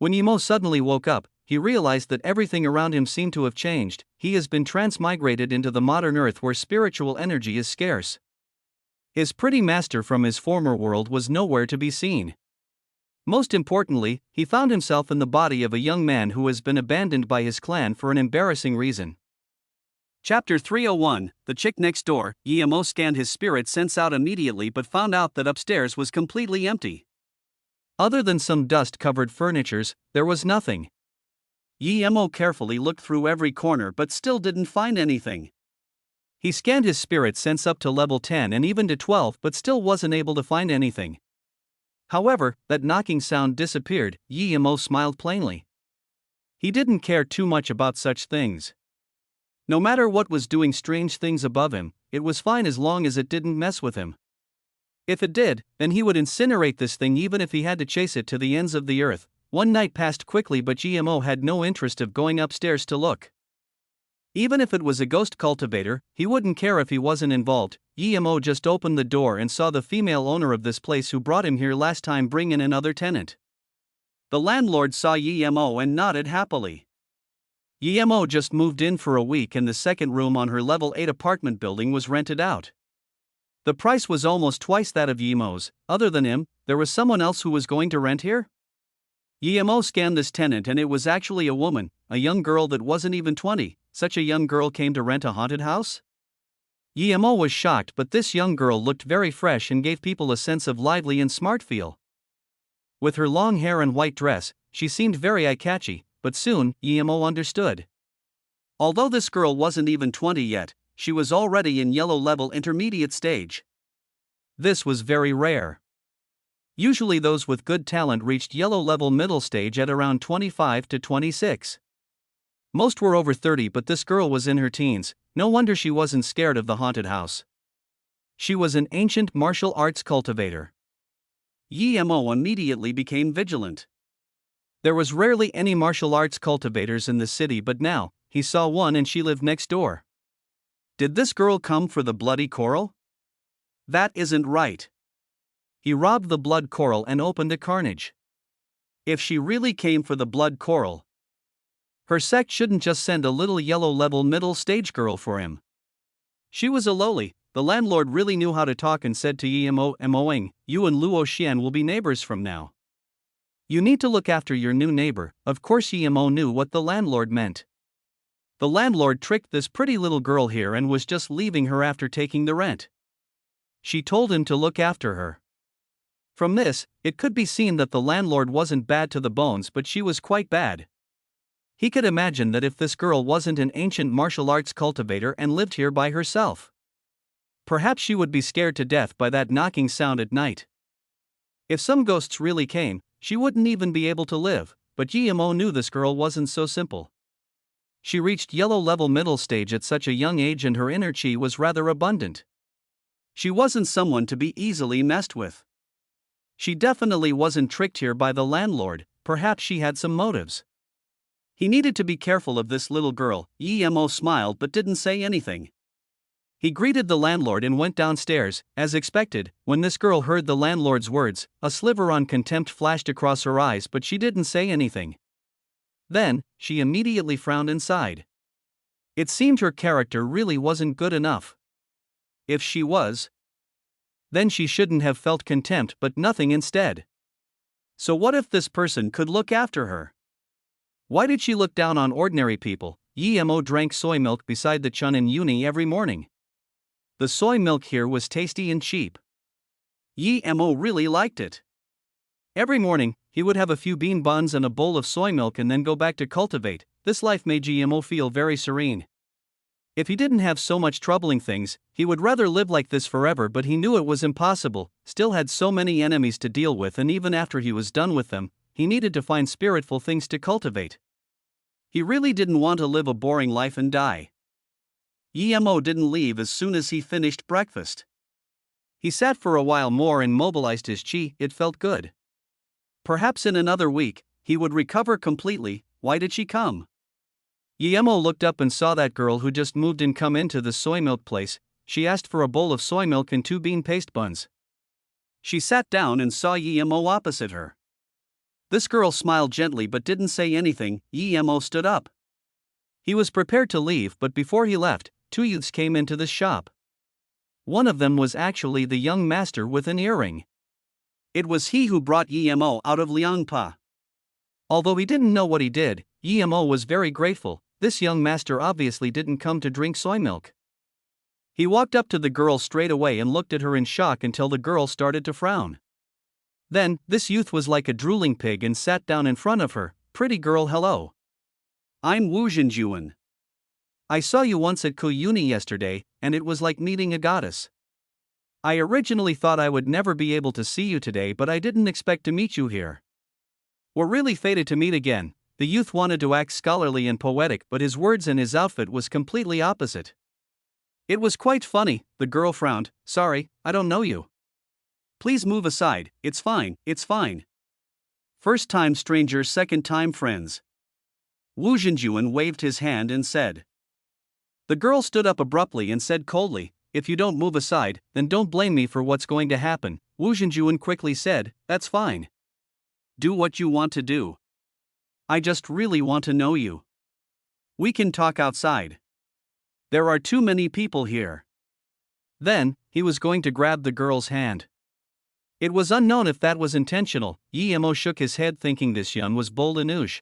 When Yemo suddenly woke up, he realized that everything around him seemed to have changed. He has been transmigrated into the modern Earth where spiritual energy is scarce. His pretty master from his former world was nowhere to be seen. Most importantly, he found himself in the body of a young man who has been abandoned by his clan for an embarrassing reason. Chapter 301, The Chick Next Door. Yemo scanned his spirit sense out immediately but found out that upstairs was completely empty. Other than some dust-covered furnitures, there was nothing. Yemo carefully looked through every corner but still didn't find anything. He scanned his spirit sense up to level 10 and even to 12 but still wasn't able to find anything. However, that knocking sound disappeared. Yemo smiled plainly. He didn't care too much about such things. No matter what was doing strange things above him, it was fine as long as it didn't mess with him. If it did, then he would incinerate this thing even if he had to chase it to the ends of the earth. One night passed quickly but Yemo had no interest of going upstairs to look. Even if it was a ghost cultivator, he wouldn't care if he wasn't involved. Yemo just opened the door and saw the female owner of this place who brought him here last time bring in another tenant. The landlord saw Yemo and nodded happily. Yemo just moved in for a week and the second room on her level 8 apartment building was rented out. The price was almost twice that of Yemo's. Other than him, there was someone else who was going to rent here? Yemo scanned this tenant and it was actually a woman, a young girl that wasn't even 20. Such a young girl came to rent a haunted house? Yemo was shocked, but this young girl looked very fresh and gave people a sense of lively and smart feel. With her long hair and white dress, she seemed very eye-catchy, but soon, Yemo understood. Although this girl wasn't even 20 yet, she was already in yellow level intermediate stage. This was very rare. Usually those with good talent reached yellow level middle stage at around 25 to 26. Most were over 30 but this girl was in her teens. No wonder she wasn't scared of the haunted house. She was an ancient martial arts cultivator. Yemo immediately became vigilant. There was rarely any martial arts cultivators in the city but now, he saw one and she lived next door. Did this girl come for the bloody coral? That isn't right. He robbed the blood coral and opened a carnage. If she really came for the blood coral, her sect shouldn't just send a little yellow level middle stage girl for him. She was a lowly. The landlord really knew how to talk and said to Yemo, "Moing, you and Luo Xian will be neighbors from now. You need to look after your new neighbor." Of course Yemo knew what the landlord meant. The landlord tricked this pretty little girl here and was just leaving her after taking the rent. She told him to look after her. From this, it could be seen that the landlord wasn't bad to the bones but she was quite bad. He could imagine that if this girl wasn't an ancient martial arts cultivator and lived here by herself, perhaps she would be scared to death by that knocking sound at night. If some ghosts really came, she wouldn't even be able to live, but Yemo knew this girl wasn't so simple. She reached yellow level middle stage at such a young age and her inner chi was rather abundant. She wasn't someone to be easily messed with. She definitely wasn't tricked here by the landlord. Perhaps she had some motives. He needed to be careful of this little girl. Yemo smiled but didn't say anything. He greeted the landlord and went downstairs. As expected, when this girl heard the landlord's words, a sliver of contempt flashed across her eyes but she didn't say anything. Then, she immediately frowned inside. It seemed her character really wasn't good enough. If she was, then she shouldn't have felt contempt but nothing instead. So what if this person could look after her? Why did she look down on ordinary people? Yemo drank soy milk beside the Chun and Uni every morning. The soy milk here was tasty and cheap. Yemo really liked it. Every morning, he would have a few bean buns and a bowl of soy milk and then go back to cultivate. This life made Yemo feel very serene. If he didn't have so much troubling things, he would rather live like this forever but he knew it was impossible, still had so many enemies to deal with and even after he was done with them, he needed to find spiritful things to cultivate. He really didn't want to live a boring life and die. Yemo didn't leave as soon as he finished breakfast. He sat for a while more and mobilized his chi. It felt good. Perhaps in another week, he would recover completely. Why did she come? Yemo looked up and saw that girl who just moved in come into the soy milk place. She asked for a bowl of soy milk and 2 bean paste buns. She sat down and saw Yemo opposite her. This girl smiled gently but didn't say anything. Emo stood up. He was prepared to leave, but before he left, two youths came into the shop. One of them was actually the young master with an earring. It was he who brought Emo out of Liangpa. Although he didn't know what he did, Emo was very grateful. This young master obviously didn't come to drink soy milk. He walked up to the girl straight away and looked at her in shock until the girl started to frown. Then, this youth was like a drooling pig and sat down in front of her. Pretty girl, hello. I'm Wu Zhenjuan. I saw you once at Kuyuni yesterday, and it was like meeting a goddess. I originally thought I would never be able to see you today, but I didn't expect to meet you here. We're really fated to meet again. The youth wanted to act scholarly and poetic, but his words and his outfit was completely opposite. It was quite funny. The girl frowned. Sorry, I don't know you. Please move aside. It's fine, it's fine. First time strangers, second time friends. Wu Zhenjuan waved his hand and said. The girl stood up abruptly and said coldly, if you don't move aside, then don't blame me for what's going to happen. Wu Zhenjuan quickly said, that's fine. Do what you want to do. I just really want to know you. We can talk outside. There are too many people here. Then, he was going to grab the girl's hand. It was unknown if that was intentional. Emo shook his head thinking this Yun was bold enough.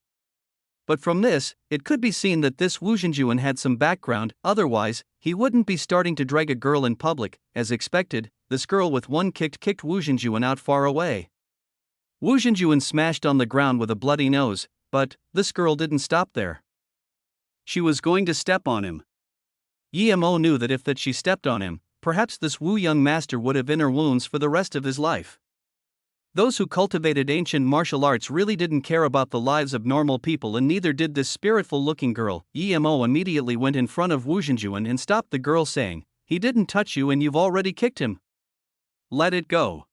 But from this, it could be seen that this Wu Zhenjuan had some background, otherwise, he wouldn't be starting to drag a girl in public. As expected, this girl with one kicked Wu Zhenjuan out far away. Wu Zhenjuan smashed on the ground with a bloody nose, but this girl didn't stop there. She was going to step on him. Emo knew that if she stepped on him, perhaps this Wu young master would have inner wounds for the rest of his life. Those who cultivated ancient martial arts really didn't care about the lives of normal people, and neither did this spiritful-looking girl. Emo immediately went in front of Wu Zhenjuan and stopped the girl, saying, he didn't touch you and you've already kicked him. Let it go.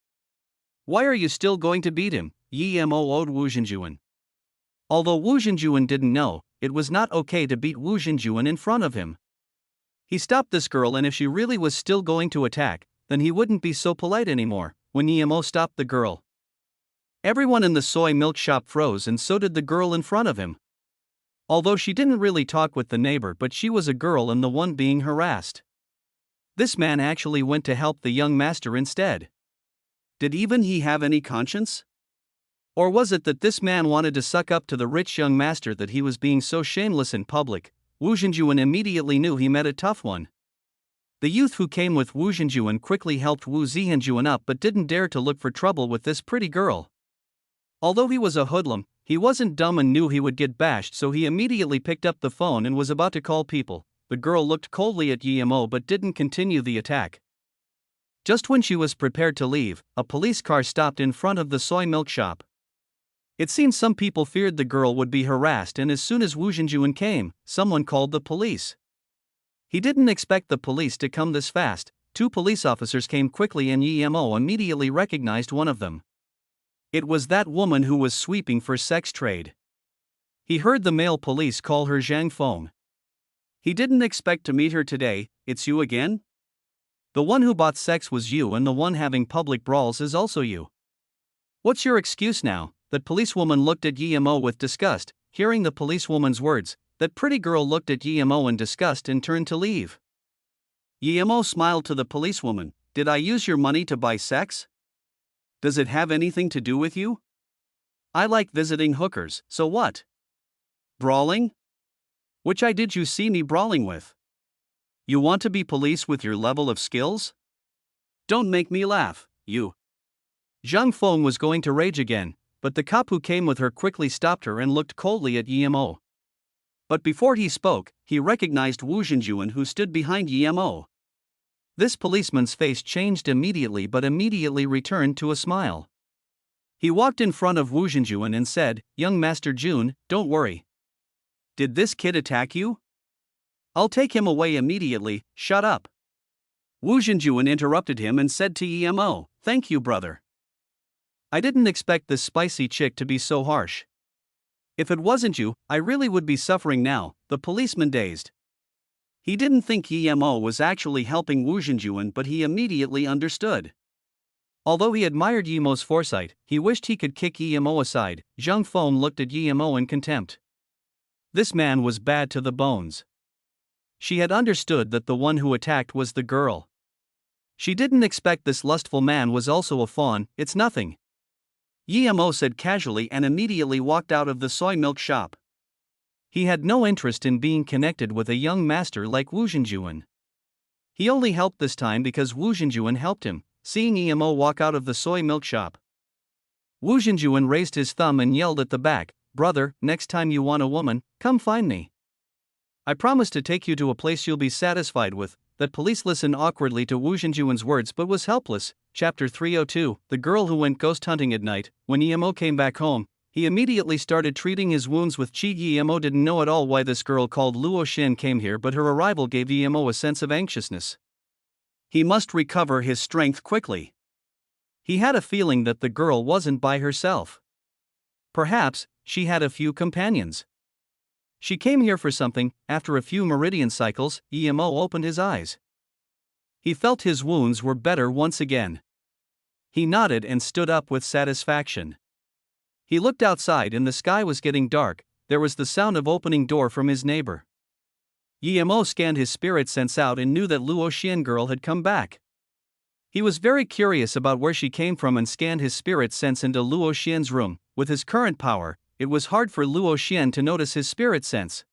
Why are you still going to beat him? Emo owed Wu Zhenjuan. Although Wu Zhenjuan didn't know, it was not okay to beat Wu Zhenjuan in front of him. He stopped this girl, and if she really was still going to attack, then he wouldn't be so polite anymore. When Emo stopped the girl, everyone in the soy milk shop froze, and so did the girl in front of him. Although she didn't really talk with the neighbor, but she was a girl and the one being harassed. This man actually went to help the young master instead. Did even he have any conscience? Or was it that this man wanted to suck up to the rich young master that he was being so shameless in public? Wu Zhenjuan immediately knew he met a tough one. The youth who came with Wu Zhenjuan quickly helped Wu Zhenjuan up, but didn't dare to look for trouble with this pretty girl. Although he was a hoodlum, he wasn't dumb and knew he would get bashed, so he immediately picked up the phone and was about to call people. The girl looked coldly at Emo but didn't continue the attack. Just when she was prepared to leave, a police car stopped in front of the soy milk shop. It seemed some people feared the girl would be harassed, and as soon as Wu Zhenjuan came, someone called the police. He didn't expect the police to come this fast. Two police officers came quickly and Emo immediately recognized one of them. It was that woman who was sweeping for sex trade. He heard the male police call her Zhang Feng. He didn't expect to meet her today. It's you again? The one who bought sex was you, and the one having public brawls is also you. What's your excuse now? That policewoman looked at Emo with disgust. Hearing the policewoman's words, that pretty girl looked at Emo in disgust and turned to leave. Emo smiled to the policewoman. Did I use your money to buy sex? Does it have anything to do with you? I like visiting hookers, so what? Brawling? Which I did you see me brawling with? You want to be police with your level of skills? Don't make me laugh, you. Zhang Feng was going to rage again, but the cop who came with her quickly stopped her and looked coldly at Emo. But before he spoke, he recognized Wu Zhenjuan, who stood behind Emo. This policeman's face changed immediately but immediately returned to a smile. He walked in front of Wu Zhenjuan and said, Young Master Jun, don't worry. Did this kid attack you? I'll take him away immediately. Shut up. Wu Zhenjuan interrupted him and said to Emo, Thank you, brother. I didn't expect this spicy chick to be so harsh. If it wasn't you, I really would be suffering now. The policeman dazed. He didn't think Emo was actually helping Wu Zhenjuan, but he immediately understood. Although he admired Yemo's foresight, he wished he could kick Yemo aside. Zhang Feng looked at Yemo in contempt. This man was bad to the bones. She had understood that the one who attacked was the girl. She didn't expect this lustful man was also a fawn. It's nothing, Yemo said casually and immediately walked out of the soy milk shop. He had no interest in being connected with a young master like Wu Zhenjuan. He only helped this time because Wu Zhenjuan helped him. Seeing Yemo walk out of the soy milk shop, Wu Zhenjuan raised his thumb and yelled at the back, "Brother, next time you want a woman, come find me. I promise to take you to a place you'll be satisfied with." That police listened awkwardly to Wu Zhenjuan's words but was helpless. Chapter 302, The Girl Who Went Ghost Hunting at Night. When Yemo came back home, he immediately started treating his wounds with qi. Yemo didn't know at all why this girl called Luo Xin came here, but her arrival gave Yemo a sense of anxiousness. He must recover his strength quickly. He had a feeling that the girl wasn't by herself. Perhaps she had a few companions. She came here for something. After a few meridian cycles, Yemo opened his eyes. He felt his wounds were better once again. He nodded and stood up with satisfaction. He looked outside and the sky was getting dark. There was the sound of opening door from his neighbor. Yemo scanned his spirit sense out and knew that Luo Xian girl had come back. He was very curious about where she came from and scanned his spirit sense into Luo Xian's room. With his current power, it was hard for Luo Xian to notice his spirit sense.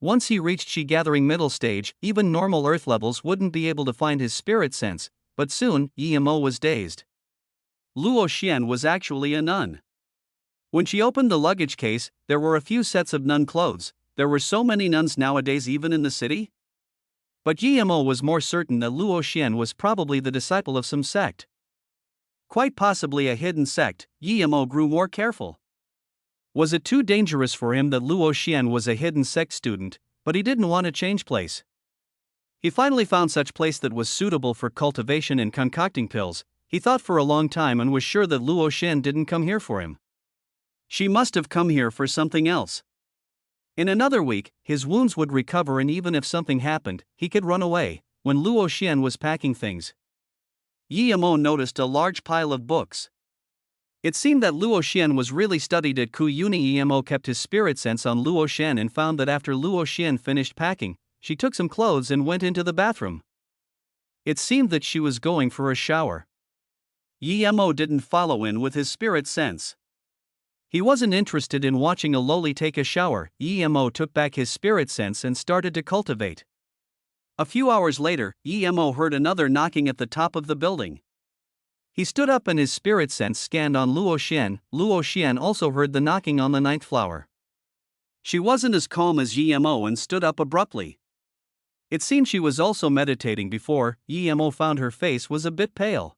Once he reached Qi gathering middle stage, even normal earth levels wouldn't be able to find his spirit sense, but soon, Yemo was dazed. Luo Xian was actually a nun. When she opened the luggage case, there were a few sets of nun clothes. There were so many nuns nowadays even in the city? But Yemo was more certain that Luo Xian was probably the disciple of some sect. Quite possibly a hidden sect. Yemo grew more careful. Was it too dangerous for him that Luo Xian was a hidden sect student, but he didn't want to change place? He finally found such place that was suitable for cultivation and concocting pills. He thought for a long time and was sure that Luo Xian didn't come here for him. She must have come here for something else. In another week, his wounds would recover, and even if something happened, he could run away. When Luo Xian was packing things, Yemo noticed a large pile of books. It seemed that Luo Xian was really studied at Ku Uni. Yemo kept his spirit sense on Luo Xian and found that after Luo Xian finished packing, she took some clothes and went into the bathroom. It seemed that she was going for a shower. Yemo didn't follow in with his spirit sense. He wasn't interested in watching a loli take a shower. Yemo took back his spirit sense and started to cultivate. A few hours later, Yemo heard another knocking at the top of the building. He stood up and his spirit sense scanned on Luo Xian. Luo Xian also heard the knocking on the ninth flower. She wasn't as calm as Yemo and stood up abruptly. It seemed she was also meditating before. Yemo found her face was a bit pale.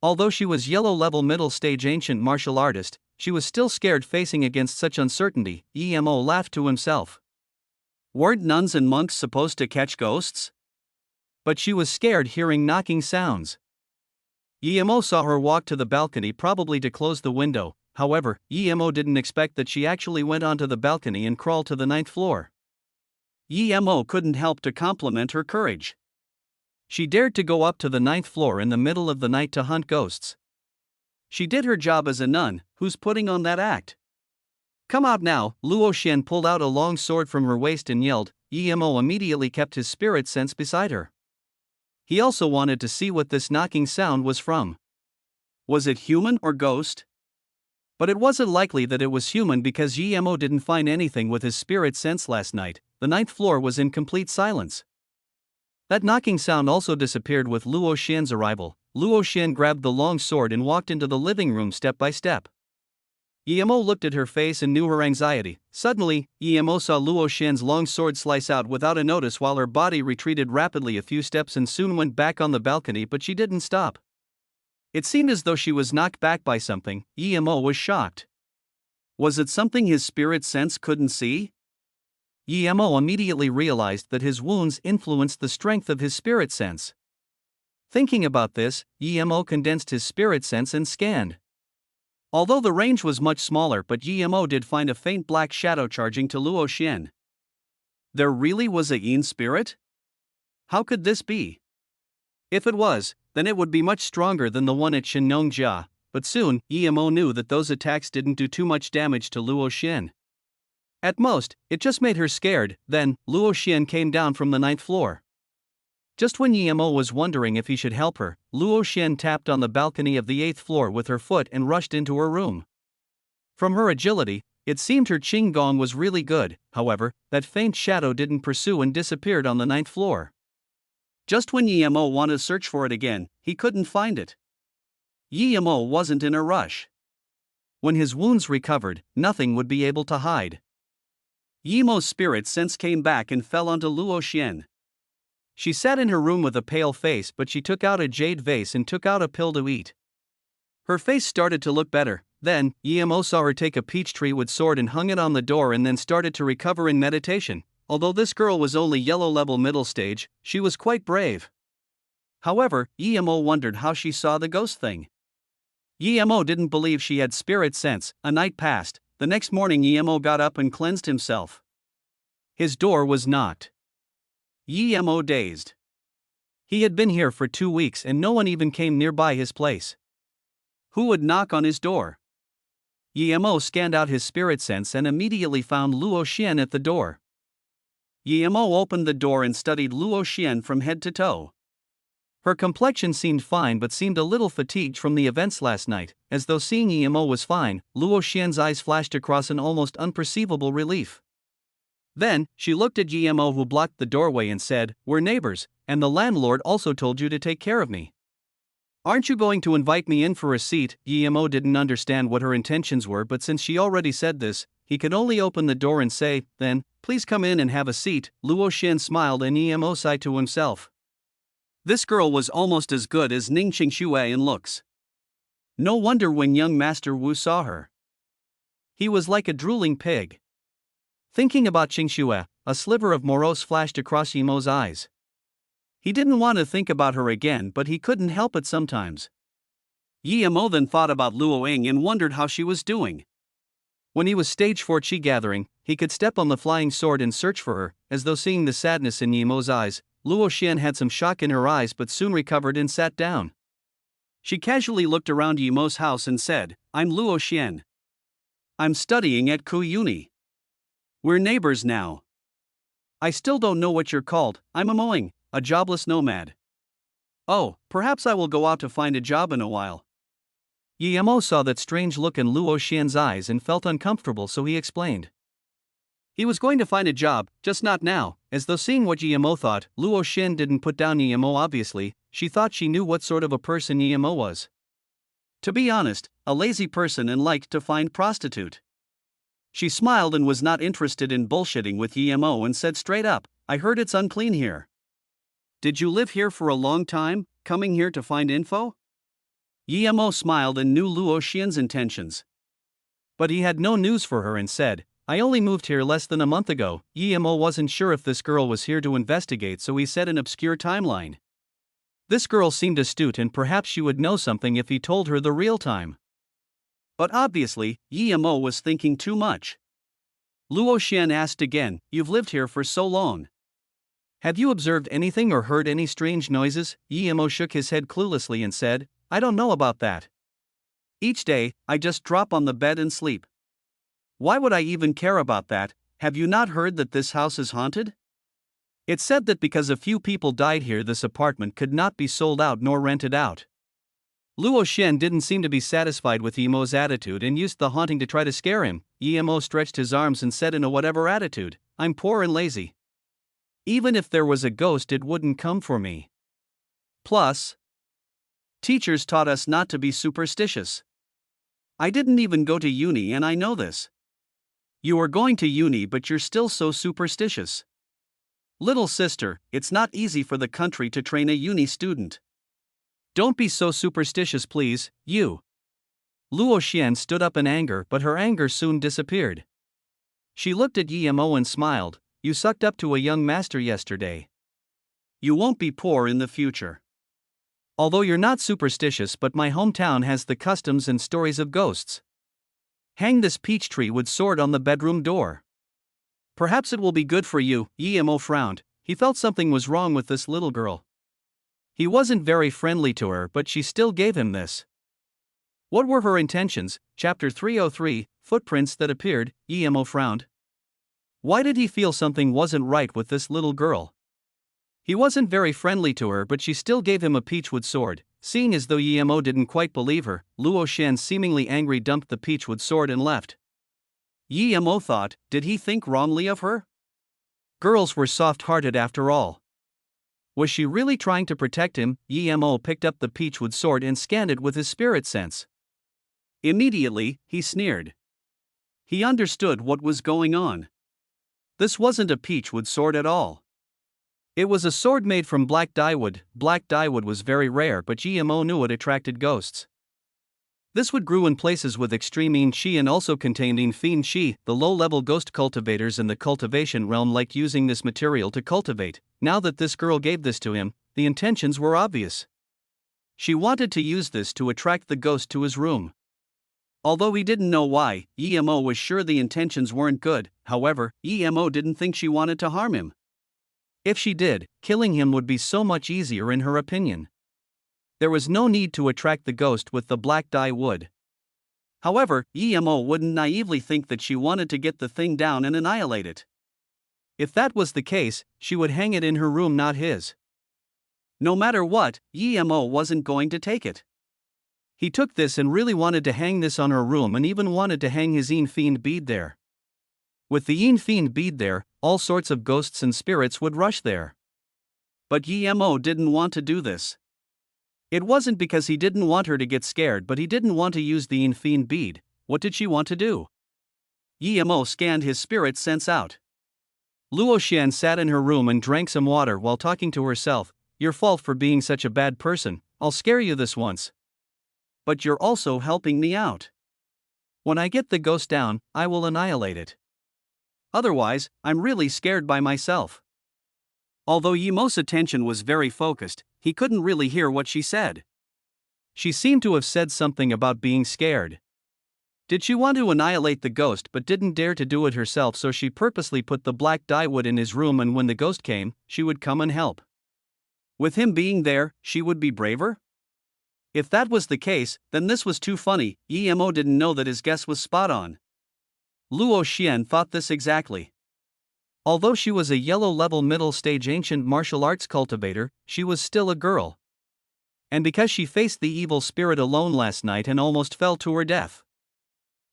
Although she was yellow-level middle-stage ancient martial artist, she was still scared facing against such uncertainty. Yemo laughed to himself. Weren't nuns and monks supposed to catch ghosts? But she was scared hearing knocking sounds. Yemo saw her walk to the balcony, probably to close the window. However, Yemo didn't expect that she actually went onto the balcony and crawled to the ninth floor. Yemo couldn't help to compliment her courage. She dared to go up to the ninth floor in the middle of the night to hunt ghosts. She did her job as a nun. Who's putting on that act? Come out now. Luo Xian pulled out a long sword from her waist and yelled. Yemo immediately kept his spirit sense beside her. He also wanted to see what this knocking sound was from. Was it human or ghost? But it wasn't likely that it was human because Yemo didn't find anything with his spirit sense last night. The ninth floor was in complete silence. That knocking sound also disappeared with Luo Xian's arrival. Luo Xian grabbed the long sword and walked into the living room step by step. Yemo looked at her face and knew her anxiety. Suddenly, Yemo saw Luo Xian's long sword slice out without a notice while her body retreated rapidly a few steps and soon went back on the balcony, but she didn't stop. It seemed as though she was knocked back by something. Yemo was shocked. Was it something his spirit sense couldn't see? Yemo immediately realized that his wounds influenced the strength of his spirit sense. Thinking about this, Yemo condensed his spirit sense and scanned. Although the range was much smaller, but Yemo did find a faint black shadow charging to Luo Xian. There really was a Yin spirit? How could this be? If it was, then it would be much stronger than the one at Shenongjia, but soon, Yemo knew that those attacks didn't do too much damage to Luo Xian. At most, it just made her scared. Then, Luo Xian came down from the 9th floor. Just when Yemo was wondering if he should help her, Luo Xian tapped on the balcony of the 8th floor with her foot and rushed into her room. From her agility, it seemed her Qinggong was really good. However, that faint shadow didn't pursue and disappeared on the 9th floor. Just when Yemo wanted to search for it again, he couldn't find it. Yemo wasn't in a rush. When his wounds recovered, nothing would be able to hide. Yemo's spirit sense came back and fell onto Luo Xian. She sat in her room with a pale face, but she took out a jade vase and took out a pill to eat. Her face started to look better. Then, Yemo saw her take a peach tree wood sword and hung it on the door and then started to recover in meditation. Although this girl was only yellow level middle stage, she was quite brave. However, Yemo wondered how she saw the ghost thing. Yemo didn't believe she had spirit sense. A night passed. The next morning Yemo got up and cleansed himself. His door was knocked. Yemo dazed. He had been here for 2 weeks and no one even came nearby his place. Who would knock on his door? Yemo scanned out his spirit sense and immediately found Luo Xian at the door. Yemo opened the door and studied Luo Xian from head to toe. Her complexion seemed fine but seemed a little fatigued from the events last night. As though seeing Yemo was fine, Luo Xian's eyes flashed across an almost unperceivable relief. Then, she looked at Yemo, who blocked the doorway, and said, "We're neighbors, and the landlord also told you to take care of me. Aren't you going to invite me in for a seat?" Yemo didn't understand what her intentions were, but since she already said this, he could only open the door and say, "Then, please come in and have a seat." Luo Xian smiled and Yemo sighed to himself. This girl was almost as good as Ning Qingxue in looks. No wonder when young Master Wu saw her, he was like a drooling pig. Thinking about Qingxue, a sliver of morose flashed across Yemo's eyes. He didn't want to think about her again, but he couldn't help it sometimes. Yemo then thought about Luo Ying and wondered how she was doing. When he was stage 4 Qi gathering, he could step on the flying sword and search for her. As though seeing the sadness in Yemo's eyes, Luo Xian had some shock in her eyes but soon recovered and sat down. She casually looked around Yemo's house and said, "I'm Luo Xian. I'm studying at Ku Uni. We're neighbors now. I still don't know what you're called. I'm Amoing, a jobless nomad." "Oh, perhaps I will go out to find a job in a while." Yemo saw that strange look in Luo Xian's eyes and felt uncomfortable, so he explained. He was going to find a job, just not now. As though seeing what Yemo thought, Luo Xian didn't put down Yemo obviously. She thought she knew what sort of a person Yemo was. To be honest, a lazy person and liked to find prostitute. She smiled and was not interested in bullshitting with Yemo and said straight up, "I heard it's unclean here. Did you live here for a long time, coming here to find info?" Yemo smiled and knew Luo Xian's intentions. But he had no news for her and said, "I only moved here less than a month ago." Yemo wasn't sure if this girl was here to investigate, so he said an obscure timeline. This girl seemed astute and perhaps she would know something if he told her the real time. But obviously, Yemo was thinking too much. Luo Xian asked again, "You've lived here for so long. Have you observed anything or heard any strange noises?" Yemo shook his head cluelessly and said, "I don't know about that. Each day, I just drop on the bed and sleep. Why would I even care about that? Have you not heard that this house is haunted? It's said that because a few people died here, this apartment could not be sold out nor rented out." Luo Xian didn't seem to be satisfied with Yemo's attitude and used the haunting to try to scare him. Yemo stretched his arms and said in a whatever attitude, "I'm poor and lazy. Even if there was a ghost, it wouldn't come for me. Plus, teachers taught us not to be superstitious. I didn't even go to uni and I know this. You are going to uni but you're still so superstitious. Little sister, it's not easy for the country to train a uni student. Don't be so superstitious please, you." Luo Xian stood up in anger, but her anger soon disappeared. She looked at Yemo and smiled, "You sucked up to a young master yesterday. You won't be poor in the future. Although you're not superstitious, but my hometown has the customs and stories of ghosts. Hang this peach tree wood sword on the bedroom door. Perhaps it will be good for you." Yemo frowned. He felt something was wrong with this little girl. He wasn't very friendly to her, but she still gave him this. What were her intentions? Chapter 303, Footprints that appeared. Emo frowned. Why did he feel something wasn't right with this little girl? He wasn't very friendly to her, but she still gave him a peachwood sword. Seeing as though Emo didn't quite believe her, Luo Shen, seemingly angry, dumped the peachwood sword and left. Emo thought, did he think wrongly of her? Girls were soft-hearted after all. Was she really trying to protect him? Emo picked up the peachwood sword and scanned it with his spirit sense. Immediately, he sneered. He understood what was going on. This wasn't a peachwood sword at all. It was a sword made from black dyewood. Black dyewood was very rare, but Emo knew it attracted ghosts. This wood grew in places with extreme yin qi and also contained yin fiend qi. The low-level ghost cultivators in the cultivation realm liked using this material to cultivate. Now that this girl gave this to him, the intentions were obvious. She wanted to use this to attract the ghost to his room. Although he didn't know why, Emo was sure the intentions weren't good. However, Emo didn't think she wanted to harm him. If she did, killing him would be so much easier in her opinion. There was no need to attract the ghost with the black dye wood. However, Emo wouldn't naively think that she wanted to get the thing down and annihilate it. If that was the case, she would hang it in her room, not his. No matter what, Emo wasn't going to take it. He took this and really wanted to hang this on her room, and even wanted to hang his yin fiend bead there. With the yin fiend bead there, all sorts of ghosts and spirits would rush there. But Emo didn't want to do this. It wasn't because he didn't want her to get scared, but he didn't want to use the yin fiend bead. What did she want to do? Emo scanned his spirit sense out. Luo Xian sat in her room and drank some water while talking to herself. Your fault for being such a bad person. I'll scare you this once. But you're also helping me out. When I get the ghost down, I will annihilate it. Otherwise, I'm really scared by myself. Although Emo's attention was very focused, he couldn't really hear what she said. She seemed to have said something about being scared. Did she want to annihilate the ghost but didn't dare to do it herself, so she purposely put the black dyewood in his room, and when the ghost came, she would come and help. With him being there, she would be braver? If that was the case, then this was too funny. Emo didn't know that his guess was spot on. Luo Xian thought this exactly. Although she was a yellow-level middle-stage ancient martial arts cultivator, she was still a girl. And because she faced the evil spirit alone last night and almost fell to her death.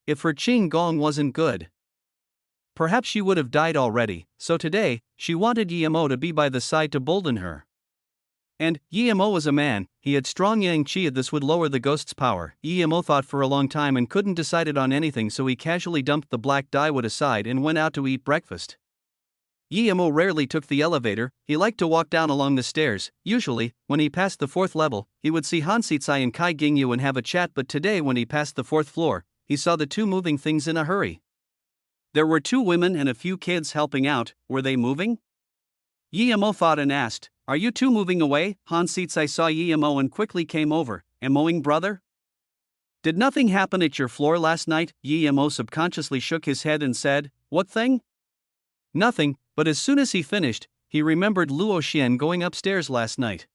If her Qing Gong wasn't good, perhaps she would have died already, so today, she wanted Emo to be by the side to bolden her. And, Emo was a man, he had strong yang qi. This would lower the ghost's power. Emo thought for a long time and couldn't decide on anything, so he casually dumped the black dyewood aside and went out to eat breakfast. Emo rarely took the elevator. He liked to walk down along the stairs. Usually, when he passed the 4th level, he would see Han Sitsai and Kai Gingyu and have a chat, but today when he passed the 4th floor, he saw the two moving things in a hurry. There were 2 women and a few kids helping out. Were they moving? Emo thought and asked, "Are you 2 moving away?" Han Sitsai saw Emo and quickly came over. "Emoing, brother? Did nothing happen at your floor last night?" Emo subconsciously shook his head and said, "What thing?" "Nothing," but as soon as he finished, he remembered Luo Xian going upstairs last night.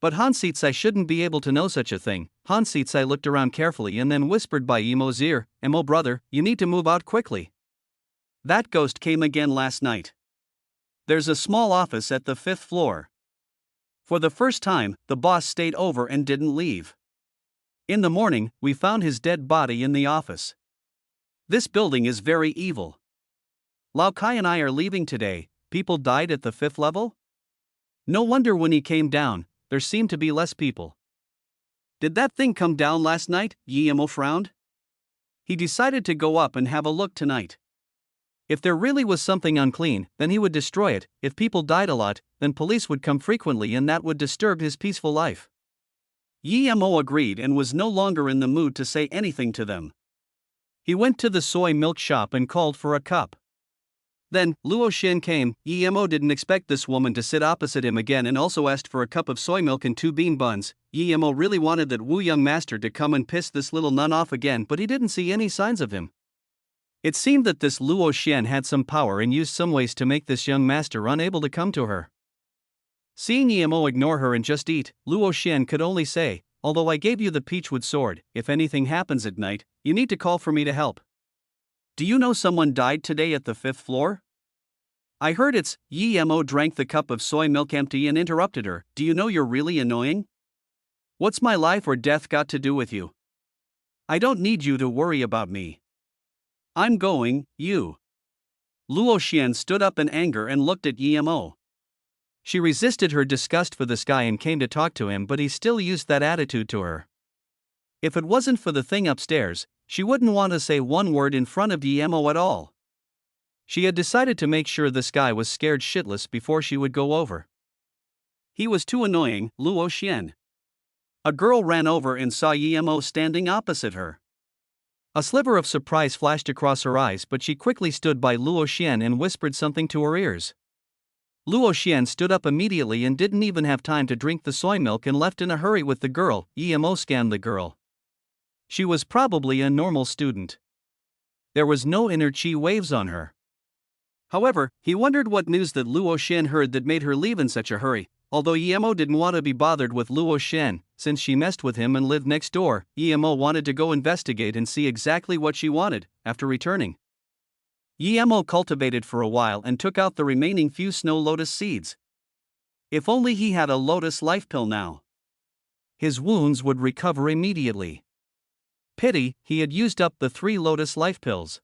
But Han Sitsai shouldn't be able to know such a thing. Han Sitsai looked around carefully and then whispered by Emo's ear, "Emo, brother, you need to move out quickly. That ghost came again last night. There's a small office at the 5th floor." For the first time, the boss stayed over and didn't leave. "In the morning, we found his dead body in the office. This building is very evil. Lao Kai and I are leaving today. People died at the 5th level? No wonder when he came down, there seemed to be less people." "Did that thing come down last night?" Emo frowned. He decided to go up and have a look tonight. If there really was something unclean, then he would destroy it. If people died a lot, then police would come frequently and that would disturb his peaceful life. Emo agreed and was no longer in the mood to say anything to them. He went to the soy milk shop and called for a cup. Then, Luo Xian came. Emo didn't expect this woman to sit opposite him again and also asked for a cup of soy milk and 2 bean buns. Emo really wanted that Wu young master to come and piss this little nun off again, but he didn't see any signs of him. It seemed that this Luo Xian had some power and used some ways to make this young master unable to come to her. Seeing Emo ignore her and just eat, Luo Xian could only say, "Although I gave you the peachwood sword, if anything happens at night, you need to call for me to help." "Do you know someone died today at the 5th floor? I heard it's." Emo drank the cup of soy milk empty and interrupted her. "Do you know you're really annoying? What's my life or death got to do with you? I don't need you to worry about me. I'm going, you." Luo Xian stood up in anger and looked at Emo. She resisted her disgust for this guy and came to talk to him, but he still used that attitude to her. If it wasn't for the thing upstairs, she wouldn't want to say one word in front of Emo at all. She had decided to make sure this guy was scared shitless before she would go over. He was too annoying, Luo Xian. A girl ran over and saw Emo standing opposite her. A sliver of surprise flashed across her eyes, but she quickly stood by Luo Xian and whispered something to her ears. Luo Xian stood up immediately and didn't even have time to drink the soy milk and left in a hurry with the girl. Emo scanned the girl. She was probably a normal student. There was no inner chi waves on her. However, he wondered what news that Luo Xian heard that made her leave in such a hurry. Although Emo didn't want to be bothered with Luo Xian, since she messed with him and lived next door, Emo wanted to go investigate and see exactly what she wanted. After returning, Emo cultivated for a while and took out the remaining few snow lotus seeds. If only he had a lotus life pill now. His wounds would recover immediately. Pity, he had used up the 3 lotus life pills.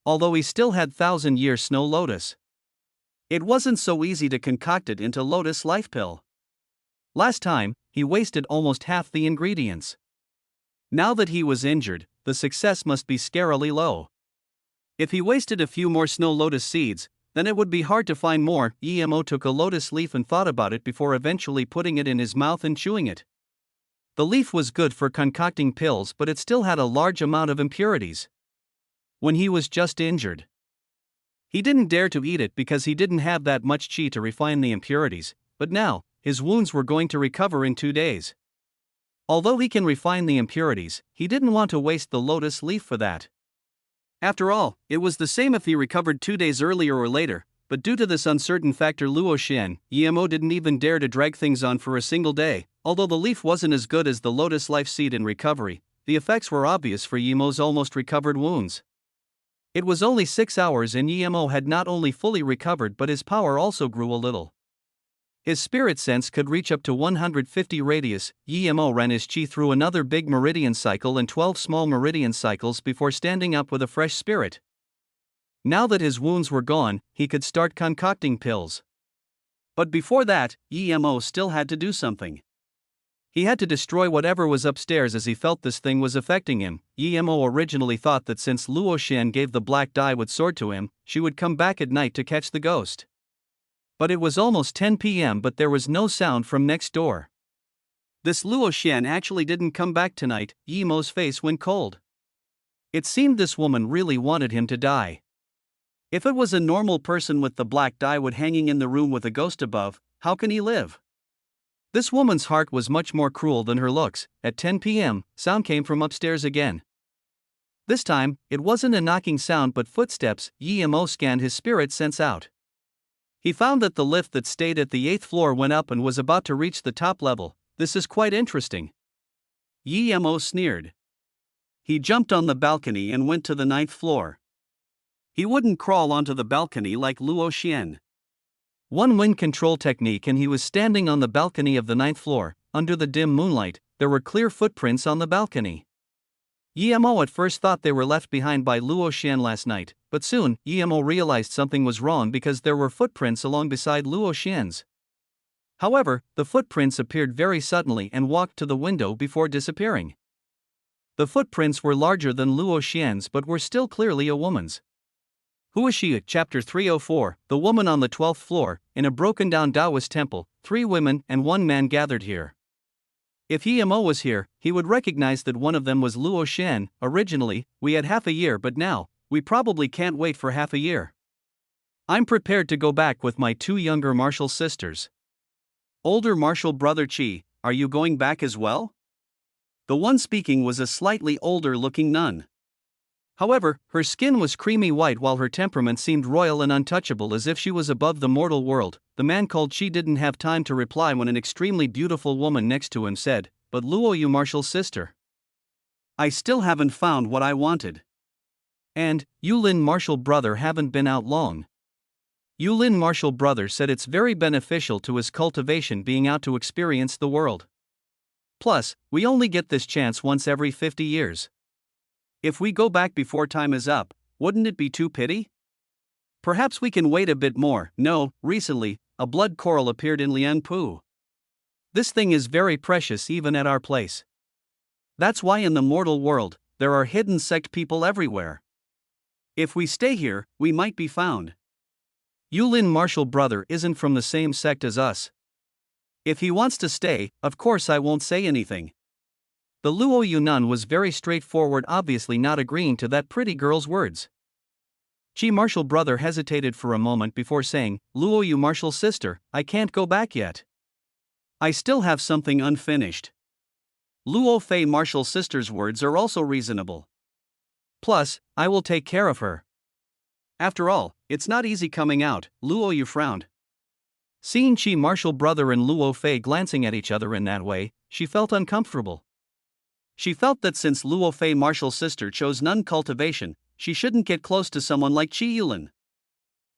Although he still had 1,000-year snow lotus, it wasn't so easy to concoct it into lotus life pill. Last time, he wasted almost half the ingredients. Now that he was injured, the success must be scarily low. If he wasted a few more snow lotus seeds, then it would be hard to find more. Emo took a lotus leaf and thought about it before eventually putting it in his mouth and chewing it. The leaf was good for concocting pills, but it still had a large amount of impurities. When he was just injured, he didn't dare to eat it because he didn't have that much chi to refine the impurities, but now, his wounds were going to recover in 2 days. Although he can refine the impurities, he didn't want to waste the lotus leaf for that. After all, it was the same if he recovered 2 days earlier or later, but due to this uncertain factor Luo Xian, Emo didn't even dare to drag things on for a single day. Although the leaf wasn't as good as the lotus life seed in recovery, the effects were obvious for Emo's almost recovered wounds. It was only 6 hours and Emo had not only fully recovered but his power also grew a little. His spirit sense could reach up to 150 radius. Emo ran his chi through another big meridian cycle and 12 small meridian cycles before standing up with a fresh spirit. Now that his wounds were gone, he could start concocting pills. But before that, Emo still had to do something. He had to destroy whatever was upstairs as he felt this thing was affecting him. Emo originally thought that since Luo Xian gave the black dyewood sword to him, she would come back at night to catch the ghost. But it was almost 10 p.m. but there was no sound from next door. This Luo Xian actually didn't come back tonight. Emo's face went cold. It seemed this woman really wanted him to die. If it was a normal person with the black dyewood hanging in the room with a ghost above, how can he live? This woman's heart was much more cruel than her looks. At 10 p.m., sound came from upstairs again. This time, it wasn't a knocking sound but footsteps. Emo scanned his spirit sense out. He found that the lift that stayed at the 8th floor went up and was about to reach the top level. This is quite interesting. Emo sneered. He jumped on the balcony and went to the 9th floor. He wouldn't crawl onto the balcony like Luo Xian. One wind control technique and he was standing on the balcony of the 9th floor. Under the dim moonlight, there were clear footprints on the balcony. Emo at first thought they were left behind by Luo Xian last night, but soon, Emo realized something was wrong because there were footprints along beside Luo Xian's. However, the footprints appeared very suddenly and walked to the window before disappearing. The footprints were larger than Luo Xian's but were still clearly a woman's. Who is she? Chapter 304, The Woman on the 12th Floor. In a broken-down Taoist temple, 3 women and 1 man gathered here. If Emo was here, he would recognize that one of them was Luo Xian. Originally, we had half a year but now, we probably can't wait for half a year. I'm prepared to go back with my 2 younger martial sisters. Older martial brother Chi, are you going back as well? The one speaking was a slightly older-looking nun. However, her skin was creamy white while her temperament seemed royal and untouchable, as if she was above the mortal world. The man called Chi didn't have time to reply when an extremely beautiful woman next to him said, "But Luo Yu, Marshall's sister. I still haven't found what I wanted. And, Yulin, Marshall brother, haven't been out long." Yulin, Marshall brother, said it's very beneficial to his cultivation being out to experience the world. Plus, we only get this chance once every 50 years. If we go back before time is up, wouldn't it be too pity? Perhaps we can wait a bit more. No, recently, a blood coral appeared in Liangpu. This thing is very precious even at our place. That's why in the mortal world, there are hidden sect people everywhere. If we stay here, we might be found. Yulin, Marshall brother, isn't from the same sect as us. If he wants to stay, of course I won't say anything. The Luo Yunnan was very straightforward, obviously not agreeing to that pretty girl's words. Chi, Marshall brother, hesitated for a moment before saying, "Luo Yu, Marshall's sister, I can't go back yet. I still have something unfinished." Luo Fei, Marshall's sister's words are also reasonable. Plus, I will take care of her. After all, it's not easy coming out. Luo Yu frowned. Seeing Chi, Marshall brother, and Luo Fei glancing at each other in that way, she felt uncomfortable. She felt that since Luo Fei, Marshall's sister, chose nun cultivation, she shouldn't get close to someone like Chi Yulin.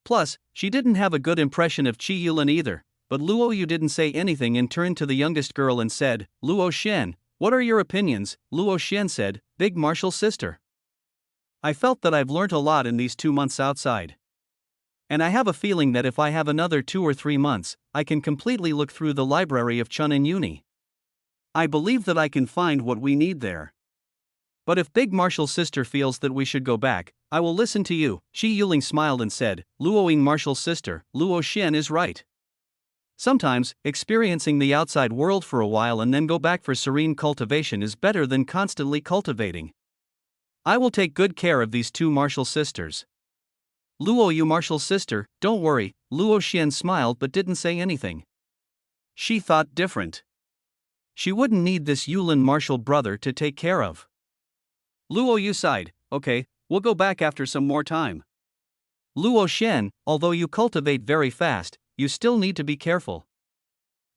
Plus, she didn't have a good impression of Chi Yulin either, but Luo Yu didn't say anything and turned to the youngest girl and said, "Luo Xian, what are your opinions?" Luo Xian said, "Big Marshall's sister. I felt that I've learnt a lot in these 2 months outside. And I have a feeling that if I have another 2 or 3 months, I can completely look through the library of Chun and Uni. I believe that I can find what we need there. But if Big Marshall's sister feels that we should go back, I will listen to you." Shi Yuling smiled and said, "Luoing Marshall's sister, Luo Xian is right. Sometimes, experiencing the outside world for a while and then go back for serene cultivation is better than constantly cultivating. I will take good care of these 2 Marshall sisters." "Luo Yu, Marshall's sister, don't worry." Luo Xian smiled but didn't say anything. She thought different. She wouldn't need this Yulin Marshall brother to take care of. Luo Yu sighed, "Okay, we'll go back after some more time." "Luo Xian, although you cultivate very fast, you still need to be careful.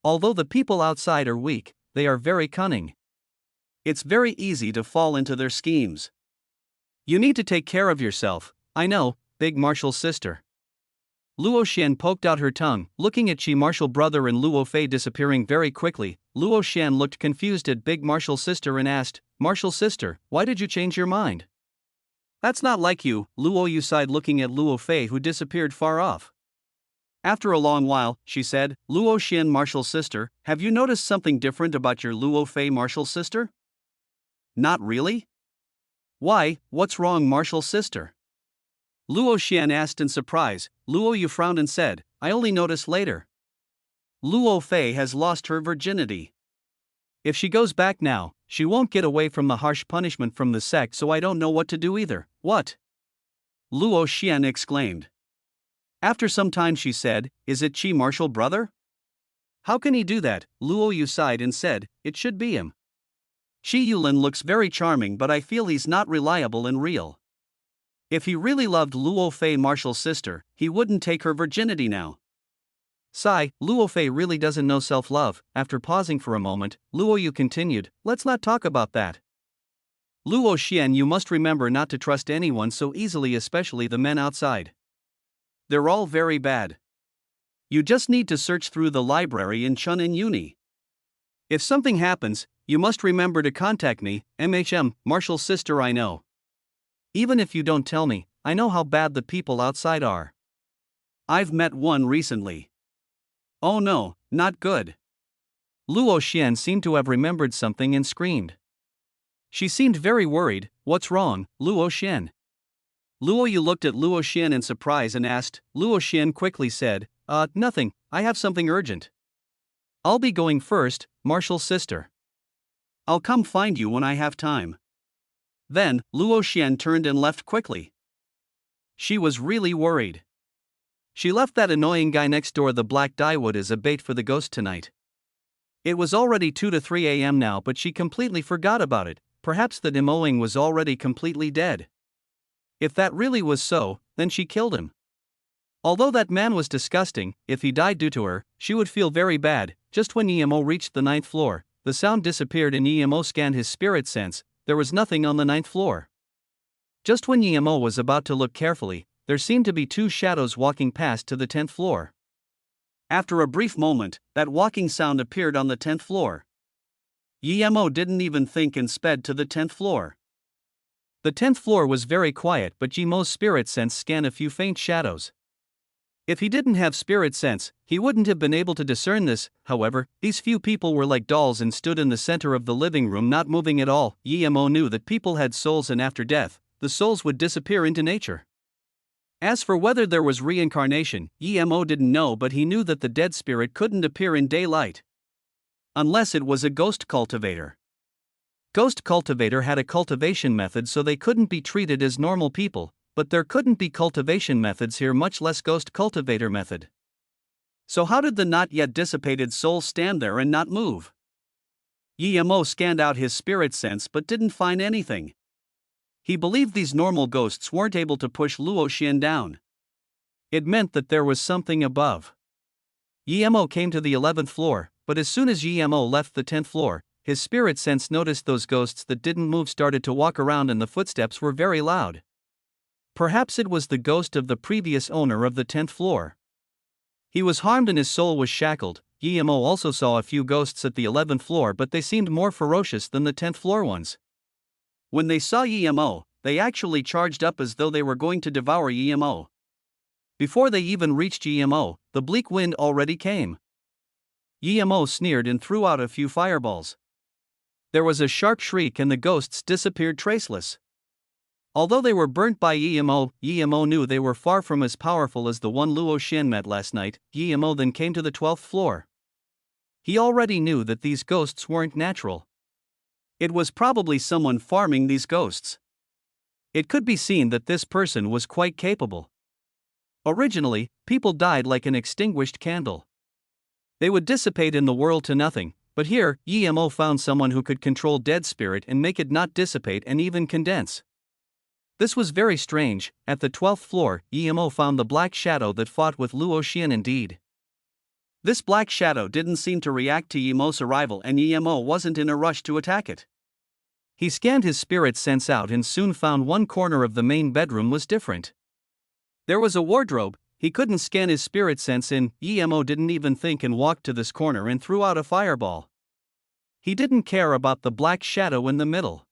Although the people outside are weak, they are very cunning. It's very easy to fall into their schemes. You need to take care of yourself." "I know, Big Marshall's sister." Luo Xian poked out her tongue, looking at Chi Marshall brother and Luo Fei disappearing very quickly. Luo Xian looked confused at Big Marshall's sister and asked, "Marshall's sister, why did you change your mind?" "That's not like you," Luo Yu sighed, looking at Luo Fei, who disappeared far off. After a long while, she said, "Luo Xian, Marshall's sister, have you noticed something different about your Luo Fei, Marshall's sister?" "Not really." "Why, what's wrong, Marshall's sister?" Luo Xian asked in surprise. Luo Yu frowned and said, "I only noticed later. Luo Fei has lost her virginity. If she goes back now, she won't get away from the harsh punishment from the sect, so I don't know what to do either." "What?" Luo Xian exclaimed. After some time she said, "Is it Chi Marshall brother? How can he do that?" Luo Yu sighed and said, "It should be him. Chi Yulin looks very charming, but I feel he's not reliable and real. If he really loved Luo Fei, Marshall's sister, he wouldn't take her virginity now." Sigh, Luo Fei really doesn't know self-love. After pausing for a moment, Luo Yu continued, "Let's not talk about that. Luo Xian, you must remember not to trust anyone so easily, especially the men outside. They're all very bad. You just need to search through the library in Chun and Uni. If something happens, you must remember to contact me, Marshall's sister. I know. Even if you don't tell me, I know how bad the people outside are. I've met one recently. Oh no, not good." Luo Xian seemed to have remembered something and screamed. She seemed very worried. "What's wrong, Luo Xian?" Luo Yu looked at Luo Xian in surprise and asked. Luo Xian quickly said, Nothing, I have something urgent. I'll be going first, Marshall's sister. I'll come find you when I have time." Then, Luo Xian turned and left quickly. She was really worried. She left that annoying guy next door, the black dyewood, as a bait for the ghost tonight. It was already 2 to 3 a.m. now, but she completely forgot about it. Perhaps the demoing was already completely dead. If that really was so, then she killed him. Although that man was disgusting, if he died due to her, she would feel very bad. Just when EMO reached the 9th floor, the sound disappeared and EMO scanned his spirit sense. There was nothing on the 9th floor. Just when EMO was about to look carefully, there seemed to be two shadows walking past to the 10th floor. After a brief moment, that walking sound appeared on the 10th floor. EMO didn't even think and sped to the 10th floor. The 10th floor was very quiet, but EMO's spirit sense scanned a few faint shadows. If he didn't have spirit sense, he wouldn't have been able to discern this. However, these few people were like dolls and stood in the center of the living room not moving at all. EMO knew that people had souls and after death, the souls would disappear into nature. As for whether there was reincarnation, EMO didn't know, but he knew that the dead spirit couldn't appear in daylight. Unless it was a ghost cultivator. Ghost cultivator had a cultivation method so they couldn't be treated as normal people, but there couldn't be cultivation methods here, much less ghost cultivator method. So how did the not yet dissipated soul stand there and not move? EMO scanned out his spirit sense but didn't find anything. He believed these normal ghosts weren't able to push Luo Xian down. It meant that there was something above. EMO came to the 11th floor, but as soon as EMO left the 10th floor, his spirit sense noticed those ghosts that didn't move started to walk around and the footsteps were very loud. Perhaps it was the ghost of the previous owner of the 10th floor. He was harmed and his soul was shackled. EMO also saw a few ghosts at the 11th floor, but they seemed more ferocious than the 10th floor ones. When they saw EMO, they actually charged up as though they were going to devour EMO. Before they even reached EMO, the bleak wind already came. EMO sneered and threw out a few fireballs. There was a sharp shriek and the ghosts disappeared traceless. Although they were burnt by EMO knew they were far from as powerful as the one Luo Xian met last night. EMO then came to the 12th floor. He already knew that these ghosts weren't natural. It was probably someone farming these ghosts. It could be seen that this person was quite capable. Originally, people died like an extinguished candle. They would dissipate in the world to nothing, but here, EMO found someone who could control dead spirit and make it not dissipate and even condense. This was very strange. At the 12th floor, EMO found the black shadow that fought with Luo Xian indeed. This black shadow didn't seem to react to EMO's arrival and EMO wasn't in a rush to attack it. He scanned his spirit sense out and soon found one corner of the main bedroom was different. There was a wardrobe. He couldn't scan his spirit sense in. EMO didn't even think and walked to this corner and threw out a fireball. He didn't care about the black shadow in the middle.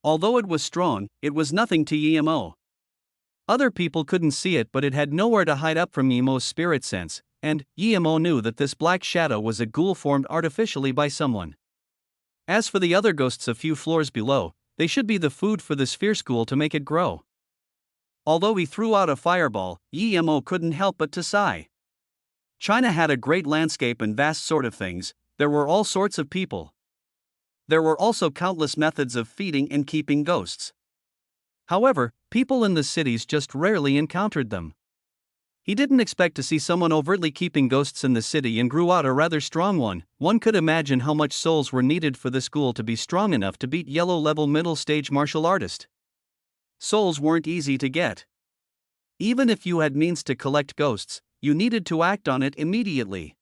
Although it was strong, it was nothing to EMO. Other people couldn't see it, but it had nowhere to hide up from EMO's spirit sense, and EMO knew that this black shadow was a ghoul formed artificially by someone. As for the other ghosts a few floors below, they should be the food for the sphere school to make it grow. Although he threw out a fireball, EMO couldn't help but to sigh. China had a great landscape and vast sort of things. There were all sorts of people. There were also countless methods of feeding and keeping ghosts. However, people in the cities just rarely encountered them. He didn't expect to see someone overtly keeping ghosts in the city and grew out a rather strong one. One could imagine how much souls were needed for the school to be strong enough to beat yellow-level middle-stage martial artist. Souls weren't easy to get. Even if you had means to collect ghosts, you needed to act on it immediately.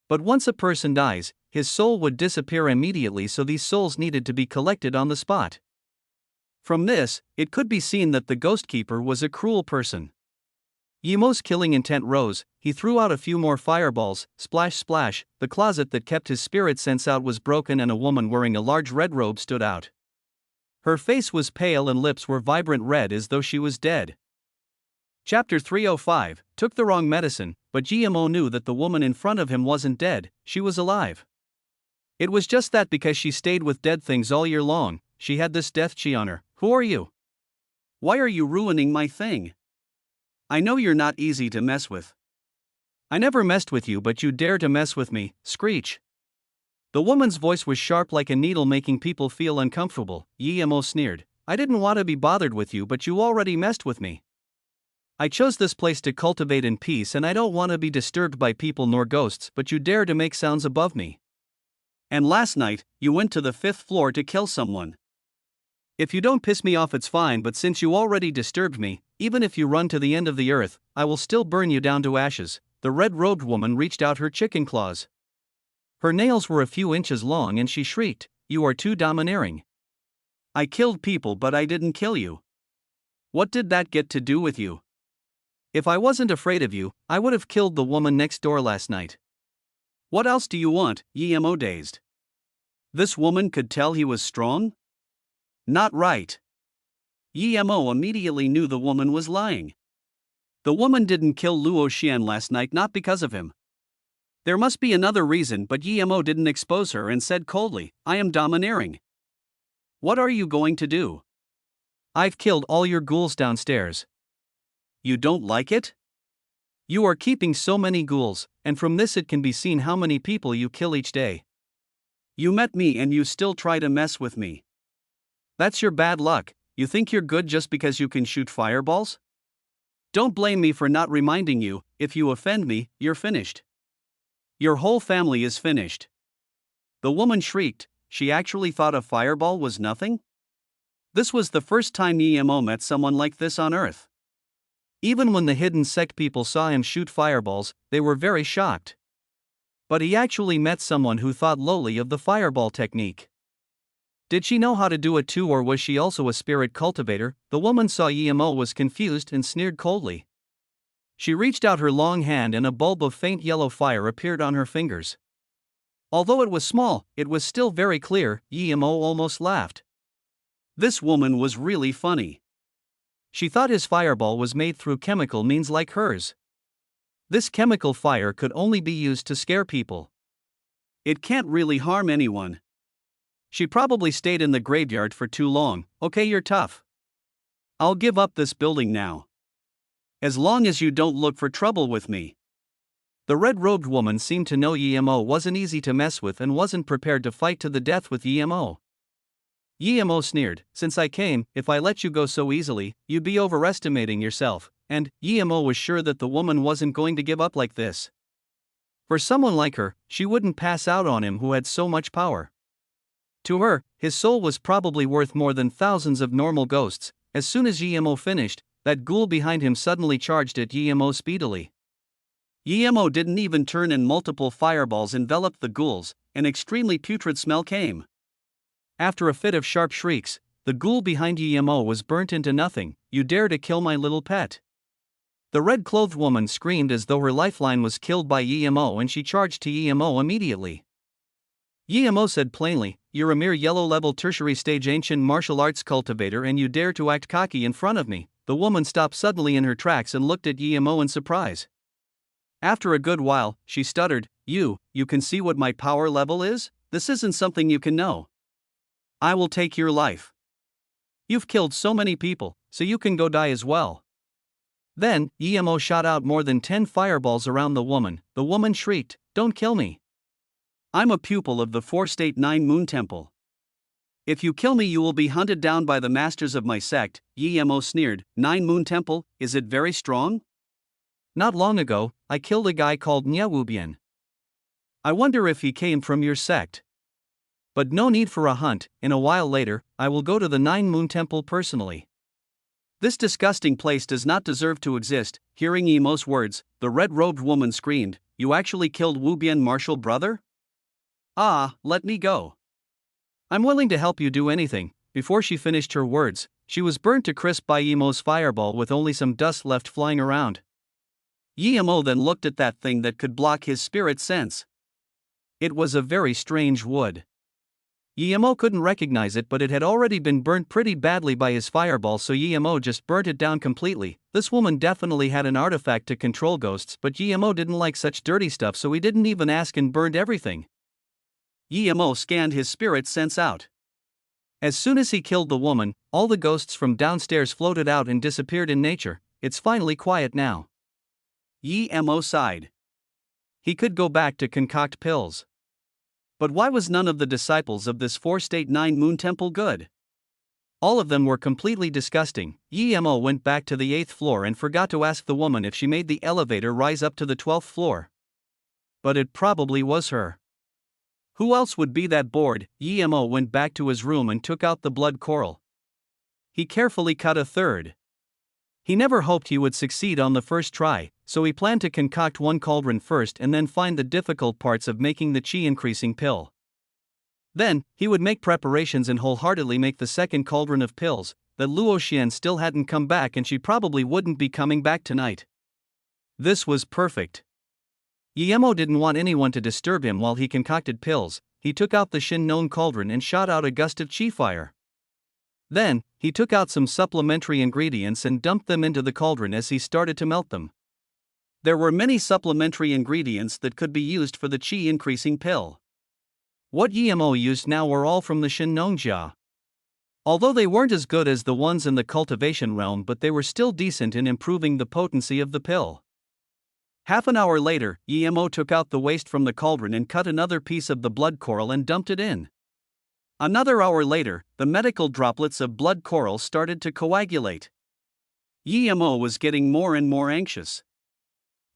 But once a person dies, his soul would disappear immediately, so these souls needed to be collected on the spot. From this, it could be seen that the ghost keeper was a cruel person. EMO's killing intent rose. He threw out a few more fireballs. Splash splash, the closet that kept his spirit sense out was broken and a woman wearing a large red robe stood out. Her face was pale and lips were vibrant red as though she was dead. Chapter 305, took the wrong medicine, but GMO knew that the woman in front of him wasn't dead, she was alive. It was just that because she stayed with dead things all year long, she had this death chi on her. Who are you? Why are you ruining my thing? I know you're not easy to mess with. I never messed with you, but you dare to mess with me, screech. The woman's voice was sharp like a needle, making people feel uncomfortable. GMO sneered. I didn't want to be bothered with you, but you already messed with me. I chose this place to cultivate in peace and I don't want to be disturbed by people nor ghosts, but you dare to make sounds above me. And last night, you went to the 5th floor to kill someone. If you don't piss me off it's fine, but since you already disturbed me, even if you run to the end of the earth, I will still burn you down to ashes. The red-robed woman reached out her chicken claws. Her nails were a few inches long and she shrieked, "You are too domineering. I killed people but I didn't kill you. What did that get to do with you? If I wasn't afraid of you, I would have killed the woman next door last night. What else do you want?" Emo dazed. This woman could tell he was strong? Not right. Emo immediately knew the woman was lying. The woman didn't kill Luo Xian last night not because of him. There must be another reason, but Emo didn't expose her and said coldly, "I am domineering." "What are you going to do?" "I've killed all your ghouls downstairs." "You don't like it?" "You are keeping so many ghouls, and from this it can be seen how many people you kill each day. You met me and you still try to mess with me. That's your bad luck. You think you're good just because you can shoot fireballs? Don't blame me for not reminding you. If you offend me, you're finished. Your whole family is finished." The woman shrieked. She actually thought a fireball was nothing? This was the first time Emo met someone like this on Earth. Even when the hidden sect people saw him shoot fireballs, they were very shocked. But he actually met someone who thought lowly of the fireball technique. Did she know how to do it too, or was she also a spirit cultivator? The woman saw Emo was confused and sneered coldly. She reached out her long hand and a bulb of faint yellow fire appeared on her fingers. Although it was small, it was still very clear. Emo almost laughed. This woman was really funny. She thought his fireball was made through chemical means like hers. This chemical fire could only be used to scare people. It can't really harm anyone. She probably stayed in the graveyard for too long. "Okay, you're tough. I'll give up this building now. As long as you don't look for trouble with me." The red-robed woman seemed to know Emo wasn't easy to mess with and wasn't prepared to fight to the death with Emo. Emo sneered, "Since I came, if I let you go so easily, you'd be overestimating yourself," and Emo was sure that the woman wasn't going to give up like this. For someone like her, she wouldn't pass out on him who had so much power. To her, his soul was probably worth more than thousands of normal ghosts. As soon as Emo finished, that ghoul behind him suddenly charged at Emo speedily. Emo didn't even turn and multiple fireballs enveloped the ghouls. An extremely putrid smell came. After a fit of sharp shrieks, the ghoul behind Emo was burnt into nothing. "You dare to kill my little pet." The red-clothed woman screamed as though her lifeline was killed by Emo and she charged to Emo immediately. Emo said plainly, "You're a mere yellow-level tertiary stage ancient martial arts cultivator and you dare to act cocky in front of me." The woman stopped suddenly in her tracks and looked at Emo in surprise. After a good while, she stuttered, You can see what my power level is? This isn't something you can know. I will take your life. You've killed so many people, so you can go die as well." Then, Emo shot out more than 10 fireballs around the woman. The woman shrieked, "Don't kill me. I'm a pupil of the 4-state 9-moon temple. If you kill me you will be hunted down by the masters of my sect." Emo sneered, 9-moon temple, is it very strong? Not long ago, I killed a guy called Nyawubian. I wonder if he came from your sect. But no need for a hunt, in a while later, I will go to the 9-moon temple personally. This disgusting place does not deserve to exist. Hearing Emo's words, the red-robed woman screamed, "You actually killed Wubian Marshal brother? Ah, let me go. I'm willing to help you do anything." Before she finished her words, she was burnt to crisp by Emo's fireball with only some dust left flying around. Emo then looked at that thing that could block his spirit sense. It was a very strange wood. Emo couldn't recognize it, but it had already been burnt pretty badly by his fireball, so Emo just burnt it down completely. This woman definitely had an artifact to control ghosts, but Emo didn't like such dirty stuff, so he didn't even ask and burned everything. Emo scanned his spirit sense out. As soon as he killed the woman, all the ghosts from downstairs floated out and disappeared in nature. It's finally quiet now. Emo sighed. He could go back to concoct pills. But why was none of the disciples of this 4-state 9-moon temple good? All of them were completely disgusting. Emo went back to the 8th floor and forgot to ask the woman if she made the elevator rise up to the 12th floor. But it probably was her. Who else would be that bored? Emo went back to his room and took out the blood coral. he carefully cut a third. He never hoped he would succeed on the first try, so he planned to concoct one cauldron first and then find the difficult parts of making the qi increasing pill. Then, he would make preparations and wholeheartedly make the second cauldron of pills, that Luo Xian still hadn't come back and she probably wouldn't be coming back tonight. This was perfect. Yemo didn't want anyone to disturb him while he concocted pills. He took out the Shin known cauldron and shot out a gust of qi fire. Then, he took out some supplementary ingredients and dumped them into the cauldron as he started to melt them. There were many supplementary ingredients that could be used for the qi increasing pill. What Yemo used now were all from the Shin known jia. Although they weren't as good as the ones in the cultivation realm, but they were still decent in improving the potency of the pill. Half an hour later, Yemo took out the waste from the cauldron and cut another piece of the blood coral and dumped it in. Another hour later, the medical droplets of blood coral started to coagulate. Yemo was getting more and more anxious.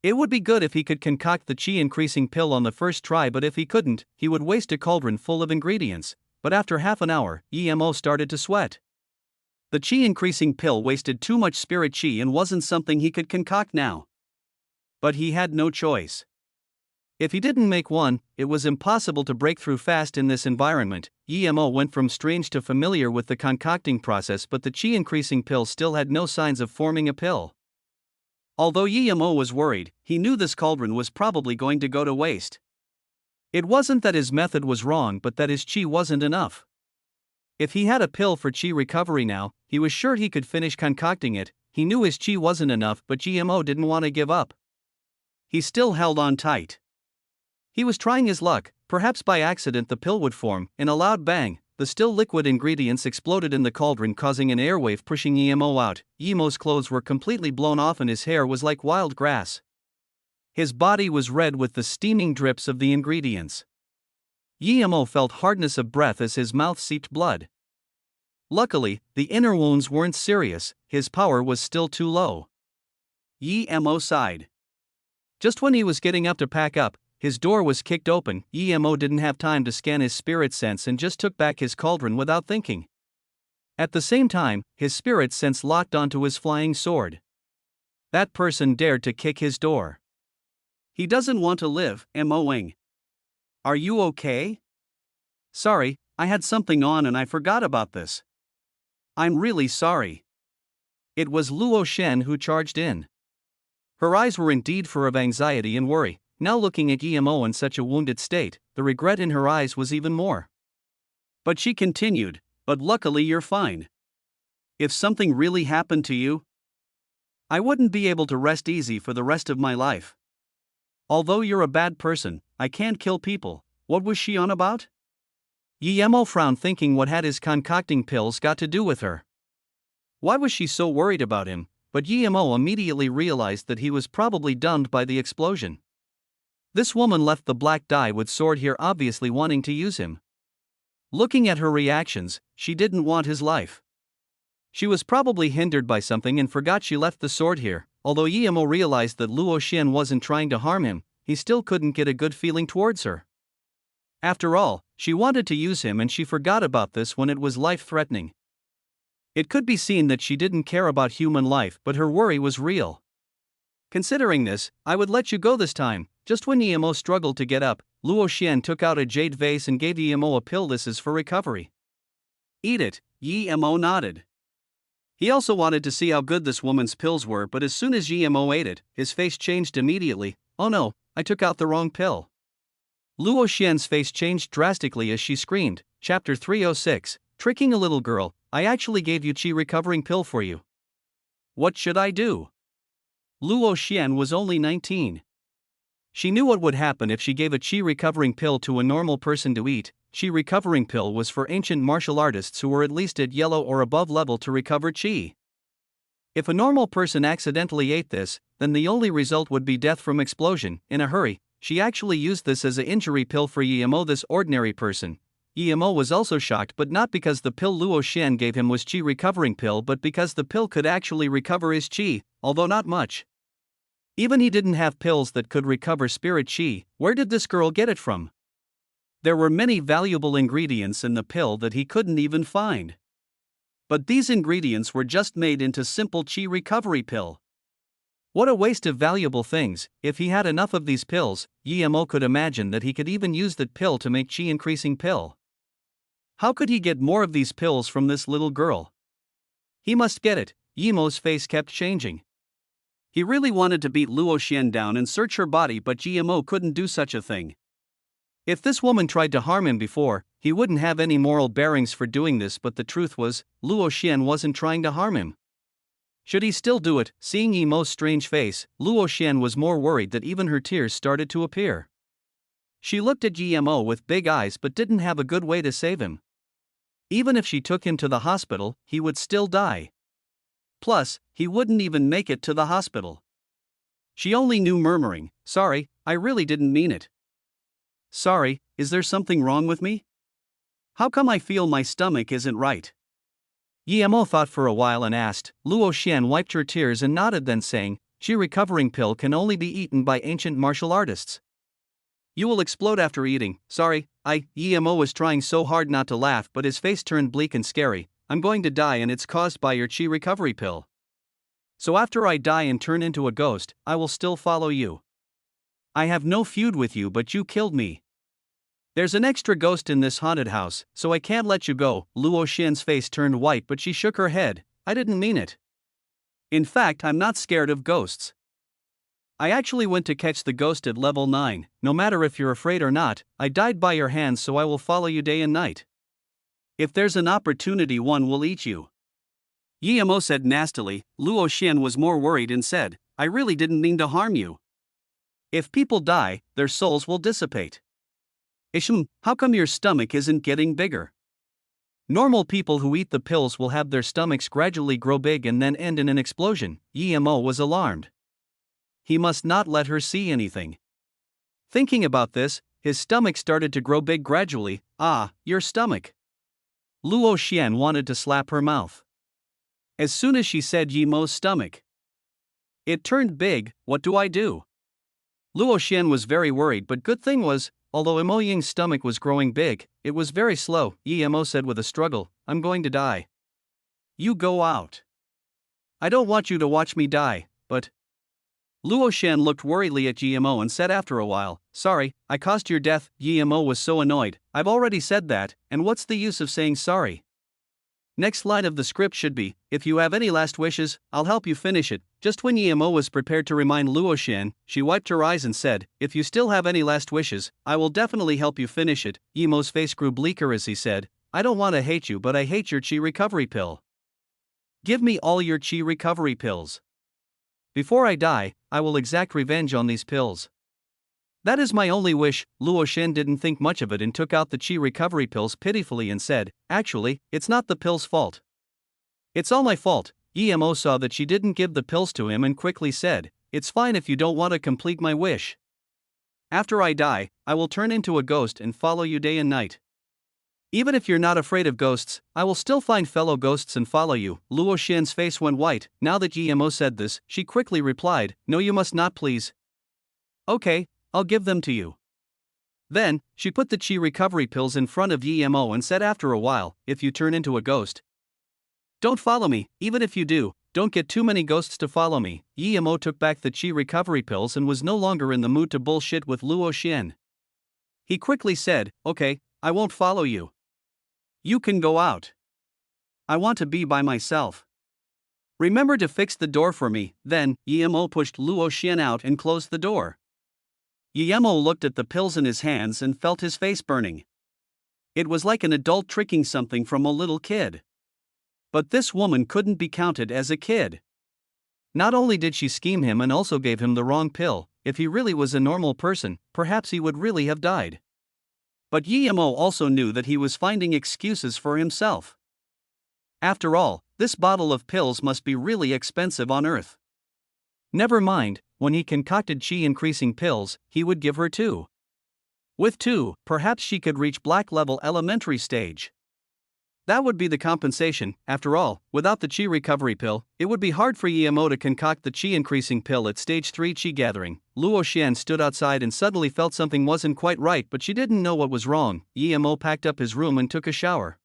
It would be good if he could concoct the qi increasing pill on the first try, but if he couldn't, he would waste a cauldron full of ingredients. But after half an hour, Yemo started to sweat. The qi increasing pill wasted too much spirit qi and wasn't something he could concoct now. But he had no choice. If he didn't make one, it was impossible to break through fast in this environment. Yemo went from strange to familiar with the concocting process, but the qi increasing pill still had no signs of forming a pill. Although Yemo was worried, he knew this cauldron was probably going to go to waste. It wasn't that his method was wrong, but that his qi wasn't enough. If he had a pill for qi recovery now, he was sure he could finish concocting it. He knew his qi wasn't enough, but Yemo didn't want to give up. He still held on tight. He was trying his luck. Perhaps by accident the pill would form. In a loud bang, the still liquid ingredients exploded in the cauldron, causing an airwave pushing Yemo out. Yemo's clothes were completely blown off and his hair was like wild grass. His body was red with the steaming drips of the ingredients. Yemo felt hardness of breath as his mouth seeped blood. Luckily, the inner wounds weren't serious. His power was still too low. Yemo sighed. Just when he was getting up to pack up, his door was kicked open. Yemo didn't have time to scan his spirit sense and just took back his cauldron without thinking. At the same time, his spirit sense locked onto his flying sword. That person dared to kick his door. He doesn't want to live, Moing. Are you okay? Sorry, I had something on and I forgot about this. I'm really sorry. It was Luo Shen who charged in. Her eyes were indeed full of anxiety and worry. Now looking at Yemo in such a wounded state, the regret in her eyes was even more. But she continued, but luckily you're fine. If something really happened to you, I wouldn't be able to rest easy for the rest of my life. Although you're a bad person, I can't kill people. What was she on about? Yemo frowned, thinking what had his concocting pills got to do with her? Why was she so worried about him? But Yemo immediately realized that he was probably doomed by the explosion. This woman left the black dye with sword here, obviously wanting to use him. Looking at her reactions, she didn't want his life. She was probably hindered by something and forgot she left the sword here. Although Yemo realized that Luo Xian wasn't trying to harm him, he still couldn't get a good feeling towards her. After all, she wanted to use him and she forgot about this when it was life-threatening. It could be seen that she didn't care about human life, but her worry was real. Considering this, I would let you go this time. Just when Yemo struggled to get up, Luo Xian took out a jade vase and gave Yemo a pill. This is for recovery. Eat it, Yemo nodded. He also wanted to see how good this woman's pills were, but as soon as Yemo ate it, his face changed immediately. Oh no, I took out the wrong pill. Luo Xian's face changed drastically as she screamed. Chapter 306, Tricking a Little Girl. I actually gave you qi recovering pill for you. What should I do? Luo Xian was only 19. She knew what would happen if she gave a qi recovering pill to a normal person to eat. Qi recovering pill was for ancient martial artists who were at least at yellow or above level to recover qi. If a normal person accidentally ate this, then the only result would be death from explosion. In a hurry, she actually used this as an injury pill for Yemo, this ordinary person. Yemo was also shocked, but not because the pill Luo Xian gave him was qi recovering pill, but because the pill could actually recover his qi, although not much. Even he didn't have pills that could recover spirit qi. Where did this girl get it from? There were many valuable ingredients in the pill that he couldn't even find. But these ingredients were just made into simple chi recovery pill. What a waste of valuable things. If he had enough of these pills, Yemo could imagine that he could even use that pill to make chi increasing pill. How could he get more of these pills from this little girl? He must get it. Yemo's face kept changing. He really wanted to beat Luo Xian down and search her body, but Yemo couldn't do such a thing. If this woman tried to harm him before, he wouldn't have any moral bearings for doing this, but the truth was, Luo Xian wasn't trying to harm him. Should he still do it? Seeing Yemo's strange face, Luo Xian was more worried that even her tears started to appear. She looked at Yemo with big eyes but didn't have a good way to save him. Even if she took him to the hospital, he would still die. Plus, he wouldn't even make it to the hospital. She only knew murmuring, "Sorry, I really didn't mean it. Sorry, is there something wrong with me? How come I feel my stomach isn't right?" Yemo thought for a while and asked. Luo Xian wiped her tears and nodded, then saying, "Chi recovering pill can only be eaten by ancient martial artists. You will explode after eating." "Sorry, Yemo was trying so hard not to laugh, but his face turned bleak and scary. "I'm going to die and it's caused by your chi recovery pill. So after I die and turn into a ghost, I will still follow you. I have no feud with you, but you killed me. There's an extra ghost in this haunted house, so I can't let you go." Luo Xian's face turned white, but she shook her head. "I didn't mean it. In fact, I'm not scared of ghosts. I actually went to catch the ghost at level 9. No matter if you're afraid or not, I died by your hands, so I will follow you day and night. If there's an opportunity, one will eat you." Yemo said nastily. Luo Xian was more worried and said, "I really didn't mean to harm you. If people die, their souls will dissipate. Isham, how come your stomach isn't getting bigger? Normal people who eat the pills will have their stomachs gradually grow big and then end in an explosion." Yemo was alarmed. He must not let her see anything. Thinking about this, his stomach started to grow big gradually. "Ah, your stomach." Luo Xian wanted to slap her mouth. As soon as she said Yemo's stomach, it turned big. "What do I do?" Luo Xian was very worried, but good thing was, although Emo Ying's stomach was growing big, it was very slow. Yemo said with a struggle, "I'm going to die. You go out. I don't want you to watch me die, but..." Luo Xian looked worriedly at Yemo and said after a while, "Sorry, I caused your death." Yemo was so annoyed. "I've already said that, and what's the use of saying sorry? Next line of the script should be, if you have any last wishes, I'll help you finish it." Just when Yemo was prepared to remind Luo Xian, she wiped her eyes and said, "If you still have any last wishes, I will definitely help you finish it." Yemo's face grew bleaker as he said, "I don't want to hate you, but I hate your chi recovery pill. Give me all your chi recovery pills. Before I die, I will exact revenge on these pills. That is my only wish." Luo Xian didn't think much of it and took out the chi recovery pills pitifully and said, "Actually, it's not the pills' fault. It's all my fault." Yemo saw that she didn't give the pills to him and quickly said, "It's fine if you don't want to complete my wish. After I die, I will turn into a ghost and follow you day and night. Even if you're not afraid of ghosts, I will still find fellow ghosts and follow you." Luo Xian's face went white. Now that Yemo said this, she quickly replied, "No, you must not, please." "Okay, I'll give them to you." Then, she put the chi recovery pills in front of Yemo and said after a while, "If you turn into a ghost, don't follow me. Even if you do, don't get too many ghosts to follow me." Yemo took back the chi recovery pills and was no longer in the mood to bullshit with Luo Xian. He quickly said, "Okay, I won't follow you. You can go out. I want to be by myself. Remember to fix the door for me." Then, Yemo pushed Luo Xian out and closed the door. Yemo looked at the pills in his hands and felt his face burning. It was like an adult tricking something from a little kid. But this woman couldn't be counted as a kid. Not only did she scheme him and also gave him the wrong pill, if he really was a normal person, perhaps he would really have died. But Yemo also knew that he was finding excuses for himself. After all, this bottle of pills must be really expensive on Earth. Never mind, when he concocted chi-increasing pills, he would give her 2. With 2, perhaps she could reach black level elementary stage. That would be the compensation. After all, without the chi recovery pill, it would be hard for Yemo to concoct the chi increasing pill at stage 3 chi gathering. Luo Xian stood outside and suddenly felt something wasn't quite right, but she didn't know what was wrong. Yemo packed up his room and took a shower.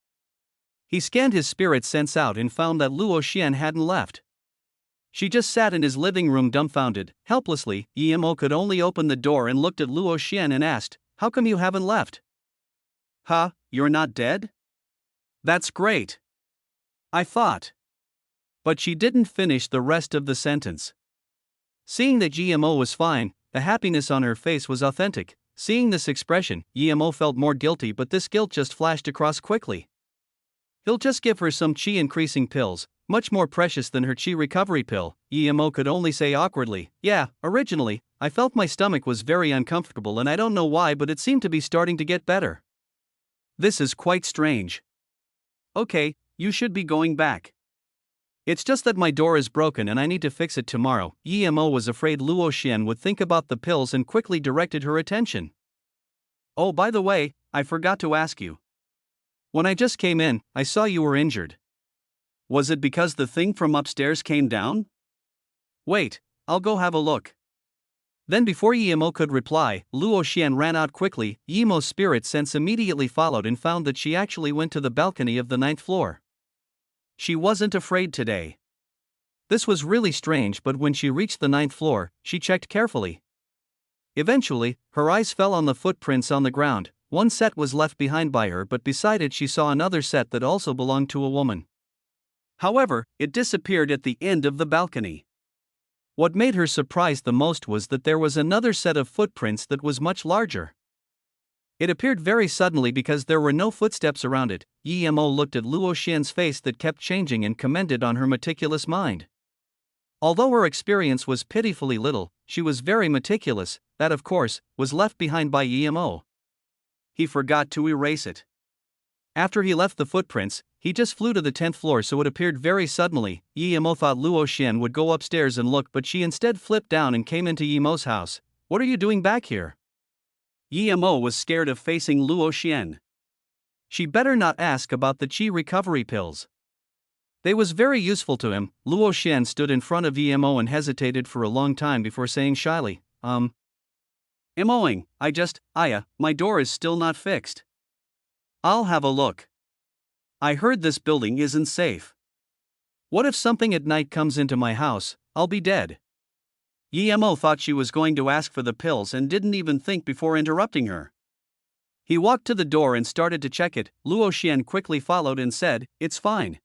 He scanned his spirit sense out and found that Luo Xian hadn't left. She just sat in his living room dumbfounded, helplessly. Emo could only open the door and looked at Luo Xian and asked, "How come you haven't left?" "Huh, you're not dead? That's great. I thought." But she didn't finish the rest of the sentence. Seeing that GMO was fine, the happiness on her face was authentic. Seeing this expression, GMO felt more guilty, but this guilt just flashed across quickly. He'll just give her some chi increasing pills, much more precious than her chi recovery pill. GMO could only say awkwardly, "Yeah, originally, I felt my stomach was very uncomfortable and I don't know why, but it seemed to be starting to get better. This is quite strange." "Okay, you should be going back. It's just that my door is broken and I need to fix it tomorrow." Emo was afraid Luo Xian would think about the pills and quickly directed her attention. "Oh, by the way, I forgot to ask you. When I just came in, I saw you were injured. Was it because the thing from upstairs came down?" "Wait, I'll go have a look." Then before Emo could reply, Luo Xian ran out quickly. Emo's spirit sense immediately followed and found that she actually went to the balcony of the 9th floor. She wasn't afraid today. This was really strange, but when she reached the 9th floor, she checked carefully. Eventually, her eyes fell on the footprints on the ground. One set was left behind by her, but beside it she saw another set that also belonged to a woman. However, it disappeared at the end of the balcony. What made her surprised the most was that there was another set of footprints that was much larger. It appeared very suddenly because there were no footsteps around it. Emo looked at Luo Xian's face that kept changing and commented on her meticulous mind. Although her experience was pitifully little, she was very meticulous. That, of course, was left behind by Emo. He forgot to erase it. After he left the footprints, he just flew to the 10th floor, so it appeared very suddenly. Emo thought Luo Xian would go upstairs and look, but she instead flipped down and came into Emo's house. "What are you doing back here?" Emo was scared of facing Luo Xian. She better not ask about the chi recovery pills. They was very useful to him. Luo Xian stood in front of Emo and hesitated for a long time before saying shyly, "Emoing, my door is still not fixed. I'll have a look. I heard this building isn't safe. What if something at night comes into my house? I'll be dead." Emo thought she was going to ask for the pills and didn't even think before interrupting her. He walked to the door and started to check it. Luo Xian quickly followed and said, "It's fine.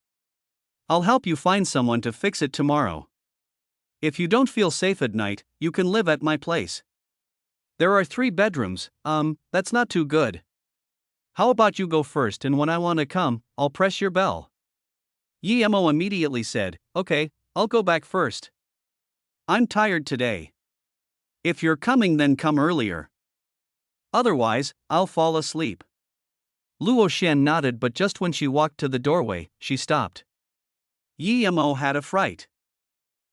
I'll help you find someone to fix it tomorrow. If you don't feel safe at night, you can live at my place. There are 3 bedrooms. That's not too good. How about you go first, and when I want to come, I'll press your bell." Emo immediately said, "Okay, I'll go back first. I'm tired today. If you're coming, then come earlier. Otherwise, I'll fall asleep." Luo Xian nodded, but just when she walked to the doorway, she stopped. Emo had a fright.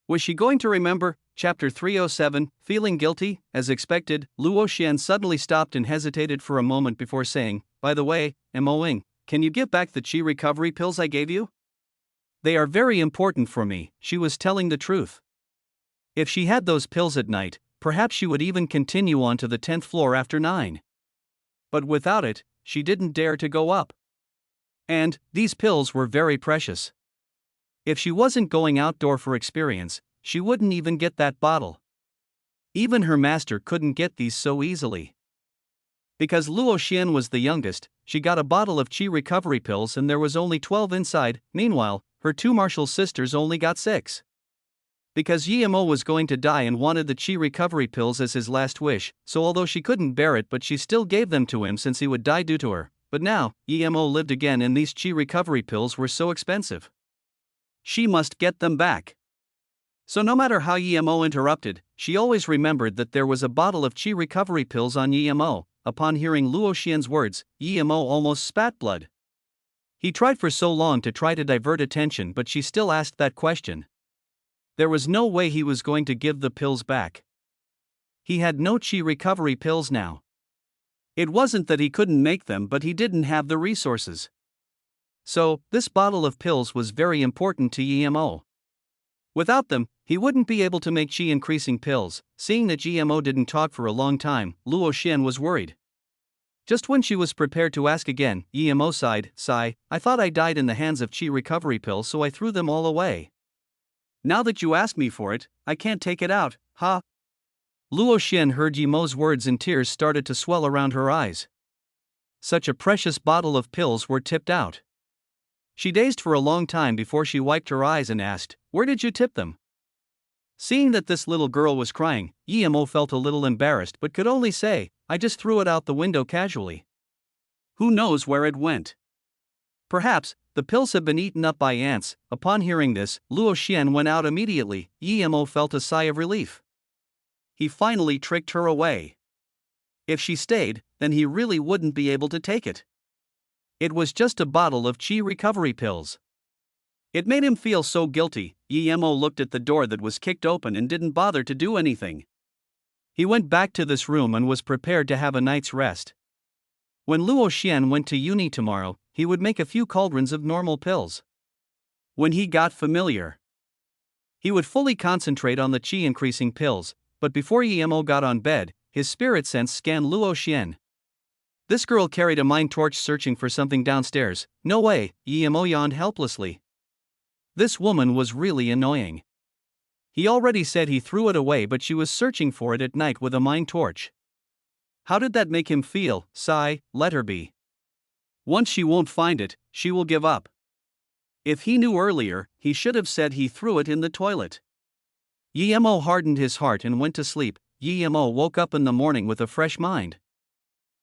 Was she going to remember? Chapter 307, Feeling Guilty? As expected, Luo Xian suddenly stopped and hesitated for a moment before saying, "By the way, Emoing, can you give back the chi recovery pills I gave you? They are very important for me." She was telling the truth. If she had those pills at night, perhaps she would even continue on to the 10th floor after 9. But without it, she didn't dare to go up. And these pills were very precious. If she wasn't going outdoor for experience, she wouldn't even get that bottle. Even her master couldn't get these so easily. Because Luo Xian was the youngest, she got a bottle of chi recovery pills and there was only 12 inside. Meanwhile, her 2 martial sisters only got 6. Because Emo was going to die and wanted the chi recovery pills as his last wish, so although she couldn't bear it, but she still gave them to him since he would die due to her. But now, Emo lived again and these chi recovery pills were so expensive. She must get them back. So no matter how Emo interrupted, she always remembered that there was a bottle of chi recovery pills on Emo. Upon hearing Luo Xian's words, Emo almost spat blood. He tried for so long to try to divert attention, but she still asked that question. There was no way he was going to give the pills back. He had no chi recovery pills now. It wasn't that he couldn't make them, but he didn't have the resources. So, this bottle of pills was very important to Emo. Without them, he wouldn't be able to make chi increasing pills. Seeing that Emo didn't talk for a long time, Luo Xian was worried. Just when she was prepared to ask again, Emo sighed, "Sigh, I thought I died in the hands of chi recovery pills, so I threw them all away. Now that you ask me for it, I can't take it out, huh?" Luo Xian heard Emo's words and tears started to swell around her eyes. Such a precious bottle of pills were tipped out. She dazed for a long time before she wiped her eyes and asked, "Where did you tip them?" Seeing that this little girl was crying, Emo felt a little embarrassed but could only say, "I just threw it out the window casually. Who knows where it went? Perhaps the pills have been eaten up by ants." Upon hearing this, Luo Xian went out immediately. Emo felt a sigh of relief. He finally tricked her away. If she stayed, then he really wouldn't be able to take it. It was just a bottle of chi recovery pills. It made him feel so guilty. Emo looked at the door that was kicked open and didn't bother to do anything. He went back to this room and was prepared to have a night's rest. When Luo Xian went to uni tomorrow, he would make a few cauldrons of normal pills. When he got familiar, he would fully concentrate on the chi increasing pills, but before Emo got on bed, his spirit sense scanned Luo Xian. This girl carried a mind torch searching for something downstairs. No way, Emo yawned helplessly. This woman was really annoying. He already said he threw it away, but she was searching for it at night with a mind torch. How did that make him feel? Sigh, let her be. Once she won't find it, she will give up. If he knew earlier, he should have said he threw it in the toilet. Emo hardened his heart and went to sleep. Emo woke up in the morning with a fresh mind.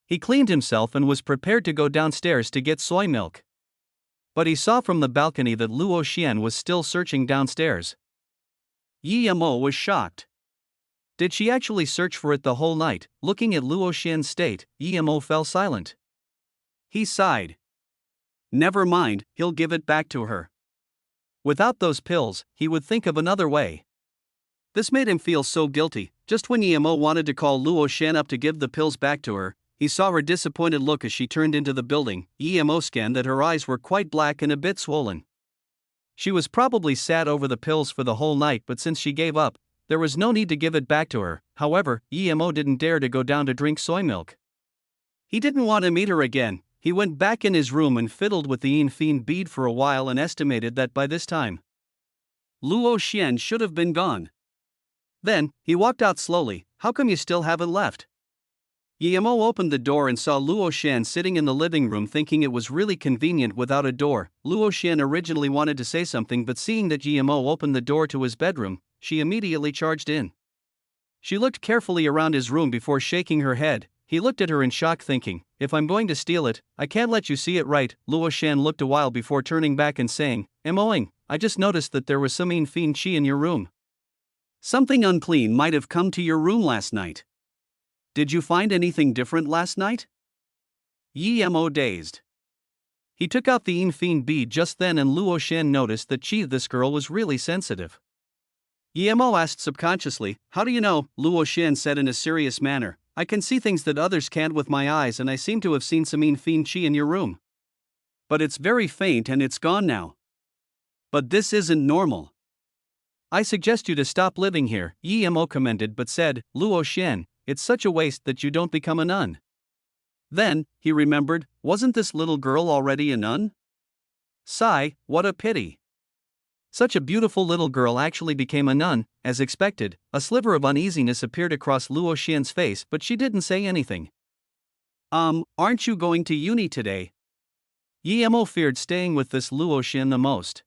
He cleaned himself and was prepared to go downstairs to get soy milk. But he saw from the balcony that Luo Xian was still searching downstairs. Emo was shocked. Did she actually search for it the whole night? Looking at Luo Xian's state, Emo fell silent. He sighed. Never mind, he'll give it back to her. Without those pills, he would think of another way. This made him feel so guilty. Just when Emo wanted to call Luo Xian up to give the pills back to her, he saw her disappointed look as she turned into the building. Emo scanned that her eyes were quite black and a bit swollen. She was probably sad over the pills for the whole night, but since she gave up, there was no need to give it back to her. However, Emo didn't dare to go down to drink soy milk. He didn't want to meet her again. He went back in his room and fiddled with the Yin Fian bead for a while and estimated that by this time, Luo Xian should have been gone. Then, he walked out slowly. How come you still haven't left? Emo opened the door and saw Luo Xian sitting in the living room, thinking it was really convenient without a door. Luo Xian originally wanted to say something, but seeing that Emo opened the door to his bedroom, she immediately charged in. She looked carefully around his room before shaking her head. He looked at her in shock, thinking, "If I'm going to steal it, I can't let you see it, right?" Luo Xian looked a while before turning back and saying, "Emoing, I just noticed that there was some Yin Fian chi in your room. Something unclean might have come to your room last night. Did you find anything different last night?" Emo dazed. He took out the Yin Fian bead just then, and Luo Xian noticed that this girl was really sensitive. Emo asked subconsciously, "How do you know?" Luo Xian said in a serious manner, "I can see things that others can't with my eyes, and I seem to have seen some Yin Fian chi in your room. But it's very faint and it's gone now. But this isn't normal. I suggest you to stop living here," Emo commended, but said, "Luo Xian, it's such a waste that you don't become a nun." Then, he remembered, wasn't this little girl already a nun? Sigh, what a pity. Such a beautiful little girl actually became a nun. As expected, a sliver of uneasiness appeared across Luo Xian's face, but she didn't say anything. Aren't you going to uni today?" Emo feared staying with this Luo Xian the most.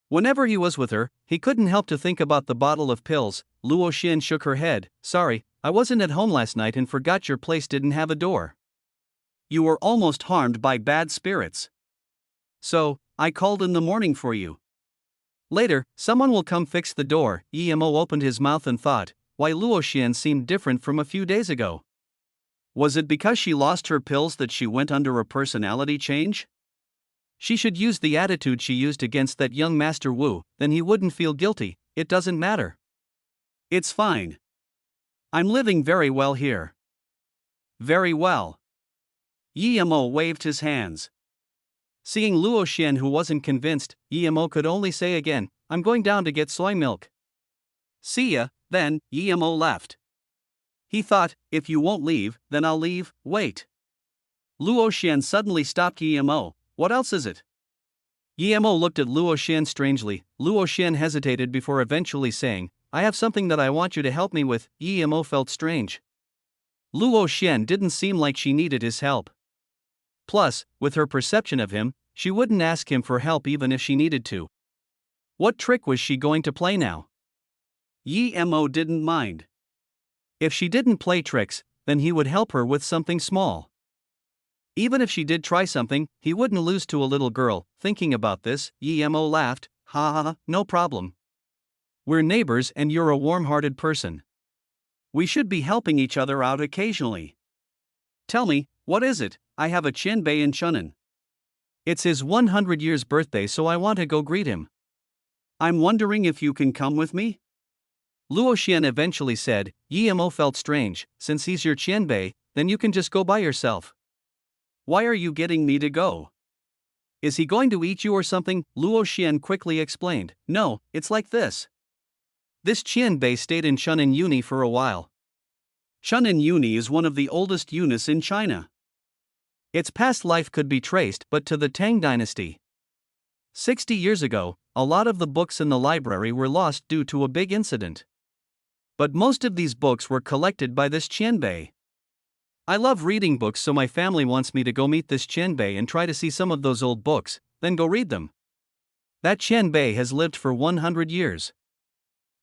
Whenever he was with her, he couldn't help to think about the bottle of pills. Luo Xian shook her head. "Sorry, I wasn't at home last night and forgot your place didn't have a door. You were almost harmed by bad spirits. So, I called in the morning for you. Later, someone will come fix the door." Emo opened his mouth and thought, why Luo Xian seemed different from a few days ago. Was it because she lost her pills that she went under a personality change? She should use the attitude she used against that young Master Wu, then he wouldn't feel guilty. It doesn't matter. It's fine. I'm living very well here. Very well. Emo waved his hands. Seeing Luo Xian, who wasn't convinced, Emo could only say again, "I'm going down to get soy milk." "See ya." Then, Emo left. He thought, if you won't leave, then I'll leave. Wait. Luo Xian suddenly stopped Yemo. What else is it? Yemo looked at Luo Xian strangely. Luo Xian hesitated before eventually saying, I have something that I want you to help me with. Yemo felt strange. Luo Xian didn't seem like she needed his help. Plus, with her perception of him, she wouldn't ask him for help even if she needed to. What trick was she going to play now? Yemo didn't mind. If she didn't play tricks, then he would help her with something small. Even if she did try something, he wouldn't lose to a little girl. Thinking about this, Yemo laughed. Ha ha ha, no problem. We're neighbors and you're a warm-hearted person. We should be helping each other out occasionally. Tell me, what is it? I have a Qianbei in Shunan. It's his 100 years birthday, so I want to go greet him. I'm wondering if you can come with me? Luo Xian eventually said. Yemo felt strange. Since he's your Qianbei, then you can just go by yourself. Why are you getting me to go? Is he going to eat you or something? Luo Xian quickly explained. No, it's like this. This Qianbei stayed in Shunan Uni for a while. Shunan Uni is one of the oldest unis in China. Its past life could be traced but to the Tang dynasty. 60 years ago, a lot of the books in the library were lost due to a big incident. But most of these books were collected by this Qianbei. I love reading books, so my family wants me to go meet this Qianbei and try to see some of those old books, then go read them. That Qianbei has lived for 100 years.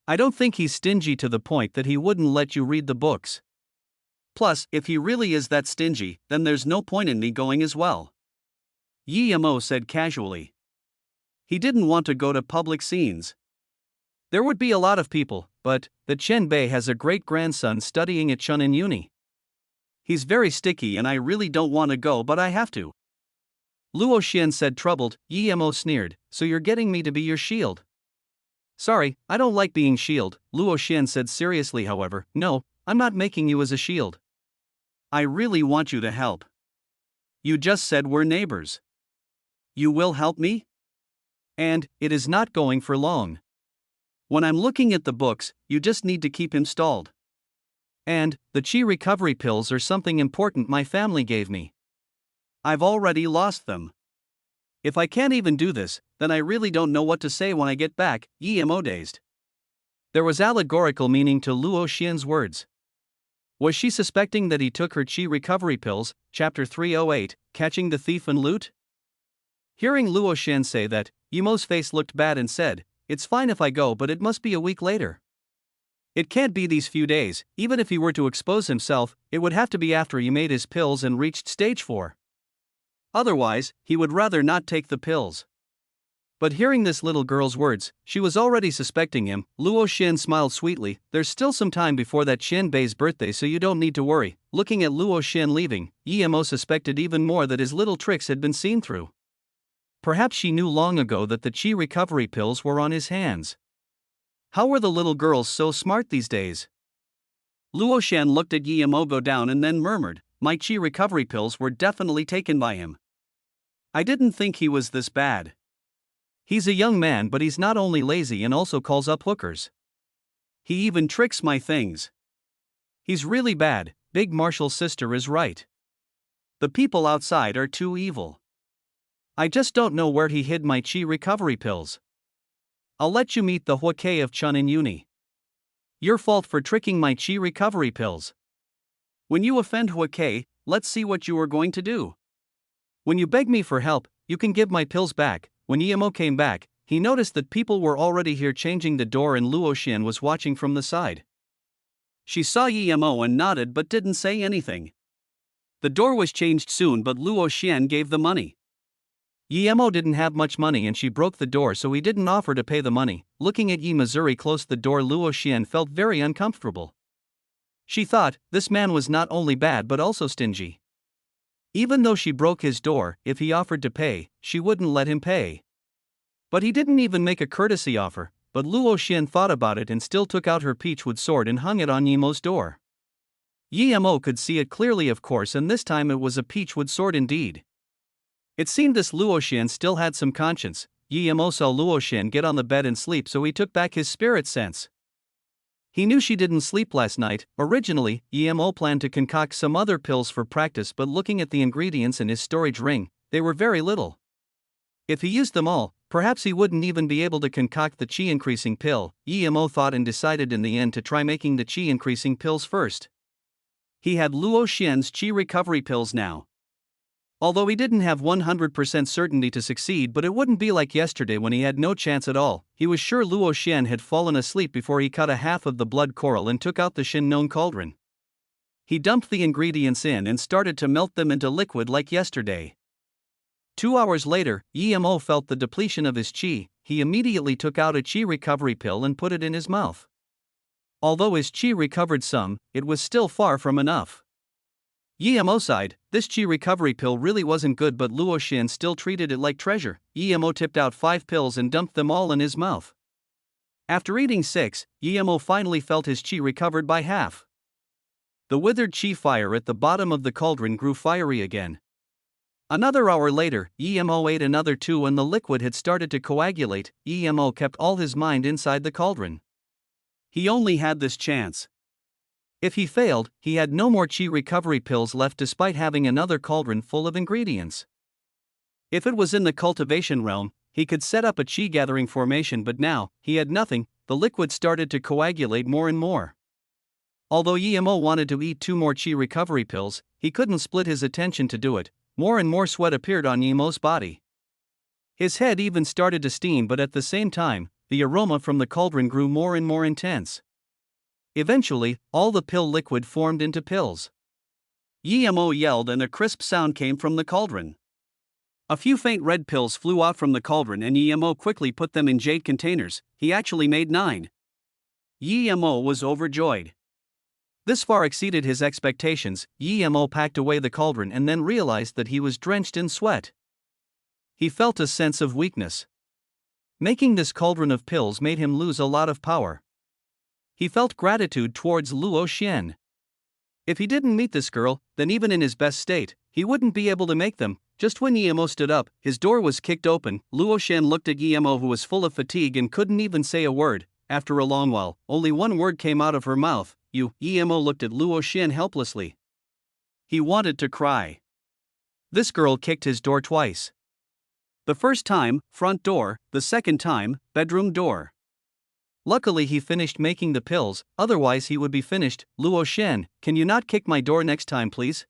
I don't think he's stingy to the point that he wouldn't let you read the books. Plus, if he really is that stingy, then there's no point in me going as well. Yemo said casually. He didn't want to go to public scenes. There would be a lot of people, but the Qianbei has a great-grandson studying at Shunan Uni. He's very sticky and I really don't want to go, but I have to. Luo Xian said troubled. Yemo sneered, so you're getting me to be your shield? Sorry, I don't like being shield, Luo Xian said seriously. However, no, I'm not making you as a shield. I really want you to help. You just said we're neighbors. You will help me? And it is not going for long. When I'm looking at the books, you just need to keep him stalled. And the qi recovery pills are something important my family gave me. I've already lost them. If I can't even do this, then I really don't know what to say when I get back. Yemo dazed. There was allegorical meaning to Luo Xian's words. Was she suspecting that he took her qi recovery pills? Chapter 308, Catching the Thief and Loot? Hearing Luo Xian say that, Yemo's face looked bad and said, It's fine if I go, but it must be a week later. It can't be these few days. Even if he were to expose himself, it would have to be after he made his pills and reached stage 4. Otherwise, he would rather not take the pills. But hearing this little girl's words, she was already suspecting him. Luo Xian smiled sweetly. There's still some time before that Qianbei's birthday, so you don't need to worry. Looking at Luo Xian leaving, Yemo suspected even more that his little tricks had been seen through. Perhaps she knew long ago that the qi recovery pills were on his hands. How were the little girls so smart these days? Luo Xian looked at Yemo go down and then murmured, My qi recovery pills were definitely taken by him. I didn't think he was this bad. He's a young man, but he's not only lazy and also calls up hookers. He even tricks my things. He's really bad. Big Marshall's sister is right. The people outside are too evil. I just don't know where he hid my qi recovery pills. I'll let you meet the Huakei of Chunin Uni. Your fault for tricking my qi recovery pills. When you offend Huakei, let's see what you are going to do. When you beg me for help, you can give my pills back. When Yemo came back, he noticed that people were already here changing the door and Luo Xian was watching from the side. She saw Yemo and nodded but didn't say anything. The door was changed soon, but Luo Xian gave the money. Yemo didn't have much money and she broke the door, so he didn't offer to pay the money. Looking at Yi Missouri close the door, Luo Xian felt very uncomfortable. She thought, this man was not only bad but also stingy. Even though she broke his door, if he offered to pay, she wouldn't let him pay. But he didn't even make a courtesy offer, but Luo Xian thought about it and still took out her peachwood sword and hung it on Yemo's door. Yemo could see it clearly, of course, and this time it was a peachwood sword indeed. It seemed this Luo Xian still had some conscience. Yemo saw Luo Xian get on the bed and sleep, so he took back his spirit sense. He knew she didn't sleep last night. Originally, EMO planned to concoct some other pills for practice, but looking at the ingredients in his storage ring, they were very little. If he used them all, perhaps he wouldn't even be able to concoct the chi-increasing pill. EMO thought and decided in the end to try making the chi-increasing pills first. He had Luo Xian's chi recovery pills now. Although he didn't have 100% certainty to succeed, but it wouldn't be like yesterday when he had no chance at all. He was sure Luo Xian had fallen asleep before he cut a half of the blood coral and took out the Shin-known cauldron. He dumped the ingredients in and started to melt them into liquid like yesterday. 2 hours later, EMO felt the depletion of his chi. He immediately took out a chi recovery pill and put it in his mouth. Although his chi recovered some, it was still far from enough. EMO sighed. This chi recovery pill really wasn't good, but Luo Xian still treated it like treasure. EMO tipped out 5 pills and dumped them all in his mouth. After eating 6, EMO finally felt his chi recovered by half. The withered chi fire at the bottom of the cauldron grew fiery again. Another hour later, EMO ate another 2 and the liquid had started to coagulate. EMO kept all his mind inside the cauldron. He only had this chance. If he failed, he had no more chi recovery pills left despite having another cauldron full of ingredients. If it was in the cultivation realm, he could set up a chi gathering formation, but now, he had nothing. The liquid started to coagulate more and more. Although EMO wanted to eat 2 more chi recovery pills, he couldn't split his attention to do it. More and more sweat appeared on EMO's body. His head even started to steam, but at the same time, the aroma from the cauldron grew more and more intense. Eventually, all the pill liquid formed into pills. EMO yelled and a crisp sound came from the cauldron. A few faint red pills flew out from the cauldron and EMO quickly put them in jade containers. He actually made 9. EMO was overjoyed. This far exceeded his expectations. EMO packed away the cauldron and then realized that he was drenched in sweat. He felt a sense of weakness. Making this cauldron of pills made him lose a lot of power. He felt gratitude towards Luo Xian. If he didn't meet this girl, then even in his best state, he wouldn't be able to make them. Just when EMO stood up, his door was kicked open. Luo Xian looked at EMO, who was full of fatigue and couldn't even say a word. After a long while, only one word came out of her mouth. "You." EMO looked at Luo Xian helplessly. He wanted to cry. This girl kicked his door twice. The first time, front door; the second time, bedroom door. Luckily he finished making the pills, otherwise he would be finished. "Luo Xian, can you not kick my door next time, please?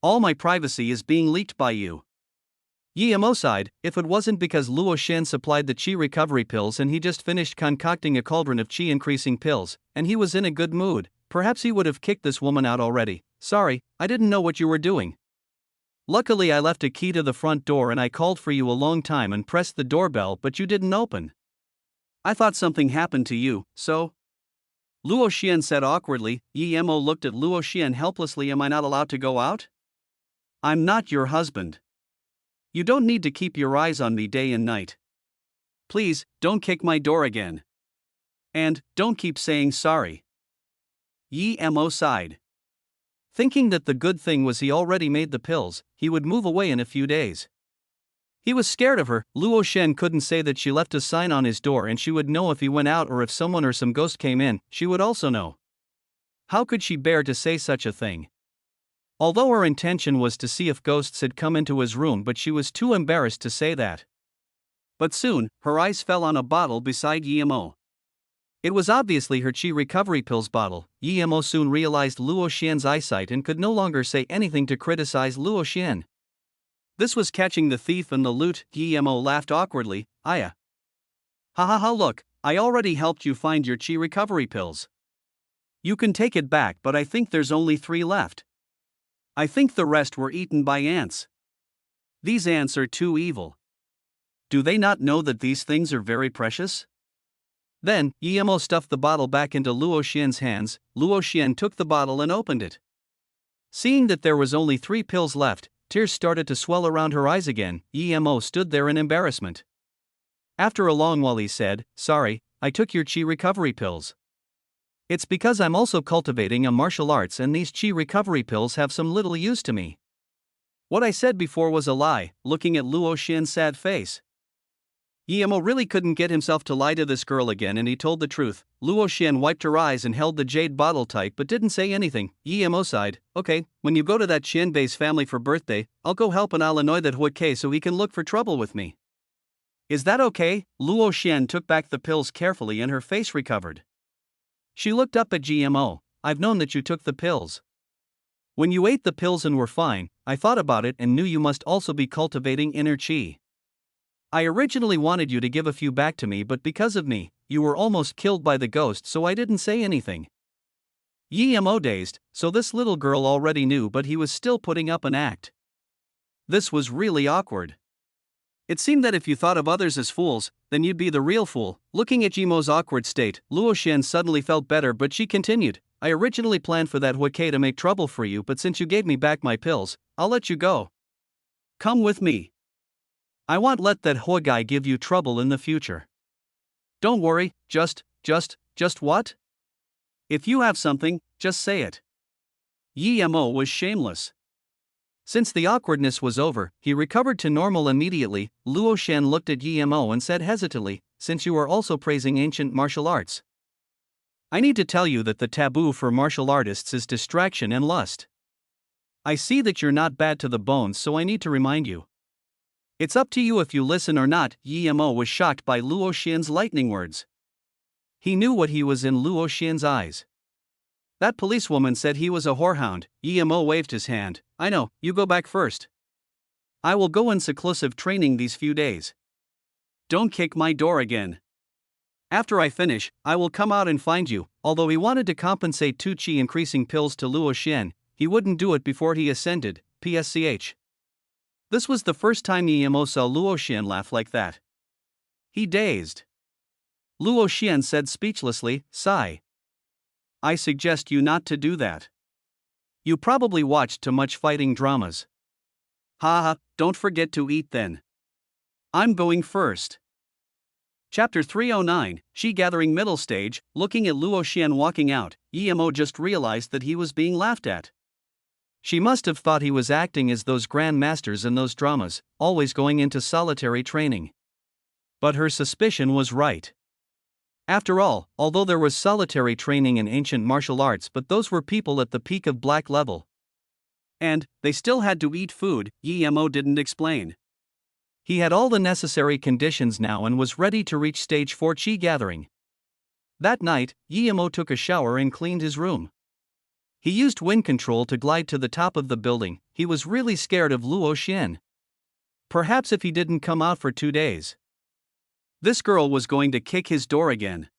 All my privacy is being leaked by you." EMO sighed. If it wasn't because Luo Xian supplied the chi recovery pills and he just finished concocting a cauldron of chi increasing pills, and he was in a good mood, perhaps he would have kicked this woman out already. "Sorry, I didn't know what you were doing. Luckily I left a key to the front door and I called for you a long time and pressed the doorbell, but you didn't open. I thought something happened to you, so..." Luo Xian said awkwardly. EMO looked at Luo Xian helplessly. "Am I not allowed to go out? I'm not your husband. You don't need to keep your eyes on me day and night. Please, don't kick my door again. And, don't keep saying sorry." EMO sighed. Thinking that the good thing was he already made the pills, he would move away in a few days. He was scared of her. Luo Xian couldn't say that she left a sign on his door and she would know if he went out, or if someone or some ghost came in, she would also know. How could she bear to say such a thing? Although her intention was to see if ghosts had come into his room, but she was too embarrassed to say that. But soon, her eyes fell on a bottle beside EMO. It was obviously her chi recovery pills bottle. EMO soon realized Luo Xian's eyesight and could no longer say anything to criticize Luo Xian. This was catching the thief and the loot. EMO laughed awkwardly. "Aya. Ha ha ha, look, I already helped you find your chi recovery pills. You can take it back, but I think there's only 3 left. I think the rest were eaten by ants. These ants are too evil. Do they not know that these things are very precious?" Then, EMO stuffed the bottle back into Luo Xian's hands. Luo Xian took the bottle and opened it. Seeing that there was only 3 pills left, tears started to swell around her eyes again. EMO stood there in embarrassment. After a long while he said, "Sorry, I took your chi recovery pills. It's because I'm also cultivating a martial arts and these chi recovery pills have some little use to me. What I said before was a lie." Looking at Luo Xian's sad face, Yemo really couldn't get himself to lie to this girl again, and he told the truth. Luo Xian wiped her eyes and held the jade bottle tight but didn't say anything. Yemo sighed. Okay, when you go to that Xianbei's family for birthday, I'll go help and I'll annoy that Huike so he can look for trouble with me. Is that okay? Luo Xian took back the pills carefully and her face recovered. She looked up at GMO. I've known that you took the pills. When you ate the pills and were fine, I thought about it and knew you must also be cultivating inner chi. I originally wanted you to give a few back to me, but because of me, you were almost killed by the ghost, so I didn't say anything. Yemo dazed, so this little girl already knew, but he was still putting up an act. This was really awkward. It seemed that if you thought of others as fools, then you'd be the real fool. Looking at Yemo's awkward state, Luo Xian suddenly felt better, but she continued. I originally planned for that Huike to make trouble for you, but since you gave me back my pills, I'll let you go. Come with me. I won't let that Hoi guy give you trouble in the future. Don't worry, just what? If you have something, just say it. Yemo was shameless. Since the awkwardness was over, he recovered to normal immediately. Luo Xian looked at Yemo and said hesitantly, since you are also praising ancient martial arts, I need to tell you that the taboo for martial artists is distraction and lust. I see that you're not bad to the bones, so I need to remind you. It's up to you if you listen or not. Yemo was shocked by Luo Xian's lightning words. He knew what he was in Luo Xian's eyes. That policewoman said he was a whorehound. Yemo waved his hand. I know, you go back first. I will go in seclusive training these few days. Don't kick my door again. After I finish, I will come out and find you. Although he wanted to compensate two chi increasing pills to Luo Xian, he wouldn't do it before he ascended. PSCH. This was the first time Yemo saw Luo Xian laugh like that. He dazed. Luo Xian said speechlessly, sigh. I suggest you not to do that. You probably watched too much fighting dramas. Haha, don't forget to eat then. I'm going first. Chapter 309, She Gathering Middle Stage. Looking at Luo Xian walking out, Yemo just realized that he was being laughed at. She must have thought he was acting as those grand masters in those dramas, always going into solitary training. But her suspicion was right. After all, although there was solitary training in ancient martial arts, but those were people at the peak of black level. And they still had to eat food, Yemo didn't explain. He had all the necessary conditions now and was ready to reach stage 4 chi gathering. That night, Yemo took a shower and cleaned his room. He used wind control to glide to the top of the building. He was really scared of Luo Xian. Perhaps if he didn't come out for 2 days, this girl was going to kick his door again.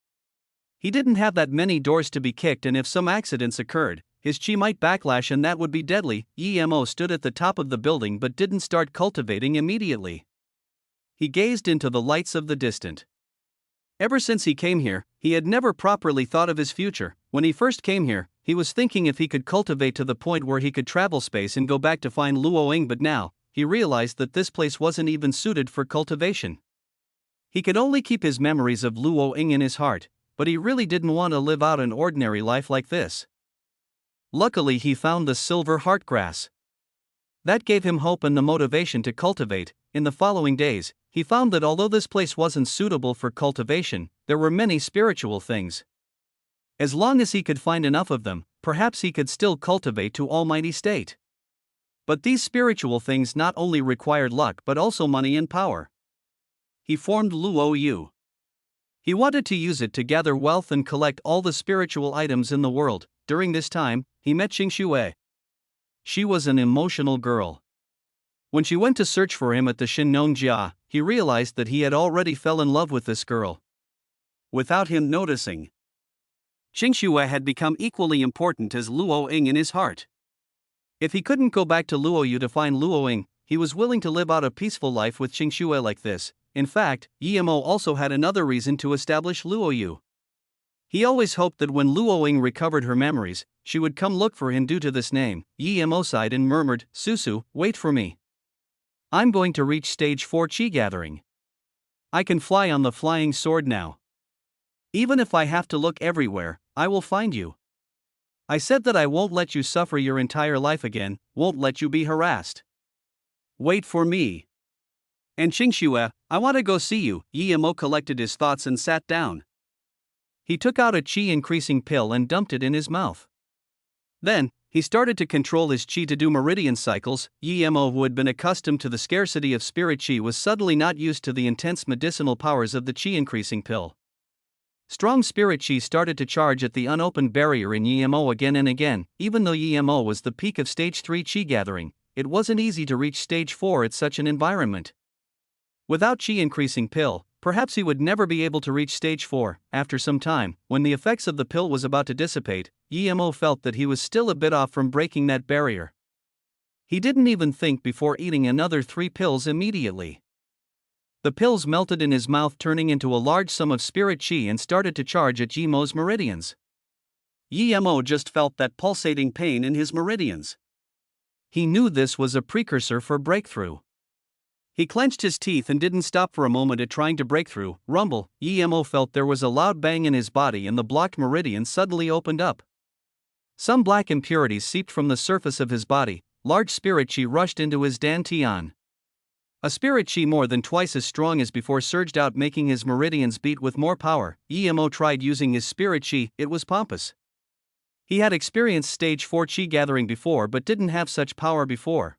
He didn't have that many doors to be kicked, and if some accidents occurred, his chi might backlash and that would be deadly. Yemo stood at the top of the building but didn't start cultivating immediately. He gazed into the lights of the distant. Ever since he came here, he had never properly thought of his future. When he first came here, he was thinking if he could cultivate to the point where he could travel space and go back to find Luo Ying, but now, he realized that this place wasn't even suited for cultivation. He could only keep his memories of Luo Ying in his heart, but he really didn't want to live out an ordinary life like this. Luckily, he found the silver heartgrass. That gave him hope and the motivation to cultivate. In the following days, he found that although this place wasn't suitable for cultivation, there were many spiritual things. As long as he could find enough of them, perhaps he could still cultivate to almighty state. But these spiritual things not only required luck but also money and power. He formed Luo Yu. He wanted to use it to gather wealth and collect all the spiritual items in the world. During this time, he met Xingxue. She was an emotional girl. When she went to search for him at the Shinongjia, he realized that he had already fell in love with this girl. Without him noticing, Xingxue had become equally important as Luo Ying in his heart. If he couldn't go back to Luo Yu to find Luo Ying, he was willing to live out a peaceful life with Xingxue like this. In fact, Yemo also had another reason to establish Luo Yu. He always hoped that when Luo Ying recovered her memories, she would come look for him due to this name. Yemo sighed and murmured, Susu, wait for me. I'm going to reach stage 4 chi gathering. I can fly on the flying sword now. Even if I have to look everywhere, I will find you. I said that I won't let you suffer your entire life again, won't let you be harassed. Wait for me. And Qingxue, I want to go see you. Yemo collected his thoughts and sat down. He took out a chi-increasing pill and dumped it in his mouth. Then, he started to control his chi to do meridian cycles. Yemo, who had been accustomed to the scarcity of spirit chi, was suddenly not used to the intense medicinal powers of the chi-increasing pill. Strong spirit chi started to charge at the unopened barrier in Yemo again and again. Even though Yemo was the peak of stage 3 chi gathering, it wasn't easy to reach stage 4 at such an environment. Without chi-increasing pill, perhaps he would never be able to reach stage 4. After some time, when the effects of the pill was about to dissipate, Yemo felt that he was still a bit off from breaking that barrier. He didn't even think before eating another 3 pills immediately. The pills melted in his mouth, turning into a large sum of spirit chi, and started to charge at Yemo's meridians. Yemo just felt that pulsating pain in his meridians. He knew this was a precursor for breakthrough. He clenched his teeth and didn't stop for a moment at trying to break through. Rumble, Yemo felt there was a loud bang in his body and the blocked meridian suddenly opened up. Some black impurities seeped from the surface of his body. Large spirit chi rushed into his dantian. A spirit chi more than twice as strong as before surged out, making his meridians beat with more power. Yemo tried using his spirit chi. It was pompous. He had experienced stage 4 chi gathering before but didn't have such power before.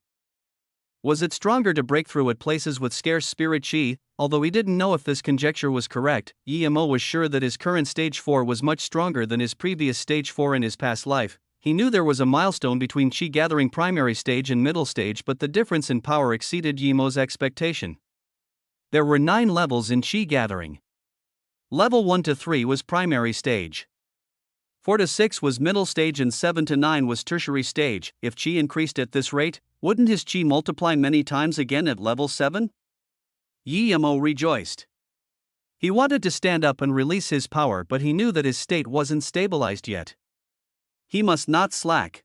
Was it stronger to break through at places with scarce spirit chi? Although he didn't know if this conjecture was correct, Yemo was sure that his current stage 4 was much stronger than his previous stage 4 in his past life. He knew there was a milestone between chi gathering primary stage and middle stage, but the difference in power exceeded Yemo's expectation. There were 9 levels in chi gathering. Level 1 to 3 was primary stage. 4 to 6 was middle stage and 7 to 9 was tertiary stage. If chi increased at this rate, wouldn't his chi multiply many times again at level 7? Yemo rejoiced. He wanted to stand up and release his power, but he knew that his state wasn't stabilized yet. He must not slack.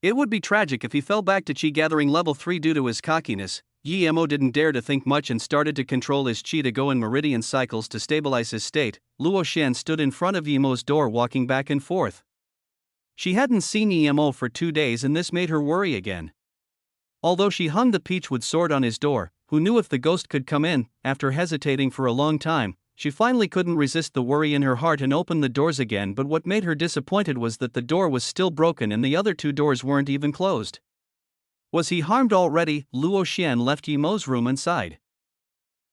It would be tragic if he fell back to chi gathering level 3 due to his cockiness. Yemo didn't dare to think much and started to control his chi to go in meridian cycles to stabilize his state. Luo Xian stood in front of Yemo's door, walking back and forth. She hadn't seen Yemo for 2 days and this made her worry again. Although she hung the peachwood sword on his door, who knew if the ghost could come in? After hesitating for a long time, she finally couldn't resist the worry in her heart and opened the doors again, but what made her disappointed was that the door was still broken and the other 2 doors weren't even closed. Was he harmed already? Luo Xian left Yemo's room and sighed.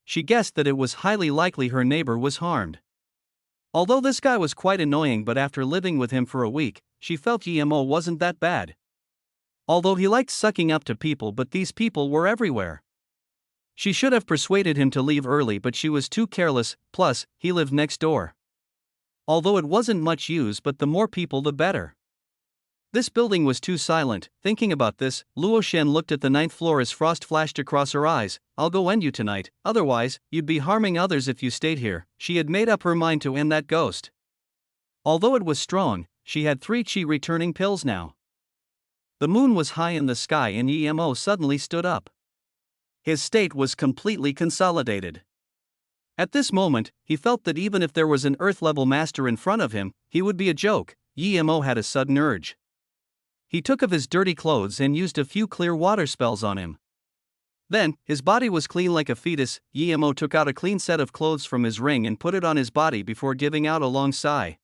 She guessed that it was highly likely her neighbor was harmed. Although this guy was quite annoying, but after living with him for a week, she felt Yemo wasn't that bad. Although he liked sucking up to people, but these people were everywhere. She should have persuaded him to leave early, but she was too careless, plus, he lived next door. Although it wasn't much use, but the more people the better. This building was too silent. Thinking about this, Luo Xian looked at the 9th floor as frost flashed across her eyes. I'll go end you tonight, otherwise, you'd be harming others if you stayed here. She had made up her mind to end that ghost. Although it was strong, she had 3 chi returning pills now. The moon was high in the sky and Yemo suddenly stood up. His state was completely consolidated. At this moment, he felt that even if there was an earth-level master in front of him, he would be a joke. Yemo had a sudden urge. He took off his dirty clothes and used a few clear water spells on him. Then, his body was clean like a fetus. Yemo took out a clean set of clothes from his ring and put it on his body before giving out a long sigh.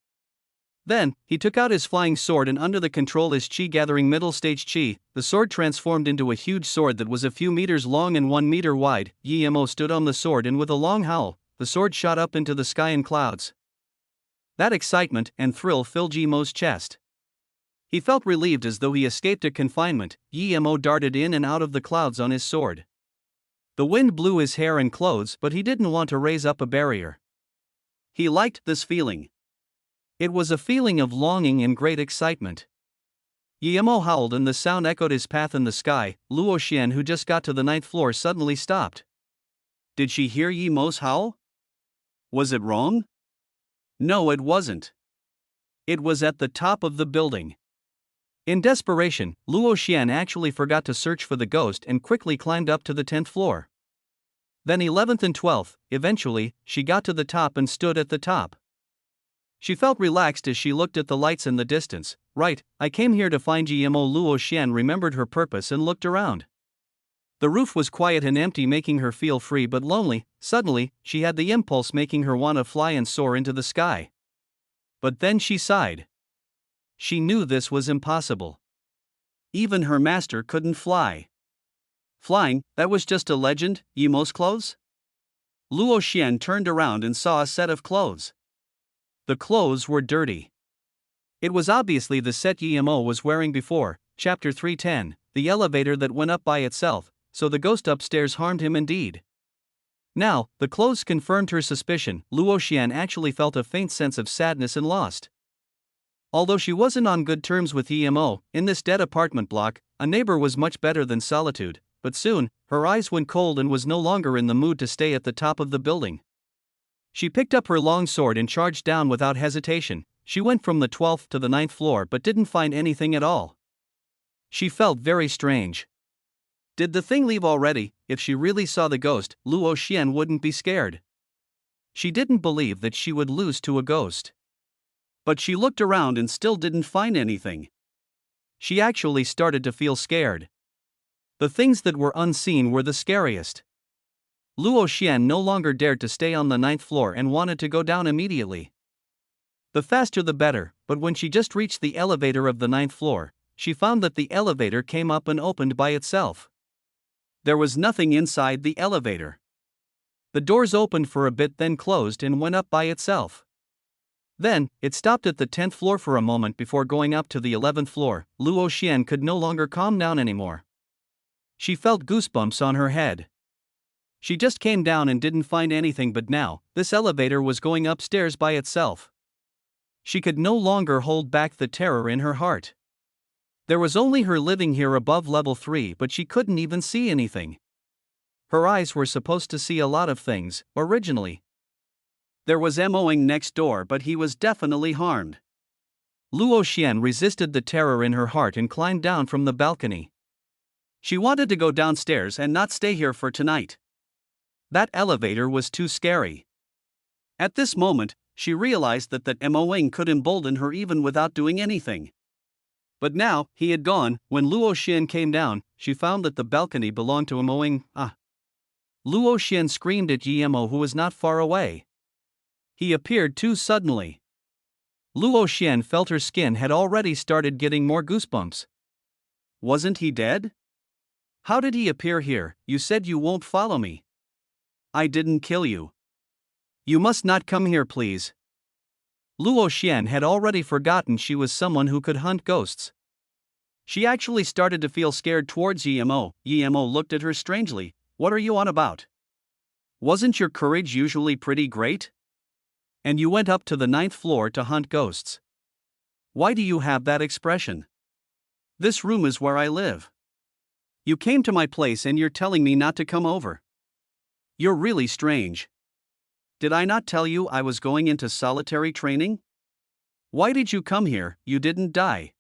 Then, he took out his flying sword and under the control his chi gathering middle stage chi, the sword transformed into a huge sword that was a few meters long and 1 meter wide. Yemo stood on the sword and with a long howl, the sword shot up into the sky in clouds. That excitement and thrill filled Yemo's chest. He felt relieved as though he escaped a confinement. Yemo darted in and out of the clouds on his sword. The wind blew his hair and clothes, but he didn't want to raise up a barrier. He liked this feeling. It was a feeling of longing and great excitement. Yemo howled and the sound echoed his path in the sky. Luo Xian, who just got to the 9th floor, suddenly stopped. Did she hear Yemo's howl? Was it wrong? No, it wasn't. It was at the top of the building. In desperation, Luo Xian actually forgot to search for the ghost and quickly climbed up to the 10th floor. Then 11th and 12th, eventually, she got to the top and stood at the top. She felt relaxed as she looked at the lights in the distance. Right, I came here to find Yemo. Luo Xian remembered her purpose and looked around. The roof was quiet and empty, making her feel free but lonely. Suddenly, she had the impulse making her want to fly and soar into the sky. But then she sighed. She knew this was impossible. Even her master couldn't fly. Flying, that was just a legend. Yemo's clothes? Luo Xian turned around and saw a set of clothes. The clothes were dirty. It was obviously the set Yemo was wearing before. Chapter 310, the elevator that went up by itself, so the ghost upstairs harmed him indeed. Now, the clothes confirmed her suspicion. Luo Xian actually felt a faint sense of sadness and lost. Although she wasn't on good terms with Yemo, in this dead apartment block, a neighbor was much better than solitude, but soon, her eyes went cold and was no longer in the mood to stay at the top of the building. She picked up her long sword and charged down without hesitation. She went from the 12th to the 9th floor but didn't find anything at all. She felt very strange. Did the thing leave already? If she really saw the ghost, Luo Xian wouldn't be scared. She didn't believe that she would lose to a ghost. But she looked around and still didn't find anything. She actually started to feel scared. The things that were unseen were the scariest. Luo Xian no longer dared to stay on the 9th floor and wanted to go down immediately. The faster the better, but when she just reached the elevator of the 9th floor, she found that the elevator came up and opened by itself. There was nothing inside the elevator. The doors opened for a bit, then closed and went up by itself. Then, it stopped at the 10th floor for a moment before going up to the 11th floor. Luo Xian could no longer calm down anymore. She felt goosebumps on her head. She just came down and didn't find anything, but now, this elevator was going upstairs by itself. She could no longer hold back the terror in her heart. There was only her living here above level 3, but she couldn't even see anything. Her eyes were supposed to see a lot of things, originally. There was Moing next door, but he was definitely harmed. Luo Xian resisted the terror in her heart and climbed down from the balcony. She wanted to go downstairs and not stay here for tonight. That elevator was too scary. At this moment, she realized that Moing could embolden her even without doing anything. But now, he had gone. When Luo Xian came down, she found that the balcony belonged to Moing. Luo Xian screamed at Yemo, who was not far away. He appeared too suddenly. Luo Xian felt her skin had already started getting more goosebumps. Wasn't he dead? How did he appear here? You said you won't follow me. I didn't kill you. You must not come here, please. Luo Xian had already forgotten she was someone who could hunt ghosts. She actually started to feel scared towards Yemo. Yemo looked at her strangely. What are you on about? Wasn't your courage usually pretty great? And you went up to the 9th floor to hunt ghosts. Why do you have that expression? This room is where I live. You came to my place and you're telling me not to come over. You're really strange. Did I not tell you I was going into solitary training? Why did you come here? You didn't die.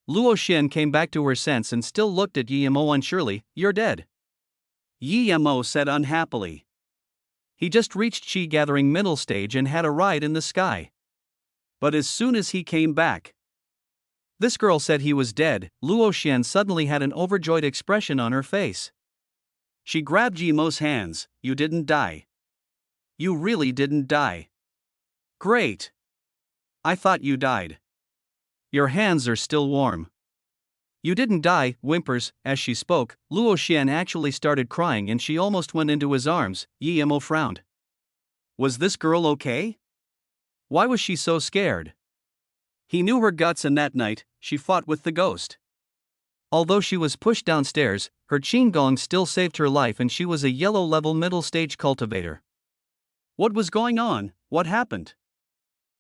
Luo Xian came back to her sense and still looked at Yemo unsurely. You're dead. Yemo said unhappily. He just reached Qi gathering middle stage and had a ride in the sky. But as soon as he came back, this girl said he was dead. Luo Xian suddenly had an overjoyed expression on her face. She grabbed Yemo's hands. You didn't die. You really didn't die. Great. I thought you died. Your hands are still warm. You didn't die, whimpers. As she spoke, Luo Xian actually started crying and she almost went into his arms. Yemo frowned. Was this girl okay? Why was she so scared? He knew her guts, and that night, she fought with the ghost. Although she was pushed downstairs, her Qinggong still saved her life and she was a yellow-level middle-stage cultivator. What was going on? What happened?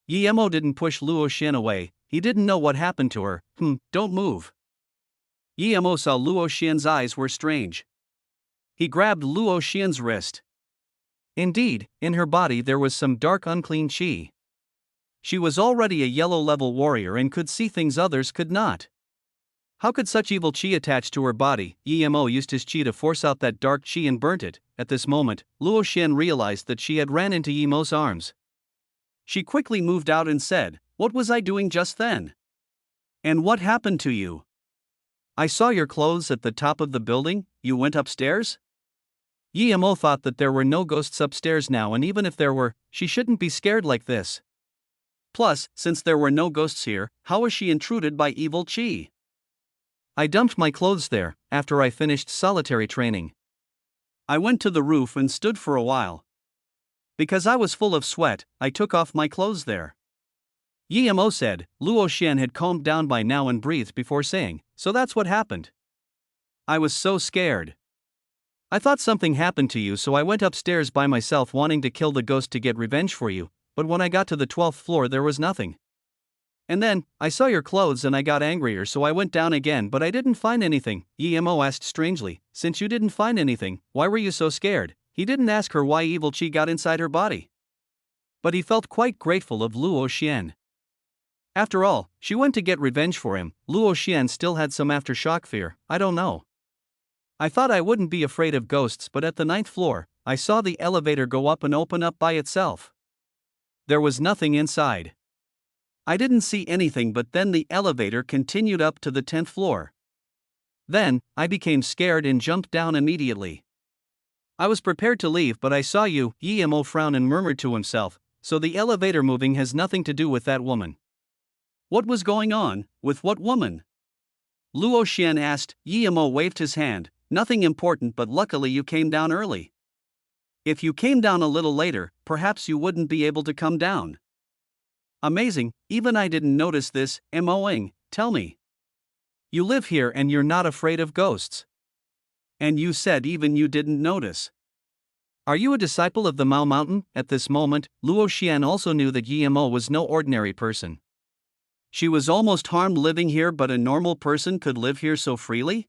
Yemo didn't push Luo Xian away. He didn't know what happened to her. Don't move. Yemo saw Luo Xian's eyes were strange. He grabbed Luo Xian's wrist. Indeed, in her body there was some dark unclean qi. She was already a yellow-level warrior and could see things others could not. How could such evil qi attach to her body? Yemo used his qi to force out that dark qi and burnt it. At this moment, Luo Xian realized that she had ran into Yemo's arms. She quickly moved out and said, What was I doing just then? And what happened to you? I saw your clothes at the top of the building, you went upstairs? Yemo thought that there were no ghosts upstairs now, and even if there were, she shouldn't be scared like this. Plus, since there were no ghosts here, how was she intruded by evil Chi? I dumped my clothes there, after I finished solitary training. I went to the roof and stood for a while. Because I was full of sweat, I took off my clothes there. Yemo said. Luo Xian had calmed down by now and breathed before saying, so that's what happened. I was so scared. I thought something happened to you, so I went upstairs by myself wanting to kill the ghost to get revenge for you, but when I got to the 12th floor there was nothing. And then, I saw your clothes and I got angrier, so I went down again, but I didn't find anything. Yemo asked strangely, since you didn't find anything, why were you so scared? He didn't ask her why evil Chi got inside her body. But he felt quite grateful of Luo Xian. After all, she went to get revenge for him. Luo Xian still had some aftershock fear, I don't know. I thought I wouldn't be afraid of ghosts, but at the 9th floor, I saw the elevator go up and open up by itself. There was nothing inside. I didn't see anything, but then the elevator continued up to the 10th floor. Then, I became scared and jumped down immediately. I was prepared to leave, but I saw you. Yemo frowned and murmured to himself, so the elevator moving has nothing to do with that woman. What was going on? With what woman? Luo Xian asked. Yemo waved his hand. Nothing important, but luckily you came down early. If you came down a little later, perhaps you wouldn't be able to come down. Amazing, even I didn't notice this. Moing, tell me. You live here and you're not afraid of ghosts. And you said even you didn't notice. Are you a disciple of the Mao Mountain? At this moment, Luo Xian also knew that Yemo was no ordinary person. She was almost harmed living here, but a normal person could live here so freely?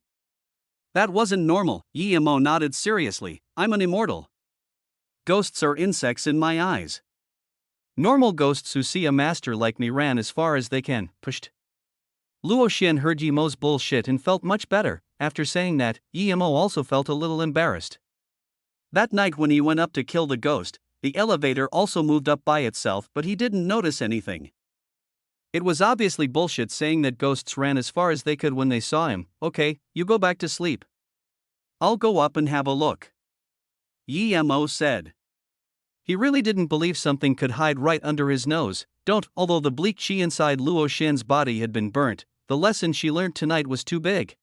That wasn't normal. Yemo nodded seriously. I'm an immortal. Ghosts are insects in my eyes. Normal ghosts who see a master like me ran as far as they can, pushed. Luo Xian heard Yemo's bullshit and felt much better. After saying that, Yemo also felt a little embarrassed. That night when he went up to kill the ghost, the elevator also moved up by itself, but he didn't notice anything. It was obviously bullshit saying that ghosts ran as far as they could when they saw him. Okay, you go back to sleep. I'll go up and have a look. Yemo said. He really didn't believe something could hide right under his nose. Although the bleak chi inside Luo Xian's body had been burnt, the lesson she learned tonight was too big.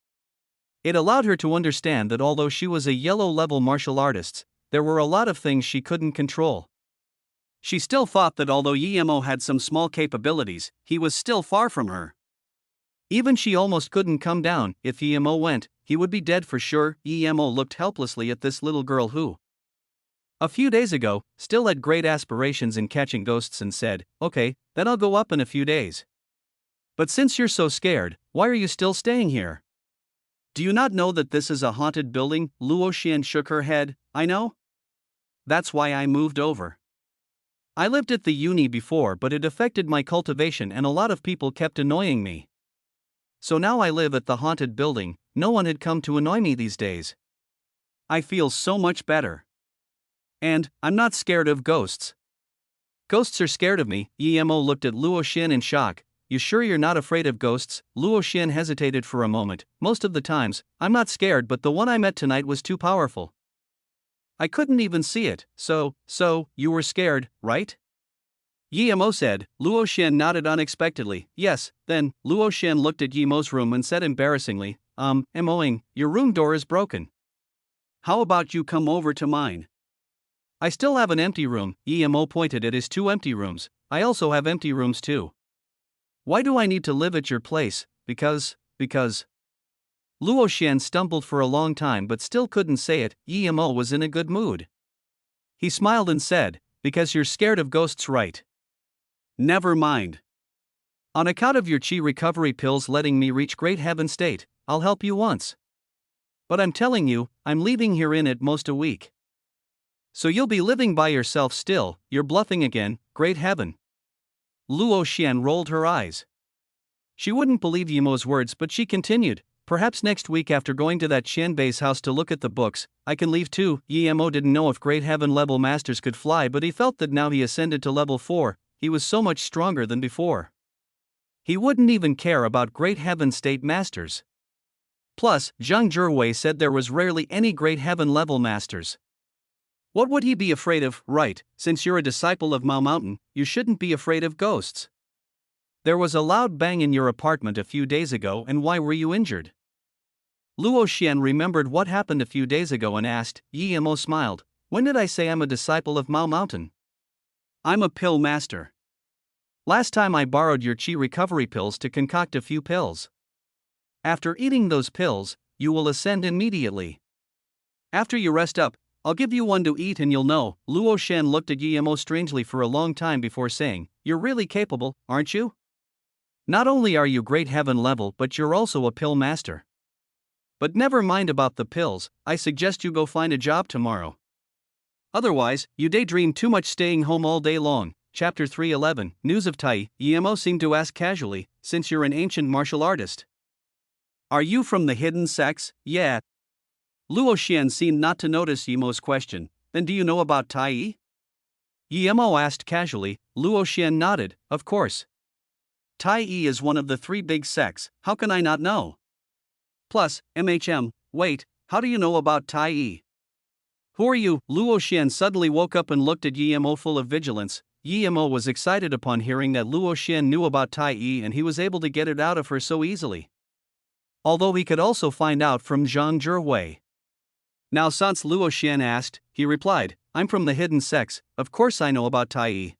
It allowed her to understand that although she was a yellow-level martial artist, there were a lot of things she couldn't control. She still thought that although Yemo had some small capabilities, he was still far from her. Even she almost couldn't come down. If Yemo went, he would be dead for sure. Yemo looked helplessly at this little girl who, a few days ago, still had great aspirations in catching ghosts and said, okay, then I'll go up in a few days. But since you're so scared, why are you still staying here? Do you not know that this is a haunted building? Luo Xian shook her head. I know. That's why I moved over. I lived at the uni before, but it affected my cultivation and a lot of people kept annoying me. So now I live at the haunted building. No one had come to annoy me these days. I feel so much better. And, I'm not scared of ghosts. Ghosts are scared of me. Yemo looked at Luo Xian in shock. You sure you're not afraid of ghosts? Luo Xian hesitated for a moment. Most of the times, I'm not scared, but the one I met tonight was too powerful. I couldn't even see it. So, you were scared, right? Yemo said. Luo Xian nodded unexpectedly. Yes. Then, Luo Xian looked at Yemo's room and said embarrassingly, Moing, your room door is broken. How about you come over to mine? I still have an empty room. Yemo pointed at his 2 empty rooms. I also have empty rooms too. Why do I need to live at your place? Because. Luo Xian stumbled for a long time but still couldn't say it. Yemo was in a good mood. He smiled and said, because you're scared of ghosts, right? Never mind. On account of your chi recovery pills letting me reach great heaven state, I'll help you once. But I'm telling you, I'm leaving here in at most a week. So you'll be living by yourself still. You're bluffing again, great heaven. Luo Xian rolled her eyes. She wouldn't believe Yemo's words, but she continued, perhaps next week after going to that Xianbei's house to look at the books, I can leave too. Yemo didn't know if great heaven level masters could fly, but he felt that now he ascended to level 4, he was so much stronger than before. He wouldn't even care about great heaven state masters. Plus, Zhang Zhiwei said there was rarely any great heaven-level masters. What would he be afraid of? Right, since you're a disciple of Mao Mountain, you shouldn't be afraid of ghosts. There was a loud bang in your apartment a few days ago, and why were you injured? Luo Xian remembered what happened a few days ago and asked. Yi Mo smiled. When did I say I'm a disciple of Mao Mountain? I'm a pill master. Last time I borrowed your qi recovery pills to concoct a few pills. After eating those pills, you will ascend immediately. After you rest up, I'll give you one to eat and you'll know. Luo Xian looked at Yi Mo strangely for a long time before saying, You're really capable, aren't you? Not only are you great heaven level, but you're also a pill master. But never mind about the pills, I suggest you go find a job tomorrow. Otherwise, you daydream too much staying home all day long. Chapter 311, News of Tai. Yi Mo seemed to ask casually, since you're an ancient martial artist. Are you from the hidden sects? Yeah. Luo Xian seemed not to notice Yi Mo's question. Then do you know about Tai? Yi Mo asked casually. Luo Xian nodded, of course. Tai is one of the 3 big sects, how can I not know? Plus, wait, how do you know about Tai? Who are you? Luo Xian suddenly woke up and looked at Yi Mo full of vigilance. Yi Mo was excited upon hearing that Luo Xian knew about Tai and he was able to get it out of her so easily. Although he could also find out from Zhang Zhiwei. Now since Luo Xian asked, he replied, I'm from the hidden sects, of course I know about Tai.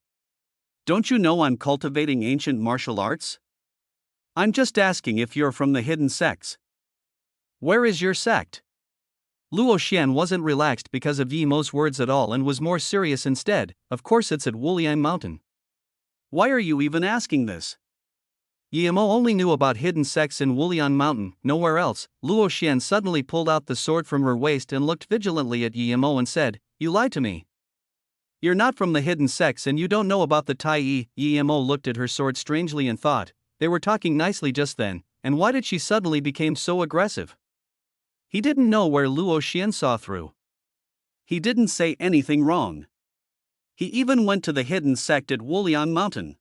Don't you know I'm cultivating ancient martial arts? I'm just asking if you're from the hidden sects. Where is your sect? Luo Xian wasn't relaxed because of Yi Mo's words at all and was more serious instead. Of course it's at Wuliang Mountain. Why are you even asking this? Yi Mo only knew about hidden sects in Wuliang Mountain, nowhere else. Luo Xian suddenly pulled out the sword from her waist and looked vigilantly at Yi Mo and said, You lied to me. You're not from the hidden sects and you don't know about the Tai. Yi Mo looked at her sword strangely and thought, they were talking nicely just then, and why did she suddenly become so aggressive? He didn't know where Luo Xian saw through. He didn't say anything wrong. He even went to the hidden sect at Wuliang Mountain.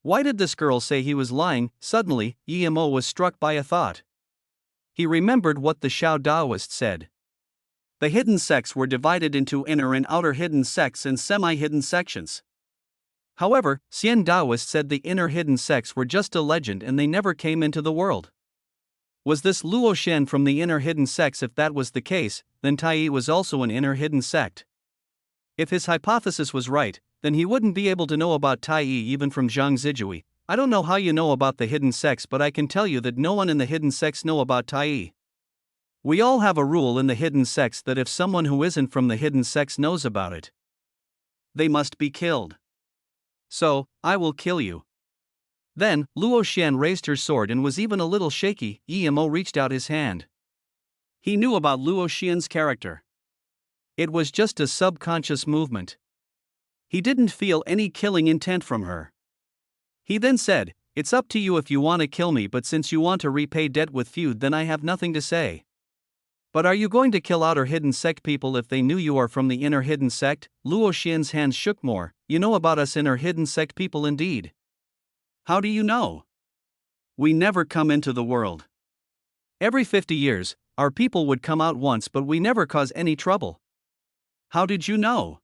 Why did this girl say he was lying? Suddenly, Yi Mo was struck by a thought. He remembered what the Xiao Daoist said. The hidden sects were divided into inner and outer hidden sects and semi-hidden sections. However, Xian Daoist said the inner hidden sects were just a legend and they never came into the world. Was this Luo Xian from the inner hidden sects? If that was the case, then Tai was also an inner hidden sect. If his hypothesis was right, then he wouldn't be able to know about Tai even from Zhang Zhiwei. I don't know how you know about the hidden sects, but I can tell you that no one in the hidden sects know about Tai. We all have a rule in the hidden sects that if someone who isn't from the hidden sects knows about it, they must be killed. So, I will kill you. Then, Luo Xian raised her sword and was even a little shaky. Yi Mo reached out his hand. He knew about Luo Xian's character. It was just a subconscious movement. He didn't feel any killing intent from her. He then said, It's up to you if you want to kill me, but since you want to repay debt with feud, then I have nothing to say. But are you going to kill outer hidden sect people if they knew you are from the inner hidden sect? Luo Xian's hands shook more. You know about us inner hidden sect people indeed. How do you know? We never come into the world. Every 50 years, our people would come out once, but we never cause any trouble. How did you know?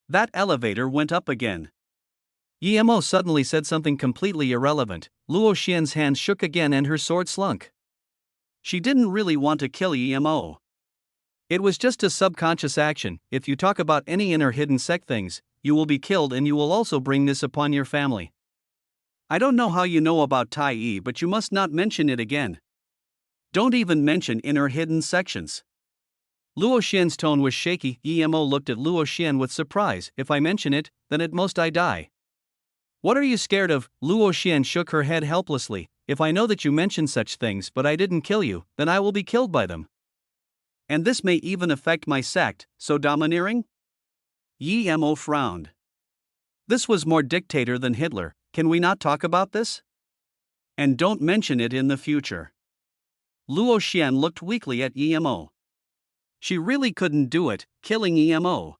That elevator went up again. Yi Mo suddenly said something completely irrelevant. Luo Xian's hands shook again and her sword slunk. She didn't really want to kill Yi Mo. It was just a subconscious action. If you talk about any inner hidden sect things, you will be killed and you will also bring this upon your family. I don't know how you know about Tai, but you must not mention it again. Don't even mention inner hidden sections. Luo Xian's tone was shaky. Yi Mo looked at Luo Xian with surprise. If I mention it, then at most I die. What are you scared of? Luo Xian shook her head helplessly. If I know that you mention such things but I didn't kill you, then I will be killed by them. And this may even affect my sect, so domineering? Yi Mo frowned. This was more dictator than Hitler. Can we not talk about this? And don't mention it in the future. Luo Xian looked weakly at Yi Mo. She really couldn't do it, killing Yi Mo.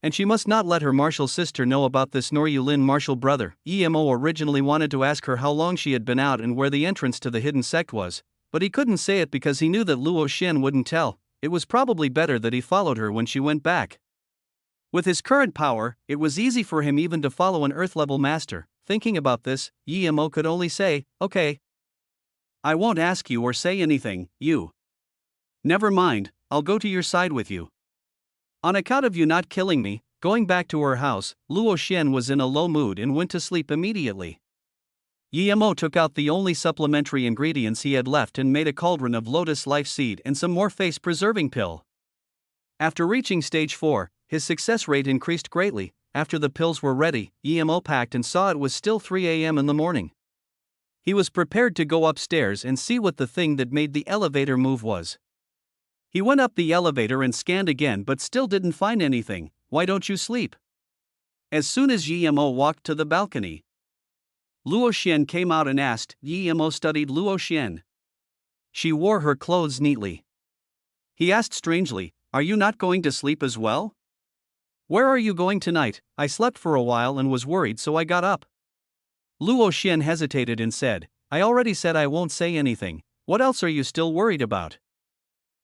And she must not let her martial sister know about this nor Yulin martial brother. Yi Mo originally wanted to ask her how long she had been out and where the entrance to the hidden sect was, but he couldn't say it because he knew that Luo Xian wouldn't tell. It was probably better that he followed her when she went back. With his current power, it was easy for him even to follow an Earth-level master. Thinking about this, Yi-Mo could only say, "Okay. I won't ask you or say anything, you. Never mind, I'll go to your side with you." On account of you not killing me, going back to her house, Luo Xian was in a low mood and went to sleep immediately. Yi-Mo took out the only supplementary ingredients he had left and made a cauldron of lotus life seed and some more face-preserving pill. After reaching stage 4, his success rate increased greatly. After the pills were ready, Yi-Mo packed and saw it was still 3 a.m. in the morning. He was prepared to go upstairs and see what the thing that made the elevator move was. He went up the elevator and scanned again but still didn't find anything. "Why don't you sleep?" As soon as Yi-Mo walked to the balcony, Luo Xian came out and asked. Yi-Mo studied Luo Xian. She wore her clothes neatly. He asked strangely, "Are you not going to sleep as well?" "Where are you going tonight?" "I slept for a while and was worried so I got up." Luo Xian hesitated and said, "I already said I won't say anything. What else are you still worried about?"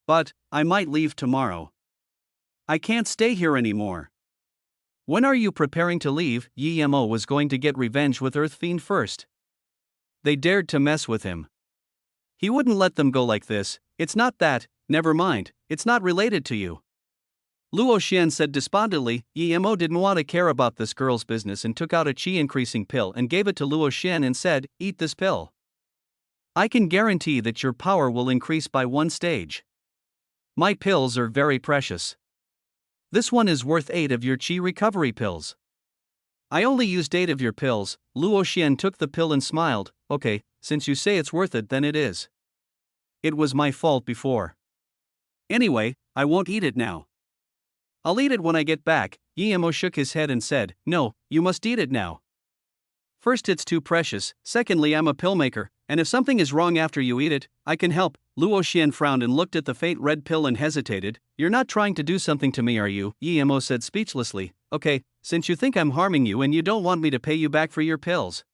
"But, I might leave tomorrow. I can't stay here anymore." "When are you preparing to leave?" Yi-Mo was going to get revenge with Earth Fiend first. They dared to mess with him. He wouldn't let them go like this. "It's not that, never mind, it's not related to you." Luo Xian said despondently. Yi-Mo didn't want to care about this girl's business and took out a chi-increasing pill and gave it to Luo Xian and said, "Eat this pill. I can guarantee that your power will increase by 1 stage. My pills are very precious. This one is worth 8 of your chi recovery pills. I only used 8 of your pills." Luo Xian took the pill and smiled. "Okay, since you say it's worth it, then it is. It was my fault before. Anyway, I won't eat it now. I'll eat it when I get back." Yi-Mo shook his head and said, "No, you must eat it now. First, it's too precious, secondly, I'm a pill maker, and if something is wrong after you eat it, I can help." Luo Xian frowned and looked at the faint red pill and hesitated. "You're not trying to do something to me, are you?" Yi-Mo said speechlessly. "Okay, since you think I'm harming you and you don't want me to pay you back for your pills,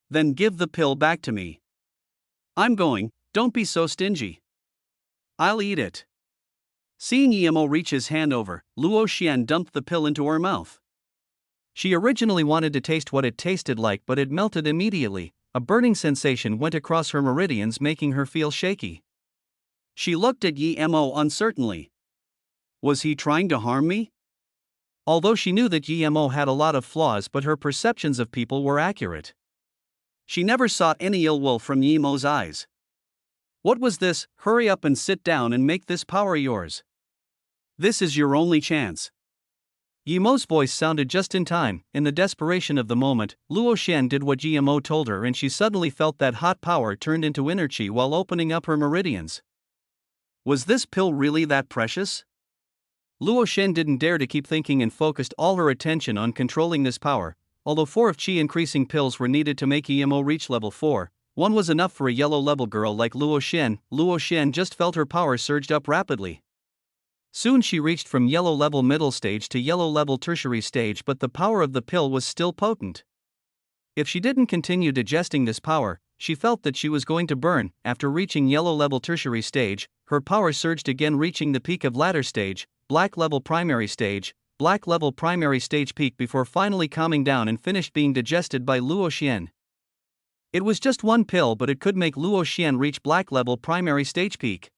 then give the pill back to me. I'm going, don't be so stingy. I'll eat it." Seeing Yi-Mo reach his hand over, Luo Xian dumped the pill into her mouth. She originally wanted to taste what it tasted like, but it melted immediately. A burning sensation went across her meridians, making her feel shaky. She looked at Yi-Mo uncertainly. Was he trying to harm me? Although she knew that Yi-Mo had a lot of flaws, but her perceptions of people were accurate. She never saw any ill will from Yi-Mo's eyes. "What was this? Hurry up and sit down and make this power yours. This is your only chance." Yi-Mo's voice sounded just in time. In the desperation of the moment, Luo Xian did what Yi-Mo told her and she suddenly felt that hot power turned into inner chi while opening up her meridians. Was this pill really that precious? Luo Xian didn't dare to keep thinking and focused all her attention on controlling this power. Although 4 of chi increasing pills were needed to make Yi-Mo reach level 4, 1 was enough for a yellow level girl like Luo Xian. Luo Xian just felt her power surged up rapidly. Soon she reached from yellow level middle stage to yellow level tertiary stage, but the power of the pill was still potent. If she didn't continue digesting this power, she felt that she was going to burn. After reaching yellow level tertiary stage, her power surged again, reaching the peak of ladder stage, black level primary stage peak, before finally calming down and finished being digested by Luo Xian. It was just 1 pill, but it could make Luo Xian reach black level primary stage peak.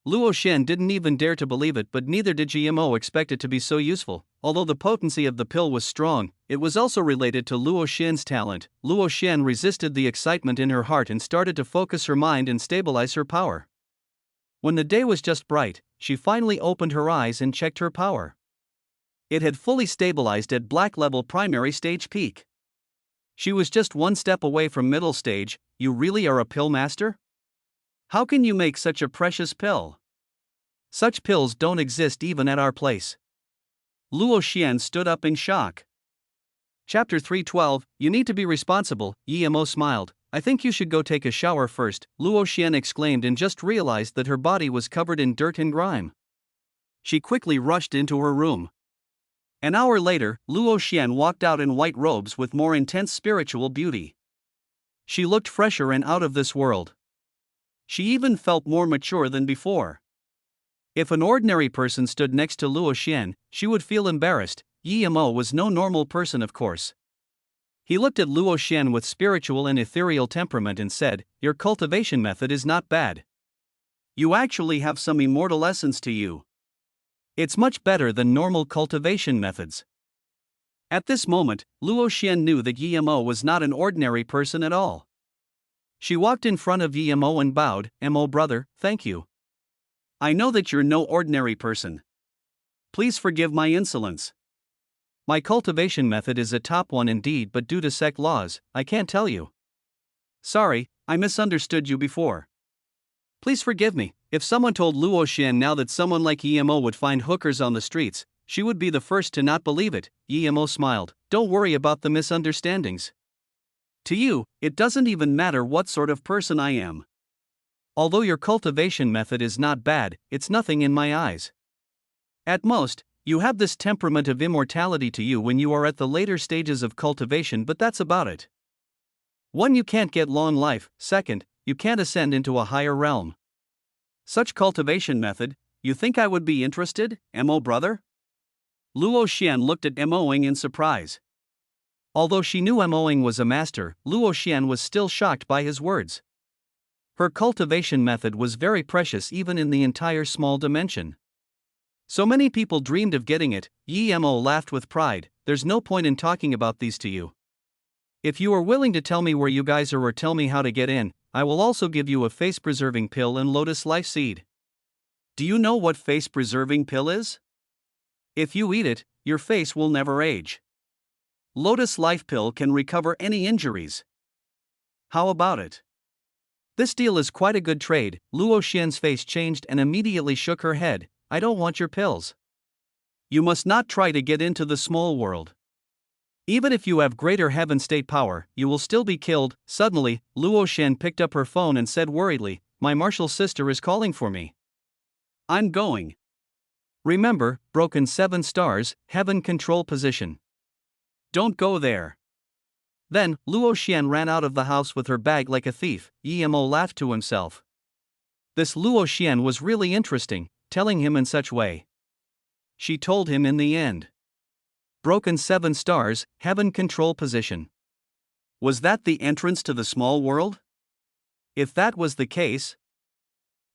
Luo Xian didn't even dare to believe it, but neither did Yi-Mo expect it to be so useful. Although the potency of the pill was strong, it was also related to Luo Xian's talent. Luo Xian resisted the excitement in her heart and started to focus her mind and stabilize her power. When the day was just bright, she finally opened her eyes and checked her power. It had fully stabilized at black level primary stage peak. She was just 1 step away from middle stage. "You really are a pill master? How can you make such a precious pill? Such pills don't exist even at our place." Luo Xian stood up in shock. Chapter 312, You Need to Be Responsible. Yi-Mo smiled. "I think you should go take a shower first," Luo Xian exclaimed, and just realized that her body was covered in dirt and grime. She quickly rushed into her room. An hour later, Luo Xian walked out in white robes with more intense spiritual beauty. She looked fresher and out of this world. She even felt more mature than before. If an ordinary person stood next to Luo Xian, she would feel embarrassed. Yi Mo was no normal person, of course. He looked at Luo Xian with spiritual and ethereal temperament and said, "Your cultivation method is not bad. You actually have some immortal essence to you. It's much better than normal cultivation methods." At this moment, Luo Xian knew that Yi Mo was not an ordinary person at all. She walked in front of Yi Mo and bowed, "Mo brother, thank you. I know that you're no ordinary person. Please forgive my insolence. My cultivation method is a top one indeed, but due to sect laws, I can't tell you. Sorry, I misunderstood you before. Please forgive me." If someone told Luo Xian now that someone like Yi Mo would find hookers on the streets, she would be the first to not believe it. Yi Mo smiled. "Don't worry about the misunderstandings. To you, it doesn't even matter what sort of person I am. Although your cultivation method is not bad, it's nothing in my eyes. At most, you have this temperament of immortality to you when you are at the later stages of cultivation, but that's about it. One, you can't get long life. Second, you can't ascend into a higher realm. Such cultivation method, you think I would be interested, Mo brother?" Luo Xian looked at Moing in surprise. Although she knew Moing was a master, Luo Xian was still shocked by his words. Her cultivation method was very precious even in the entire small dimension. So many people dreamed of getting it. Yi Mo laughed with pride. "There's no point in talking about these to you. If you are willing to tell me where you guys are or tell me how to get in, I will also give you a face-preserving pill and lotus life seed." Do you know what face-preserving pill is? If you eat it, your face will never age. Lotus life pill can recover any injuries. How about it? This deal is quite a good trade. Luo Xian's face changed and immediately shook her head. "I don't want your pills. You must not try to get into the small world. Even if you have greater heaven state power, you will still be killed." Suddenly, Luo Xian picked up her phone and said worriedly, "My martial sister is calling for me. I'm going. Remember, broken 7 stars, heaven control position. Don't go there." Then, Luo Xian ran out of the house with her bag like a thief. Yi Mo laughed to himself. This Luo Xian was really interesting, telling him in such way. She told him in the end. Broken 7 stars, heaven control position. Was that the entrance to the small world? If that was the case,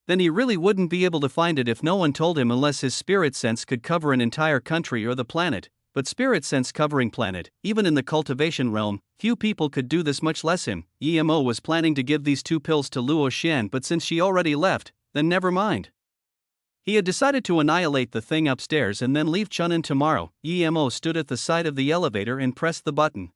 then he really wouldn't be able to find it if no one told him, unless his spirit sense could cover an entire country or the planet. But spirit sense covering planet, even in the cultivation realm, few people could do this, much less him. Yi Mo was planning to give these 2 pills to Luo Xian, but since she already left, then never mind. He had decided to annihilate the thing upstairs and then leave Chunin tomorrow. Yi Mo stood at the side of the elevator and pressed the button.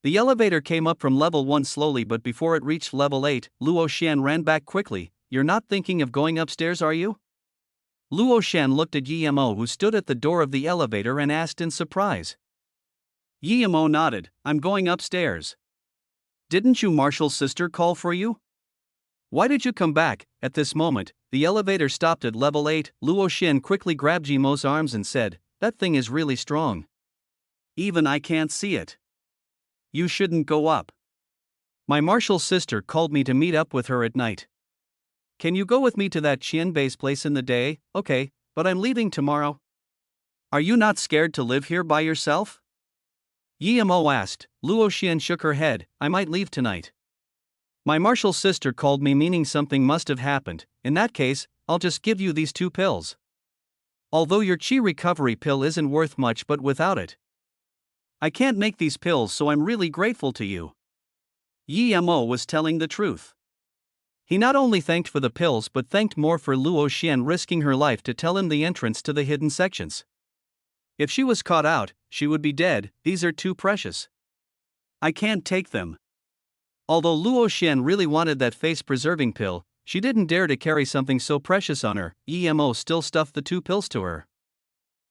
The elevator came up from level 1 slowly, but before it reached level 8, Luo Xian ran back quickly. "You're not thinking of going upstairs, are you?" Luo Xian looked at Yi Mo, who stood at the door of the elevator, and asked in surprise. Yi Mo nodded. "I'm going upstairs. Didn't your martial sister call for you? Why did you come back?" At this moment, the elevator stopped at level 8. Luo Xian quickly grabbed Yi Mo's arms and said, "That thing is really strong. Even I can't see it. You shouldn't go up. My martial sister called me to meet up with her at night. Can you go with me to that Qianbei's place in the day?" "Okay, but I'm leaving tomorrow." "Are you not scared to live here by yourself?" Yi Mo asked. Luo Xian shook her head. "I might leave tonight. My martial sister called me, meaning something must have happened. In that case, I'll just give you these 2 pills. Although your chi recovery pill isn't worth much, but without it, I can't make these pills, so I'm really grateful to you." Yi Mo was telling the truth. He not only thanked for the pills but thanked more for Luo Xian risking her life to tell him the entrance to the hidden sections. If she was caught out, she would be dead. "These are too precious. I can't take them." Although Luo Xian really wanted that face-preserving pill, she didn't dare to carry something so precious on her. Yi Mo still stuffed the 2 pills to her.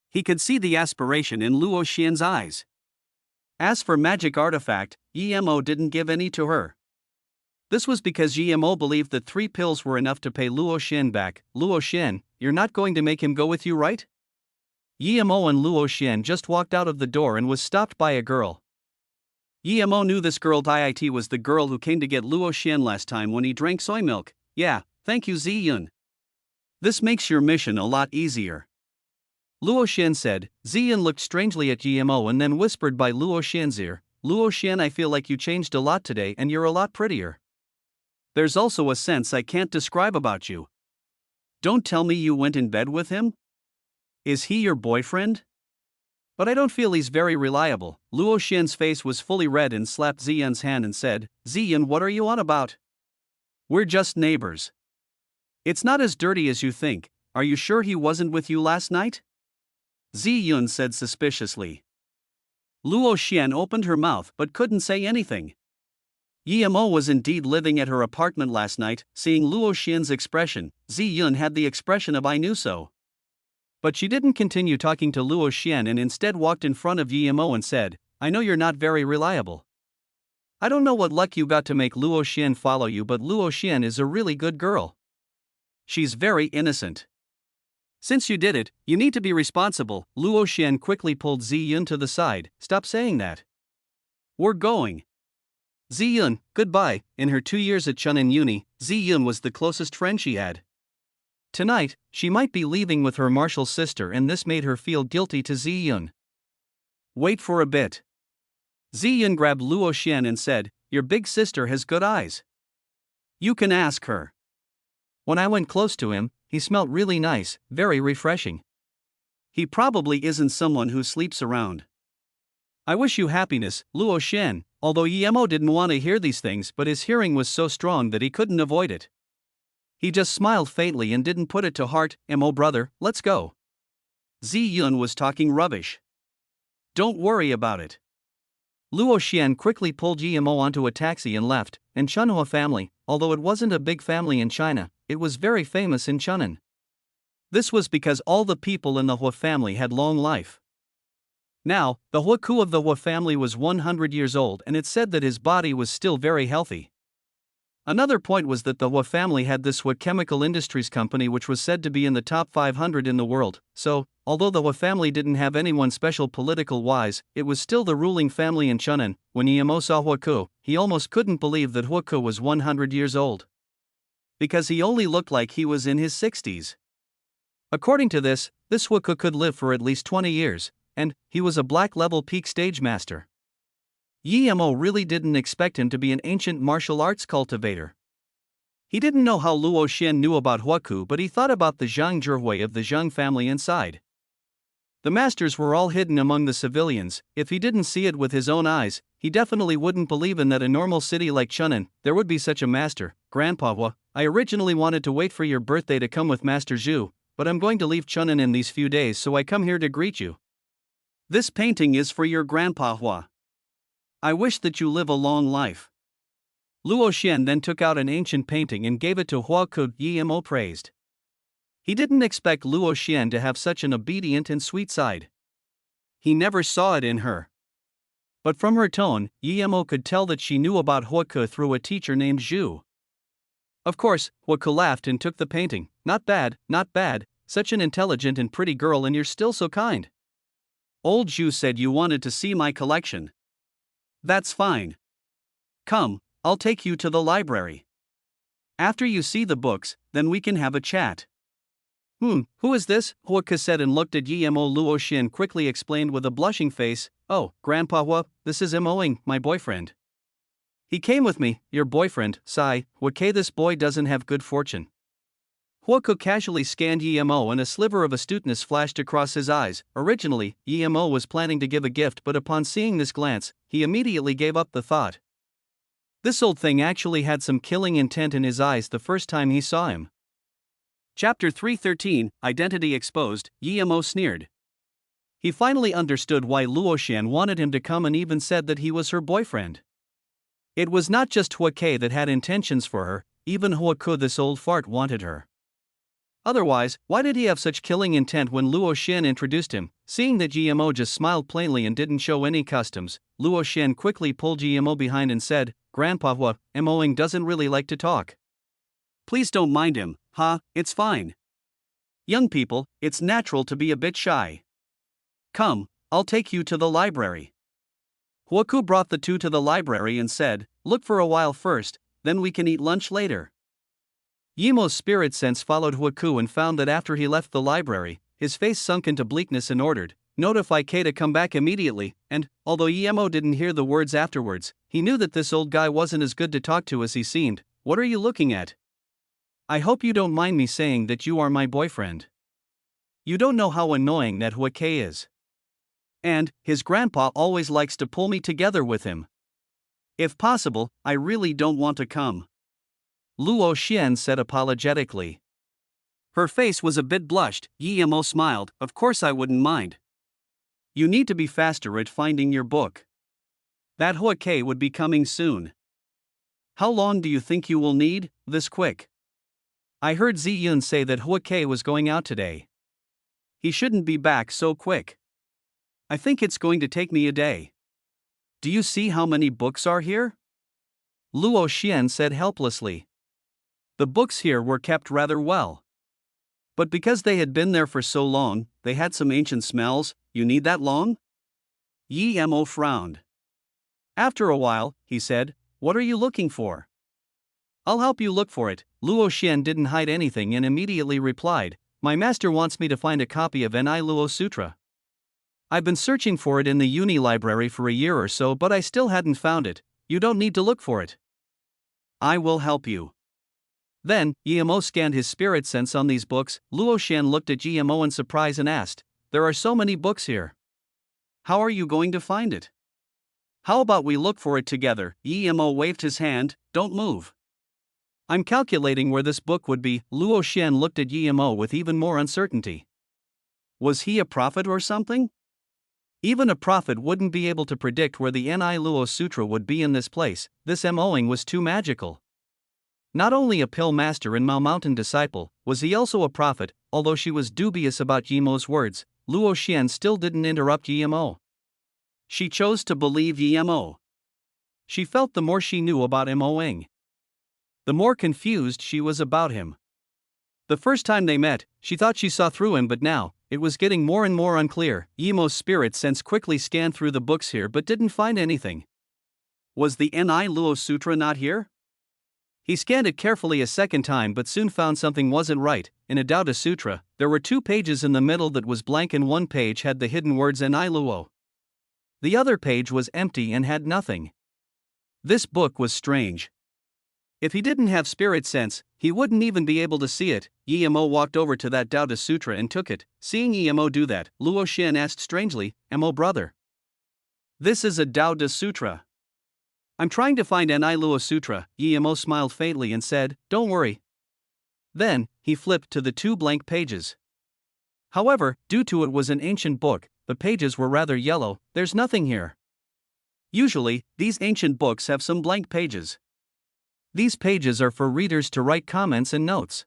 He could see the aspiration in Luo Xian's eyes. As for magic artifact, Yi Mo didn't give any to her. This was because Yi Mo believed that 3 pills were enough to pay Luo Xian back. "Luo Xian, you're not going to make him go with you, right?" Yi Mo and Luo Xian just walked out of the door and was stopped by a girl. Yi Mo knew this girl. It was the girl who came to get Luo Xian last time when he drank soy milk. Yeah, thank you Ziyun. This makes your mission a lot easier. Luo Xian said. Ziyun looked strangely at GMO and then whispered by Luo Xian's ear, Luo Xian, I feel like you changed a lot today and you're a lot prettier. There's also a sense I can't describe about you. Don't tell me you went in bed with him? Is he your boyfriend? But I don't feel he's very reliable. Luo Xian's face was fully red and slapped Ziyun's hand and said, Ziyun, what are you on about? We're just neighbors. It's not as dirty as you think. Are you sure he wasn't with you last night? Ziyun said suspiciously. Luo Xian opened her mouth but couldn't say anything. Yimo was indeed living at her apartment last night. Seeing Luo Xian's expression, Ziyun had the expression of I knew so. But she didn't continue talking to Luo Xian and instead walked in front of Yimo and said, I know you're not very reliable. I don't know what luck you got to make Luo Xian follow you, but Luo Xian is a really good girl. She's very innocent. Since you did it, you need to be responsible. Luo Xian quickly pulled Ziyun to the side. Stop saying that. We're going. Ziyun, goodbye. In her 2 years at Chun'an Uni, Ziyun was the closest friend she had. Tonight, she might be leaving with her martial sister and this made her feel guilty to Ziyun. Wait for a bit. Ziyun grabbed Luo Xian and said, your big sister has good eyes. You can ask her. When I went close to him, he smelled really nice, very refreshing. He probably isn't someone who sleeps around. I wish you happiness, Luo Xian, although Yemo didn't want to hear these things, but his hearing was so strong that he couldn't avoid it. He just smiled faintly and didn't put it to heart. Mo brother, let's go. Ziyun was talking rubbish. Don't worry about it. Luo Xian quickly pulled Yemo onto a taxi and left, and Chunhua family, although it wasn't a big family in China, it was very famous in Chun'an. This was because all the people in the Hua family had long life. Now, the Huaku of the Hua family was 100 years old and it said that his body was still very healthy. Another point was that the Hua family had this Hua Chemical Industries company which was said to be in the top 500 in the world, so, although the Hua family didn't have anyone special political-wise, it was still the ruling family in Chun'an. When Yemo saw Huaku, he almost couldn't believe that Huaku was 100 years old. Because he only looked like he was in his 60s. According to this Huaku could live for at least 20 years, and he was a black-level peak stage master. Yemo really didn't expect him to be an ancient martial arts cultivator. He didn't know how Luo Xian knew about Huaku, but he thought about the Zhang Zhihui of the Zhang family inside. The masters were all hidden among the civilians. If he didn't see it with his own eyes, he definitely wouldn't believe in that a normal city like Chun'an, there would be such a master. Grandpa Hua, I originally wanted to wait for your birthday to come with Master Zhu, but I'm going to leave Chun'an in these few days, so I come here to greet you. This painting is for your Grandpa Hua. I wish that you live a long life. Luo Xian then took out an ancient painting and gave it to Huaku. Yemo praised. He didn't expect Luo Xian to have such an obedient and sweet side. He never saw it in her. But from her tone, Yemo could tell that she knew about Huaku through a teacher named Zhu. Of course, Huaku laughed and took the painting. Not bad, not bad, such an intelligent and pretty girl and you're still so kind. Old Zhu said you wanted to see my collection. That's fine. Come, I'll take you to the library. After you see the books, then we can have a chat. Who is this? Huaku said and looked at Yemo. Luo Xian quickly explained with a blushing face, oh, Grandpa Hua, this is Moing, my boyfriend. He came with me, your boyfriend, sigh, Huaku, this boy doesn't have good fortune. Huaku casually scanned Yemo and a sliver of astuteness flashed across his eyes. Originally, Yemo was planning to give a gift, but upon seeing this glance, he immediately gave up the thought. This old thing actually had some killing intent in his eyes the first time he saw him. Chapter 313, Identity Exposed. Yemo sneered. He finally understood why Luo Xian wanted him to come and even said that he was her boyfriend. It was not just Huaku that had intentions for her, even Huaku, this old fart, wanted her. Otherwise, why did he have such killing intent when Luo Xian introduced him? Seeing that Yemo just smiled plainly and didn't show any customs, Luo Xian quickly pulled Yemo behind and said, Grandpa Hua, Moing doesn't really like to talk. Please don't mind him, it's fine. Young people, it's natural to be a bit shy. Come, I'll take you to the library. Huaku brought the two to the library and said, look for a while first, then we can eat lunch later. Yimo's spirit sense followed Huaku and found that after he left the library, his face sunk into bleakness and ordered, "Notify Kay to come back immediately," and, although Yimo didn't hear the words afterwards, he knew that this old guy wasn't as good to talk to as he seemed. "What are you looking at? I hope you don't mind me saying that you are my boyfriend. You don't know how annoying that Huakei is. And, his grandpa always likes to pull me together with him. If possible, I really don't want to come," Luo Xian said apologetically. Her face was a bit blushed. Yimo smiled. "Of course I wouldn't mind. You need to be faster at finding your book. That Huakei would be coming soon. How long do you think you will need? This quick? I heard Ziyun say that Huakei was going out today. He shouldn't be back so quick. I think it's going to take me a day. Do you see how many books are here?" Luo Xian said helplessly. The books here were kept rather well. But because they had been there for so long, they had some ancient smells. "You need that long?" Yimo frowned. After a while, he said, "What are you looking for?" "I'll help you look for it." Luo Xian didn't hide anything and immediately replied, "My master wants me to find a copy of Ni Luo Sutra. I've been searching for it in the uni library for a year or so, but I still hadn't found it. You don't need to look for it. I will help you." Then, Yimo scanned his spirit sense on these books. Luo Xian looked at Yimo in surprise and asked, "There are so many books here. How are you going to find it?" "How about we look for it together?" Yimo waved his hand. "Don't move. I'm calculating where this book would be." Luo Xian looked at Yimo with even more uncertainty. Was he a prophet or something? Even a prophet wouldn't be able to predict where the Ni Luo Sutra would be in this place. This Moing was too magical. Not only a pill master and Mao Mountain disciple, was he also a prophet. Although she was dubious about Yimo's words, Luo Xian still didn't interrupt Yimo. She chose to believe Yimo. She felt the more she knew about Moing, the more confused she was about him. The first time they met, she thought she saw through him, but now, it was getting more and more unclear. Yimo's spirit sense quickly scanned through the books here but didn't find anything. Was the Ni Luo Sutra not here? He scanned it carefully a second time but soon found something wasn't right. In a Dao De Sutra, there were 2 pages in the middle that was blank and one page had the hidden words Ni Luo. The other page was empty and had nothing. This book was strange. If he didn't have spirit sense, he wouldn't even be able to see it. Yimo walked over to that Dao De Sutra and took it. Seeing Yimo do that, Luo Xian asked strangely, "Mo brother, this is a Dao De Sutra." "I'm trying to find Ni Luo Sutra." Yimo smiled faintly and said, "Don't worry." Then, he flipped to the 2 blank pages. However, due to it was an ancient book, the pages were rather yellow. "There's nothing here." Usually, these ancient books have some blank pages. These pages are for readers to write comments and notes.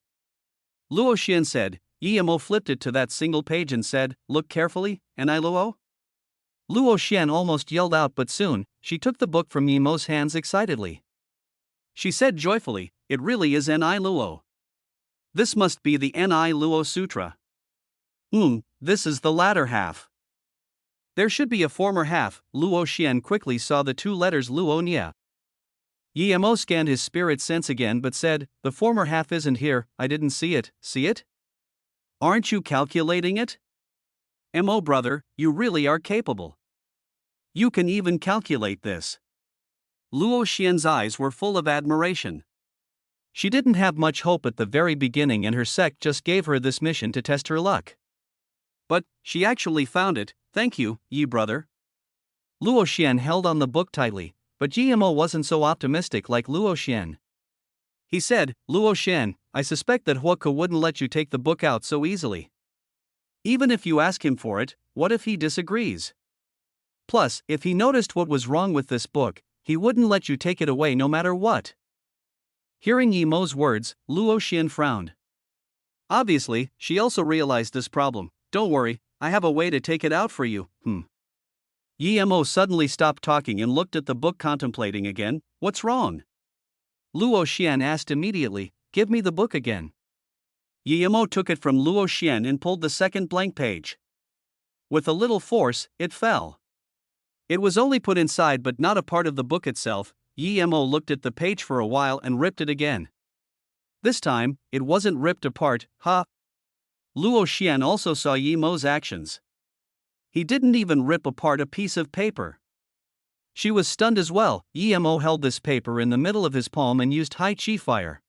Luo Xian said. Yimo flipped it to that single page and said, "Look carefully, Ni Luo." Luo Xian almost yelled out, but soon, she took the book from Yimo's hands excitedly. She said joyfully, "It really is Ni Luo. This must be the Ni Luo Sutra. This is the latter half. There should be a former half." Luo Xian quickly saw the 2 letters Luo Nia. Yimo scanned his spirit sense again but said, "The former half isn't here. I didn't see it." "See it? Aren't you calculating it? Mo brother, you really are capable. You can even calculate this." Luo Xian's eyes were full of admiration. She didn't have much hope at the very beginning and her sect just gave her this mission to test her luck. But, she actually found it. "Thank you, Yi brother." Luo Xian held on the book tightly, but Yimo wasn't so optimistic like Luo Xian. He said, "Luo Xian, I suspect that Huoke wouldn't let you take the book out so easily. Even if you ask him for it, what if he disagrees? Plus, if he noticed what was wrong with this book, he wouldn't let you take it away no matter what." Hearing Yimo's words, Luo Xian frowned. Obviously, she also realized this problem. "Don't worry, I have a way to take it out for you." Yimo suddenly stopped talking and looked at the book contemplating again. "What's wrong?" Luo Xian asked immediately, "Give me the book again." Yimo took it from Luo Xian and pulled the second blank page. With a little force, it fell. It was only put inside but not a part of the book itself. Yimo looked at the page for a while and ripped it again. This time, it wasn't ripped apart, ha! Luo Xian also saw Yi Mo's actions. He didn't even rip apart a piece of paper. She was stunned as well. Yi Mo held this paper in the middle of his palm and used high qi fire.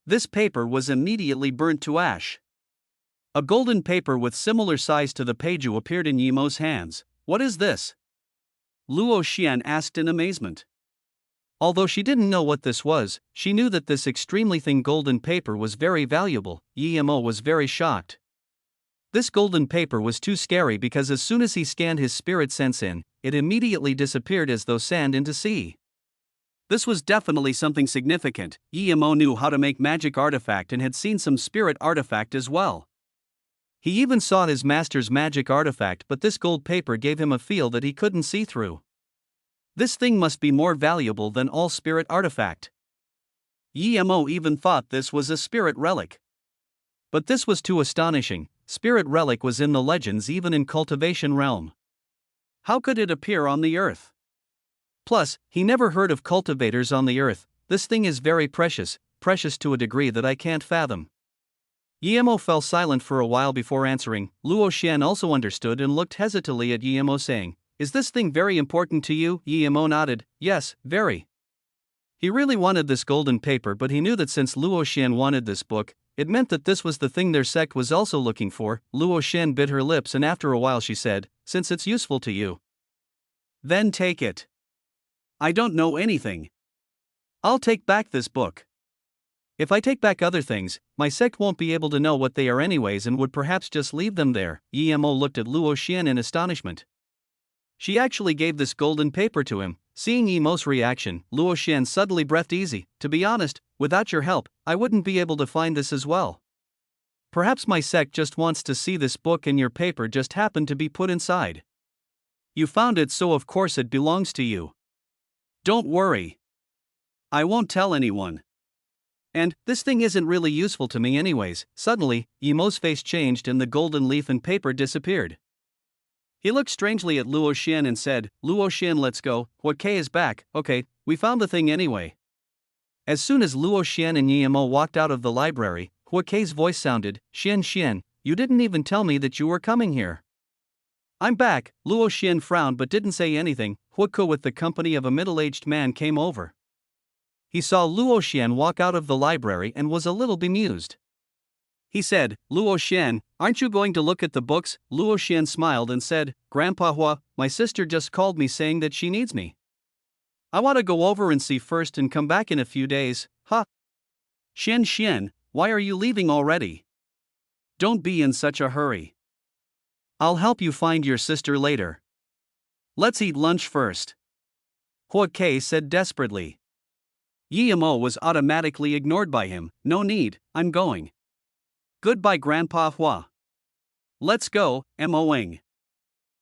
This paper was immediately burnt to ash. A golden paper with similar size to the peiju appeared in Yi Mo's hands. What is this? Luo Xian asked in amazement. Although she didn't know what this was, she knew that this extremely thin golden paper was very valuable. Yi Mo was very shocked. This golden paper was too scary because as soon as he scanned his spirit sense in, it immediately disappeared as though sand into sea. This was definitely something significant. Yi Mo knew how to make magic artifact and had seen some spirit artifact as well. He even saw his master's magic artifact, but this gold paper gave him a feel that he couldn't see through. This thing must be more valuable than all spirit artifact. Yi Mo even thought this was a spirit relic. But this was too astonishing. Spirit relic was in the legends even in cultivation realm. How could it appear on the earth? Plus, he never heard of cultivators on the earth. This thing is very precious, precious to a degree that I can't fathom. Yi Mo fell silent for a while before answering. Luo Xian also understood and looked hesitantly at Yi Mo saying, "Is this thing very important to you?" Yi Mo nodded, "Yes, very." He really wanted this golden paper, but he knew that since Luo Xian wanted this book, it meant that this was the thing their sect was also looking for. Luo Xian bit her lips and after a while she said, "Since it's useful to you, then take it." "I don't know anything. I'll take back this book." "If I take back other things, my sect won't be able to know what they are anyways and would perhaps just leave them there." Yi Mo looked at Luo Xian in astonishment. She actually gave this golden paper to him. Seeing Yi Mo's reaction, Luo Xian suddenly breathed easy. "To be honest, without your help, I wouldn't be able to find this as well. Perhaps my sect just wants to see this book and your paper just happened to be put inside. You found it, so of course it belongs to you. Don't worry. I won't tell anyone. And this thing isn't really useful to me anyways." Suddenly, Yi Mo's face changed and the golden leaf and paper disappeared. He looked strangely at Luo Xian and said, "Luo Xian, let's go. What K is back. Okay, we found the thing anyway." As soon as Luo Xian and Yi Mo walked out of the library, Hua Kei's voice sounded, "Xian Xian, you didn't even tell me that you were coming here." "I'm back." Luo Xian frowned but didn't say anything. Hua Ke with the company of a middle-aged man came over. He saw Luo Xian walk out of the library and was a little bemused. He said, "Luo Xian, aren't you going to look at the books?" Luo Xian smiled and said, "Grandpa Hua, my sister just called me saying that she needs me. I want to go over and see first and come back in a few days." "Huh? Xian Xian, why are you leaving already? Don't be in such a hurry. I'll help you find your sister later. Let's eat lunch first," Hua Ke said desperately. Yi Mo was automatically ignored by him. "No need, I'm going. Goodbye, Grandpa Hua. Let's go, Moing."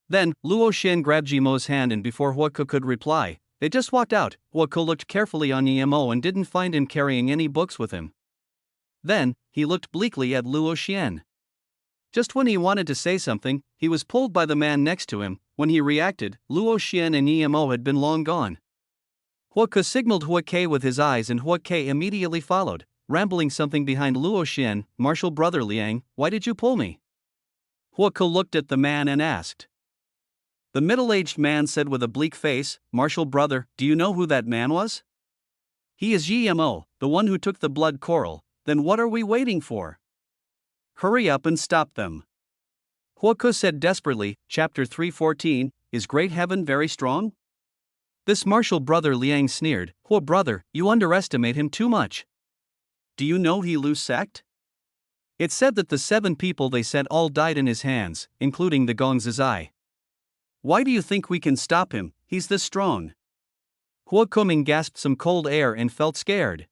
Then, Luo Xian grabbed Yi Mo's hand and before Hua Ke could reply, they just walked out. Hua Ke looked carefully on Yi Mo and didn't find him carrying any books with him. Then, he looked bleakly at Luo Xian. Just when he wanted to say something, he was pulled by the man next to him. When he reacted, Luo Xian and Yi Mo had been long gone. Hua Ke signaled Hua Ke with his eyes and Hua Ke immediately followed, rambling something behind Luo Xian. "Martial brother Liang, why did you pull me?" Hua Ke looked at the man and asked. The middle-aged man said with a bleak face, "Martial brother, do you know who that man was? He is Yi Mo, the one who took the blood coral. Then what are we waiting for? Hurry up and stop them." Hua Ke said desperately. Chapter 314, Is Great Heaven Very Strong? This martial brother Liang sneered, "Hua brother, you underestimate him too much. Do you know Helu's sect? It said that the 7 people they sent all died in his hands, including the Gong Zizai. Why do you think we can stop him? He's this strong." Hua Kuming gasped some cold air and felt scared.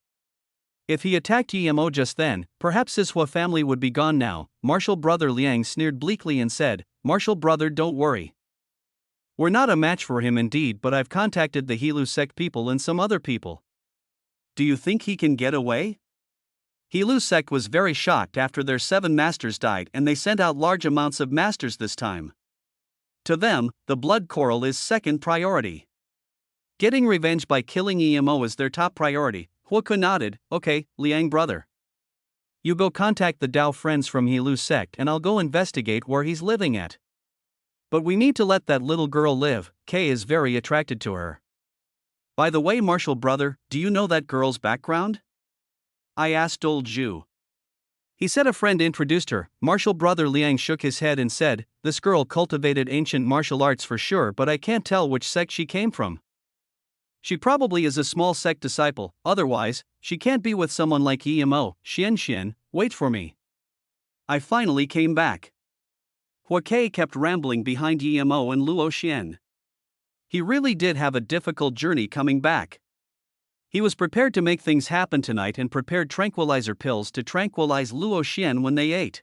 If he attacked Yi Mo just then, perhaps his Hua family would be gone now. Martial brother Liang sneered bleakly and said, "Martial brother, don't worry. We're not a match for him indeed, but I've contacted the Helu sect people and some other people. Do you think he can get away?" Helu's sect was very shocked after their 7 masters died and they sent out large amounts of masters this time. To them, the blood coral is second priority. Getting revenge by killing Yi Mo is their top priority. Huoke nodded. Okay, Liang brother. You go contact the Dao friends from Hilu sect and I'll go investigate where he's living at. But we need to let that little girl live, Kay is very attracted to her. By the way, Marshal brother, do you know that girl's background? I asked old Zhu. He said a friend introduced her. Marshal brother Liang shook his head and said, this girl cultivated ancient martial arts for sure, but I can't tell which sect she came from. She probably is a small sect disciple, otherwise, she can't be with someone like Emo. Xian, wait for me. I finally came back. Huoke kept rambling behind Emo and Luo Xian. He really did have a difficult journey coming back. He was prepared to make things happen tonight and prepared tranquilizer pills to tranquilize Luo Xian when they ate.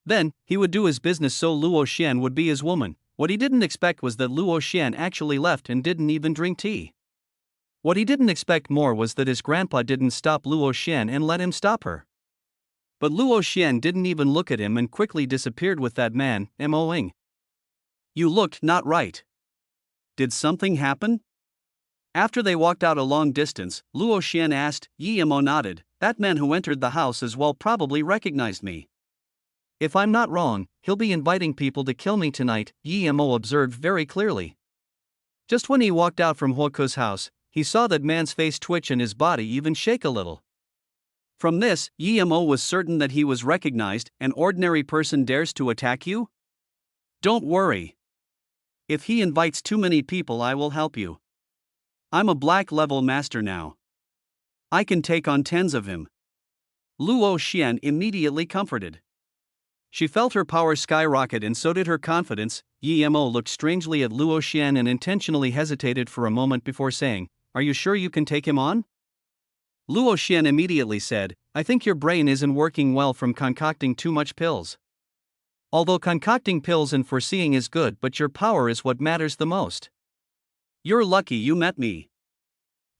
Then, he would do his business so Luo Xian would be his woman. What he didn't expect was that Luo Xian actually left and didn't even drink tea. What he didn't expect more was that his grandpa didn't stop Luo Xian and let him stop her. But Luo Xian didn't even look at him and quickly disappeared with that man, Mo-ing. You looked not right. Did something happen? After they walked out a long distance, Luo Xian asked. Emo nodded. That man who entered the house as well probably recognized me. If I'm not wrong, he'll be inviting people to kill me tonight, Emo observed very clearly. Just when he walked out from Huoke's house, he saw that man's face twitch and his body even shake a little. From this, Emo was certain that he was recognized. An ordinary person dares to attack you? Don't worry. If he invites too many people, I will help you. I'm a black level master now. I can take on 10s of him. Luo Xian immediately comforted. She felt her power skyrocket and so did her confidence. Emo looked strangely at Luo Xian and intentionally hesitated for a moment before saying, are you sure you can take him on? Luo Xian immediately said, I think your brain isn't working well from concocting too much pills. Although concocting pills and foreseeing is good, but your power is what matters the most. You're lucky you met me.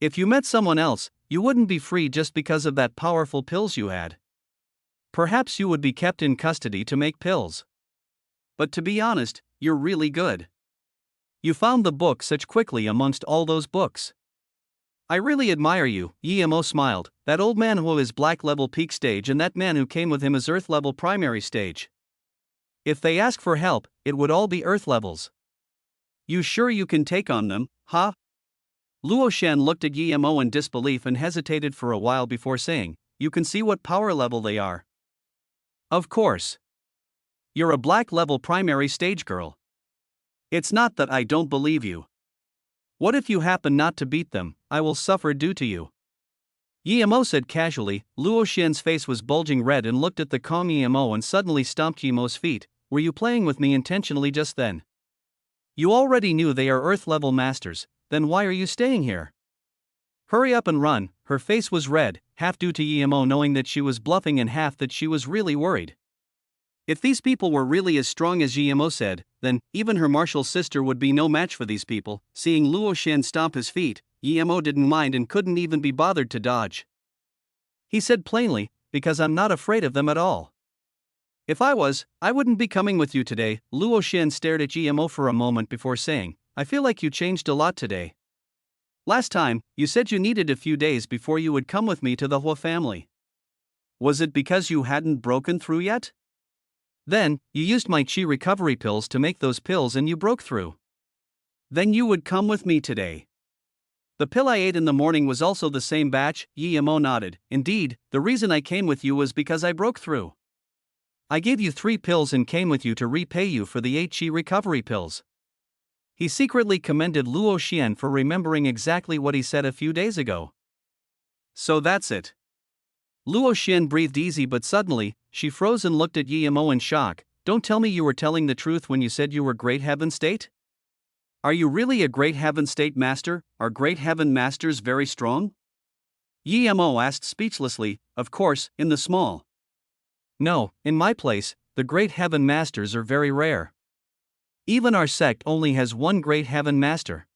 If you met someone else, you wouldn't be free just because of that powerful pills you had. Perhaps you would be kept in custody to make pills. But to be honest, you're really good. You found the book such quickly amongst all those books. I really admire you, Emo smiled. That old man who is black level peak stage and that man who came with him is earth level primary stage. If they ask for help, it would all be earth levels. You sure you can take on them, huh? Luo Xian looked at Emo in disbelief and hesitated for a while before saying, you can see what power level they are. Of course. You're a black level primary stage girl. It's not that I don't believe you. What if you happen not to beat them? I will suffer due to you. Emo said casually. Luo Xian's face was bulging red and looked at the calm Emo and suddenly stomped Emo's feet. Were you playing with me intentionally just then? You already knew they are earth level masters, then why are you staying here? Hurry up and run. Her face was red, half due to Emo knowing that she was bluffing and half that she was really worried. If these people were really as strong as Emo said, then even her martial sister would be no match for these people. Seeing Luo Xian stomp his feet, Emo didn't mind and couldn't even be bothered to dodge. He said plainly, because I'm not afraid of them at all. If I was, I wouldn't be coming with you today. Luo Xian stared at Emo for a moment before saying, I feel like you changed a lot today. Last time, you said you needed a few days before you would come with me to the Hua family. Was it because you hadn't broken through yet? Then, you used my chi recovery pills to make those pills and you broke through. Then you would come with me today. The pill I ate in the morning was also the same batch. Emo nodded. Indeed, the reason I came with you was because I broke through. I gave you 3 pills and came with you to repay you for the 8 chi recovery pills. He secretly commended Luo Xian for remembering exactly what he said a few days ago. So that's it. Luo Xian breathed easy, but suddenly, she froze and looked at Emo in shock. Don't tell me you were telling the truth when you said you were Great Heaven State? Are you really a Great Heaven State master? Are Great Heaven masters very strong? Emo asked speechlessly. Of course, in the small. No, in my place, the Great Heaven Masters are very rare. Even our sect only has one Great Heaven Master.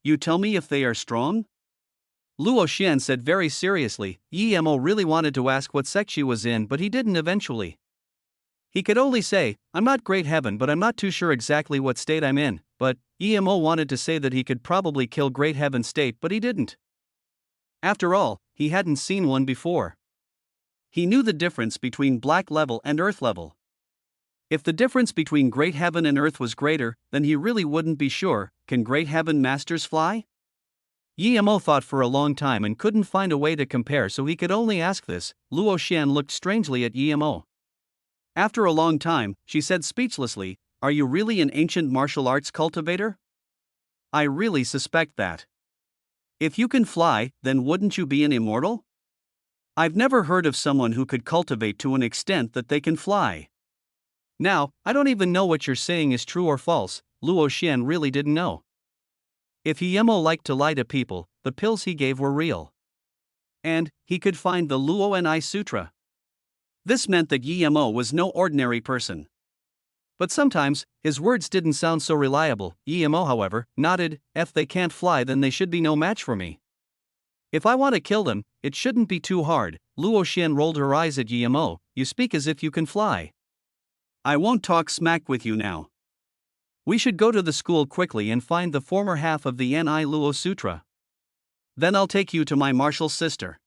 You tell me if they are strong? Luo Xian said very seriously. Emo really wanted to ask what sect she was in, but he didn't eventually. He could only say, I'm not Great Heaven, but I'm not too sure exactly what state I'm in. But Emo wanted to say that he could probably kill Great Heaven State, but he didn't. After all, he hadn't seen one before. He knew the difference between black level and earth level. If the difference between great heaven and earth was greater, then he really wouldn't be sure. Can great heaven masters fly? Yemo thought for a long time and couldn't find a way to compare, so he could only ask this. Luo Xian looked strangely at Yemo. After a long time, she said speechlessly, "Are you really an ancient martial arts cultivator? I really suspect that. If you can fly, then wouldn't you be an immortal? I've never heard of someone who could cultivate to an extent that they can fly." Now, I don't even know what you're saying is true or false. Luo Xian really didn't know. If Yemo liked to lie to people, the pills he gave were real. And he could find the Luo Ni Sutra. This meant that Yemo was no ordinary person. But sometimes, his words didn't sound so reliable. Yemo, however, nodded. If they can't fly, then they should be no match for me. If I want to kill them, it shouldn't be too hard. Luo Xian rolled her eyes at Yemo. You speak as if you can fly. I won't talk smack with you now. We should go to the school quickly and find the former half of the Ni Luo Sutra. Then I'll take you to my martial sister.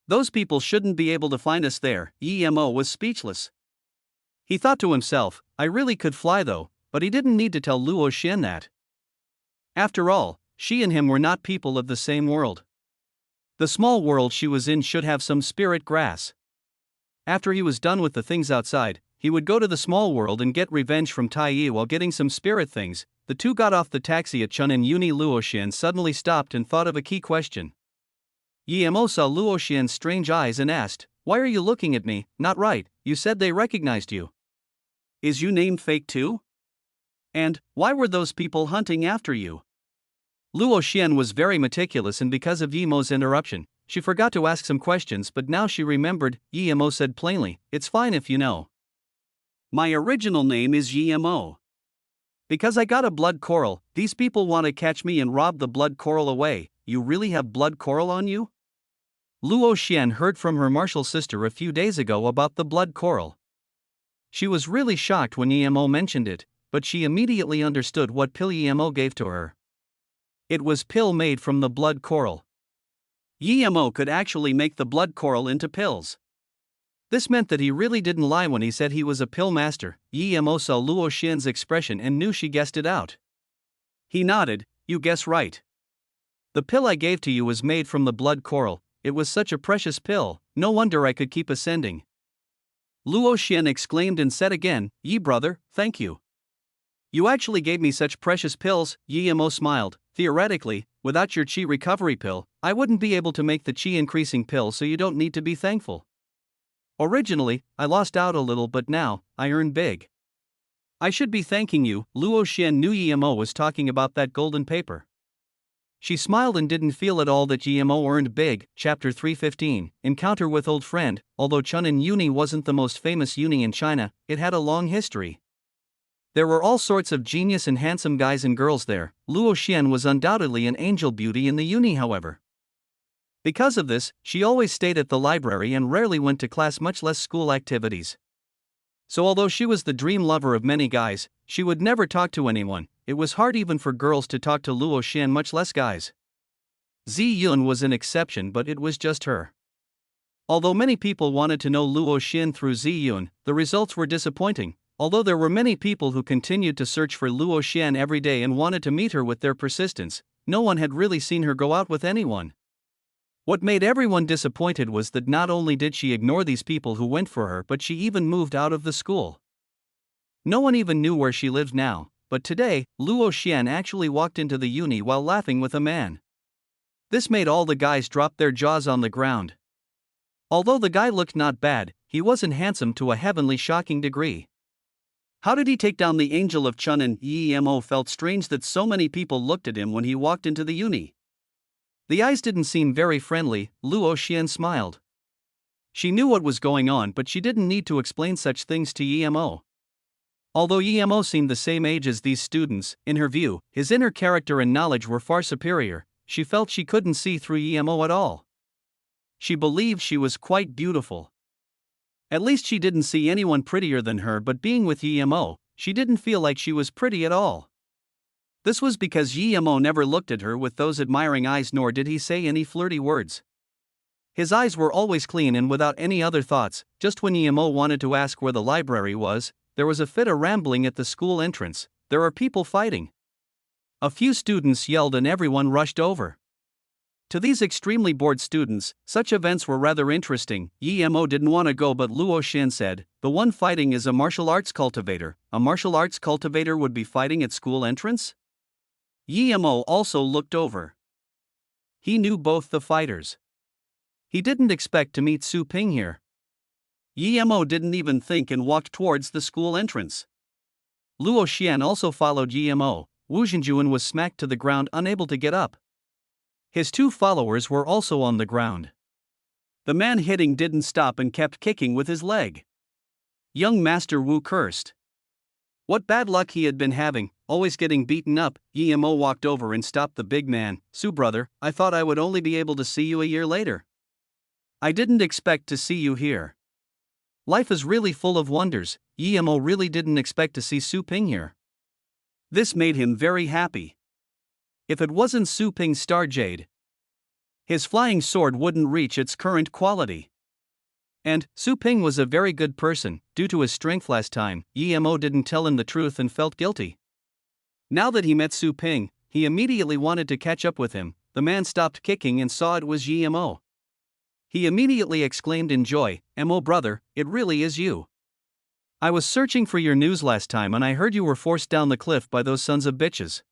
Those people shouldn't be able to find us there. Yemo was speechless. He thought to himself, I really could fly though, but he didn't need to tell Luo Xian that. After all, she and him were not people of the same world. The small world she was in should have some spirit grass. After he was done with the things outside, he would go to the small world and get revenge from Tai Yi while getting some spirit things. The two got off the taxi at Chunin Uni. Luo Xian suddenly stopped and thought of a key question. Yemo saw Luo Xian's strange eyes and asked, Why are you looking at me? Not right, you said they recognized you. Is your name fake too? And why were those people hunting after you? Luo Xian was very meticulous, and because of Yemo's interruption, she forgot to ask some questions, but now she remembered. Yemo said plainly, It's fine if you know. My original name is Yemo. Because I got a blood coral, these people want to catch me and rob the blood coral away. You really have blood coral on you? Luo Xian heard from her martial sister a few days ago about the blood coral. She was really shocked when Yemo mentioned it, but she immediately understood what pill Yemo gave to her. It was pill made from the blood coral. Yemo could actually make the blood coral into pills. This meant that he really didn't lie when he said he was a pill master. Yemo saw Luo Xian's expression and knew she guessed it out. He nodded, You guess right. The pill I gave to you was made from the blood coral. It was such a precious pill, no wonder I could keep ascending. Luo Xian exclaimed and said again, Yi brother, thank you. You actually gave me such precious pills. Yemo smiled. Theoretically, without your qi recovery pill, I wouldn't be able to make the qi increasing pill, so you don't need to be thankful. Originally, I lost out a little, but now, I earn big. I should be thanking you. Luo Xian knew Yemo was talking about that golden paper. She smiled and didn't feel at all that Yemo earned big. Chapter 315, Encounter with Old Friend. Although Chunin Uni wasn't the most famous uni in China, it had a long history. There were all sorts of genius and handsome guys and girls there. Luo Xian was undoubtedly an angel beauty in the uni, however. Because of this, she always stayed at the library and rarely went to class, much less school activities. So although she was the dream lover of many guys, she would never talk to anyone. It was hard even for girls to talk to Luo Xian, much less guys. Zi Yun was an exception, but it was just her. Although many people wanted to know Luo Xian through Zi Yun, the results were disappointing. Although there were many people who continued to search for Luo Xian every day and wanted to meet her with their persistence, no one had really seen her go out with anyone. What made everyone disappointed was that not only did she ignore these people who went for her, but she even moved out of the school. No one even knew where she lived now, but today, Luo Xian actually walked into the uni while laughing with a man. This made all the guys drop their jaws on the ground. Although the guy looked not bad, he wasn't handsome to a heavenly shocking degree. How did he take down the angel of Chunin? Yemo felt strange that so many people looked at him when he walked into the uni. The eyes didn't seem very friendly. Luo Xian smiled. She knew what was going on, but she didn't need to explain such things to Yemo. Although Yemo seemed the same age as these students, in her view, his inner character and knowledge were far superior. She felt she couldn't see through Yemo at all. She believed she was quite beautiful. At least she didn't see anyone prettier than her, but being with Yemo, she didn't feel like she was pretty at all. This was because Yi-mo never looked at her with those admiring eyes, nor did he say any flirty words. His eyes were always clean and without any other thoughts. Just when Yi-mo wanted to ask where the library was, there was a fit of rambling at the school entrance. There are people fighting. A few students yelled and everyone rushed over. To these extremely bored students, such events were rather interesting. Yi-mo didn't want to go, but Luo Xin said, "The one fighting is a martial arts cultivator. A martial arts cultivator would be fighting at school entrance?" Yi-mo also looked over. He knew both the fighters. He didn't expect to meet Su Ping here. Yi-mo didn't even think and walked towards the school entrance. Luo Xian also followed Yi-mo. Wu Zhenjuan was smacked to the ground, unable to get up. His two followers were also on the ground. The man hitting didn't stop and kept kicking with his leg. Young Master Wu cursed. What bad luck he had been having, always getting beaten up. Yi-mo walked over and stopped the big man. "Su brother, I thought I would only be able to see you a year later. I didn't expect to see you here. Life is really full of wonders." Yi-mo really didn't expect to see Su Ping here. This made him very happy. If it wasn't Su Ping's star jade, his flying sword wouldn't reach its current quality. And Su Ping was a very good person. Due to his strength last time, Yi-mo didn't tell him the truth and felt guilty. Now that he met Su Ping, he immediately wanted to catch up with him. The man stopped kicking and saw it was Yi-mo. He immediately exclaimed in joy, "Mo brother, it really is you. I was searching for your news last time and I heard you were forced down the cliff by those sons of bitches.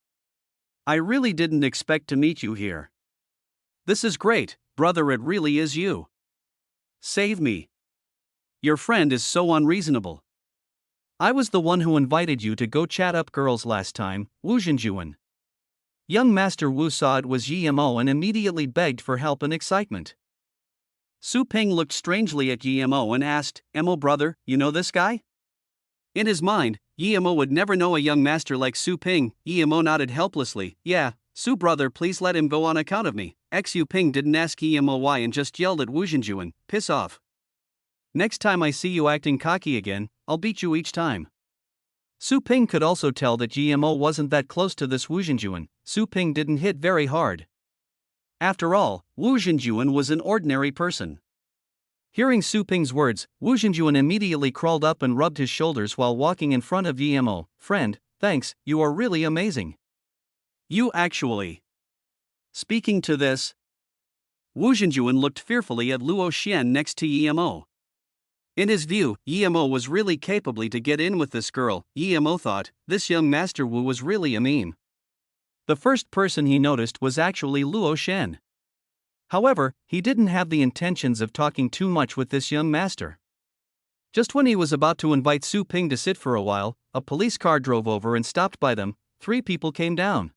I really didn't expect to meet you here. This is great, brother, it really is you. Save me. Your friend is so unreasonable. I was the one who invited you to go chat up girls last time, Wu Zhenjuan." Young Master Wu saw it was Yi-mo and immediately begged for help and excitement. Su Ping looked strangely at Yi-mo and asked, "Mo brother, you know this guy?" In his mind, Yi-mo would never know a young master like Su Ping. Yi-mo nodded helplessly. "Yeah, Su brother, please let him go on account of me." Xu Ping didn't ask Yi-mo why and just yelled at Wu Zhenjuan, "Piss off. Next time I see you acting cocky again, I'll beat you each time." Su Ping could also tell that Yi-mo wasn't that close to this Wu Zhenjuan. Su Ping didn't hit very hard. After all, Wu Zhenjuan was an ordinary person. Hearing Su Ping's words, Wu Zhenjuan immediately crawled up and rubbed his shoulders while walking in front of Yi-mo. "Friend, thanks, you are really amazing. You actually." Speaking to this, Wu Zhenjuan looked fearfully at Luo Xian next to Yi-mo. In his view, Yi-mo was really capable to get in with this girl. Yi-mo thought, this young Master Wu was really a meme. The first person he noticed was actually Luo Xian. However, he didn't have the intentions of talking too much with this young master. Just when he was about to invite Su Ping to sit for a while, a police car drove over and stopped by them. 3 people came down.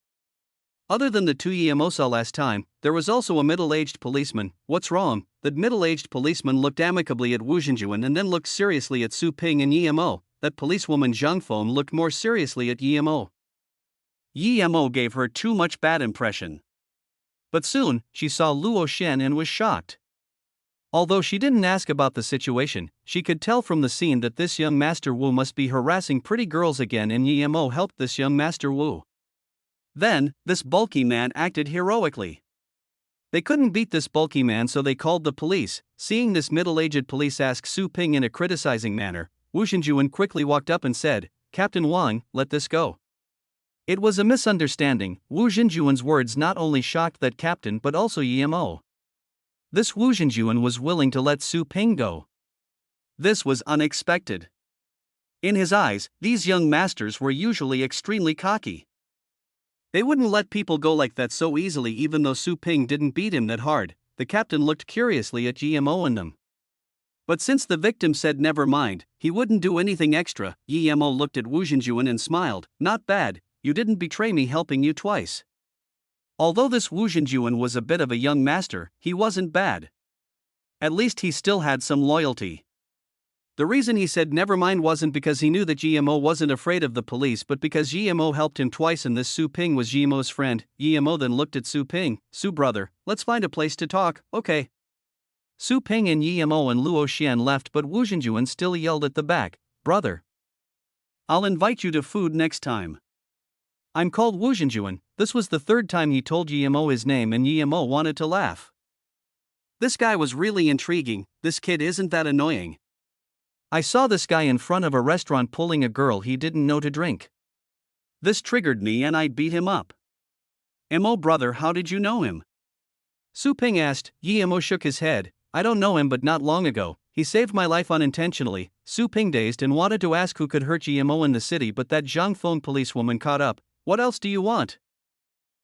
Other than the 2 Yi-mo saw last time, there was also a middle-aged policeman. "What's wrong?" The middle-aged policeman looked amicably at Wu Zhenjuan and then looked seriously at Su Ping and Yi-mo. That policewoman Zhang Feng looked more seriously at Yi-mo. Yi-mo gave her too much bad impression. But soon, she saw Luo Xian and was shocked. Although she didn't ask about the situation, she could tell from the scene that this young Master Wu must be harassing pretty girls again, and Yi-mo helped this young Master Wu. Then, this bulky man acted heroically. They couldn't beat this bulky man, so they called the police. Seeing this middle-aged police ask Su Ping in a criticizing manner, Wu Zhenjuan quickly walked up and said, "Captain Wang, let this go." It was a misunderstanding. Wu Zhenjuan's words not only shocked that captain but also Yi-mo. This Wu Zhenjuan was willing to let Su Ping go. This was unexpected. In his eyes, these young masters were usually extremely cocky. They wouldn't let people go like that so easily, even though Su Ping didn't beat him that hard. The captain looked curiously at Yi-mo and them. But since the victim said never mind, he wouldn't do anything extra, Yi-mo looked at Wu Zhenjuan and smiled. "Not bad. You didn't betray me helping you twice." Although this Wu Zhenjuan was a bit of a young master, he wasn't bad. At least he still had some loyalty. The reason he said never mind wasn't because he knew that Yi-mo wasn't afraid of the police, but because Yi-mo helped him twice and this Su Ping was Yi-mo's friend. Yi-mo then looked at Su Ping. "Su brother, let's find a place to talk, okay?" Su Ping and Yi-mo and Luo Xian left, but Wu Zhenjuan still yelled at the back, "Brother, I'll invite you to food next time. I'm called Wu Zhenjuan." This was the third time he told Yemo his name, and Yemo wanted to laugh. This guy was really intriguing. This kid isn't that annoying. I saw this guy in front of a restaurant pulling a girl he didn't know to drink. This triggered me and I beat him up. "Mo brother, how did you know him?" Su Ping asked. Yemo shook his head. "I don't know him, but not long ago, he saved my life unintentionally." Su Ping dazed and wanted to ask who could hurt Yemo in the city, but that Zhang Feng policewoman caught up. "What else do you want?"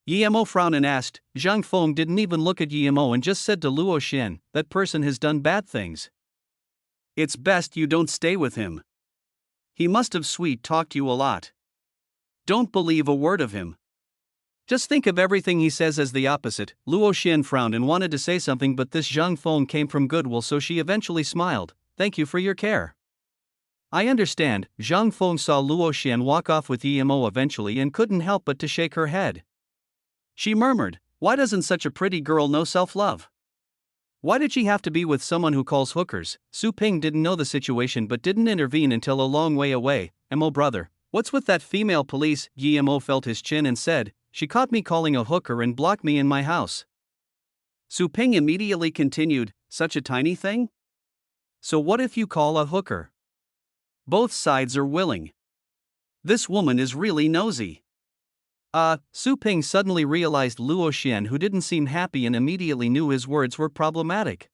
Yemo frowned and asked. Zhang Feng didn't even look at Yemo and just said to Luo Xian, "That person has done bad things. It's best you don't stay with him. He must have sweet-talked you a lot. Don't believe a word of him. Just think of everything he says as the opposite." Luo Xian frowned and wanted to say something, but this Zhang Feng came from goodwill, so she eventually smiled. "Thank you for your care." "I understand." Zhang Feng saw Luo Xian walk off with Yemo eventually and couldn't help but to shake her head. She murmured, "Why doesn't such a pretty girl know self-love? Why did she have to be with someone who calls hookers?" Su Ping didn't know the situation but didn't intervene until a long way away. "Mo brother, what's with that female police?" Yemo felt his chin and said, "She caught me calling a hooker and blocked me in my house." Su Ping immediately continued, "Such a tiny thing? So what if you call a hooker? Both sides are willing. This woman is really nosy." Su Ping suddenly realized Luo Xian, who didn't seem happy, and immediately knew his words were problematic.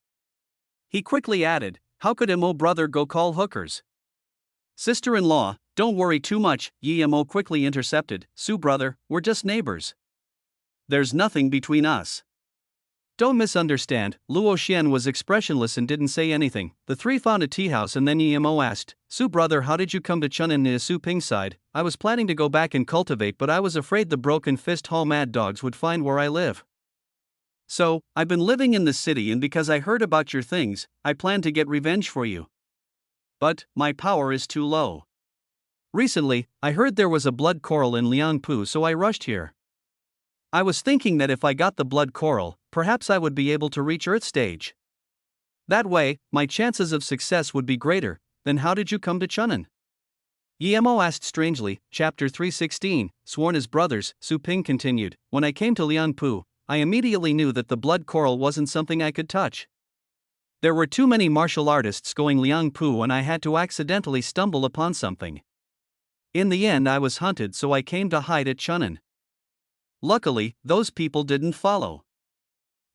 He quickly added, "How could Mo brother go call hookers?" "Sister-in-law, don't worry too much," Yemo quickly intercepted. "Su brother, we're just neighbors. There's nothing between us." "Don't misunderstand." Luo Xian was expressionless and didn't say anything. The three found a tea house and then Yemo asked, "Su brother, how did you come to Chun'an near Su Ping's side?" "I was planning to go back and cultivate, but I was afraid the Broken Fist Hall mad dogs would find where I live. So, I've been living in the city, and because I heard about your things, I plan to get revenge for you. But, my power is too low. Recently, I heard there was a blood coral in Liangpu, so I rushed here. I was thinking that if I got the blood coral, perhaps I would be able to reach Earth stage. That way, my chances of success would be greater." "Then how did you come to Chun'an?" Yemo asked strangely. Chapter 316, Sworn as Brothers. Su Ping continued, "When I came to Liangpu, I immediately knew that the blood coral wasn't something I could touch. There were too many martial artists going Liangpu and I had to accidentally stumble upon something. In the end I was hunted, so I came to hide at Chun'an. Luckily, those people didn't follow.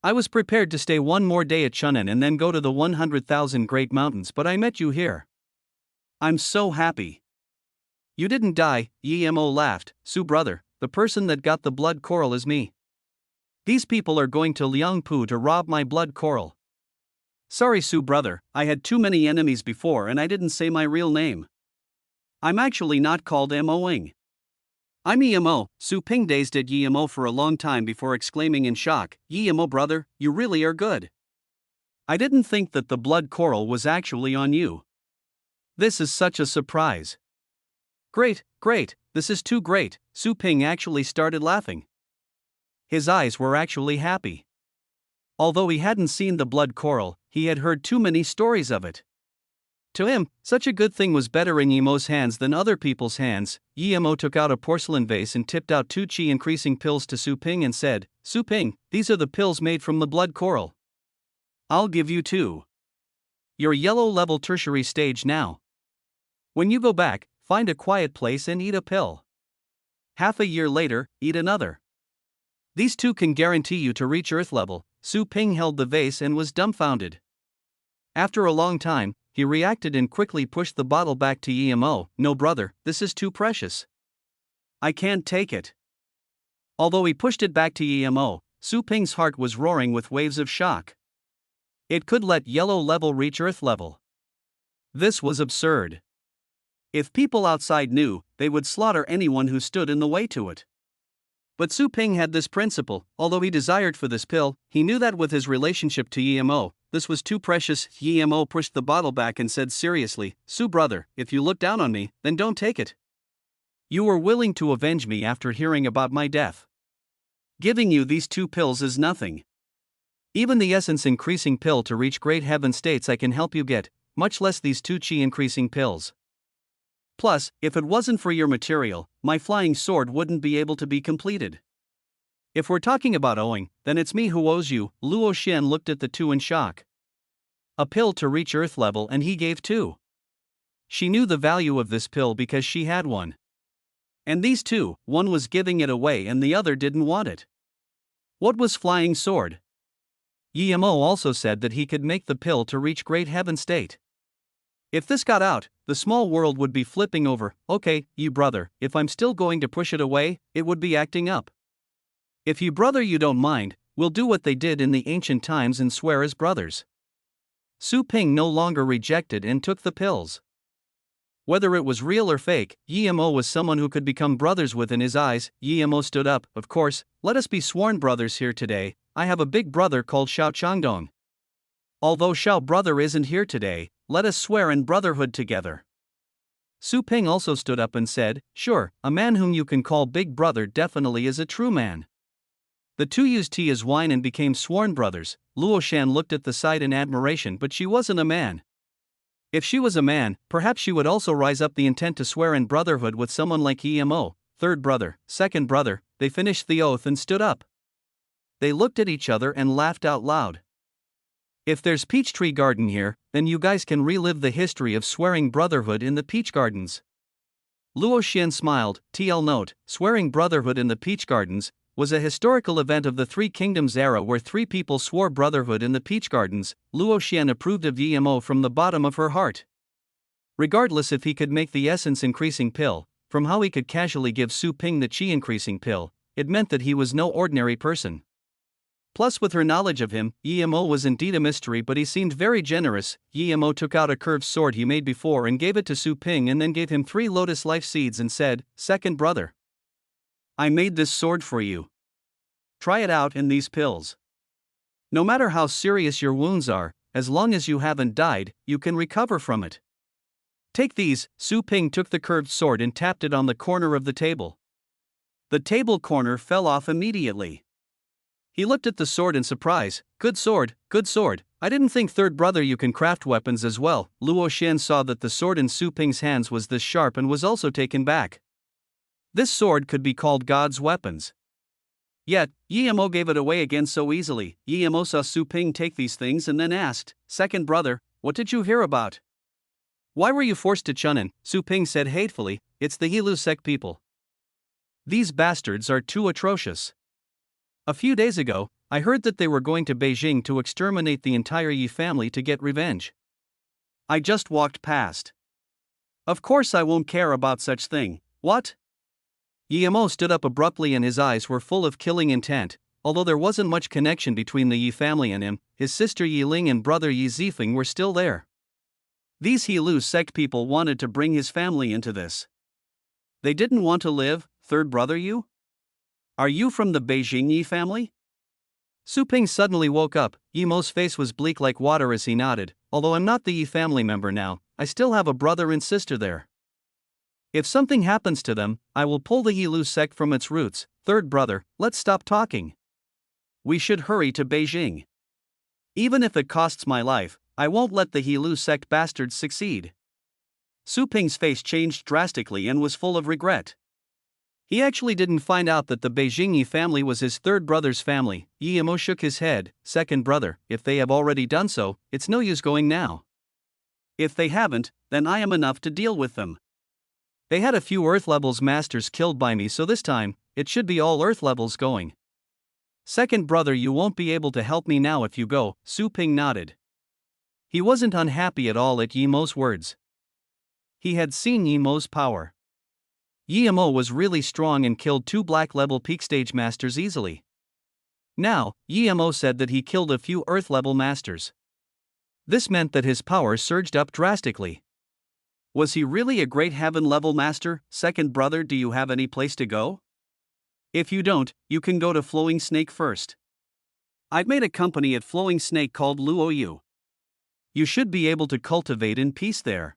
I was prepared to stay one more day at Chun'an and then go to the 100,000 Great Mountains, but I met you here. I'm so happy." "You didn't die," Yemo laughed. "Su brother, the person that got the blood coral is me. These people are going to Liangpu to rob my blood coral." "Sorry Su brother, I had too many enemies before and I didn't say my real name. I'm actually not called Moing. I'm Yemo." Su Ping dazed at Yemo for a long time before exclaiming in shock, "Yemo brother, you really are good. I didn't think that the blood coral was actually on you. This is such a surprise." Great, this is too great." Su Ping actually started laughing. His eyes were actually happy. Although he hadn't seen the blood coral, he had heard too many stories of it. To him, such a good thing was better in Yemo's hands than other people's hands. Yemo took out a porcelain vase and tipped out 2 chi increasing pills to Su Ping and said, "Su Ping, these are the pills made from the blood coral. I'll give you 2. You're yellow level tertiary stage now. When you go back, find a quiet place and eat a pill. Half a year later, eat another. These 2 can guarantee you to reach Earth level." Su Ping held the vase and was dumbfounded. After a long time, he reacted and quickly pushed the bottle back to Yemo. "No brother, this is too precious. I can't take it." Although he pushed it back to Yemo, Su Ping's heart was roaring with waves of shock. It could let yellow level reach Earth level. This was absurd. If people outside knew, they would slaughter anyone who stood in the way to it. But Su Ping had this principle. Although he desired for this pill, he knew that with his relationship to Yemo, this was too precious. Yemo pushed the bottle back and said seriously, "Su brother, if you look down on me, then don't take it. You were willing to avenge me after hearing about my death. Giving you these 2 pills is nothing. Even the essence increasing pill to reach great heaven states I can help you get, much less these 2 chi increasing pills. Plus, if it wasn't for your material, my flying sword wouldn't be able to be completed. If we're talking about owing, then it's me who owes you. Luo Xian looked at the two in shock. A pill to reach Earth level, and he gave two. She knew the value of this pill because she had one. And these two, one was giving it away and the other didn't want it. What was flying sword? Yimo also said that he could make the pill to reach Great Heaven State. If this got out, the small world would be flipping over. Okay, you brother, if I'm still going to push it away, it would be acting up. If you brother you don't mind, we'll do what they did in the ancient times and swear as brothers. Su Ping no longer rejected and took the pills. Whether it was real or fake, Yimo was someone who could become brothers with in his eyes. Yimo stood up. Of course, let us be sworn brothers here today. I have a big brother called Xiao Changdong. Although Xiao brother isn't here today, let us swear in brotherhood together. Su Ping also stood up and said, sure, a man whom you can call big brother definitely is a true man. The two used tea as wine and became sworn brothers. Luo Xian looked at the sight in admiration, but she wasn't a man. If she was a man, perhaps she would also rise up the intent to swear in brotherhood with someone like Yimo. Third brother, second brother, they finished the oath and stood up. They looked at each other and laughed out loud. If there's peach tree garden here, then you guys can relive the history of swearing brotherhood in the peach gardens. Luo Xian smiled. TL note, swearing brotherhood in the peach gardens was a historical event of the Three Kingdoms era where three people swore brotherhood in the peach gardens. Luo Xian approved of Yimo from the bottom of her heart. Regardless if he could make the essence increasing pill, from how he could casually give Su Ping the chi increasing pill, it meant that he was no ordinary person. Plus, with her knowledge of him, Yimo was indeed a mystery, but he seemed very generous. Yimo took out a curved sword he made before and gave it to Su Ping and then gave him 3 lotus life seeds and said, second brother, I made this sword for you. Try it out in these pills. No matter how serious your wounds are, as long as you haven't died, you can recover from it. Take these. Su Ping took the curved sword and tapped it on the corner of the table. The table corner fell off immediately. He looked at the sword in surprise. Good sword, good sword. I didn't think third brother you can craft weapons as well. Luo Xian saw that the sword in Su Ping's hands was this sharp and was also taken back. This sword could be called God's weapons. Yet, Yimo gave it away again so easily. Yimo saw Su Ping take these things and then asked, second brother, what did you hear about? Why were you forced to Chunin? Su Ping said hatefully, it's the Hilu sect people. These bastards are too atrocious. A few days ago, I heard that they were going to Beijing to exterminate the entire Yi family to get revenge. I just walked past. Of course I won't care about such thing. What? Yimo stood up abruptly and his eyes were full of killing intent. Although there wasn't much connection between the Yi family and him, his sister Yi Ling and brother Yi Zifeng were still there. These Hilu sect people wanted to bring his family into this. They didn't want to live, third brother you? Are you from the Beijing Yi family? Su Ping suddenly woke up. Yimo's face was bleak like water as he nodded. Although I'm not the Yi family member now, I still have a brother and sister there. If something happens to them, I will pull the Hilu sect from its roots. Third brother, let's stop talking. We should hurry to Beijing. Even if it costs my life, I won't let the Hilu sect bastards succeed. Su Ping's face changed drastically and was full of regret. He actually didn't find out that the Beijing Yi family was his third brother's family. Yimo shook his head. Second brother, if they have already done so, it's no use going now. If they haven't, then I am enough to deal with them. They had a few Earth levels masters killed by me, so this time, it should be all Earth levels going. Second brother, you won't be able to help me now if you go. Su Ping nodded. He wasn't unhappy at all at Yimo's words. He had seen Yimo's power. Yimo was really strong and killed 2 black level peak stage masters easily. Now, Yimo said that he killed a few Earth level masters. This meant that his power surged up drastically. Was he really a great heaven level master? Second brother, do you have any place to go? If you don't, you can go to Flowing Snake first. I've made a company at Flowing Snake called Luo Yu. You should be able to cultivate in peace there.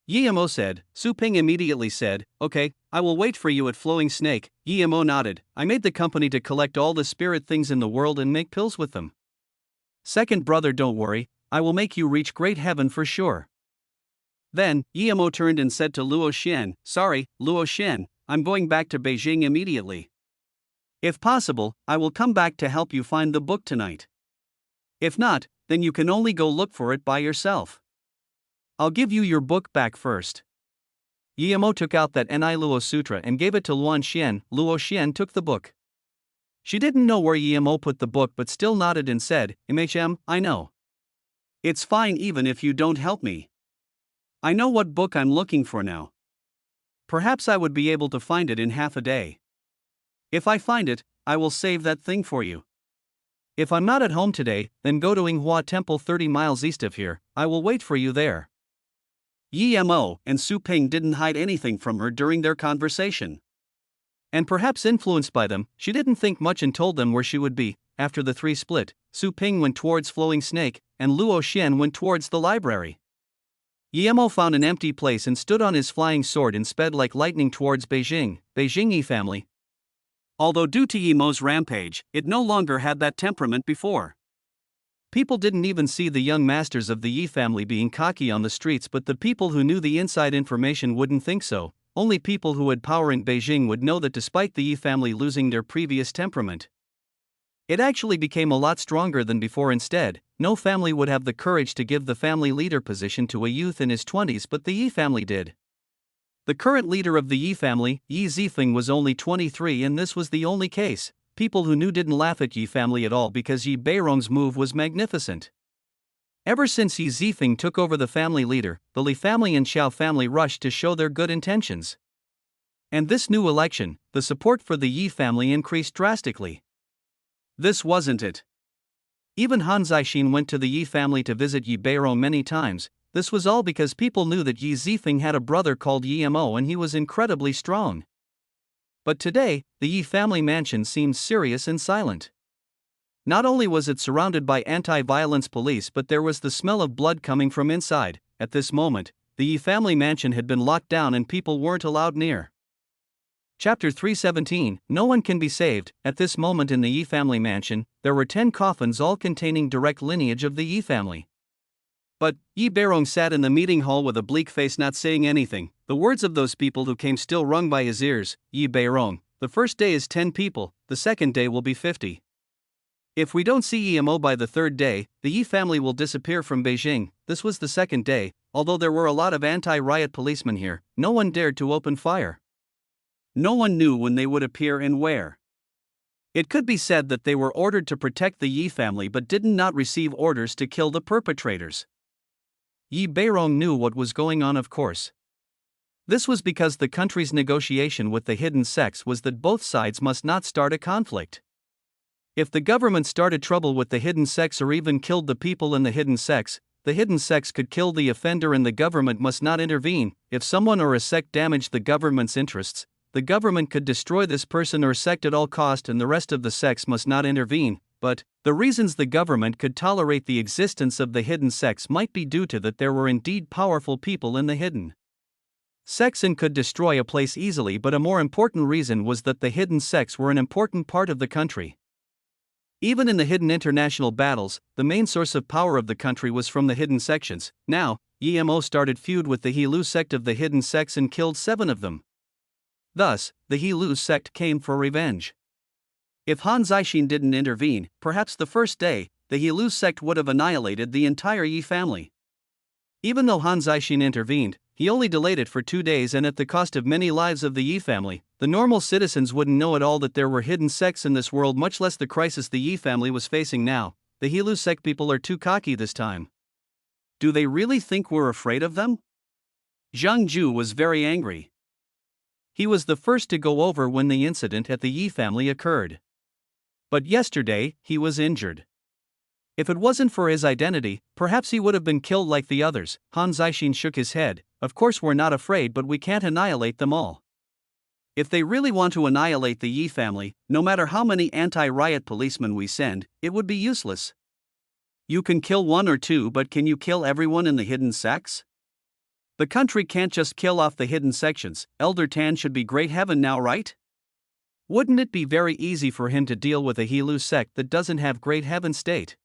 Yimo said. Su Ping immediately said, okay, I will wait for you at Flowing Snake. Yimo nodded. I made the company to collect all the spirit things in the world and make pills with them. Second brother, don't worry, I will make you reach great heaven for sure. Then, Yemo turned and said to Luo Xian, "Sorry, Luo Xian, I'm going back to Beijing immediately. If possible, I will come back to help you find the book tonight. If not, then you can only go look for it by yourself. I'll give you your book back first." Yemo took out that Ni Luo Sutra and gave it to Luan Xian. Luo Xian took the book. She didn't know where Yemo put the book but still nodded and said, I know. It's fine even if you don't help me. I know what book I'm looking for now. Perhaps I would be able to find it in half a day. If I find it, I will save that thing for you. If I'm not at home today, then go to Yinghua Temple 30 miles east of here. I will wait for you there. Yemo and Su Ping didn't hide anything from her during their conversation. And perhaps influenced by them, she didn't think much and told them where she would be. After the three split, Su Ping went towards Flowing Snake, and Luo Xian went towards the library. Yemo found an empty place and stood on his flying sword and sped like lightning towards Beijing. Beijing Yi family. Although due to Yemo's rampage, it no longer had that temperament before. People didn't even see the young masters of the Yi family being cocky on the streets, but the people who knew the inside information wouldn't think so. Only people who had power in Beijing would know that despite the Yi family losing their previous temperament, it actually became a lot stronger than before. Instead, no family would have the courage to give the family leader position to a youth in his 20s, but the Yi family did. The current leader of the Yi family, Yi Zifeng, was only 23, and this was the only case. People who knew didn't laugh at Yi family at all because Yi Beirong's move was magnificent. Ever since Yi Zifeng took over the family leader, the Li family and Xiao family rushed to show their good intentions. And this new election, the support for the Yi family increased drastically. This wasn't it. Even Han Zixin went to the Yi family to visit Yi Beirong many times. This was all because people knew that Yi Zifeng had a brother called Yemo and he was incredibly strong. But today, the Yi family mansion seemed serious and silent. Not only was it surrounded by anti-violence police, but there was the smell of blood coming from inside. At this moment, the Yi family mansion had been locked down and people weren't allowed near. Chapter 317, No One Can Be Saved. At this moment in the Yi family mansion, there were 10 coffins all containing direct lineage of the Yi family. But Yi Beirong sat in the meeting hall with a bleak face, not saying anything. The words of those people who came still rung by his ears. Yi Beirong, the first day is 10 people, the second day will be 50. If we don't see Yemo by the third day, the Yi family will disappear from Beijing. This was the second day. Although there were a lot of anti-riot policemen here, no one dared to open fire. No one knew when they would appear and where. It could be said that they were ordered to protect the Yi family but did not receive orders to kill the perpetrators. Yi Beirong knew what was going on, of course. This was because the country's negotiation with the hidden sects was that both sides must not start a conflict. If the government started trouble with the hidden sects or even killed the people in the hidden sects could kill the offender and the government must not intervene. If someone or a sect damaged the government's interests, the government could destroy this person or sect at all cost and the rest of the sects must not intervene. But the reasons the government could tolerate the existence of the hidden sects might be due to that there were indeed powerful people in the hidden sects and could destroy a place easily, but a more important reason was that the hidden sects were an important part of the country. Even in the hidden international battles, the main source of power of the country was from the hidden sections. Now, Yemo started feud with the He-Lu sect of the hidden sects and killed 7 of them. Thus, the He-Lu sect came for revenge. If Han Zixin didn't intervene, perhaps the first day, the He-Lu sect would have annihilated the entire Yi family. Even though Han Zixin intervened, he only delayed it for 2 days and at the cost of many lives of the Yi family. The normal citizens wouldn't know at all that there were hidden sects in this world, much less the crisis the Yi family was facing now. The He-Lu sect people are too cocky this time. Do they really think we're afraid of them? Zhang Ju was very angry. He was the first to go over when the incident at the Yi family occurred. But yesterday, he was injured. If it wasn't for his identity, perhaps he would have been killed like the others. Han Zixin shook his head. Of course we're not afraid, but we can't annihilate them all. If they really want to annihilate the Yi family, no matter how many anti-riot policemen we send, it would be useless. You can kill 1 or 2, but can you kill everyone in the hidden sects? The country can't just kill off the hidden sections. Elder Tan should be great heaven now, right? Wouldn't it be very easy for him to deal with a He-Lu sect that doesn't have great heaven state?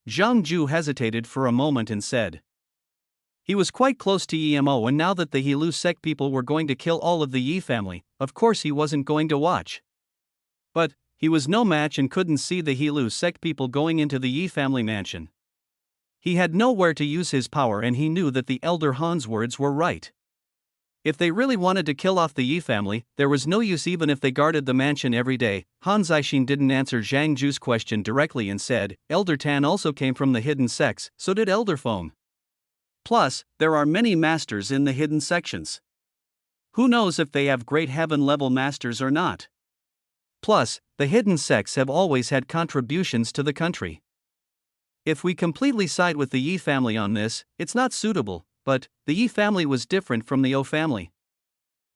Zhang Ju hesitated for a moment and said, He was quite close to Emo, and now that the He Lu sect people were going to kill all of the Yi family, of course he wasn't going to watch. But he was no match and couldn't see the He Lu sect people going into the Yi family mansion. He had nowhere to use his power, and he knew that the elder Han's words were right. If they really wanted to kill off the Yi family, there was no use even if they guarded the mansion every day. Han Zixin didn't answer Zhang Ju's question directly and said, Elder Tan also came from the hidden sects, so did Elder Feng. Plus, there are many masters in the hidden sections. Who knows if they have great heaven-level masters or not? Plus, the hidden sects have always had contributions to the country. If we completely side with the Yi family on this, it's not suitable, but the Yi family was different from the O family.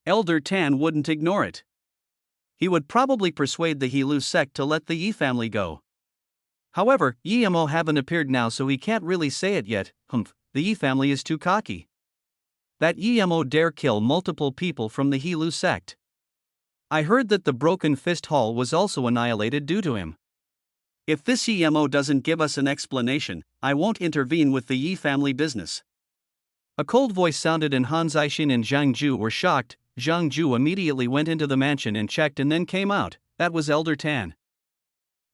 Elder Tan wouldn't ignore it. He would probably persuade the He Lu sect to let the Yi family go. However, Yi Mo haven't appeared now, so he can't really say it yet. The Yi family is too cocky. That Yi Mo dare kill multiple people from the He Lu sect. I heard that the Broken Fist Hall was also annihilated due to him. If this Yi Mo doesn't give us an explanation, I won't intervene with the Yi family business. A cold voice sounded, and Han Zixin and Zhang Ju were shocked. Zhang Ju immediately went into the mansion and checked and then came out. That was Elder Tan.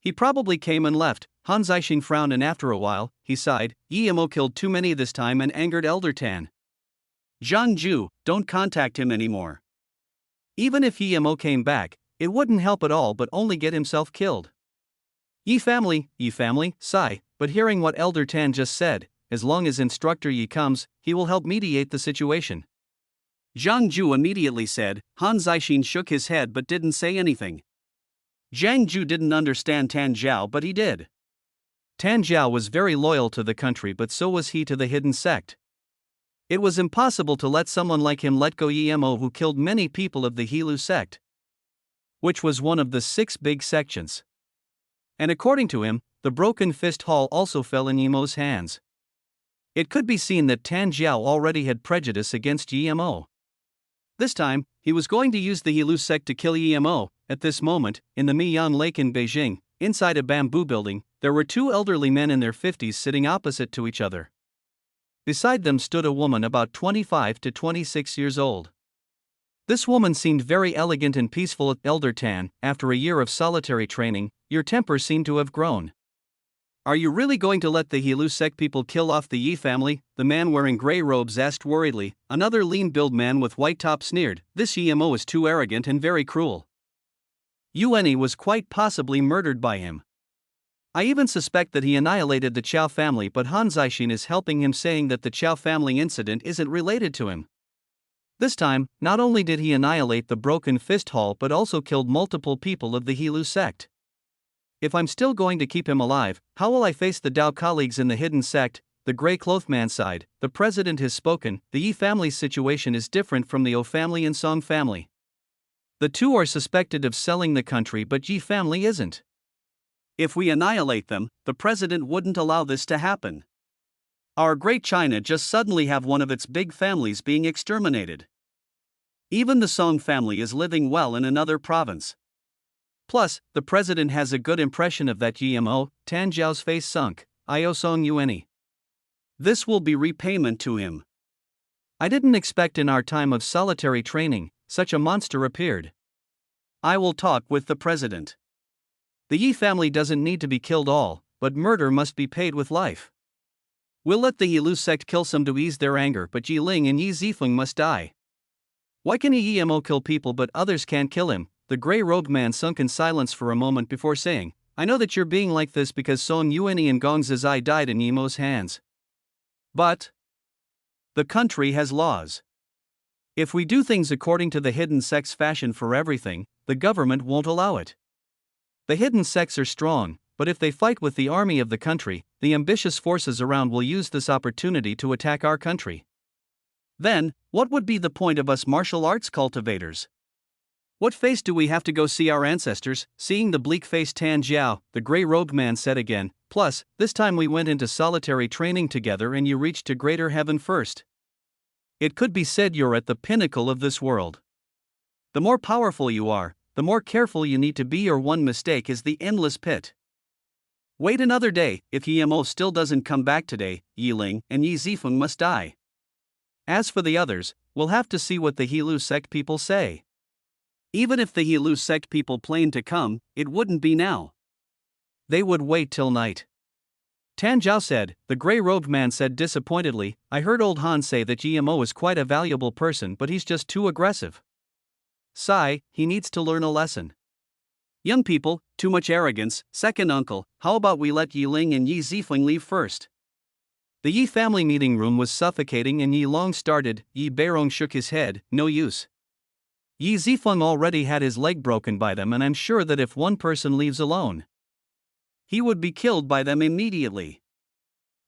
He probably came and left. Han Zixin frowned, and after a while, he sighed. Yi Mo killed too many this time and angered Elder Tan. Zhang Ju, don't contact him anymore. Even if Yi Mo came back, it wouldn't help at all but only get himself killed. Yi family, sigh, but hearing what Elder Tan just said, as long as Instructor Yi comes, he will help mediate the situation. Zhang Ju immediately said. Han Zixin shook his head but didn't say anything. Zhang Ju didn't understand Tan Zhao, but he did. Tan Zhao was very loyal to the country, but so was he to the hidden sect. It was impossible to let someone like him let go Yi Mo, who killed many people of the He Lu sect, which was one of the 6 big sections. And according to him, the Broken Fist Hall also fell in Yi Mo's hands. It could be seen that Tan Zhao already had prejudice against Yi Mo. This time, he was going to use the He Lu sect to kill Yi Mo. At this moment, in the Miyan Lake in Beijing, inside a bamboo building, there were 2 elderly men in their 50s sitting opposite to each other. Beside them stood a woman about 25 to 26 years old. This woman seemed very elegant and peaceful. Elder Tan, after a year of solitary training, your temper seemed to have grown. Are you really going to let the He Lu sect people kill off the Yi family? The man wearing gray robes asked worriedly. Another lean-built man with white top sneered. This Yi Mo is too arrogant and very cruel. Yuanyi was quite possibly murdered by him. I even suspect that he annihilated the Chao family, but Han Zixin is helping him, saying that the Chao family incident isn't related to him. This time, not only did he annihilate the Broken Fist Hall but also killed multiple people of the He Lu sect. If I'm still going to keep him alive, how will I face the Dao colleagues in the hidden sect? The Grey Cloth Man sighed. The president has spoken. The Yi family's situation is different from the O family and Song family. The 2 are suspected of selling the country, but Yi family isn't. If we annihilate them, the president wouldn't allow this to happen. Our Great China just suddenly have one of its big families being exterminated. Even the Song family is living well in another province. Plus, the president has a good impression of that Yi Mo. Tan Zhao's face sunk. I owe Song Yuanyi. This will be repayment to him. I didn't expect in our time of solitary training, such a monster appeared. I will talk with the president. The Yi family doesn't need to be killed all, but murder must be paid with life. We'll let the He Lu sect kill some to ease their anger, but Yi Ling and Yi Zifeng must die. Why can Yi Mo kill people but others can't kill him? The gray-robed man sunk in silence for a moment before saying, I know that you're being like this because Song Yuanyi and Gong Zizai died in Yi Mo's hands. But the country has laws. If we do things according to the hidden sect's fashion for everything, the government won't allow it. The hidden sects are strong, but if they fight with the army of the country, the ambitious forces around will use this opportunity to attack our country. Then, what would be the point of us martial arts cultivators? What face do we have to go see our ancestors? Seeing the bleak-faced Tan Zhao, the gray-robed man said again, plus, this time we went into solitary training together and you reached to greater heaven first. It could be said you're at the pinnacle of this world. The more powerful you are, the more careful you need to be, or one mistake is the endless pit. Wait another day. If Yi Mo still doesn't come back today, Yi Ling and Yi Zifeng must die. As for the others, we'll have to see what the Hilu sect people say. Even if the Hilu sect people planned to come, it wouldn't be now. They would wait till night. Tan Zhao said. The gray-robed man said disappointedly, I heard old Han say that Yemo is quite a valuable person, but he's just too aggressive. Sigh, he needs to learn a lesson. Young people, too much arrogance. Second uncle, how about we let Yi Ling and Yi Zifeng leave first? The Yi family meeting room was suffocating and Yi Long started. Yi Beirong shook his head, no use. Yi Zifeng already had his leg broken by them, and I'm sure that if one person leaves alone, he would be killed by them immediately.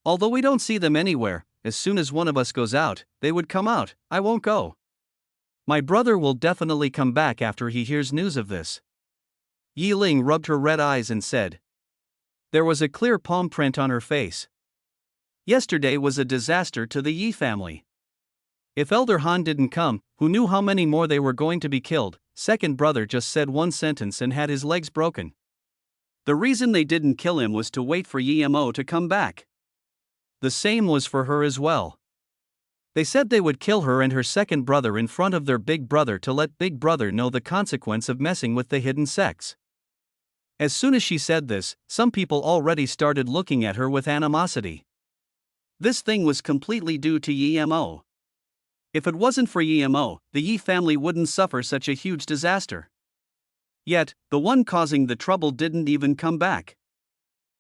Although we don't see them anywhere, as soon as one of us goes out, they would come out. I won't go. My brother will definitely come back after he hears news of this. Yi Ling rubbed her red eyes and said. There was a clear palm print on her face. Yesterday was a disaster to the Yi family. If Elder Han didn't come, who knew how many more they were going to be killed? Second brother just said one sentence and had his legs broken. The reason they didn't kill him was to wait for Yi Mo to come back. The same was for her as well. They said they would kill her and her second brother in front of their big brother to let big brother know the consequence of messing with the hidden sects. As soon as she said this, some people already started looking at her with animosity. This thing was completely due to Yi Mo. If it wasn't for Yi Mo, the Yi family wouldn't suffer such a huge disaster. Yet, the one causing the trouble didn't even come back.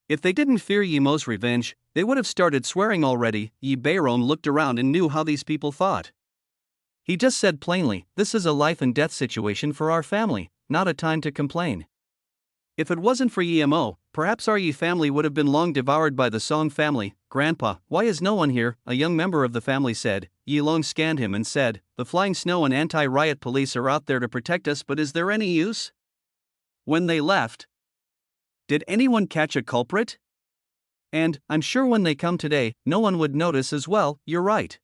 If they didn't fear Yi Mo's revenge, they would have started swearing already. Yi Beirong looked around and knew how these people thought. He just said plainly, this is a life and death situation for our family, not a time to complain. If it wasn't for Yi Mo, perhaps our Yi family would have been long devoured by the Song family. Grandpa, why is no one here? A young member of the family said. Yi Long scanned him and said, the flying snow and anti-riot police are out there to protect us, but is there any use? When they left, did anyone catch a culprit? And, I'm sure when they come today, no one would notice as well. You're right.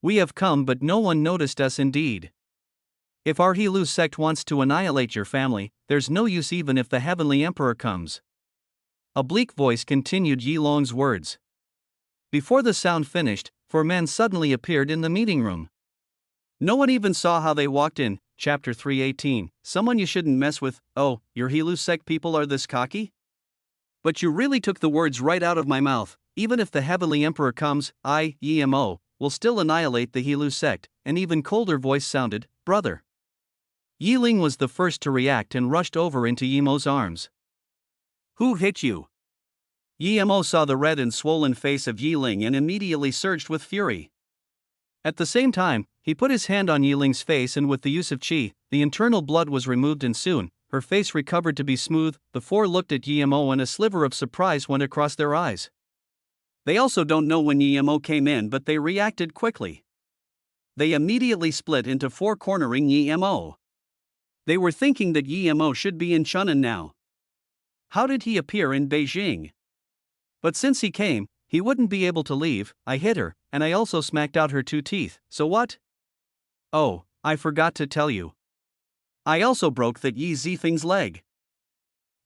We have come but no one noticed us indeed. If our Hilu sect wants to annihilate your family, there's no use even if the Heavenly Emperor comes. A bleak voice continued Yi Long's words. Before the sound finished, 4 men suddenly appeared in the meeting room. No one even saw how they walked in. Chapter 318, someone you shouldn't mess with. Oh, your Hilu sect people are this cocky? But you really took the words right out of my mouth. Even if the Heavenly Emperor comes, I, Yi Mo, will still annihilate the Hilu sect. An even colder voice sounded, brother. Yi Ling was the first to react and rushed over into Yi Mo's arms. Who hit you? Yi Mo saw the red and swollen face of Yi Ling and immediately surged with fury. At the same time, he put his hand on Yi Ling's face and with the use of qi, the internal blood was removed and soon, her face recovered to be smooth. The 4 looked at Yi Mo and a sliver of surprise went across their eyes. They also don't know when Yi Mo came in, but they reacted quickly. They immediately split into 4 cornering Yi Mo. They were thinking that Yi Mo should be in Chunnan now. How did he appear in Beijing? But since he came, he wouldn't be able to leave. I hit her, and I also smacked out her 2 teeth, so what? Oh, I forgot to tell you. I also broke that Yi Zifeng's leg.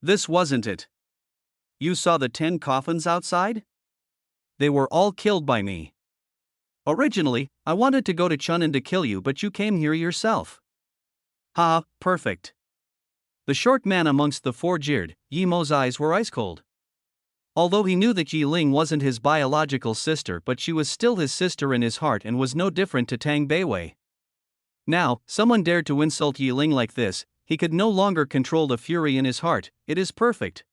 This wasn't it. You saw the 10 coffins outside? They were all killed by me. Originally, I wanted to go to Chunnan to kill you, but you came here yourself. Ha, perfect. The short man amongst the 4 jeered. Yi Mo's eyes were ice cold. Although he knew that Yi Ling wasn't his biological sister, but she was still his sister in his heart and was no different to Tang Beiwei. Now, someone dared to insult Yi Ling like this. He could no longer control the fury in his heart. It is perfect.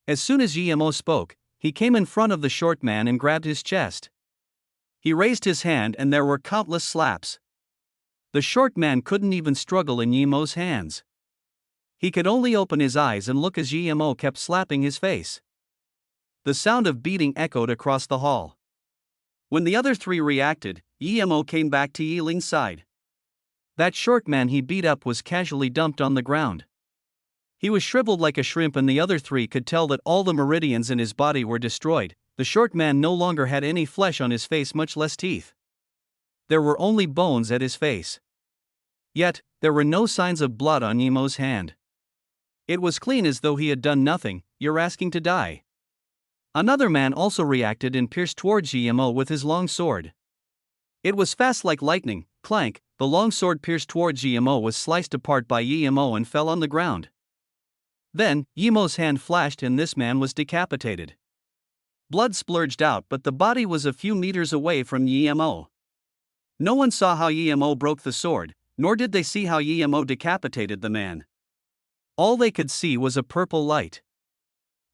As soon as Yi Mo spoke, he came in front of the short man and grabbed his chest. He raised his hand and there were countless slaps. The short man couldn't even struggle in Yi Mo's hands. He could only open his eyes and look as Yi Mo kept slapping his face. The sound of beating echoed across the hall. When the other 3 reacted, Yi Mo came back to Yi Ling's side. That short man he beat up was casually dumped on the ground. He was shriveled like a shrimp and the other 3 could tell that all the meridians in his body were destroyed. The short man no longer had any flesh on his face, much less teeth. There were only bones at his face. Yet, there were no signs of blood on Yi Mo's hand. It was clean as though he had done nothing. You're asking to die. Another man also reacted and pierced towards Yi Mo with his long sword. It was fast like lightning. Clank, the long sword pierced towards Yimo was sliced apart by Yimo and fell on the ground. Then, Yimo's hand flashed and this man was decapitated. Blood splurged out, but the body was a few meters away from Yimo. No one saw how Yimo broke the sword, nor did they see how Yimo decapitated the man. All they could see was a purple light.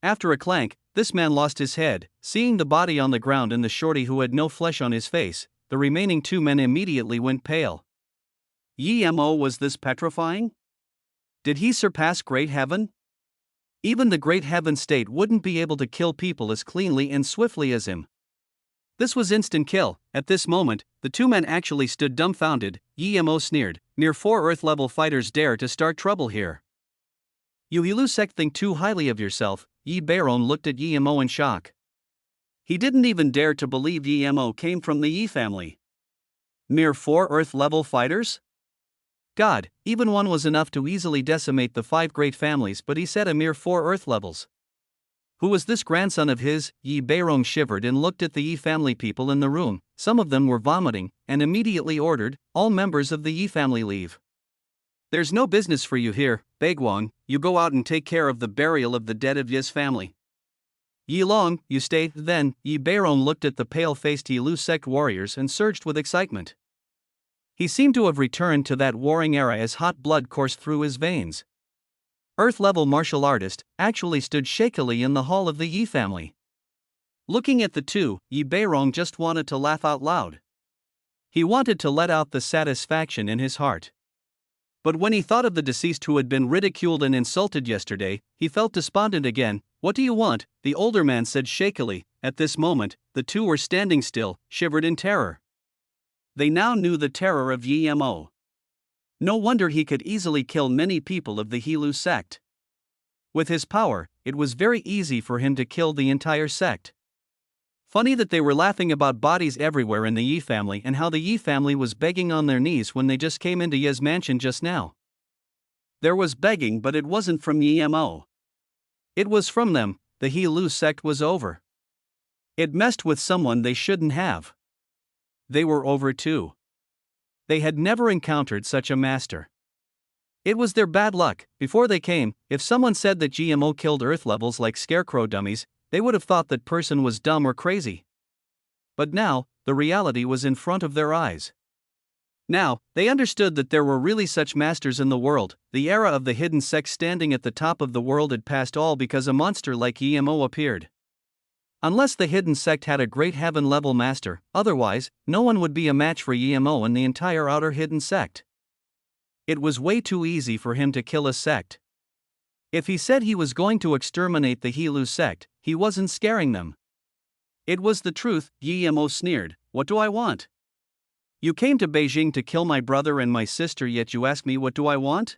After a clank, this man lost his head. Seeing the body on the ground and the shorty who had no flesh on his face, the remaining two men immediately went pale. Yimo, was this petrifying? Did he surpass great heaven? Even the great heaven state wouldn't be able to kill people as cleanly and swiftly as him. This was instant kill. At this moment, the two men actually stood dumbfounded. Yimo sneered, "Near 4 Earth-level fighters dare to start trouble here. You Hilusek think too highly of yourself." Yi Baron looked at Yimo in shock. He didn't even dare to believe Yimo came from the Yi family. Mere 4 Earth-level fighters? God, even one was enough to easily decimate the 5 great families, but he said a mere 4 Earth levels. Who was this grandson of his? Yi Baron shivered and looked at the Yi family people in the room. Some of them were vomiting, and immediately ordered, "All members of the Yi family leave. There's no business for you here, Baiguang. You go out and take care of the burial of the dead of Yi's family. Yi Long, you stay." Then, Yi Baron looked at the pale-faced Yilu sect warriors and surged with excitement. He seemed to have returned to that warring era as hot blood coursed through his veins. Earth-level martial artist actually stood shakily in the hall of the Yi family. Looking at the two, Yi Baron just wanted to laugh out loud. He wanted to let out the satisfaction in his heart. But when he thought of the deceased who had been ridiculed and insulted yesterday, he felt despondent again. "What do you want?" the older man said shakily. At this moment, the two were standing still, shivered in terror. They now knew the terror of Yimo. No wonder he could easily kill many people of the Hilu sect. With his power, it was very easy for him to kill the entire sect. Funny that they were laughing about bodies everywhere in the Yi family and how the Yi family was begging on their knees when they just came into Yi's mansion just now. There was begging, but it wasn't from Yimo. It was from them. The Hilu sect was over. It messed with someone they shouldn't have. They were over too. They had never encountered such a master. It was their bad luck. Before they came, if someone said that GMO killed Earth levels like scarecrow dummies, they would have thought that person was dumb or crazy. But now, the reality was in front of their eyes. Now, they understood that there were really such masters in the world. The era of the hidden sect standing at the top of the world had passed all because a monster like EMO appeared. Unless the hidden sect had a great heaven-level master, otherwise, no one would be a match for EMO and the entire outer hidden sect. It was way too easy for him to kill a sect. If he said he was going to exterminate the Hilu sect, he wasn't scaring them. It was the truth. EMO sneered. "What do I want? You came to Beijing to kill my brother and my sister, yet you ask me what do I want?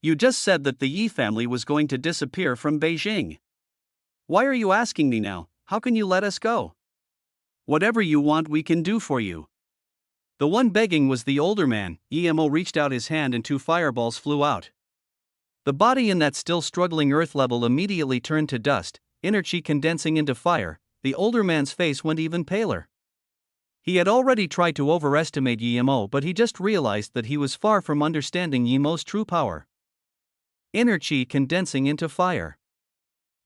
You just said that the Yi family was going to disappear from Beijing. Why are you asking me now? How can you let us go? Whatever you want we can do for you." The one begging was the older man. EMO reached out his hand and 2 fireballs flew out. The body in that still struggling earth level immediately turned to dust, energy condensing into fire. The older man's face went even paler. He had already tried to overestimate EMO, but he just realized that he was far from understanding EMO's true power. Energy condensing into fire.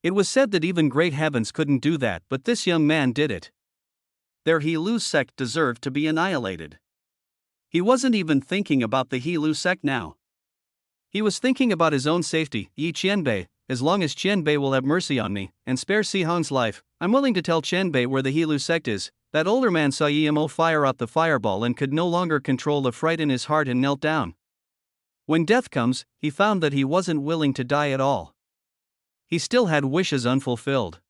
It was said that even great heavens couldn't do that, but this young man did it. Their Hilu sect deserved to be annihilated. He wasn't even thinking about the Hilu sect now. He was thinking about his own safety. Yi Qianbei, as long as Qianbei will have mercy on me and spare Si Hong's life, I'm willing to tell Qianbei where the Hilu sect is. That older man saw EMO fire out the fireball and could no longer control the fright in his heart and knelt down. When death comes, he found that he wasn't willing to die at all. He still had wishes unfulfilled.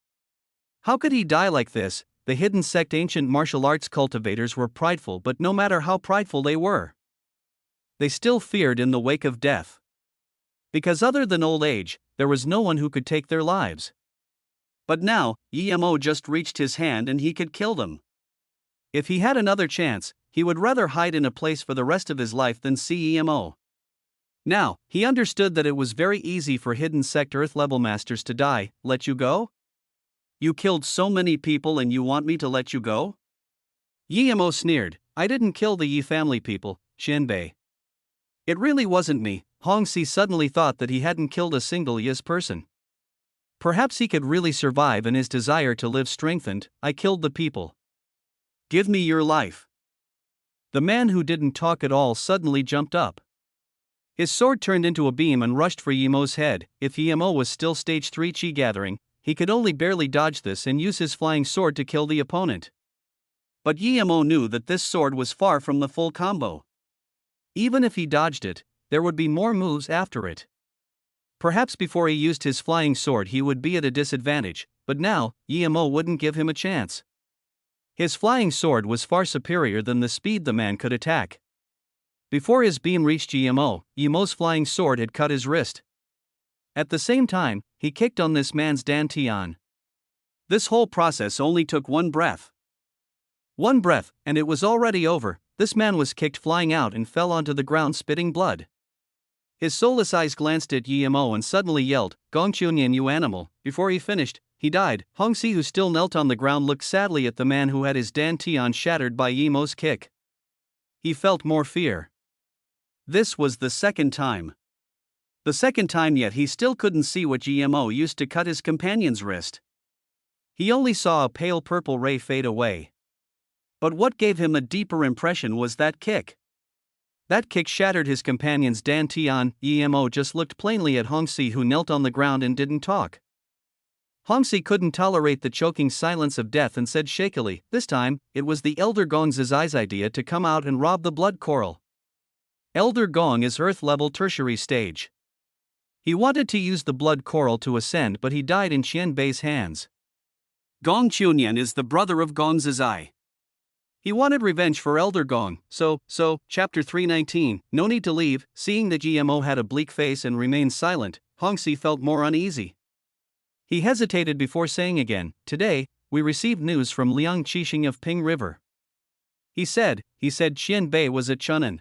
How could he die like this? The hidden sect ancient martial arts cultivators were prideful, but no matter how prideful they were, they still feared in the wake of death. Because other than old age, there was no one who could take their lives. But now, EMO just reached his hand and he could kill them. If he had another chance, he would rather hide in a place for the rest of his life than see EMO. Now, he understood that it was very easy for hidden sect earth-level masters to die. Let you go? You killed so many people and you want me to let you go? EMO sneered. I didn't kill the Yi family people, Qianbei. It really wasn't me. Hongxi suddenly thought that he hadn't killed a single Yi's person. Perhaps he could really survive, and his desire to live strengthened. I killed the people. Give me your life. The man who didn't talk at all suddenly jumped up. His sword turned into a beam and rushed for Yimo's head. If Yimo was still stage 3 Qi gathering, he could only barely dodge this and use his flying sword to kill the opponent. But Yimo knew that this sword was far from the full combo. Even if he dodged it, there would be more moves after it. Perhaps before he used his flying sword he would be at a disadvantage, but now, Yimo wouldn't give him a chance. His flying sword was far superior than the speed the man could attack. Before his beam reached Yimo's flying sword had cut his wrist. At the same time, he kicked on this man's dantian. This whole process only took one breath. One breath, and it was already over. This man was kicked flying out and fell onto the ground spitting blood. His soulless eyes glanced at Yimo and suddenly yelled, "Gongqiunian, you animal!" Before he finished, he died. Hongxi, who still knelt on the ground, looked sadly at the man who had his dantian shattered by Yimo's kick. He felt more fear. This was the second time. The second time, yet he still couldn't see what Yimo used to cut his companion's wrist. He only saw a pale purple ray fade away. But what gave him a deeper impression was that kick. That kick shattered his companion's dantian. Yimo just looked plainly at Hongxi, who knelt on the ground and didn't talk. Hongxi couldn't tolerate the choking silence of death and said shakily, this time, it was the Elder Gong's idea to come out and rob the blood coral. Elder Gong is Earth-level tertiary stage. He wanted to use the blood coral to ascend, but he died in Qianbei's hands. Gongqiunian is the brother of Gong Zizai. He wanted revenge for Elder Gong, so, Chapter 319, no need to leave. Seeing that Yimo had a bleak face and remained silent, Hongxi felt more uneasy. He hesitated before saying again, today, we received news from Liang Qixing of Ping River. He said Qianbei was at Chunan.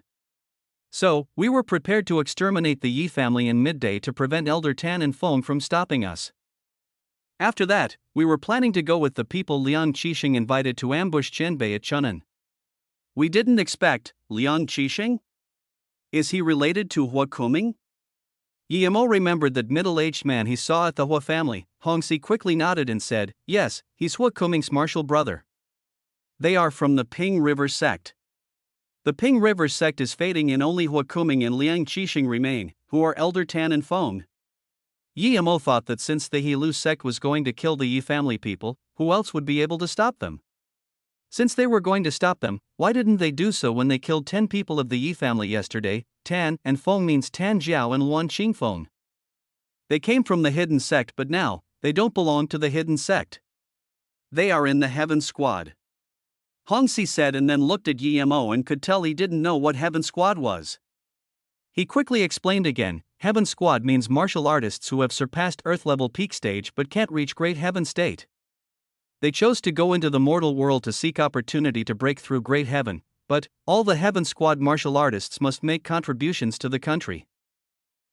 So, we were prepared to exterminate the Yi family in midday to prevent Elder Tan and Feng from stopping us. After that, we were planning to go with the people Liang Qixing invited to ambush Qianbei at Chunan. We didn't expect Liang Qixing? Is he related to Hua Kuming? Yimo remembered that middle-aged man he saw at the Hua family. Hongxi quickly nodded and said, yes, he's Hua Kuming's martial brother. They are from the Ping River sect. The Ping River sect is fading and only Hua Kuming and Liang Qixing remain, who are Elder Tan and Feng. Yimo thought that since the He Lu sect was going to kill the Yi family people, who else would be able to stop them? Since they were going to stop them, why didn't they do so when they killed 10 people of the Yi family yesterday? Tan and Feng means Tan Jiao and Luan Qingfeng. They came from the hidden sect, but now, they don't belong to the hidden sect. They are in the Heaven Squad. Hongxi said and then looked at Yimo and could tell he didn't know what Heaven Squad was. He quickly explained again, Heaven Squad means martial artists who have surpassed Earth-level peak stage but can't reach Great Heaven state. They chose to go into the mortal world to seek opportunity to break through Great Heaven, but all the Heaven Squad martial artists must make contributions to the country.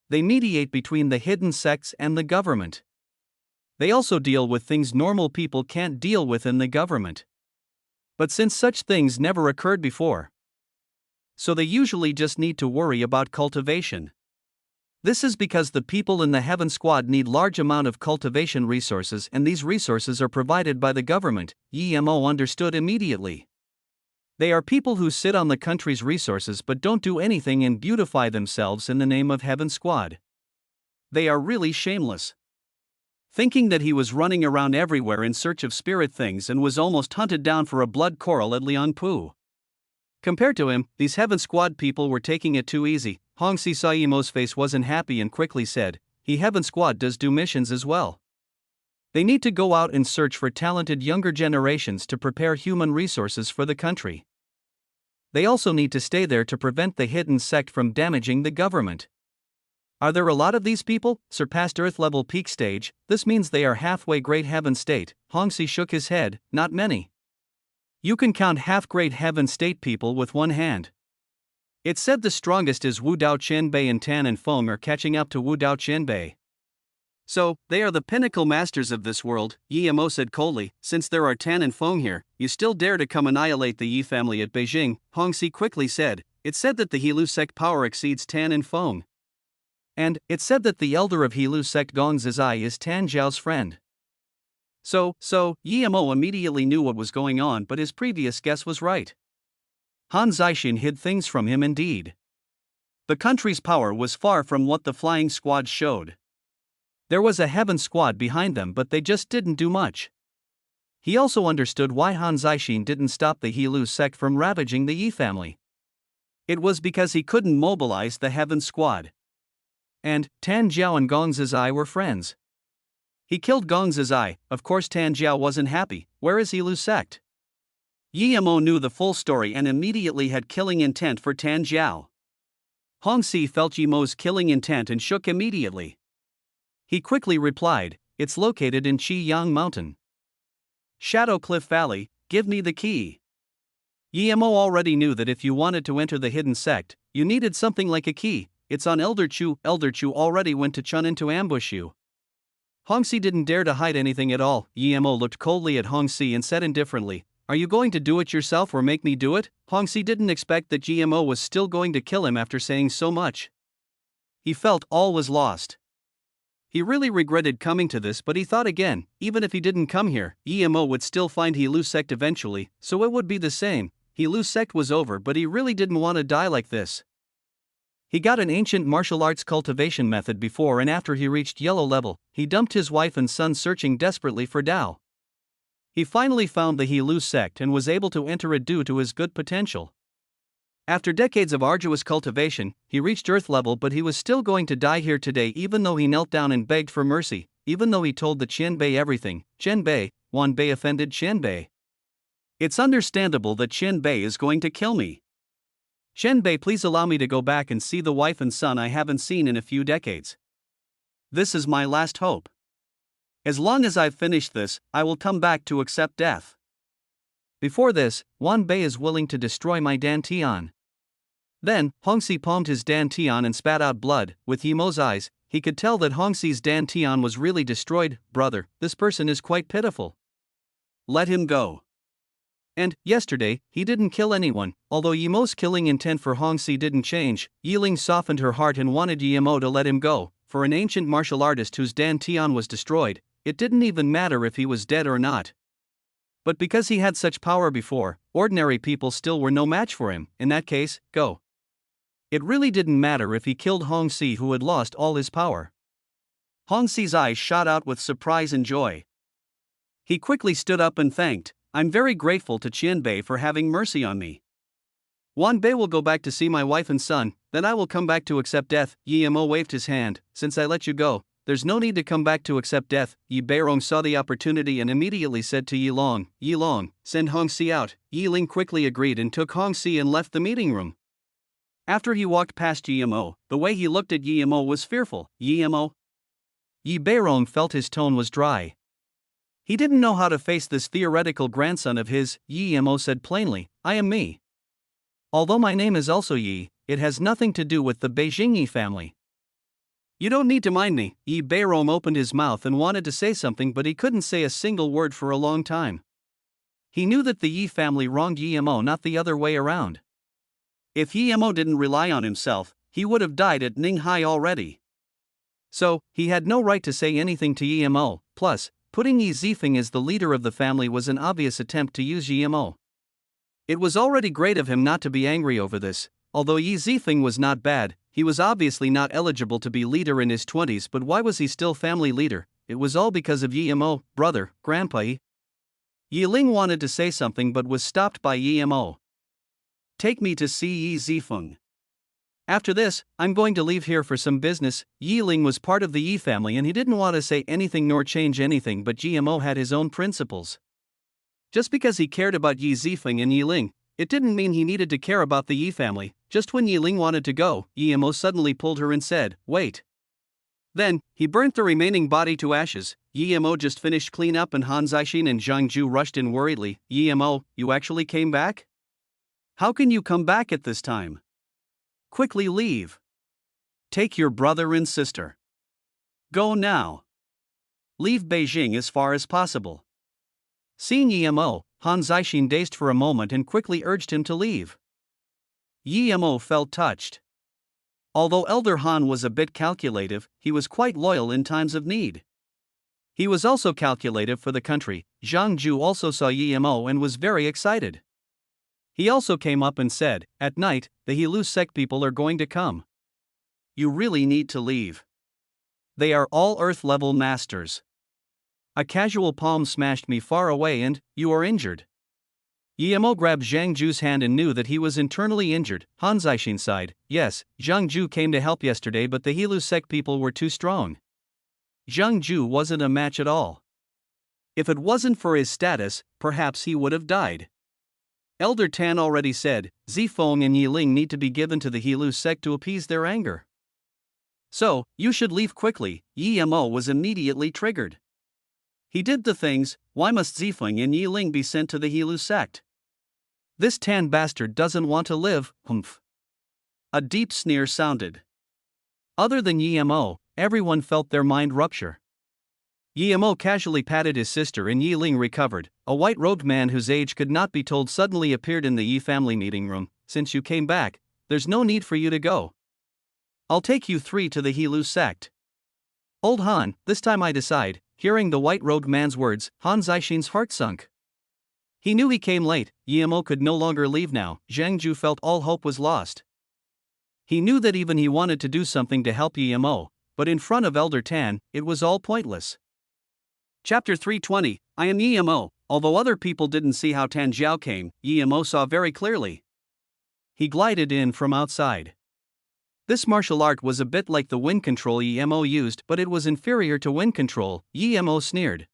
They mediate between the hidden sects and the government. They also deal with things normal people can't deal with in the government. But since such things never occurred before, so they usually just need to worry about cultivation. This is because the people in the Heaven Squad need large amount of cultivation resources, and these resources are provided by the government. Yimo understood immediately. They are people who sit on the country's resources but don't do anything and beautify themselves in the name of Heaven Squad. They are really shameless. Thinking that he was running around everywhere in search of spirit things and was almost hunted down for a blood coral at Liangpu. Compared to him, these Heaven Squad people were taking it too easy. Hongxi saw Yimo's face wasn't happy and quickly said, Heaven Squad does do missions as well. They need to go out and search for talented younger generations to prepare human resources for the country. They also need to stay there to prevent the hidden sect from damaging the government. Are there a lot of these people, surpassed Earth-level peak stage? This means they are halfway Great Heaven state. Hongxi shook his head, not many. You can count half Great Heaven state people with one hand. It's said the strongest is Wu Dao Qianbei, and Tan and Feng are catching up to Wu Dao Qianbei. So, they are the pinnacle masters of this world, Yi Mo said coldly. Since there are Tan and Feng here, you still dare to come annihilate the Yi family at Beijing, Hongxi quickly said. It's said that the Helu sect power exceeds Tan and Feng. And it's said that the elder of Helu sect Gong Zizai is Tan Zhao's friend. So, Yi Mo immediately knew what was going on, but his previous guess was right. Han Zixin hid things from him indeed. The country's power was far from what the flying squad showed. There was a heaven squad behind them, but they just didn't do much. He also understood why Han Zixin didn't stop the Helu sect from ravaging the Yi family. It was because he couldn't mobilize the heaven squad. And Tan Zhao and Gong Zizai were friends. He killed Gong Zizai. Of course Tan Zhao wasn't happy. Where is Helu sect? Yi Mo knew the full story and immediately had killing intent for Tan Zhao. Hongxi felt Yi Mo's killing intent and shook immediately. He quickly replied, it's located in Qiyang Mountain. Shadow Cliff Valley, give me the key. Yi Mo already knew that if you wanted to enter the hidden sect, you needed something like a key. It's on Elder Chu. Elder Chu already went to Chunin to ambush you. Hongxi didn't dare to hide anything at all. Yi Mo looked coldly at Hongxi and said indifferently, are you going to do it yourself or make me do it? Hongxi didn't expect that Yi Mo was still going to kill him after saying so much. He felt all was lost. He really regretted coming to this, but he thought again, even if he didn't come here, Yi Mo would still find Helu sect eventually, so it would be the same. Helu sect was over, but he really didn't want to die like this. He got an ancient martial arts cultivation method before and after he reached yellow level, he dumped his wife and son searching desperately for Dao. He finally found the Helu sect and was able to enter it due to his good potential. After decades of arduous cultivation, he reached earth level, but he was still going to die here today, even though he knelt down and begged for mercy, even though he told the Qianbei everything. Qianbei, Wanbei offended Qianbei. It's understandable that Qianbei is going to kill me. Qianbei, please allow me to go back and see the wife and son I haven't seen in a few decades. This is my last hope. As long as I've finished this, I will come back to accept death. Before this, Wanbei is willing to destroy my Dantian. Then, Hongxi palmed his Dantian and spat out blood. With Yi Mo's eyes, he could tell that Hongxi's Dantian was really destroyed. Brother, this person is quite pitiful. Let him go. And, yesterday, he didn't kill anyone. Although Yi Mo's killing intent for Hongxi didn't change, Yiling softened her heart and wanted Yi Mo to let him go. For an ancient martial artist whose Dantian was destroyed, it didn't even matter if he was dead or not. But because he had such power before, ordinary people still were no match for him. In that case, go. It really didn't matter if he killed Hongxi, who had lost all his power. Hongxi's eyes shot out with surprise and joy. He quickly stood up and thanked, I'm very grateful to Qianbei for having mercy on me. Wanbei will go back to see my wife and son, then I will come back to accept death. Yi Mo waved his hand, since I let you go, there's no need to come back to accept death. Yi Beirong saw the opportunity and immediately said to Yi Long, send Hongxi out. Yi Ling quickly agreed and took Hongxi and left the meeting room. After he walked past Yi Mo, the way he looked at Yi Mo was fearful. Yi Mo? Yi Beirong felt his tone was dry. He didn't know how to face this theoretical grandson of his. Yi Mo said plainly, I am me. Although my name is also Yi, it has nothing to do with the Beijing Yi family. You don't need to mind me. Yi Beirong opened his mouth and wanted to say something, but he couldn't say a single word for a long time. He knew that the Yi family wronged Yi Mo, not the other way around. If Yi Mo didn't rely on himself, he would have died at Ninghai already. So, he had no right to say anything to Yi Mo. Plus, putting Yi Zifeng as the leader of the family was an obvious attempt to use Yi Mo. It was already great of him not to be angry over this. Although Yi Zifeng was not bad, he was obviously not eligible to be leader in his 20s, but why was he still family leader? It was all because of Yi Mo, brother, Grandpa Yi. Yi Ling wanted to say something but was stopped by Yi Mo. Take me to see Yi Zifeng. After this, I'm going to leave here for some business. Yi Ling was part of the Yi family and he didn't want to say anything nor change anything, but Yi Mo had his own principles. Just because he cared about Yi Zifeng and Yi Ling, it didn't mean he needed to care about the Yi family. Just when Yi Ling wanted to go, Yi Mo suddenly pulled her and said, wait. Then, he burnt the remaining body to ashes. Yi Mo just finished cleanup and Han Zixin and Zhang Ju rushed in worriedly. Yi Mo, you actually came back? How can you come back at this time? Quickly leave. Take your brother and sister. Go now. Leave Beijing as far as possible. Seeing Yemo, Han Zixin dazed for a moment and quickly urged him to leave. Yemo felt touched. Although Elder Han was a bit calculative, he was quite loyal in times of need. He was also calculative for the country. Zhang Ju also saw Yemo and was very excited. He also came up and said, "At night, the Helu sect people are going to come. You really need to leave. They are all Earth-level masters. A casual palm smashed me far away and, you are injured." Yemo grabbed Zhang Ju's hand and knew that he was internally injured. Han Zixin sighed. Yes, Zhang Ju came to help yesterday, but the Helu sect people were too strong. Zhang Ju wasn't a match at all. If it wasn't for his status, perhaps he would have died. Elder Tan already said, Zifeng and Yiling need to be given to the Helu sect to appease their anger. So, you should leave quickly. Yemo was immediately triggered. He did the things, why must Zifeng and Yiling be sent to the Helu sect? This Tan bastard doesn't want to live, humph. A deep sneer sounded. Other than Yemo, everyone felt their mind rupture. Yemo casually patted his sister and Yiling recovered. A white-robed man whose age could not be told suddenly appeared in the Yi family meeting room. Since you came back, there's no need for you to go. I'll take you three to the Helu sect. Old Han, this time I decide. Hearing the white-robed man's words, Han Zixin's heart sunk. He knew he came late. Yemo could no longer leave now. Zhang Ju felt all hope was lost. He knew that even he wanted to do something to help Yemo, but in front of Elder Tan, it was all pointless. Chapter 320, I am Yemo. Although other people didn't see how Tan Jiao came, Yemo saw very clearly. He glided in from outside. This martial art was a bit like the wind control Yemo used, but it was inferior to wind control. Yemo sneered.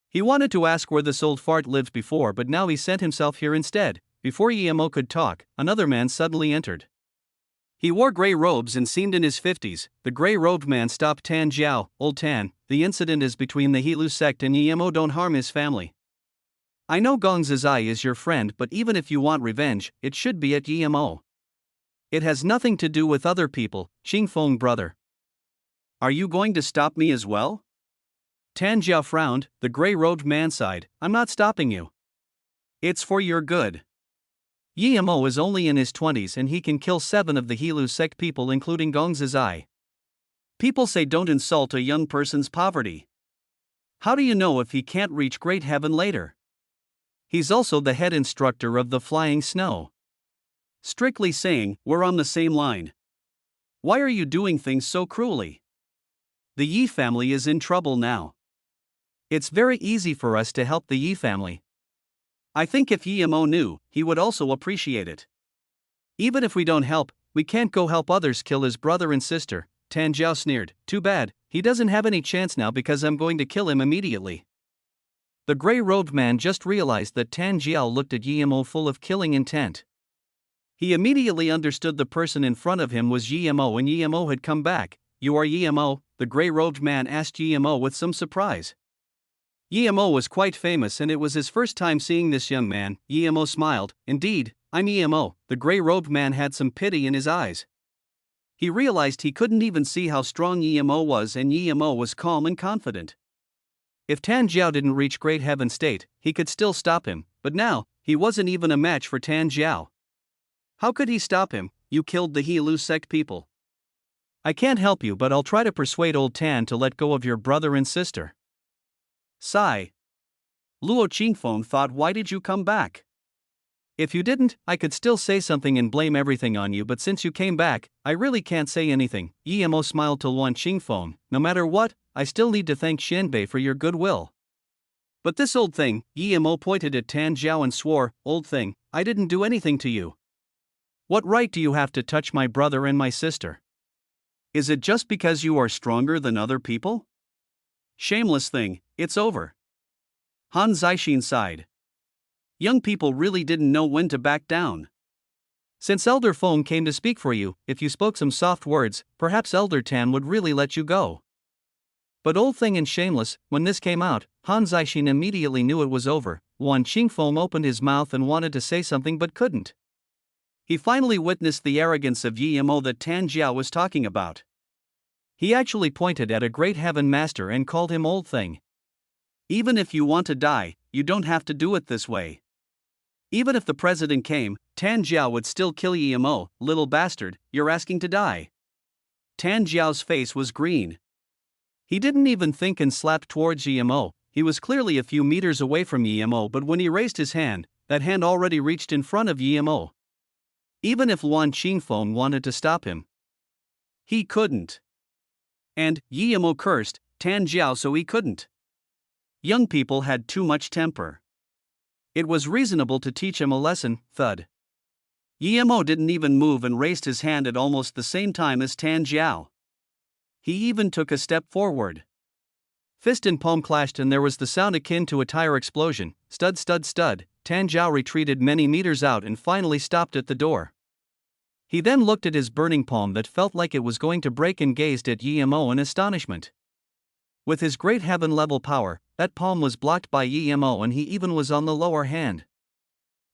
He wanted to ask where this old fart lived before, but now he sent himself here instead. Before Yemo could talk, another man suddenly entered. He wore gray robes and seemed in his 50s. The gray-robed man stopped Tan Jiao. Old Tan, the incident is between the Helu sect and Yemo, don't harm his family. I know Gong Zizai is your friend, but even if you want revenge, it should be at Yemo. It has nothing to do with other people, Xingfeng brother. Are you going to stop me as well? Tan Jiao frowned. The gray-robed man sighed. I'm not stopping you. It's for your good. Yemo is only in his 20s and he can kill 7 of the Helu sect people including Gong Zizai. People say don't insult a young person's poverty. How do you know if he can't reach great heaven later? He's also the head instructor of the flying snow. Strictly saying, we're on the same line. Why are you doing things so cruelly? The Yi family is in trouble now. It's very easy for us to help the Yi family. I think if Yemo knew, he would also appreciate it. Even if we don't help, we can't go help others kill his brother and sister. Tan Jiao sneered. Too bad, he doesn't have any chance now because I'm going to kill him immediately. The gray-robed man just realized that Tan Jiao looked at Yemo full of killing intent. He immediately understood the person in front of him was Yemo and Yemo had come back. You are Yemo? The gray-robed man asked Yemo with some surprise. Yemo was quite famous and it was his first time seeing this young man. Yemo smiled. Indeed, I'm Yemo. The gray-robed man had some pity in his eyes. He realized he couldn't even see how strong Yemo was and Yemo was calm and confident. If Tan Jiao didn't reach Great Heaven State, he could still stop him, but now, he wasn't even a match for Tan Jiao. How could he stop him? You killed the Helu sect people. I can't help you, but I'll try to persuade old Tan to let go of your brother and sister. Sigh. Luo Qingfeng thought, why did you come back? If you didn't, I could still say something and blame everything on you, but since you came back, I really can't say anything. Yemo smiled to Luo Qingfeng. No matter what, I still need to thank Xianbei for your goodwill. But this old thing, Yemo pointed at Tan Jiao and swore, old thing, I didn't do anything to you. What right do you have to touch my brother and my sister? Is it just because you are stronger than other people? Shameless thing, it's over. Han Zixin sighed. Young people really didn't know when to back down. Since Elder Feng came to speak for you, if you spoke some soft words, perhaps Elder Tan would really let you go. But old thing and shameless, when this came out, Han Zixin immediately knew it was over. Luo Qingfeng opened his mouth and wanted to say something but couldn't. He finally witnessed the arrogance of Yemo that Tan Jiao was talking about. He actually pointed at a great heaven master and called him old thing. Even if you want to die, you don't have to do it this way. Even if the president came, Tan Jiao would still kill Emo, little bastard, you're asking to die. Tan Jiao's face was green. He didn't even think and slapped towards Emo. He was clearly a few meters away from Emo, but when he raised his hand, that hand already reached in front of Emo. Even if Luan Qingfeng wanted to stop him, he couldn't. And Emo cursed Tan Jiao so he couldn't. Young people had too much temper. It was reasonable to teach him a lesson. Thud. Emo didn't even move and raised his hand at almost the same time as Tan Jiao. He even took a step forward. Fist and palm clashed and there was the sound akin to a tire explosion. Stud stud stud. Tan Jiao retreated many meters out and finally stopped at the door. He then looked at his burning palm that felt like it was going to break and gazed at Emo in astonishment. With his great heaven-level power, that palm was blocked by Emo and he even was on the lower hand.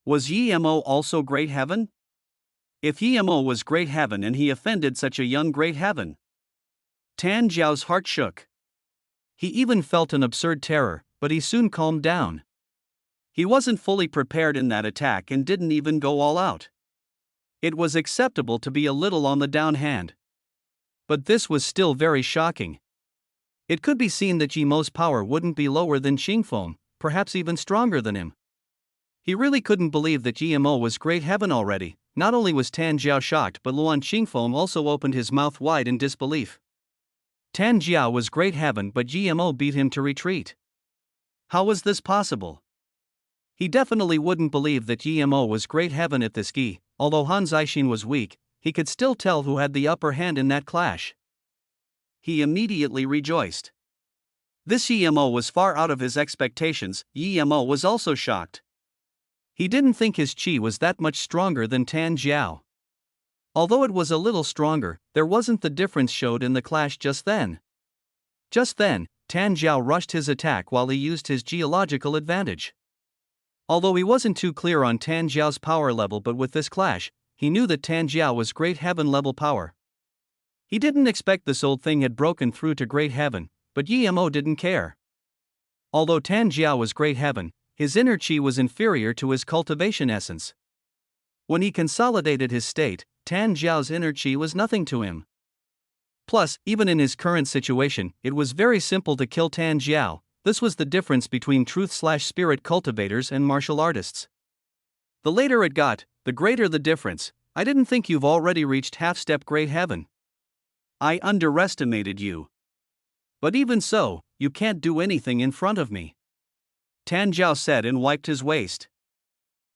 Was Emo also great heaven? If Emo was great heaven and he offended such a young great heaven? Tan Jiao's heart shook. He even felt an absurd terror, but he soon calmed down. He wasn't fully prepared in that attack and didn't even go all out. It was acceptable to be a little on the down hand. But this was still very shocking. It could be seen that Emo's power wouldn't be lower than Qingfeng, perhaps even stronger than him. He really couldn't believe that Emo was great heaven already. Not only was Tan Jiao shocked, but Luan Qingfeng also opened his mouth wide in disbelief. Tan Jiao was great heaven, but Emo beat him to retreat. How was this possible? He definitely wouldn't believe that Emo was great heaven at this gi. Although Han Zixin was weak, he could still tell who had the upper hand in that clash. He immediately rejoiced. This Emo was far out of his expectations. Emo was also shocked. He didn't think his chi was that much stronger than Tan Jiao. Although it was a little stronger, there wasn't the difference showed in the clash just then. Just then, Tan Jiao rushed his attack while he used his geological advantage. Although he wasn't too clear on Tan Jiao's power level, but with this clash, he knew that Tan Jiao was great heaven level power. He didn't expect this old thing had broken through to great heaven, but Emo didn't care. Although Tan Jiao was great heaven, his inner chi was inferior to his cultivation essence. When he consolidated his state, Tan Jiao's inner chi was nothing to him. Plus, even in his current situation, it was very simple to kill Tan Jiao. This was the difference between truth/spirit cultivators and martial artists. The later it got, the greater the difference. I didn't think you've already reached half-step great heaven. I underestimated you. But even so, you can't do anything in front of me. Tan Jiao said and wiped his waist.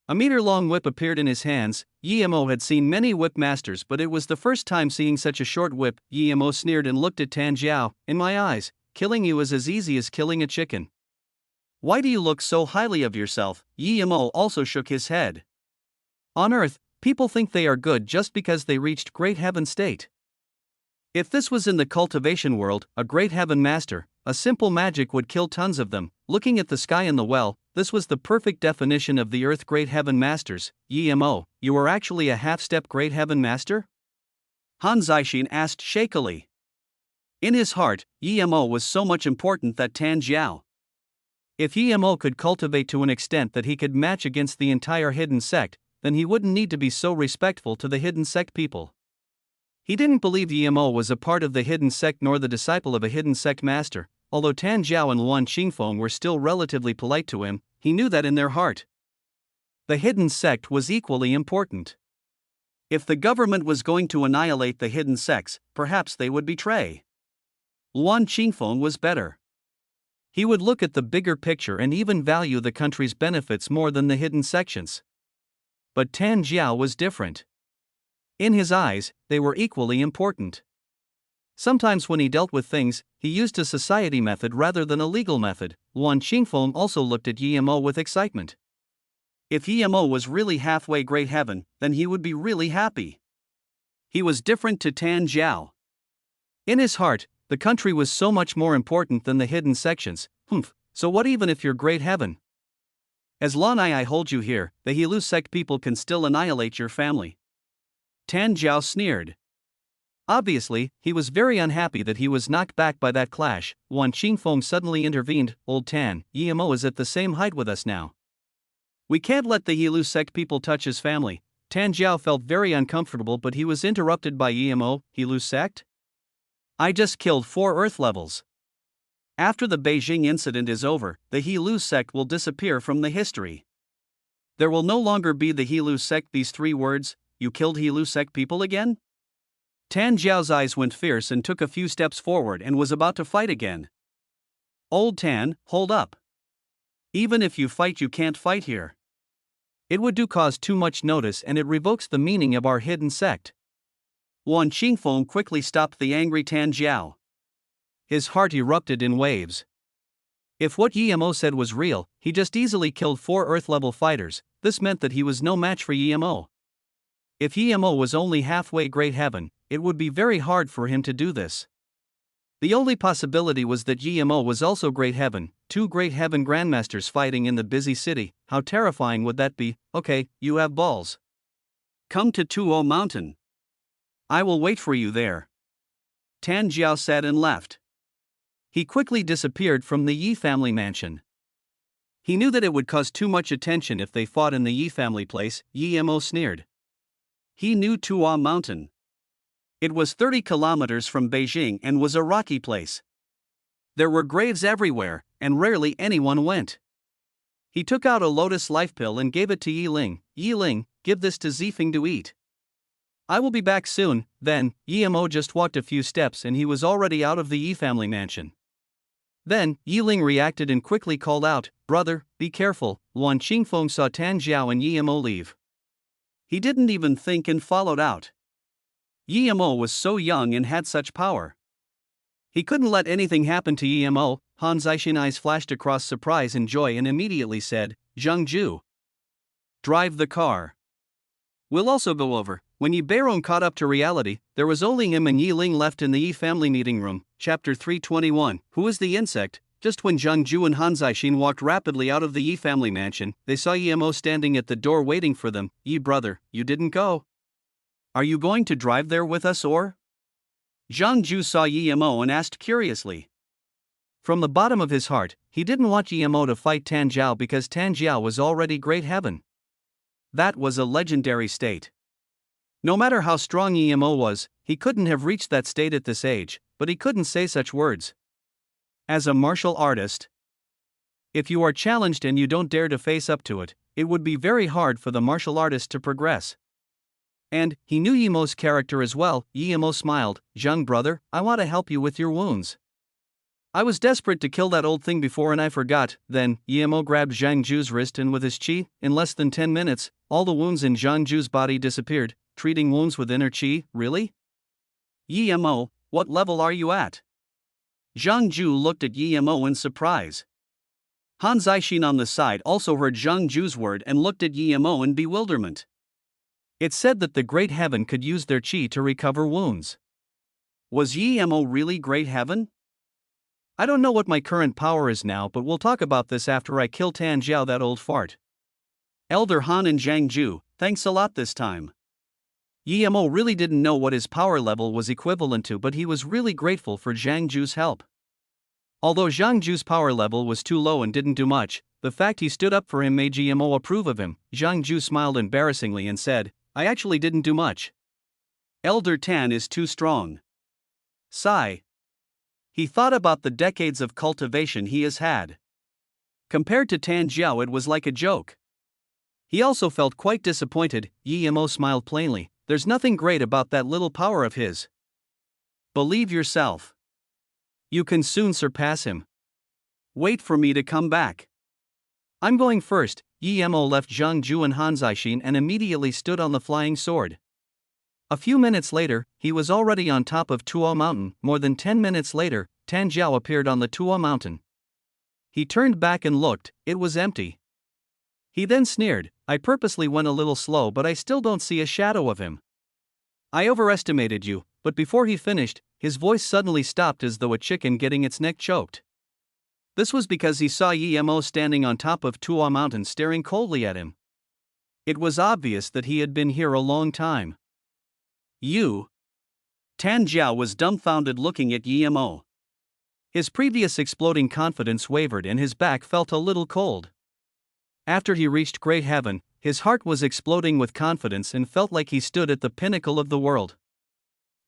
A meter-long whip appeared in his hands. Emo had seen many whip masters, but it was the first time seeing such a short whip. Emo sneered and looked at Tan Jiao. In my eyes, killing you is as easy as killing a chicken. Why do you look so highly of yourself? Emo also shook his head. On Earth, people think they are good just because they reached great heaven state. If this was in the cultivation world, a great heaven master, a simple magic would kill tons of them. Looking at the sky and the well, this was the perfect definition of the Earth great heaven masters. Emo, you are actually a half-step great heaven master? Han Zixin asked shakily. In his heart, Emo was so much important that Tan Jiao. If Emo could cultivate to an extent that he could match against the entire hidden sect, then he wouldn't need to be so respectful to the hidden sect people. He didn't believe Emo was a part of the hidden sect nor the disciple of a hidden sect master. Although Tan Jiao and Luan Qingfeng were still relatively polite to him, he knew that in their heart. The hidden sect was equally important. If the government was going to annihilate the hidden sects, perhaps they would betray. Luan Qingfeng was better. He would look at the bigger picture and even value the country's benefits more than the hidden sections. But Tan Jiao was different. In his eyes, they were equally important. Sometimes when he dealt with things, he used a society method rather than a legal method. Luan Qingfeng also looked at Emo with excitement. If Emo was really halfway great heaven, then he would be really happy. He was different to Tan Jiao. In his heart, the country was so much more important than the hidden sections. So what even if you're great heaven? As long as I hold you here, the Hilu sect people can still annihilate your family. Tan Jiao sneered. Obviously, he was very unhappy that he was knocked back by that clash. Wan Qingfeng suddenly intervened. Old Tan, Yimo is at the same height with us now. We can't let the Yilu sect people touch his family. Tan Jiao felt very uncomfortable, but he was interrupted by Yimo. Yilu sect? I just killed 4 Earth levels. After the Beijing incident is over, the Yilu sect will disappear from the history. There will no longer be the Yilu sect. These 3 words, you killed Yilu sect people again? Tan Jiao's eyes went fierce and took a few steps forward and was about to fight again. Old Tan, hold up. Even if you fight, you can't fight here. It would do cause too much notice and it revokes the meaning of our hidden sect. Wan Qingfeng quickly stopped the angry Tan Jiao. His heart erupted in waves. If what Yimo said was real, he just easily killed 4 Earth-level fighters. This meant that he was no match for Yimo. If Yimo was only halfway Great Heaven, it would be very hard for him to do this. The only possibility was that Yimo was also Great Heaven, 2 Great Heaven Grandmasters fighting in the busy city. How terrifying would that be? Okay, you have balls. Come to Tuo Mountain. I will wait for you there. Tan Jiao said and left. He quickly disappeared from the Yi family mansion. He knew that it would cause too much attention if they fought in the Yi family place. Yimo sneered. He knew Tuo Mountain. It was 30 kilometers from Beijing and was a rocky place. There were graves everywhere, and rarely anyone went. He took out a lotus life pill and gave it to Yi Ling. Yi Ling, give this to Zifeng to eat. I will be back soon. Then, Yimo just walked a few steps and he was already out of the Yi family mansion. Then, Yi Ling reacted and quickly called out, Brother, be careful. Wan Qingfeng saw Tan Jiao and Yimo leave. He didn't even think and followed out. Yimo was so young and had such power. He couldn't let anything happen to Yimo. Han Zixin eyes flashed across surprise and joy and immediately said, Zhangju. Drive the car. We'll also go over. When Yi Bairong caught up to reality, there was only him and Yi Ling left in the Yi family meeting room. Chapter 321. Who is the insect? Just when Zhangju and Han Zixin walked rapidly out of the Yi family mansion, they saw Yimo standing at the door waiting for them. Yi brother, you didn't go. Are you going to drive there with us or? Zhangju saw Yimo and asked curiously. From the bottom of his heart, he didn't want Yimo to fight Tan Jiao because Tan Jiao was already Great Heaven. That was a legendary state. No matter how strong Yimo was, he couldn't have reached that state at this age, but he couldn't say such words. As a martial artist, if you are challenged and you don't dare to face up to it, it would be very hard for the martial artist to progress. And, he knew Yimo's character as well. Yimo smiled, Zhang brother, I want to help you with your wounds. I was desperate to kill that old thing before and I forgot. Then, Yimo grabbed Zhangju's wrist and with his qi, in less than 10 minutes, all the wounds in Zhangju's body disappeared. Treating wounds with inner qi, really? Yimo, what level are you at? Zhangju looked at Yimo in surprise. Han Zixin on the side also heard Zhangju's word and looked at Yimo in bewilderment. It said that the Great Heaven could use their qi to recover wounds. Was Yimo really Great Heaven? I don't know what my current power is now, but we'll talk about this after I kill Tan Jiao, that old fart. Elder Han and Zhangju, thanks a lot this time. Yimo really didn't know what his power level was equivalent to, but he was really grateful for Zhangju's help. Although Zhangju's power level was too low and didn't do much, the fact he stood up for him made Yimo approve of him. Zhangju smiled embarrassingly and said, I actually didn't do much. Elder Tan is too strong. Sigh. He thought about the decades of cultivation he has had. Compared to Tan Jiao, it was like a joke. He also felt quite disappointed. Yimo smiled plainly. There's nothing great about that little power of his. Believe yourself. You can soon surpass him. Wait for me to come back. I'm going first. Yimo left Zhangju and Han Zixin and immediately stood on the flying sword. A few minutes later, he was already on top of Tuo Mountain. More than 10 minutes later, Tan Jiao appeared on the Tuo Mountain. He turned back and looked, it was empty. He then sneered, I purposely went a little slow, but I still don't see a shadow of him. I overestimated you. But before he finished, his voice suddenly stopped as though a chicken getting its neck choked. This was because he saw Yimo standing on top of Tuo Mountain staring coldly at him. It was obvious that he had been here a long time. You. Tan Jiao was dumbfounded looking at Yemo. His previous exploding confidence wavered and his back felt a little cold. After he reached great heaven, his heart was exploding with confidence and felt like he stood at the pinnacle of the world.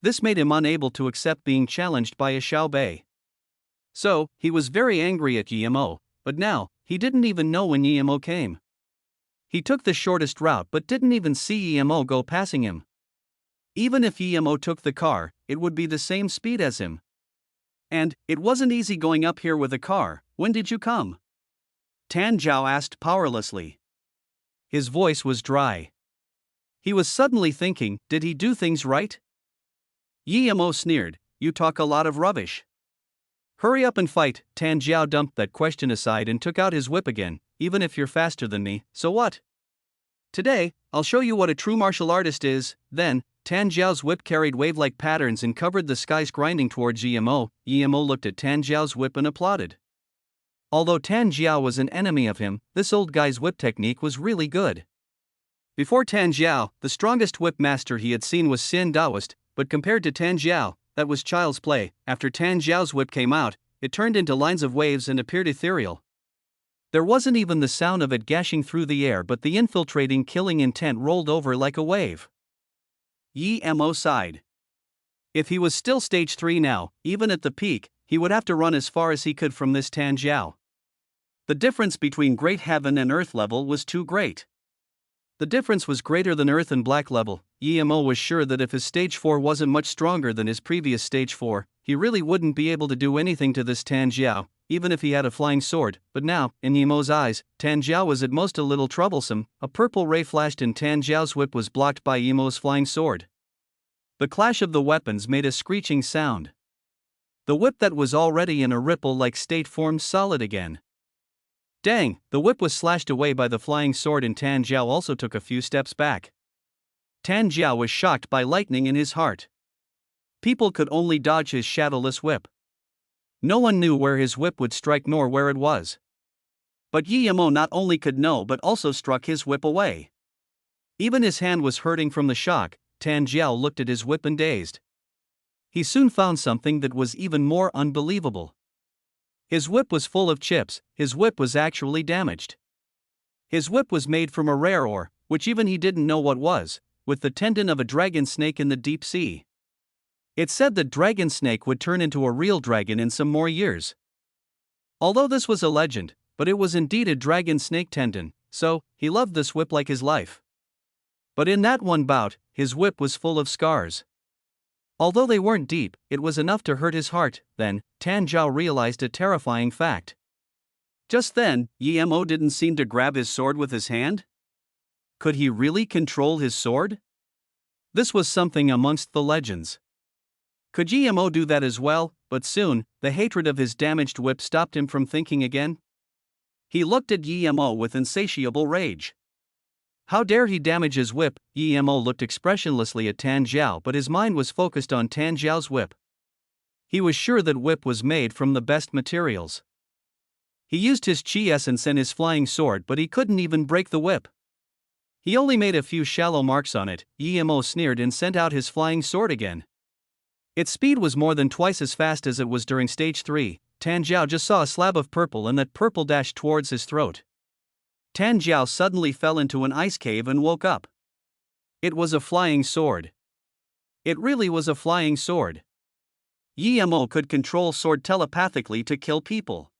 This made him unable to accept being challenged by a Xiao Bei. So, he was very angry at Yemo, but now, he didn't even know when Yemo came. He took the shortest route but didn't even see Yemo go passing him. Even if Yemo took the car, it would be the same speed as him. And, it wasn't easy going up here with a car. When did you come? Tan Jiao asked powerlessly. His voice was dry. He was suddenly thinking, did he do things right? Yemo sneered, you talk a lot of rubbish. Hurry up and fight. Tan Jiao dumped that question aside and took out his whip again. Even if you're faster than me, so what? Today, I'll show you what a true martial artist is. Then, Tan Jiao's whip carried wave-like patterns and covered the skies grinding towards Yemo. Yemo looked at Tan Jiao's whip and applauded. Although Tan Jiao was an enemy of him, this old guy's whip technique was really good. Before Tan Jiao, the strongest whip master he had seen was Xin Daoist, but compared to Tan Jiao, that was child's play. After Tan Jiao's whip came out, it turned into lines of waves and appeared ethereal. There wasn't even the sound of it gashing through the air, but the infiltrating killing intent rolled over like a wave. Yemo sighed. If he was still stage 3 now, even at the peak, he would have to run as far as he could from this Tan Jiao. The difference between great heaven and earth level was too great. The difference was greater than earth and black level. Yemo was sure that if his stage 4 wasn't much stronger than his previous stage 4, he really wouldn't be able to do anything to this Tan Jiao, even if he had a flying sword. But now, in Yemo's eyes, Tan Jiao was at most a little troublesome. A purple ray flashed and Tan Jiao's whip was blocked by Yemo's flying sword. The clash of the weapons made a screeching sound. The whip that was already in a ripple-like state formed solid again. Dang, the whip was slashed away by the flying sword and Tan Jiao also took a few steps back. Tan Jiao was shocked by lightning in his heart. People could only dodge his shadowless whip. No one knew where his whip would strike nor where it was. But Yemo not only could know but also struck his whip away. Even his hand was hurting from the shock. Tan Jiao looked at his whip and dazed. He soon found something that was even more unbelievable. His whip was full of chips. His whip was actually damaged. His whip was made from a rare ore, which even he didn't know what was, with the tendon of a dragon snake in the deep sea. It said that dragon snake would turn into a real dragon in some more years. Although this was a legend, but it was indeed a dragon snake tendon, so he loved this whip like his life. But in that one bout, his whip was full of scars. Although they weren't deep, it was enough to hurt his heart. Then, Tan Jiao realized a terrifying fact. Just then, Yemo didn't seem to grab his sword with his hand. Could he really control his sword? This was something amongst the legends. Could Yemo do that as well? But soon, the hatred of his damaged whip stopped him from thinking again. He looked at Yemo with insatiable rage. How dare he damage his whip? Yemo looked expressionlessly at Tan Jiao, but his mind was focused on Tan Jiao's whip. He was sure that whip was made from the best materials. He used his chi essence and his flying sword, but he couldn't even break the whip. He only made a few shallow marks on it. Yemo sneered and sent out his flying sword again. Its speed was more than twice as fast as it was during stage 3. Tan Jiao just saw a slab of purple and that purple dashed towards his throat. Tan Jiao suddenly fell into an ice cave and woke up. It was a flying sword. It really was a flying sword. Yemo could control sword telepathically to kill people.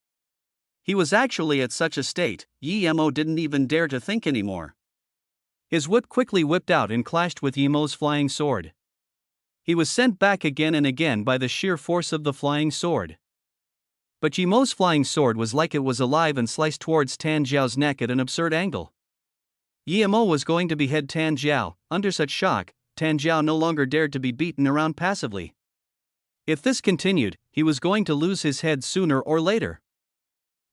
He was actually at such a state, Yemo didn't even dare to think anymore. His whip quickly whipped out and clashed with Yemo's flying sword. He was sent back again and again by the sheer force of the flying sword. But Yemo's flying sword was like it was alive and sliced towards Tan Jiao's neck at an absurd angle. Yemo was going to behead Tan Jiao. Under such shock, Tan Jiao no longer dared to be beaten around passively. If this continued, he was going to lose his head sooner or later.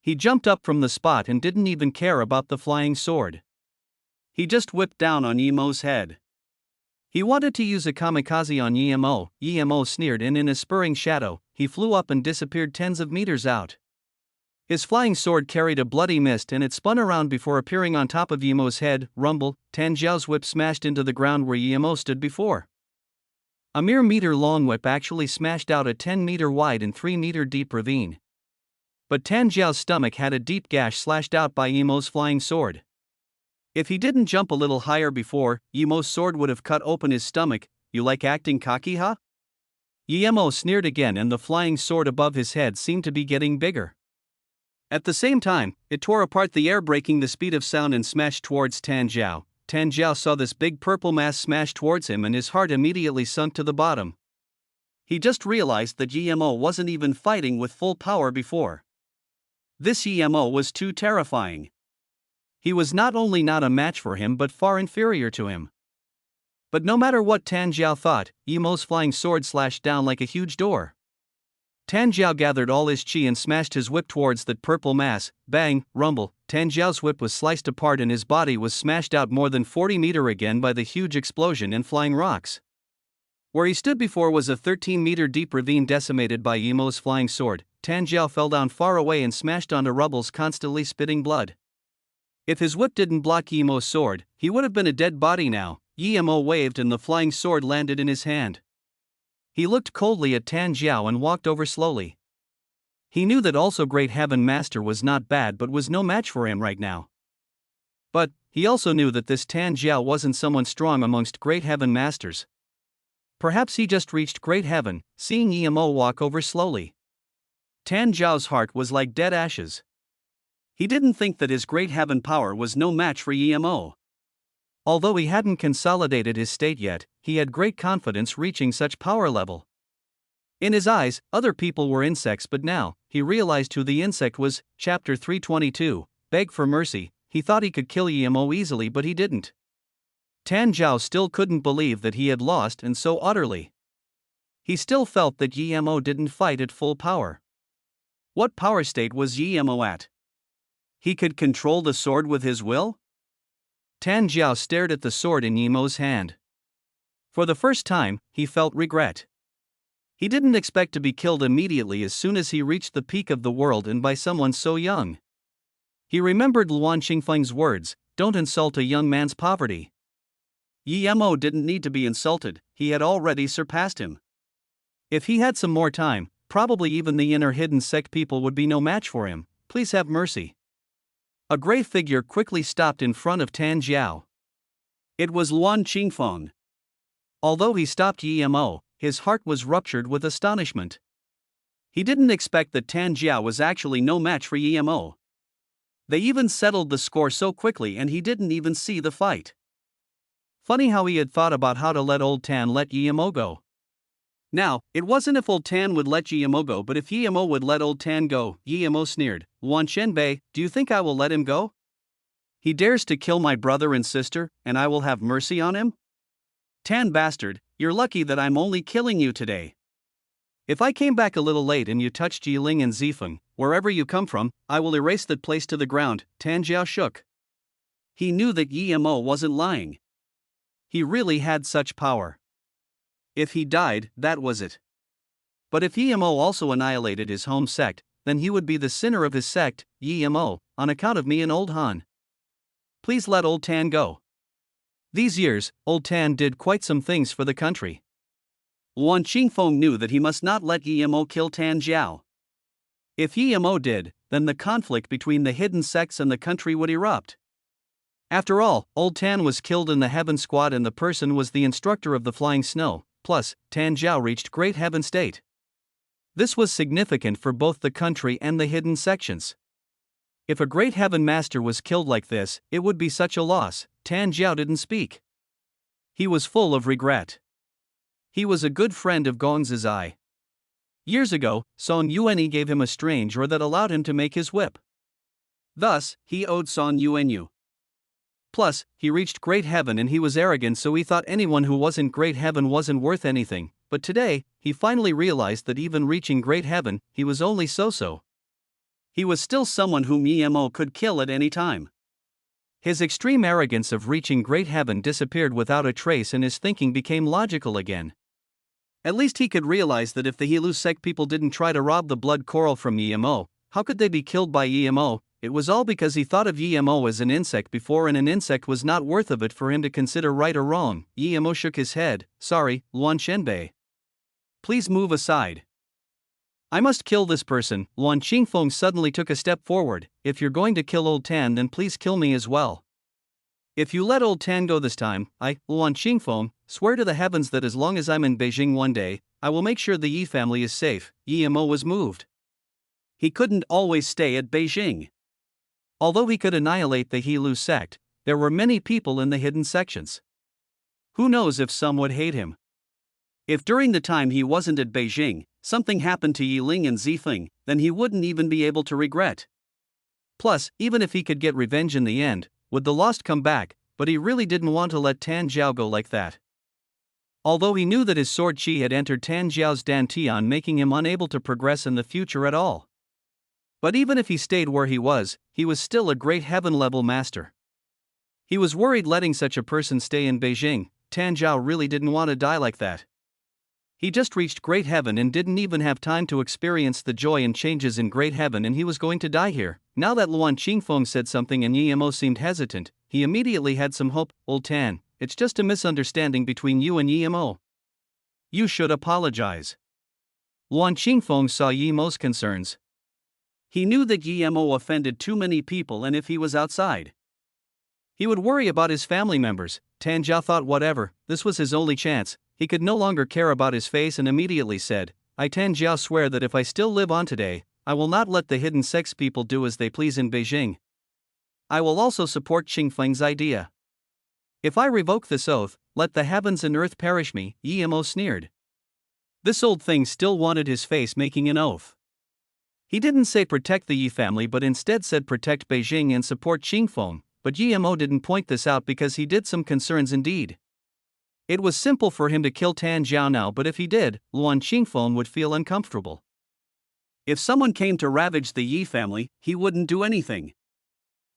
He jumped up from the spot and didn't even care about the flying sword. He just whipped down on Yemo's head. He wanted to use a kamikaze on Yemo. Yemo sneered and in a spurring shadow, he flew up and disappeared tens of meters out. His flying sword carried a bloody mist and it spun around before appearing on top of Yemo's head. Rumble, Tan Jiao's whip smashed into the ground where Yemo stood before. A mere meter-long whip actually smashed out a 10-meter wide and 3-meter deep ravine. But Tan Jiao's stomach had a deep gash slashed out by Yemo's flying sword. If he didn't jump a little higher before, Yemo's sword would have cut open his stomach. You like acting cocky, huh? Yemo sneered again, and the flying sword above his head seemed to be getting bigger. At the same time, it tore apart the air, breaking the speed of sound, and smashed towards Tan Jiao. Tan Jiao saw this big purple mass smash towards him, and his heart immediately sunk to the bottom. He just realized that Yemo wasn't even fighting with full power before. This Yemo was too terrifying. He was not only not a match for him but far inferior to him. But no matter what Tan Jiao thought, Yemo's flying sword slashed down like a huge door. Tan Jiao gathered all his chi and smashed his whip towards that purple mass. Bang, rumble, Tan Jiao's whip was sliced apart and his body was smashed out more than 40 meters again by the huge explosion and flying rocks. Where he stood before was a 13-meter deep ravine decimated by Yemo's flying sword. Tan Jiao fell down far away and smashed onto rubbles, constantly spitting blood. If his whip didn't block Yemo's sword, he would have been a dead body now. Yemo waved and the flying sword landed in his hand. He looked coldly at Tan Jiao and walked over slowly. He knew that also Great Heaven Master was not bad but was no match for him right now. But he also knew that this Tan Jiao wasn't someone strong amongst Great Heaven Masters. Perhaps he just reached Great Heaven, seeing Yemo walk over slowly. Tan Jiao's heart was like dead ashes. He didn't think that his Great Heaven power was no match for Yemo. Although he hadn't consolidated his state yet, he had great confidence reaching such power level. In his eyes, other people were insects, but now, he realized who the insect was. Chapter 322, Beg for Mercy. He thought he could kill Yemo easily, but he didn't. Tan Jiao still couldn't believe that he had lost, and so utterly. He still felt that Yemo didn't fight at full power. What power state was Yemo at? He could control the sword with his will? Tan Jiao stared at the sword in Yemo's hand. For the first time, he felt regret. He didn't expect to be killed immediately as soon as he reached the peak of the world and by someone so young. He remembered Luan Qingfeng's words, "Don't insult a young man's poverty." Yemo didn't need to be insulted, he had already surpassed him. If he had some more time, probably even the inner hidden sect people would be no match for him. Please have mercy. A grey figure quickly stopped in front of Tan Jiao. It was Luan Qingfeng. Although he stopped Yemo, his heart was ruptured with astonishment. He didn't expect that Tan Jiao was actually no match for Yemo. They even settled the score so quickly and he didn't even see the fight. Funny how he had thought about how to let old Tan let Yemo go. Now, it wasn't if old Tan would let Yemo go but if Yemo would let old Tan go. Yemo sneered, "Luan Shenbei, do you think I will let him go? He dares to kill my brother and sister, and I will have mercy on him? Tan bastard, you're lucky that I'm only killing you today. If I came back a little late and you touched Yiling and Zifeng, wherever you come from, I will erase that place to the ground." Tan Jiao shook. He knew that Yemo wasn't lying. He really had such power. If he died, that was it. But if Yemo also annihilated his home sect, then he would be the sinner of his sect. Yemo, on account of me and old Han. Please let old Tan go. These years, old Tan did quite some things for the country. Luan Qingfeng knew that he must not let Yemo kill Tan Jiao. If Yemo did, then the conflict between the hidden sects and the country would erupt. After all, old Tan was killed in the Heaven Squad and the person was the instructor of the Flying Snow. Plus, Tan Jiao reached Great Heaven State. This was significant for both the country and the hidden sections. If a Great Heaven Master was killed like this, it would be such a loss. Tan Jiao didn't speak. He was full of regret. He was a good friend of Gong Zizai. Years ago, Song Yuanyi gave him a strange ore that allowed him to make his whip. Thus, he owed Song Yuanyi. Plus, he reached Great Heaven and he was arrogant, so he thought anyone who wasn't Great Heaven wasn't worth anything. But today, he finally realized that even reaching Great Heaven, he was only so-so. He was still someone whom Yemo could kill at any time. His extreme arrogance of reaching Great Heaven disappeared without a trace and his thinking became logical again. At least he could realize that if the Heelu sect people didn't try to rob the blood coral from Yemo, how could they be killed by Yemo? it was all because he thought of Yemo as an insect before, and an insect was not worth of it for him to consider right or wrong. Yemo shook his head. Sorry, Luan Shenbei. Please move aside. I must kill this person. Luan Qingfeng suddenly took a step forward. If you're going to kill Old Tan, then please kill me as well. If you let Old Tan go this time, I, Luan Qingfeng, swear to the heavens that as long as I'm in Beijing one day, I will make sure the Yi family is safe. Yemo was moved. He couldn't always stay at Beijing. Although he could annihilate the He Lu sect, there were many people in the hidden sections. Who knows if some would hate him? If during the time he wasn't at Beijing, something happened to Yiling and Zifeng, then he wouldn't even be able to regret. Plus, even if he could get revenge in the end, would the lost come back? But he really didn't want to let Tan Jiao go like that. Although he knew that his sword chi had entered Tan Jiao's dantian, making him unable to progress in the future at all. But even if he stayed where he was still a great heaven-level master. He was worried letting such a person stay in Beijing. Tan Jiao really didn't want to die like that. He just reached Great Heaven and didn't even have time to experience the joy and changes in Great Heaven, and he was going to die here. Now that Luan Qingfeng said something and Yemo seemed hesitant, he immediately had some hope. Old Tan, it's just a misunderstanding between you and Yemo. You should apologize. Luan Qingfeng saw Yemo's concerns. He knew that Yemo offended too many people, and if he was outside, he would worry about his family members. Tan Jiao thought whatever, this was his only chance. He could no longer care about his face and immediately said, I Tan Jiao swear that if I still live on today, I will not let the hidden sex people do as they please in Beijing. I will also support Qingfeng's idea. If I revoke this oath, let the heavens and earth perish me, Yemo sneered. This old thing still wanted his face making an oath. He didn't say protect the Yi family but instead said protect Beijing and support Qingfeng, but Yemo didn't point this out because he did some concerns indeed. It was simple for him to kill Tan Jiao now, but if he did, Luan Qingfeng would feel uncomfortable. If someone came to ravage the Yi family, he wouldn't do anything.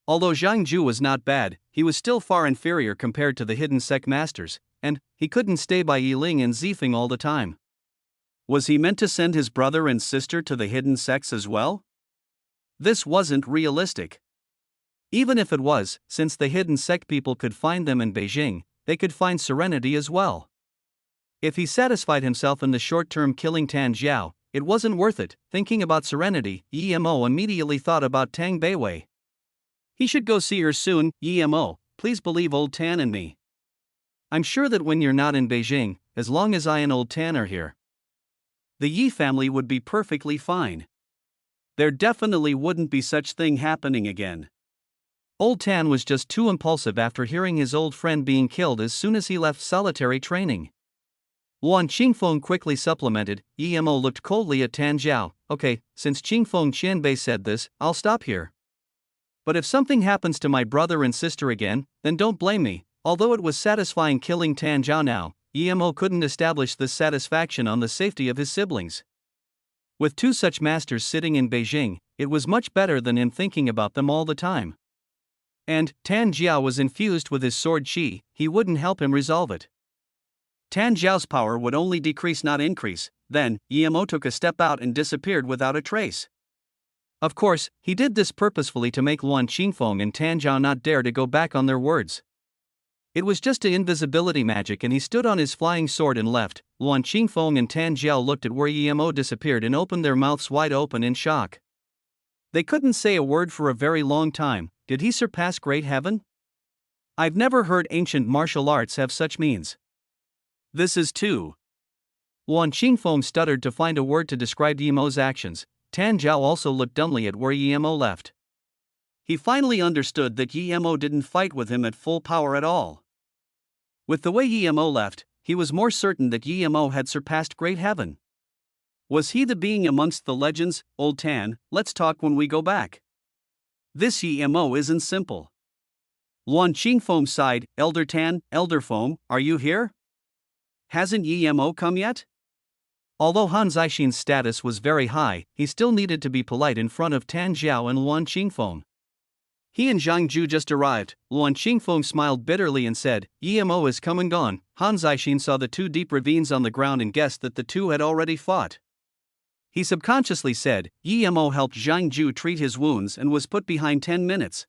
Although Zhang Ju was not bad, he was still far inferior compared to the hidden sect masters, and he couldn't stay by Yiling and Zifeng all the time. Was he meant to send his brother and sister to the hidden sects as well? This wasn't realistic. Even if it was, since the hidden sect people could find them in Beijing, they could find serenity as well. If he satisfied himself in the short term killing Tan Jiao, it wasn't worth it. Thinking about serenity, Yemo immediately thought about Tang Beiwei. He should go see her soon. Yemo, please believe Old Tan and me. I'm sure that when you're not in Beijing, as long as I and Old Tan are here, the Yi family would be perfectly fine. There definitely wouldn't be such thing happening again. Old Tan was just too impulsive after hearing his old friend being killed as soon as he left solitary training. Luan Qingfeng quickly supplemented. Yemo looked coldly at Tan Jiao. Okay, since Qingfeng Qianbei said this, I'll stop here. But if something happens to my brother and sister again, then don't blame me. Although it was satisfying killing Tan Jiao now, Yemo couldn't establish this satisfaction on the safety of his siblings. With two such masters sitting in Beijing, it was much better than him thinking about them all the time. And Tan Jiao was infused with his sword chi, he wouldn't help him resolve it. Tan Jiao's power would only decrease not increase. Then, Yemo took a step out and disappeared without a trace. Of course, he did this purposefully to make Luan Qingfeng and Tan Jiao not dare to go back on their words. It was just an invisibility magic and he stood on his flying sword and left. Luan Qingfeng and Tan Jiao looked at where Yemo disappeared and opened their mouths wide open in shock. They couldn't say a word for a very long time. Did he surpass Great Heaven? I've never heard ancient martial arts have such means. This is too. Luan Qingfeng stuttered to find a word to describe Yemo's actions. Tan Jiao also looked dumbly at where Yemo left. He finally understood that Yemo didn't fight with him at full power at all. With the way Yemo left, he was more certain that Yemo had surpassed Great Heaven. Was he the being amongst the legends? Old Tan, let's talk when we go back. This Yemo isn't simple. Luan Qingfeng sighed. Elder Tan, Elder Foam, are you here? Hasn't Yemo come yet? Although Han Zixin's status was very high, he still needed to be polite in front of Tan Jiao and Luan Qingfeng. He and Zhang Ju just arrived. Luan Qingfeng smiled bitterly and said, Yemo is come and gone. Han Zixin saw the two deep ravines on the ground and guessed that the two had already fought. He subconsciously said, Yemo helped Zhang Ju treat his wounds and was put behind 10 minutes.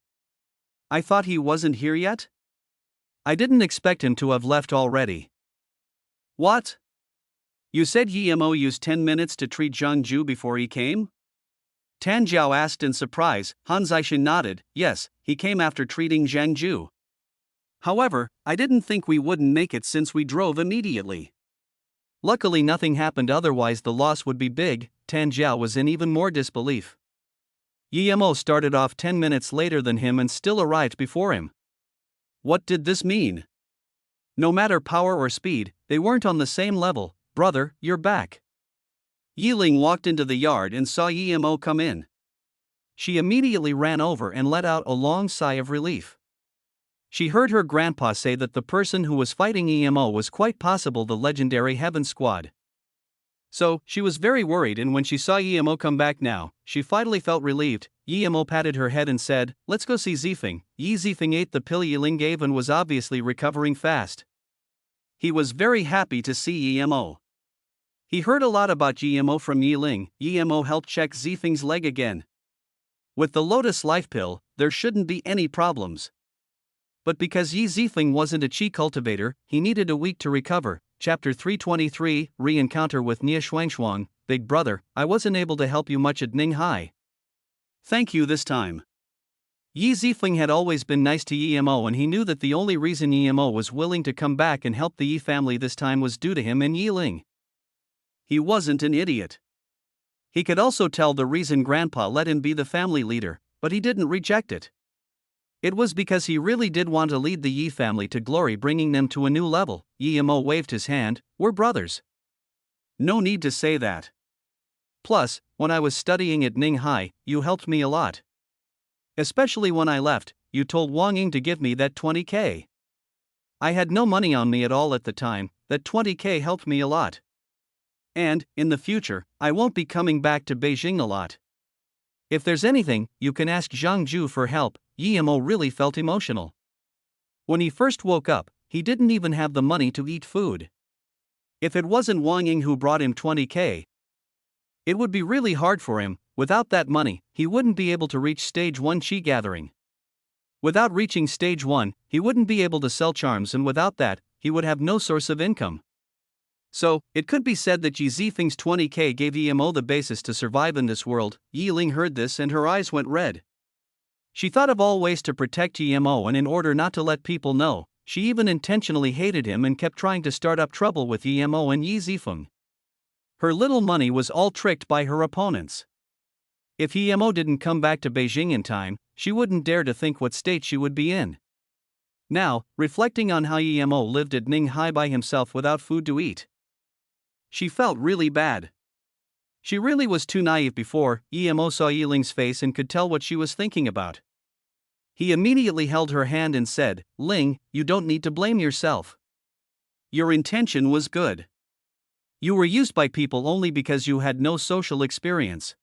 I thought he wasn't here yet? I didn't expect him to have left already. What? You said Yemo used 10 minutes to treat Zhang Ju before he came? Tan Jiao asked in surprise. Han Zixin nodded. Yes, he came after treating Zhang Ju. However, I didn't think we wouldn't make it since we drove immediately. Luckily nothing happened, otherwise the loss would be big. Tan Jiao was in even more disbelief. Yemo started off 10 minutes later than him and still arrived before him. What did this mean? No matter power or speed, they weren't on the same level. Brother, you're back. Yiling walked into the yard and saw Yemo come in. She immediately ran over and let out a long sigh of relief. She heard her grandpa say that the person who was fighting Yemo was quite possible the legendary Heaven Squad. So, she was very worried, and when she saw Yemo come back now, she finally felt relieved. Yemo patted her head and said, "Let's go see Zifeng." Zifeng ate the pill Yiling gave and was obviously recovering fast. He was very happy to see Yemo. He heard a lot about Yemo from Yiling. Yemo helped check Zifeng's leg again. With the Lotus Life Pill, there shouldn't be any problems. But because Zifeng wasn't a Qi cultivator, he needed a week to recover. Chapter 323, Re-encounter with Nie Shuangshuang. Big brother, I wasn't able to help you much at Ninghai. Thank you this time. Zifeng had always been nice to Yemo, and he knew that the only reason Yemo was willing to come back and help the Yi family this time was due to him and Yiling. He wasn't an idiot. He could also tell the reason Grandpa let him be the family leader, but he didn't reject it. It was because he really did want to lead the Yi family to glory, bringing them to a new level. Yemo waved his hand. We're brothers. No need to say that. Plus, when I was studying at Ninghai, you helped me a lot. Especially when I left, you told Wang Ying to give me that 20k. I had no money on me at all at the time. That 20k helped me a lot. And, in the future, I won't be coming back to Beijing a lot. If there's anything, you can ask Zhang Ju for help. Yemo really felt emotional. When he first woke up, he didn't even have the money to eat food. If it wasn't Wang Ying who brought him 20k, it would be really hard for him. Without that money, he wouldn't be able to reach stage 1 Qi gathering. Without reaching stage 1, he wouldn't be able to sell charms, and without that, he would have no source of income. So, it could be said that Zifeng's 20k gave Yemo the basis to survive in this world. Yiling heard this and her eyes went red. She thought of all ways to protect Yemo, and in order not to let people know, she even intentionally hated him and kept trying to start up trouble with Yemo and Zifeng. Her little money was all tricked by her opponents. If Yemo didn't come back to Beijing in time, she wouldn't dare to think what state she would be in. Now, reflecting on how Yemo lived at Ninghai by himself without food to eat, she felt really bad. She really was too naive before. Yemo saw Yiling's face and could tell what she was thinking about. He immediately held her hand and said, "Ling, you don't need to blame yourself. Your intention was good. You were used by people only because you had no social experience.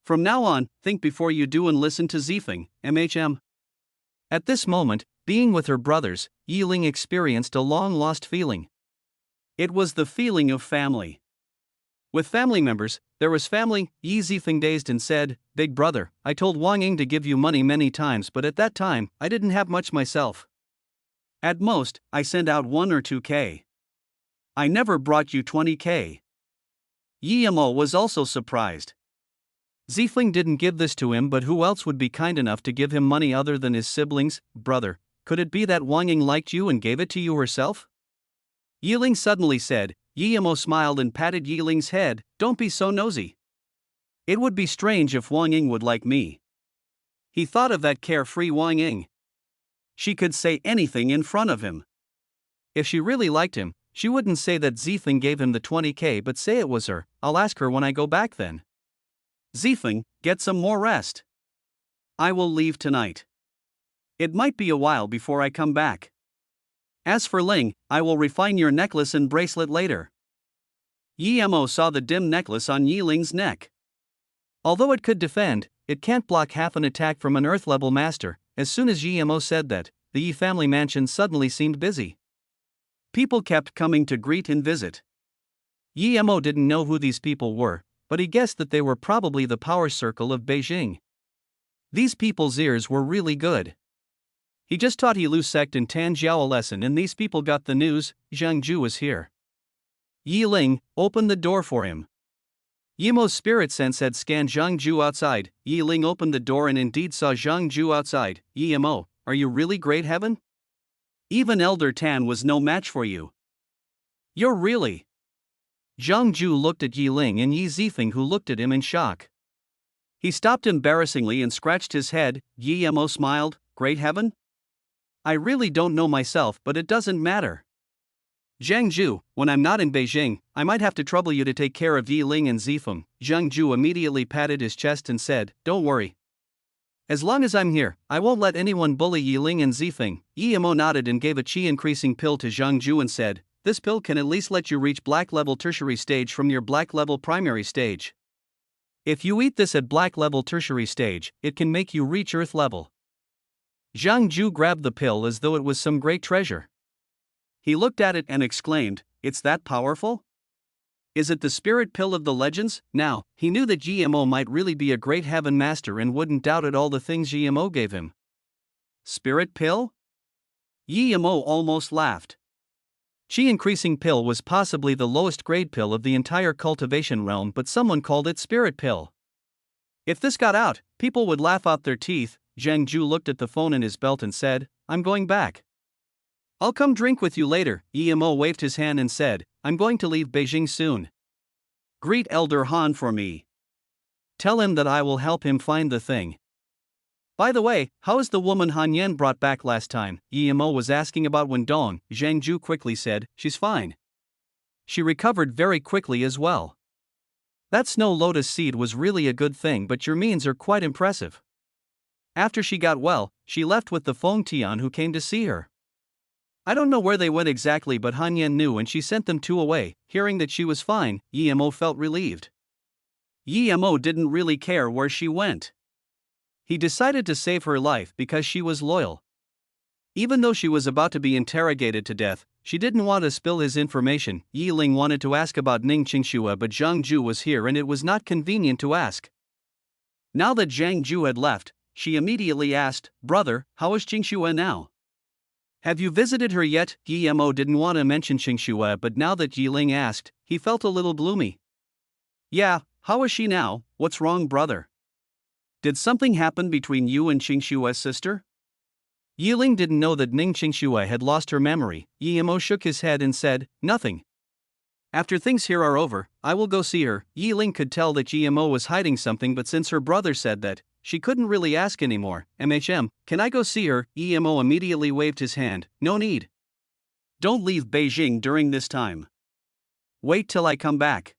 From now on, think before you do and listen to Zifeng, MHM." At this moment, being with her brothers, Yiling experienced a long-lost feeling. It was the feeling of family. With family members, there was family. Zifeng dazed and said, "Big brother, I told Wang Ying to give you money many times, but at that time, I didn't have much myself. At most, I sent out 1 or 2k. I never brought you 20k. Yemo was also surprised. Zifeng didn't give this to him, but who else would be kind enough to give him money other than his siblings? Brother, could it be that Wang Ying liked you and gave it to you herself? Yiling suddenly said. Yemo smiled and patted Yiling's head. Don't be so nosy. It would be strange if Wang Ying would like me. He thought of that carefree Wang Ying. She could say anything in front of him. If she really liked him, she wouldn't say that Zifeng gave him the 20k but say it was her. I'll ask her when I go back then. Zifeng, get some more rest. I will leave tonight. It might be a while before I come back. As for Ling, I will refine your necklace and bracelet later. Yemo saw the dim necklace on Yiling's neck. Although it could defend, it can't block half an attack from an Earth-level master. As soon as Yemo said that, the Yi family mansion suddenly seemed busy. People kept coming to greet and visit. Yemo didn't know who these people were, but he guessed that they were probably the power circle of Beijing. These people's ears were really good. He just taught Yilu sect in Tanjiao a lesson and these people got the news, Zhang Ju was here. Yi Ling, open the door for him. Yimo's spirit sense had scanned Zhang Ju outside. Yi Ling opened the door and indeed saw Zhang Ju outside. Yimo, are you really great heaven? Even Elder Tan was no match for you. You're really. Zhang Ju looked at Yi Ling and Yi Zifeng who looked at him in shock. He stopped embarrassingly and scratched his head. Yimo smiled, great heaven? I really don't know myself but it doesn't matter. Zhang Ju, when I'm not in Beijing, I might have to trouble you to take care of Yi Ling and Zifeng. Zhang Ju immediately patted his chest and said, don't worry. As long as I'm here, I won't let anyone bully Yi Ling and Zifeng. Yimo nodded and gave a qi-increasing pill to Zhang Ju and said, this pill can at least let you reach black level tertiary stage from your black level primary stage. If you eat this at black level tertiary stage, it can make you reach earth level. Zhang Ju grabbed the pill as though it was some great treasure. He looked at it and exclaimed, it's that powerful? Is it the spirit pill of the legends? Now, he knew that GMO might really be a great heaven master and wouldn't doubt at all the things GMO gave him. Spirit pill? GMO almost laughed. Qi-increasing pill was possibly the lowest grade pill of the entire cultivation realm, but someone called it spirit pill. If this got out, people would laugh out their teeth. Zhang Ju looked at the phone in his belt and said, I'm going back. I'll come drink with you later. Yimo waved his hand and said, I'm going to leave Beijing soon. Greet Elder Han for me. Tell him that I will help him find the thing. By the way, how is the woman Han Yan brought back last time? Yimo was asking about Wendong. Zhang Ju quickly said, she's fine. She recovered very quickly as well. That snow lotus seed was really a good thing, but your means are quite impressive. After she got well, she left with the Feng Tian who came to see her. I don't know where they went exactly, but Han Yan knew and she sent them two away. Hearing that she was fine, Yimo felt relieved. Yimo didn't really care where she went. He decided to save her life because she was loyal. Even though she was about to be interrogated to death, she didn't want to spill his information. Yi Ling wanted to ask about Ning Qingxue, but Zhang Ju was here and it was not convenient to ask. Now that Zhang Ju had left, she immediately asked, brother, how is Qingxue now? Have you visited her yet? Yimo didn't want to mention Qingxue, but now that Yi Ling asked, he felt a little gloomy. Yeah, how is she now? What's wrong, brother? Did something happen between you and Qingxue's sister? Yi Ling didn't know that Ning Qingxue had lost her memory. Yimo shook his head and said, nothing. After things here are over, I will go see her. Yi Ling could tell that Yimo was hiding something, but since her brother said that, she couldn't really ask anymore. Can I go see her? Yimo immediately waved his hand. No need. Don't leave Beijing during this time. Wait till I come back.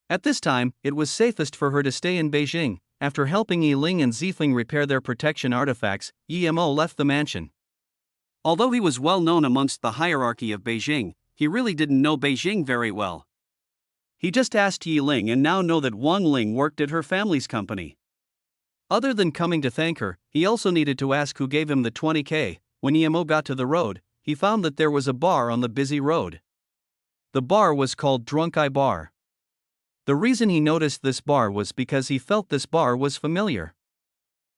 At this time, it was safest for her to stay in Beijing. After helping Yi Ling and Zifeng repair their protection artifacts, Yimo left the mansion. Although he was well known amongst the hierarchy of Beijing, he really didn't know Beijing very well. He just asked Yi Ling and now know that Wang Ling worked at her family's company. Other than coming to thank her, he also needed to ask who gave him the 20k. When Yimo got to the road, he found that there was a bar on the busy road. The bar was called Drunk Eye Bar. The reason he noticed this bar was because he felt this bar was familiar.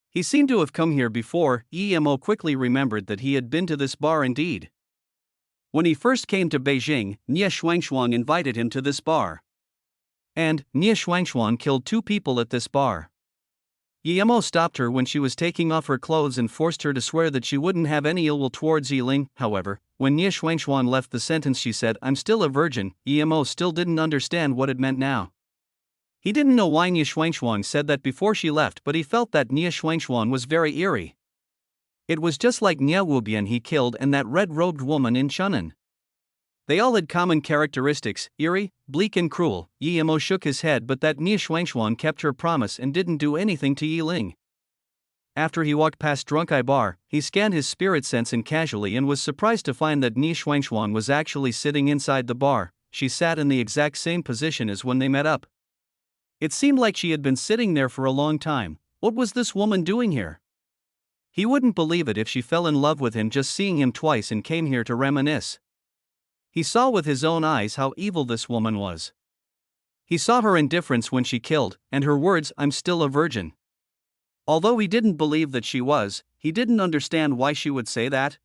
He seemed to have come here before. Yimo quickly remembered that he had been to this bar indeed. When he first came to Beijing, Nie Shuangshuang invited him to this bar. And Nie Shuangshuang killed 2 people at this bar. Yimo stopped her when she was taking off her clothes and forced her to swear that she wouldn't have any ill will towards Yi Ling. However, when Nie Shuangshuang left the sentence she said, I'm still a virgin. Yimo still didn't understand what it meant now. He didn't know why Nie Shuangshuang said that before she left, but he felt that Nie Shuangshuang was very eerie. It was just like Nie Wubian he killed and that red-robed woman in Chunnan. They all had common characteristics, eerie, bleak and cruel. Yimo shook his head, but that Nie Shuangshuang kept her promise and didn't do anything to Yi Ling. After he walked past Drunk Eye Bar, he scanned his spirit sense and casually and was surprised to find that Nie Shuangshuang was actually sitting inside the bar. She sat in the exact same position as when they met up. It seemed like she had been sitting there for a long time. What was this woman doing here? He wouldn't believe it if she fell in love with him just seeing him twice and came here to reminisce. He saw with his own eyes how evil this woman was. He saw her indifference when she killed, and her words, "I'm still a virgin." Although he didn't believe that she was, he didn't understand why she would say that.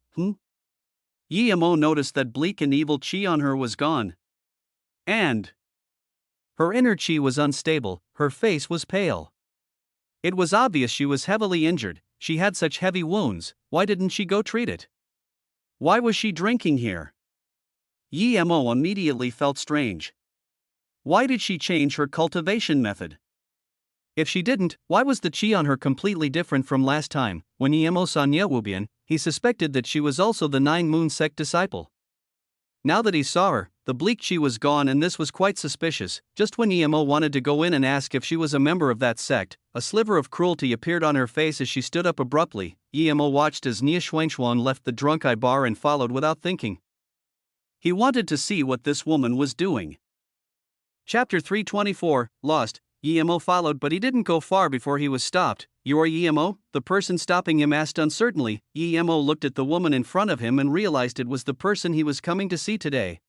Yemo noticed that bleak and evil chi on her was gone. And her inner chi was unstable, her face was pale. It was obvious she was heavily injured. She had such heavy wounds, why didn't she go treat it? Why was she drinking here? Yemo immediately felt strange. Why did she change her cultivation method? If she didn't, why was the chi on her completely different from last time? When Yemo saw Nyewubian, he suspected that she was also the Nine Moon sect disciple. Now that he saw her, the bleak chi was gone, and this was quite suspicious. Just when Yemo wanted to go in and ask if she was a member of that sect, a sliver of cruelty appeared on her face as she stood up abruptly. Yemo watched as Nia Xuanxuan left the drunk-eye bar and followed without thinking. He wanted to see what this woman was doing. Chapter 324, Lost. Yemo followed, but he didn't go far before he was stopped. "You are Yemo?" the person stopping him asked uncertainly. Yemo looked at the woman in front of him and realized it was the person he was coming to see today.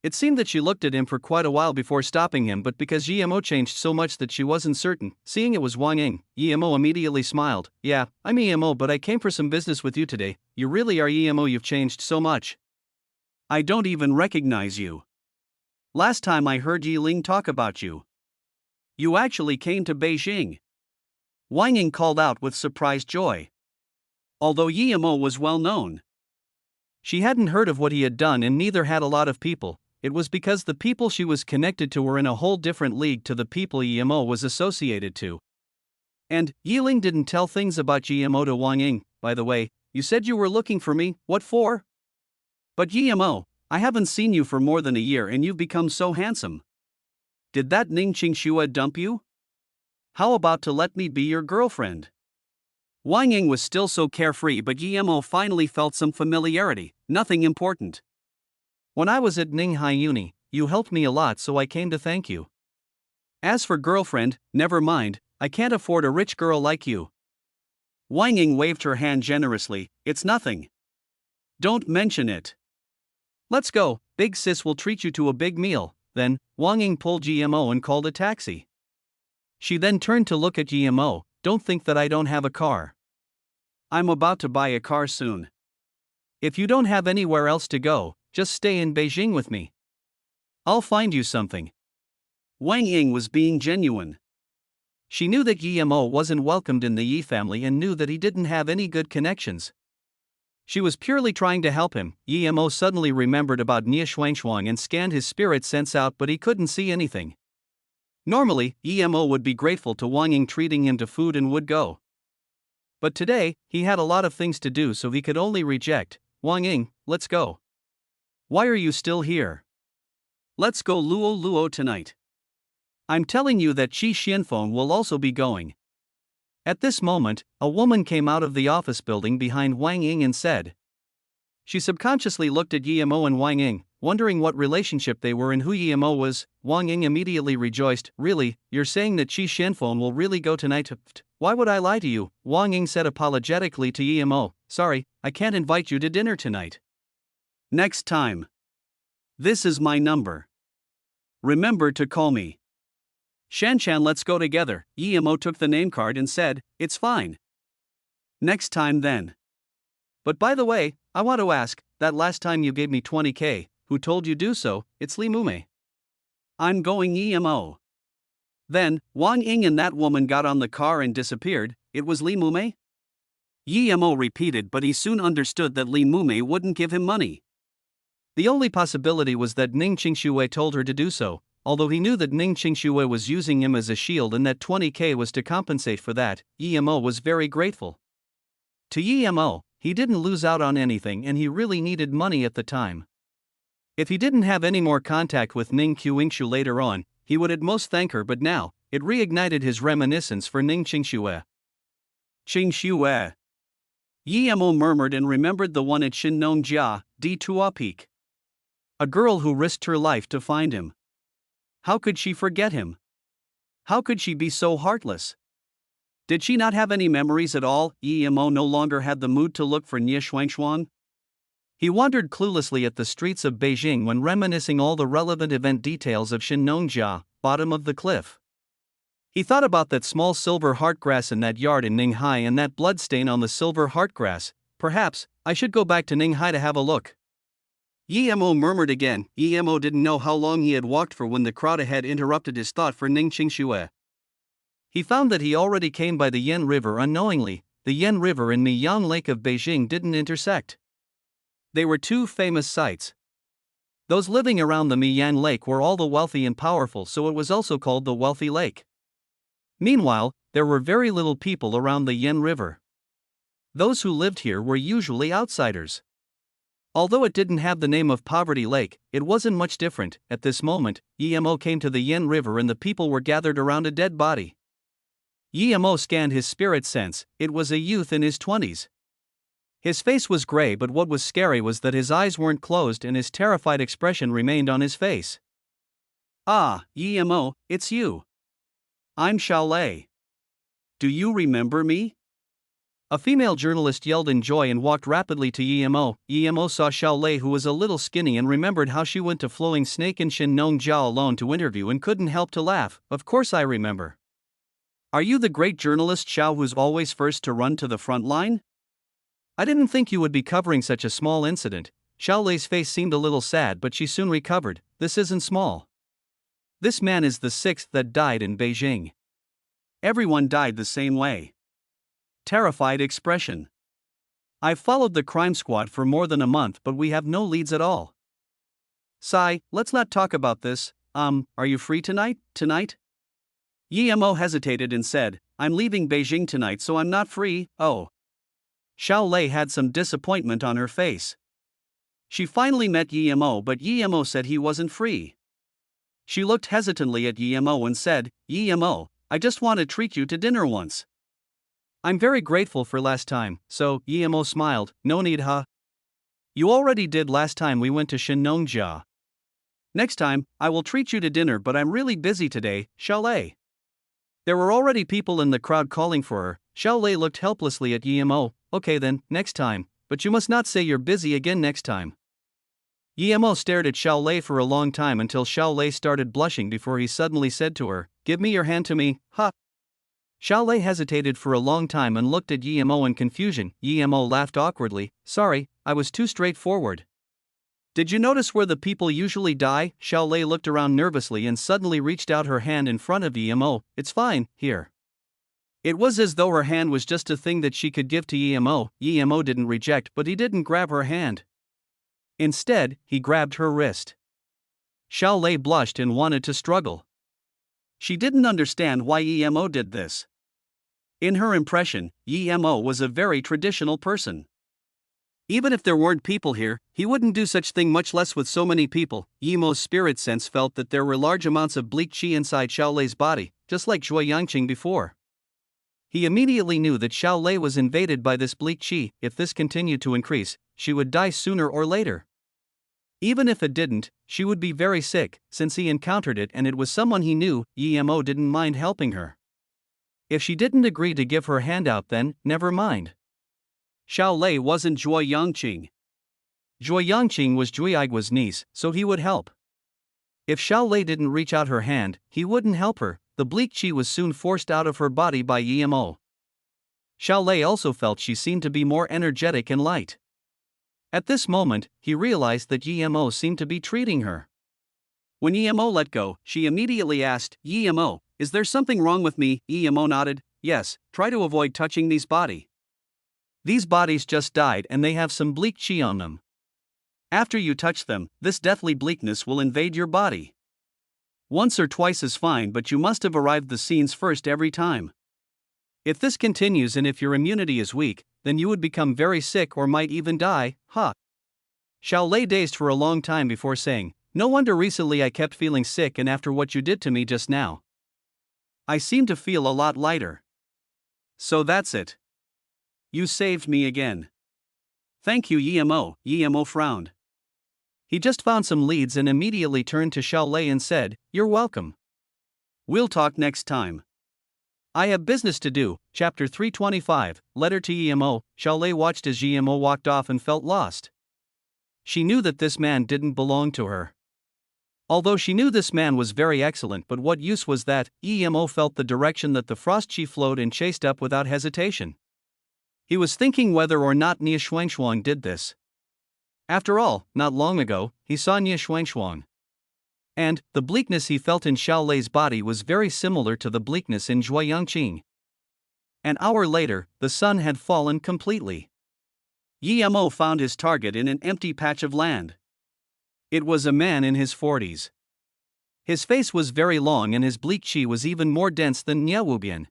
It seemed that she looked at him for quite a while before stopping him, but because Yemo changed so much that she wasn't certain, seeing it was Wang Ying, Yemo immediately smiled. "Yeah, I'm Yemo, but I came for some business with you today." "You really are Yemo, you've changed so much. I don't even recognize you. Last time I heard Yiling talk about you. You actually came to Beijing." Wang Ying called out with surprised joy. Although Yemo was well known, she hadn't heard of what he had done, and neither had a lot of people. It was because the people she was connected to were in a whole different league to the people Yemo was associated to. And Yiling didn't tell things about Yemo to Wang Ying. "By the way, you said you were looking for me, what for?" "But Yemo, I haven't seen you for more than a year and you've become so handsome. Did that Ning Qingxue dump you? How about to let me be your girlfriend?" Wang Ying was still so carefree, but Yemo finally felt some familiarity. "Nothing important. When I was at Ninghai Uni, you helped me a lot, so I came to thank you. As for girlfriend, never mind, I can't afford a rich girl like you." Wang Ying waved her hand generously. "It's nothing. Don't mention it. Let's go, big sis will treat you to a big meal." Then, Wang Ying pulled Yemo and called a taxi. She then turned to look at Yemo. "Don't think that I don't have a car. I'm about to buy a car soon. If you don't have anywhere else to go, just stay in Beijing with me. I'll find you something." Wang Ying was being genuine. She knew that Yemo wasn't welcomed in the Yi family and knew that he didn't have any good connections. She was purely trying to help him. Yemo suddenly remembered about Nia Xuanxuang and scanned his spirit sense out, but he couldn't see anything. Normally, Yemo would be grateful to Wang Ying treating him to food and would go. But today, he had a lot of things to do, so he could only reject. "Wang Ying, let's go." "Why are you still here?" "Let's go Luo Luo tonight. I'm telling you that Qi Xianfeng will also be going." At this moment, a woman came out of the office building behind Wang Ying and said. She subconsciously looked at Yemo and Wang Ying, wondering what relationship they were and who Yemo was. Wang Ying immediately rejoiced. "Really, you're saying that Qi Xianfeng will really go tonight?" "Why would I lie to you?" Wang Ying said apologetically to Yemo. "Sorry, I can't invite you to dinner tonight." "Next time. This is my number. Remember to call me." "Shanshan, let's go together." Yemo took the name card and said, "It's fine. Next time then. But by the way, I want to ask, that last time you gave me 20k, who told you do so? It's Li Mume." "I'm going Yemo." Then, Wang Ying and that woman got on the car and disappeared. "It was Li Mume?" Yemo repeated, but he soon understood that Li Mume wouldn't give him money. The only possibility was that Ning Qingxue told her to do so, although he knew that Ning Qingxue was using him as a shield and that 20k was to compensate for that. Yemo was very grateful. To Yemo, he didn't lose out on anything and he really needed money at the time. If he didn't have any more contact with Ning Qingshu later on, he would at most thank her, but now, it reignited his reminiscence for Ning Qingxue. "Qingxue." Yemo murmured and remembered the one at Shinnongjia, Di Tua Peak. A girl who risked her life to find him. How could she forget him? How could she be so heartless? Did she not have any memories at all? Yemo no longer had the mood to look for Nia Xuanxuan. He wandered cluelessly at the streets of Beijing when reminiscing all the relevant event details of Shinnongjia. bottom of the cliff. He thought about that small silver heartgrass in that yard in Ninghai and that blood stain on the silver heartgrass. Perhaps I should go back to Ninghai to have a look. Yemo murmured again. Yemo didn't know how long he had walked for when the crowd ahead interrupted his thought for Ningqing Shue. He found that he already came by the Yan River unknowingly. The Yan River and Miyang Lake of Beijing didn't intersect. They were two famous sites. Those living around the Miyang Lake were all the wealthy and powerful, so it was also called the Wealthy Lake. Meanwhile, there were very little people around the Yan River. Those who lived here were usually outsiders. Although it didn't have the name of Poverty Lake, it wasn't much different. At this moment, Yemo came to the Yan River and the people were gathered around a dead body. Yemo scanned his spirit sense. It was a youth in his 20s. His face was gray, but what was scary was that his eyes weren't closed and his terrified expression remained on his face. "Ah, Yemo, it's you. I'm Xiaolei. Do you remember me?" A female journalist yelled in joy and walked rapidly to Yemo. Yemo saw Xiaolei, who was a little skinny, and remembered how she went to Flowing Snake in Shinongjiao alone to interview and couldn't help to laugh. "Of course I remember. Are you the great journalist Xiao who's always first to run to the front line? I didn't think you would be covering such a small incident." Xiaolei's face seemed a little sad, but she soon recovered. "This isn't small. This man is the 6th that died in Beijing. Everyone died the same way." Terrified expression. "I've followed the crime squad for more than a month, but we have no leads at all." "Sai, let's not talk about this. Are you free tonight?" "Tonight?" Yemo hesitated and said, "I'm leaving Beijing tonight, so I'm not free." "Oh." Xiaolei had some disappointment on her face. She finally met Yemo, but Yemo said he wasn't free. She looked hesitantly at Yemo and said, "Yemo, I just want to treat you to dinner once." "I'm very grateful for last time." So, Yemo smiled. "No need, huh? You already did last time we went to Shinongjia. Next time, I will treat you to dinner, but I'm really busy today, Xiaolei." There were already people in the crowd calling for her. Xiaolei looked helplessly at Yemo. "Okay then, next time, but you must not say you're busy again next time." Yemo stared at Xiaolei for a long time until Xiaolei started blushing before he suddenly said to her, "Give me your hand to me, ha." Xiaolei hesitated for a long time and looked at Yemo in confusion. Yemo laughed awkwardly. "Sorry, I was too straightforward." "Did you notice where the people usually die?" Xiaolei looked around nervously and suddenly reached out her hand in front of Yemo. "It's fine, here." It was as though her hand was just a thing that she could give to Yemo. Yemo didn't reject, but he didn't grab her hand. Instead, he grabbed her wrist. Xiaolei blushed and wanted to struggle. She didn't understand why Yemo did this. In her impression, Yemo was a very traditional person. Even if there weren't people here, he wouldn't do such thing, much less with so many people. Yemo's spirit sense felt that there were large amounts of bleak qi inside Xiaolei's body, just like Zhuo Yangqing before. He immediately knew that Xiaolei was invaded by this bleak qi. If this continued to increase, she would die sooner or later. Even if it didn't, she would be very sick, since he encountered it and it was someone he knew. Yemo didn't mind helping her. If she didn't agree to give her hand out, then never mind. Xiaolei wasn't Zhuo Yangqing. Zhuo Yangqing was Zhui Aigua's niece, so he would help. If Xiaolei didn't reach out her hand, he wouldn't help her. The bleak qi was soon forced out of her body by Yemo. Xiaolei also felt she seemed to be more energetic and light. At this moment, he realized that Yemo seemed to be treating her. When Yemo let go, she immediately asked, "Yemo, is there something wrong with me?" Yemo nodded. "Yes, try to avoid touching these body. These bodies just died and they have some bleak qi on them. After you touch them, this deathly bleakness will invade your body. Once or twice is fine, but you must have arrived the scenes first every time. If this continues and if your immunity is weak, then you would become very sick or might even die, ha." Xiaolei dazed for a long time before saying, "No wonder recently I kept feeling sick, and after what you did to me just now, I seem to feel a lot lighter. So that's it. You saved me again." "Thank you, Yemo." Yemo frowned. He just found some leads and immediately turned to Xiaolei and said, "You're welcome. We'll talk next time. I have business to do." Chapter 325, Letter to Yemo. Xiaolei watched as Yemo walked off and felt lost. She knew that this man didn't belong to her. Although she knew this man was very excellent, but what use was that? Emo felt the direction that the frost chi flowed and chased up without hesitation. He was thinking whether or not Nie Xuanxuang did this. After all, not long ago, he saw Nie Xuanxuang. And the bleakness he felt in Xiao Lei's body was very similar to the bleakness in Zhuai Yangqing. An hour later, the sun had fallen completely. Emo found his target in an empty patch of land. It was a man in his 40s. His face was very long and his bleak chi was even more dense than Nie Wubian.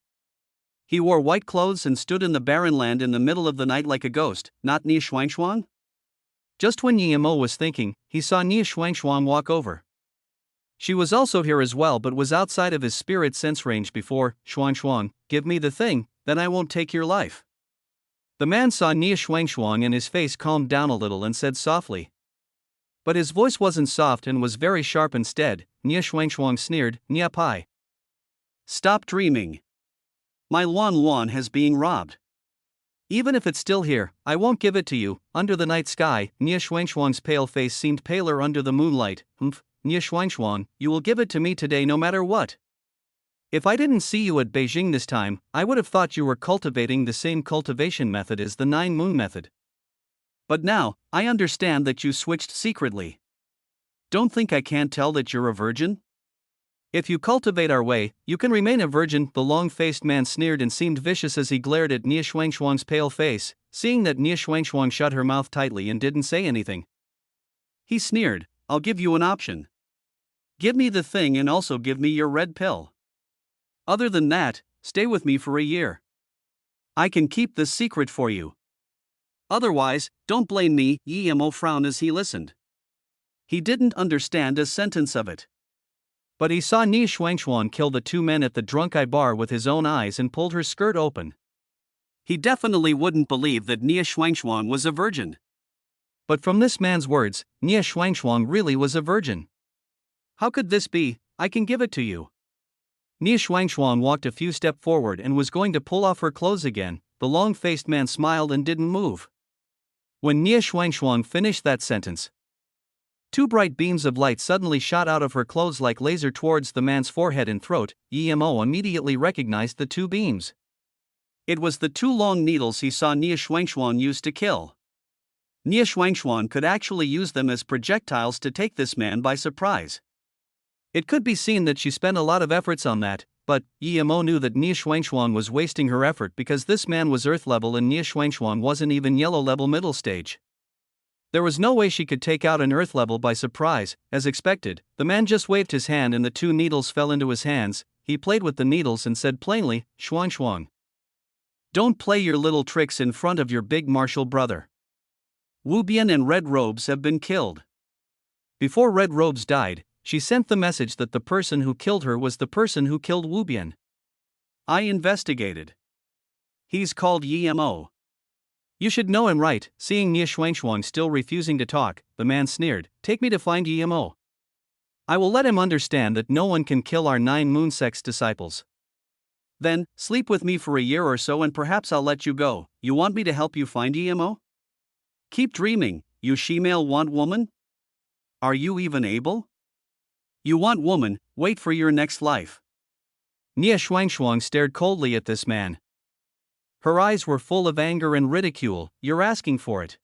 He wore white clothes and stood in the barren land in the middle of the night like a ghost, not Nie Xuanxuang? Just when Emo was thinking, he saw Nie Xuanxuang walk over. She was also here as well but was outside of his spirit sense range before. Xuanxuang, give me the thing, then I won't take your life. The man saw Nie Xuanxuang and his face calmed down a little and said softly. But his voice wasn't soft and was very sharp instead. Nie Xuanxuang sneered, Nie Pai. Stop dreaming. My Luan Luan has been robbed. Even if it's still here, I won't give it to you. Under the night sky, Nie Xuanxuang's pale face seemed paler under the moonlight. Nie Xuanxuang, you will give it to me today no matter what. If I didn't see you at Beijing this time, I would have thought you were cultivating the same cultivation method as the 9 moon method. But now, I understand that you switched secretly. Don't think I can't tell that you're a virgin? If you cultivate our way, you can remain a virgin. The long-faced man sneered and seemed vicious as he glared at Nie Xuanxuang's pale face, seeing that Nie Xuanxuang shut her mouth tightly and didn't say anything. He sneered, I'll give you an option. Give me the thing and also give me your red pill. Other than that, stay with me for a year. I can keep this secret for you. Otherwise, don't blame me. Emo frowned as he listened. He didn't understand a sentence of it. But he saw Nie Xuanxuang kill the 2 men at the drunk-eye bar with his own eyes and pulled her skirt open. He definitely wouldn't believe that Nie Xuanxuang was a virgin. But from this man's words, Nie Xuanxuang really was a virgin. How could this be? I can give it to you. Nie Xuanxuang walked a few steps forward and was going to pull off her clothes again. The long-faced man smiled and didn't move. When Nie Xuanxuang finished that sentence, 2 bright beams of light suddenly shot out of her clothes like laser towards the man's forehead and throat. Emo immediately recognized the 2 beams. It was the 2 long needles he saw Nie Xuanxuang use to kill. Nie Xuanxuang could actually use them as projectiles to take this man by surprise. It could be seen that she spent a lot of efforts on that, but Emo knew that Nie Xuanxuang was wasting her effort because this man was Earth level and Nie Xuanxuang wasn't even Yellow level middle stage. There was no way she could take out an Earth level by surprise. As expected, the man just waved his hand and the 2 needles fell into his hands. He played with the needles and said plainly, Xuanxuang, don't play your little tricks in front of your big martial brother. Wu Bian and Red Robes have been killed. Before Red Robes died, she sent the message that the person who killed her was the person who killed Wu Bian. I investigated. He's called Emo. You should know him, right? Seeing Nie Xuanxuang still refusing to talk, the man sneered, take me to find Emo. I will let him understand that no one can kill our 9 moon sect's disciples. Then, sleep with me for a year or so and perhaps I'll let you go. You want me to help you find Emo? Keep dreaming, you she-male want woman? Are you even able? You want woman, wait for your next life. Nie Xuanxuang stared coldly at this man. Her eyes were full of anger and ridicule. You're asking for it.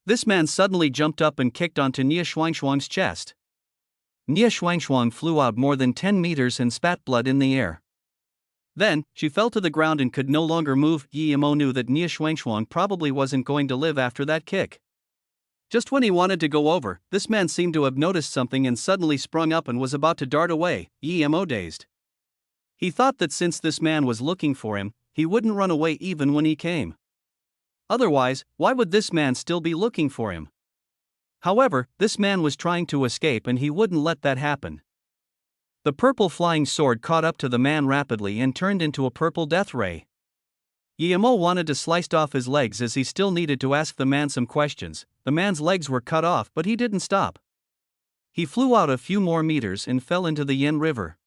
This man suddenly jumped up and kicked onto Nie Xuanxuang's chest. Nie Xuanxuang flew out more than 10 meters and spat blood in the air. Then, she fell to the ground and could no longer move. Emo knew that Nie Xuanxuang probably wasn't going to live after that kick. Just when he wanted to go over, this man seemed to have noticed something and suddenly sprung up and was about to dart away. Emo dazed. He thought that since this man was looking for him, he wouldn't run away even when he came. Otherwise, why would this man still be looking for him? However, this man was trying to escape and he wouldn't let that happen. The purple flying sword caught up to the man rapidly and turned into a purple death ray. Emo wanted to slice off his legs as he still needed to ask the man some questions. The man's legs were cut off, but he didn't stop. He flew out a few more meters and fell into the Yin River.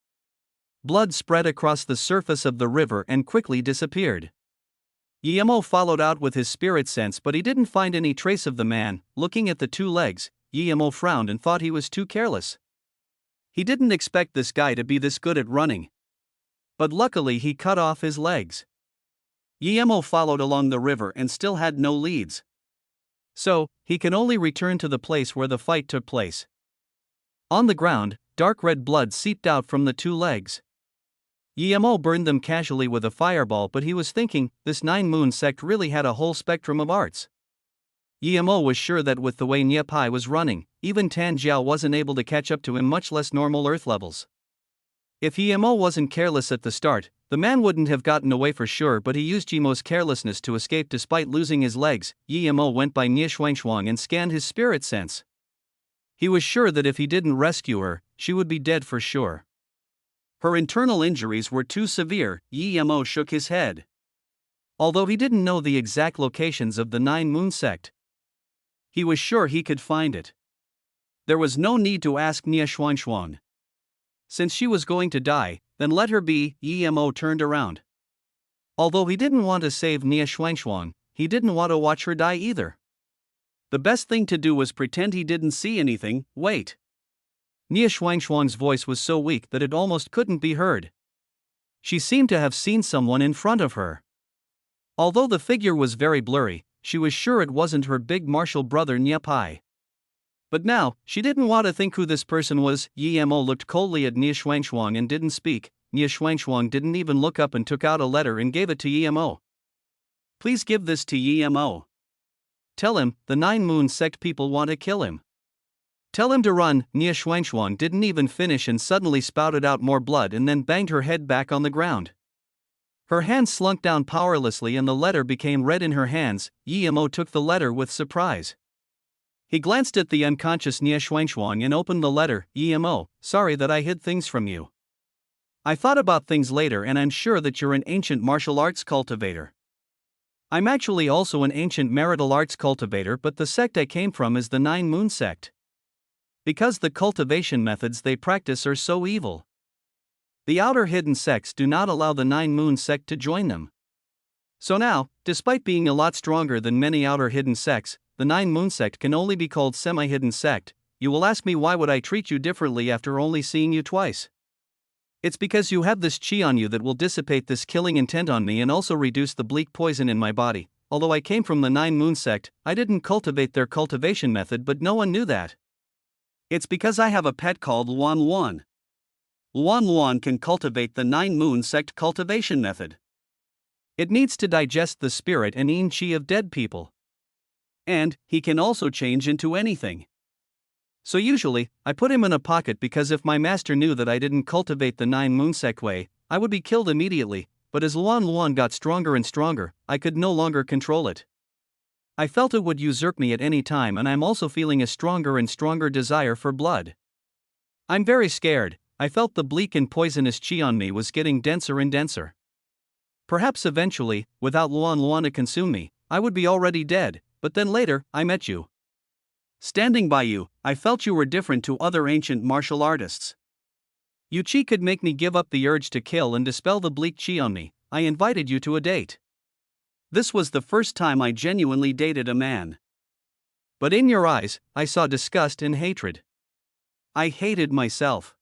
Blood spread across the surface of the river and quickly disappeared. Emo followed out with his spirit sense, but he didn't find any trace of the man. Looking at the 2 legs, Emo frowned and thought he was too careless. He didn't expect this guy to be this good at running. But luckily he cut off his legs. Yemo followed along the river and still had no leads. So, he can only return to the place where the fight took place. On the ground, dark red blood seeped out from the two legs. Yemo burned them casually with a fireball, but he was thinking, this Nine Moon sect really had a whole spectrum of arts. Yemo was sure that with the way Nyepai was running, even Tan Jiao wasn't able to catch up to him, much less normal Earth levels. If Yemo wasn't careless at the start, the man wouldn't have gotten away for sure, but he used Yemo's carelessness to escape despite losing his legs. Yemo went by Nie Shuangshuang and scanned his spirit sense. He was sure that if he didn't rescue her, she would be dead for sure. Her internal injuries were too severe. Yemo shook his head. Although he didn't know the exact locations of the Nine Moon sect, he was sure he could find it. There was no need to ask Nie Shuangshuang. Since she was going to die, then let her be. Yemo turned around. Although he didn't want to save Nie Shuangshuang, he didn't want to watch her die either. The best thing to do was pretend he didn't see anything. Wait. Nie Shuangshuang's voice was so weak that it almost couldn't be heard. She seemed to have seen someone in front of her. Although the figure was very blurry, she was sure it wasn't her big martial brother Nyepai. But now, she didn't want to think who this person was. Yemo looked coldly at Nie Shuangshuang and didn't speak. Nie Shuangshuang didn't even look up and took out a letter and gave it to Yemo. Please give this to Yemo. Tell him, the Nine Moon sect people want to kill him. Tell him to run. Nie Shuangshuang didn't even finish and suddenly spouted out more blood and then banged her head back on the ground. Her hands slunk down powerlessly and the letter became red in her hands. Yemo took the letter with surprise. He glanced at the unconscious Nie Shuangshuang and opened the letter. Yemo, sorry that I hid things from you. I thought about things later and I'm sure that you're an ancient martial arts cultivator. I'm actually also an ancient marital arts cultivator, but the sect I came from is the Nine Moon sect. Because the cultivation methods they practice are so evil. The outer hidden sects do not allow the Nine Moon sect to join them. So now, despite being a lot stronger than many outer hidden sects, the Nine Moon sect can only be called semi-hidden sect. You will ask me, why would I treat you differently after only seeing you twice? It's because you have this chi on you that will dissipate this killing intent on me and also reduce the bleak poison in my body. Although I came from the Nine Moon sect, I didn't cultivate their cultivation method, but no one knew that. It's because I have a pet called Luan Luan. Luan Luan can cultivate the Nine Moon sect cultivation method. It needs to digest the spirit and yin chi of dead people. And he can also change into anything. So usually, I put him in a pocket because if my master knew that I didn't cultivate the Nine Moon sect way, I would be killed immediately. But as Luan Luan got stronger and stronger, I could no longer control it. I felt it would usurp me at any time, and I'm also feeling a stronger and stronger desire for blood. I'm very scared. I felt the bleak and poisonous chi on me was getting denser and denser. Perhaps eventually, without Luan Luan to consume me, I would be already dead, but then later, I met you. Standing by you, I felt you were different to other ancient martial artists. Your chi could make me give up the urge to kill and dispel the bleak chi on me. I invited you to a date. This was the first time I genuinely dated a man. But in your eyes, I saw disgust and hatred. I hated myself.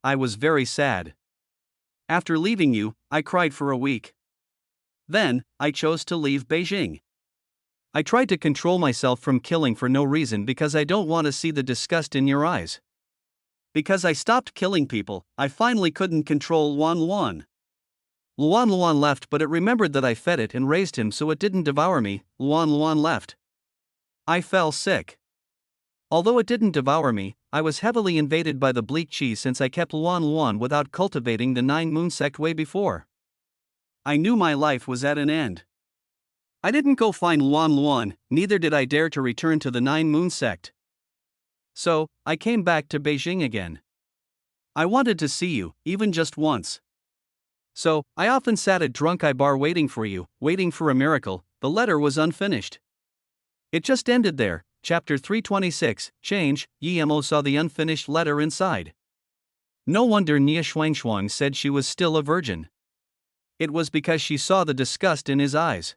I was very sad. After leaving you, I cried for a week. Then, I chose to leave Beijing. I tried to control myself from killing for no reason because I don't want to see the disgust in your eyes. Because I stopped killing people, I finally couldn't control Luan Luan. Luan Luan left, but it remembered that I fed it and raised him so it didn't devour me. Luan Luan left. I fell sick. Although it didn't devour me, I was heavily invaded by the bleak chi since I kept Luan Luan without cultivating the Nine Moon sect way before. I knew my life was at an end. I didn't go find Luan Luan, neither did I dare to return to the Nine Moon sect. So, I came back to Beijing again. I wanted to see you, even just once. So, I often sat at Drunkai Bar waiting for you, waiting for a miracle. The letter was unfinished. It just ended there. Chapter 326, Change. Yemo saw the unfinished letter inside. No wonder Nie Shuangshuang said she was still a virgin. It was because she saw the disgust in his eyes.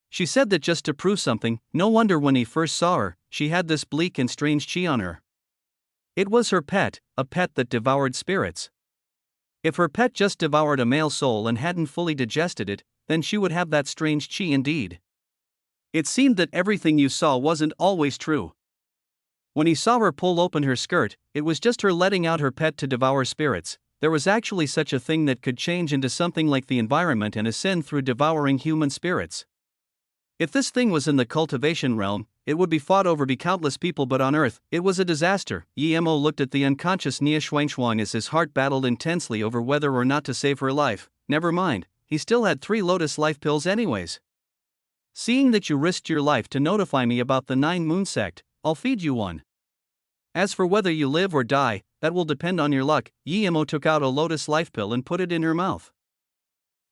She said that just to prove something. No wonder when he first saw her, she had this bleak and strange chi on her. It was her pet, a pet that devoured spirits. If her pet just devoured a male soul and hadn't fully digested it, then she would have that strange chi indeed. It seemed that everything you saw wasn't always true. When he saw her pull open her skirt, it was just her letting out her pet to devour spirits. There was actually such a thing that could change into something like the environment and ascend through devouring human spirits. If this thing was in the cultivation realm, it would be fought over by countless people, but on Earth, it was a disaster. Emo looked at the unconscious Nia Xuanxuang as his heart battled intensely over whether or not to save her life. Never mind, he still had 3 lotus life pills anyways. Seeing that you risked your life to notify me about the 9 Moon sect, I'll feed you one. As for whether you live or die, that will depend on your luck. Emo took out a lotus life pill and put it in her mouth.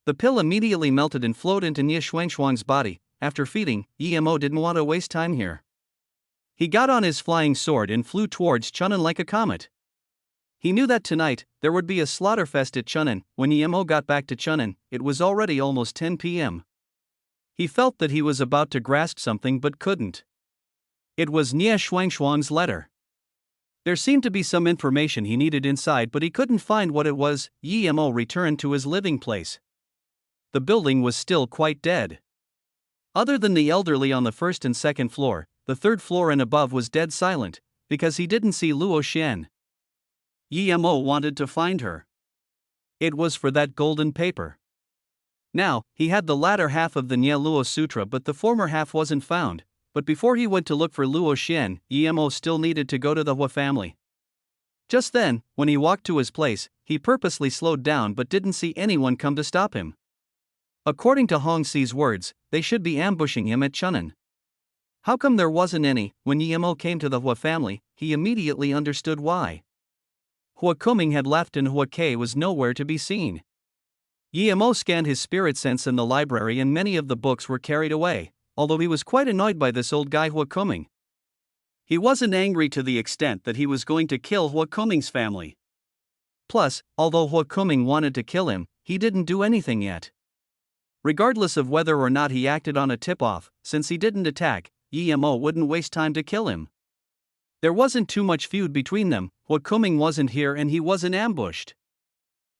The pill immediately melted and flowed into Nia Xuanxuang's body. After feeding, Emo didn't want to waste time here. He got on his flying sword and flew towards Chun'an like a comet. He knew that tonight, there would be a slaughterfest at Chun'an. When Emo got back to Chun'an, it was already almost 10 p.m. He felt that he was about to grasp something but couldn't. It was Nia Xuanxuang's letter. There seemed to be some information he needed inside, but he couldn't find what it was. Emo returned to his living place. The building was still quite dead. Other than the elderly on the first and second floor, the third floor and above was dead silent, because he didn't see Luo Xian. Emo wanted to find her. It was for that golden paper. Now, he had the latter half of the Nye Luo Sutra, but the former half wasn't found. But before he went to look for Luo Xian, Emo still needed to go to the Hua family. Just then, when he walked to his place, he purposely slowed down but didn't see anyone come to stop him. According to Hong Xi's words, they should be ambushing him at Chun'an. How come there wasn't any? When Emo came to the Hua family, he immediately understood why. Hua Kuming had left and Hua Ke was nowhere to be seen. Emo scanned his spirit sense in the library and many of the books were carried away, although he was quite annoyed by this old guy Hua Kuming. He wasn't angry to the extent that he was going to kill Hua Kuming's family. Plus, although Hua Kuming wanted to kill him, he didn't do anything yet. Regardless of whether or not he acted on a tip-off, since he didn't attack, Emo wouldn't waste time to kill him. There wasn't too much feud between them. Hua Kuming wasn't here and he wasn't ambushed.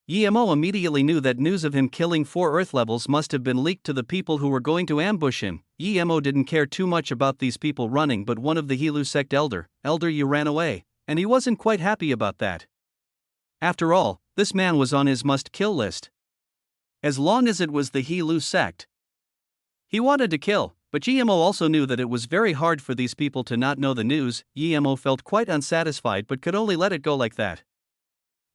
Emo immediately knew that news of him killing 4 Earth levels must have been leaked to the people who were going to ambush him. Emo didn't care too much about these people running, but one of the Hilu sect elder you ran away, and he wasn't quite happy about that. After all, this man was on his must-kill list. As long as it was the Hilu sect. He wanted to kill, but Emo also knew that it was very hard for these people to not know the news. Emo felt quite unsatisfied but could only let it go like that.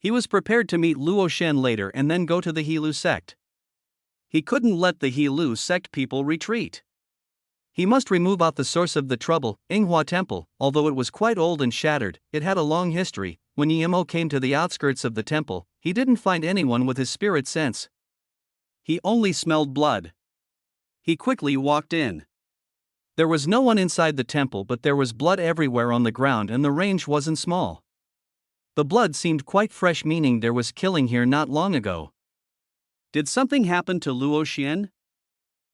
He was prepared to meet Luo Xian later and then go to the Hilu sect. He couldn't let the Hilu sect people retreat. He must remove out the source of the trouble, Yinghua Temple. Although it was quite old and shattered, it had a long history. When Emo came to the outskirts of the temple, he didn't find anyone with his spirit sense. He only smelled blood. He quickly walked in. There was no one inside the temple, but there was blood everywhere on the ground and the range wasn't small. The blood seemed quite fresh, meaning there was killing here not long ago. Did something happen to Luo Xian?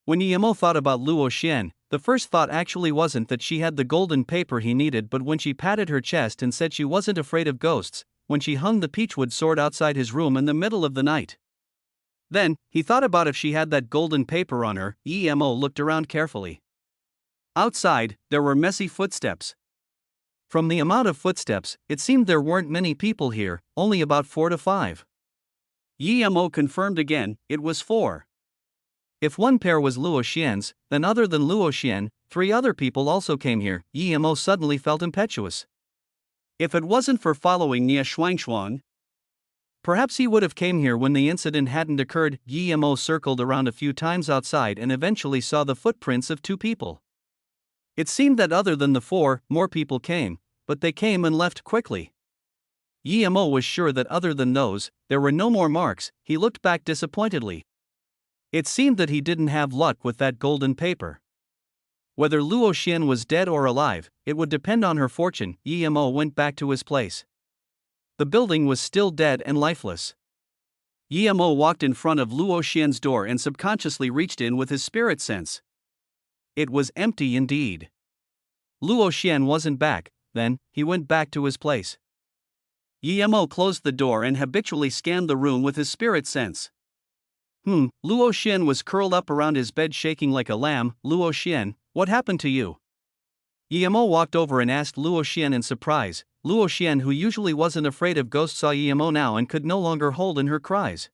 When Emo thought about Luo Xian, the first thought actually wasn't that she had the golden paper he needed, but when she patted her chest and said she wasn't afraid of ghosts, when she hung the peachwood sword outside his room in the middle of the night. Then, he thought about if she had that golden paper on her. Emo looked around carefully. Outside, there were messy footsteps. From the amount of footsteps, it seemed there weren't many people here, only about 4 to 5. Emo confirmed again, it was 4. If one pair was Luo Xian's, then other than Luo Xian, 3 other people also came here. Emo suddenly felt impetuous. If it wasn't for following Nia Xuanxuang, perhaps he would have came here when the incident hadn't occurred. Emo circled around a few times outside and eventually saw the footprints of 2 people. It seemed that other than the 4, more people came, but they came and left quickly. Emo was sure that other than those, there were no more marks. He looked back disappointedly. It seemed that he didn't have luck with that golden paper. Whether Luo Xian was dead or alive, it would depend on her fortune. Emo went back to his place. The building was still dead and lifeless. Emo walked in front of Luo Xian's door and subconsciously reached in with his spirit sense. It was empty indeed. Luo Xian wasn't back. Then, he went back to his place. Yemo closed the door and habitually scanned the room with his spirit sense. Luo Xian was curled up around his bed shaking like a lamb. Luo Xian, what happened to you? Yemo walked over and asked Luo Xian in surprise. Luo Xian, who usually wasn't afraid of ghosts, saw Yemo now and could no longer hold in her cries.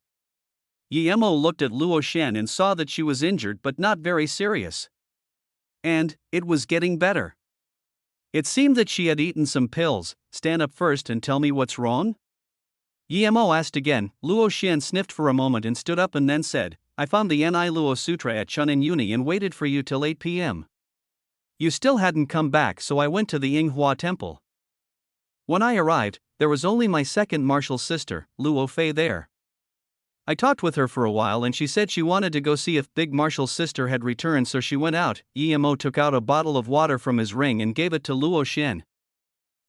Yemo looked at Luo Xian and saw that she was injured but not very serious. And it was getting better. It seemed that she had eaten some pills. Stand up first and tell me what's wrong? Yemo asked again. Luo Xian sniffed for a moment and stood up and then said, I found the Ni Luo Sutra at Chunin Uni and waited for you till 8 p.m. You still hadn't come back, so I went to the Yinghua temple. When I arrived, there was only my second martial sister, Luo Fei, there. I talked with her for a while and she said she wanted to go see if big martial sister had returned, so she went out. Yemo took out a bottle of water from his ring and gave it to Luo Xian.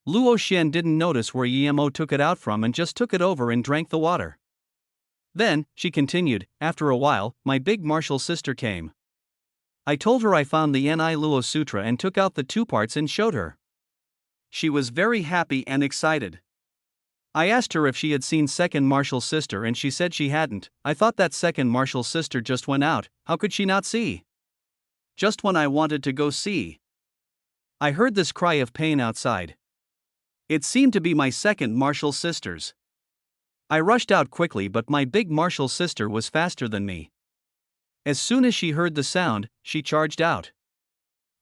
Luo Xian didn't notice where Yemo took it out from and just took it over and drank the water. Then, she continued, after a while, my big martial sister came. I told her I found the Ni Luo Sutra and took out the 2 parts and showed her. She was very happy and excited. I asked her if she had seen second martial sister and she said she hadn't. I thought that second martial sister just went out. How could she not see? Just when I wanted to go see. I heard this cry of pain outside. It seemed to be my second martial sister's. I rushed out quickly, but my big martial sister was faster than me. As soon as she heard the sound, she charged out.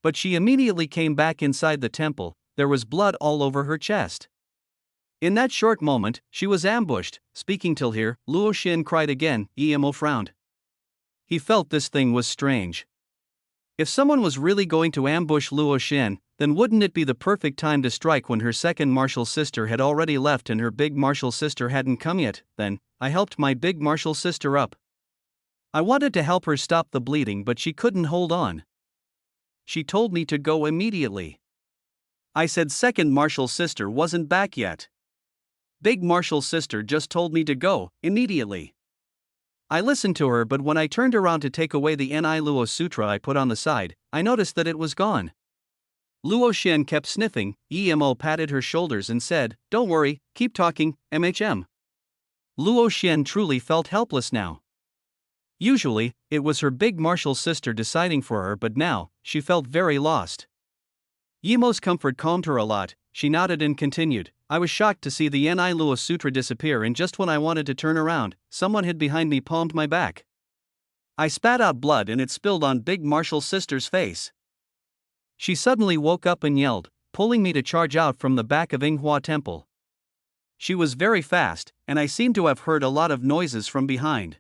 But she immediately came back inside the temple. There was blood all over her chest. In that short moment, she was ambushed. Speaking till here, Luo Xian cried again. Yemo frowned. He felt this thing was strange. If someone was really going to ambush Luo Xian, then wouldn't it be the perfect time to strike when her second martial sister had already left and her big martial sister hadn't come yet? Then, I helped my big martial sister up. I wanted to help her stop the bleeding, but she couldn't hold on. She told me to go immediately. I said second martial sister wasn't back yet. Big martial sister just told me to go immediately. I listened to her, but when I turned around to take away the Ni Luo Sutra I put on the side, I noticed that it was gone. Luo Xian kept sniffing. Yemo patted her shoulders and said, don't worry, keep talking, MHM. Luo Xian truly felt helpless now. Usually, it was her big martial sister deciding for her, but now, she felt very lost. Yemo's comfort calmed her a lot. She nodded and continued, I was shocked to see the Ni Luo Sutra disappear, and just when I wanted to turn around, someone hid behind me, palmed my back. I spat out blood and it spilled on big martial sister's face. She suddenly woke up and yelled, pulling me to charge out from the back of Yinghua temple. She was very fast, and I seemed to have heard a lot of noises from behind.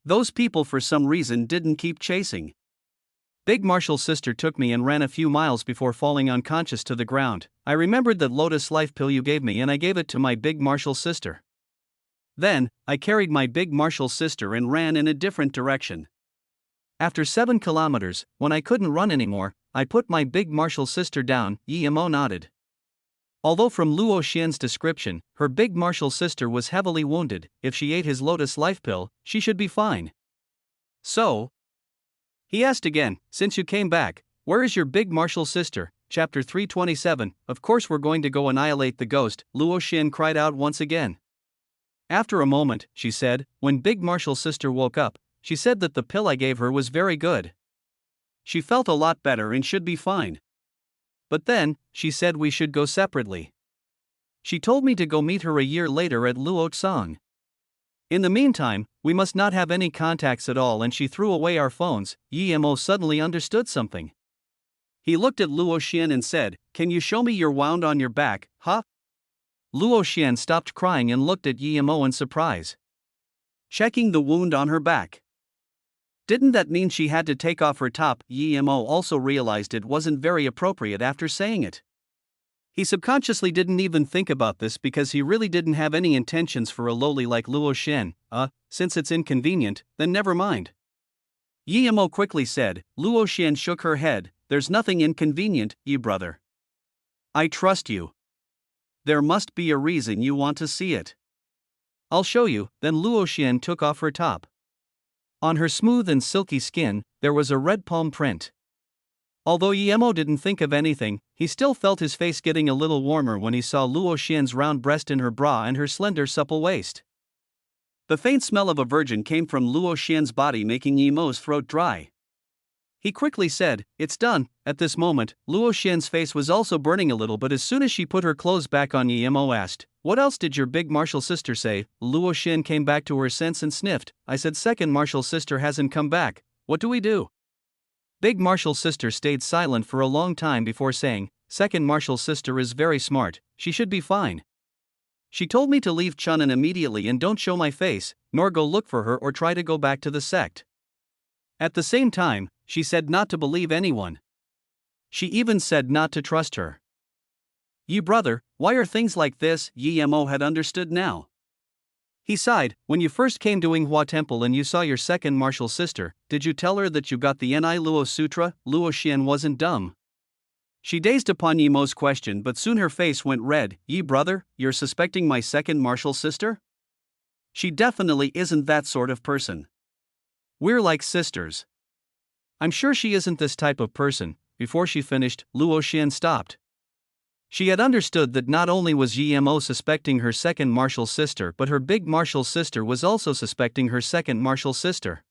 Those people for some reason didn't keep chasing. Big martial sister took me and ran a few miles before falling unconscious to the ground. I remembered that lotus life pill you gave me and I gave it to my big martial sister. Then, I carried my big martial sister and ran in a different direction. After 7 kilometers, when I couldn't run anymore, I put my big martial sister down. Yemo nodded. Although from Luo Xian's description, her big martial sister was heavily wounded, if she ate his lotus life pill, she should be fine. So? He asked again, since you came back, where is your big martial sister? Chapter 327, of course we're going to go annihilate the ghost, Luo Xian cried out once again. After a moment, she said, when big martial sister woke up, she said that the pill I gave her was very good. She felt a lot better and should be fine. But then, she said we should go separately. She told me to go meet her a year later at Luotsang. In the meantime, we must not have any contacts at all, and she threw away our phones. Yemo suddenly understood something. He looked at Luo Xian and said, can you show me your wound on your back, huh? Luo Xian stopped crying and looked at Yemo in surprise. Checking the wound on her back. Didn't that mean she had to take off her top? Yemo also realized it wasn't very appropriate after saying it. He subconsciously didn't even think about this because he really didn't have any intentions for a lowly like Luo Xian. Since it's inconvenient, then never mind. Yemo quickly said. Luo Xian shook her head. There's nothing inconvenient, ye brother. I trust you. There must be a reason you want to see it. I'll show you. Then Luo Xian took off her top. On her smooth and silky skin, there was a red palm print. Although Yemo didn't think of anything, he still felt his face getting a little warmer when he saw Luo Xian's round breast in her bra and her slender supple waist. The faint smell of a virgin came from Luo Xian's body, making Yi Mo's throat dry. He quickly said, "It's done." At this moment, Luo Xian's face was also burning a little, but as soon as she put her clothes back on, Yi Mo asked, "What else did your big martial sister say?" Luo Xian came back to her sense and sniffed. "I said second martial sister hasn't come back. What do we do?" Big martial sister stayed silent for a long time before saying, "Second martial sister is very smart, she should be fine. She told me to leave Chunin immediately and don't show my face, nor go look for her or try to go back to the sect. At the same time, she said not to believe anyone. She even said not to trust her." "Yi brother, why are things like this?" Yi Mo had understood now. He sighed. "When you first came to Yinghua Temple and you saw your second martial sister, did you tell her that you got the Ni Luo Sutra?" Luo Xian wasn't dumb. She dazed upon Yi Mo's question, but soon her face went red. "Yi brother, you're suspecting my second martial sister? She definitely isn't that sort of person. We're like sisters. I'm sure she isn't this type of person." Before she finished, Luo Xian stopped. She had understood that not only was Yi Mo suspecting her second martial sister, but her big martial sister was also suspecting her second martial sister.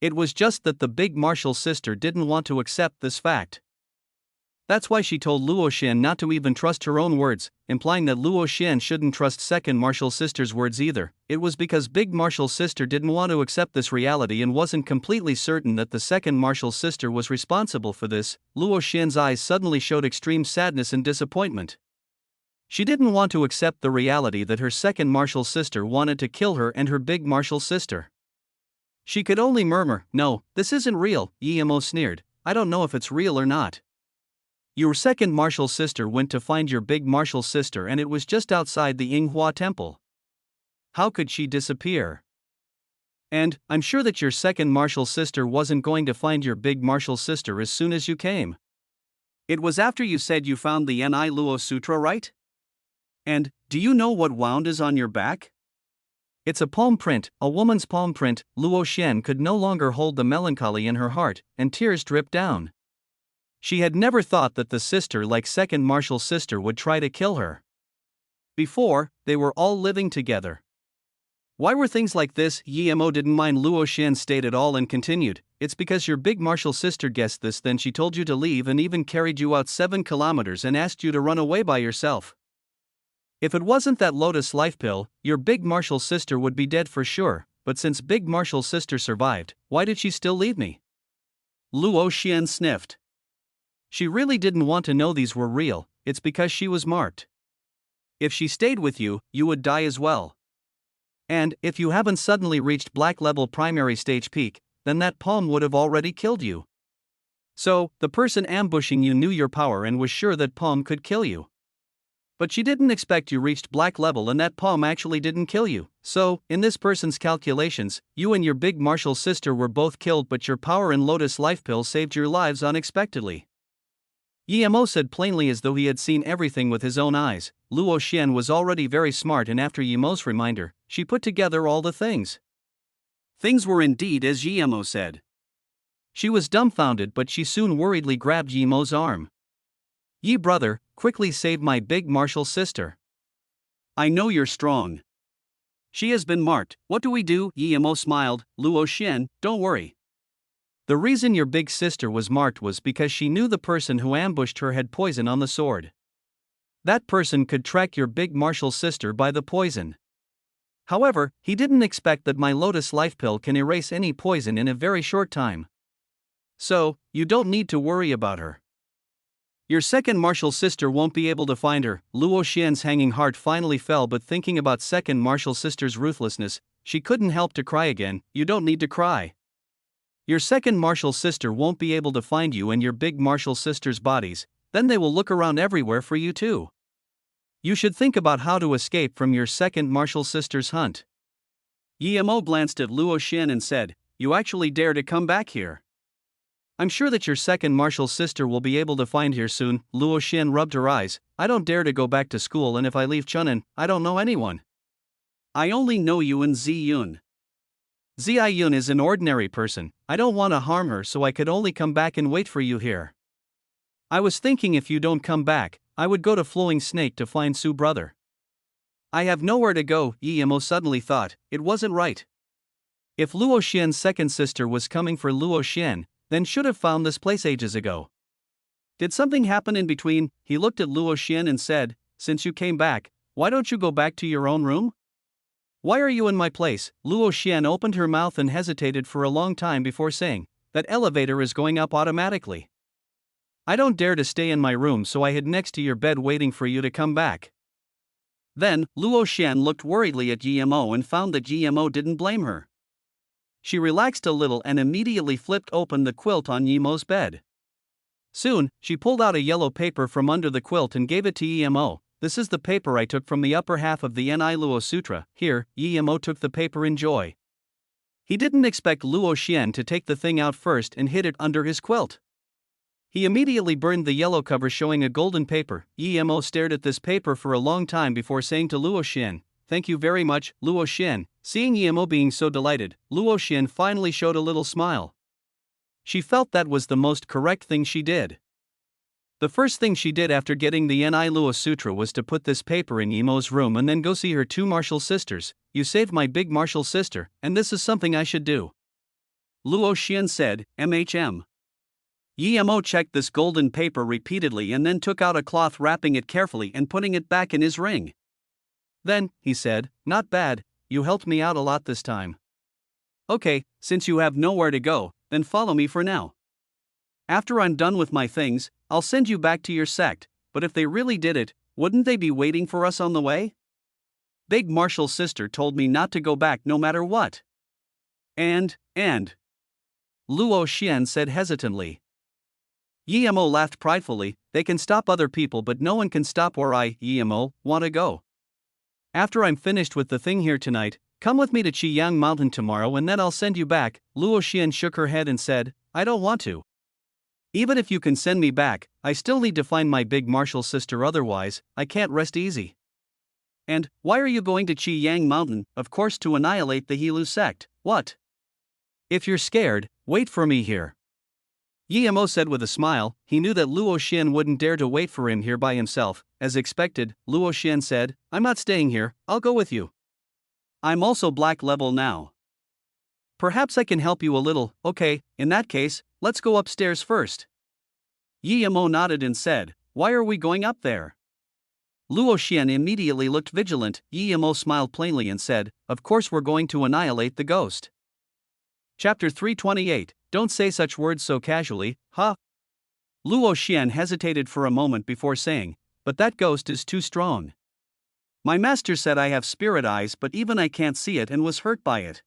It was just that the big martial sister didn't want to accept this fact. That's why she told Luo Xian not to even trust her own words, implying that Luo Xian shouldn't trust second martial sister's words either. It was because big martial sister didn't want to accept this reality and wasn't completely certain that the second martial sister was responsible for this. Luo Xian's eyes suddenly showed extreme sadness and disappointment. She didn't want to accept the reality that her second martial sister wanted to kill her and her big martial sister. She could only murmur, "No, this isn't real." Yi Mo sneered, "I don't know if it's real or not. Your second martial sister went to find your big martial sister and it was just outside the Yinghua Temple. How could she disappear? And I'm sure that your second martial sister wasn't going to find your big martial sister as soon as you came. It was after you said you found the Ni Luo Sutra, right? And, do you know what wound is on your back?" "It's a palm print, a woman's palm print." Luo Xian could no longer hold the melancholy in her heart, and tears dripped down. She had never thought that the sister like second martial sister would try to kill her. Before, they were all living together. Why were things like this? Yi Mo didn't mind Luo Xian's state at all and continued, "It's because your big martial sister guessed this, then she told you to leave and even carried you out 7 kilometers and asked you to run away by yourself. If it wasn't that lotus life pill, your big martial sister would be dead for sure, but since big martial sister survived, why did she still leave me?" Luo Xian sniffed. She really didn't want to know these were real. It's because she was marked. If she stayed with you, you would die as well. And, if you haven't suddenly reached black level primary stage peak, then that palm would have already killed you. So, the person ambushing you knew your power and was sure that palm could kill you. But she didn't expect you reached black level and that palm actually didn't kill you. So, in this person's calculations, you and your big martial sister were both killed, but your power and lotus life pill saved your lives unexpectedly. Yi Mo said plainly as though he had seen everything with his own eyes. Luo Xian was already very smart, and after Yi Mo's reminder, she put together all the things. Things were indeed as Yi Mo said. She was dumbfounded, but she soon worriedly grabbed Yi Mo's arm. "Yi brother, quickly save my big martial sister. I know you're strong. She has been marked. What do we do?" Yi Mo smiled. "Luo Xian, don't worry. The reason your big sister was marked was because she knew the person who ambushed her had poison on the sword. That person could track your big martial sister by the poison. However, he didn't expect that my lotus life pill can erase any poison in a very short time. So, you don't need to worry about her. Your second martial sister won't be able to find her." Luo Xian's hanging heart finally fell, but thinking about second martial sister's ruthlessness, she couldn't help to cry again. "You don't need to cry. Your second martial sister won't be able to find you and your big martial sister's bodies, then they will look around everywhere for you too. You should think about how to escape from your second martial sister's hunt." Yi Mo glanced at Luo Xian and said, "You actually dare to come back here? I'm sure that your second martial sister will be able to find here soon." Luo Xian rubbed her eyes. "I don't dare to go back to school, and if I leave Chunin, I don't know anyone. I only know you and Ziyun. Ziyun is an ordinary person. I don't want to harm her, so I could only come back and wait for you here." I was thinking if you don't come back, I would go to Flowing Snake to find Sue brother. I have nowhere to go, Emo suddenly thought. It wasn't right. If Luo Xian's second sister was coming for Luo Xian, then should have found this place ages ago. Did something happen in between? He looked at Luo Xian and said, since you came back, why don't you go back to your own room? Why are you in my place? Luo Xian opened her mouth and hesitated for a long time before saying, that elevator is going up automatically. I don't dare to stay in my room, so I hid next to your bed waiting for you to come back. Then, Luo Xian looked worriedly at Emo and found that Emo didn't blame her. She relaxed a little and immediately flipped open the quilt on Emo's bed. Soon, she pulled out a yellow paper from under the quilt and gave it to Emo. This is the paper I took from the upper half of the Ni Luo Sutra. Here, Emo took the paper in joy. He didn't expect Luo Xian to take the thing out first and hid it under his quilt. He immediately burned the yellow cover showing a golden paper. Emo stared at this paper for a long time before saying to Luo Xian, thank you very much, Luo Xian. Seeing Emo being so delighted, Luo Xian finally showed a little smile. She felt that was the most correct thing she did. The first thing she did after getting the Ni Luo Sutra was to put this paper in Emo's room and then go see her two martial sisters. You saved my big martial sister, and this is something I should do. Luo Xian said, MHM. Emo checked this golden paper repeatedly and then took out a cloth wrapping it carefully and putting it back in his ring. Then, he said, not bad, you helped me out a lot this time. Okay, since you have nowhere to go, then follow me for now. After I'm done with my things, I'll send you back to your sect, but if they really did it, wouldn't they be waiting for us on the way? Big martial sister told me not to go back no matter what. And, Luo Xian said hesitantly. Emo laughed pridefully, they can stop other people but no one can stop where I, Emo, want to go. After I'm finished with the thing here tonight, come with me to Qiyang Mountain tomorrow and then I'll send you back. Luo Xian shook her head and said, I don't want to. Even if you can send me back, I still need to find my big martial sister, otherwise, I can't rest easy. And, why are you going to Qiyang Mountain? Of course to annihilate the Hilu sect, what? If you're scared, wait for me here. Emo said with a smile. He knew that Luo Xian wouldn't dare to wait for him here by himself. As expected, Luo Xian said, I'm not staying here, I'll go with you. I'm also black level now. Perhaps I can help you a little. Okay, in that case, let's go upstairs first. Emo nodded and said, why are we going up there? Luo Xian immediately looked vigilant. Emo smiled plainly and said, of course we're going to annihilate the ghost. Chapter 328, Don't say such words so casually, huh? Luo Xian hesitated for a moment before saying, but that ghost is too strong. My master said I have spirit eyes but even I can't see it and was hurt by it.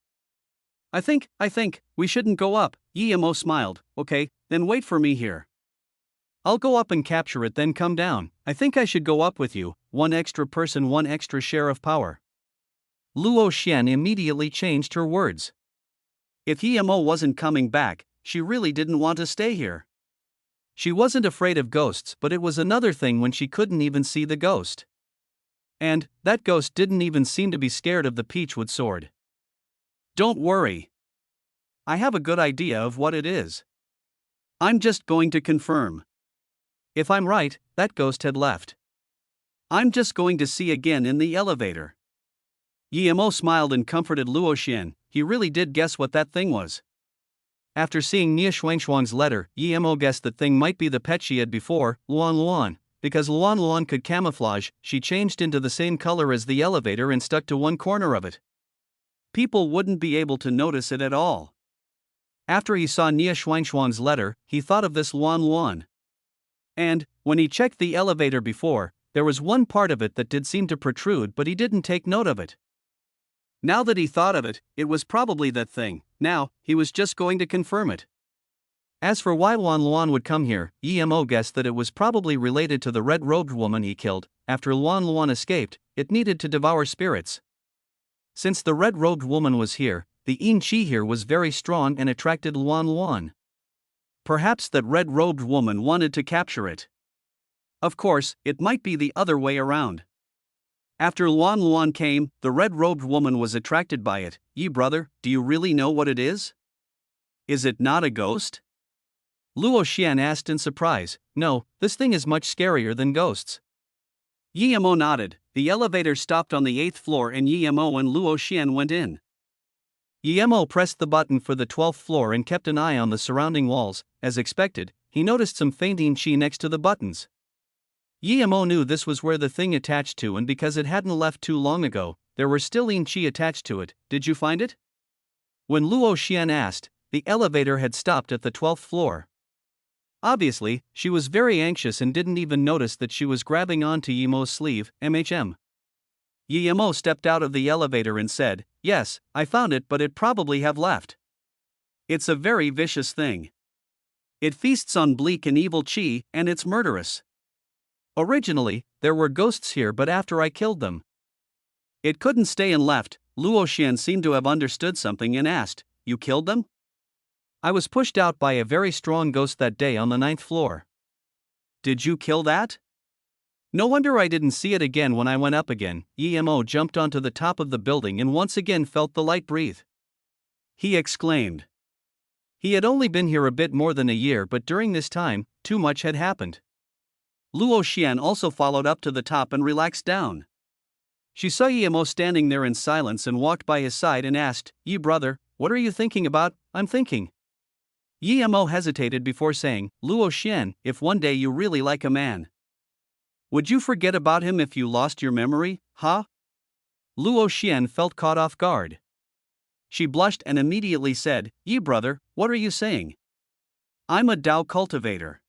I think, we shouldn't go up. Emo smiled, okay, then wait for me here. I'll go up and capture it then come down. I think I should go up with you, one extra person, one extra share of power. Luo Xian immediately changed her words. If Emo wasn't coming back, she really didn't want to stay here. She wasn't afraid of ghosts, but it was another thing when she couldn't even see the ghost. And, that ghost didn't even seem to be scared of the peachwood sword. Don't worry. I have a good idea of what it is. I'm just going to confirm. If I'm right, that ghost had left. I'm just going to see again in the elevator. Emo smiled and comforted Luo Xian. He really did guess what that thing was. After seeing Nia Shuangshuang's letter, Emo guessed that thing might be the pet she had before, Luan Luan. Because Luan Luan could camouflage, she changed into the same color as the elevator and stuck to one corner of it. People wouldn't be able to notice it at all. After he saw Nia Shuangshuang's letter, he thought of this Luan Luan. And, when he checked the elevator before, there was one part of it that did seem to protrude, but he didn't take note of it. Now that he thought of it, it was probably that thing. Now, he was just going to confirm it. As for why Luan Luan would come here, Emo guessed that it was probably related to the red-robed woman he killed. After Luan Luan escaped, it needed to devour spirits. Since the red-robed woman was here, the Yin Qi here was very strong and attracted Luan Luan. Perhaps that red-robed woman wanted to capture it. Of course, it might be the other way around. After Luan Luan came, the red-robed woman was attracted by it. Yi brother, do you really know what it is? Is it not a ghost? Luo Xian asked in surprise. No, this thing is much scarier than ghosts. Yi Mo nodded. The elevator stopped on the 8th floor and Yi Mo and Luo Xian went in. Yi Mo pressed the button for the 12th floor and kept an eye on the surrounding walls. As expected, he noticed some fainting qi next to the buttons. Yi Mo knew this was where the thing attached to, and because it hadn't left too long ago, there were still yin qi attached to it. Did you find it? When Luo Xian asked, the elevator had stopped at the 12th floor. Obviously, she was very anxious and didn't even notice that she was grabbing onto Yi Mo's sleeve. Yi Mo stepped out of the elevator and said, "Yes, I found it, but it probably have left. It's a very vicious thing. It feasts on bleak and evil qi, and it's murderous. Originally, there were ghosts here, but after I killed them, it couldn't stay and left." Luo Xian seemed to have understood something and asked, "You killed them?" "I was pushed out by a very strong ghost that day on the 9th floor." "Did you kill that?" "No wonder I didn't see it again when I went up again." Yi Mo jumped onto the top of the building and once again felt the light breathe. He exclaimed. He had only been here a bit more than a year, but during this time, too much had happened. Luo Xian also followed up to the top and relaxed down. She saw Yi Mo standing there in silence and walked by his side and asked, "Yi brother, what are you thinking about?" "I'm thinking." Yi Mo hesitated before saying, "Luo Xian, if one day you really like a man, would you forget about him if you lost your memory, huh?" Luo Xian felt caught off guard. She blushed and immediately said, "Yi brother, what are you saying? I'm a Dao cultivator.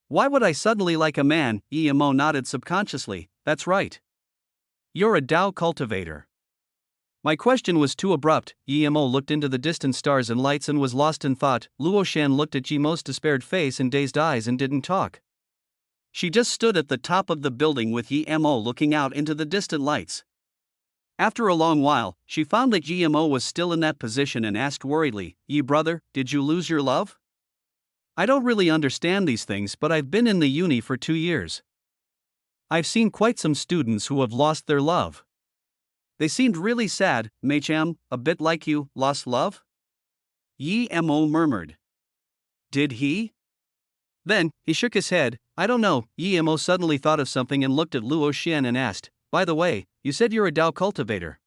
Why would I suddenly like a man?" Yi Mo nodded subconsciously. "That's right. You're a Dao cultivator." "My question was too abrupt." Yi Mo looked into the distant stars and lights and was lost in thought. Luo Xian looked at Yi Mo's despaired face and dazed eyes and didn't talk. She just stood at the top of the building with Yi Mo looking out into the distant lights. After a long while, she found that Yi Mo was still in that position and asked worriedly, "Yi brother, did you lose your love?" "I don't really understand these things, but I've been in the uni for 2 years. I've seen quite some students who have lost their love. They seemed really sad." "Meicham, a bit like you, lost love?" Yi Mo murmured. "Did he?" Then, he shook his head. "I don't know." Yi Mo suddenly thought of something and looked at Luo Xian and asked, "By the way, you said you're a Dao cultivator.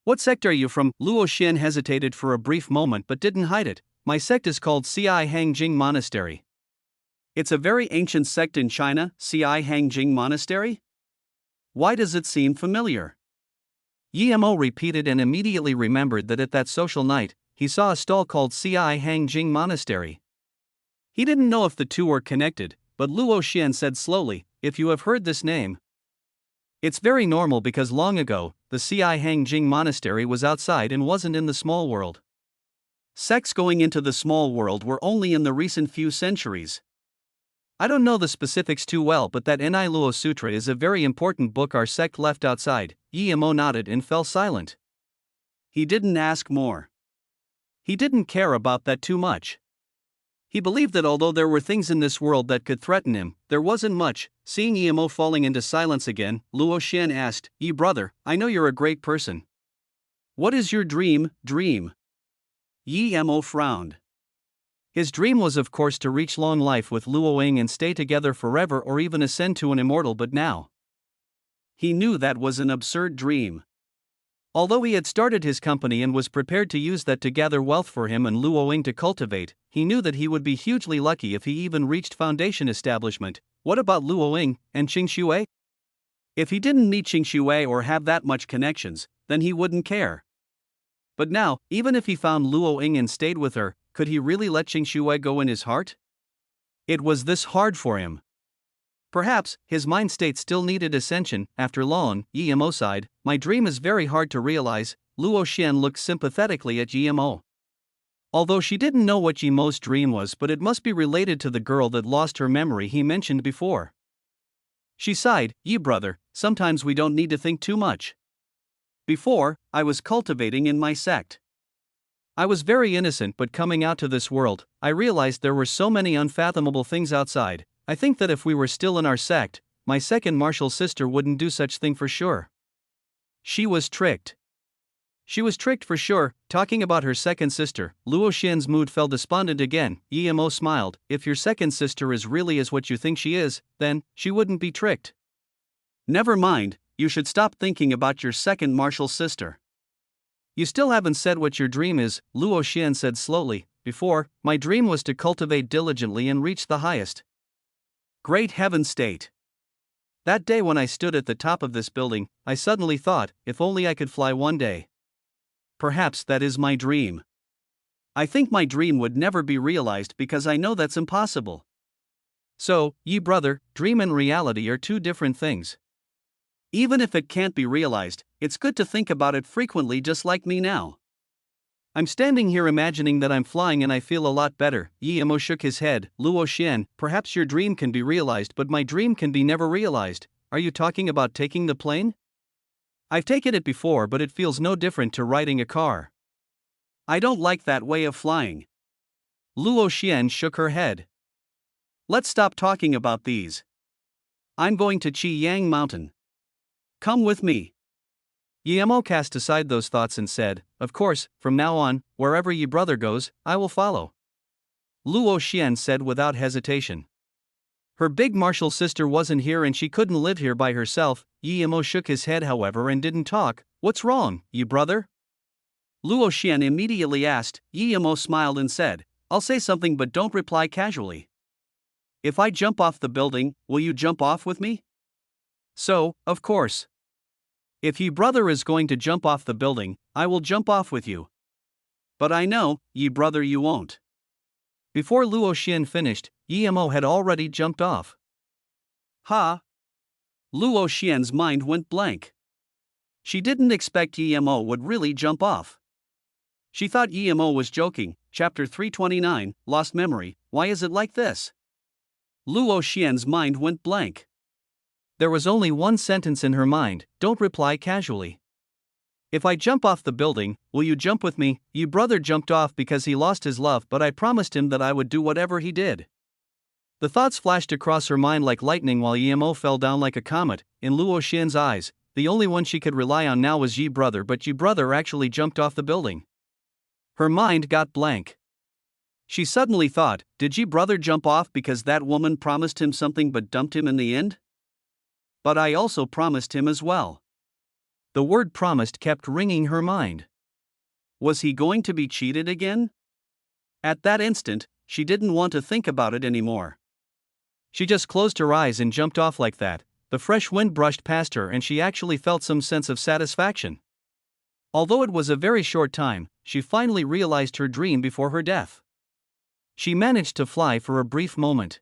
What sect are you from?" Luo Xian hesitated for a brief moment but didn't hide it. "My sect is called Ci Hangjing Monastery." "It's a very ancient sect in China, Ci Hangjing Monastery? Why does it seem familiar?" Yi Mo repeated and immediately remembered that at that social night, he saw a stall called Ci Hangjing Monastery. He didn't know if the two were connected, but Luo Xian said slowly, "If you have heard this name, it's very normal because long ago, the Ci Hangjing Monastery was outside and wasn't in the small world. Sects going into the small world were only in the recent few centuries. I don't know the specifics too well, but that Ni Luo Sutra is a very important book our sect left outside." Yi Mo nodded and fell silent. He didn't ask more. He didn't care about that too much. He believed that although there were things in this world that could threaten him, there wasn't much. Seeing Yi Mo falling into silence again, Luo Xian asked, "Yi brother, I know you're a great person. What is your dream?" Yi Mo frowned. His dream was of course to reach long life with Luo Ying and stay together forever or even ascend to an immortal, but now he knew that was an absurd dream. Although he had started his company and was prepared to use that to gather wealth for him and Luo Ying to cultivate, he knew that he would be hugely lucky if he even reached foundation establishment. What about Luo Ying and Qing Shui? If he didn't meet Qing Shui or have that much connections, then he wouldn't care. But now, even if he found Luo Ying and stayed with her, could he really let Qing Shui go in his heart? It was this hard for him. Perhaps, his mind state still needed ascension. After long, Yi Mo sighed, "My dream is very hard to realize." Luo Xian looked sympathetically at Yi Mo. Although she didn't know what Yi Mo's dream was, but it must be related to the girl that lost her memory he mentioned before. She sighed, "Yi brother, sometimes we don't need to think too much. Before, I was cultivating in my sect. I was very innocent, but coming out to this world, I realized there were so many unfathomable things outside. I think that if we were still in our sect, my second martial sister wouldn't do such thing for sure. She was tricked. She was tricked for sure. Talking about her second sister, Luo Xian's mood fell despondent again. Emo smiled. If your second sister is really as what you think she is, then she wouldn't be tricked. Never mind, you should stop thinking about your second martial sister. You still haven't said what your dream is, Luo Xian said slowly. Before, my dream was to cultivate diligently and reach the highest. Great heaven state. That day when I stood at the top of this building, I suddenly thought, if only I could fly one day. Perhaps that is my dream. I think my dream would never be realized because I know that's impossible. So, ye brother, dream and reality are two different things. Even if it can't be realized, it's good to think about it frequently, just like me now. I'm standing here imagining that I'm flying and I feel a lot better. Emo shook his head. Luo Xian, perhaps your dream can be realized, but my dream can be never realized. Are you talking about taking the plane? I've taken it before, but it feels no different to riding a car. I don't like that way of flying. Luo Xian shook her head. Let's stop talking about these. I'm going to Qi Yang Mountain. Come with me. Emo cast aside those thoughts and said, of course, from now on, wherever ye brother goes, I will follow. Luo Xian said without hesitation. Her big martial sister wasn't here and she couldn't live here by herself. Emo shook his head however and didn't talk. What's wrong, ye brother? Luo Xian immediately asked. Emo smiled and said, I'll say something but don't reply casually. If I jump off the building, will you jump off with me? So, of course. If ye brother is going to jump off the building, I will jump off with you. But I know, ye brother, you won't. Before Luo Xian finished, Emo had already jumped off. Ha! Luo Xian's mind went blank. She didn't expect Emo would really jump off. She thought Emo was joking. Chapter 329, Lost Memory. Why is it like this? Luo Xian's mind went blank. There was only one sentence in her mind, don't reply casually. If I jump off the building, will you jump with me? Ye brother jumped off because he lost his love, but I promised him that I would do whatever he did. The thoughts flashed across her mind like lightning while Emo fell down like a comet. In Luo Xian's eyes, the only one she could rely on now was Ye brother, but Ye brother actually jumped off the building. Her mind got blank. She suddenly thought, did Ye brother jump off because that woman promised him something but dumped him in the end? But I also promised him as well. The word promised kept ringing her mind. Was he going to be cheated again? At that instant, she didn't want to think about it anymore. She just closed her eyes and jumped off like that. The fresh wind brushed past her and she actually felt some sense of satisfaction. Although it was a very short time, she finally realized her dream before her death. She managed to fly for a brief moment.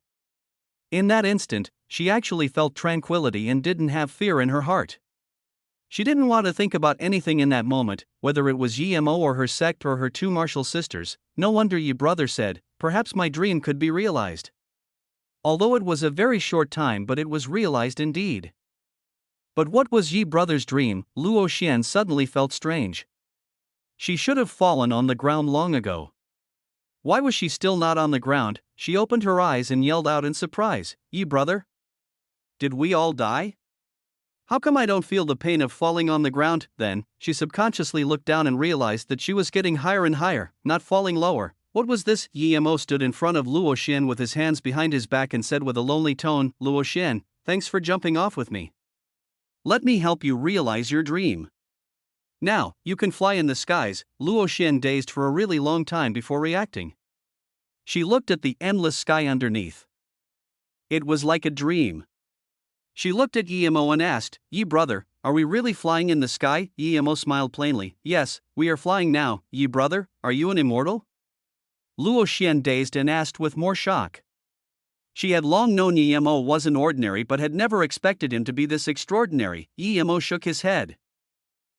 In that instant, she actually felt tranquility and didn't have fear in her heart. She didn't want to think about anything in that moment, whether it was Emo or her sect or her two martial sisters. No wonder Ye brother said, perhaps my dream could be realized. Although it was a very short time, but it was realized indeed. But what was Ye brother's dream? Luo Xian suddenly felt strange. She should have fallen on the ground long ago. Why was she still not on the ground? She opened her eyes and yelled out in surprise, Ye brother? Did we all die? How come I don't feel the pain of falling on the ground? Then, she subconsciously looked down and realized that she was getting higher and higher, not falling lower. What was this? Emo stood in front of Luo Xian with his hands behind his back and said with a lonely tone, Luo Xian, thanks for jumping off with me. Let me help you realize your dream. Now, you can fly in the skies. Luo Xian dazed for a really long time before reacting. She looked at the endless sky underneath. It was like a dream. She looked at Emo and asked, Ye brother, are we really flying in the sky? Emo smiled plainly. Yes, we are flying now. Ye brother, are you an immortal? Luo Xian dazed and asked with more shock. She had long known Emo wasn't ordinary but had never expected him to be this extraordinary. Emo shook his head.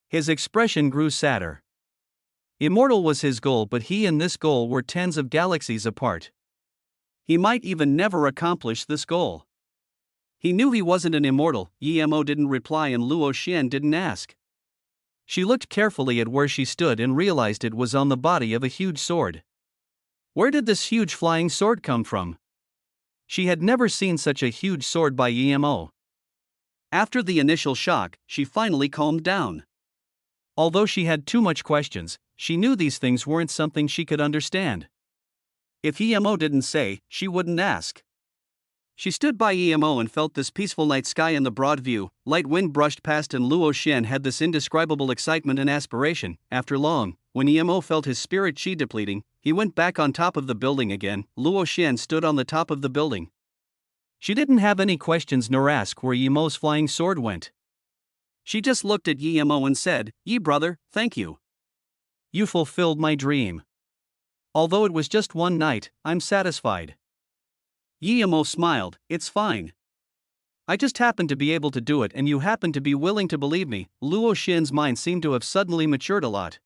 His expression grew sadder. Immortal was his goal, but he and this goal were tens of galaxies apart. He might even never accomplish this goal. He knew he wasn't an immortal. Emo didn't reply and Luo Xian didn't ask. She looked carefully at where she stood and realized it was on the body of a huge sword. Where did this huge flying sword come from? She had never seen such a huge sword by Emo. After the initial shock, she finally calmed down. Although she had too much questions, she knew these things weren't something she could understand. If EMO didn't say, she wouldn't ask. She stood by EMO and felt this peaceful night sky in the broad view. Light wind brushed past and Luo Xian had this indescribable excitement and aspiration. After long, when EMO felt his spirit chi depleting, he went back on top of the building again. Luo Xian stood on the top of the building. She didn't have any questions nor ask where Yemo's flying sword went. She just looked at Yemo and said, "Yi brother, thank you. You fulfilled my dream. Although it was just one night, I'm satisfied." Yemo smiled, "It's fine. I just happened to be able to do it and you happen to be willing to believe me." Luo Xin's mind seemed to have suddenly matured a lot.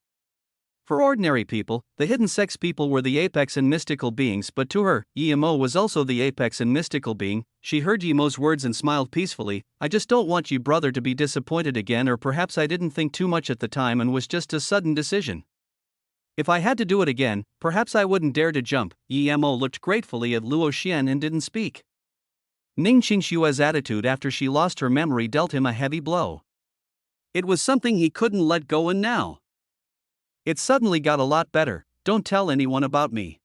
For ordinary people, the hidden sex people were the apex and mystical beings, but to her, Yemo was also the apex and mystical being. She heard Yemo's words and smiled peacefully. "I just don't want you brother to be disappointed again, or perhaps I didn't think too much at the time and was just a sudden decision. If I had to do it again, perhaps I wouldn't dare to jump." Yemo looked gratefully at Luo Xian and didn't speak. Ning Qingshua's attitude after she lost her memory dealt him a heavy blow. It was something he couldn't let go, and now it suddenly got a lot better. "Don't tell anyone about me."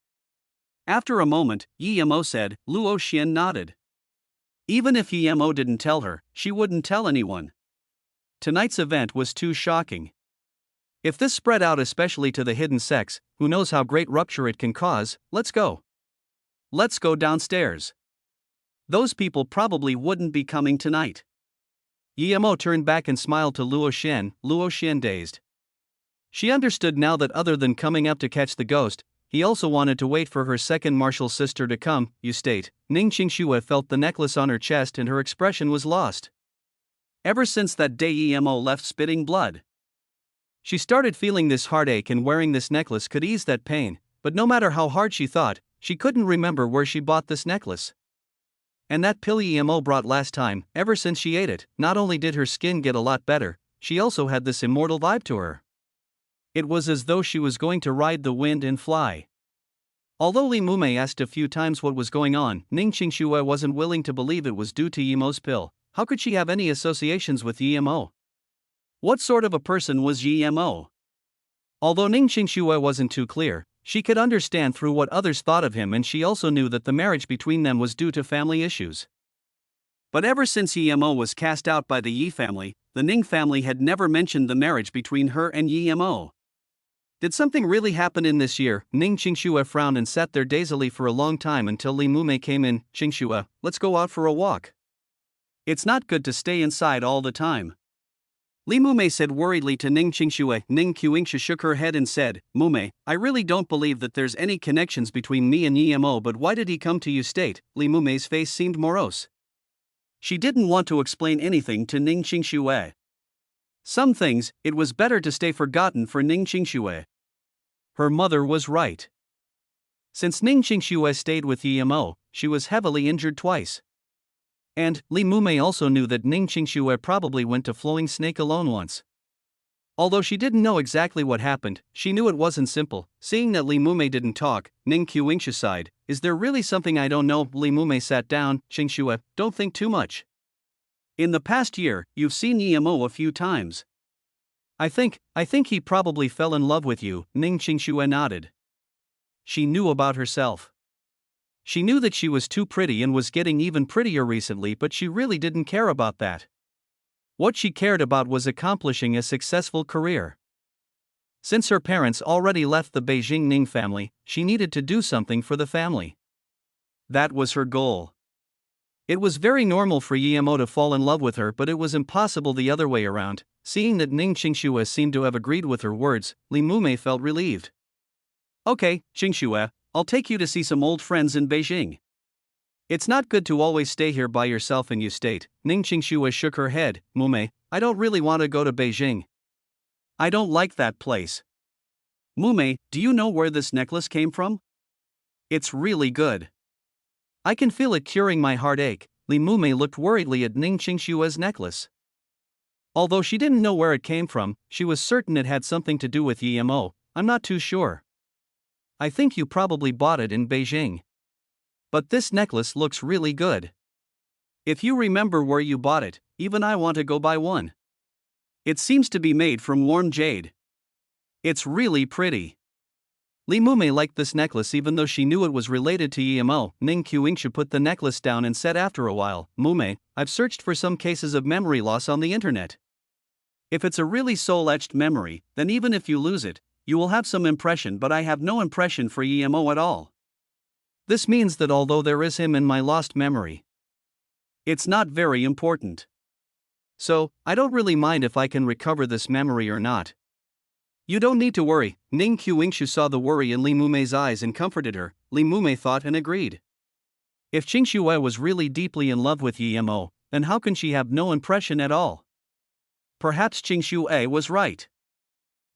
After a moment, Yemo said. Luo Xian nodded. Even if Yemo didn't tell her, she wouldn't tell anyone. Tonight's event was too shocking. If this spread out especially to the hidden sex, who knows how great rupture it can cause. Let's go. Let's go downstairs. Those people probably wouldn't be coming tonight. Yemo turned back and smiled to Luo Xian dazed. She understood now that other than coming up to catch the ghost, he also wanted to wait for her second martial sister to come. "You state." Ning Qingxue felt the necklace on her chest and her expression was lost. Ever since that day Yemo left spitting blood, she started feeling this heartache, and wearing this necklace could ease that pain, but no matter how hard she thought, she couldn't remember where she bought this necklace. And that pill Yemo brought last time, ever since she ate it, not only did her skin get a lot better, she also had this immortal vibe to her. It was as though she was going to ride the wind and fly. Although Li Mumei asked a few times what was going on, Ning Qingxue wasn't willing to believe it was due to Yemo's pill. How could she have any associations with Yemo? What sort of a person was Yemo? Although Ning Qingxue wasn't too clear, she could understand through what others thought of him, and she also knew that the marriage between them was due to family issues. But ever since Yemo was cast out by the Yi family, the Ning family had never mentioned the marriage between her and Yemo. Did something really happen in this year? Ning Qingxue frowned and sat there dazedly for a long time until Li Mumei came in. "Qingxue, let's go out for a walk. It's not good to stay inside all the time." Li Mumei said worriedly to Ning Qingxue. Ning Qingxue shook her head and said, "Mumei, I really don't believe that there's any connections between me and Yemo, but why did he come to you state?" Li Mumei's face seemed morose. She didn't want to explain anything to Ning Qingxue. Some things, it was better to stay forgotten for Ning Qingxue. Her mother was right. Since Ning Qingxue stayed with Yemo, she was heavily injured twice. And Li Mumei also knew that Ning Qingxue probably went to Flowing Snake alone once. Although she didn't know exactly what happened, she knew it wasn't simple. Seeing that Li Mumei didn't talk, Ning Qingxue sighed. "Is there really something I don't know?" Li Mumei sat down. "Qingxue, don't think too much. In the past year, you've seen Yemo a few times. I think he probably fell in love with you." Ning Qingxue nodded. She knew about herself. She knew that she was too pretty and was getting even prettier recently, but she really didn't care about that. What she cared about was accomplishing a successful career. Since her parents already left the Beijing Ning family, she needed to do something for the family. That was her goal. It was very normal for Yemo to fall in love with her, but it was impossible the other way around. Seeing that Ning Qingxue seemed to have agreed with her words, Li Mumei felt relieved. "Okay, Qingxue, I'll take you to see some old friends in Beijing." "It's not good to always stay here by yourself in your state." Ning Qingxue shook her head. "Mumei, I don't really want to go to Beijing. I don't like that place." "Mumei, do you know where this necklace came from? It's really good. I can feel it curing my heartache." Li Mumei looked worriedly at Ning Qingxue's necklace. Although she didn't know where it came from, she was certain it had something to do with Yemo. "I'm not too sure. I think you probably bought it in Beijing. But this necklace looks really good. If you remember where you bought it, even I want to go buy one." It seems to be made from warm jade. It's really pretty. Li Mumei liked this necklace even though she knew it was related to Emo. Ning Qingshu put the necklace down and said after a while, Mumei, I've searched for some cases of memory loss on the internet. If it's a really soul-etched memory, then even if you lose it, you will have some impression, but I have no impression for Emo at all. This means that although there is him in my lost memory, it's not very important. So, I don't really mind if I can recover this memory or not. You don't need to worry. Ning Qingshu saw the worry in Li Mumei's eyes and comforted her. Li Mumei thought and agreed. If Qingxue was really deeply in love with Emo, then how can she have no impression at all? Perhaps Qingxue was right.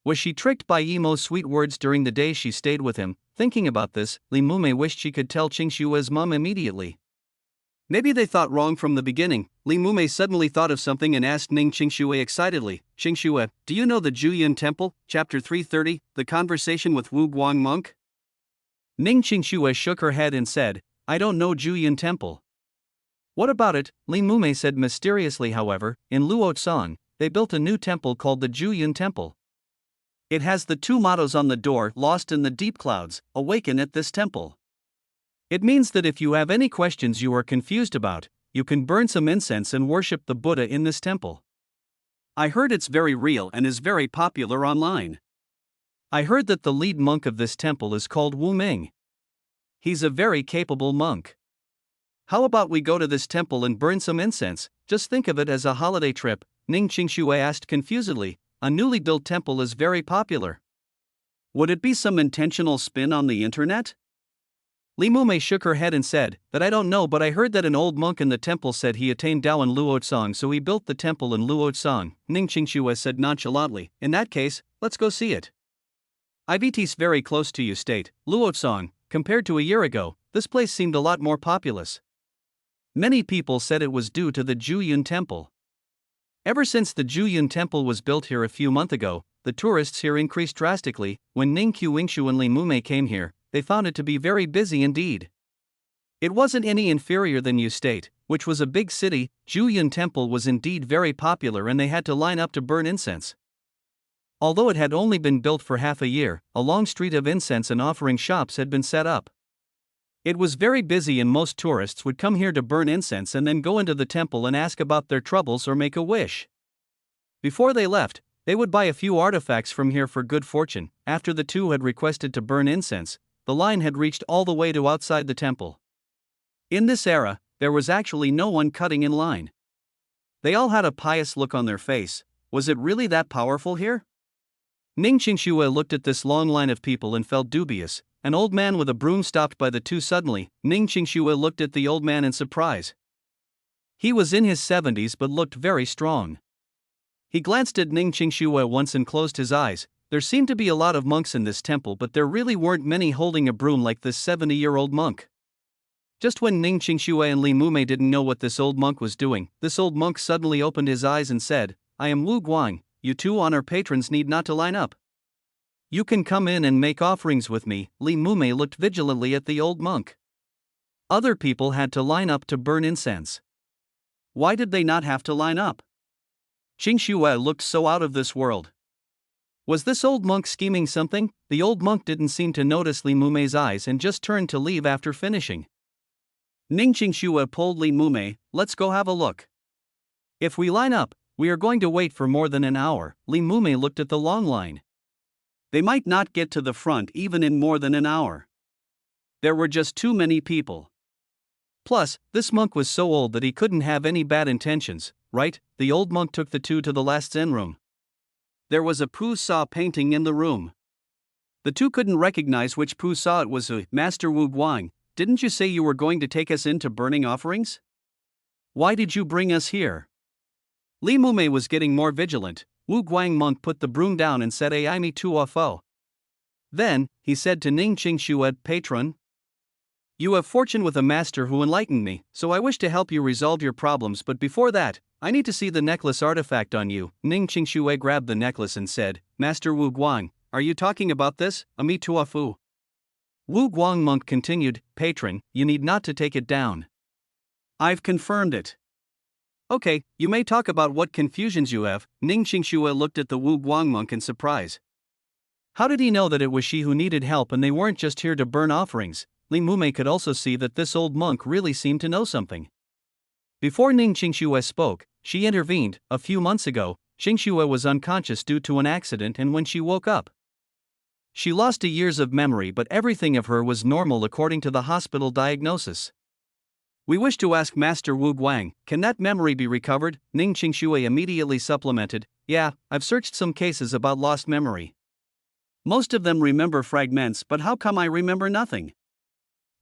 Was she tricked by Emo's sweet words during the days she stayed with him? Thinking about this, Li Mumei wished she could tell Qingxue's mom immediately. Maybe they thought wrong from the beginning. Li Mumei suddenly thought of something and asked Ning Qingxue excitedly, Qingxue, do you know the Juyin Temple, chapter 330, the conversation with Wu Guang monk? Ning Qingxue shook her head and said, I don't know Juyin Temple. What about it? Li Mumei said mysteriously. However, in Luotsang, they built a new temple called the Juyin Temple. It has the two mottos on the door, lost in the deep clouds, awaken at this temple. It means that if you have any questions you are confused about, you can burn some incense and worship the Buddha in this temple. I heard it's very real and is very popular online. I heard that the lead monk of this temple is called Wu Ming. He's a very capable monk. How about we go to this temple and burn some incense? Just think of it as a holiday trip, Ning Qingxue asked confusedly. A newly built temple is very popular. Would it be some intentional spin on the internet? Li Mumei shook her head and said, that I don't know, but I heard that an old monk in the temple said he attained Dao in Luotsang, so he built the temple in Luotsang. Ning Qingxue said nonchalantly, in that case, let's go see it. IVT's very close to you state, Luotsang. Compared to a year ago, this place seemed a lot more populous. Many people said it was due to the Juyin Temple. Ever since the Juyin Temple was built here a few months ago, the tourists here increased drastically. When Ning Qingshu and Li Mumei came here, they found it to be very busy indeed. It wasn't any inferior than Yu State, which was a big city. Juyin Temple was indeed very popular and they had to line up to burn incense. Although it had only been built for half a year, a long street of incense and offering shops had been set up. It was very busy and most tourists would come here to burn incense and then go into the temple and ask about their troubles or make a wish. Before they left, they would buy a few artifacts from here for good fortune. After the two had requested to burn incense, the line had reached all the way to outside the temple. In this era, there was actually no one cutting in line. They all had a pious look on their face. Was it really that powerful here? Ning Qingxue looked at this long line of people and felt dubious. An old man with a broom stopped by the two suddenly. Ning Qingxue looked at the old man in surprise. He was in his 70s but looked very strong. He glanced at Ning Qingxue once and closed his eyes. There seemed to be a lot of monks in this temple, but there really weren't many holding a broom like this 70-year-old monk. Just when Ning Qingxue and Li Mumei didn't know what this old monk was doing, this old monk suddenly opened his eyes and said, I am Wu Guang. You two honor patrons need not to line up. You can come in and make offerings with me. Li Mumei looked vigilantly at the old monk. Other people had to line up to burn incense. Why did they not have to line up? Qingxue looked so out of this world. Was this old monk scheming something? The old monk didn't seem to notice Li Mumei's eyes and just turned to leave after finishing. Ning Qingxue pulled Li Mumei, let's go have a look. If we line up, we are going to wait for more than an hour. Li Mumei looked at the long line. They might not get to the front even in more than an hour. There were just too many people. Plus, this monk was so old that he couldn't have any bad intentions, right? The old monk took the two to the last Zen room. There was a Pu-Sa painting in the room. The two couldn't recognize which Pu-Sa it was. Master Wu Guang, didn't you say you were going to take us into burning offerings? Why did you bring us here? Li Mumei was getting more vigilant. Wu Guang monk put the broom down and said, "Ai mi tuo fo." Then, he said to Ning Qingxue, patron, you have fortune with a master who enlightened me, so I wish to help you resolve your problems, but before that, I need to see the necklace artifact on you. Ning Qingxue grabbed the necklace and said, Master Wu Guang, are you talking about this? Ami tuo fu. Wu Guang monk continued, patron, you need not to take it down. I've confirmed it. Okay, you may talk about what confusions you have. Ning Qingxue looked at the Wu Guang monk in surprise. How did he know that it was she who needed help and they weren't just here to burn offerings? Li Mumei could also see that this old monk really seemed to know something. Before Ning Qingxue spoke, she intervened. A few months ago, Qingxue was unconscious due to an accident, and when she woke up, she lost a years of memory, but everything of her was normal according to the hospital diagnosis. We wish to ask Master Wu Guang, can that memory be recovered? Ning Qingxue immediately supplemented, yeah, I've searched some cases about lost memory. Most of them remember fragments, but how come I remember nothing?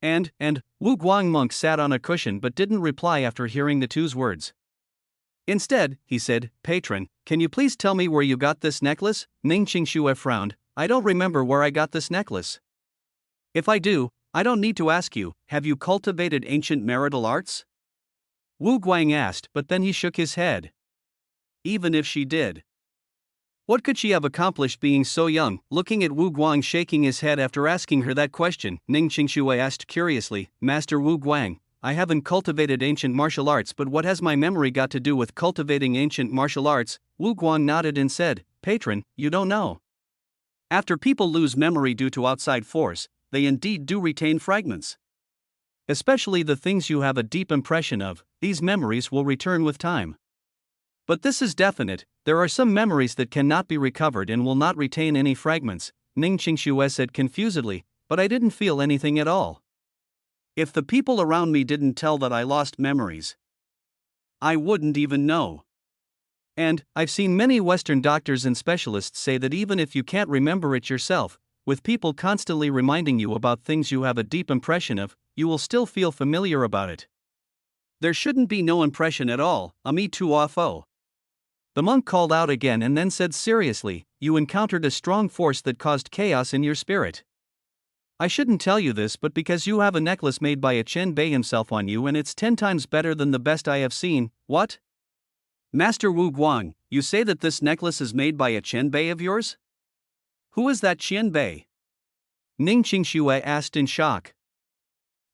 And, Wu Guang monk sat on a cushion but didn't reply after hearing the two's words. Instead, he said, Patron, can you please tell me where you got this necklace? Ning Qingxue frowned, I don't remember where I got this necklace. If I do, I don't need to ask you, have you cultivated ancient marital arts? Wu Guang asked, but then he shook his head. Even if she did, what could she have accomplished being so young? Looking at Wu Guang shaking his head after asking her that question, Ning Qingxue asked curiously, Master Wu Guang, I haven't cultivated ancient martial arts, but what has my memory got to do with cultivating ancient martial arts? Wu Guang nodded and said, Patron, you don't know. After people lose memory due to outside force, they indeed do retain fragments. Especially the things you have a deep impression of, these memories will return with time. But this is definite, there are some memories that cannot be recovered and will not retain any fragments, Ning Qingxue said confusedly, but I didn't feel anything at all. If the people around me didn't tell that I lost memories, I wouldn't even know. And, I've seen many Western doctors and specialists say that even if you can't remember it yourself, with people constantly reminding you about things you have a deep impression of, you will still feel familiar about it. There shouldn't be no impression at all, ami tuafo. The monk called out again and then said seriously, you encountered a strong force that caused chaos in your spirit. I shouldn't tell you this, but because you have a necklace made by a Chen Bei himself on you and it's 10 times better than the best I have seen. What? Master Wu Guang, you say that this necklace is made by a Chen Bei of yours? Who is that Chen Bei? Ning Qingxue asked in shock.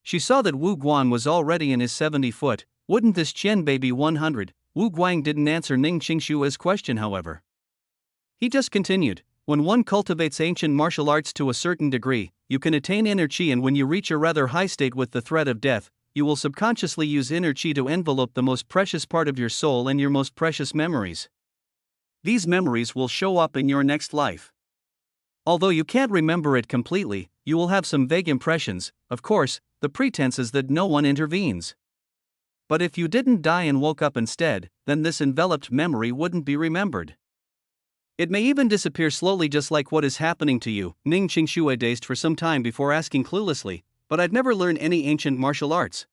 She saw that Wu Guang was already in his 70 foot, wouldn't this Chen Bei be 100? Wu Guang didn't answer Ning Qingxue's question, however. He just continued, when one cultivates ancient martial arts to a certain degree, you can attain inner qi, and when you reach a rather high state with the threat of death, you will subconsciously use inner qi to envelope the most precious part of your soul and your most precious memories. These memories will show up in your next life. Although you can't remember it completely, you will have some vague impressions. Of course, the pretense is that no one intervenes. But if you didn't die and woke up instead, then this enveloped memory wouldn't be remembered. It may even disappear slowly, just like what is happening to you. Ning Qingxue dazed for some time before asking cluelessly, but I've never learned any ancient martial arts.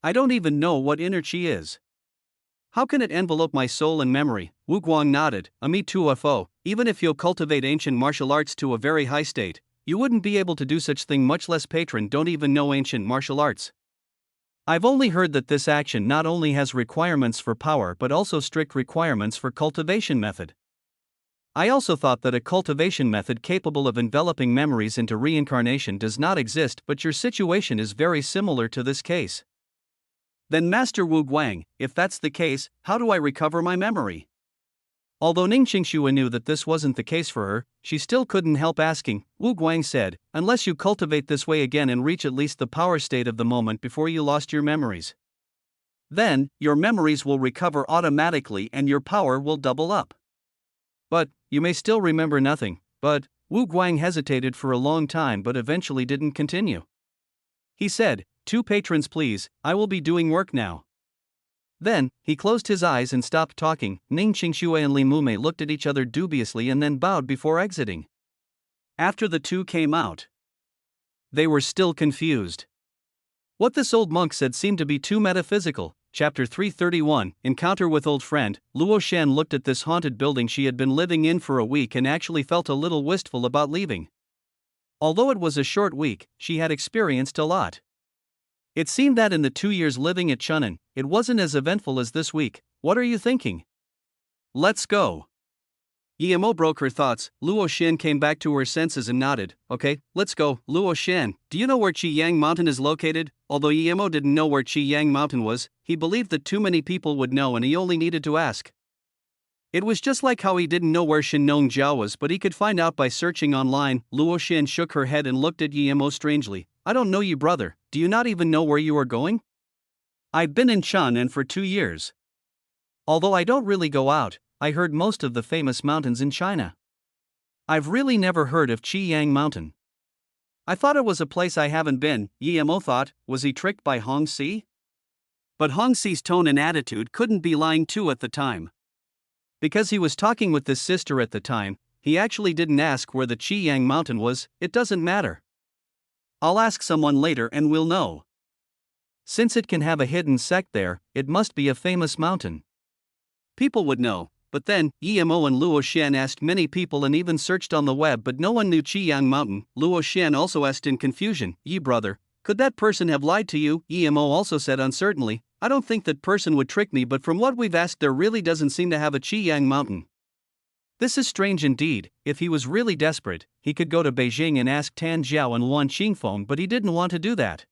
I don't even know what inner qi is. How can it envelope my soul and memory? Wu Guang nodded, ami tuafo, even if you'll cultivate ancient martial arts to a very high state, you wouldn't be able to do such thing, much less Patron don't even know ancient martial arts. I've only heard that this action not only has requirements for power but also strict requirements for cultivation method. I also thought that a cultivation method capable of enveloping memories into reincarnation does not exist, but your situation is very similar to this case. Then Master Wu Guang, if that's the case, how do I recover my memory? Although Ning Qingxue knew that this wasn't the case for her, she still couldn't help asking. Wu Guang said, unless you cultivate this way again and reach at least the power state of the moment before you lost your memories. Then, your memories will recover automatically and your power will double up. But, you may still remember nothing. But, Wu Guang hesitated for a long time but eventually didn't continue. He said, 2 patrons please, I will be doing work now. Then, he closed his eyes and stopped talking. Ning Qingxue and Li Mumei looked at each other dubiously and then bowed before exiting. After the two came out, they were still confused. What this old monk said seemed to be too metaphysical. Chapter 331, Encounter with Old Friend. Luo Shen looked at this haunted building she had been living in for a week and actually felt a little wistful about leaving. Although it was a short week, she had experienced a lot. It seemed that in the 2 years living at Chunnan, it wasn't as eventful as this week. What are you thinking? Let's go. Yemo broke her thoughts. Luo Xian came back to her senses and nodded. Okay, let's go. Luo Xian, do you know where Qi Yang Mountain is located? Although Yemo didn't know where Qi Yang Mountain was, he believed that too many people would know and he only needed to ask. It was just like how he didn't know where Shinong Jiao was, but he could find out by searching online. Luo Xian shook her head and looked at Yemo strangely. I don't know you, brother. Do you not even know where you are going? I've been in Chang'an for 2 years. Although I don't really go out, I heard most of the famous mountains in China. I've really never heard of Qi Yang Mountain. I thought it was a place I haven't been, Yemo thought. Was he tricked by Hong Si? But Hong Si's tone and attitude couldn't be lying too at the time. Because he was talking with his sister at the time, he actually didn't ask where the Qi Yang Mountain was. It doesn't matter. I'll ask someone later and we'll know. Since it can have a hidden sect there, it must be a famous mountain. People would know. But then, Yemo and Luo Xian asked many people and even searched on the web, but no one knew Qi Yang Mountain. Luo Xian also asked in confusion, Yi brother, could that person have lied to you? Yemo also said uncertainly, I don't think that person would trick me, but from what we've asked there really doesn't seem to have a Qi Yang Mountain. This is strange indeed. If he was really desperate, he could go to Beijing and ask Tan Jiao and Wan Qingfeng, but he didn't want to do that.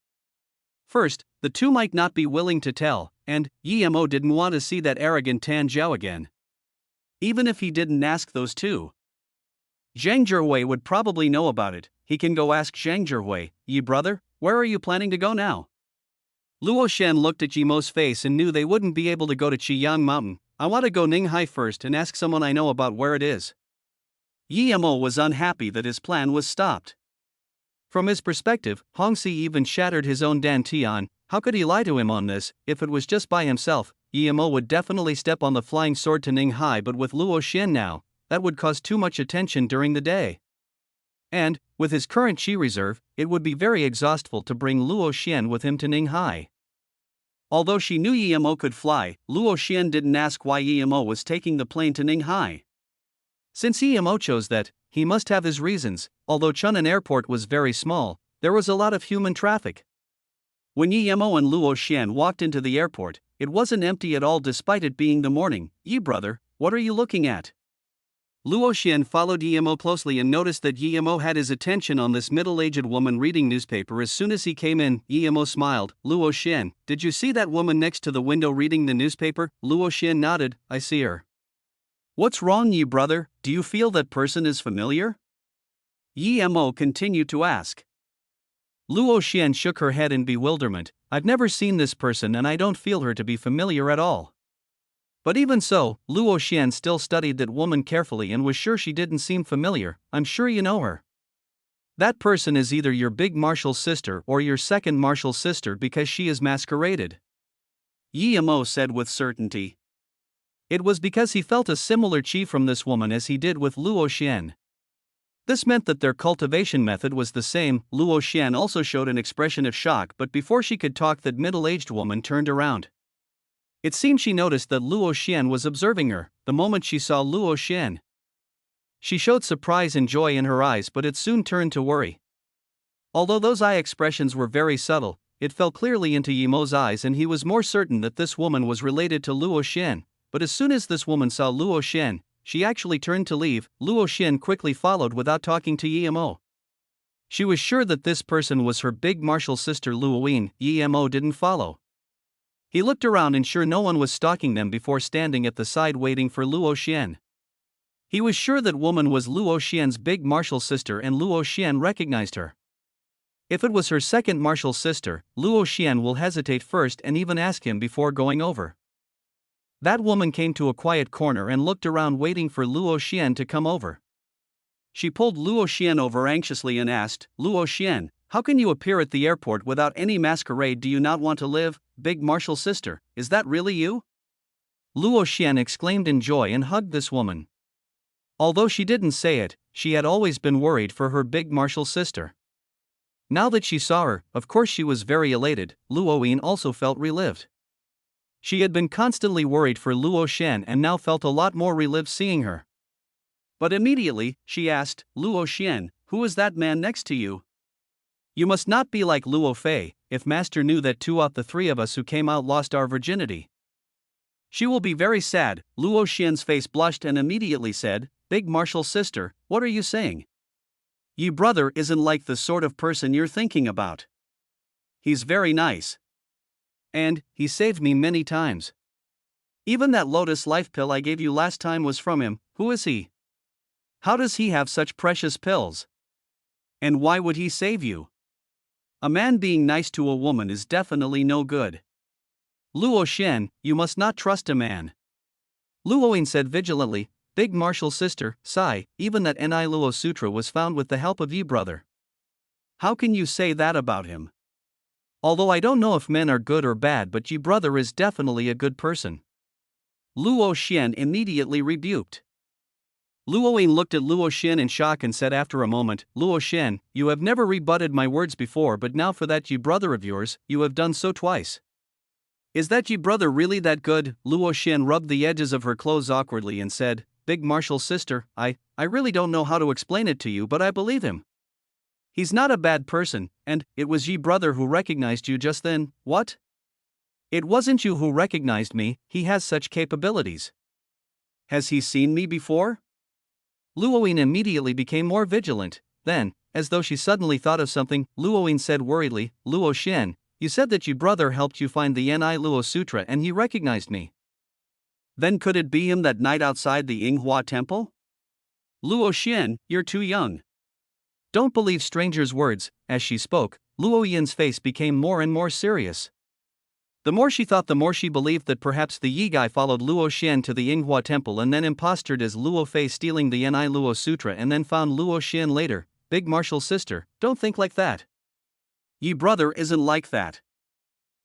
First, the two might not be willing to tell, and Yemo didn't want to see that arrogant Tan Jiao again. Even if he didn't ask those two, Zhang Zhihui would probably know about it. He can go ask Zhang Zhihui, Yi brother, where are you planning to go now? Luo Xian looked at Yemo's face and knew they wouldn't be able to go to Qi Yang Mountain. I want to go Ninghai first and ask someone I know about where it is. Yemo was unhappy that his plan was stopped. From his perspective, Hong Si even shattered his own dantian. How could he lie to him on this? If it was just by himself, Yemo would definitely step on the flying sword to Ninghai, but with Luo Xian now, that would cause too much attention during the day. And, with his current Qi reserve, it would be very exhaustful to bring Luo Xian with him to Ninghai. Although she knew Yemo could fly, Luo Xian didn't ask why Yemo was taking the plane to Ninghai. Since Yemo chose that, he must have his reasons. Although Chang'an Airport was very small, there was a lot of human traffic. When Yemo and Luo Xian walked into the airport, it wasn't empty at all despite it being the morning. Yi brother, what are you looking at? Luo Xian followed Yemo closely and noticed that Yemo had his attention on this middle-aged woman reading newspaper. As soon as he came in, Yemo smiled. Luo Xian, did you see that woman next to the window reading the newspaper? Luo Xian nodded, I see her. What's wrong, Yi brother? Do you feel that person is familiar? Yemo continued to ask. Luo Xian shook her head in bewilderment. I've never seen this person and I don't feel her to be familiar at all. But even so, Luo Xian still studied that woman carefully and was sure she didn't seem familiar. I'm sure you know her. That person is either your big martial sister or your second martial sister because she is masqueraded. Yemo said with certainty. It was because he felt a similar qi from this woman as he did with Luo Xian. This meant that their cultivation method was the same. Luo Xian also showed an expression of shock, but before she could talk, that middle-aged woman turned around. It seemed she noticed that Luo Xian was observing her. The moment she saw Luo Xian, she showed surprise and joy in her eyes, but it soon turned to worry. Although those eye expressions were very subtle, it fell clearly into Yemo's eyes and he was more certain that this woman was related to Luo Xian. But as soon as this woman saw Luo Xian, she actually turned to leave. Luo Xian quickly followed without talking to Yemo. She was sure that this person was her big martial sister Luoyin. Yemo didn't follow. He looked around and sure no one was stalking them before standing at the side waiting for Luo Xian. He was sure that woman was Luo Xian's big martial sister and Luo Xian recognized her. If it was her second martial sister, Luo Xian will hesitate first and even ask him before going over. That woman came to a quiet corner and looked around waiting for Luo Xian to come over. She pulled Luo Xian over anxiously and asked, Luo Xian, how can you appear at the airport without any masquerade? Do you not want to live, big martial sister? Is that really you? Luo Xian exclaimed in joy and hugged this woman. Although she didn't say it, she had always been worried for her big martial sister. Now that she saw her, of course she was very elated. Luoyin also felt relived. She had been constantly worried for Luo Xian and now felt a lot more relieved seeing her. But immediately, she asked, Luo Xian, who is that man next to you? You must not be like Luo Fei. If master knew that 2 out of the 3 of us who came out lost our virginity. She will be very sad. Luo Xian's face blushed and immediately said, Big Martial sister, what are you saying? Yi brother isn't like the sort of person you're thinking about. He's very nice. And he saved me many times. Even that Lotus Life pill I gave you last time was from him. Who is he? How does he have such precious pills? And why would he save you? A man being nice to a woman is definitely no good. Luo Xian, you must not trust a man. Luoyin said vigilantly, Big Martial sister, sigh, even that Ni Luo Sutra was found with the help of Yi brother. How can you say that about him? Although I don't know if men are good or bad, but Yi brother is definitely a good person. Luo Xian immediately rebuked. Luoyin looked at Luo Xian in shock and said after a moment, Luo Xian, you have never rebutted my words before, but now for that Yi brother of yours, you have done so twice. Is that Yi brother really that good? Luo Xian rubbed the edges of her clothes awkwardly and said, Big Martial sister, I really don't know how to explain it to you, but I believe him. He's not a bad person, and it was Yi brother who recognized you just then. What? It wasn't you who recognized me. He has such capabilities. Has he seen me before? Luoyin immediately became more vigilant. Then, as though she suddenly thought of something, Luoyin said worriedly, Luo Xian, you said that Yi brother helped you find the Ni Luo Sutra and he recognized me. Then could it be him that night outside the Yinghua temple? Luo Xian, you're too young. Don't believe strangers' words. As she spoke, Luoyin's face became more and more serious. The more she thought, the more she believed that perhaps the Yi guy followed Luo Xian to the Yinghua temple and then impostered as Luo Fei, stealing the Ni Luo Sutra and then found Luo Xian later. Big Martial sister, don't think like that. Yi brother isn't like that.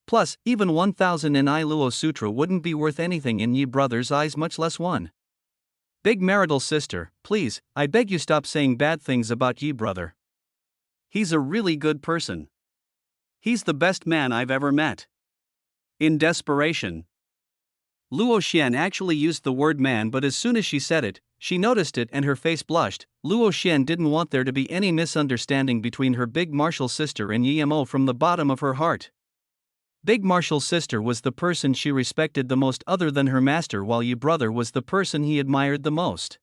Plus, even 1,000 Ni Luo Sutra wouldn't be worth anything in Yi brother's eyes, much less one. Big marital sister, please, I beg you stop saying bad things about Yi brother. He's a really good person. He's the best man I've ever met. In desperation, Luo Xian actually used the word man, but as soon as she said it, she noticed it and her face blushed. Luo Xian didn't want there to be any misunderstanding between her Big Martial sister and Yi Mo from the bottom of her heart. Big Martial sister was the person she respected the most other than her master, while Yi brother was the person he admired the most.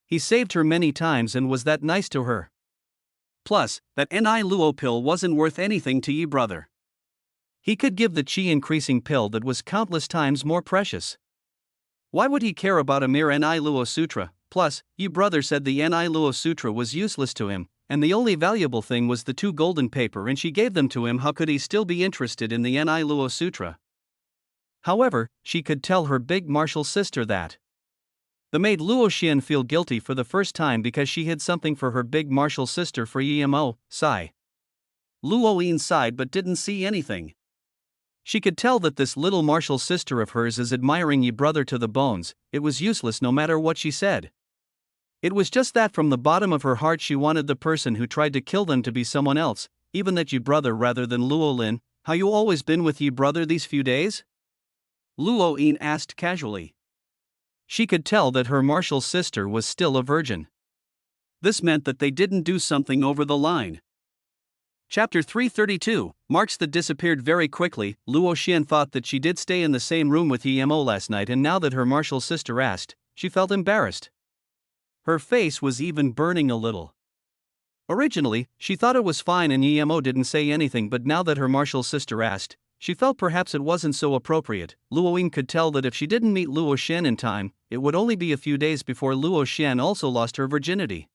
He saved her many times and was that nice to her. Plus, that Ni Luo pill wasn't worth anything to Yi brother. He could give the chi increasing pill that was countless times more precious. Why would he care about a mere Ni Luo Sutra? Plus, Yi brother said the Ni Luo Sutra was useless to him, and the only valuable thing was the 2 golden paper, and she gave them to him. How could he still be interested in the Ni Luo Sutra? However, she could tell her Big Martial sister that. The made Luo Xian feel guilty for the first time because she hid something for her Big Martial sister for Yi Mo. Sigh. Luo Yin sighed but didn't see anything. She could tell that this little martial sister of hers is admiring Yi brother to the bones. It was useless no matter what she said. It was just that from the bottom of her heart she wanted the person who tried to kill them to be someone else, even that Yi brother rather than Luo Lin. How you always been with Yi brother these few days? Luo Yin asked casually. She could tell that her martial sister was still a virgin. This meant that they didn't do something over the line. Chapter 332, Marks that disappeared very quickly. Luo Xian thought that she did stay in the same room with Yi Mo last night, and now that her martial sister asked, she felt embarrassed. Her face was even burning a little. Originally, she thought it was fine and Yi Mo didn't say anything, but now that her martial sister asked, she felt perhaps it wasn't so appropriate. Luo Yin could tell that if she didn't meet Luo Xian in time, it would only be a few days before Luo Xian also lost her virginity.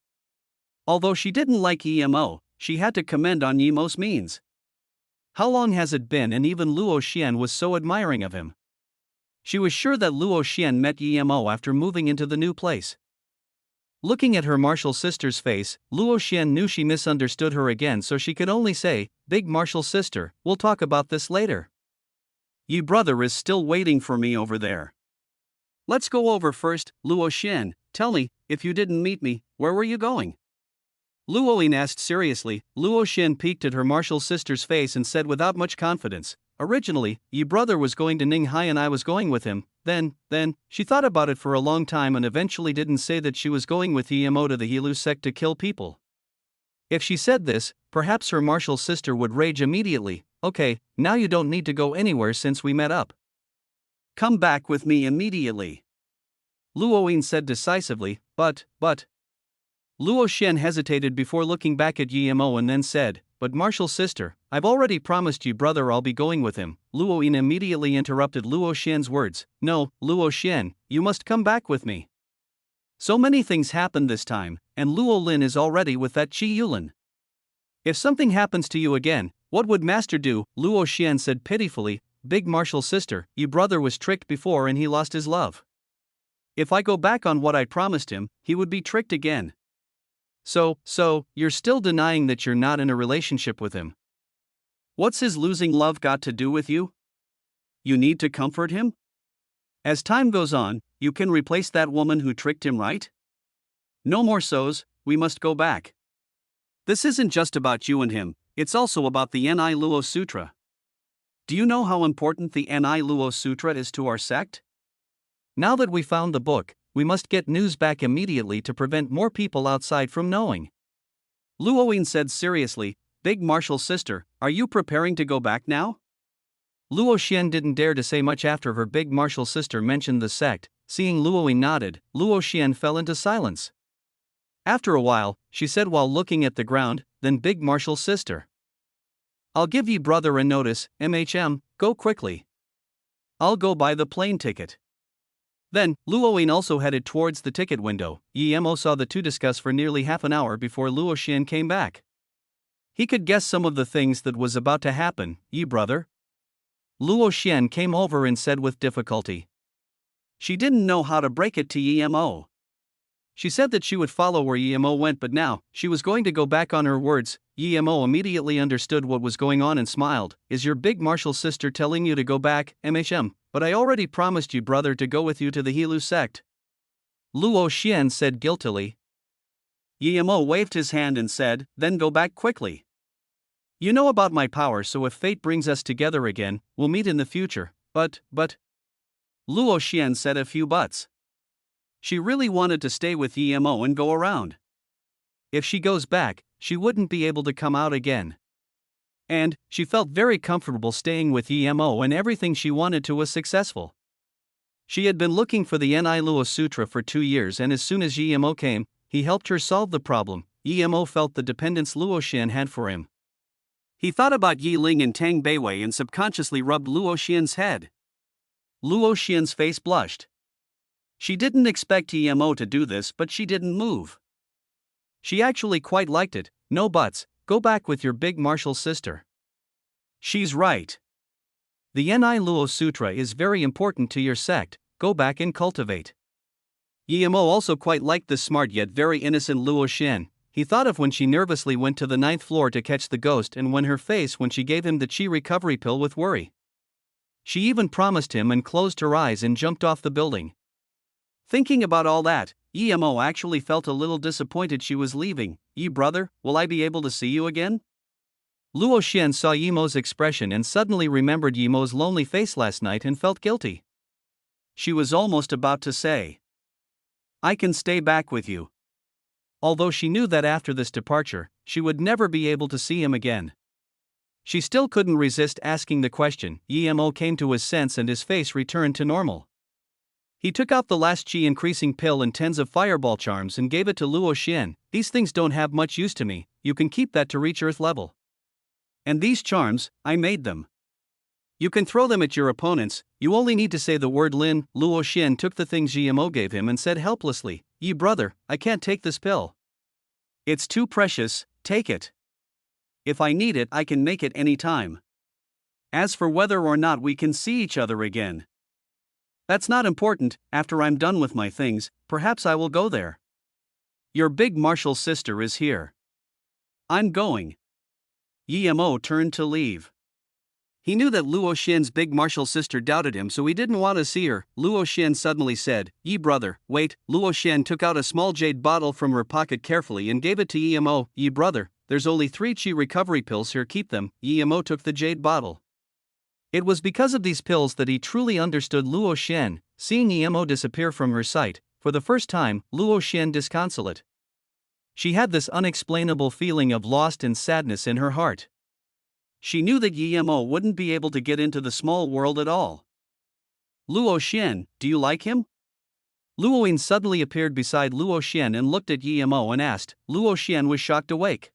Although she didn't like Yi Mo, she had to commend on Yi Mo's means. How long has it been, and even Luo Xian was so admiring of him. She was sure that Luo Xian met Yi Mo after moving into the new place. Looking at her martial sister's face, Luo Xian knew she misunderstood her again, so she could only say, Big Martial sister, we'll talk about this later. Yi brother is still waiting for me over there. Let's go over first. Luo Xian, tell me, if you didn't meet me, where were you going? Luo Yin asked seriously. Luo Xian peeked at her martial sister's face and said without much confidence, originally, Yi brother was going to Ninghai and I was going with him. Then, she thought about it for a long time and eventually didn't say that she was going with Yi Mo to the Hilu sect to kill people. If she said this, perhaps her martial sister would rage immediately. Okay, now you don't need to go anywhere since we met up. Come back with me immediately. Luoyin said decisively, but. Luo Xian hesitated before looking back at Yimo and then said, but Martial sister, I've already promised you brother I'll be going with him. Luoyin immediately interrupted Luo Xian's words, no, Luo Xian, you must come back with me. So many things happened this time, and Luo Lin is already with that Qi Yulin. If something happens to you again, what would master do? Luo Xian said pitifully, big martial sister, your brother was tricked before and he lost his love. If I go back on what I promised him, he would be tricked again. So, you're still denying that you're not in a relationship with him. What's his losing love got to do with you? You need to comfort him? As time goes on, you can replace that woman who tricked him, right? No more so's, we must go back. This isn't just about you and him, it's also about the Ni Luo Sutra. Do you know how important the Ni Luo Sutra is to our sect? Now that we found the book, we must get news back immediately to prevent more people outside from knowing. Luoyin said seriously, big martial sister, are you preparing to go back now? Luo Xian didn't dare to say much after her big martial sister mentioned the sect. Seeing Luoyin nodded, Luo Xian fell into silence. After a while, she said while looking at the ground, then big martial sister. I'll give ye brother a notice, go quickly. I'll go buy the plane ticket. Then, Luoyin also headed towards the ticket window. Yimo saw the two discuss for nearly half an hour before Luo Xian came back. He could guess some of the things that was about to happen. Ye brother? Luo Xian came over and said with difficulty. She didn't know how to break it to Yimo. She said that she would follow where Yimo went, but now, she was going to go back on her words. Yimo immediately understood what was going on and smiled. Is your big martial sister telling you to go back, But I already promised you brother to go with you to the Hilu sect. Luo Xian said guiltily. Yimo waved his hand and said, then go back quickly. You know about my power, so if fate brings us together again, we'll meet in the future, but. Luo Xian said a few buts. She really wanted to stay with Yimo and go around. If she goes back, she wouldn't be able to come out again. And, she felt very comfortable staying with Yimo and everything she wanted to was successful. She had been looking for the Ni Luo Sutra for 2 years, and as soon as Yimo came, he helped her solve the problem. Yimo felt the dependence Luo Xian had for him. He thought about Yi Ling and Tang Beiwei and subconsciously rubbed Luo Xian's head. Luo Xian's face blushed. She didn't expect Yimo to do this, but she didn't move. She actually quite liked it. No buts, go back with your big martial sister. She's right. The Ni Luo Sutra is very important to your sect, go back and cultivate. Yimo also quite liked the smart yet very innocent Luo Xian. He thought of when she nervously went to the 9th floor to catch the ghost and when her face when she gave him the Qi recovery pill with worry. She even promised him and closed her eyes and jumped off the building. Thinking about all that, Yimo actually felt a little disappointed she was leaving. Yi brother, will I be able to see you again? Luo Xian saw Yimo's expression and suddenly remembered Yimo's lonely face last night and felt guilty. She was almost about to say, I can stay back with you. Although she knew that after this departure, she would never be able to see him again. She still couldn't resist asking the question. Yimo came to his sense and his face returned to normal. He took out the last Qi increasing pill and 10s of fireball charms and gave it to Luo Xian. These things don't have much use to me, you can keep that to reach Earth level. And these charms, I made them. You can throw them at your opponents, you only need to say the word Lin. Luo Xian took the things Yimo gave him and said helplessly, Yi brother, I can't take this pill. It's too precious, take it. If I need it, I can make it any time. As for whether or not we can see each other again, that's not important. After I'm done with my things, perhaps I will go there. Your big martial sister is here. I'm going. Yimo turned to leave. He knew that Luo Xian's big martial sister doubted him, so he didn't want to see her. Luo Xian suddenly said, Yi brother, wait. Luo Xian took out a small jade bottle from her pocket carefully and gave it to Yimo. Yi brother, there's only 3 Qi recovery pills here, keep them. Yimo took the jade bottle. It was because of these pills that he truly understood Luo Xian. Seeing Yimo disappear from her sight, for the first time, Luo Xian disconsolate. She had this unexplainable feeling of lost and sadness in her heart. She knew that Yimo wouldn't be able to get into the small world at all. Luo Xian, do you like him? Luo Yin suddenly appeared beside Luo Xian and looked at Yimo and asked. Luo Xian was shocked awake.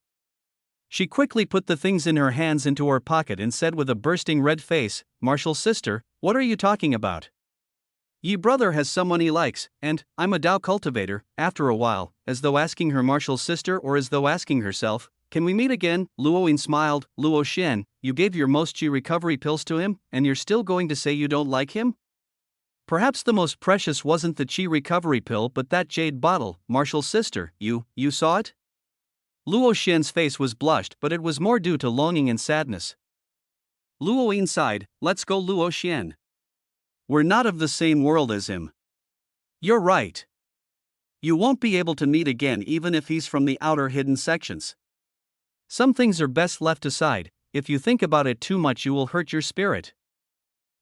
She quickly put the things in her hands into her pocket and said with a bursting red face, Martial sister, what are you talking about? Yi brother has someone he likes, and I'm a Dao cultivator. After a while, as though asking her martial sister or as though asking herself, can we meet again? Luo Yin smiled. Luo Xian, you gave your most Qi recovery pills to him, and you're still going to say you don't like him? Perhaps the most precious wasn't the Qi recovery pill but that jade bottle. Martial sister, you saw it? Luo Xian's face was blushed, but it was more due to longing and sadness. Luo Yin sighed. Let's go, Luo Xian. We're not of the same world as him. You're right. You won't be able to meet again even if he's from the outer hidden sections. Some things are best left aside. If you think about it too much you will hurt your spirit.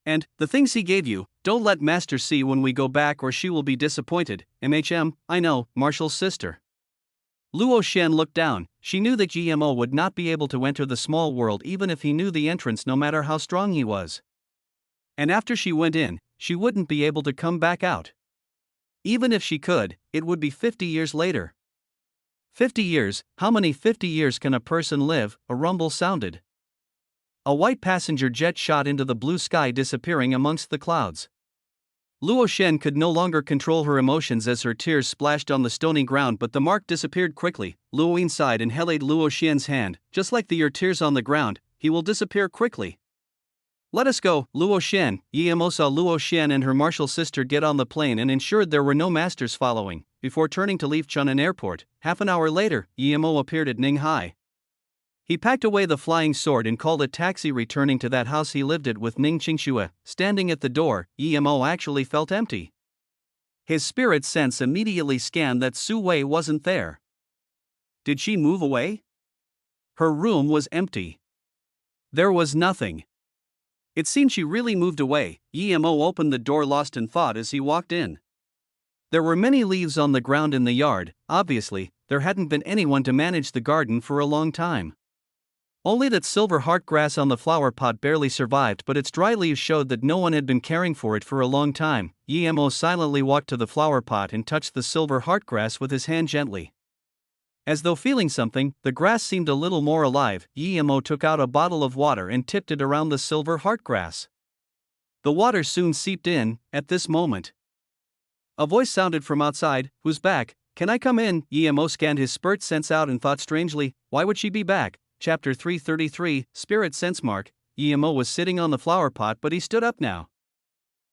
And, the things he gave you, don't let Master see when we go back or she will be disappointed. I know, Martial sister. Luo Xian looked down. She knew that GMO would not be able to enter the small world even if he knew the entrance no matter how strong he was. And after she went in, she wouldn't be able to come back out. Even if she could, it would be 50 years later. 50 years, how many 50 years can a person live? A rumble sounded. A white passenger jet shot into the blue sky, disappearing amongst the clouds. Luo Xian could no longer control her emotions as her tears splashed on the stony ground, but the mark disappeared quickly. Luo Yin sighed and held Luo Xian's hand. Just like your tears on the ground, he will disappear quickly. Let us go, Luo Xian. Yimo saw Luo Xian and her martial sister get on the plane and ensured there were no masters following, before turning to leave Chun'an Airport. Half an hour later, Yimo appeared at Ninghai. He packed away the flying sword and called a taxi, returning to that house he lived at with Ning Qingxue. Standing at the door, Yimo actually felt empty. His spirit sense immediately scanned that Su Wei wasn't there. Did she move away? Her room was empty. There was nothing. It seemed she really moved away. Yimo opened the door, lost in thought as he walked in. There were many leaves on the ground in the yard. Obviously, there hadn't been anyone to manage the garden for a long time. Only that silver heart grass on the flower pot barely survived, but its dry leaves showed that no one had been caring for it for a long time. Yimo silently walked to the flower pot and touched the silver heart grass with his hand gently. As though feeling something, the grass seemed a little more alive. Yimo took out a bottle of water and tipped it around the silver heart grass. The water soon seeped in. At this moment, a voice sounded from outside. Who's back? Can I come in? Yimo scanned his spirit sense out and thought strangely, why would she be back? Chapter 333, Spirit Sense Mark. Yimo was sitting on the flower pot, but he stood up now.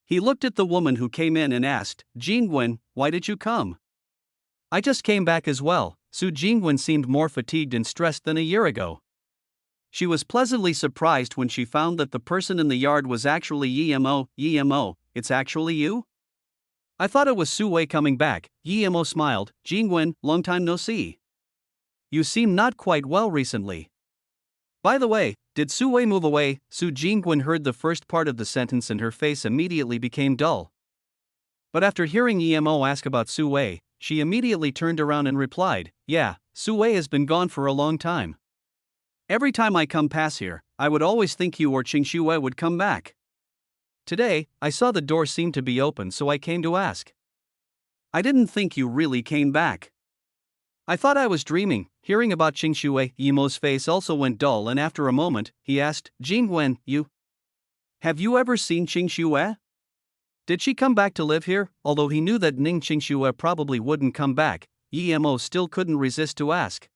He looked at the woman who came in and asked, Jingwen, why did you come? I just came back as well. Su Jingwen seemed more fatigued and stressed than a year ago. She was pleasantly surprised when she found that the person in the yard was actually Yimo. Yimo, it's actually you? I thought it was Su Wei coming back. Yimo smiled. Jingwen, long time no see. You seem not quite well recently. By the way, did Su Wei move away? Su Jingwen heard the first part of the sentence and her face immediately became dull. But after hearing Yimo ask about Su Wei, she immediately turned around and replied, yeah, Su Wei has been gone for a long time. Every time I come past here, I would always think you or Qingxue would come back. Today, I saw the door seemed to be open, so I came to ask. I didn't think you really came back. I thought I was dreaming. Hearing about Qingxue, Yimo's face also went dull, and after a moment, he asked, Jingwen, have you ever seen Qingxue? Did she come back to live here? Although he knew that Ning Qingxue probably wouldn't come back, Yimo still couldn't resist to ask.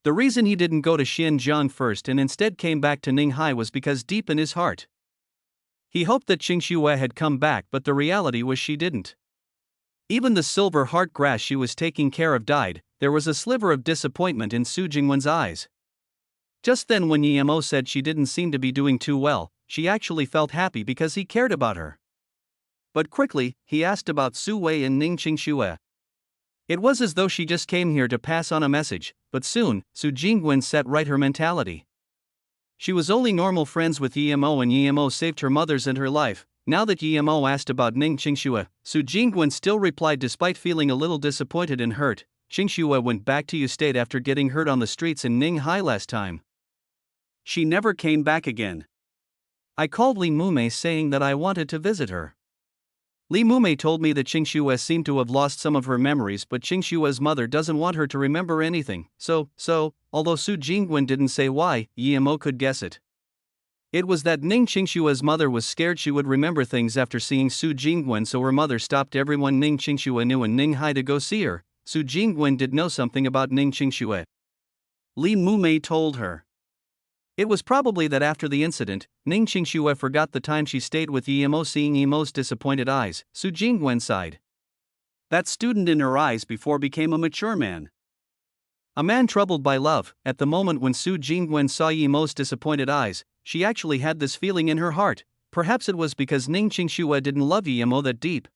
The reason he didn't go to Xinjiang first and instead came back to Ninghai was because deep in his heart, he hoped that Qingxue had come back, but the reality was she didn't. Even the silver heart grass she was taking care of died. There was a sliver of disappointment in Su Jingwen's eyes. Just then, when Yimo said she didn't seem to be doing too well, she actually felt happy because he cared about her. But quickly, he asked about Su Wei and Ning Qingxue. It was as though she just came here to pass on a message, but soon, Su Jingwen set right her mentality. She was only normal friends with Yimo, and Yimo saved her mother's and her life. Now that Yimo asked about Ning Qingxue, Su Jingwen still replied despite feeling a little disappointed and hurt. Qingxue went back to your state after getting hurt on the streets in Ninghai last time. She never came back again. I called Li Mumei saying that I wanted to visit her. Li Mumei told me that Qingxue seemed to have lost some of her memories, but Qingxue's mother doesn't want her to remember anything, so, although Su Jingwen didn't say why, Yimo could guess it. It was that Ning Qingxue's mother was scared she would remember things after seeing Su Jingwen, so her mother stopped everyone Ning Qingxue knew and Ning Hai to go see her. Su Jingwen did know something about Ning Qingxue. Li Mumei told her. It was probably that after the incident, Ning Qingxue forgot the time she stayed with Yimo. Seeing Yimo's disappointed eyes, Su Jingwen sighed. That student in her eyes before became a mature man. A man troubled by love. At the moment when Su Jingwen saw Yimo's disappointed eyes, she actually had this feeling in her heart. Perhaps it was because Ning Qingxue didn't love Yimo that deep.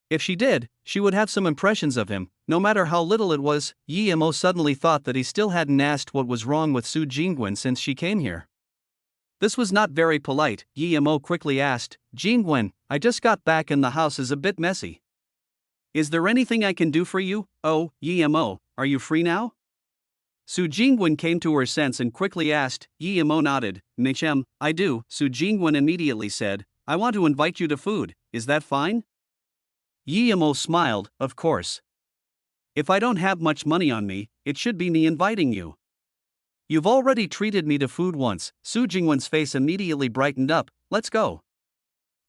If she did, she would have some impressions of him, no matter how little it was. Yimo suddenly thought that he still hadn't asked what was wrong with Su Jingwen since she came here. This was not very polite. Yimo quickly asked, Jingwen, I just got back and the house is a bit messy. Is there anything I can do for you? Oh, Yimo, are you free now? Su Jingwen came to her sense and quickly asked. Yimo nodded. Nichem, I do. Su Jingwen immediately said, I want to invite you to food, is that fine? Yimo smiled, of course. If I don't have much money on me, it should be me inviting you. You've already treated me to food once. Su Jingwen's face immediately brightened up. Let's go.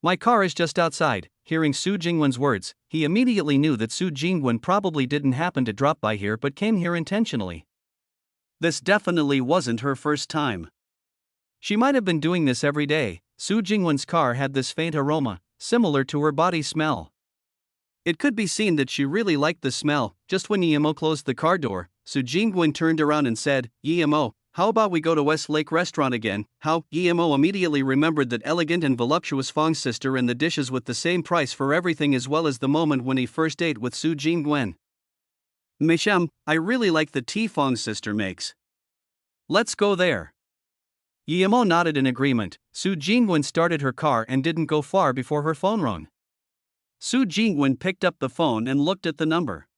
My car is just outside. Hearing Su Jingwen's words, he immediately knew that Su Jingwen probably didn't happen to drop by here but came here intentionally. This definitely wasn't her first time. She might have been doing this every day. Su Jingwen's car had this faint aroma, similar to her body smell. It could be seen that she really liked the smell. Just when Yimo closed the car door, Su Jingwen turned around and said, Yimo, how about we go to West Lake Restaurant again? How? Yimo immediately remembered that elegant and voluptuous Fang's sister and the dishes with the same price for everything, as well as the moment when he first ate with Su Jingwen. Michem, I really like the tea Fang's sister makes. Let's go there. Yimo nodded in agreement. Su Jingwen started her car and didn't go far before her phone rang. Su Jingwen picked up the phone and looked at the number.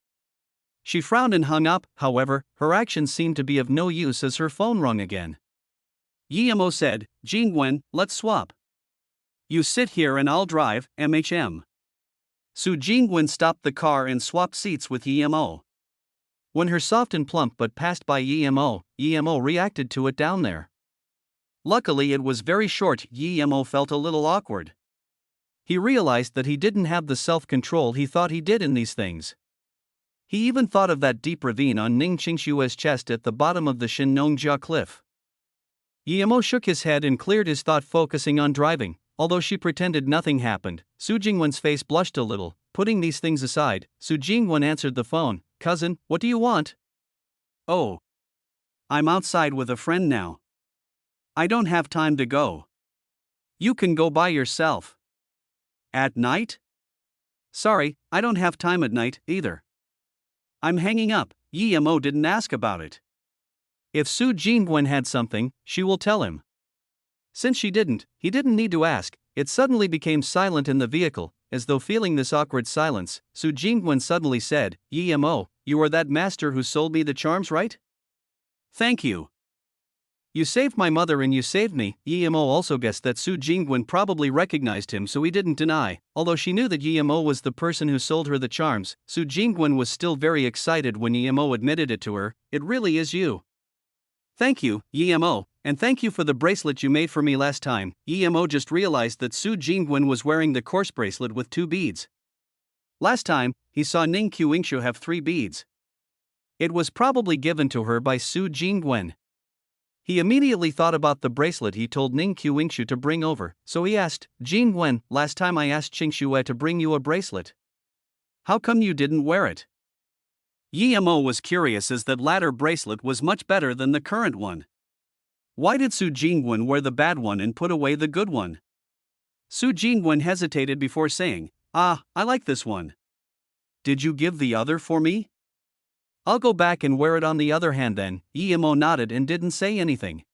She frowned and hung up. However, her actions seemed to be of no use as her phone rang again. Yimo said, Jingwen, let's swap. You sit here and I'll drive, MHM. Su Jingwen stopped the car and swapped seats with Yimo. When her soft and plump butt passed by Yimo, Yimo reacted to it down there. Luckily it was very short. Yimo felt a little awkward. He realized that he didn't have the self-control he thought he did in these things. He even thought of that deep ravine on Ning Qingxue's chest at the bottom of the Shinnongjia cliff. Yimo shook his head and cleared his thought, focusing on driving. Although she pretended nothing happened, Su Jingwen's face blushed a little. Putting these things aside, Su Jingwen answered the phone. Cousin, what do you want? Oh. I'm outside with a friend now. I don't have time to go. You can go by yourself. At night? Sorry, I don't have time at night, either. I'm hanging up. Yimo didn't ask about it. If Su Jingwen had something, she will tell him. Since she didn't, he didn't need to ask. It suddenly became silent in the vehicle. As though feeling this awkward silence, Su Jingwen suddenly said, Yimo, you are that master who sold me the charms, right? Thank you. You saved my mother and you saved me. Yimo also guessed that Su Jingwen probably recognized him, so he didn't deny. Although she knew that Yimo was the person who sold her the charms, Su Jingwen was still very excited when Yimo admitted it to her. It really is you. Thank you, Yimo, and thank you for the bracelet you made for me last time. Yimo just realized that Su Jingwen was wearing the coarse bracelet with 2 beads. Last time, he saw Ning Qingshu have 3 beads. It was probably given to her by Su Jingwen. He immediately thought about the bracelet he told Ning Qingshu to bring over, so he asked, Jingwen, last time I asked Qingxue to bring you a bracelet. How come you didn't wear it? Yimo was curious as that latter bracelet was much better than the current one. Why did Su Jingwen wear the bad one and put away the good one? Su Jingwen hesitated before saying, I like this one. Did you give the other for me? I'll go back and wear it on the other hand then. Yimo nodded and didn't say anything.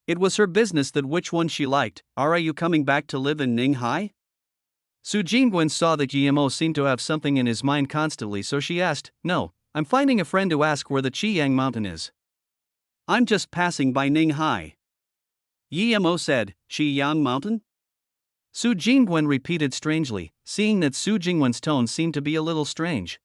It was her business that which one she liked. Are you coming back to live in Ninghai? Su Jingwen saw that Yimo seemed to have something in his mind constantly, so she asked, No, I'm finding a friend to ask where the Qiyang mountain is. I'm just passing by Ninghai. Yimo said, Qiyang mountain? Su Jingwen repeated strangely, seeing that Su Jingwen's tone seemed to be a little strange.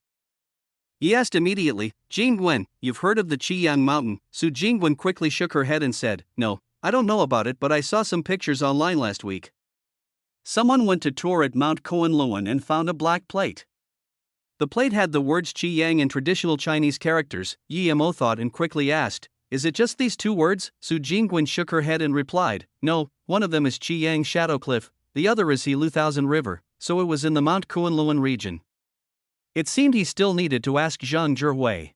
He asked immediately, Jingwen, you've heard of the Qiyang Mountain? Su Jingwen quickly shook her head and said, no, I don't know about it, but I saw some pictures online last week. Someone went to tour at Mount Kowloon and found a black plate. The plate had the words Qiyang in traditional Chinese characters. Yi Mo thought and quickly asked, is it just these two words? Su Jingwen shook her head and replied, no, one of them is Qiyang Shadow Cliff, the other is Helu Thousand River, so it was in the Mount Kowloon region. It seemed he still needed to ask Zhang Zhihui.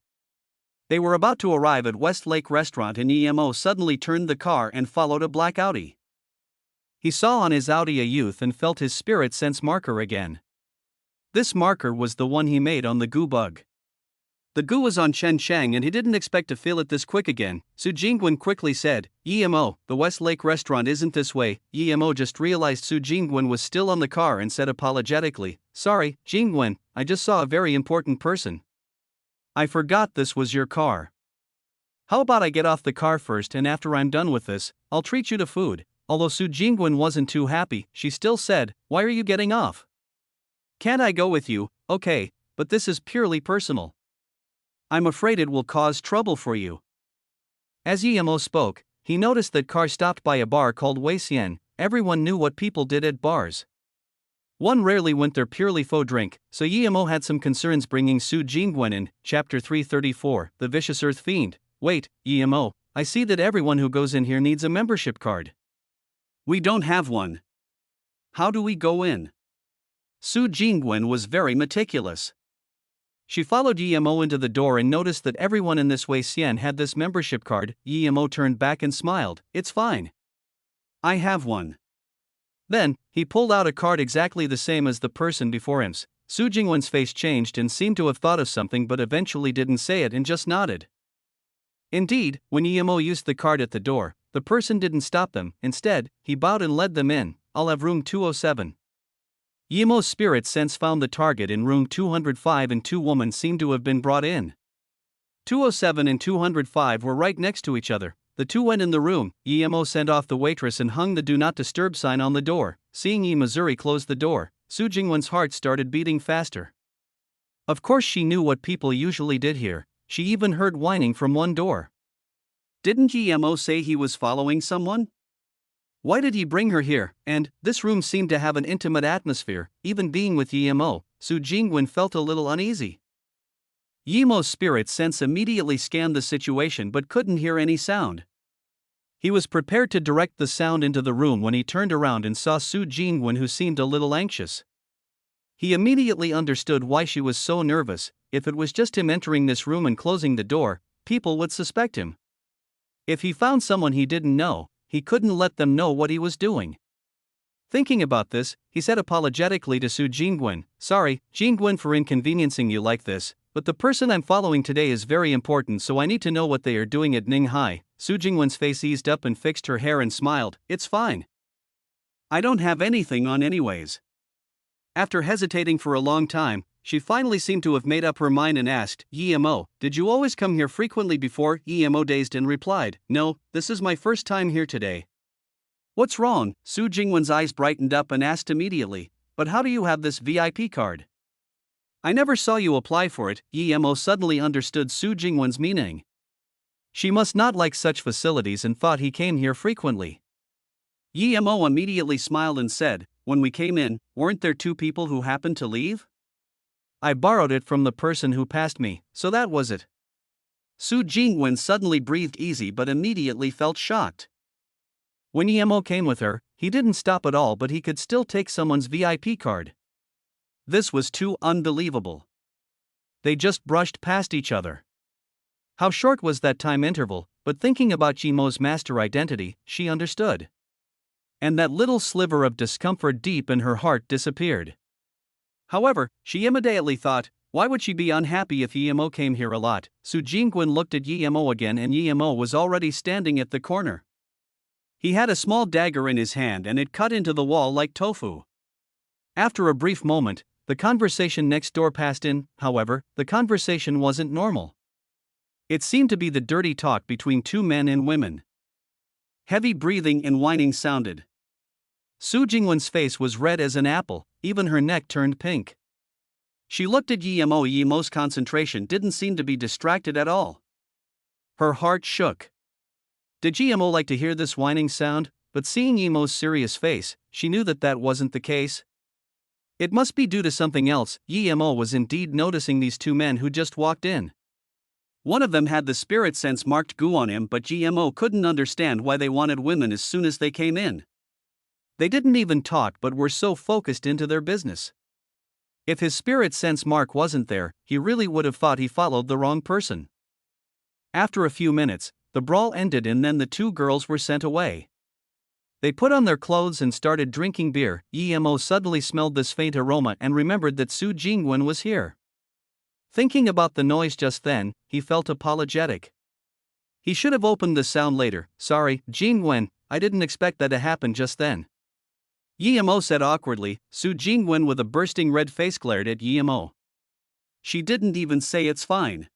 They were about to arrive at West Lake Restaurant and Emo suddenly turned the car and followed a black Audi. He saw on his Audi a youth and felt his spirit sense marker again. This marker was the one he made on the goo bug. The goo was on Chen Chang and he didn't expect to feel it this quick again. Su Jingwen quickly said, Emo, the West Lake Restaurant isn't this way. Emo just realized Su Jingwen was still on the car and said apologetically, sorry, Jingwen, I just saw a very important person. I forgot this was your car. How about I get off the car first and after I'm done with this, I'll treat you to food. Although Su Jingwen wasn't too happy, she still said, why are you getting off? Can't I go with you? Okay, but this is purely personal. I'm afraid it will cause trouble for you. As Emo spoke, he noticed that car stopped by a bar called Wei Xian. Everyone knew what people did at bars. One rarely went there purely for drink, so Emo had some concerns bringing Su Jingwen in. Chapter 334, The Vicious Earth Fiend. Wait, Emo, I see that everyone who goes in here needs a membership card. We don't have one. How do we go in? Su Jingwen was very meticulous. She followed Emo into the door and noticed that everyone in this Wei Xian had this membership card. Emo turned back and smiled, it's fine. I have one. Then, he pulled out a card exactly the same as the person before him. Su Jingwen's face changed and seemed to have thought of something but eventually didn't say it and just nodded. Indeed, when Emo used the card at the door, the person didn't stop them. Instead, he bowed and led them in. I'll have room 207. Yemo's spirit sense found the target in room 205 and two women seemed to have been brought in. 207 and 205 were right next to each other. The two went in the room. Yemo sent off the waitress and hung the do not disturb sign on the door. Seeing Missouri close the door, Su Jingwen's heart started beating faster. Of course she knew what people usually did here. She even heard whining from one door. Didn't Yemo say he was following someone? Why did he bring her here? And this room seemed to have an intimate atmosphere. Even being with Yemo, Su Jingwen felt a little uneasy. Yemo's spirit sense immediately scanned the situation but couldn't hear any sound. He was prepared to direct the sound into the room when he turned around and saw Su Jingwen, who seemed a little anxious. He immediately understood why she was so nervous. If it was just him entering this room and closing the door, people would suspect him. If he found someone he didn't know, he couldn't let them know what he was doing. Thinking about this, he said apologetically to Su Jingwen, sorry, Jingwen, for inconveniencing you like this, but the person I'm following today is very important, so I need to know what they are doing at Ninghai. Su Jingwen's face eased up and fixed her hair and smiled, it's fine. I don't have anything on anyways. After hesitating for a long time, she finally seemed to have made up her mind and asked, Yemo, did you always come here frequently before? Yemo dazed and replied, no, this is my first time here today. What's wrong? Su Jingwen's eyes brightened up and asked immediately, but how do you have this VIP card? I never saw you apply for it. Yemo suddenly understood Su Jingwen's meaning. She must not like such facilities and thought he came here frequently. Yemo immediately smiled and said, when we came in, weren't there two people who happened to leave? I borrowed it from the person who passed me, so that was it. Su Jingwen suddenly breathed easy but immediately felt shocked. When Yemo came with her, he didn't stop at all, but he could still take someone's VIP card. This was too unbelievable. They just brushed past each other. How short was that time interval, but thinking about Yemo's master identity, she understood. And that little sliver of discomfort deep in her heart disappeared. However, she immediately thought, why would she be unhappy if Yemo came here a lot? Su Jingwen looked at Yemo again and Yemo was already standing at the corner. He had a small dagger in his hand and it cut into the wall like tofu. After a brief moment, the conversation next door passed in. However, the conversation wasn't normal. It seemed to be the dirty talk between two men and women. Heavy breathing and whining sounded. Su Jingwen's face was red as an apple, even her neck turned pink. She looked at Yimo. Yimo's concentration didn't seem to be distracted at all. Her heart shook. Did Yimo like to hear this whining sound? But seeing Yimo's serious face, she knew that that wasn't the case. It must be due to something else. Yimo was indeed noticing these two men who just walked in. One of them had the spirit sense marked Gu on him, but Yimo couldn't understand why they wanted women as soon as they came in. They didn't even talk but were so focused into their business. If his spirit sense mark wasn't there, he really would have thought he followed the wrong person. After a few minutes, the brawl ended and then the two girls were sent away. They put on their clothes and started drinking beer. Yimo suddenly smelled this faint aroma and remembered that Su Jingwen was here. Thinking about the noise just then, he felt apologetic. He should have opened the sound later. Sorry, Jingwen, I didn't expect that to happen just then. Yimo said awkwardly. Su Jingwen with a bursting red face glared at Yimo. She didn't even say it's fine.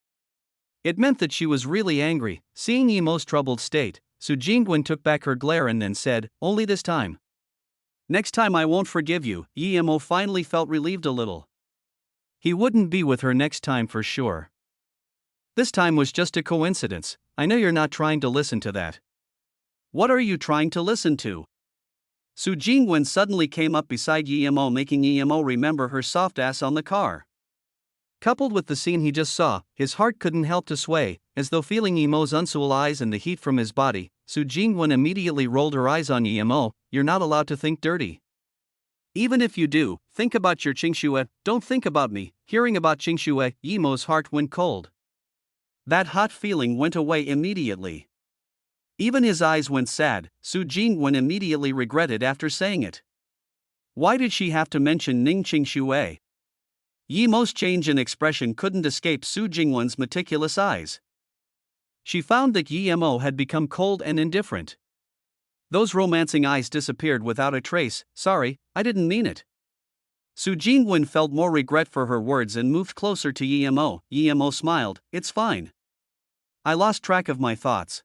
It meant that she was really angry. Seeing Yimo's troubled state, Su Jingwen took back her glare and then said, only this time. Next time I won't forgive you. Yimo finally felt relieved a little. He wouldn't be with her next time for sure. This time was just a coincidence. I know you're not trying to listen to that. What are you trying to listen to? Su Jingwen suddenly came up beside Yimo, making Yimo remember her soft ass on the car. Coupled with the scene he just saw, his heart couldn't help to sway, as though feeling Yimo's unsual eyes and the heat from his body. Su Jingwen immediately rolled her eyes on Yimo. You're not allowed to think dirty. Even if you do, think about your Qingxue, don't think about me. Hearing about Qingxue, Yimo's heart went cold. That hot feeling went away immediately. Even his eyes went sad. Su Jingwen immediately regretted after saying it. Why did she have to mention Ning Qingxue? Yimo's change in expression couldn't escape Su Jingwen's meticulous eyes. She found that Yimo had become cold and indifferent. Those romancing eyes disappeared without a trace. Sorry, I didn't mean it. Su Jingwen felt more regret for her words and moved closer to Yimo. Yimo smiled. It's fine. I lost track of my thoughts.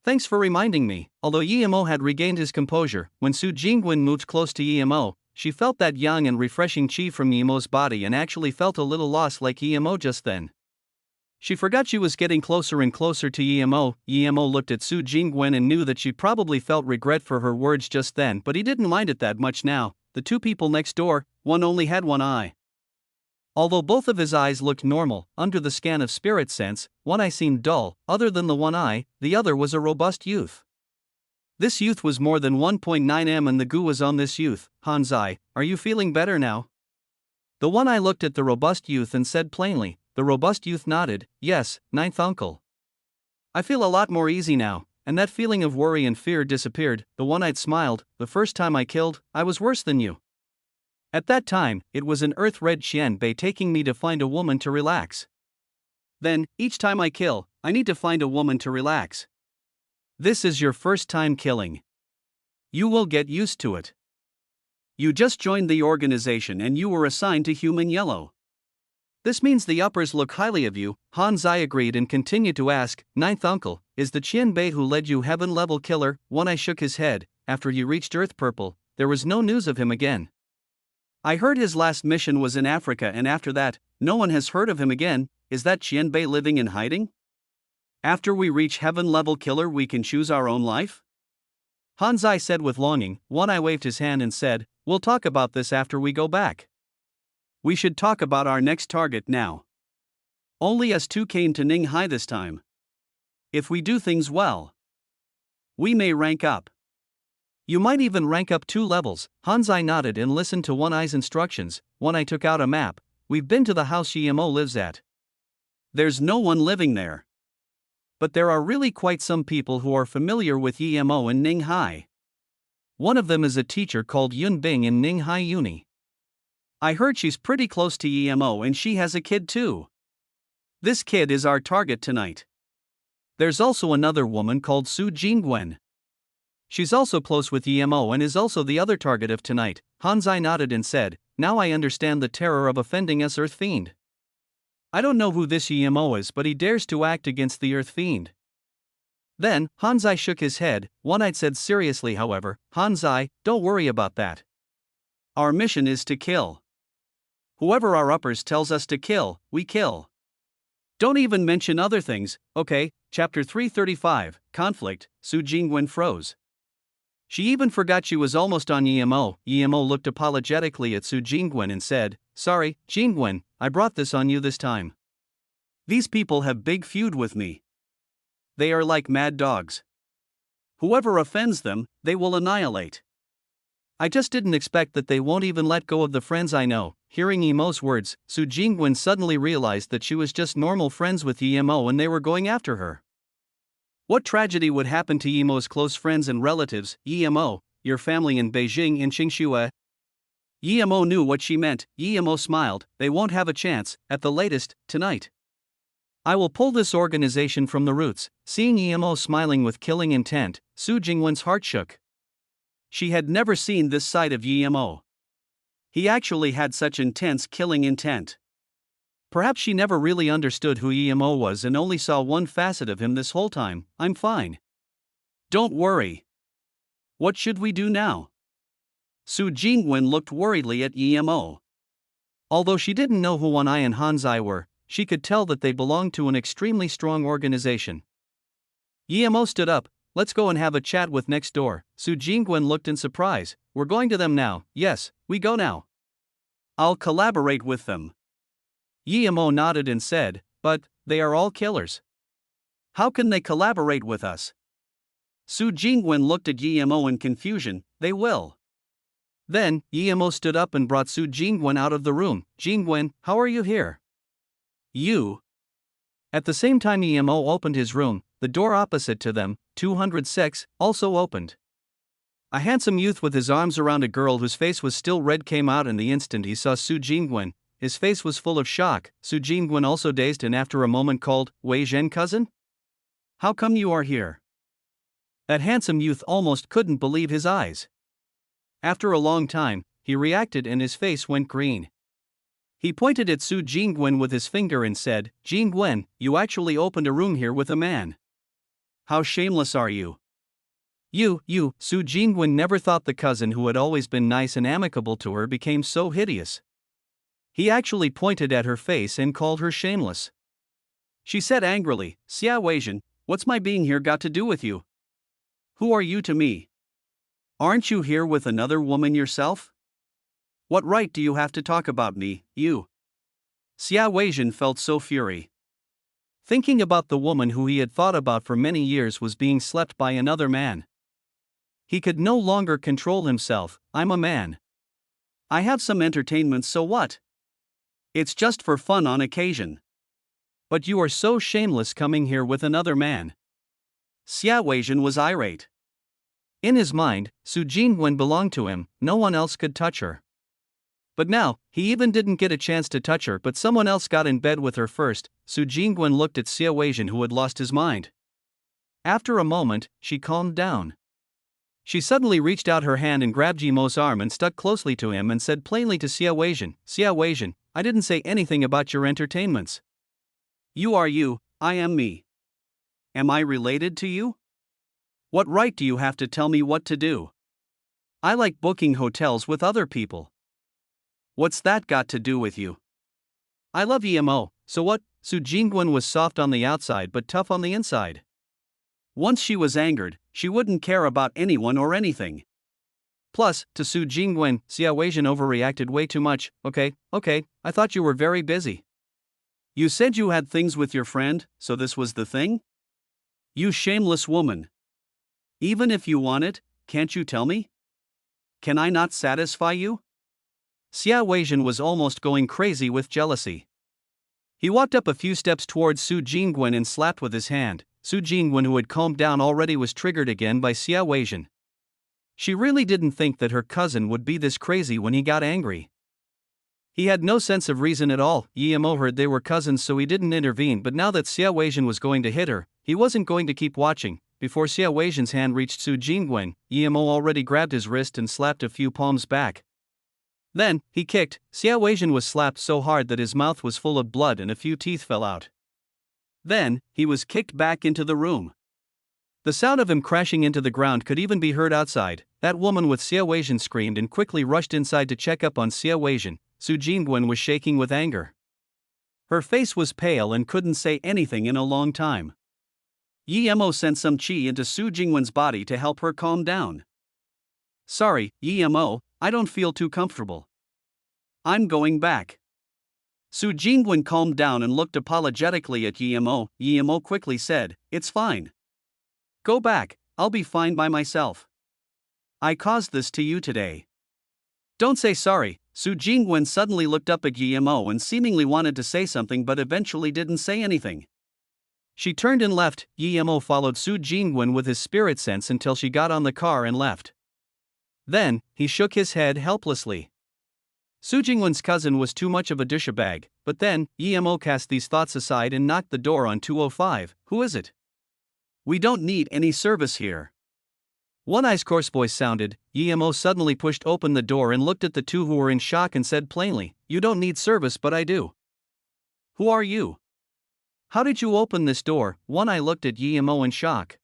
Thanks for reminding me. Although Yimo had regained his composure, when Su Jingwen moved close to Yimo, she felt that young and refreshing chi from Yimo's body and actually felt a little lost like Yimo just then. She forgot she was getting closer and closer to Yimo. Yimo looked at Su Jingwen and knew that she probably felt regret for her words just then, but he didn't mind it that much now. The two people next door, one only had one eye. Although both of his eyes looked normal, under the scan of spirit sense, one eye seemed dull. Other than the one eye, the other was a robust youth. This youth was more than 1.9 m and the goo was on this youth. Hanzai, are you feeling better now? The one eye looked at the robust youth and said plainly. The robust youth nodded. Yes, ninth uncle. I feel a lot more easy now, and that feeling of worry and fear disappeared. The one-eyed smiled. The first time I killed, I was worse than you. At that time, it was an earth-red xianbei taking me to find a woman to relax. Then, each time I kill, I need to find a woman to relax. This is your first time killing. You will get used to it. You just joined the organization and you were assigned to Human Yellow. This means the uppers look highly of you. Hanzai agreed and continued to ask, Ninth uncle, is the qianbei who led you heaven-level killer? One eye shook his head. After you reached Earth Purple, there was no news of him again. I heard his last mission was in Africa and after that, no one has heard of him again. Is that qianbei living in hiding? After we reach heaven-level killer we can choose our own life? Hanzai said with longing. One eye waved his hand and said, we'll talk about this after we go back. We should talk about our next target now. Only us two came to Ning Hai this time. If we do things well, we may rank up. You might even rank up 2 levels. Hanzai nodded and listened to One Eye's instructions. One Eye took out a map. We've been to the house Yimo lives at. There's no one living there. But there are really quite some people who are familiar with Yimo in Ning Hai. One of them is a teacher called Yun Bing in Ning Hai Uni. I heard she's pretty close to Yimo and she has a kid too. This kid is our target tonight. There's also another woman called Su Jingwen. She's also close with Yimo and is also the other target of tonight. Hanzai nodded and said, now I understand the terror of offending us Earth Fiend. I don't know who this Yimo is but he dares to act against the Earth Fiend. Then, Hanzai shook his head. One Eyed said seriously, however, Hanzai, don't worry about that. Our mission is to kill. Whoever our uppers tells us to kill, we kill. Don't even mention other things, okay? Chapter 335, Conflict. Su Jingwen froze. She even forgot she was almost on Emo. Emo looked apologetically at Su Jingwen and said, Sorry, Jingwen, I brought this on you this time. These people have big feud with me. They are like mad dogs. Whoever offends them, they will annihilate. I just didn't expect that they won't even let go of the friends I know. Hearing Emo's words, Su Jingwen suddenly realized that she was just normal friends with Emo and they were going after her. What tragedy would happen to Emo's close friends and relatives? Emo, your family in Beijing and Qingxue? Emo knew what she meant. Emo smiled. They won't have a chance, at the latest, tonight. I will pull this organization from the roots. Seeing Emo smiling with killing intent, Su Jingwen's heart shook. She had never seen this side of Emo. He actually had such intense killing intent. Perhaps she never really understood who Emo was and only saw one facet of him this whole time. I'm fine. Don't worry. What should we do now? Su Jingwen looked worriedly at Emo. Although she didn't know who One Eye and Hanzai were, she could tell that they belonged to an extremely strong organization. Emo stood up. Let's go and have a chat with next door. Su Jingwen looked in surprise. We're going to them now. Yes, we go now. I'll collaborate with them. Emo nodded and said, but they are all killers. How can they collaborate with us? Su Jingwen looked at Emo in confusion. They will. Then, Emo stood up and brought Su Jingwen out of the room. Jingwen, how are you here? You. At the same time Emo opened his room, the door opposite to them, 206, also opened. A handsome youth with his arms around a girl whose face was still red came out in the instant he saw Su Jingwen. His face was full of shock. Su Jingwen also dazed and after a moment called, Wei Zhen cousin? How come you are here? That handsome youth almost couldn't believe his eyes. After a long time, he reacted and his face went green. He pointed at Su Jingwen with his finger and said, Jingwen, you actually opened a room here with a man. How shameless are you? You, Su Jingwen never thought the cousin who had always been nice and amicable to her became so hideous. He actually pointed at her face and called her shameless. She said angrily, Xia Weizhen, what's my being here got to do with you? Who are you to me? Aren't you here with another woman yourself? What right do you have to talk about me, you? Xia Weizhen felt so fury. Thinking about the woman who he had thought about for many years was being slept by another man. He could no longer control himself. I'm a man. I have some entertainment, so what? It's just for fun on occasion. But you are so shameless coming here with another man. Xia Weizhen was irate. In his mind, Su Jingwen belonged to him, no one else could touch her. But now, he even didn't get a chance to touch her but someone else got in bed with her first. Su Jingwen looked at Xia Weizhen who had lost his mind. After a moment, she calmed down. She suddenly reached out her hand and grabbed Emo's arm and stuck closely to him and said plainly to Xia Weizhen, I didn't say anything about your entertainments. You are you, I am me. Am I related to you? What right do you have to tell me what to do? I like booking hotels with other people. What's that got to do with you? I love Emo, so what? Su Jingwen was soft on the outside but tough on the inside. Once she was angered, she wouldn't care about anyone or anything. Plus, to Su Jingwen, Xia Weizhen overreacted way too much. Okay, I thought you were very busy. You said you had things with your friend, so this was the thing? You shameless woman. Even if you want it, can't you tell me? Can I not satisfy you? Xia Weizhen was almost going crazy with jealousy. He walked up a few steps towards Su Jingwen and slapped with his hand. Su Jingwen, who had calmed down already, was triggered again by Xia Weizhen. She really didn't think that her cousin would be this crazy when he got angry. He had no sense of reason at all. Emo heard they were cousins so he didn't intervene, but now that Xia Weizhen was going to hit her, he wasn't going to keep watching. Before Xia Weizhen's hand reached Su Jingwen, Emo already grabbed his wrist and slapped a few palms back. Then, he kicked. Xia Weizhen was slapped so hard that his mouth was full of blood and a few teeth fell out. Then, he was kicked back into the room. The sound of him crashing into the ground could even be heard outside. That woman with Xia Weijin screamed and quickly rushed inside to check up on Xia Weijin. Su Jingwen was shaking with anger. Her face was pale and couldn't say anything in a long time. Yi Mo sent some qi into Su Jingwen's body to help her calm down. Sorry, Yi Mo, I don't feel too comfortable. I'm going back. Su Jingwen calmed down and looked apologetically at Yi Mo. Yi Mo quickly said, It's fine. Go back, I'll be fine by myself. I caused this to you today. Don't say sorry. Su Jingwen suddenly looked up at Yi Mo and seemingly wanted to say something but eventually didn't say anything. She turned and left. Yi Mo followed Su Jingwen with his spirit sense until she got on the car and left. Then, he shook his head helplessly. Su Jingwen's cousin was too much of a douchebag, but then, Yi Mo cast these thoughts aside and knocked the door on 205. Who is it? We don't need any service here. One Eye's coarse voice sounded. Yi Mo suddenly pushed open the door and looked at the two who were in shock and said plainly, You don't need service but I do. Who are you? How did you open this door? One Eye looked at Yi Mo in shock.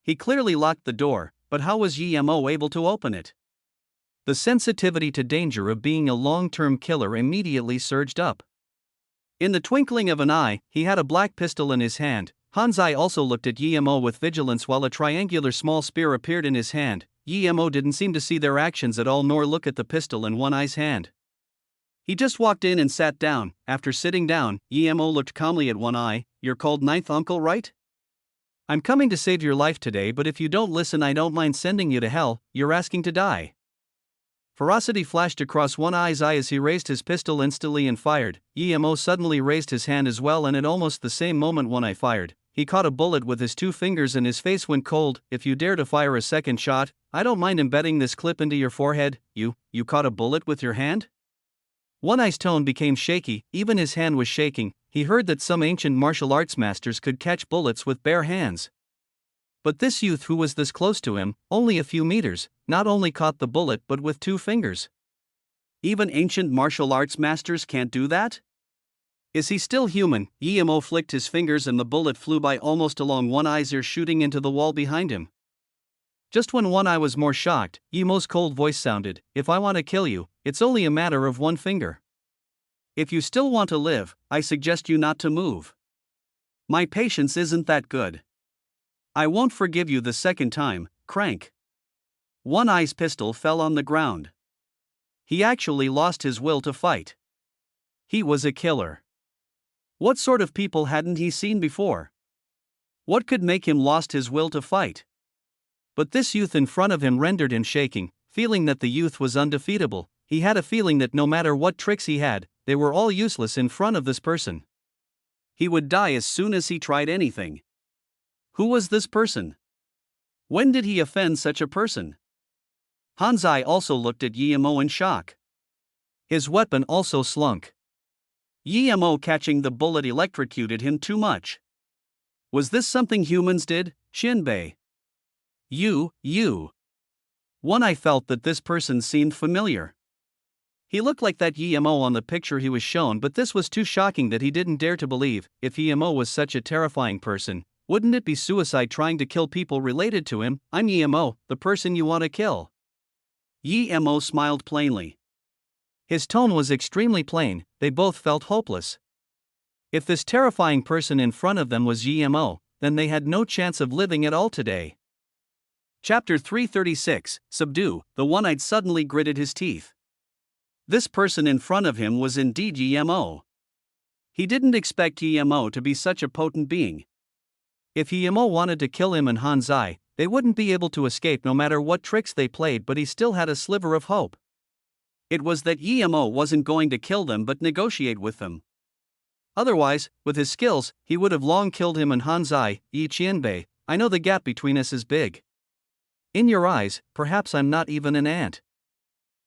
He clearly locked the door, but how was Yi Mo able to open it? The sensitivity to danger of being a long-term killer immediately surged up. In the twinkling of an eye, he had a black pistol in his hand. Han's Eye also looked at Yi Mo with vigilance while a triangular small spear appeared in his hand. Yi Mo didn't seem to see their actions at all nor look at the pistol in One Eye's hand. He just walked in and sat down. After sitting down, Yi Mo looked calmly at One Eye. You're called Ninth Uncle, right? I'm coming to save your life today, but if you don't listen I don't mind sending you to hell. You're asking to die. Ferocity flashed across One Eye's eye as he raised his pistol instantly and fired. Yi Mo suddenly raised his hand as well and at almost the same moment One Eye fired. He caught a bullet with his two fingers and his face went cold. If you dare to fire a second shot, I don't mind embedding this clip into your forehead. You caught a bullet with your hand? One Eye's tone became shaky, even his hand was shaking. He heard that some ancient martial arts masters could catch bullets with bare hands. But this youth who was this close to him, only a few meters, not only caught the bullet but with two fingers. Even ancient martial arts masters can't do that? Is he still human? Yi Mo flicked his fingers and the bullet flew by almost along One Eye's ear, shooting into the wall behind him. Just when One Eye was more shocked, Yi Mo's cold voice sounded, If I want to kill you, it's only a matter of one finger. If you still want to live, I suggest you not to move. My patience isn't that good. I won't forgive you the second time, crank. One Eye's pistol fell on the ground. He actually lost his will to fight. He was a killer. What sort of people hadn't he seen before? What could make him lost his will to fight? But this youth in front of him rendered him shaking, feeling that the youth was undefeatable. He had a feeling that no matter what tricks he had, they were all useless in front of this person. He would die as soon as he tried anything. Who was this person? When did he offend such a person? Han's Eye also looked at Yi Mo in shock. His weapon also slunk. Yi Mo catching the bullet electrocuted him too much. Was this something humans did? Shinbei. You. One Eye felt that this person seemed familiar. He looked like that Yi Mo on the picture he was shown, but this was too shocking that he didn't dare to believe. If Yi Mo was such a terrifying person, wouldn't it be suicide trying to kill people related to him? I'm Yi Mo, the person you want to kill. Yi Mo smiled plainly. His tone was extremely plain. They both felt hopeless. If this terrifying person in front of them was Yi Mo, then they had no chance of living at all today. Chapter 336, Subdue. The One-Eyed suddenly gritted his teeth. This person in front of him was indeed Yi Mo. He didn't expect Yi Mo to be such a potent being. If Yi Mo wanted to kill him and Han's Eye, they wouldn't be able to escape no matter what tricks they played, but he still had a sliver of hope. It was that Yi Mo wasn't going to kill them but negotiate with them. Otherwise, with his skills, he would have long killed him and Han's Eye. Yi Qianbei, I know the gap between us is big. In your eyes, perhaps I'm not even an ant.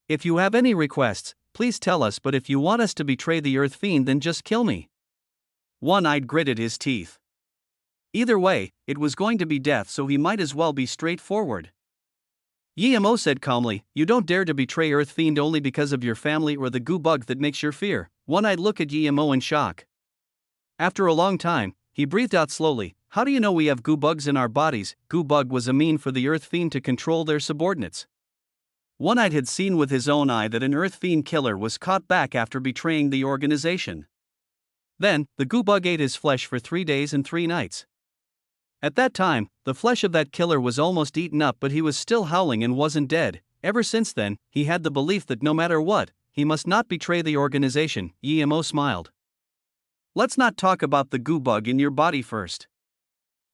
If you have any requests, please tell us, but if you want us to betray the Earth Fiend then just kill me. One-Eyed gritted his teeth. Either way, it was going to be death, so he might as well be straightforward. Yi Mo said calmly, You don't dare to betray Earth Fiend only because of your family or the goo bug that makes your fear. One-Eyed looked at Yi Mo in shock. After a long time, he breathed out slowly, how do you know we have goo bugs in our bodies? Goo bug was a mean for the Earth Fiend to control their subordinates. One-Eyed had seen with his own eye that an Earth Fiend killer was caught back after betraying the organization. Then, the goo bug ate his flesh for 3 days and 3 nights. At that time, the flesh of that killer was almost eaten up, but he was still howling and wasn't dead. Ever since then, he had the belief that no matter what, he must not betray the organization. Emo smiled. Let's not talk about the goo bug in your body first.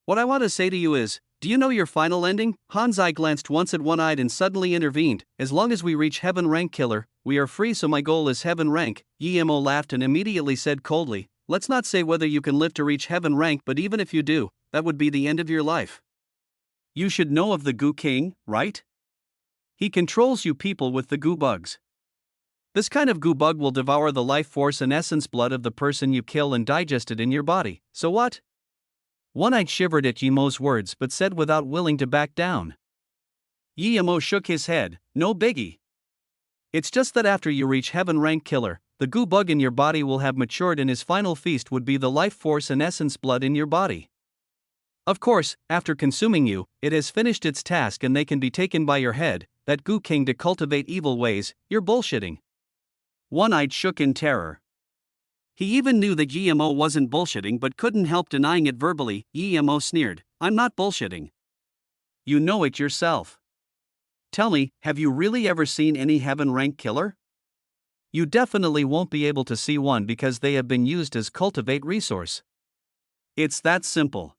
What I want to say to you is, do you know your final ending? Hanzai glanced once at One-Eyed and suddenly intervened. As long as we reach Heaven Rank Killer, we are free, so my goal is Heaven Rank. Emo laughed and immediately said coldly, let's not say whether you can live to reach Heaven Rank, but even if you do, that would be the end of your life. You should know of the Goo King, right? He controls you people with the goo bugs. This kind of goo bug will devour the life force and essence blood of the person you kill and digest it in your body. So what? One-Eyed shivered at Yemo's words but said without willing to back down. Yemo shook his head, no biggie. It's just that after you reach Heaven Rank Killer, the goo bug in your body will have matured and his final feast would be the life force and essence blood in your body. Of course, after consuming you, it has finished its task and they can be taken by your head, that Goo King, to cultivate evil ways. You're bullshitting. One-Eyed shook in terror. He even knew that Yemo wasn't bullshitting but couldn't help denying it verbally. Yemo sneered, I'm not bullshitting. You know it yourself. Tell me, have you really ever seen any Heaven Rank Killer? You definitely won't be able to see one because they have been used as cultivate resource. It's that simple.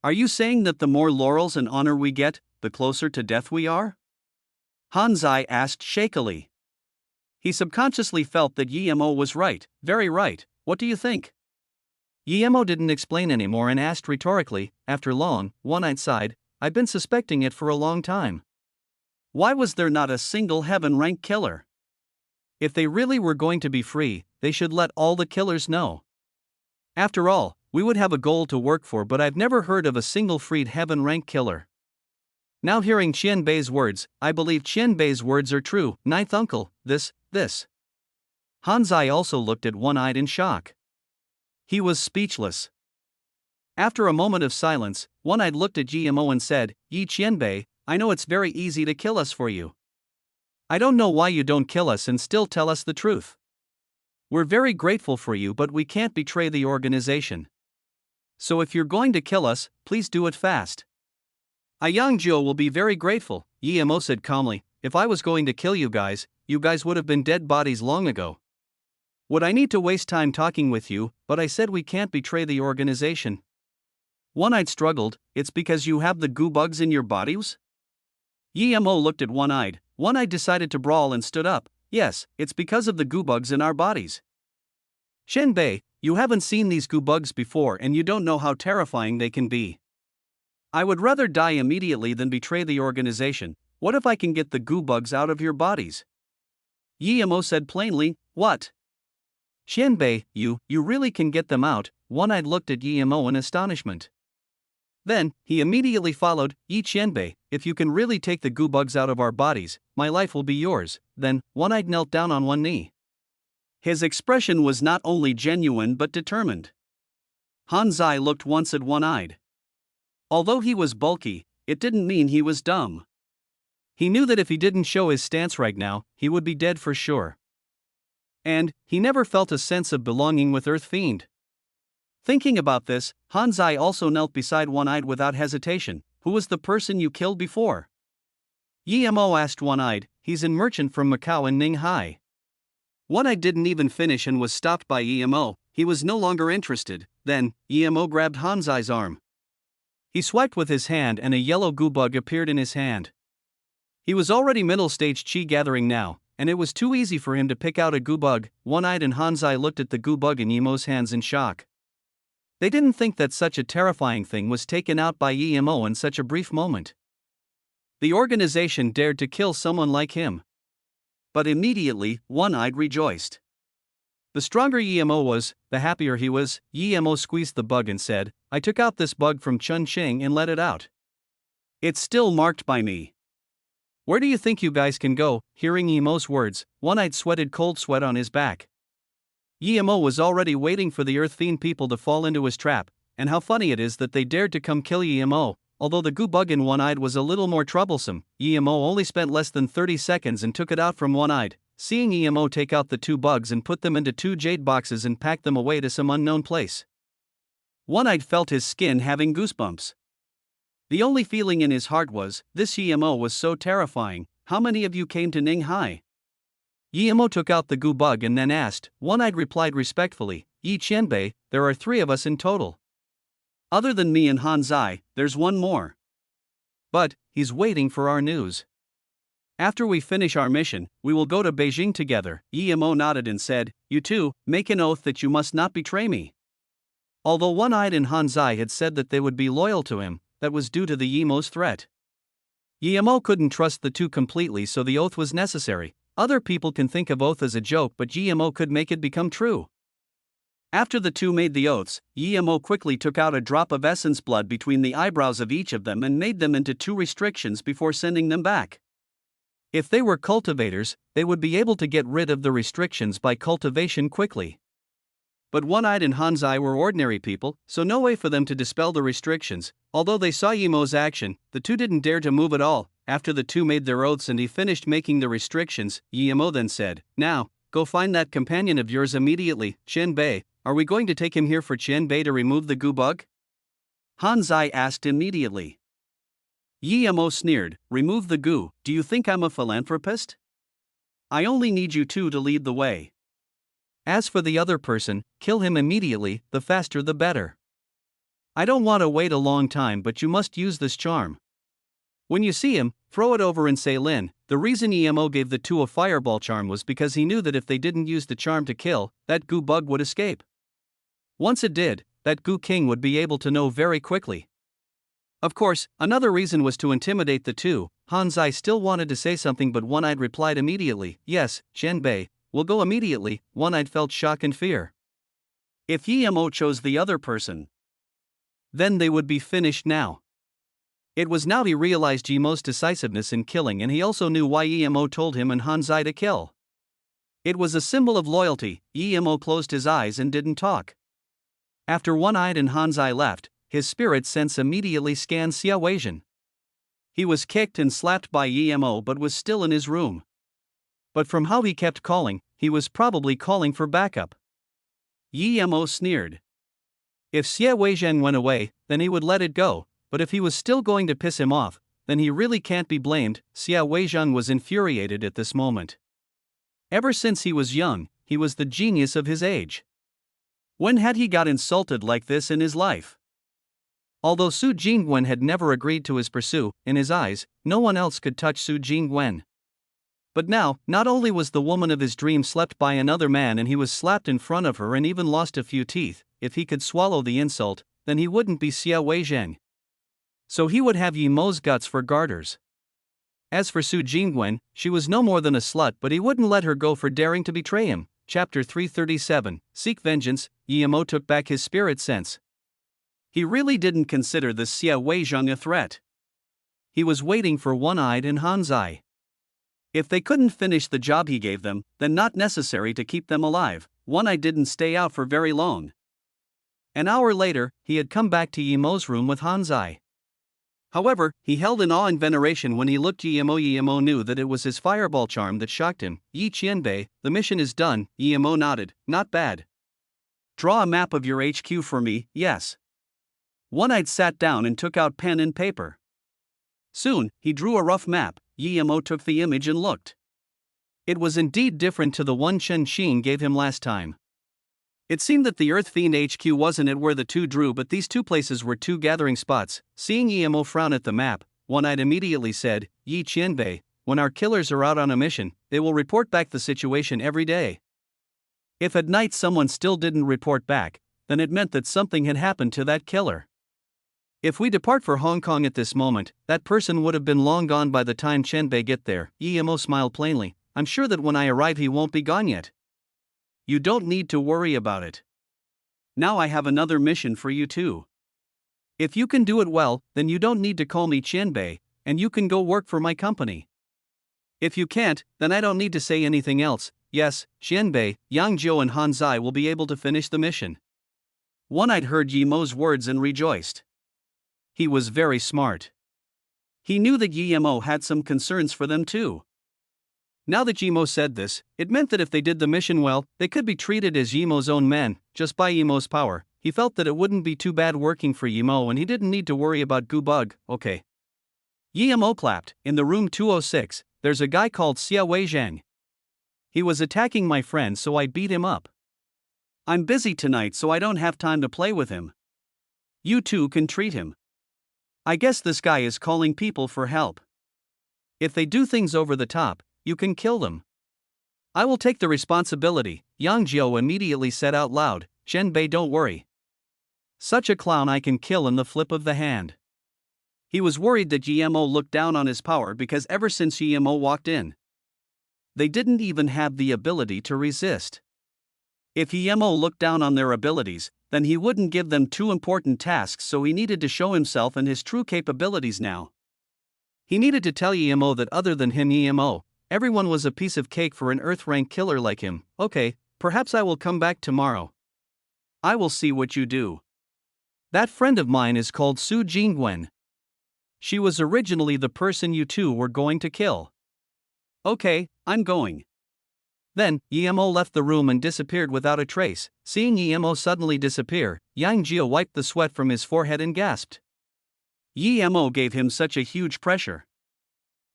Are you saying that the more laurels and honor we get, the closer to death we are? Hanzai asked shakily. He subconsciously felt that Yemo was right, very right. What do you think? Yemo didn't explain anymore and asked rhetorically, after long. One-Eyed sighed, I've been suspecting it for a long time. Why was there not a single Heaven Rank Killer? If they really were going to be free, they should let all the killers know. After all, we would have a goal to work for, but I've never heard of a single freed Heaven Rank Killer. Now hearing Qianbei's words, I believe Qianbei's words are true. Ninth uncle, this. Hanzai also looked at One-Eyed in shock. He was speechless. After a moment of silence, One-Eyed looked at Yemo and said, Yi Qianbei, I know it's very easy to kill us for you. I don't know why you don't kill us and still tell us the truth. We're very grateful for you, but we can't betray the organization. So if you're going to kill us, please do it fast. Yangzhou will be very grateful, Yemo said calmly. If I was going to kill you guys would have been dead bodies long ago. Would I need to waste time talking with you? But I said we can't betray the organization. One-Eyed struggled, it's because you have the goo bugs in your bodies? Yemo looked at One-Eyed. One-Eyed decided to brawl and stood up. Yes, it's because of the goo bugs in our bodies. Qianbei, you haven't seen these goo bugs before and you don't know how terrifying they can be. I would rather die immediately than betray the organization. What if I can get the goo bugs out of your bodies? Yemo said plainly, what? Qianbei, you really can get them out? One-Eyed looked at Yemo in astonishment. Then, he immediately followed, Yi Qianbei, if you can really take the goo bugs out of our bodies, my life will be yours. Then, One-Eyed knelt down on one knee. His expression was not only genuine but determined. Hanzai looked once at One-Eyed. Although he was bulky, it didn't mean he was dumb. He knew that if he didn't show his stance right now, he would be dead for sure. And, he never felt a sense of belonging with Earth Fiend. Thinking about this, Hanzai also knelt beside One-Eyed without hesitation. Who was the person you killed before? Yemo asked One-Eyed. He's a merchant from Macau in Ninghai. One-Eyed didn't even finish and was stopped by Yemo. He was no longer interested. Then, Yemo grabbed Hanzai's arm. He swiped with his hand and a yellow goo bug appeared in his hand. He was already middle-stage chi gathering now, and it was too easy for him to pick out a goo bug. One-Eyed and Hanzai looked at the goo bug in Yemo's hands in shock. They didn't think that such a terrifying thing was taken out by Yemo in such a brief moment. The organization dared to kill someone like him. But immediately, One-Eyed rejoiced. The stronger Yemo was, the happier he was. Yemo squeezed the bug and said, I took out this bug from Chun-Ching and let it out. It's still marked by me. Where do you think you guys can go? Hearing Yemo's words, One-Eyed sweated cold sweat on his back. Yemo was already waiting for the Earth Fiend people to fall into his trap. and how funny it is that they dared to come kill Emo. Although the goo bug in One-Eyed was a little more troublesome, Emo only spent less than 30 seconds and took it out from One-Eyed. Seeing Emo take out the 2 bugs and put them into 2 jade boxes and pack them away to some unknown place, One-Eyed felt his skin having goosebumps. The only feeling in his heart was, this Emo was so terrifying. How many of you came to Ninghai? Emo took out the goo bug and then asked. One-Eyed replied respectfully, Yi Qianbei, there are 3 of us in total. Other than me and Hanzai, there's one more. But he's waiting for our news. After we finish our mission, we will go to Beijing together. Emo nodded and said, you two, make an oath that you must not betray me. Although One-Eyed and Hanzai had said that they would be loyal to him, that was due to the Emo's threat. Emo couldn't trust the 2 completely, so the oath was necessary. Other people can think of oath as a joke, but Emo could make it become true. After the 2 made the oaths, Emo quickly took out a drop of essence blood between the eyebrows of each of them and made them into 2 restrictions before sending them back. If they were cultivators, they would be able to get rid of the restrictions by cultivation quickly. But One-Eyed and Hanzai were ordinary people, so no way for them to dispel the restrictions. Although they saw Emo's action, the 2 didn't dare to move at all. After the 2 made their oaths and he finished making the restrictions, Emo then said, now, go find that companion of yours immediately, Qianbei. Are we going to take him here for Qianbei to remove the goo bug? Hanzai asked immediately. Emo sneered, remove the goo, do you think I'm a philanthropist? I only need you 2 to lead the way. As for the other person, kill him immediately, the faster the better. I don't want to wait a long time, but you must use this charm. When you see him, throw it over and say Lin. The reason Emo gave the 2 a fireball charm was because he knew that if they didn't use the charm to kill, that goo bug would escape. Once it did, that goo king would be able to know very quickly. Of course, another reason was to intimidate the 2. Hanzai still wanted to say something, but One-Eyed replied immediately, yes, Qianbei, we'll go immediately. One-Eyed felt shock and fear. If Emo chose the other person, then they would be finished now. It was now he realized Emo's decisiveness in killing, and he also knew why Emo told him and Hanzai to kill. It was a symbol of loyalty. Emo closed his eyes and didn't talk. After One-Eyed and Hanzai left, his spirit sense immediately scanned Xia Weizhen. He was kicked and slapped by Emo but was still in his room. But from how he kept calling, he was probably calling for backup. Emo sneered. If Xia Weizhen went away, then he would let it go, but if he was still going to piss him off, then he really can't be blamed. Xia Weizhen was infuriated at this moment. Ever since he was young, he was the genius of his age. When had he got insulted like this in his life? Although Su Jingwen had never agreed to his pursuit, in his eyes, no one else could touch Su Jingwen. But now, not only was the woman of his dreams slept by another man and he was slapped in front of her and even lost a few teeth, if he could swallow the insult, then he wouldn't be Xia Weizhen. So he would have Emo's guts for garters. As for Su Jingwen, she was no more than a slut, but he wouldn't let her go for daring to betray him. Chapter 337, Seek Vengeance. Emo took back his spirit sense. He really didn't consider this Xia Weizhen a threat. He was waiting for One-Eyed and Hanzai. If they couldn't finish the job he gave them, then not necessary to keep them alive. One-Eyed didn't stay out for very long. An hour later, he had come back to Emo's room with Hanzai. However, he held in awe and veneration when he looked Emo. Emo knew that it was his fireball charm that shocked him. Yi Qianbei, the mission is done. Emo nodded, not bad. Draw a map of your HQ for me, yes. One-Eyed sat down and took out pen and paper. Soon, he drew a rough map. Emo took the image and looked. It was indeed different to the one Chen Xin gave him last time. It seemed that the Earth Fiend HQ wasn't at where the 2 drew, but these 2 places were 2 gathering spots. Seeing Emo frown at the map, One-Eyed immediately said, Yi Qianbei, when our killers are out on a mission, they will report back the situation every day. If at night someone still didn't report back, then it meant that something had happened to that killer. If we depart for Hong Kong at this moment, that person would have been long gone by the time Qianbei get there. Emo smiled plainly. I'm sure that when I arrive he won't be gone yet. You don't need to worry about it. Now I have another mission for you too. If you can do it well, then you don't need to call me Qianbei, and you can go work for my company. If you can't, then I don't need to say anything else. Yes, Qianbei, Yang Jiu and Hanzai will be able to finish the mission. One-Eyed heard Yimo's words and rejoiced. He was very smart. He knew that Yimo had some concerns for them too. Now that Yimo said this, it meant that if they did the mission well, they could be treated as Yimo's own men, just by Yimo's power. He felt that it wouldn't be too bad working for Yimo and he didn't need to worry about Goobug, okay. Yimo clapped. In the room 206, there's a guy called Xia Weizhang. He was attacking my friend so I beat him up. I'm busy tonight so I don't have time to play with him. You two can treat him. I guess this guy is calling people for help. If they do things over the top, you can kill them. I will take the responsibility, Yang Jiao immediately said out loud. Shen Bei, don't worry. Such a clown I can kill in the flip of the hand. He was worried that Yimo looked down on his power because ever since Yimo walked in, they didn't even have the ability to resist. If Yimo looked down on their abilities, then he wouldn't give them two important tasks, so he needed to show himself and his true capabilities now. He needed to tell Yimo that other than him Yimo, everyone was a piece of cake for an Earth-rank killer like him. Okay, perhaps I will come back tomorrow. I will see what you do. That friend of mine is called Su Jingwen. She was originally the person you two were going to kill. Okay, I'm going. Then, Yimo left the room and disappeared without a trace. Seeing Yimo suddenly disappear, Yang Jia wiped the sweat from his forehead and gasped. Yimo gave him such a huge pressure.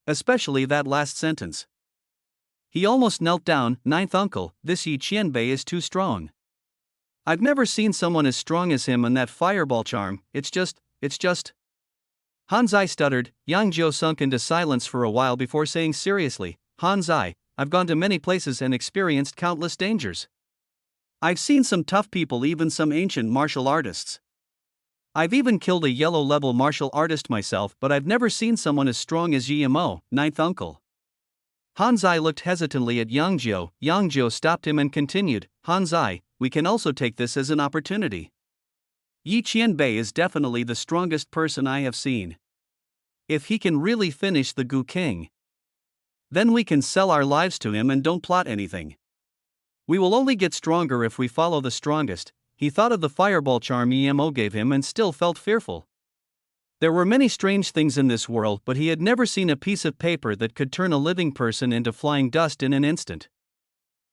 Especially that last sentence. He almost knelt down. Ninth uncle, this Yi Qianbei is too strong. I've never seen someone as strong as him and that fireball charm, it's just. Hanzai stuttered. Yang Jiao sunk into silence for a while before saying seriously, Hanzai, I've gone to many places and experienced countless dangers. I've seen some tough people, even some ancient martial artists. I've even killed a yellow-level martial artist myself, but I've never seen someone as strong as Yimo, ninth uncle. Hanzai looked hesitantly at Yang Jiao. Yang Jiao stopped him and continued, Hanzai, we can also take this as an opportunity. Yi Qianbei is definitely the strongest person I have seen. If he can really finish the Gu King, then we can sell our lives to him and don't plot anything. We will only get stronger if we follow the strongest. He thought of the fireball charm Yimo gave him and still felt fearful. There were many strange things in this world, but he had never seen a piece of paper that could turn a living person into flying dust in an instant.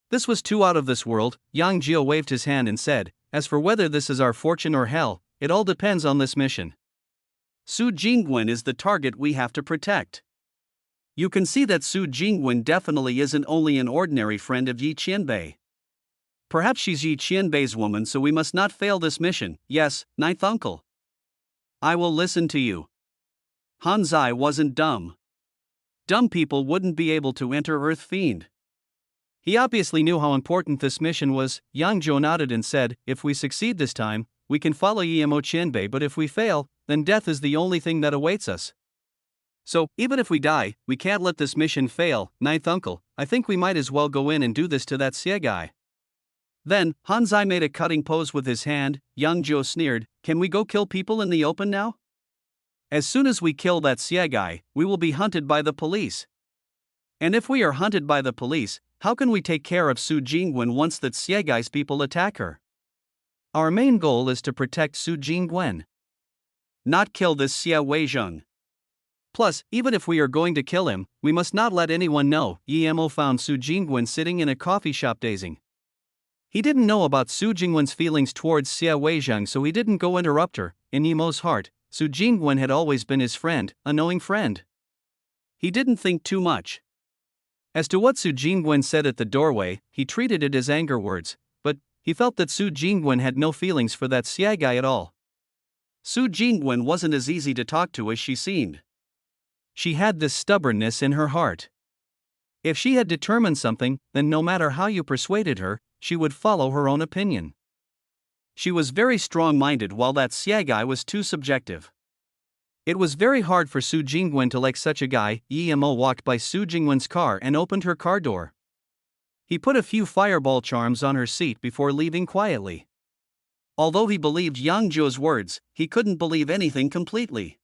This was too out of this world. Yang Jiao waved his hand and said, as for whether this is our fortune or hell, it all depends on this mission. Su Jingwen is the target we have to protect. You can see that Su Jingwen definitely isn't only an ordinary friend of Yi Qianbei. Perhaps she's Yi Qianbei's woman, so we must not fail this mission. Yes, ninth uncle. I will listen to you. Hanzai wasn't dumb. Dumb people wouldn't be able to enter Earth Fiend. He obviously knew how important this mission was. Yang Jiao nodded and said, if we succeed this time, we can follow Yimo Qianbei, but if we fail, then death is the only thing that awaits us. So, even if we die, we can't let this mission fail. Ninth uncle, I think we might as well go in and do this to that Xie guy. Then, Hanzai made a cutting pose with his hand. Yang Jiao sneered, can we go kill people in the open now? As soon as we kill that Xie guy, we will be hunted by the police. And if we are hunted by the police, how can we take care of Su Jingwen once that Xie guy's people attack her? Our main goal is to protect Su Jingwen. Not kill this Xie Weizheng. Plus, even if we are going to kill him, we must not let anyone know. Yimo found Su Jingwen sitting in a coffee shop dazing. He didn't know about Su Jingwen's feelings towards Xie Weizheng, so he didn't go interrupt her. In Yimo's heart, Su Jingwen had always been his friend, a knowing friend. He didn't think too much. As to what Su Jingwen said at the doorway, he treated it as anger words, but he felt that Su Jingwen had no feelings for that Xie guy at all. Su Jingwen wasn't as easy to talk to as she seemed. She had this stubbornness in her heart. If she had determined something, then no matter how you persuaded her, she would follow her own opinion. She was very strong-minded, while that Xie guy was too subjective. It was very hard for Su Jingwen to like such a guy. Yimo walked by Su Jingwen's car and opened her car door. He put a few fireball charms on her seat before leaving quietly. Although he believed Yang Jiao's words, he couldn't believe anything completely.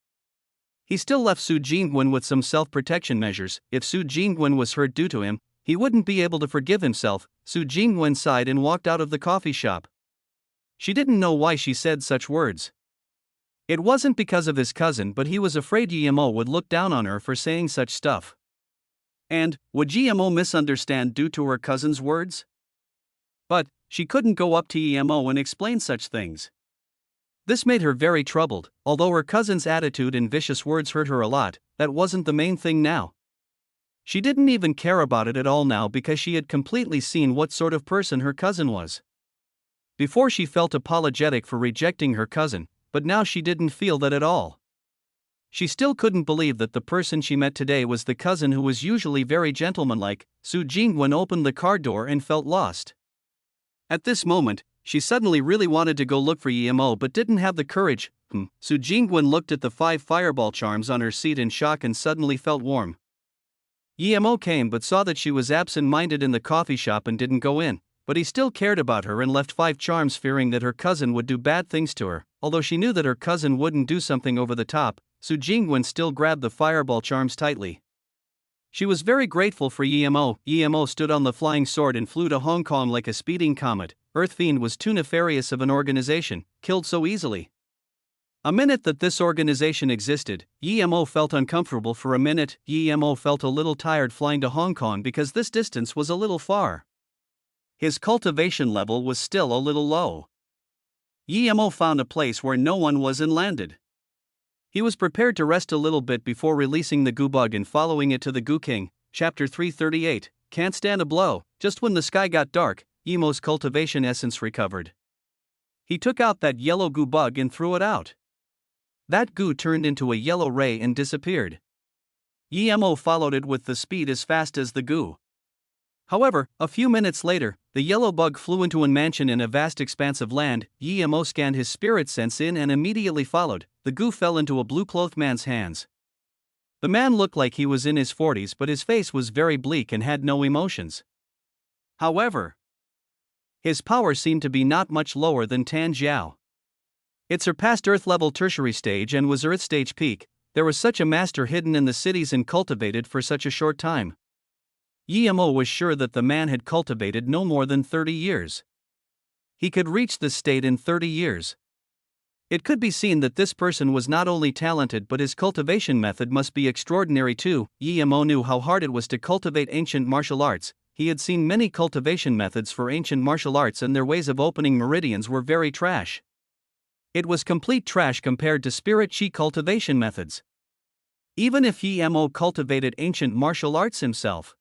He still left Su Jingwen with some self-protection measures. If Su Jingwen was hurt due to him, he wouldn't be able to forgive himself. Su Jingwen sighed and walked out of the coffee shop. She didn't know why she said such words. It wasn't because of his cousin, but he was afraid Yemo would look down on her for saying such stuff. And, would Yemo misunderstand due to her cousin's words? But, she couldn't go up to Yemo and explain such things. This made her very troubled. Although her cousin's attitude and vicious words hurt her a lot, that wasn't the main thing now. She didn't even care about it at all now because she had completely seen what sort of person her cousin was. Before she felt apologetic for rejecting her cousin, but now she didn't feel that at all. She still couldn't believe that the person she met today was the cousin who was usually very gentlemanlike. Su Jingwen opened the car door and felt lost. At this moment, she suddenly really wanted to go look for Yemo but didn't have the courage. Su Jingwen looked at the 5 fireball charms on her seat in shock and suddenly felt warm. Yemo came but saw that she was absent-minded in the coffee shop and didn't go in, but he still cared about her and left 5 charms fearing that her cousin would do bad things to her. Although she knew that her cousin wouldn't do something over the top, Su Jingwen still grabbed the fireball charms tightly. She was very grateful for Yemo. Yemo stood on the flying sword and flew to Hong Kong like a speeding comet. Earth Fiend was too nefarious of an organization, killed so easily. A minute that this organization existed, Yemo felt uncomfortable for a minute. Yemo felt a little tired flying to Hong Kong because this distance was a little far. His cultivation level was still a little low. Yemo found a place where no one was and landed. He was prepared to rest a little bit before releasing the goo bug and following it to the Goo King. Chapter 338, Can't Stand a Blow. Just when the sky got dark, Yemo's cultivation essence recovered. He took out that yellow goo bug and threw it out. That goo turned into a yellow ray and disappeared. Yemo followed it with the speed as fast as the goo. However, a few minutes later, the yellow bug flew into a mansion in a vast expanse of land. Yemo scanned his spirit sense in and immediately followed. The goo fell into a blue-clothed man's hands. The man looked like he was in his 40s, but his face was very bleak and had no emotions. However, his power seemed to be not much lower than Tan Jiao. It surpassed Earth-level tertiary stage and was Earth stage peak. There was such a master hidden in the cities and cultivated for such a short time. Yemo was sure that the man had cultivated no more than 30 years. He could reach this state in 30 years. It could be seen that this person was not only talented but his cultivation method must be extraordinary too. Yemo knew how hard it was to cultivate ancient martial arts. He had seen many cultivation methods for ancient martial arts and their ways of opening meridians were very trash. It was complete trash compared to spirit chi cultivation methods. Even if Yemo cultivated ancient martial arts himself,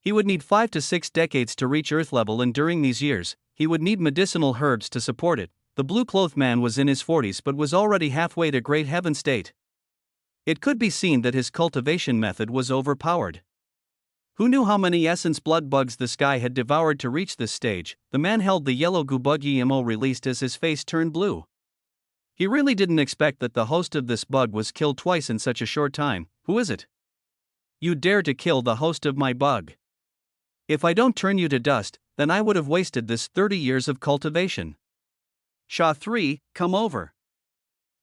he would need 5 to 6 decades to reach Earth level, and during these years, he would need medicinal herbs to support it. The blue-clothed man was in his 40s but was already halfway to Great Heaven state. It could be seen that his cultivation method was overpowered. Who knew how many essence blood bugs this guy had devoured to reach this stage? The man held the yellow goo bug Yemo released as his face turned blue. He really didn't expect that the host of this bug was killed twice in such a short time. Who is it? You dare to kill the host of my bug? If I don't turn you to dust, then I would have wasted this 30 years of cultivation. Sha 3, come over.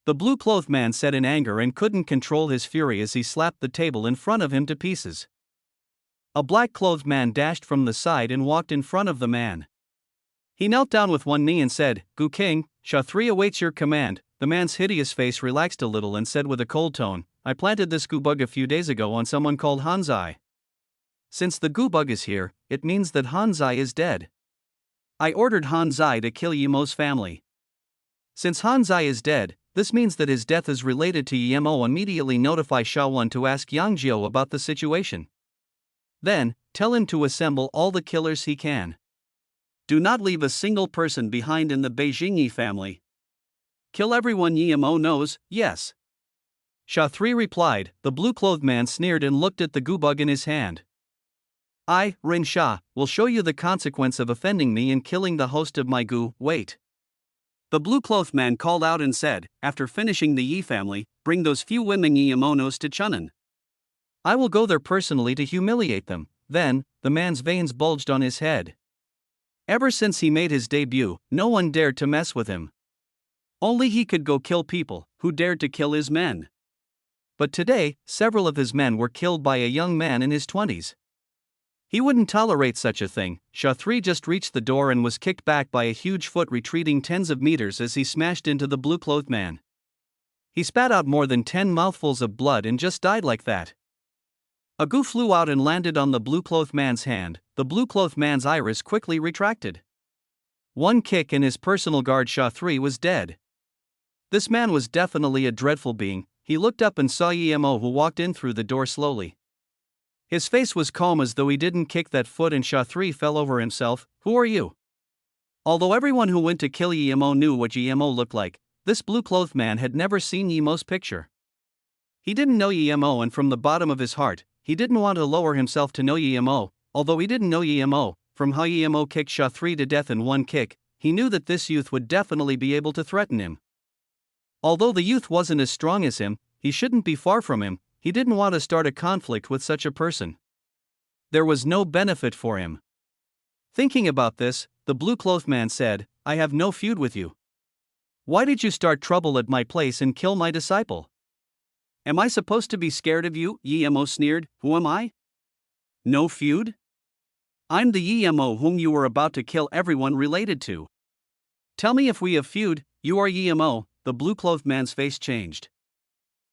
The blue-clothed man said in anger and couldn't control his fury as he slapped the table in front of him to pieces. A black-clothed man dashed from the side and walked in front of the man. He knelt down with one knee and said, Goo King, Sha 3 awaits your command. The man's hideous face relaxed a little and said with a cold tone, I planted this goo bug a few days ago on someone called Hanzai. Since the goo bug is here, it means that Hanzai is dead. I ordered Hanzai to kill Yemo's family. Since Hanzai is dead, this means that his death is related to Yemo. Immediately notify Sha 1 to ask Yangjiao about the situation. Then, tell him to assemble all the killers he can. Do not leave a single person behind in the Beijing family. Kill everyone Yemo knows, yes. Sha 3 replied. The blue-clothed man sneered and looked at the goo bug in his hand. I, Rin Sha, will show you the consequence of offending me and killing the host of my goo. Wait. The blue-clothed man called out and said, after finishing the Yi family, bring those few women Yemo knows to Chunnan. I will go there personally to humiliate them. Then, the man's veins bulged on his head. Ever since he made his debut, no one dared to mess with him. Only he could go kill people who dared to kill his men. But today, several of his men were killed by a young man in his 20s. He wouldn't tolerate such a thing. Sha 3 just reached the door and was kicked back by a huge foot retreating tens of meters as he smashed into the blue-clothed man. He spat out more than 10 mouthfuls of blood and just died like that. A goo flew out and landed on the blue-clothed man's hand. The blue-clothed man's iris quickly retracted. One kick and his personal guard Sha 3 was dead. This man was definitely a dreadful being. He looked up and saw Emo, who walked in through the door slowly. His face was calm as though he didn't kick that foot, and Sha 3 fell over himself. Who are you? Although everyone who went to kill Emo knew what Emo looked like, this blue-clothed man had never seen Emo's picture. He didn't know Emo, and from the bottom of his heart, he didn't want to lower himself to know Emo. Although he didn't know Emo, from how Emo kicked Sha 3 to death in one kick, he knew that this youth would definitely be able to threaten him. Although the youth wasn't as strong as him, he shouldn't be far from him. He didn't want to start a conflict with such a person. There was no benefit for him. Thinking about this, the blue-clothed man said, I have no feud with you. Why did you start trouble at my place and kill my disciple? Am I supposed to be scared of you? Emo sneered. Who am I? No feud? I'm the Emo whom you were about to kill everyone related to. Tell me if we have feud. You are Emo. The blue-clothed man's face changed.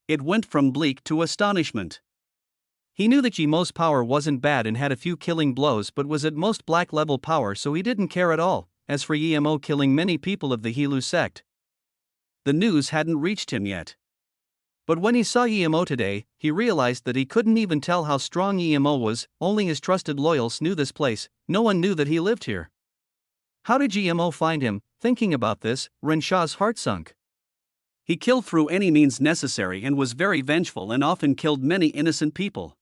It went from bleak to astonishment. He knew that Emo's power wasn't bad and had a few killing blows, but was at most black-level power, so he didn't care at all. As for Emo killing many people of the Hilu sect, the news hadn't reached him yet. But when he saw Emo today, he realized that he couldn't even tell how strong Emo was. Only his trusted loyals knew this place. No one knew that he lived here. How did Emo find him? Thinking about this, Rensha's heart sunk. He killed through any means necessary and was very vengeful and often killed many innocent people.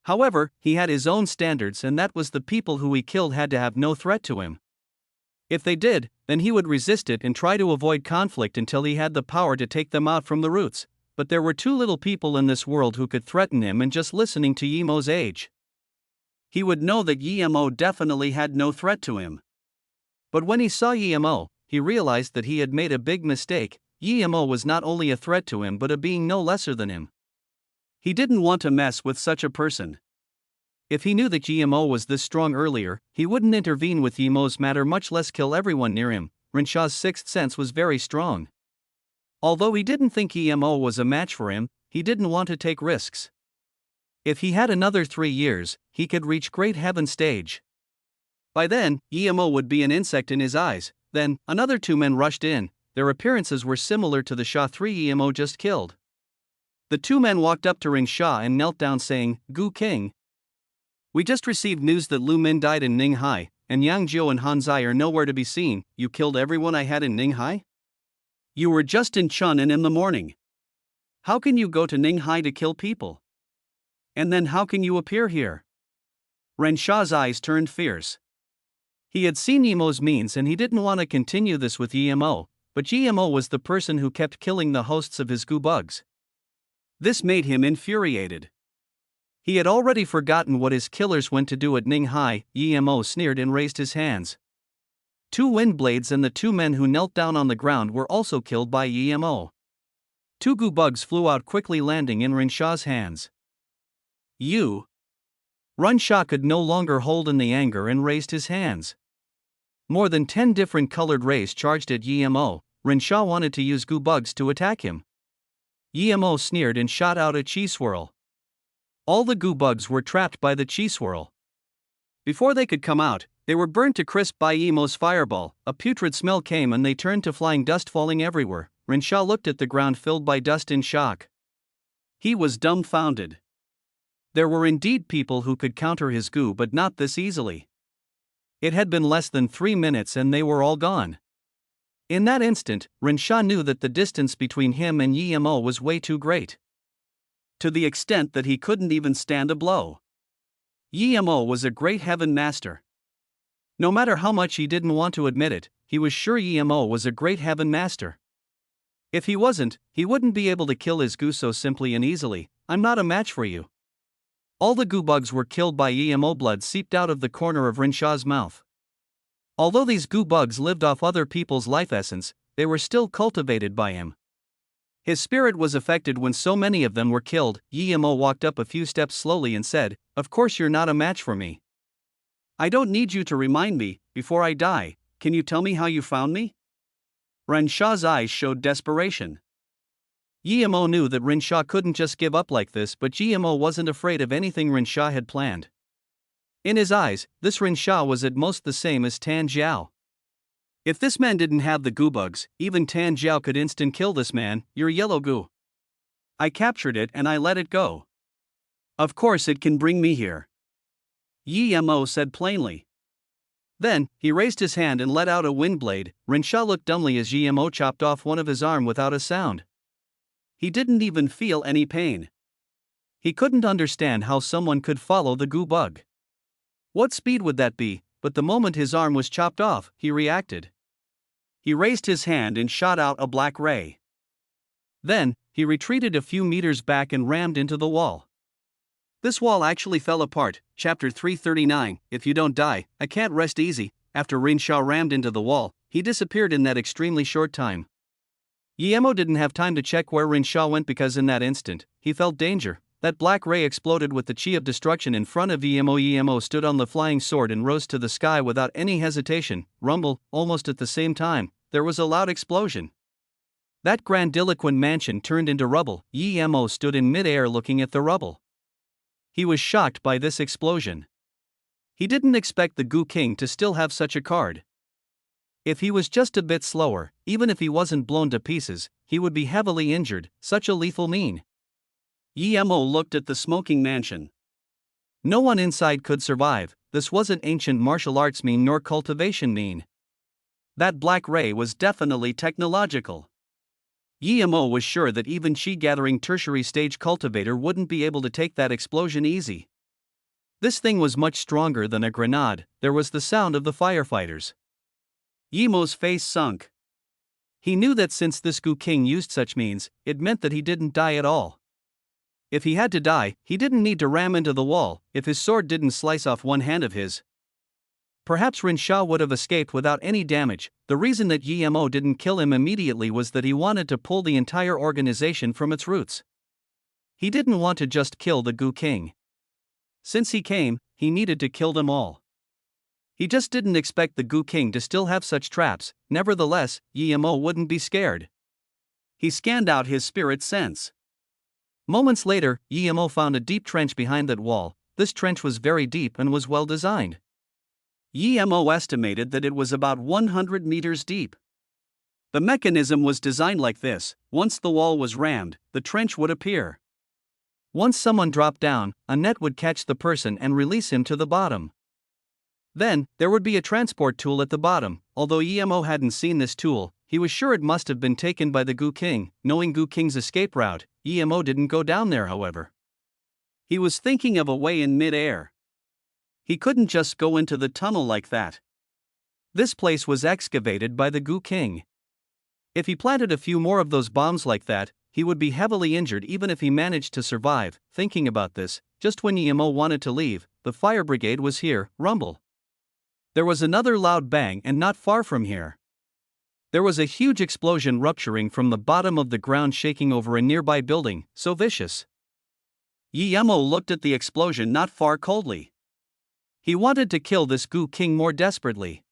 However, he had his own standards, and that was the people who he killed had to have no threat to him. If they did, then he would resist it and try to avoid conflict until he had the power to take them out from the roots. But there were too little people in this world who could threaten him, and just listening to Emo's age, he would know that Emo definitely had no threat to him. But when he saw Emo, he realized that he had made a big mistake. Emo was not only a threat to him but a being no lesser than him. He didn't want to mess with such a person. If he knew that Emo was this strong earlier, he wouldn't intervene with Emo's matter, much less kill everyone near him. Rensha's sixth sense was very strong. Although he didn't think Emo was a match for him, he didn't want to take risks. If he had another 3 years, he could reach Great Heaven stage. By then, Emo would be an insect in his eyes. Then, another 2 men rushed in. Their appearances were similar to the Sha 3 Emo just killed. The 2 men walked up to Rensha and knelt down, saying, Gu King, we just received news that Lu Min died in Ninghai, and Yang Jiu and Han Zai are nowhere to be seen. You killed everyone I had in Ninghai? You were just in Chunin in the morning. How can you go to Ninghai to kill people? And then how can you appear here? Rensha's eyes turned fierce. He had seen Emo's means and he didn't want to continue this with Emo, but Emo was the person who kept killing the hosts of his goo bugs. This made him infuriated. He had already forgotten what his killers went to do at Ninghai. Emo sneered and raised his hands. 2 wind blades and the 2 men who knelt down on the ground were also killed by Emo. 2 goo bugs flew out quickly, landing in Rensha's hands. Rensha could no longer hold in the anger and raised his hands. More than 10 different colored rays charged at Emo. Rensha wanted to use goo bugs to attack him. Emo sneered and shot out a chi swirl. All the goo bugs were trapped by the chi swirl. Before they could come out, they were burnt to crisp by Emo's fireball. A putrid smell came and they turned to flying dust falling everywhere. Rensha looked at the ground filled by dust in shock. He was dumbfounded. There were indeed people who could counter his goo, but not this easily. It had been less than 3 minutes and they were all gone. In that instant, Rensha knew that the distance between him and Emo was way too great. To the extent that he couldn't even stand a blow. Emo was a great heaven master. No matter how much he didn't want to admit it, he was sure Emo was a great heaven master. If he wasn't, he wouldn't be able to kill his goo so simply and easily. I'm not a match for you. All the goo bugs were killed by Emo. Blood seeped out of the corner of Rensha's mouth. Although these goo bugs lived off other people's life essence, they were still cultivated by him. His spirit was affected when so many of them were killed. Emo walked up a few steps slowly and said, Of course you're not a match for me. I don't need you to remind me. Before I die, can you tell me how you found me? Renshaw's eyes showed desperation. Yemo knew that Renshaw couldn't just give up like this, but Yemo wasn't afraid of anything Renshaw had planned. In his eyes, this Renshaw was at most the same as Tan Jiao. If this man didn't have the goo bugs, even Tan Jiao could instant kill this man. You're yellow goo. I captured it and I let it go. Of course it can bring me here, Yemo said plainly. Then, he raised his hand and let out a wind blade. Renshaw looked dumbly as Yemo chopped off one of his arm without a sound. He didn't even feel any pain. He couldn't understand how someone could follow the goo bug. What speed would that be? But the moment his arm was chopped off, he reacted. He raised his hand and shot out a black ray. Then, he retreated a few meters back and rammed into the wall. This wall actually fell apart. Chapter 339, If you don't die, I can't rest easy. After Renshaw rammed into the wall, he disappeared in that extremely short time. Yemo didn't have time to check where Renshaw went because in that instant, he felt danger. That black ray exploded with the chi of destruction in front of Yemo. Yemo stood on the flying sword and rose to the sky without any hesitation. Rumble, almost at the same time, there was a loud explosion. That grandiloquent mansion turned into rubble. Yemo stood in mid-air looking at the rubble. He was shocked by this explosion. He didn't expect the Goo King to still have such a card. If he was just a bit slower, even if he wasn't blown to pieces, he would be heavily injured. Such a lethal mean. Yemo looked at the smoking mansion. No one inside could survive. This wasn't ancient martial arts mean nor cultivation mean. That black ray was definitely technological. Yemo was sure that even chi-gathering tertiary stage cultivator wouldn't be able to take that explosion easy. This thing was much stronger than a grenade. There was the sound of the firefighters. Yemo's face sunk. He knew that since this Goo King used such means, it meant that he didn't die at all. If he had to die, he didn't need to ram into the wall. If his sword didn't slice off one hand of his, perhaps Renshaw would have escaped without any damage. The reason that Yemo didn't kill him immediately was that he wanted to pull the entire organization from its roots. He didn't want to just kill the Goo King. Since he came, he needed to kill them all. He just didn't expect the Goo King to still have such traps. Nevertheless, Yemo wouldn't be scared. He scanned out his spirit sense. Moments later, Yemo found a deep trench behind that wall. This trench was very deep and was well designed. Yemo estimated that it was about 100 meters deep. The mechanism was designed like this: once the wall was rammed, the trench would appear. Once someone dropped down, a net would catch the person and release him to the bottom. Then, there would be a transport tool at the bottom. Although Yemo hadn't seen this tool, he was sure it must have been taken by the Goo King. Knowing Goo King's escape route, Yemo didn't go down there, however. He was thinking of a way in mid-air. He couldn't just go into the tunnel like that. This place was excavated by the Goo King. If he planted a few more of those bombs like that, he would be heavily injured even if he managed to survive. Thinking about this, just when Yemo wanted to leave, the fire brigade was here. Rumble. There was another loud bang, and not far from here, there was a huge explosion rupturing from the bottom of the ground, shaking over a nearby building. So vicious. Yemo looked at the explosion not far coldly. He wanted to kill this Goo King more desperately.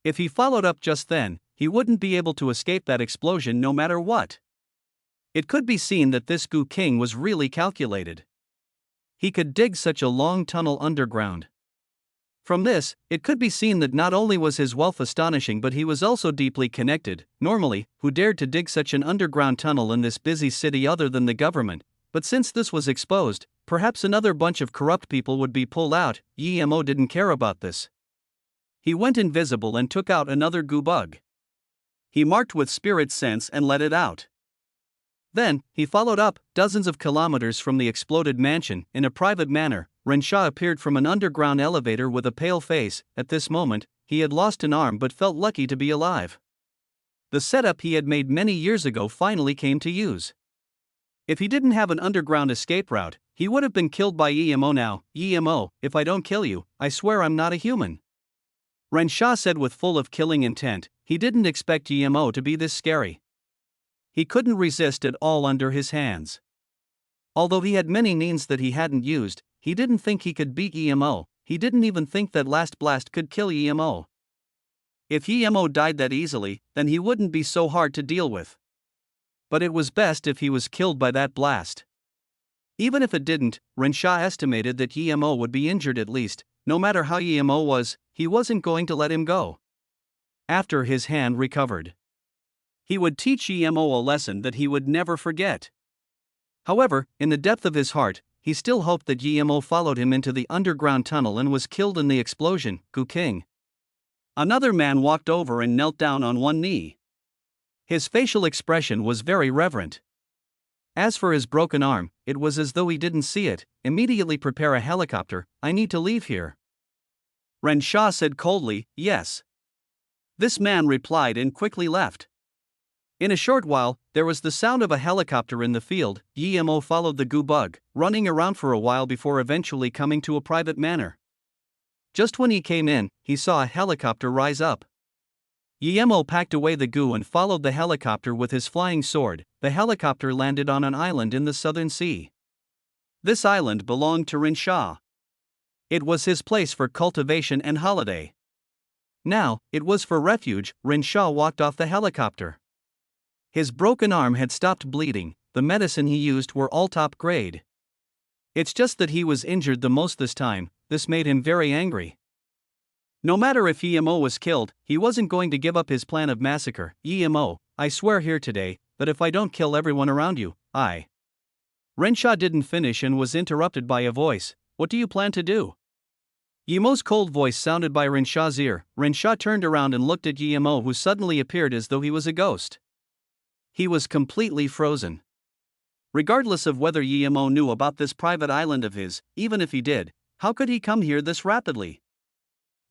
If he followed up just then, he wouldn't be able to escape that explosion no matter what. It could be seen that this Goo King was really calculated. He could dig such a long tunnel underground. From this, it could be seen that not only was his wealth astonishing, but he was also deeply connected. Normally, who dared to dig such an underground tunnel in this busy city other than the government? But since this was exposed, perhaps another bunch of corrupt people would be pulled out. Yemo didn't care about this. He went invisible and took out another goo bug. He marked with spirit sense and let it out. Then, he followed up. Dozens of kilometers from the exploded mansion, in a private manner, Renshaw appeared from an underground elevator with a pale face. At this moment, he had lost an arm but felt lucky to be alive. The setup he had made many years ago finally came to use. If he didn't have an underground escape route, he would have been killed by Yemo now. Yemo, if I don't kill you, I swear I'm not a human, Renshaw said with full of killing intent. He didn't expect Yemo to be this scary. He couldn't resist it all under his hands. Although he had many means that he hadn't used, he didn't think he could beat Yemo. he didn't even think that last blast could kill Emo. If Emo died that easily, then he wouldn't be so hard to deal with. But it was best if he was killed by that blast. Even if it didn't, Renshaw estimated that Emo would be injured at least. No matter how Emo was, he wasn't going to let him go. After his hand recovered, he would teach Emo a lesson that he would never forget. However, in the depth of his heart, he still hoped that Emo followed him into the underground tunnel and was killed in the explosion. Gu King. Another man walked over and knelt down on one knee. His facial expression was very reverent. As for his broken arm, it was as though he didn't see it. Immediately prepare a helicopter, I need to leave here. Renshaw said coldly, yes. This man replied and quickly left. In a short while, there was the sound of a helicopter in the field. Emo followed the goo bug, running around for a while before eventually coming to a private manor. Just when he came in, he saw a helicopter rise up. Emo packed away the goo and followed the helicopter with his flying sword. The helicopter landed on an island in the southern sea. This island belonged to Renshaw. It was his place for cultivation and holiday. Now, it was for refuge. Renshaw walked off the helicopter. His broken arm had stopped bleeding, the medicine he used were all top grade. It's just that he was injured the most this time. This made him very angry. No matter if Emo was killed, he wasn't going to give up his plan of massacre. Emo, I swear here today, that if I don't kill everyone around you, I. Renshaw didn't finish and was interrupted by a voice. What do you plan to do? Emo's cold voice sounded by Renshaw's ear. Renshaw turned around and looked at Emo, who suddenly appeared as though he was a ghost. He was completely frozen. Regardless of whether Emo knew about this private island of his, even if he did, how could he come here this rapidly?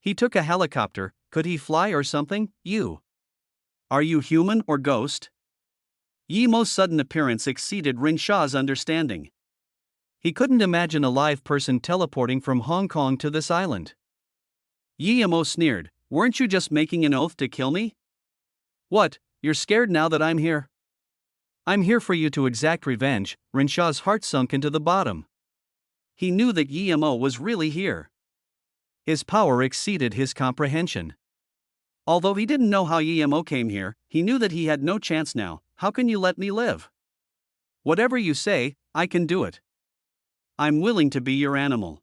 He took a helicopter, could he fly or something? Are you human or ghost? Emo's sudden appearance exceeded Renshaw's understanding. He couldn't imagine a live person teleporting from Hong Kong to this island. Emo sneered, weren't you just making an oath to kill me? What, you're scared now that I'm here? I'm here for you to exact revenge. Renshaw's heart sunk into the bottom. He knew that Emo was really here. His power exceeded his comprehension. Although he didn't know how Emo came here, he knew that he had no chance now. How can you let me live? Whatever you say, I can do it. I'm willing to be your animal.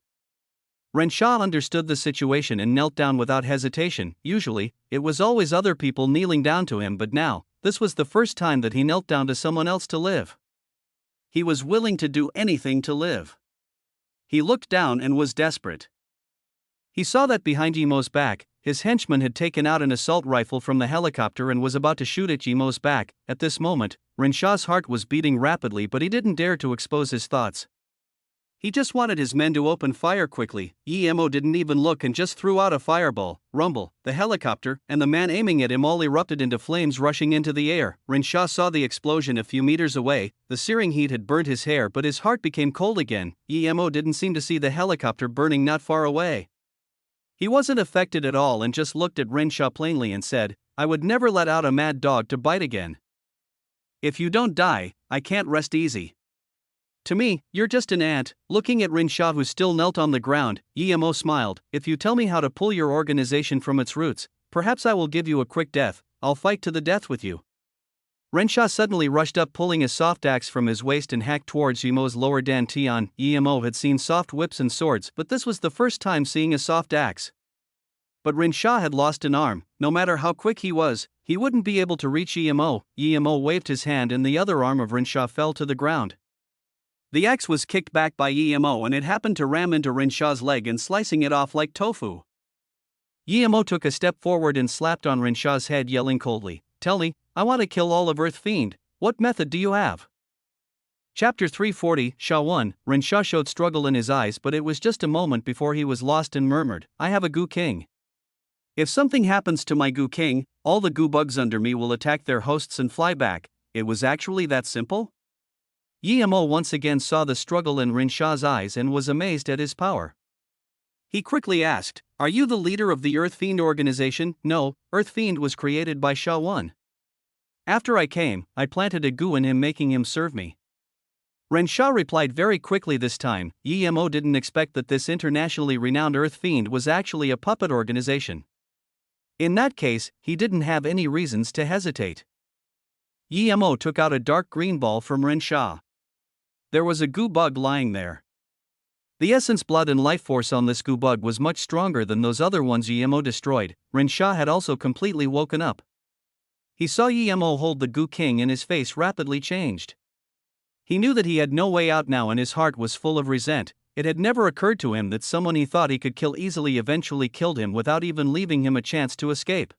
Renshaw understood the situation and knelt down without hesitation. Usually, it was always other people kneeling down to him, but now, this was the first time that he knelt down to someone else to live. He was willing to do anything to live. He looked down and was desperate. He saw that behind Emo's back, his henchman had taken out an assault rifle from the helicopter and was about to shoot at Emo's back. At this moment, Renshaw's heart was beating rapidly, but he didn't dare to expose his thoughts. He just wanted his men to open fire quickly. Emo didn't even look and just threw out a fireball. Rumble, the helicopter, and the man aiming at him all erupted into flames rushing into the air. Renshaw saw the explosion a few meters away. The searing heat had burnt his hair, but his heart became cold again. Emo didn't seem to see the helicopter burning not far away. He wasn't affected at all and just looked at Renshaw plainly and said, I would never let out a mad dog to bite again. If you don't die, I can't rest easy. To me, you're just an ant. Looking at Renshaw, who still knelt on the ground, Emo smiled. If you tell me how to pull your organization from its roots, perhaps I will give you a quick death. I'll fight to the death with you. Renshaw suddenly rushed up, pulling a soft axe from his waist and hacked towards Emo's lower dantian. Emo had seen soft whips and swords, but this was the first time seeing a soft axe. But Renshaw had lost an arm. No matter how quick he was, he wouldn't be able to reach Emo. Emo waved his hand and the other arm of Renshaw fell to the ground. The axe was kicked back by Emo and it happened to ram into Renshaw's leg and slicing it off like tofu. Emo took a step forward and slapped on Renshaw's head, yelling coldly, Tell me, I want to kill all of Earth Fiend. What method do you have? Chapter 340, Sha 1. Renshaw showed struggle in his eyes, but it was just a moment before he was lost and murmured, I have a Goo King. If something happens to my Goo King, all the goo bugs under me will attack their hosts and fly back. It was actually that simple? Emo once again saw the struggle in Renshaw's eyes and was amazed at his power. He quickly asked, Are you the leader of the Earth Fiend organization? No, Earth Fiend was created by Sha 1. After I came, I planted a goo in him, making him serve me. Ren Sha replied very quickly this time. Emo didn't expect that this internationally renowned Earth Fiend was actually a puppet organization. In that case, he didn't have any reasons to hesitate. Emo took out a dark green ball from Ren Sha. There was a goo bug lying there. The essence, blood, and life force on this goo bug was much stronger than those other ones Emo destroyed. Ren Sha had also completely woken up. He saw Emo hold the Goo King and his face rapidly changed. He knew that he had no way out now and his heart was full of resent. It had never occurred to him that someone he thought he could kill easily eventually killed him without even leaving him a chance to escape.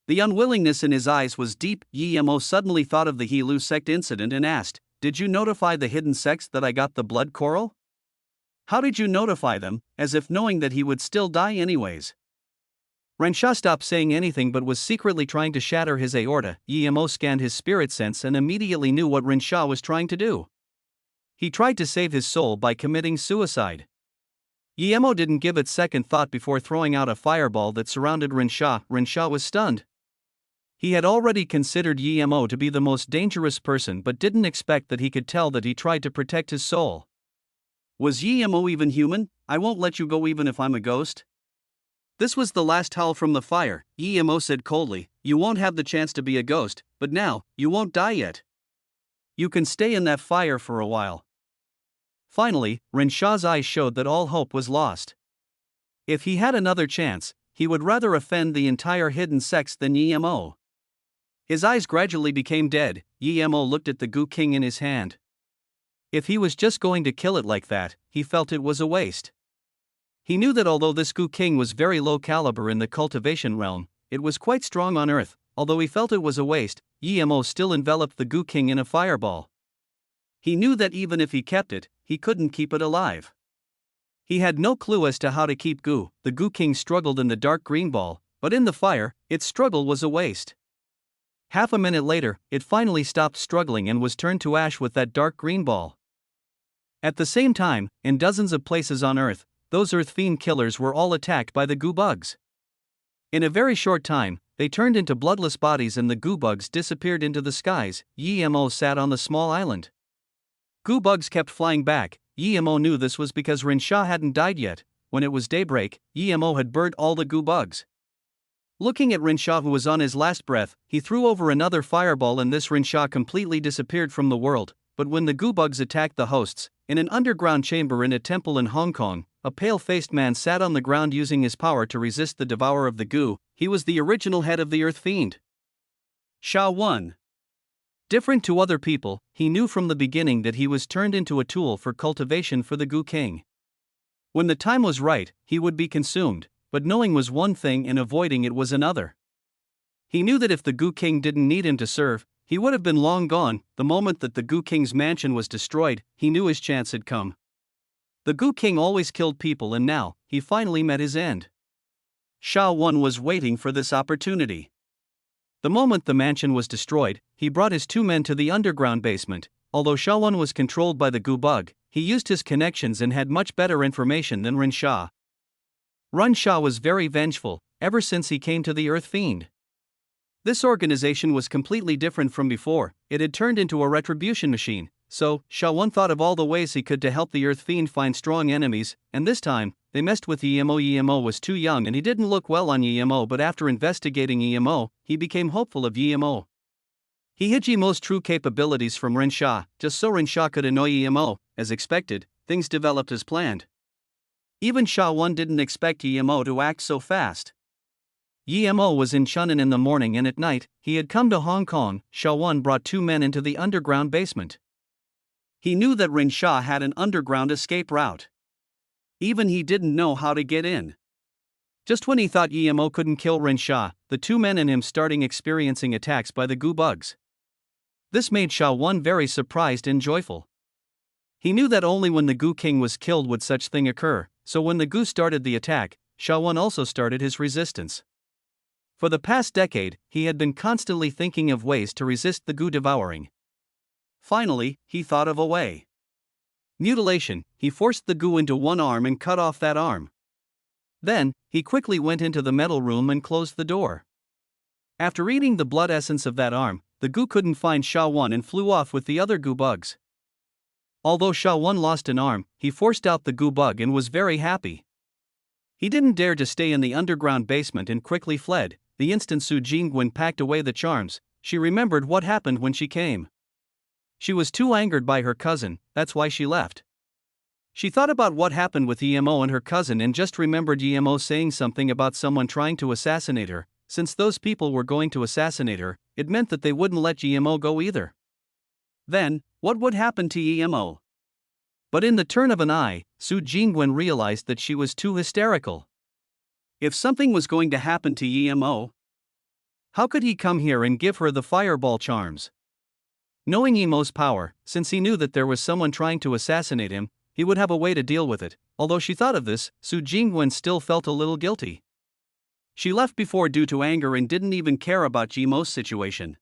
The unwillingness in his eyes was deep. Emo suddenly thought of the Helu sect incident and asked, "Did you notify the hidden sects that I got the blood coral?" "How did you notify them?" as if knowing that he would still die anyways. Ren Sha stopped saying anything but was secretly trying to shatter his aorta. Emo scanned his spirit sense and immediately knew what Ren Sha was trying to do. He tried to save his soul by committing suicide. Emo didn't give it second thought before throwing out a fireball that surrounded Ren Sha. Ren Sha was stunned. He had already considered Emo to be the most dangerous person but didn't expect that he could tell that he tried to protect his soul. Was Emo even human? "I won't let you go even if I'm a ghost." This was the last howl from the fire. Emo said coldly, "You won't have the chance to be a ghost, but now, you won't die yet. You can stay in that fire for a while." Finally, Ren Sha's eyes showed that all hope was lost. If he had another chance, he would rather offend the entire hidden sects than Emo. His eyes gradually became dead. Emo looked at the Goo King in his hand. If he was just going to kill it like that, he felt it was a waste. He knew that although this Goo King was very low caliber in the cultivation realm, it was quite strong on Earth. Although he felt it was a waste, Emo still enveloped the Goo King in a fireball. He knew that even if he kept it, he couldn't keep it alive. He had no clue as to how to keep Goo. The Goo King struggled in the dark green ball, but in the fire, its struggle was a waste. Half a minute later, it finally stopped struggling and was turned to ash with that dark green ball. At the same time, in dozens of places on Earth, those Earth Fiend killers were all attacked by the goo bugs. In a very short time, they turned into bloodless bodies and the goo bugs disappeared into the skies. Emo sat on the small island. Goo bugs kept flying back. Emo knew this was because Ren Sha hadn't died yet. When it was daybreak, Emo had burned all the goo bugs. Looking at Ren Sha, who was on his last breath, he threw over another fireball and this Ren Sha completely disappeared from the world. But when the goo bugs attacked the hosts, in an underground chamber in a temple in Hong Kong, a pale-faced man sat on the ground using his power to resist the devourer of the goo. He was the original head of the Earth Fiend. Sha 1. Different to other people, he knew from the beginning that he was turned into a tool for cultivation for the Goo King. When the time was right, he would be consumed, but knowing was one thing and avoiding it was another. He knew that if the Goo King didn't need him to serve, he would have been long gone. The moment that the Goo King's mansion was destroyed, he knew his chance had come. The Goo King always killed people and now, he finally met his end. Sha 1 was waiting for this opportunity. The moment the mansion was destroyed, he brought his 2 men to the underground basement. Although Sha 1 was controlled by the goo bug, he used his connections and had much better information than Ren Sha. Ren Sha was very vengeful, ever since he came to the Earth Fiend. This organization was completely different from before. It had turned into a retribution machine. So, Sha 1 thought of all the ways he could to help the Earth Fiend find strong enemies, and this time, they messed with Emo. Emo was too young and he didn't look well on Emo, but after investigating Emo, he became hopeful of Emo. He hid Emo's true capabilities from Ren Sha, just so Ren Sha could annoy Emo. As expected, things developed as planned. Even Sha 1 didn't expect Emo to act so fast. Emo was in Chunnan in the morning and at night, he had come to Hong Kong. Sha 1 brought 2 men into the underground basement. He knew that Ren Sha had an underground escape route. Even he didn't know how to get in. Just when he thought Emo couldn't kill Ren Sha, the 2 men and him starting experiencing attacks by the goo bugs. This made Sha 1 very surprised and joyful. He knew that only when the Goo King was killed would such thing occur, so when the goo started the attack, Sha 1 also started his resistance. For the past decade, he had been constantly thinking of ways to resist the goo devouring. Finally, he thought of a way. Mutilation. He forced the goo into one arm and cut off that arm. Then, he quickly went into the metal room and closed the door. After eating the blood essence of that arm, the goo couldn't find Sha 1 and flew off with the other goo bugs. Although Sha1 lost an arm, he forced out the goo bug and was very happy. He didn't dare to stay in the underground basement and quickly fled. The instant Su Jingwen packed away the charms, she remembered what happened when she came. She was too angered by her cousin, that's why she left. She thought about what happened with Emo and her cousin and just remembered Emo saying something about someone trying to assassinate her. Since those people were going to assassinate her, it meant that they wouldn't let Emo go either. Then, what would happen to Emo? But in the turn of an eye, Su Jingwen realized that she was too hysterical. If something was going to happen to Emo, how could he come here and give her the fireball charms? Knowing Emo's power, since he knew that there was someone trying to assassinate him, he would have a way to deal with it. Although she thought of this, Su Jingwen still felt a little guilty. She left before due to anger and didn't even care about Emo's situation.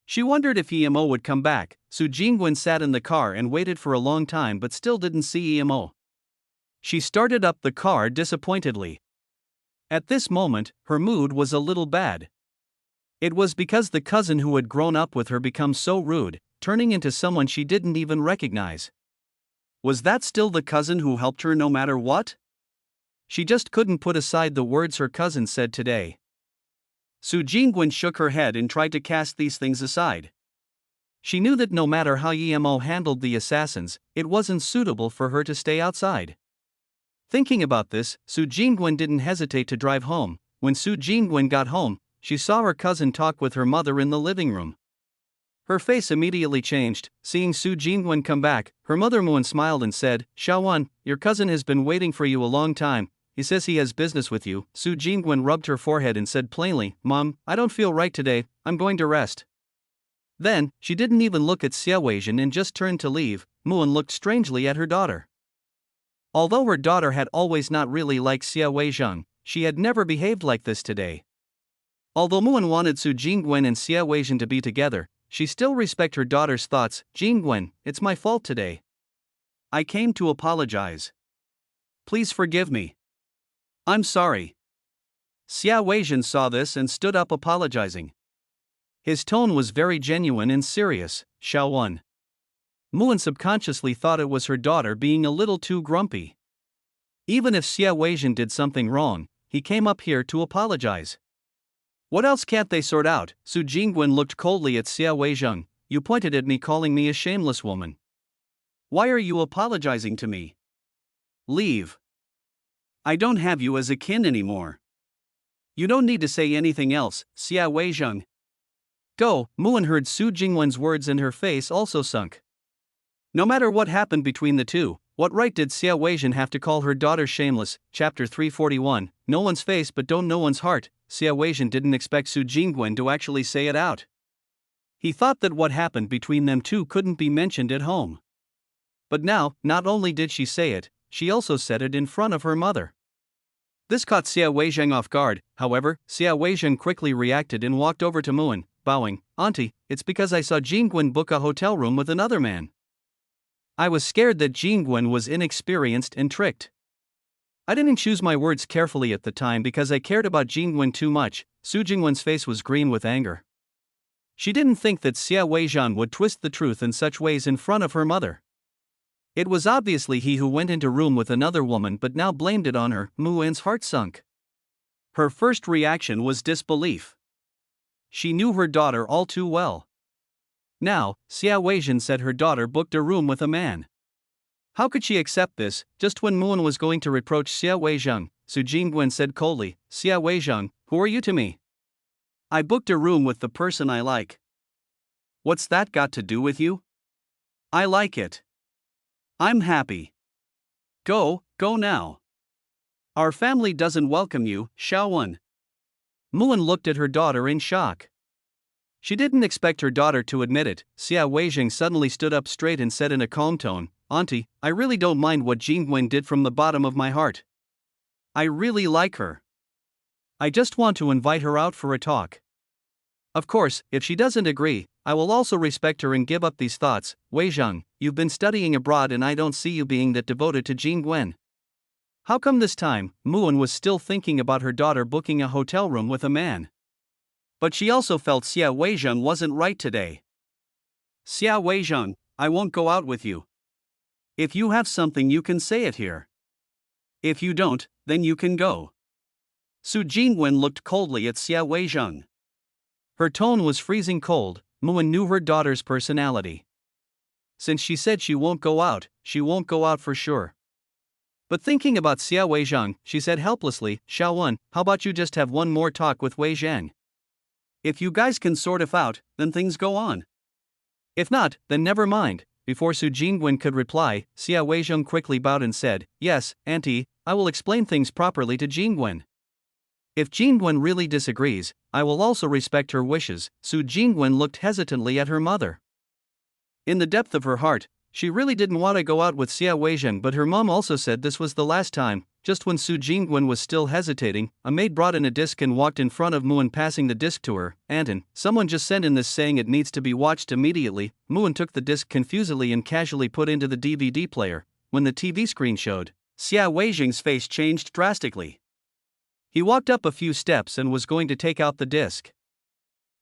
She wondered if Emo would come back. Su Jingwen sat in the car and waited for a long time but still didn't see Emo. She started up the car disappointedly. At this moment, her mood was a little bad. It was because the cousin who had grown up with her became so rude, turning into someone she didn't even recognize. Was that still the cousin who helped her no matter what? She just couldn't put aside the words her cousin said today. Su Jingwen shook her head and tried to cast these things aside. She knew that no matter how Emo handled the assassins, it wasn't suitable for her to stay outside. Thinking about this, Su Jingwen didn't hesitate to drive home. When Su Jingwen got home, she saw her cousin talk with her mother in the living room. Her face immediately changed. Seeing Su Jingwen come back, her mother Moon smiled and said, "Sha1, your cousin has been waiting for you a long time. He says he has business with you." Su Jingwen rubbed her forehead and said plainly, "Mom, I don't feel right today, I'm going to rest." Then, she didn't even look at Xia Weijin and just turned to leave. Moon looked strangely at her daughter. Although her daughter had always not really liked Xia Weijin, she had never behaved like this today. Although Moon wanted Su Jingwen and Xia Weijin to be together, she still respected her daughter's thoughts. "Jingwen, it's my fault today. I came to apologize. Please forgive me. I'm sorry." Xia Weijin saw this and stood up apologizing. His tone was very genuine and serious. Sha1. Moon subconsciously thought it was her daughter being a little too grumpy. Even if Xia Weijin did something wrong, he came up here to apologize. What else can't they sort out? Su Jingwen looked coldly at Xia Weijin. "You pointed at me calling me a shameless woman. Why are you apologizing to me? Leave. I don't have you as a kin anymore. You don't need to say anything else, Xia Weijin. Go." Moon heard Su Jingwen's words and her face also sunk. No matter what happened between the two, what right did Xia Weijin have to call her daughter shameless? Chapter 341, No one's face but don't no one's heart. Xia Weijin didn't expect Su Jingwen to actually say it out. He thought that what happened between them two couldn't be mentioned at home. But now, not only did she say it, she also said it in front of her mother. This caught Xia Weijin off guard. However, Xia Weijin quickly reacted and walked over to Moon, bowing. "Auntie, it's because I saw Jingwen book a hotel room with another man. I was scared that Jingwen was inexperienced and tricked. I didn't choose my words carefully at the time because I cared about Jingwen too much." Su Jingwen's face was green with anger. She didn't think that Xia Weijin would twist the truth in such ways in front of her mother. It was obviously he who went into room with another woman but now blamed it on her. Muin's heart sunk. Her first reaction was disbelief. She knew her daughter all too well. Now, Xia Weijin said her daughter booked a room with a man. How could she accept this? Just when Moon was going to reproach Xia Weijin, Su Jingwen said coldly, "Xia Weijin, who are you to me? I booked a room with the person I like. What's that got to do with you? I like it. I'm happy. Go now. Our family doesn't welcome you, Sha1." Moon looked at her daughter in shock. She didn't expect her daughter to admit it. Xia Weijing suddenly stood up straight and said in a calm tone, "Auntie, I really don't mind what Jingwen did from the bottom of my heart. I really like her. I just want to invite her out for a talk. Of course, if she doesn't agree, I will also respect her and give up these thoughts. Weijing, you've been studying abroad and I don't see you being that devoted to Jingwen. How come this time?" Moon was still thinking about her daughter booking a hotel room with a man. But she also felt Xia Weijin wasn't right today. "Xia Weijin, I won't go out with you. If you have something, you can say it here. If you don't, then you can go. Su Jingwen looked coldly at Xia Weizheng. Her tone was freezing cold. Muan knew her daughter's personality. Since she said she won't go out for sure. But thinking about Xia Weizheng, she said helplessly, Xiaowen, how about you just have one more talk with Wei Zhang? If you guys can sort it out, then things go on. If not, then never mind. Before Su Jingwen could reply, Xia Weizheng quickly bowed and said, Yes, Auntie, I will explain things properly to Jingwen. If Jingwen really disagrees, I will also respect her wishes. Su Jingwen looked hesitantly at her mother. In the depth of her heart, she really didn't want to go out with Xia Weizheng, but her mom also said this was the last time. Just when Su Jingwen was still hesitating, a maid brought in a disc and walked in front of Muan, passing the disc to her. Anton, someone just sent in this saying it needs to be watched immediately. Muan took the disc confusedly and casually put into the DVD player. When the TV screen showed, Xia Weizheng's face changed drastically. He walked up a few steps and was going to take out the disc.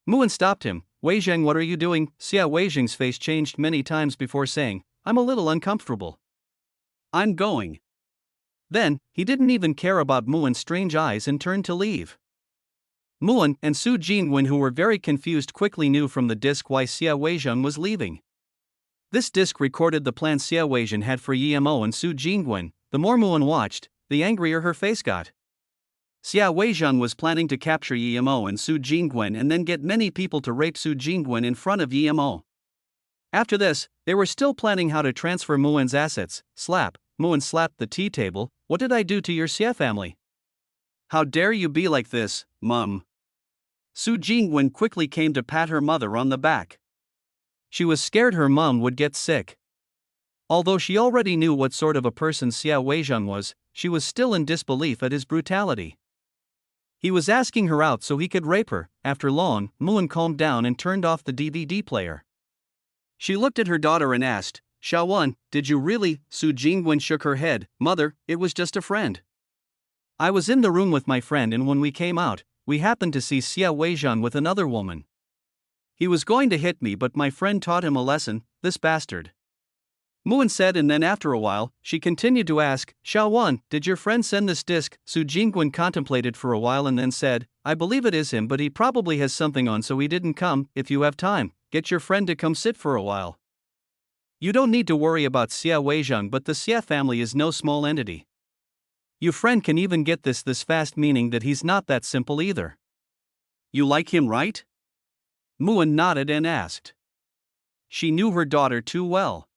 Muan stopped him. Weizheng, what are you doing? Xia Weizheng's face changed many times before saying, I'm a little uncomfortable. I'm going. Then, he didn't even care about Muan's strange eyes and turned to leave. Muan and Su Jingwen, who were very confused, quickly knew from the disc why Xia Weizheng was leaving. This disc recorded the plan Xia Weizheng had for Yimo and Su Jingwen. The more Muan watched, the angrier her face got. Xia Weizheng was planning to capture Yimo and Su Jingwen and then get many people to rape Su Jingwen in front of Yimo. After this, they were still planning how to transfer Muan's assets. Slap. Muan slapped the tea table. What did I do to your Xia family? How dare you be like this, Mum? Su Jingwen quickly came to pat her mother on the back. She was scared her mom would get sick. Although she already knew what sort of a person Xia Weizheng was, she was still in disbelief at his brutality. He was asking her out so he could rape her. After long, Muan calmed down and turned off the DVD player. She looked at her daughter and asked, Xiaowen, did you really? Su Jingwen shook her head. Mother, it was just a friend. I was in the room with my friend, and when we came out, we happened to see Xia Weizheng with another woman. He was going to hit me, but my friend taught him a lesson, this bastard. Muan said, and then after a while, she continued to ask, Xiaowen, did your friend send this disc? Su Jingwen contemplated for a while and then said, I believe it is him, but he probably has something on so he didn't come. If you have time, get your friend to come sit for a while. You don't need to worry about Xia Weizheng, but the Xia family is no small entity. Your friend can even get this fast, meaning that he's not that simple either. You like him, right? Muan nodded and asked. She knew her daughter too well.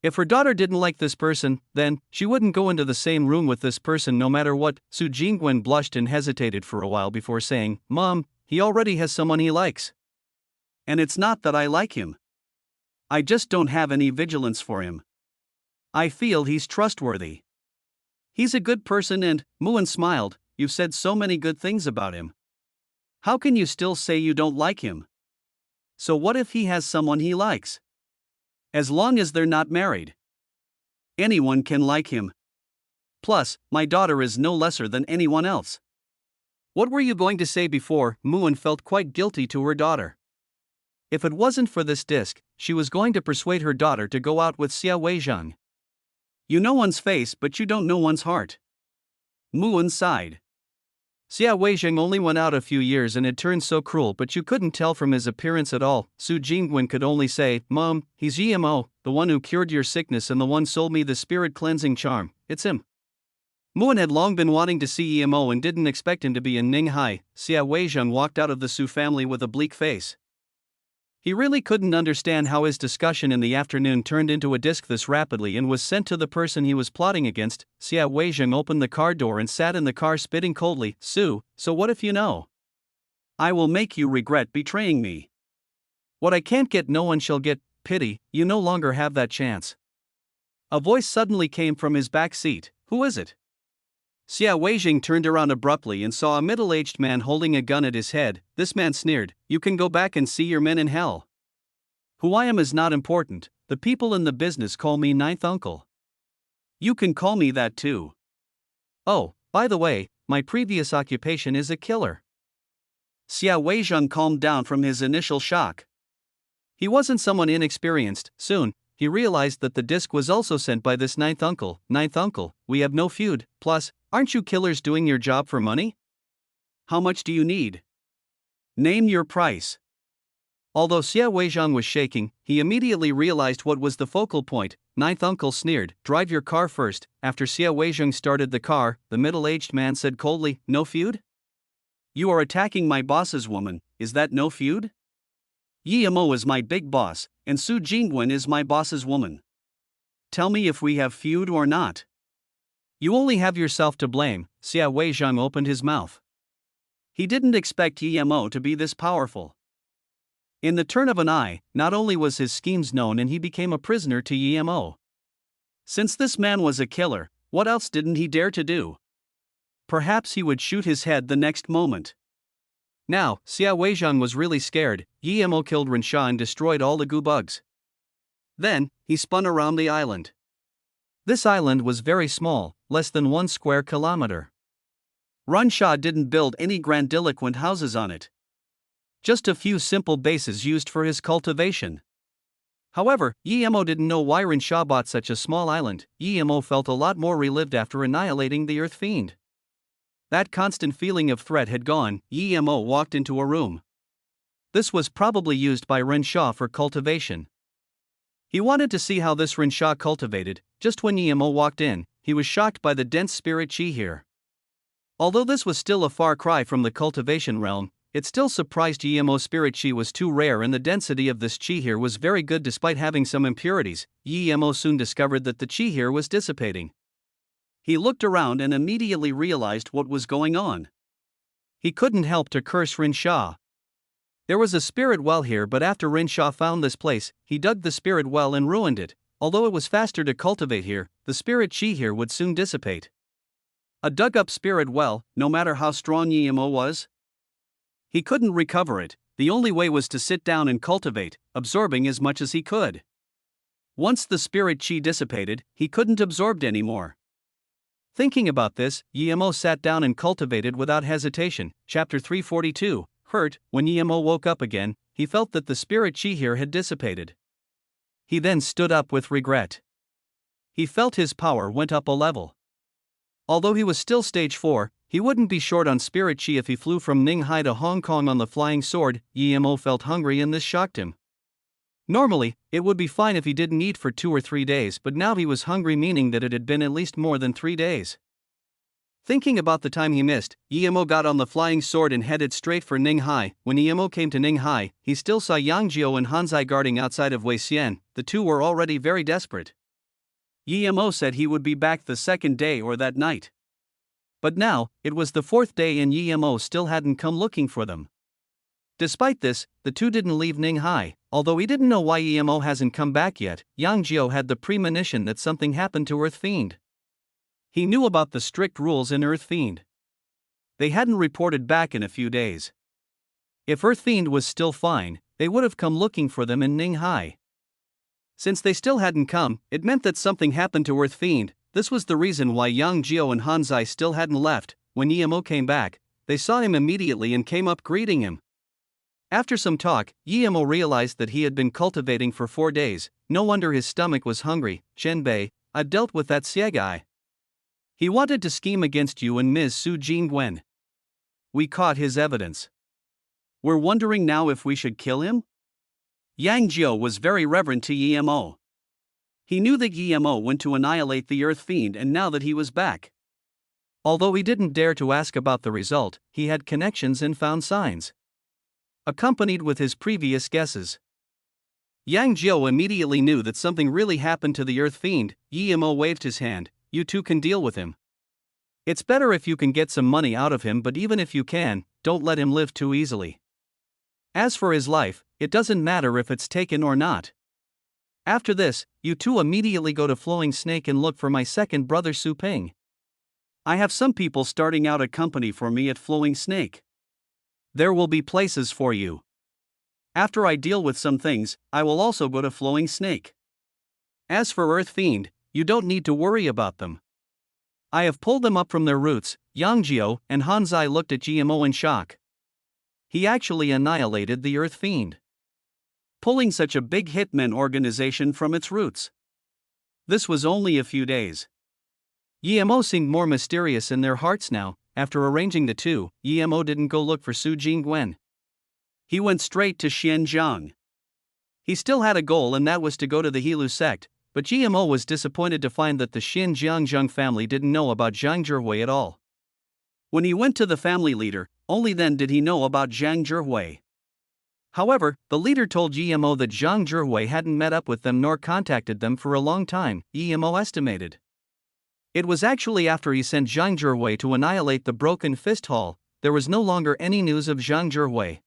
If her daughter didn't like this person, then she wouldn't go into the same room with this person no matter what. Su Jingwen blushed and hesitated for a while before saying, Mom, he already has someone he likes. And it's not that I like him. I just don't have any vigilance for him. I feel he's trustworthy. He's a good person and, Muan smiled, you've said so many good things about him. How can you still say you don't like him? So what if he has someone he likes? As long as they're not married. Anyone can like him. Plus, my daughter is no lesser than anyone else. What were you going to say before? Muan felt quite guilty to her daughter. If it wasn't for this disc, she was going to persuade her daughter to go out with Xia Weizheng. You know one's face, but you don't know one's heart. Muan sighed. Xia Weizheng only went out a few years and had turned so cruel, but you couldn't tell from his appearance at all. Su Jingwen could only say, Mom, he's Yimo, the one who cured your sickness and the one sold me the spirit cleansing charm. It's him. Muan had long been wanting to see Yimo and didn't expect him to be in Ninghai. Xia Weizheng walked out of the Su family with a bleak face. He really couldn't understand how his discussion in the afternoon turned into a disc this rapidly and was sent to the person he was plotting against. Xia Weizheng opened the car door and sat in the car spitting coldly. Su, so what if you know? I will make you regret betraying me. What I can't get, no one shall get. Pity, you no longer have that chance. A voice suddenly came from his back seat. Who is it? Xia Weizheng turned around abruptly and saw a middle-aged man holding a gun at his head. This man sneered, You can go back and see your men in hell. Who I am is not important. The people in the business call me Ninth Uncle. You can call me that too. Oh, by the way, my previous occupation is a killer. Xia Weizheng calmed down from his initial shock. He wasn't someone inexperienced. Soon, he realized that the disc was also sent by this ninth uncle. Ninth uncle, we have no feud, plus, aren't you killers doing your job for money? How much do you need? Name your price. Although Xia Weizhang was shaking, he immediately realized what was the focal point. Ninth uncle sneered, drive your car first. After Xia Weizhang started the car, the middle-aged man said coldly, no feud? You are attacking my boss's woman, is that no feud? Yi Mo is my big boss, and Su Jingwen is my boss's woman. Tell me if we have feud or not. You only have yourself to blame. Xia Weizhang opened his mouth. He didn't expect Yi Mo to be this powerful. In the turn of an eye, not only was his schemes known and he became a prisoner to Yi Mo. Since this man was a killer, what else didn't he dare to do? Perhaps he would shoot his head the next moment. Now, Xia Weizhang was really scared. Yi Mo killed Rensha and destroyed all the goo bugs. Then, he spun around the island. This island was very small, less than 1 square kilometer. Rensha didn't build any grandiloquent houses on it. Just a few simple bases used for his cultivation. However, Yi Mo didn't know why Rensha bought such a small island. Yi Mo felt a lot more relived after annihilating the Earth Fiend. That constant feeling of threat had gone. Yi Mo walked into a room. This was probably used by Rensha for cultivation. He wanted to see how this Rensha cultivated. Just when Yi Mo walked in, he was shocked by the dense spirit chi here. Although this was still a far cry from the cultivation realm, it still surprised Yi Mo's spirit chi was too rare and the density of this chi here was very good despite having some impurities. Yi Mo soon discovered that the chi here was dissipating. He looked around and immediately realized what was going on. He couldn't help to curse Rensha. There was a spirit well here, but after Rensha found this place, he dug the spirit well and ruined it. Although it was faster to cultivate here, the spirit chi here would soon dissipate. A dug-up spirit well, no matter how strong Yi Mo was, he couldn't recover it. The only way was to sit down and cultivate, absorbing as much as he could. Once the spirit chi dissipated, he couldn't absorb anymore. Thinking about this, Yi Mo sat down and cultivated without hesitation. Chapter 342. Hurt. When Yi Mo woke up again, he felt that the spirit chi here had dissipated. He then stood up with regret. He felt his power went up a level. Although he was still stage 4, he wouldn't be short on spirit chi if he flew from Ninghai to Hong Kong on the flying sword. Yi Mo felt hungry and this shocked him. Normally, it would be fine if he didn't eat for 2 or 3 days, but now he was hungry, meaning that it had been at least more than 3 days. Thinking about the time he missed, Yi Mo got on the flying sword and headed straight for Ninghai. When Yi Mo came to Ninghai, he still saw Yang Jiao and Han Zai guarding outside of Wei Xian. The two were already very desperate. Yi Mo said he would be back the second day or that night. But now, it was the 4th day and Yi Mo still hadn't come looking for them. Despite this, the two didn't leave Ninghai. Although he didn't know why Yi Mo hasn't come back yet, Yang Jiao had the premonition that something happened to Earth Fiend. He knew about the strict rules in Earth Fiend. They hadn't reported back in a few days. If Earth Fiend was still fine, they would have come looking for them in Ninghai. Since they still hadn't come, it meant that something happened to Earth Fiend. This was the reason why Yang Jiao and Han Zai still hadn't left. When Yi Mo came back, they saw him immediately and came up greeting him. After some talk, Yi Mo realized that he had been cultivating for 4 days. No wonder his stomach was hungry. Chen Bei, I've dealt with that Xie guy. He wanted to scheme against you and Ms. Su Jingwen. We caught his evidence. We're wondering now if we should kill him? Yang Jiao was very reverent to Yi Mo. He knew that Yi Mo went to annihilate the Earth Fiend, and now that he was back. Although he didn't dare to ask about the result, he had connections and found signs. Accompanied with his previous guesses, Yang Jiao immediately knew that something really happened to the Earth Fiend. Yi Mo waved his hand. You two can deal with him. It's better if you can get some money out of him, but even if you can, don't let him live too easily. As for his life, it doesn't matter if it's taken or not. After this, you two immediately go to Flowing Snake and look for my second brother Su Ping. I have some people starting out a company for me at Flowing Snake. There will be places for you. After I deal with some things, I will also go to Flowing Snake. As for Earth Fiend, you don't need to worry about them. I have pulled them up from their roots. Yang Jiao and Han Zai looked at Yi Mo in shock. He actually annihilated the Earth Fiend. pulling such a big hitman organization from its roots. This was only a few days. Yemo seemed more mysterious in their hearts now. After arranging the two, Yemo didn't go look for Su Jingwen. He went straight to Xianjiang. He still had a goal, and that was to go to the Hilu sect, but Yemo was disappointed to find that the Xinjiang family didn't know about Zhang Zhihui at all. When he went to the family leader, only then did he know about Zhang Zhihui. However, the leader told Yemo that Zhang Zhihui hadn't met up with them nor contacted them for a long time, Yemo estimated. It was actually after he sent Zhang Zhihui to annihilate the Broken Fist Hall, there was no longer any news of Zhang Zhihui.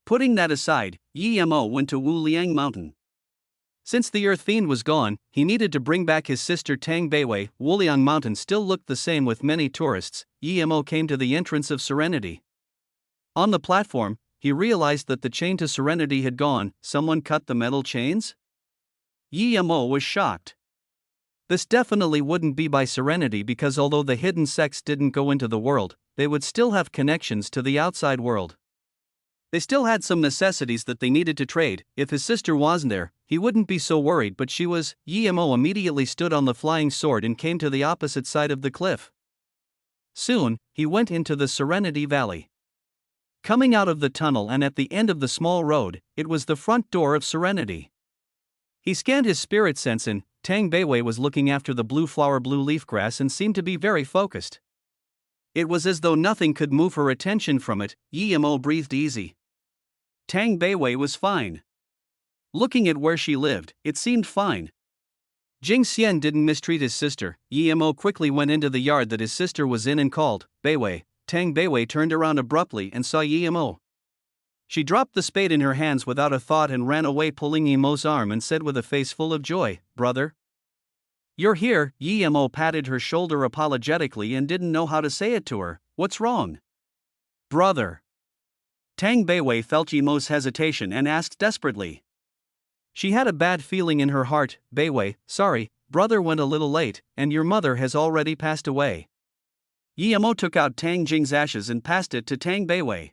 Putting that aside, Yemo went to Wuliang Mountain. Since the Earth Fiend was gone, he needed to bring back his sister Tang Beiwei. Wuliang Mountain still looked the same with many tourists. Yemo came to the entrance of Serenity. On the platform, he realized that the chain to Serenity had gone. Someone cut the metal chains? Yemo was shocked. This definitely wouldn't be by Serenity, because although the hidden sects didn't go into the world, they would still have connections to the outside world. They still had some necessities that they needed to trade. If his sister wasn't there, he wouldn't be so worried, but she was. Yemo immediately stood on the flying sword and came to the opposite side of the cliff. Soon, he went into the Serenity Valley. Coming out of the tunnel and at the end of the small road, it was the front door of Serenity. He scanned his spirit sense and Tang Beiwei was looking after the blue flower blue leaf grass and seemed to be very focused. It was as though nothing could move her attention from it. Yemo breathed easy. Tang Beiwei was fine. Looking at where she lived, it seemed fine. Jing Xian didn't mistreat his sister. Yemo quickly went into the yard that his sister was in and called, Beiwei. Tang Beiwei turned around abruptly and saw Yemo. She dropped the spade in her hands without a thought and ran away, pulling Yemo's arm, and said with a face full of joy, Brother? You're here. Yemo patted her shoulder apologetically and didn't know how to say it to her. What's wrong? Brother. Tang Beiwei felt Yemo's hesitation and asked desperately. She had a bad feeling in her heart. Beiwei, sorry, brother went a little late, and your mother has already passed away. Yemo took out Tang Jing's ashes and passed it to Tang Beiwei.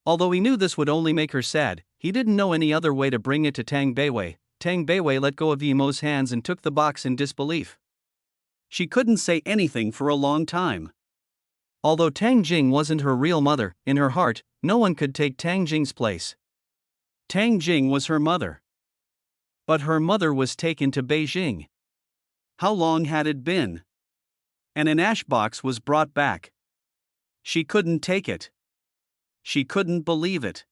Although he knew this would only make her sad, he didn't know any other way to bring it to Tang Beiwei. Tang Beiwei let go of Yemo's hands and took the box in disbelief. She couldn't say anything for a long time. Although Tang Jing wasn't her real mother, in her heart, no one could take Tang Jing's place. Tang Jing was her mother. But her mother was taken to Beijing. How long had it been? And an ash box was brought back. She couldn't take it. She couldn't believe it.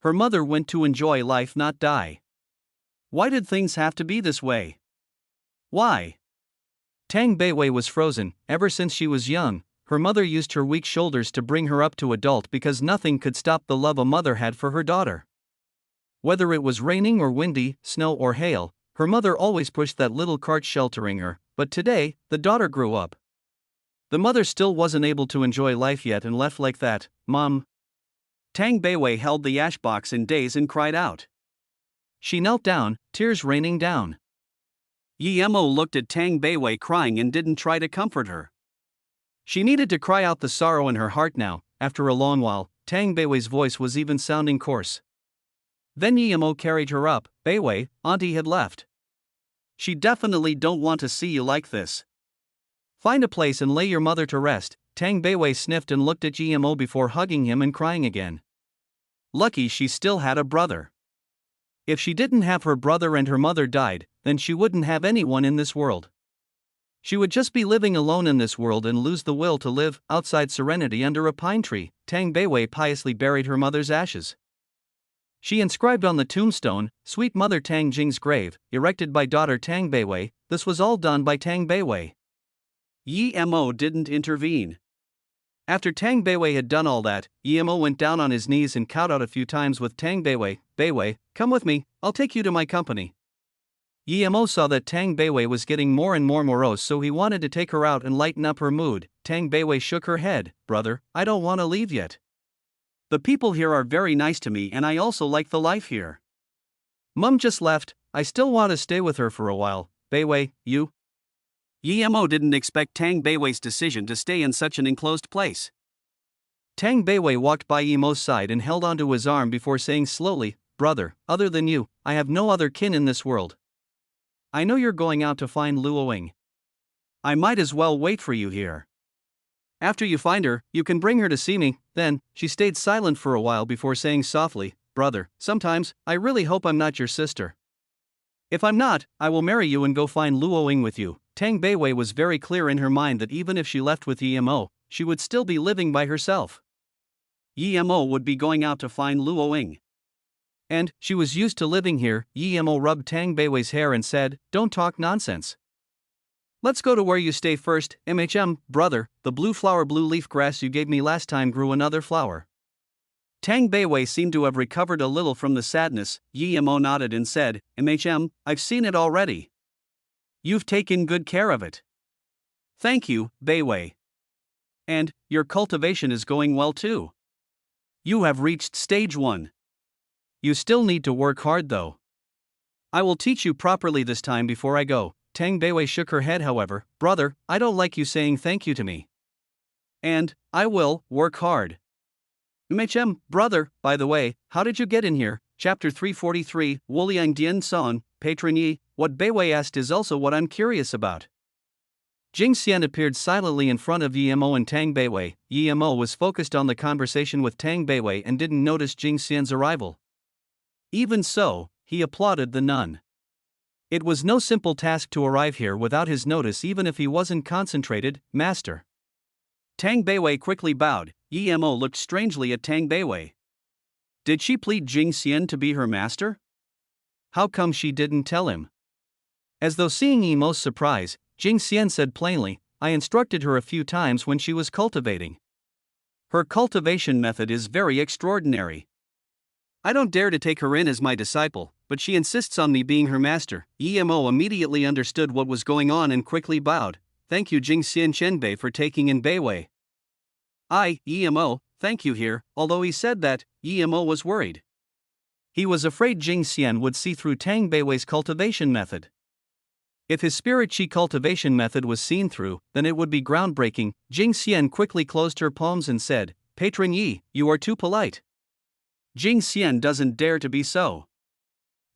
Her mother went to enjoy life, not die. Why did things have to be this way? Why? Tang Beiwei was frozen. Ever since she was young, her mother used her weak shoulders to bring her up to adult, because nothing could stop the love a mother had for her daughter. Whether it was raining or windy, snow or hail, her mother always pushed that little cart sheltering her. But today, the daughter grew up. The mother still wasn't able to enjoy life yet and left like that. Mom. Tang Beiwei held the ash box in daze and cried out. She knelt down, tears raining down. Yemo looked at Tang Beiwei crying and didn't try to comfort her. She needed to cry out the sorrow in her heart now. After a long while, Tang Beiwei's voice was even sounding coarse. Then Yemo carried her up. Beiwei, Auntie had left. She definitely don't want to see you like this. Find a place and lay your mother to rest. Tang Beiwei sniffed and looked at Yemo before hugging him and crying again. Lucky she still had a brother. If she didn't have her brother and her mother died, then she wouldn't have anyone in this world. She would just be living alone in this world and lose the will to live outside Serenity under a pine tree. Tang Beiwei piously buried her mother's ashes. She inscribed on the tombstone, Sweet Mother Tang Jing's grave, erected by daughter Tang Beiwei. This was all done by Tang Beiwei. Yemo didn't intervene. After Tang Beiwei had done all that, Yemo went down on his knees and kowed out a few times with Tang Beiwei. Beiwei, come with me, I'll take you to my company. Yemo saw that Tang Beiwei was getting more and more morose, so he wanted to take her out and lighten up her mood. Tang Beiwei shook her head. Brother, I don't want to leave yet. The people here are very nice to me and I also like the life here. Mum just left, I still want to stay with her for a while. Beiwei, you? Yemo didn't expect Tang Beiwei's decision to stay in such an enclosed place. Tang Beiwei walked by Yemo's side and held onto his arm before saying slowly, brother, other than you, I have no other kin in this world. I know you're going out to find Luoing. I might as well wait for you here. After you find her, you can bring her to see me." Then, she stayed silent for a while before saying softly, "Brother, sometimes, I really hope I'm not your sister. If I'm not, I will marry you and go find Luoing with you." Tang Beiwei was very clear in her mind that even if she left with Emo, she would still be living by herself. Emo would be going out to find Luoing. And, she was used to living here. Emo rubbed Tang Beiwei's hair and said, "Don't talk nonsense. Let's go to where you stay first." Brother, the blue leaf grass you gave me last time grew another flower." Tang Beiwei seemed to have recovered a little from the sadness. Emo nodded and said, "I've seen it already. You've taken good care of it." "Thank you, Beiwei. And, your cultivation is going well too. You have reached stage 1. You still need to work hard though. I will teach you properly this time before I go." Tang Beiwei shook her head, however. "Brother, I don't like you saying thank you to me. And, I will work hard." Brother, by the way, how did you get in here? Chapter 343, Wuliang Dian Son, Patron Yi. What Beiwei asked is also what I'm curious about. Jing Xian appeared silently in front of Emo and Tang Beiwei. Emo was focused on the conversation with Tang Beiwei and didn't notice Jing Xian's arrival. Even so, he applauded the nun. It was no simple task to arrive here without his notice, even if he wasn't concentrated. "Master." Tang Beiwei quickly bowed. Emo looked strangely at Tang Beiwei. Did she plead Jing Xian to be her master? How come she didn't tell him? As though seeing Emo's surprise, Jing Xian said plainly, "I instructed her a few times when she was cultivating. Her cultivation method is very extraordinary. I don't dare to take her in as my disciple, but she insists on me being her master." Emo immediately understood what was going on and quickly bowed. "Thank you, Jing Xian Chenbei, for taking in Beiwei." Emo, thank you here." Although he said that, Emo was worried. He was afraid Jing Xian would see through Tang Beiwei's cultivation method. If his spirit chi cultivation method was seen through, then it would be groundbreaking. Jing Xian quickly closed her palms and said, "Patron Yi, you are too polite. Jing Xian doesn't dare to be so.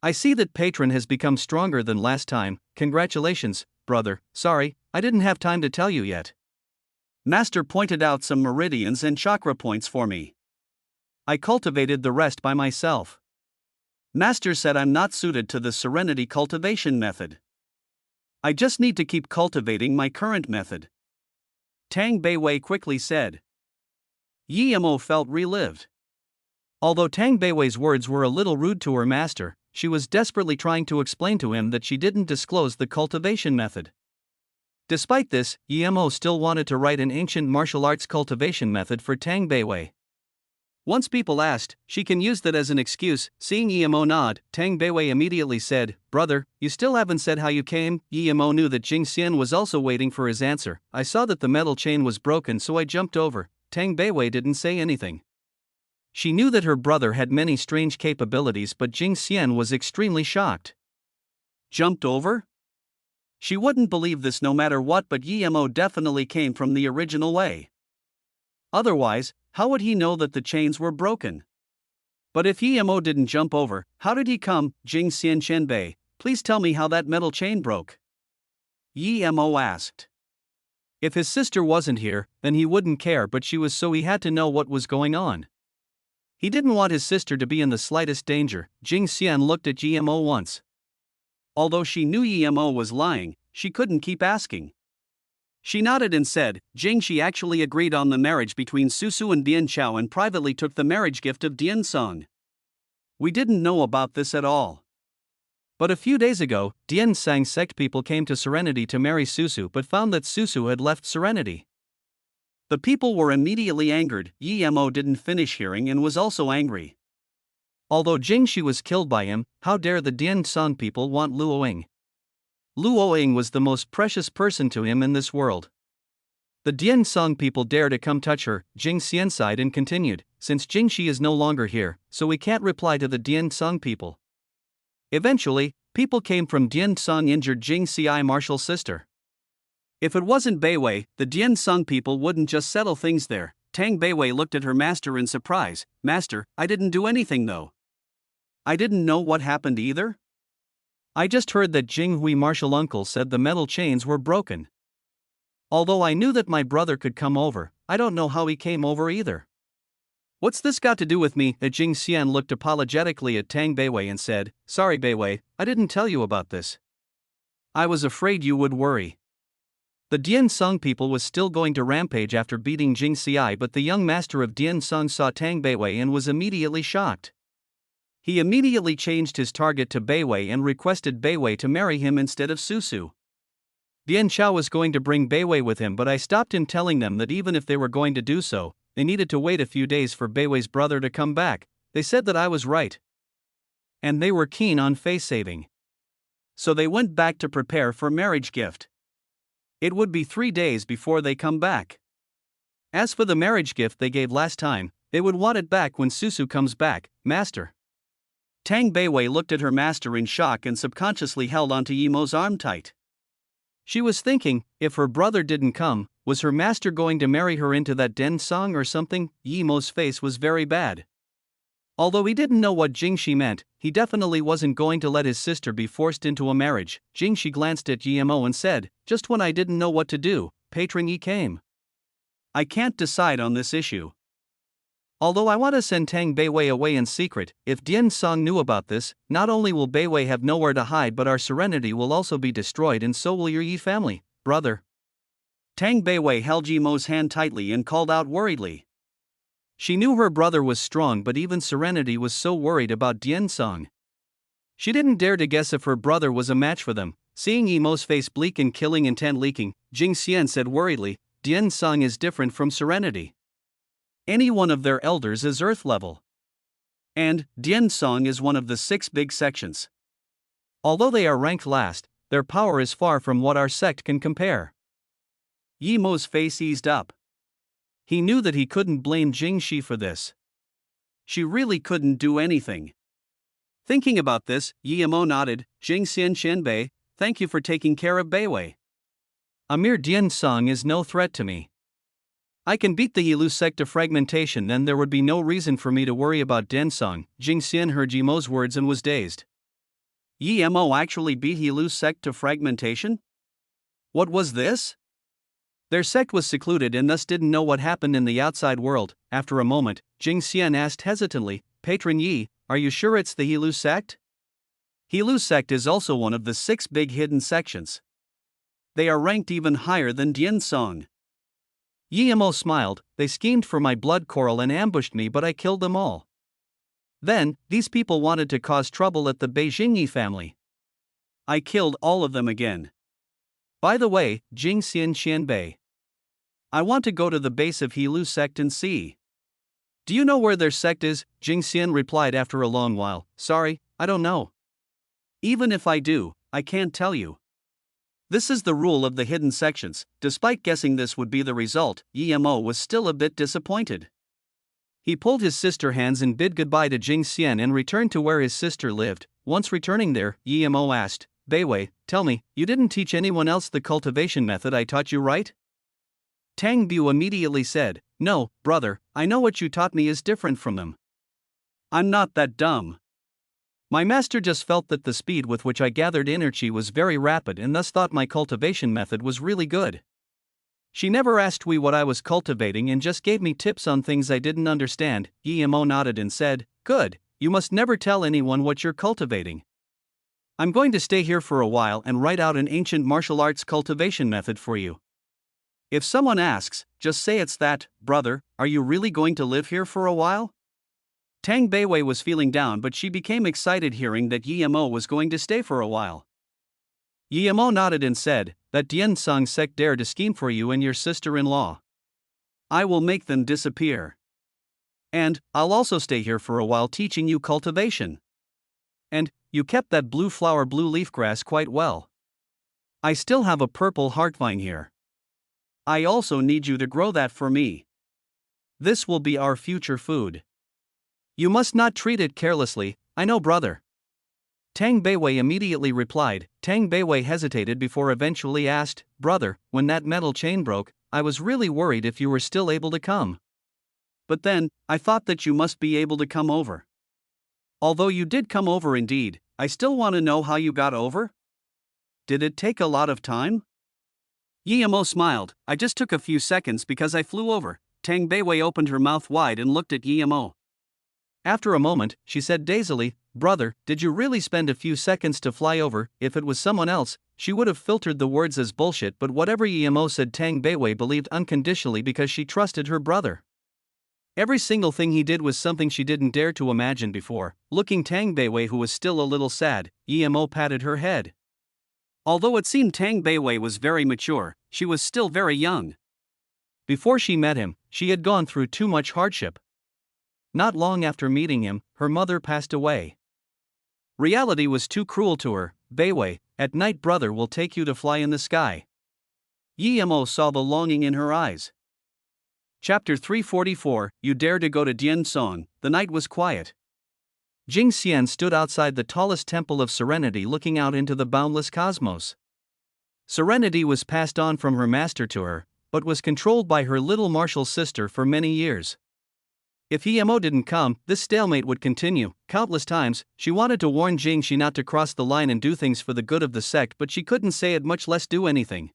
I see that Patron has become stronger than last time. Congratulations, brother. Sorry, I didn't have time to tell you yet. Master pointed out some meridians and chakra points for me. I cultivated the rest by myself. Master said I'm not suited to the serenity cultivation method. I just need to keep cultivating my current method." Tang Beiwei quickly said. Emo felt relived. Although Tang Beiwei's words were a little rude to her master, she was desperately trying to explain to him that she didn't disclose the cultivation method. Despite this, Emo still wanted to write an ancient martial arts cultivation method for Tang Beiwei. Once people asked, she can use that as an excuse. Seeing Emo nod, Tang Beiwei immediately said, "Brother, you still haven't said how you came." Emo knew that Jing Xian was also waiting for his answer. "I saw that the metal chain was broken, so I jumped over." Tang Beiwei didn't say anything. She knew that her brother had many strange capabilities, but Jing Xian was extremely shocked. Jumped over? She wouldn't believe this no matter what, but Emo definitely came from the original way. Otherwise, how would he know that the chains were broken? But if Emo didn't jump over, how did he come? Jing Xian Chenbei, please tell me how that metal chain broke. Emo asked. If his sister wasn't here, then he wouldn't care, but she was, so he had to know what was going on. He didn't want his sister to be in the slightest danger. Jing Xian looked at Emo once. Although she knew Emo was lying, she couldn't keep asking. She nodded and said, "Jing, she actually agreed on the marriage between Susu and Dian Chao and privately took the marriage gift of Dian Song. We didn't know about this at all. But a few days ago, Dian Sang sect people came to Serenity to marry Susu but found that Susu had left Serenity. The people were immediately angered. Emo didn't finish hearing and was also angry. Although Jing Shi was killed by him, how dare the Dian Song people want Luoing? Luoing was the most precious person to him in this world. The Dian Song people dare to come touch her. Jing Xian sighed and continued, "Since Jing Shi is no longer here, so we can't reply to the Dian Song people." Eventually, people came from Dian Song injured Jing Xi's martial sister. If it wasn't Beiwei, the Dian Song people wouldn't just settle things there. Tang Beiwei looked at her master in surprise. "Master, I didn't do anything though." I didn't know what happened either. I just heard that Jing Hui martial uncle said the metal chains were broken. Although I knew that my brother could come over, I don't know how he came over either. What's this got to do with me? Jing Xian looked apologetically at Tang Beiwei and said, Sorry Beiwei, I didn't tell you about this. I was afraid you would worry. The Dian Song people was still going to rampage after beating Jing Xiai, but the young master of Dian Song saw Tang Beiwei and was immediately shocked. He immediately changed his target to Beiwei and requested Beiwei to marry him instead of Susu. Dian Chao was going to bring Beiwei with him, but I stopped him, telling them that even if they were going to do so, they needed to wait a few days for Beiwei's brother to come back. They said that I was right. And they were keen on face saving. So they went back to prepare for marriage gift. It would be 3 days before they come back. As for the marriage gift they gave last time, they would want it back when Susu comes back, master. Tang Beiwei looked at her master in shock and subconsciously held onto Yimo's arm tight. She was thinking, if her brother didn't come, was her master going to marry her into that Den Song or something? Yimo's face was very bad. Although he didn't know what Jingxi meant, he definitely wasn't going to let his sister be forced into a marriage. Jingxi glanced at Yimo and said, Just when I didn't know what to do, Patron Yi came. I can't decide on this issue. Although I want to send Tang Beiwei away in secret, if Dian Song knew about this, not only will Beiwei have nowhere to hide, but our serenity will also be destroyed, and so will your Yi family, brother. Tang Beiwei held Yimo's hand tightly and called out worriedly. She knew her brother was strong, but even Serenity was so worried about Dian Song. She didn't dare to guess if her brother was a match for them. Seeing Yimo's face bleak and killing intent leaking, Jing Xian said worriedly, Dian Song is different from Serenity. Any one of their elders is Earth level. And Dian Song is one of the 6 big sections. Although they are ranked last, their power is far from what our sect can compare. Yimo's face eased up. He knew that he couldn't blame Jingxi for this. She really couldn't do anything. Thinking about this, Yimo nodded. Jing Xian Xianbei, thank you for taking care of Beiwei. A mere Dian Song is no threat to me. I can beat the Yilu sect to fragmentation, then there would be no reason for me to worry about Dian Song. Jing Xian heard Yimo's words and was dazed. Yimo actually beat Yilu's sect to fragmentation? What was this? Their sect was secluded and thus didn't know what happened in the outside world. After a moment, Jing Xian asked hesitantly, Patron Yi, are you sure it's the Yilu sect? Yilu sect is also one of the 6 big hidden sections. They are ranked even higher than Dian Song. Yimo smiled, they schemed for my blood coral and ambushed me, but I killed them all. Then, these people wanted to cause trouble at the Beijing Yi family. I killed all of them again. By the way, Jing Xian Xianbei, I want to go to the base of Yilu sect and see. Do you know where their sect is? Jing Xian replied after a long while, Sorry, I don't know. Even if I do, I can't tell you. This is the rule of the hidden sections. Despite guessing this would be the result, Yimo was still a bit disappointed. He pulled his sister's hands and bid goodbye to Jing Xian and returned to where his sister lived. Once returning there, Yimo asked, Beiwei, tell me, you didn't teach anyone else the cultivation method I taught you, right? Tang Bu immediately said, No, brother, I know what you taught me is different from them. I'm not that dumb. My master just felt that the speed with which I gathered energy was very rapid and thus thought my cultivation method was really good. She never asked me what I was cultivating and just gave me tips on things I didn't understand. Yimo nodded and said, Good, you must never tell anyone what you're cultivating. I'm going to stay here for a while and write out an ancient martial arts cultivation method for you. If someone asks, just say it's that, brother, are you really going to live here for a while? Tang Beiwei was feeling down, but she became excited hearing that Yimo was going to stay for a while. Yimo nodded and said, That Dian Song sect dared to scheme for you and your sister-in-law. I will make them disappear. And, I'll also stay here for a while teaching you cultivation. And, you kept that blue flower blue leaf grass quite well. I still have a purple heartvine here. I also need you to grow that for me. This will be our future food. You must not treat it carelessly, I know, brother. Tang Beiwei immediately replied. Tang Beiwei hesitated before eventually asked, Brother, when that metal chain broke, I was really worried if you were still able to come. But then, I thought that you must be able to come over. Although you did come over indeed, I still want to know how you got over? Did it take a lot of time? Yemo smiled. I just took a few seconds because I flew over. Tang Beiwei opened her mouth wide and looked at Yemo. After a moment, she said dazedly, "Brother, did you really spend a few seconds to fly over? If it was someone else, she would have filtered the words as bullshit, but whatever Yemo said Tang Beiwei believed unconditionally because she trusted her brother. Every single thing he did was something she didn't dare to imagine before. Looking Tang Beiwei, who was still a little sad, Yemo patted her head. Although it seemed Tang Beiwei was very mature, she was still very young. Before she met him, she had gone through too much hardship. Not long after meeting him, her mother passed away. Reality was too cruel to her. Beiwei, at night brother will take you to fly in the sky. Yemo saw the longing in her eyes. Chapter 344, You Dare to Go to Diansong. The night was quiet. Jing Xian stood outside the tallest temple of Serenity looking out into the boundless cosmos. Serenity was passed on from her master to her, but was controlled by her little martial sister for many years. If Yemo didn't come, this stalemate would continue. Countless times, she wanted to warn Jing Xi not to cross the line and do things for the good of the sect, but she couldn't say it, much less do anything.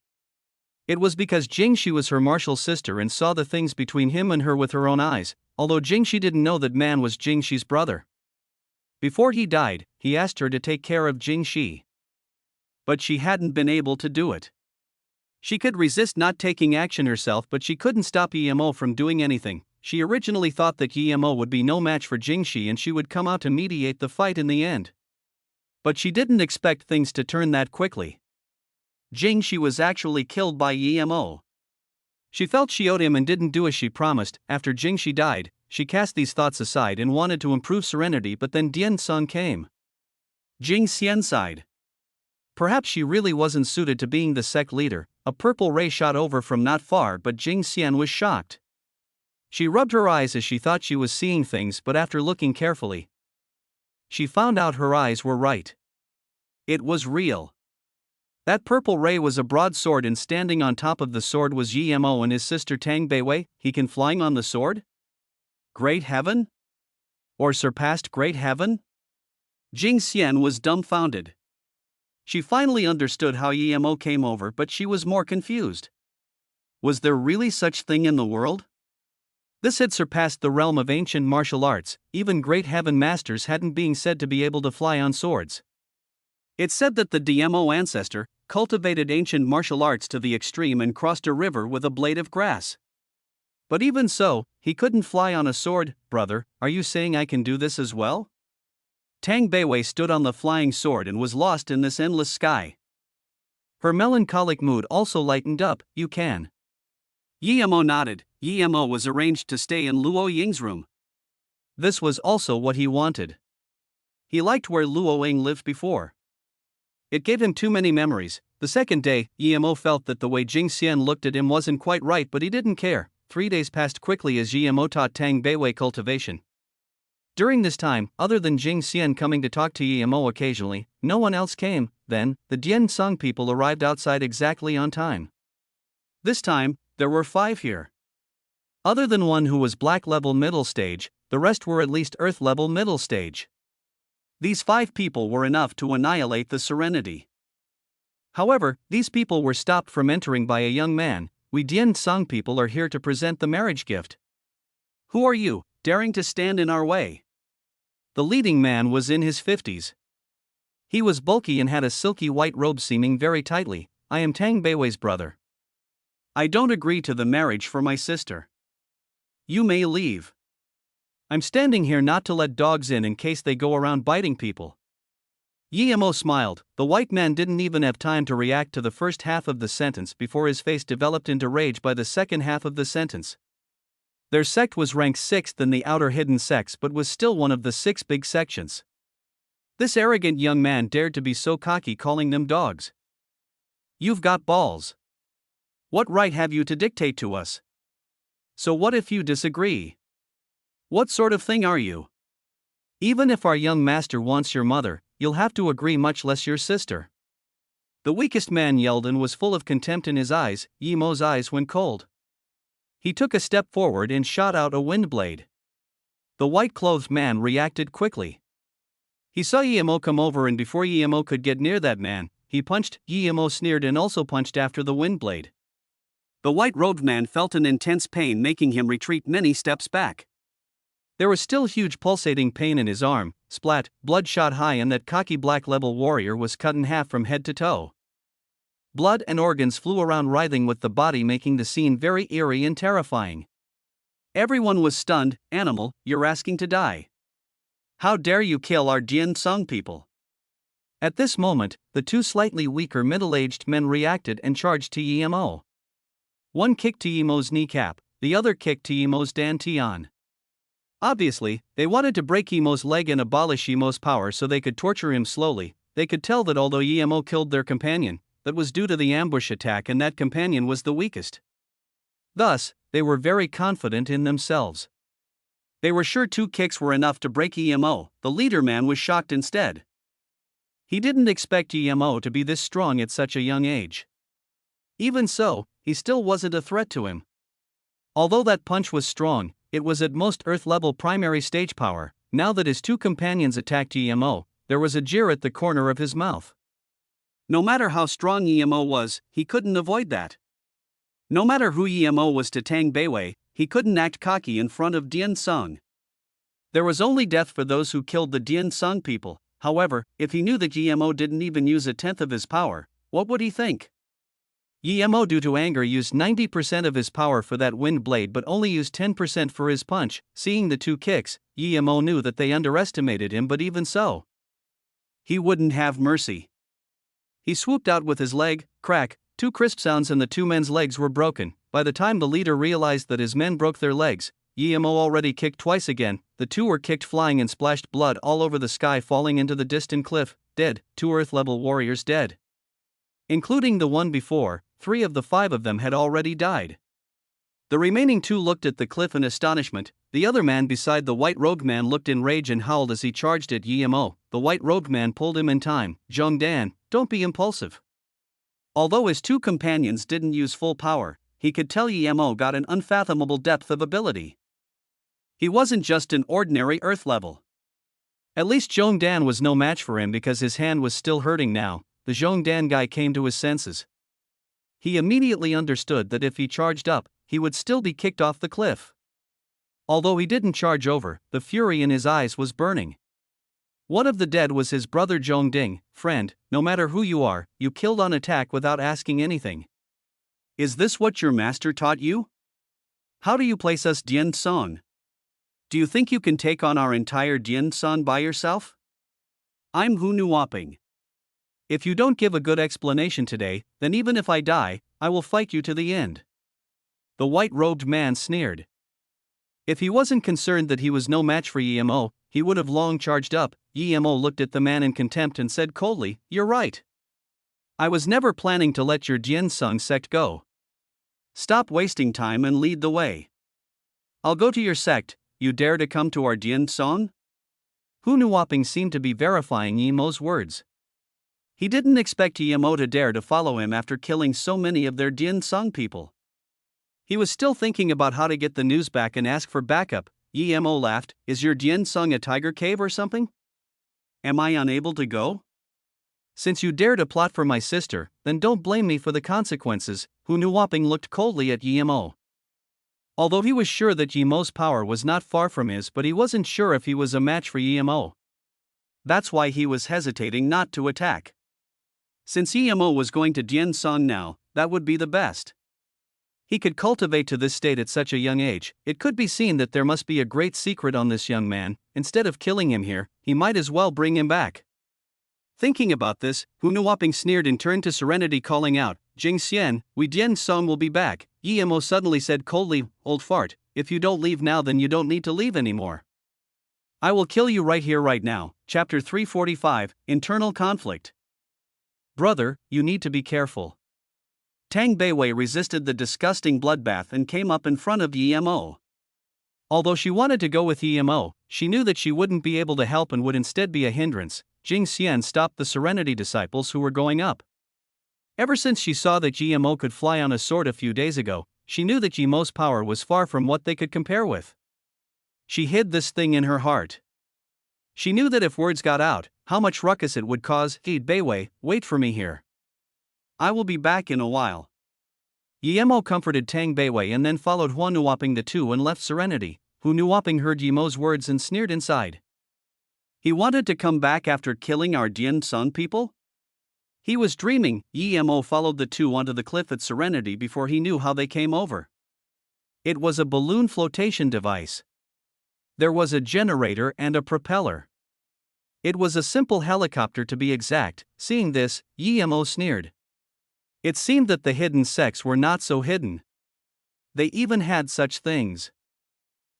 It was because Jing Xi was her martial sister and saw the things between him and her with her own eyes, although Jing Xi didn't know that man was Jing Xi's brother. Before he died, he asked her to take care of Jing Xi. But she hadn't been able to do it. She could resist not taking action herself, but she couldn't stop Yemo from doing anything. She originally thought that Yemo would be no match for Jing Xi and she would come out to mediate the fight in the end. But she didn't expect things to turn that quickly. Jing Xi was actually killed by Yemo. She felt she owed him and didn't do as she promised. After Jing Xi died, she cast these thoughts aside and wanted to improve Serenity, but then Dian Song came. Jing Xian sighed. Perhaps she really wasn't suited to being the sect leader. A purple ray shot over from not far, but Jing Xian was shocked. She rubbed her eyes as she thought she was seeing things, but after looking carefully, she found out her eyes were right. It was real. That purple ray was a broadsword, and standing on top of the sword was Yemo and his sister Tang Beiwei. He can flying on the sword? Great heaven? Or surpassed great heaven? Jing Xian was dumbfounded. She finally understood how Yemo came over, but she was more confused. Was there really such thing in the world? This had surpassed the realm of ancient martial arts. Even great heaven masters hadn't been said to be able to fly on swords. It's said that the Dmo ancestor cultivated ancient martial arts to the extreme and crossed a river with a blade of grass. But even so, he couldn't fly on a sword. Brother, are you saying I can do this as well? Tang Beiwei stood on the flying sword and was lost in this endless sky. Her melancholic mood also lightened up. You can. Yemo nodded. Yemo was arranged to stay in Luo Ying's room. This was also what he wanted. He liked where Luo Ying lived before. It gave him too many memories. The second day, Yemo felt that the way Jing Xian looked at him wasn't quite right, but he didn't care. 3 days passed quickly as Yemo taught Tang Beiwei cultivation. During this time, other than Jing Xian coming to talk to Yemo occasionally, no one else came. Then, the Dian Song people arrived outside exactly on time. This time, there were 5 here. Other than one who was black level middle stage, the rest were at least earth level middle stage. These 5 people were enough to annihilate the Serenity. However, these people were stopped from entering by a young man. We Dian Song people are here to present the marriage gift. Who are you, daring to stand in our way? The leading man was in his 50s. He was bulky and had a silky white robe seaming very tightly. I am Tang Beiwei's brother. I don't agree to the marriage for my sister. You may leave. I'm standing here not to let dogs in case they go around biting people. Yemo smiled. The white man didn't even have time to react to the first half of the sentence before his face developed into rage by the second half of the sentence. Their sect was ranked 6th in the outer hidden sects but was still one of the 6 big sections. This arrogant young man dared to be so cocky, calling them dogs. You've got balls. What right have you to dictate to us? So what if you disagree? What sort of thing are you? Even if our young master wants your mother, you'll have to agree, much less your sister. The weakest man yelled and was full of contempt in his eyes. Yemo's eyes went cold. He took a step forward and shot out a wind blade. The white-clothed man reacted quickly. He saw Emo come over, and before Emo could get near that man, he punched. Emo sneered and also punched after the wind blade. The white-robed man felt an intense pain, making him retreat many steps back. There was still huge pulsating pain in his arm. Splat, blood shot high, and that cocky black-level warrior was cut in half from head to toe. Blood and organs flew around, writhing with the body, making the scene very eerie and terrifying. Everyone was stunned. Animal, you're asking to die. How dare you kill our Dian Sung people? At this moment, the two slightly weaker middle-aged men reacted and charged to Emo. One kicked to Emo's kneecap, the other kicked to Emo's dantian. Obviously, they wanted to break Emo's leg and abolish Emo's power so they could torture him slowly. They could tell that although Emo killed their companion, that was due to the ambush attack, and that companion was the weakest. Thus, they were very confident in themselves. They were sure 2 kicks were enough to break Emo. The leader man was shocked instead. He didn't expect Emo to be this strong at such a young age. Even so, he still wasn't a threat to him. Although that punch was strong, it was at most Earth-level primary stage power. Now that his 2 companions attacked Emo, there was a jeer at the corner of his mouth. No matter how strong Emo was, he couldn't avoid that. No matter who Emo was to Tang Beiwei, he couldn't act cocky in front of Dian Sung. There was only death for those who killed the Dian Sung people. However, if he knew that Emo didn't even use 1/10 of his power, what would he think? Emo, due to anger, used 90% of his power for that wind blade but only used 10% for his punch. Seeing the 2 kicks, Emo knew that they underestimated him, but even so, he wouldn't have mercy. He swooped out with his leg. Crack, 2 crisp sounds, and the 2 men's legs were broken. By the time the leader realized that his men broke their legs, Emo already kicked twice again. The 2 were kicked flying and splashed blood all over the sky, falling into the distant cliff. Dead, 2 Earth-level warriors dead. Including the one before, 3 of the 5 of them had already died. The remaining 2 looked at the cliff in astonishment. The other man beside the white-robed man looked in rage and howled as he charged at Emo. The white-robed man pulled him in time. Zhongdan, don't be impulsive. Although his 2 companions didn't use full power, he could tell Emo got an unfathomable depth of ability. He wasn't just an ordinary Earth level. At least Zhongdan was no match for him, because his hand was still hurting now. The Zhongdan guy came to his senses. He immediately understood that if he charged up, he would still be kicked off the cliff. Although he didn't charge over, the fury in his eyes was burning. One of the dead was his brother Zhongding. Friend, no matter who you are, you killed on attack without asking anything. Is this what your master taught you? How do you place us Dian Song? Do you think you can take on our entire Dian Song by yourself? I'm Hu Nuoping. If you don't give a good explanation today, then even if I die, I will fight you to the end. The white-robed man sneered. If he wasn't concerned that he was no match for Emo, he would have long charged up. Emo looked at the man in contempt and said coldly, "You're right. I was never planning to let your Dian Sung sect go. Stop wasting time and lead the way. I'll go to your sect. You dare to come to our Dian Song?" Hu Nuoping seemed to be verifying Emo's words. He didn't expect Emo to dare to follow him after killing so many of their Dian Sung people. He was still thinking about how to get the news back and ask for backup. Emo laughed. Is your Dian Sung a tiger cave or something? Am I unable to go? Since you dare to plot for my sister, then don't blame me for the consequences. Hu Nuoping looked coldly at Emo. Although he was sure that Emo's power was not far from his, but he wasn't sure if he was a match for Emo. That's why he was hesitating not to attack. Since Emo was going to Dian Song now, that would be the best. He could cultivate to this state at such a young age. It could be seen that there must be a great secret on this young man. Instead of killing him here, he might as well bring him back. Thinking about this, Hu Nuoping sneered and turned to Serenity, calling out, "Jing Xian, we Dian Song will be back." Emo suddenly said coldly, "Old fart, if you don't leave now, then you don't need to leave anymore. I will kill you right here right now." Chapter 345, Internal Conflict. Brother, you need to be careful. Tang Beiwei resisted the disgusting bloodbath and came up in front of Emo. Although she wanted to go with Emo, she knew that she wouldn't be able to help and would instead be a hindrance. Jing Xian stopped the Serenity disciples who were going up. Ever since she saw that Emo could fly on a sword a few days ago, she knew that Emo's power was far from what they could compare with. She hid this thing in her heart. She knew that if words got out, how much ruckus it would cause. Hey, Beiwei, wait for me here. I will be back in a while. Yemo comforted Tang Beiwei and then followed Hua Nuoping the two and left Serenity. Hu Nuoping heard Yemo's words and sneered inside. He wanted to come back after killing our Dian Sun people? He was dreaming. Yemo followed the two onto the cliff at Serenity before he knew how they came over. It was a balloon flotation device. There was a generator and a propeller. It was a simple helicopter to be exact. Seeing this, Yemo sneered. It seemed that the hidden sects were not so hidden. They even had such things.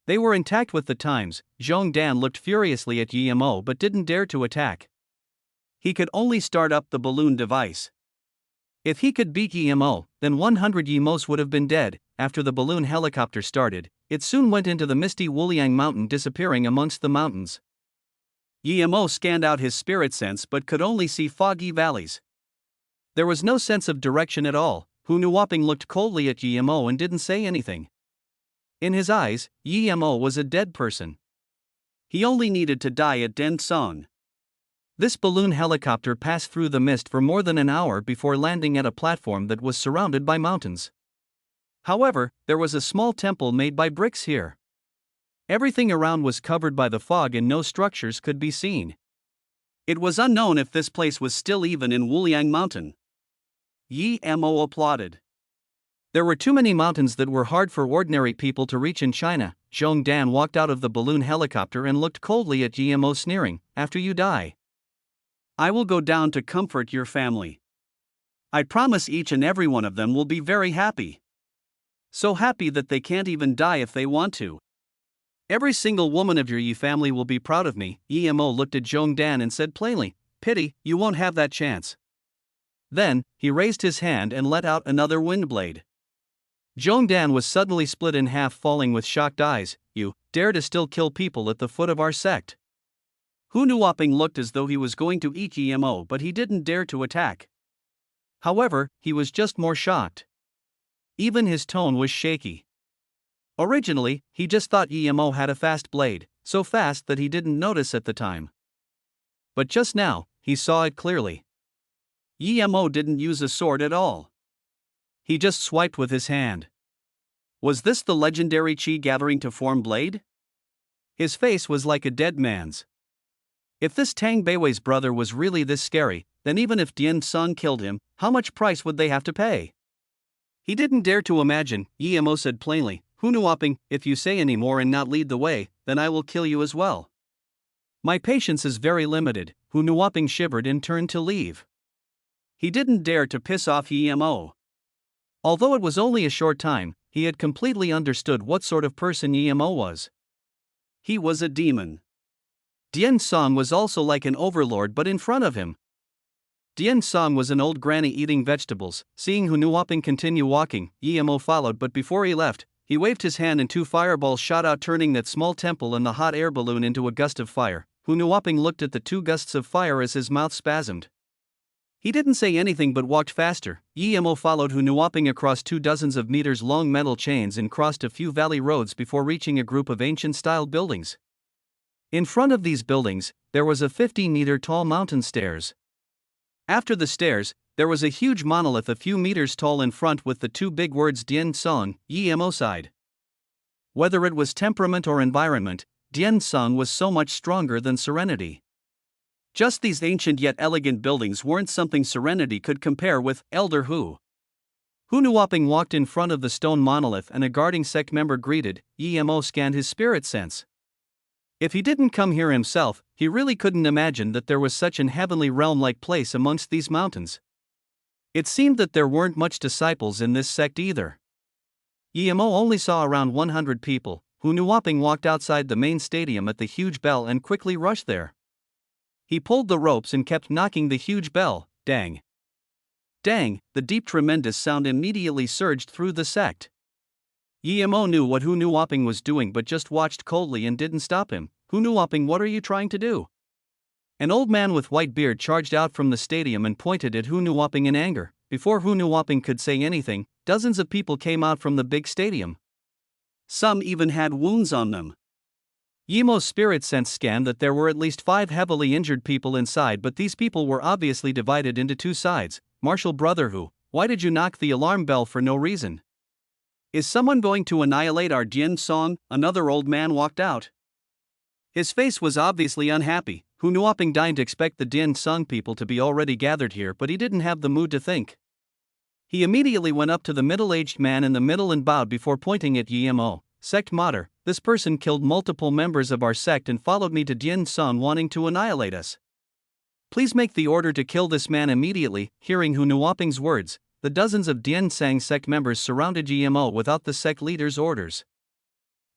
They were intact with the times. Zhong Dan looked furiously at Yemo but didn't dare to attack. He could only start up the balloon device. If he could beat Yemo, then 100 Yemos would have been dead. After the balloon helicopter started, it soon went into the misty Wuliang mountain, disappearing amongst the mountains. Yemo scanned out his spirit sense but could only see foggy valleys. There was no sense of direction at all. Hu Nuoping looked coldly at Yemo and didn't say anything. In his eyes, Yemo was a dead person. He only needed to die at Den Song. This balloon helicopter passed through the mist for more than an hour before landing at a platform that was surrounded by mountains. However, there was a small temple made by bricks here. Everything around was covered by the fog and no structures could be seen. It was unknown if this place was still even in Wuliang Mountain. Yemo applauded. There were too many mountains that were hard for ordinary people to reach in China. Zhong Dan walked out of the balloon helicopter and looked coldly at Yemo, sneering, "After you die, I will go down to comfort your family. I promise each and every one of them will be very happy. So happy that they can't even die if they want to. Every single woman of your Yi family will be proud of me." Yemo looked at Zhong Dan and said plainly, "Pity, you won't have that chance." Then, he raised his hand and let out another wind blade. Zhong Dan was suddenly split in half, falling with shocked eyes. "You dare to still kill people at the foot of our sect?" Hu Nuoping looked as though he was going to eat Yemo, but he didn't dare to attack. However, he was just more shocked. Even his tone was shaky. Originally, he just thought Yemo had a fast blade, so fast that he didn't notice at the time. But just now, he saw it clearly. Yemo didn't use a sword at all. He just swiped with his hand. Was this the legendary chi gathering to form blade? His face was like a dead man's. If this Tang Beiwei's brother was really this scary, then even if Dian Song killed him, how much price would they have to pay? He didn't dare to imagine. Yemo said plainly, "Hu Nuoping, if you say any more and not lead the way, then I will kill you as well." "My patience is very limited." Hu Nuoping shivered and turned to leave. He didn't dare to piss off Yemo. Although it was only a short time, he had completely understood what sort of person Yemo was. He was a demon. Dian Song was also like an overlord but in front of him. Dian Song was an old granny eating vegetables. Seeing Hu Nuoping continue walking, Yemo followed, but before he left, he waved his hand and two fireballs shot out, turning that small temple and the hot air balloon into a gust of fire. Hu Nuoping looked at the two gusts of fire as his mouth spasmed. He didn't say anything but walked faster. Yemo followed Hu Nuoping across 24 meters long metal chains and crossed a few valley roads before reaching a group of ancient-style buildings. In front of these buildings, there was a 50-meter-tall mountain stairs. After the stairs, there was a huge monolith a few meters tall in front with the two big words Dian Song. Yemo sighed. Whether it was temperament or environment, Dian Song was so much stronger than Serenity. Just these ancient yet elegant buildings weren't something Serenity could compare with. Elder Hu. Hu Nuoping walked in front of the stone monolith and a guarding sect member greeted. Yemo scanned his spirit sense. If he didn't come here himself, he really couldn't imagine that there was such an heavenly realm-like place amongst these mountains. It seemed that there weren't much disciples in this sect either. Yemo only saw around 100 people. Hu Nuoping walked outside the main stadium at the huge bell and quickly rushed there. He pulled the ropes and kept knocking the huge bell. Dang! Dang! The deep tremendous sound immediately surged through the sect. Yemo knew what Hu Nuoping was doing but just watched coldly and didn't stop him. "Hu Nuoping, what are you trying to do?" An old man with white beard charged out from the stadium and pointed at Hu Nuoping in anger. Before Hu Nuoping could say anything, dozens of people came out from the big stadium. Some even had wounds on them. Yimo's spirit sense scanned that there were at least 5 heavily injured people inside, but these people were obviously divided into 2 sides. Martial brother, why did you knock the alarm bell for no reason? Is someone going to annihilate our Dian Song? Another old man walked out. His face was obviously unhappy. Hu Nuoping didn't expect the Dian Song people to be already gathered here, but he didn't have the mood to think. He immediately went up to the middle-aged man in the middle and bowed before pointing at Yimo. Sect Mater, this person killed multiple members of our sect and followed me to Dian Song wanting to annihilate us. Please make the order to kill this man immediately. Hearing Hu Nuoping's words, the dozens of Dian Sang sect members surrounded Yimo without the sect leader's orders.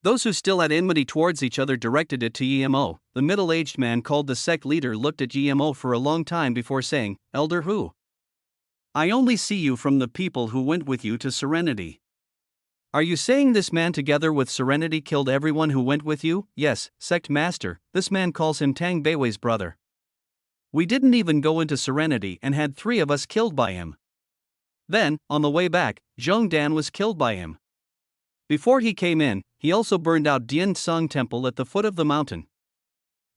Those who still had enmity towards each other directed it to Yimo. The middle-aged man called the sect leader looked at Yimo for a long time before saying, Elder Hu, I only see you from the people who went with you to Serenity. Are you saying this man together with Serenity killed everyone who went with you? Yes, sect master, this man calls him Tang Beiwei's brother. We didn't even go into Serenity and had 3 of us killed by him. Then, on the way back, Zhong Dan was killed by him. Before he came in, he also burned out Dian Song Temple at the foot of the mountain.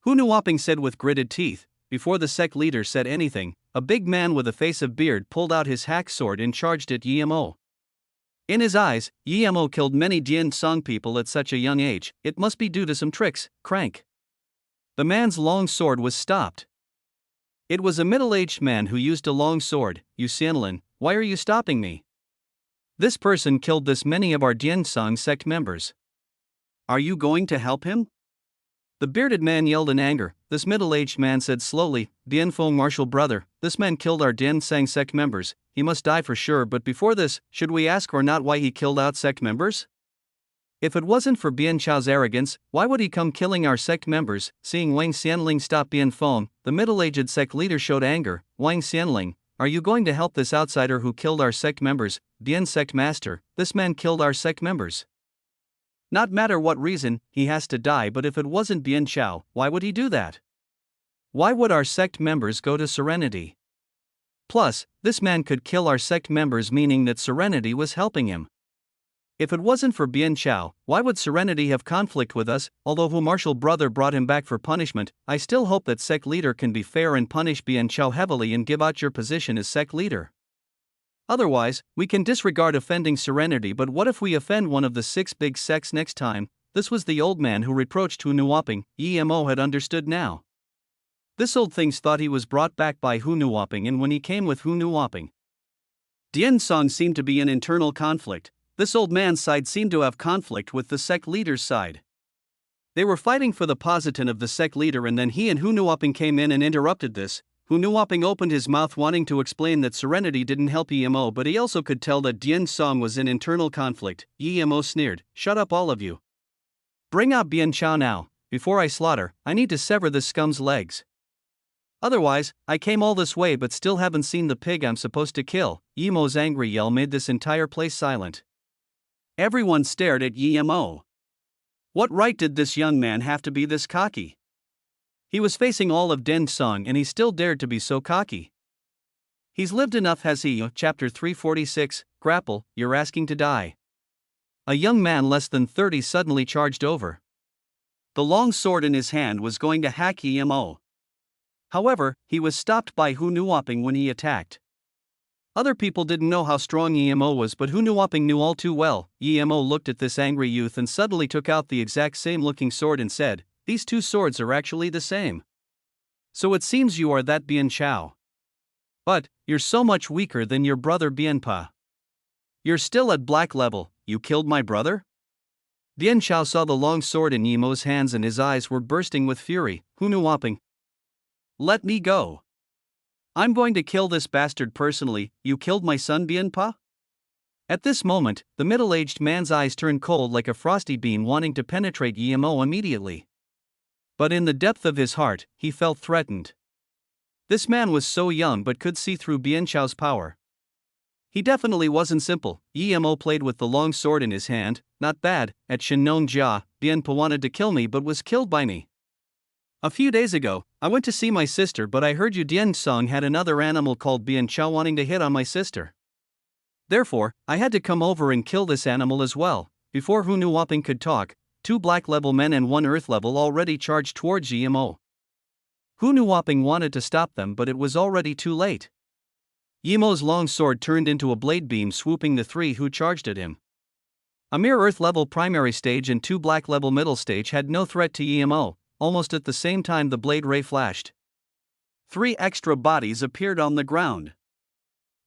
Hu Nuoping said with gritted teeth. Before the sect leader said anything, a big man with a face of beard pulled out his hack sword and charged at Yimo. In his eyes, Yimo killed many Dian Song people at such a young age. It must be due to some tricks, crank. The man's long sword was stopped. It was a middle-aged man who used a long sword. You Xianlin, why are you stopping me? This person killed this many of our Dian Song sect members. Are you going to help him? The bearded man yelled in anger. This middle-aged man said slowly, Dian Feng martial brother, this man killed our Dian Sang sect members. He must die for sure, but before this, should we ask or not why he killed out sect members? If it wasn't for Bian Chao's arrogance, why would he come killing our sect members? Seeing Wang Xianling stop Bian Feng, the middle-aged sect leader showed anger. Wang Xianling, are you going to help this outsider who killed our sect members? Bian sect master, this man killed our sect members. Not matter what reason, he has to die, but if it wasn't Bian Chao, why would he do that? Why would our sect members go to Serenity? Plus, this man could kill our sect members, meaning that Serenity was helping him. If it wasn't for Bian Chao, why would Serenity have conflict with us? Although Hu martial brother brought him back for punishment, I still hope that sect leader can be fair and punish Bian Chao heavily and give out your position as sect leader. Otherwise, we can disregard offending Serenity, but what if we offend one of the 6 big sects next time? This was the old man who reproached Hu Nuoping. Yimo had understood now. This old things thought he was brought back by Hu Nuoping, and when he came with Hu Nuoping, Dian Song seemed to be in internal conflict. This old man's side seemed to have conflict with the sect leader's side. They were fighting for the position of the sect leader, and then he and Hu Nuoping came in and interrupted this. Hu Nuoping opened his mouth wanting to explain that Serenity didn't help Yimo, but he also could tell that Dian Song was in internal conflict. Yimo sneered, shut up all of you. Bring out Bian Chao now. Before I slaughter, I need to sever this scum's legs. Otherwise, I came all this way but still haven't seen the pig I'm supposed to kill. Yimo's angry yell made this entire place silent. Everyone stared at Yimo. What right did this young man have to be this cocky? He was facing all of Dian Song and he still dared to be so cocky. He's lived enough, has he? Chapter 346, Grapple, you're asking to die. A young man less than 30 suddenly charged over. The long sword in his hand was going to hack Yimo. However, he was stopped by Hu Nuoping when he attacked. Other people didn't know how strong Yimo was, but Hu Nuoping knew all too well. Yimo looked at this angry youth and suddenly took out the exact same looking sword and said, these 2 swords are actually the same. So it seems you are that Bian Chao. But, you're so much weaker than your brother Bian Pa. You're still at black level. You killed my brother? Bian Chao saw the long sword in Yimo's hands and his eyes were bursting with fury. Hu Nuoping, let me go. I'm going to kill this bastard personally. You killed my son Bian Pa? At this moment, the middle-aged man's eyes turned cold like a frosty bean wanting to penetrate Yimo immediately. But in the depth of his heart, he felt threatened. This man was so young but could see through Bian Chao's power. He definitely wasn't simple. Yimo played with the long sword in his hand. Not bad. At Shinnon Jia, Bian Pa wanted to kill me but was killed by me. A few days ago, I went to see my sister, but I heard you Dian Song had another animal called Bian Chao wanting to hit on my sister. Therefore, I had to come over and kill this animal as well. Before Hu Nuoping could talk, 2 black level men and 1 earth level already charged towards Yimo. Hunuwaping wanted to stop them, but it was already too late. Yimo's long sword turned into a blade beam, swooping the 3 who charged at him. A mere earth level primary stage and 2 black level middle stage had no threat to Yimo. Almost at the same time the blade ray flashed. 3 extra bodies appeared on the ground.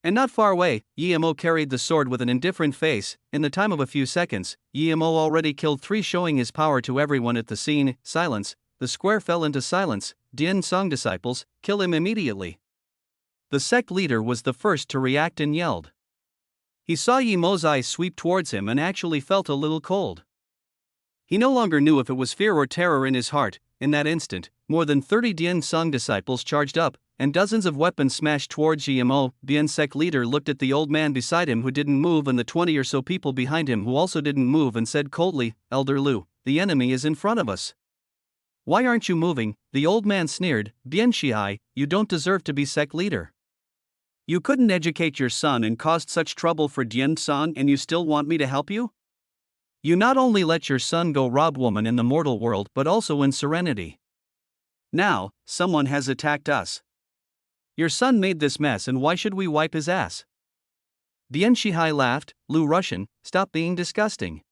And not far away, Yimo carried the sword with an indifferent face. In the time of a few seconds, Yimo already killed 3, showing his power to everyone at the scene. Silence. The square fell into silence. Dian Song disciples, kill him immediately. The sect leader was the first to react and yelled. He saw Yimo's eyes sweep towards him and actually felt a little cold. He no longer knew if it was fear or terror in his heart. In that instant, more than 30 Dian Song disciples charged up, and dozens of weapons smashed towards Yimo. Dian sect leader looked at the old man beside him who didn't move and the 20 or so people behind him who also didn't move and said coldly, "Elder Lu, the enemy is in front of us. Why aren't you moving?" The old man sneered. "Bian Shihai, you don't deserve to be sect leader. You couldn't educate your son and caused such trouble for Dian Song, and you still want me to help you? You not only let your son go rob woman in the mortal world but also in serenity. Now, someone has attacked us. Your son made this mess, and why should we wipe his ass?" Dian Shihai laughed. "Lu Russian, stop being disgusting.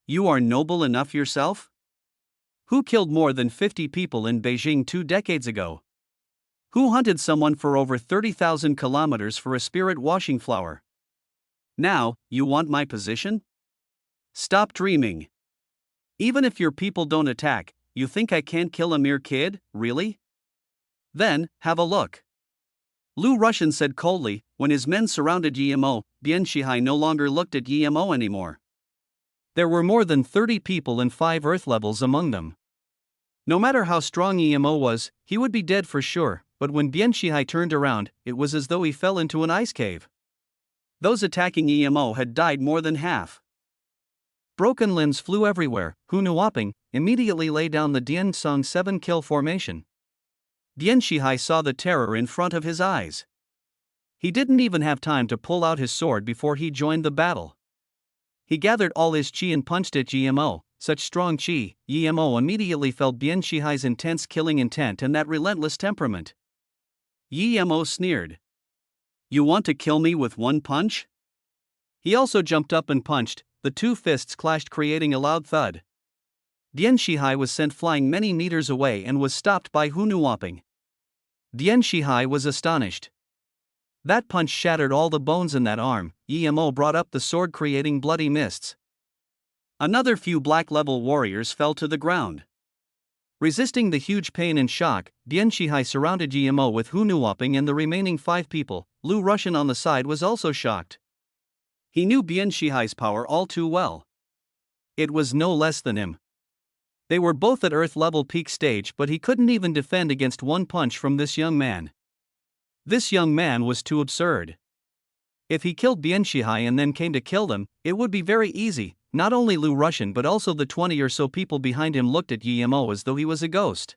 You are noble enough yourself? Who killed more than 50 people in Beijing 2 decades ago? Who hunted someone for over 30,000 kilometers for a spirit washing flower? Now, you want my position? Stop dreaming. Even if your people don't attack, you think I can't kill a mere kid, really? Then, have a look." Lu Russian said coldly. When his men surrounded Yimo, Bian Shihai no longer looked at Yimo anymore. There were more than 30 people and 5 earth levels among them. No matter how strong Yimo was, he would be dead for sure, but when Bian Shihai turned around, it was as though he fell into an ice cave. Those attacking Yimo had died more than half. Broken limbs flew everywhere. Hunuwaping immediately lay down the Dian Song 7-kill formation. Dian Shihai saw the terror in front of his eyes. He didn't even have time to pull out his sword before he joined the battle. He gathered all his chi and punched at Yimo. Such strong chi, Yimo immediately felt Bian Shihai's intense killing intent and that relentless temperament. Yimo sneered. "You want to kill me with one punch?" He also jumped up and punched. The 2 fists clashed, creating a loud thud. Dian Shihai was sent flying many meters away and was stopped by Hunuwaping. Dian Shihai was astonished. That punch shattered all the bones in that arm. Yimo brought up the sword, creating bloody mists. Another few black level warriors fell to the ground. Resisting the huge pain and shock, Dian Shihai surrounded Yimo with Hunuwaping and the remaining 5 people. Lu Russian on the side was also shocked. He knew Bian Shihai's power all too well. It was no less than him. They were both at Earth level peak stage, but he couldn't even defend against one punch from this young man. This young man was too absurd. If he killed Bian Shihai and then came to kill them, it would be very easy. Not only Lu Russian but also the 20 or so people behind him looked at Yimo as though he was a ghost.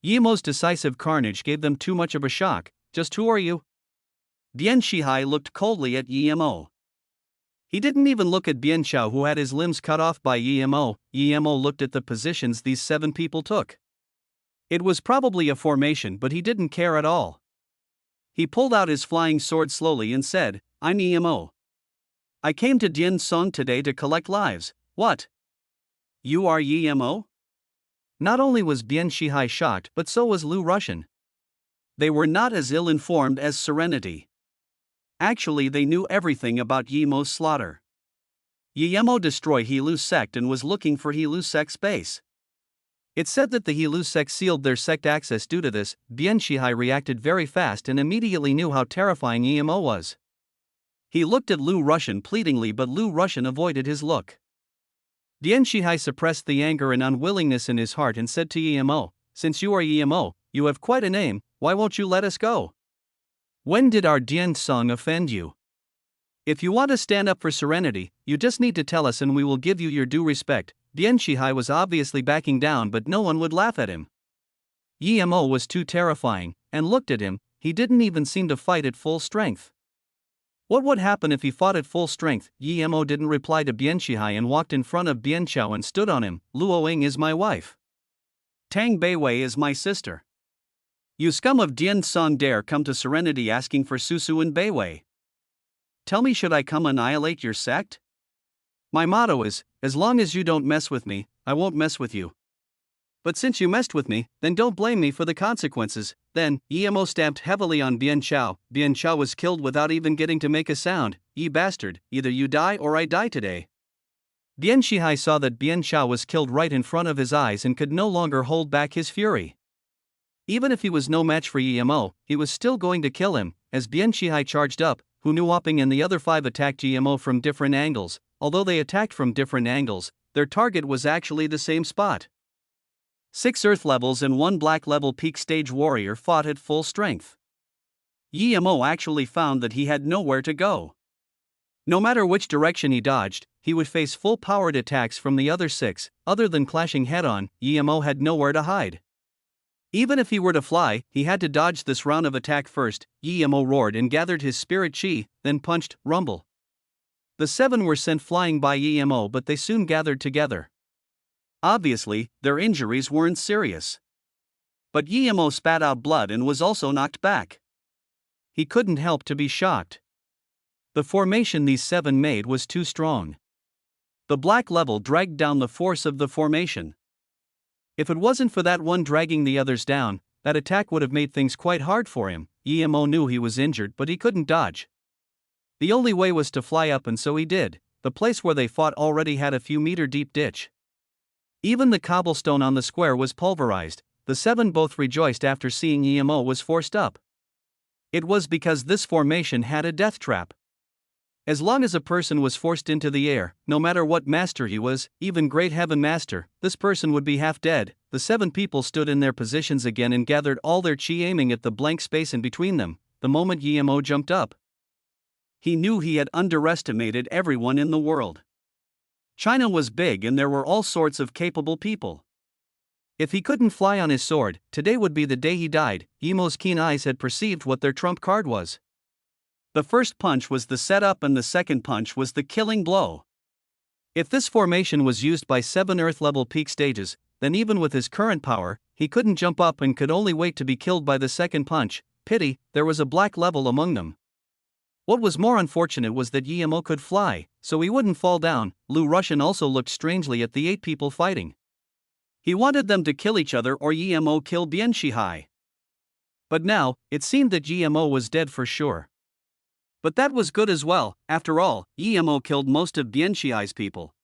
Yimo's decisive carnage gave them too much of a shock. "Just who are you?" Dian Shihai looked coldly at Yimo. He didn't even look at Bian Chao, who had his limbs cut off by Yimo. Yimo looked at the positions these 7 people took. It was probably a formation, but he didn't care at all. He pulled out his flying sword slowly and said, "I'm Yimo. I came to Dian Song today to collect lives." "What? You are Yimo?" Not only was Bian Shihai shocked, but so was Lu Russian. They were not as ill-informed as Serenity. Actually, they knew everything about Yimo's slaughter. Yimo destroyed Helu's sect and was looking for Helu's sect's base. It's said that the Helu sect sealed their sect access due to this. Bian Shihai reacted very fast and immediately knew how terrifying Yimo was. He looked at Lu Russian pleadingly, but Lu Russian avoided his look. Dian Shihai suppressed the anger and unwillingness in his heart and said to Yimo, "Since you are Yimo, you have quite a name, why won't you let us go? When did our Dian Song offend you? If you want to stand up for Serenity, you just need to tell us and we will give you your due respect." Dian Shihai was obviously backing down, but no one would laugh at him. Yimo was too terrifying, and looked at him, he didn't even seem to fight at full strength. What would happen if he fought at full strength? Yi Mo didn't reply to Bian Shihai and walked in front of Bian Chao and stood on him. Luoying is my wife. Tang Beiwei is my sister. You scum of Dian Song dare come to Serenity asking for Susu and Beiwei. Tell me, should I come annihilate your sect? My motto is, as long as you don't mess with me, I won't mess with you. But since you messed with me, then don't blame me for the consequences. Then, Yi Mo stamped heavily on Bian Chao. Bian Chao was killed without even getting to make a sound. Ye bastard, either you die or I die today. Bian Shihai saw that Bian Chao was killed right in front of his eyes and could no longer hold back his fury. Even if he was no match for Yi Mo, he was still going to kill him. As Bian Shihai charged up, Hu Nuoping and the other 5 attacked Yi Mo from different angles. Although they attacked from different angles, their target was actually the same spot. 6 Earth levels and 1 Black level peak stage warrior fought at full strength. Yi Mo actually found that he had nowhere to go. No matter which direction he dodged, he would face full-powered attacks from the other 6. Other than clashing head-on, Yi Mo had nowhere to hide. Even if he were to fly, he had to dodge this round of attack first. Yi Mo roared and gathered his spirit chi, then punched, rumble. The 7 were sent flying by Yi Mo, but they soon gathered together. Obviously, their injuries weren't serious. But Yi Mo spat out blood and was also knocked back. He couldn't help to be shocked. The formation these 7 made was too strong. The black level dragged down the force of the formation. If it wasn't for that one dragging the others down, that attack would have made things quite hard for him. Yi Mo knew he was injured, but he couldn't dodge. The only way was to fly up, and so he did. The place where they fought already had a few meter deep ditch. Even the cobblestone on the square was pulverized. The 7 both rejoiced after seeing Yi Mo was forced up. It was because this formation had a death trap. As long as a person was forced into the air, no matter what master he was, even Great Heaven Master, this person would be half dead. The 7 people stood in their positions again and gathered all their chi, aiming at the blank space in between them. The moment Yi Mo jumped up, he knew he had underestimated everyone in the world. China was big and there were all sorts of capable people. If he couldn't fly on his sword, today would be the day he died. Yi Mo's keen eyes had perceived what their trump card was. The first punch was the setup and the second punch was the killing blow. If this formation was used by 7 Earth-level peak stages, then even with his current power, he couldn't jump up and could only wait to be killed by the second punch. Pity, there was a black level among them. What was more unfortunate was that Yi Mo could fly, so he wouldn't fall down. Lu Russian also looked strangely at the 8 people fighting. He wanted them to kill each other or Yi Mo kill Bian Shihai. But now, it seemed that Yi Mo was dead for sure. But that was good as well. After all, Yi Mo killed most of Bian Shihai's people.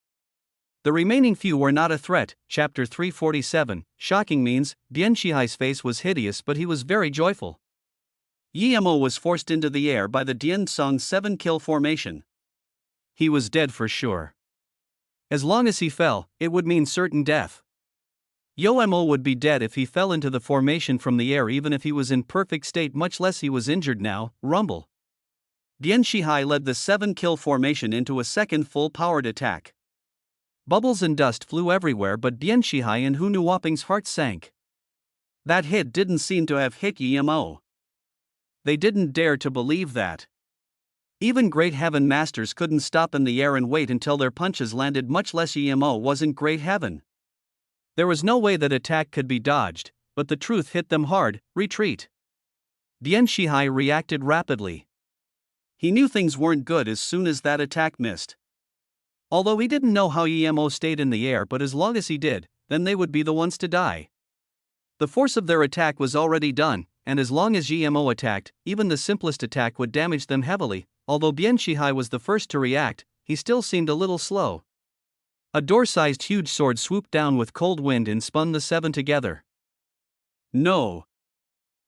The remaining few were not a threat. Chapter 347, shocking means, Bian Shihai's face was hideous but he was very joyful. Yi Mo was forced into the air by the Dian Song 7-kill formation. He was dead for sure. As long as he fell, it would mean certain death. Yo Mo would be dead if he fell into the formation from the air, even if he was in perfect state, much less he was injured now. Rumble. Dian Shihai led the 7-kill formation into a second full-powered attack. Bubbles and dust flew everywhere, but Bian Shihai and Hu Nuoping's heart sank. That hit didn't seem to have hit Yi Mo. They didn't dare to believe that. Even Great Heaven Masters couldn't stop in the air and wait until their punches landed, much less Yi Mo wasn't Great Heaven. There was no way that attack could be dodged, but the truth hit them hard. Retreat. Bian Shihai reacted rapidly. He knew things weren't good as soon as that attack missed. Although he didn't know how Yi Mo stayed in the air, but as long as he did, then they would be the ones to die. The force of their attack was already done, and as long as Yi Mo attacked, even the simplest attack would damage them heavily. Although Bian Shihai was the first to react, he still seemed a little slow. A door-sized huge sword swooped down with cold wind and spun the 7 together. No.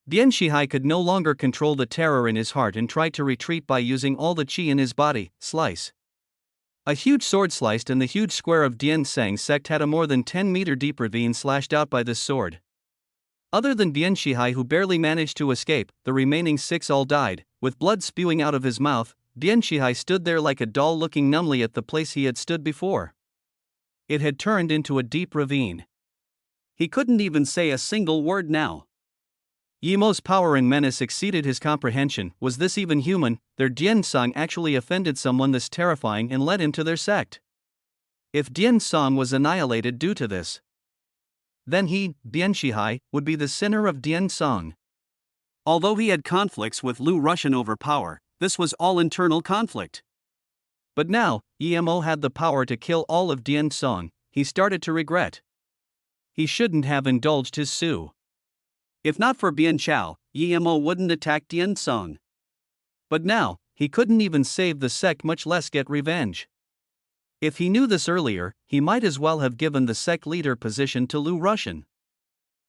Bian Shihai could no longer control the terror in his heart and tried to retreat by using all the chi in his body. Slice. A huge sword sliced, and the huge square of Dian Sang's sect had a more than 10-meter deep ravine slashed out by this sword. Other than Bian Shihai, who barely managed to escape, the remaining 6 all died. With blood spewing out of his mouth, Bian Shihai stood there like a doll, looking numbly at the place he had stood before. It had turned into a deep ravine. He couldn't even say a single word now. Yimo's power and menace exceeded his comprehension. Was this even human? Their Dian Song actually offended someone this terrifying and led him to their sect. If Dian Song was annihilated due to this, then he, Dian Shihai, would be the sinner of Dian Song. Although he had conflicts with Lu Russian over power, this was all internal conflict. But now, Yimo had the power to kill all of Dian Song. He started to regret. He shouldn't have indulged his Su. If not for Bian Chao, Yimo wouldn't attack Dian Song. But now, he couldn't even save the sect, much less get revenge. If he knew this earlier, he might as well have given the sect leader position to Lu Russian.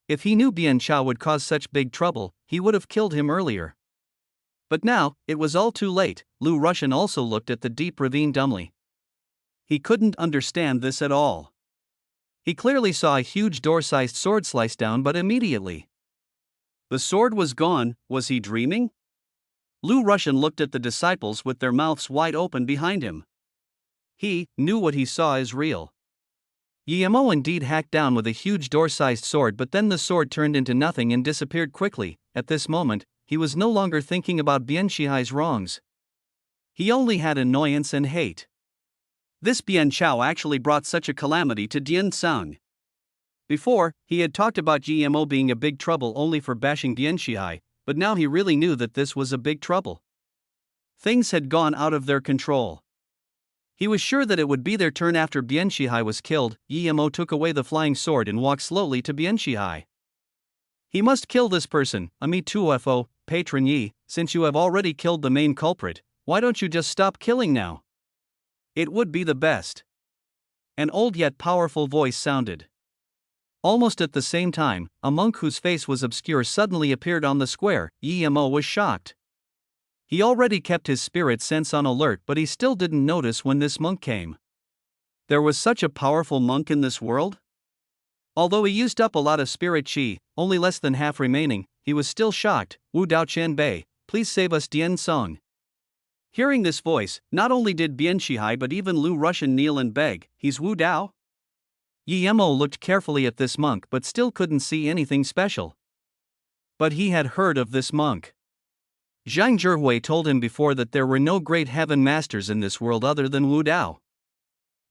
If he knew Bian Chao would cause such big trouble, he would have killed him earlier. But now, it was all too late. Lu Russian also looked at the deep ravine dumbly. He couldn't understand this at all. He clearly saw a huge door-sized sword slice down, but immediately the sword was gone. Was he dreaming? Lu Russian looked at the disciples with their mouths wide open behind him. He knew what he saw is real. Yimo indeed hacked down with a huge door-sized sword, but then the sword turned into nothing and disappeared quickly. At this moment, he was no longer thinking about Bian Shihai's wrongs. He only had annoyance and hate. This Bian Chao actually brought such a calamity to Dian Song. Before, he had talked about Yimo being a big trouble only for bashing Bian Shihai, but now he really knew that this was a big trouble. Things had gone out of their control. He was sure that it would be their turn after Bian Shihai was killed. Yimo took away the flying sword and walked slowly to Bian Shihai. He must kill this person, Ami Tuofo, Patron Yi, since you have already killed the main culprit, why don't you just stop killing now? It would be the best. An old yet powerful voice sounded. Almost at the same time, a monk whose face was obscure suddenly appeared on the square. Yimo was shocked. He already kept his spirit sense on alert, but he still didn't notice when this monk came. There was such a powerful monk in this world? Although he used up a lot of spirit chi, only less than half remaining, he was still shocked. Wu Dao Chen Bei, please save us Dian Song. Hearing this voice, not only did Bian Shihai but even Lu Russian kneel and beg, he's Wu Dao? Yimo looked carefully at this monk but still couldn't see anything special. But he had heard of this monk. Zhang Zhihui told him before that there were no great heaven masters in this world other than Wu Dao.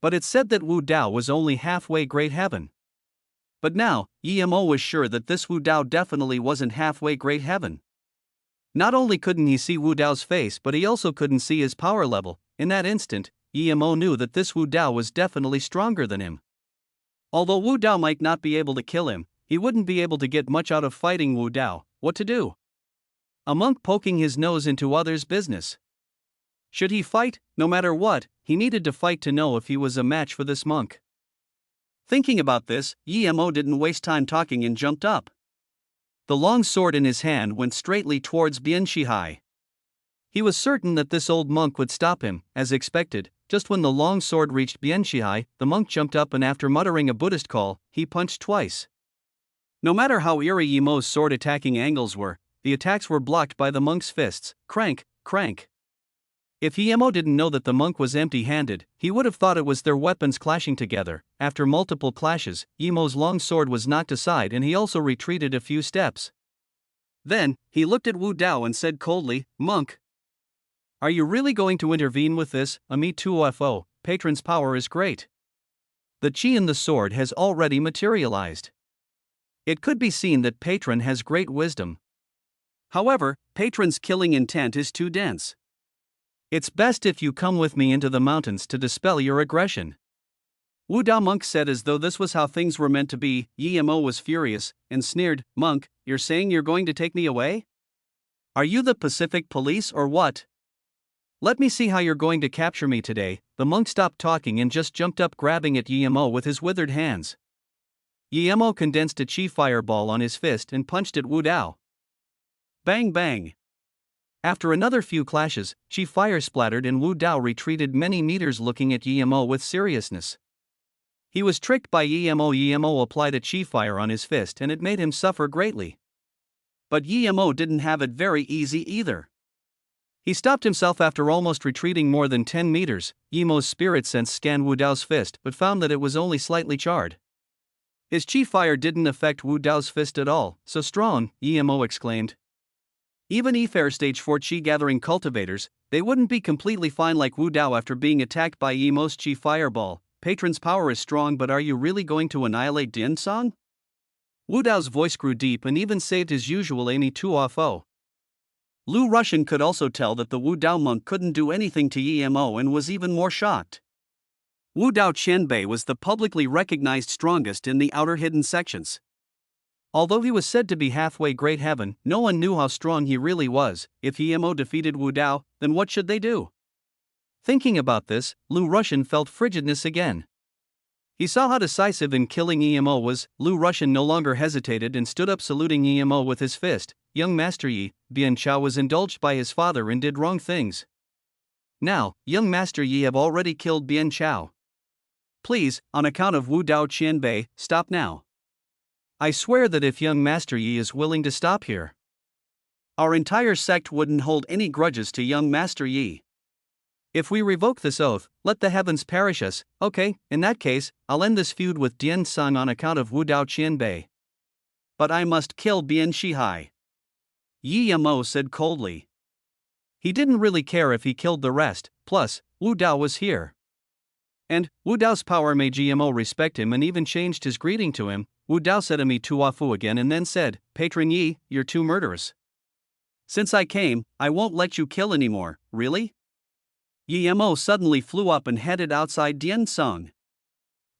But it said that Wu Dao was only halfway great heaven. But now, Yimo was sure that this Wu Dao definitely wasn't halfway great heaven. Not only couldn't he see Wu Dao's face, but he also couldn't see his power level. In that instant, Yimo knew that this Wu Dao was definitely stronger than him. Although Wu Dao might not be able to kill him, he wouldn't be able to get much out of fighting Wu Dao. What to do? A monk poking his nose into others' business. Should he fight? No matter what, he needed to fight to know if he was a match for this monk. Thinking about this, Yimo didn't waste time talking and jumped up. The long sword in his hand went straightly towards Bian Shihai. He was certain that this old monk would stop him. As expected, just when the long sword reached Bian Shihai, the monk jumped up and after muttering a Buddhist call, he punched twice. No matter how eerie Yimo's sword attacking angles were, the attacks were blocked by the monk's fists. Crank, crank. If Yimo didn't know that the monk was empty-handed, he would have thought it was their weapons clashing together. After multiple clashes, Yimo's long sword was knocked aside and he also retreated a few steps. Then, he looked at Wu Dao and said coldly, "Monk, are you really going to intervene with this? Ami Tuofo, Patron's power is great. The chi in the sword has already materialized. It could be seen that Patron has great wisdom. However, Patron's killing intent is too dense. It's best if you come with me into the mountains to dispel your aggression." Wu Dao monk said as though this was how things were meant to be. Yimo was furious and sneered, "Monk, you're saying you're going to take me away? Are you the Pacific Police or what? Let me see how you're going to capture me today." The monk stopped talking and just jumped up, grabbing at Yimo with his withered hands. Yimo condensed a chi fireball on his fist and punched at Wu Dao. Bang bang. After another few clashes, chi fire splattered and Wu Dao retreated many meters, looking at Yimo with seriousness. He was tricked by Yimo. Yimo applied a chi fire on his fist and it made him suffer greatly. But Yimo didn't have it very easy either. He stopped himself after almost retreating more than 10 meters. Yimo's spirit sense scanned Wu Dao's fist but found that it was only slightly charred. His chi fire didn't affect Wu Dao's fist at all. So strong, Emo exclaimed. Even Efair stage 4 chi gathering cultivators, they wouldn't be completely fine like Wu Dao after being attacked by Emo's chi fireball. Patron's power is strong, but are you really going to annihilate Dian Song? Wu Dao's voice grew deep and even saved his usual Amy Tuofo. Lu Russian could also tell that the Wu Dao monk couldn't do anything to Emo and was even more shocked. Wu Dao Qianbei was the publicly recognized strongest in the outer hidden sections. Although he was said to be halfway great heaven, no one knew how strong he really was. If Emo defeated Wu Dao, then what should they do? Thinking about this, Lu Russian felt frigidness again. He saw how decisive in killing Emo was. Lu Russian no longer hesitated and stood up saluting Emo with his fist. Young Master Yi, Bian Chao was indulged by his father and did wrong things. Now, young Master Yi have already killed Bian Chao. Please, on account of Wu Dao Qianbei, stop now. I swear that if young Master Yi is willing to stop here, our entire sect wouldn't hold any grudges to young Master Yi. If we revoke this oath, let the heavens perish us. Okay, in that case, I'll end this feud with Dian Song on account of Wu Dao Qianbei. But I must kill Bian Shihai, Yi Mo said coldly. He didn't really care if he killed the rest, plus, Wu Dao was here. And Wu Dao's power made GMO respect him and even changed his greeting to him. Wu Dao said "Ami Tuafu" again and then said, Patron Yi, you're too murderous. Since I came, I won't let you kill anymore, really? Yi Mo suddenly flew up and headed outside Dian Song.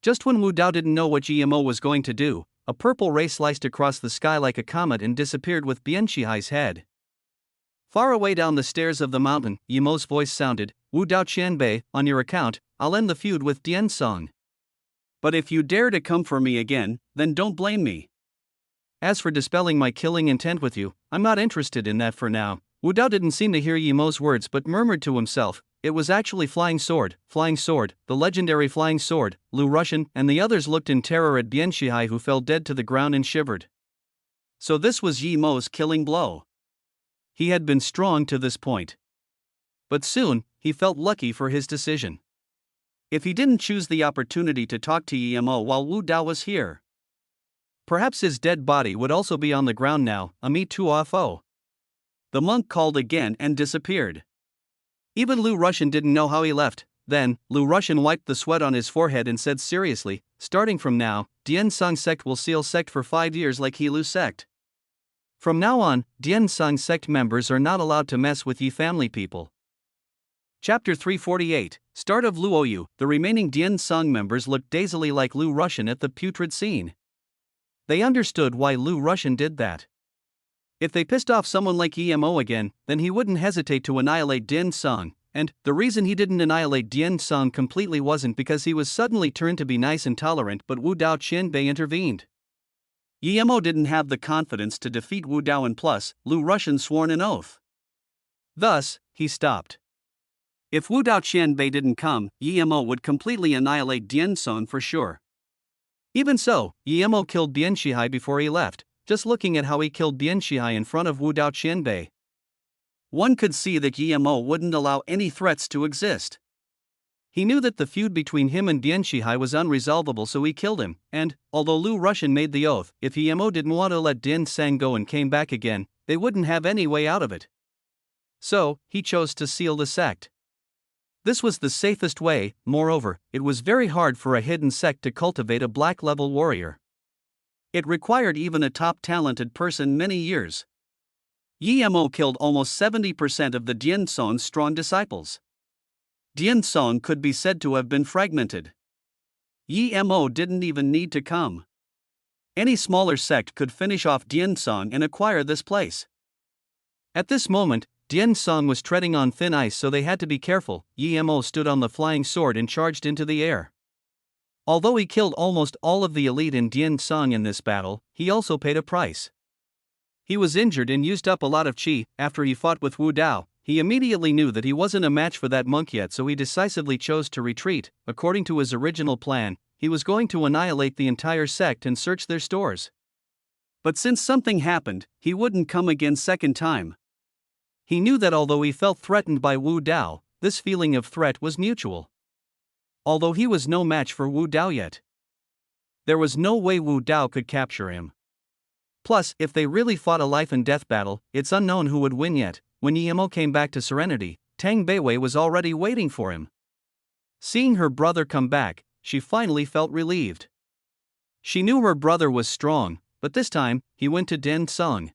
Just when Wu Dao didn't know what Yi Mo was going to do, a purple ray sliced across the sky like a comet and disappeared with Bian Shihai's head. Far away down the stairs of the mountain, Yi Mo's voice sounded, Wu Dao Qianbei, on your account, I'll end the feud with Dian Song. But if you dare to come for me again, then don't blame me. As for dispelling my killing intent with you, I'm not interested in that for now. Wu Dao didn't seem to hear Yi Mo's words but murmured to himself, it was actually Flying Sword, the legendary Flying Sword. Lu Russian and the others looked in terror at Bian Shihai, who fell dead to the ground and shivered. So this was Yi Mo's killing blow. He had been strong to this point. But soon, he felt lucky for his decision. If he didn't choose the opportunity to talk to Yi Mo while Wu Dao was here, perhaps his dead body would also be on the ground now. Ami Tuafo. The monk called again and disappeared. Even Lu Russian didn't know how he left. Then, Lu Russian wiped the sweat on his forehead and said seriously, starting from now, Dian Song sect will seal sect for 5 years like Heelu sect. From now on, Dian Song sect members are not allowed to mess with Yi family people. Chapter 348, Start of Luoyu. The remaining Dian Song members looked dazedly like Lu Russian at the putrid scene. They understood why Lu Russian did that. If they pissed off someone like Emo again, then he wouldn't hesitate to annihilate Dian Song, and the reason he didn't annihilate Dian Song completely wasn't because he was suddenly turned to be nice and tolerant, but Wu Dao Qianbei intervened. Emo didn't have the confidence to defeat Wu Dao, and plus, Lu Russian sworn an oath. Thus, he stopped. If Wu Dao Qianbei didn't come, Emo would completely annihilate Dian Song for sure. Even so, Emo killed Bian Shihai before he left. Just looking at how he killed Bian Shihai in front of Wu Dao Qianbei, one could see that Emo wouldn't allow any threats to exist. He knew that the feud between him and Bian Shihai was unresolvable, so he killed him, and, although Lu Russian made the oath, if Emo didn't want to let Dian Sang go and came back again, they wouldn't have any way out of it. So, he chose to seal the sect. This was the safest way. Moreover, it was very hard for a hidden sect to cultivate a black-level warrior. It required even a top-talented person many years. Emo killed almost 70% of the Dian Song's strong disciples. Dian Song could be said to have been fragmented. Emo didn't even need to come. Any smaller sect could finish off Dian Song and acquire this place. At this moment, Dian Song was treading on thin ice, so they had to be careful. Emo stood on the flying sword and charged into the air. Although he killed almost all of the elite in Dian Song in this battle, he also paid a price. He was injured and used up a lot of chi. After he fought with Wu Dao, he immediately knew that he wasn't a match for that monk yet, so he decisively chose to retreat. According to his original plan, he was going to annihilate the entire sect and search their stores. But since something happened, he wouldn't come again second time. He knew that although he felt threatened by Wu Dao, this feeling of threat was mutual. Although he was no match for Wu Dao yet. There was no way Wu Dao could capture him. Plus, if they really fought a life and death battle, it's unknown who would win yet. When Yemo came back to Serenity, Tang Beiwei was already waiting for him. Seeing her brother come back, she finally felt relieved. She knew her brother was strong, but this time, he went to Dian Song.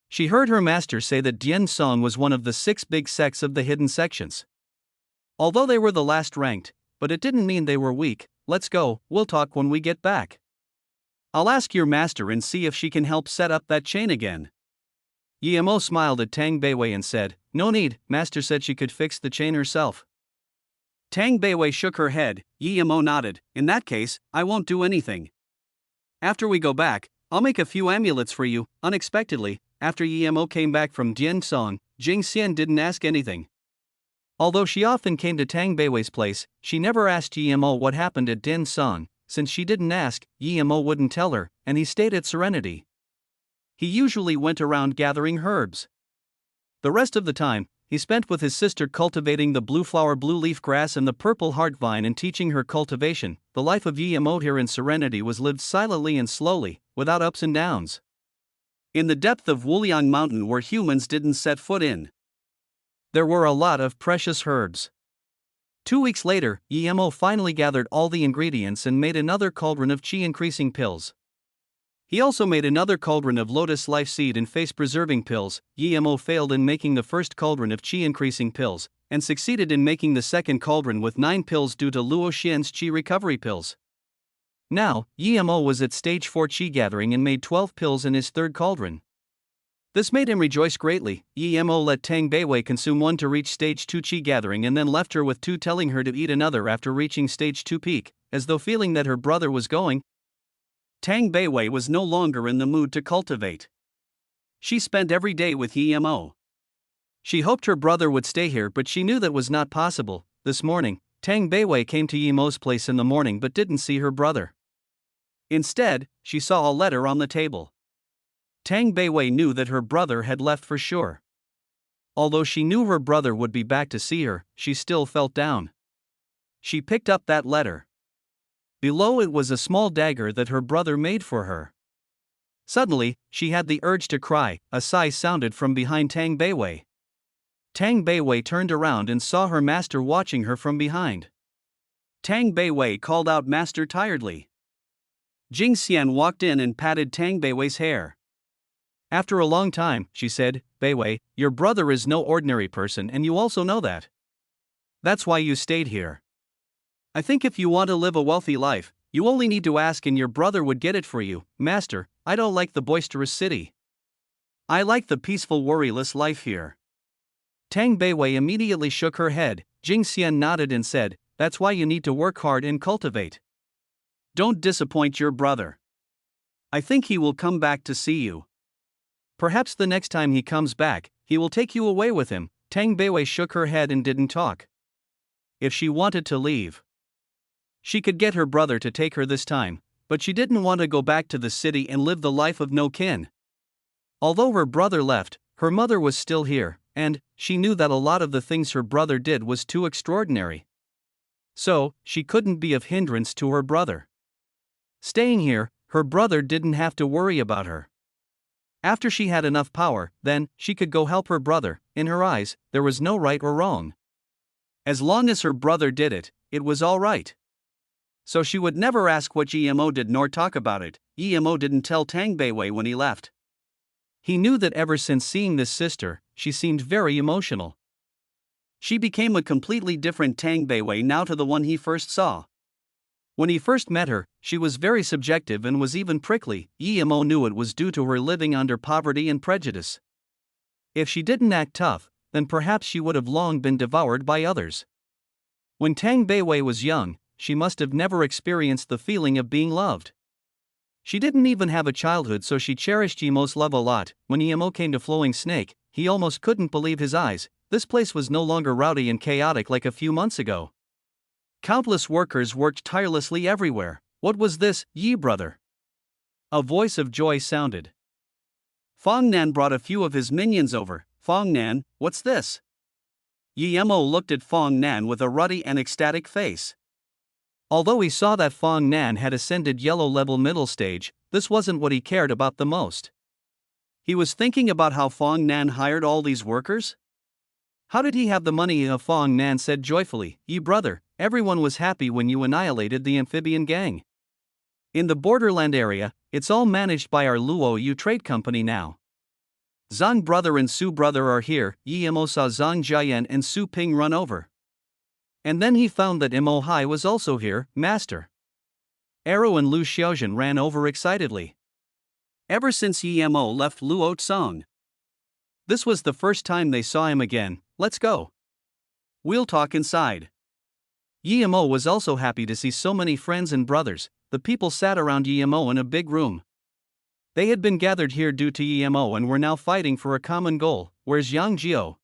She heard her master say that Dian Song was one of the 6 big sects of the hidden sections. Although they were the last ranked, but it didn't mean they were weak. Let's go, we'll talk when we get back. I'll ask your master and see if she can help set up that chain again. Yemo smiled at Tang Beiwei and said, no need, master said she could fix the chain herself. Tang Beiwei shook her head. Yemo nodded, in that case, I won't do anything. After we go back, I'll make a few amulets for you. Unexpectedly, after Yemo came back from Dian Song, Jing Xian didn't ask anything. Although she often came to Tang Beiwei's place, she never asked Yemo what happened at Dian Song. Since she didn't ask, Yemo wouldn't tell her, and he stayed at Serenity. He usually went around gathering herbs. The rest of the time, he spent with his sister cultivating the blue flower blue leaf grass and the purple heart vine and teaching her cultivation. The life of Yemo here in Serenity was lived silently and slowly, without ups and downs. In the depth of Wuliang Mountain where humans didn't set foot in, there were a lot of precious herbs. 2 weeks later, Yemo finally gathered all the ingredients and made another cauldron of qi-increasing pills. He also made another cauldron of lotus life seed and face-preserving pills. Yemo failed in making the first cauldron of qi-increasing pills, and succeeded in making the second cauldron with 9 pills due to Luo Xian's qi recovery pills. Now, Yemo was at stage 4 qi gathering and made 12 pills in his third cauldron. This made him rejoice greatly. Yemo let Tang Beiwei consume 1 to reach stage 2 qi gathering and then left her with 2, telling her to eat another after reaching stage 2 peak, as though feeling that her brother was going. Tang Beiwei was no longer in the mood to cultivate. She spent every day with Yemo. She hoped her brother would stay here, but she knew that was not possible. This morning, Tang Beiwei came to Yemo's place in the morning but didn't see her brother. Instead, she saw a letter on the table. Tang Beiwei knew that her brother had left for sure. Although she knew her brother would be back to see her, she still felt down. She picked up that letter. Below it was a small dagger that her brother made for her. Suddenly, she had the urge to cry. A sigh sounded from behind Tang Beiwei. Tang Beiwei turned around and saw her master watching her from behind. Tang Beiwei called out master tiredly. Jing Xian walked in and patted Tang Beiwei's hair. After a long time, she said, Beiwei, your brother is no ordinary person and you also know that. That's why you stayed here. I think if you want to live a wealthy life, you only need to ask and your brother would get it for you. Master, I don't like the boisterous city. I like the peaceful worryless life here. Tang Beiwei immediately shook her head. Jing Xian nodded and said, that's why you need to work hard and cultivate. Don't disappoint your brother. I think he will come back to see you. Perhaps the next time he comes back, he will take you away with him. Tang Beiwei shook her head and didn't talk. If she wanted to leave, she could get her brother to take her this time, but she didn't want to go back to the city and live the life of no kin. Although her brother left, her mother was still here, and she knew that a lot of the things her brother did was too extraordinary. So, she couldn't be of hindrance to her brother. Staying here, her brother didn't have to worry about her. After she had enough power, then, she could go help her brother. In her eyes, there was no right or wrong. As long as her brother did it, it was all right. So she would never ask what Yemo did nor talk about it. Yemo didn't tell Tang Beiwei when he left. He knew that ever since seeing this sister, she seemed very emotional. She became a completely different Tang Beiwei now to the one he first saw. When he first met her, she was very subjective and was even prickly. Yemo knew it was due to her living under poverty and prejudice. If she didn't act tough, then perhaps she would have long been devoured by others. When Tang Beiwei was young, she must have never experienced the feeling of being loved. She didn't even have a childhood, so she cherished Yemo's love a lot. When Yemo came to Flowing Snake, he almost couldn't believe his eyes. This place was no longer rowdy and chaotic like a few months ago. Countless workers worked tirelessly everywhere. What was this, Yi brother? A voice of joy sounded. Fong Nan brought a few of his minions over. Fong Nan, what's this? Yemo looked at Fong Nan with a ruddy and ecstatic face. Although he saw that Fong Nan had ascended yellow level middle stage, this wasn't what he cared about the most. He was thinking about how Fong Nan hired all these workers. How did he have the money? Fong Nan said joyfully, "Ye brother, everyone was happy when you annihilated the amphibian gang. In the borderland area, it's all managed by our Luo Yu trade company now. Zhang brother and Su brother are here." Mo saw Zhang Jiayan and Su Ping run over. And then he found that Mo Hai was also here, master. Arrow and Lu Xiaozhen ran over excitedly. Ever since Mo left Luo Tsong, this was the first time they saw him again. "Let's go. We'll talk inside." Mo was also happy to see so many friends and brothers. The people sat around Mo in a big room. They had been gathered here due to Mo and were now fighting for a common goal. "Where's Yang Jiao?"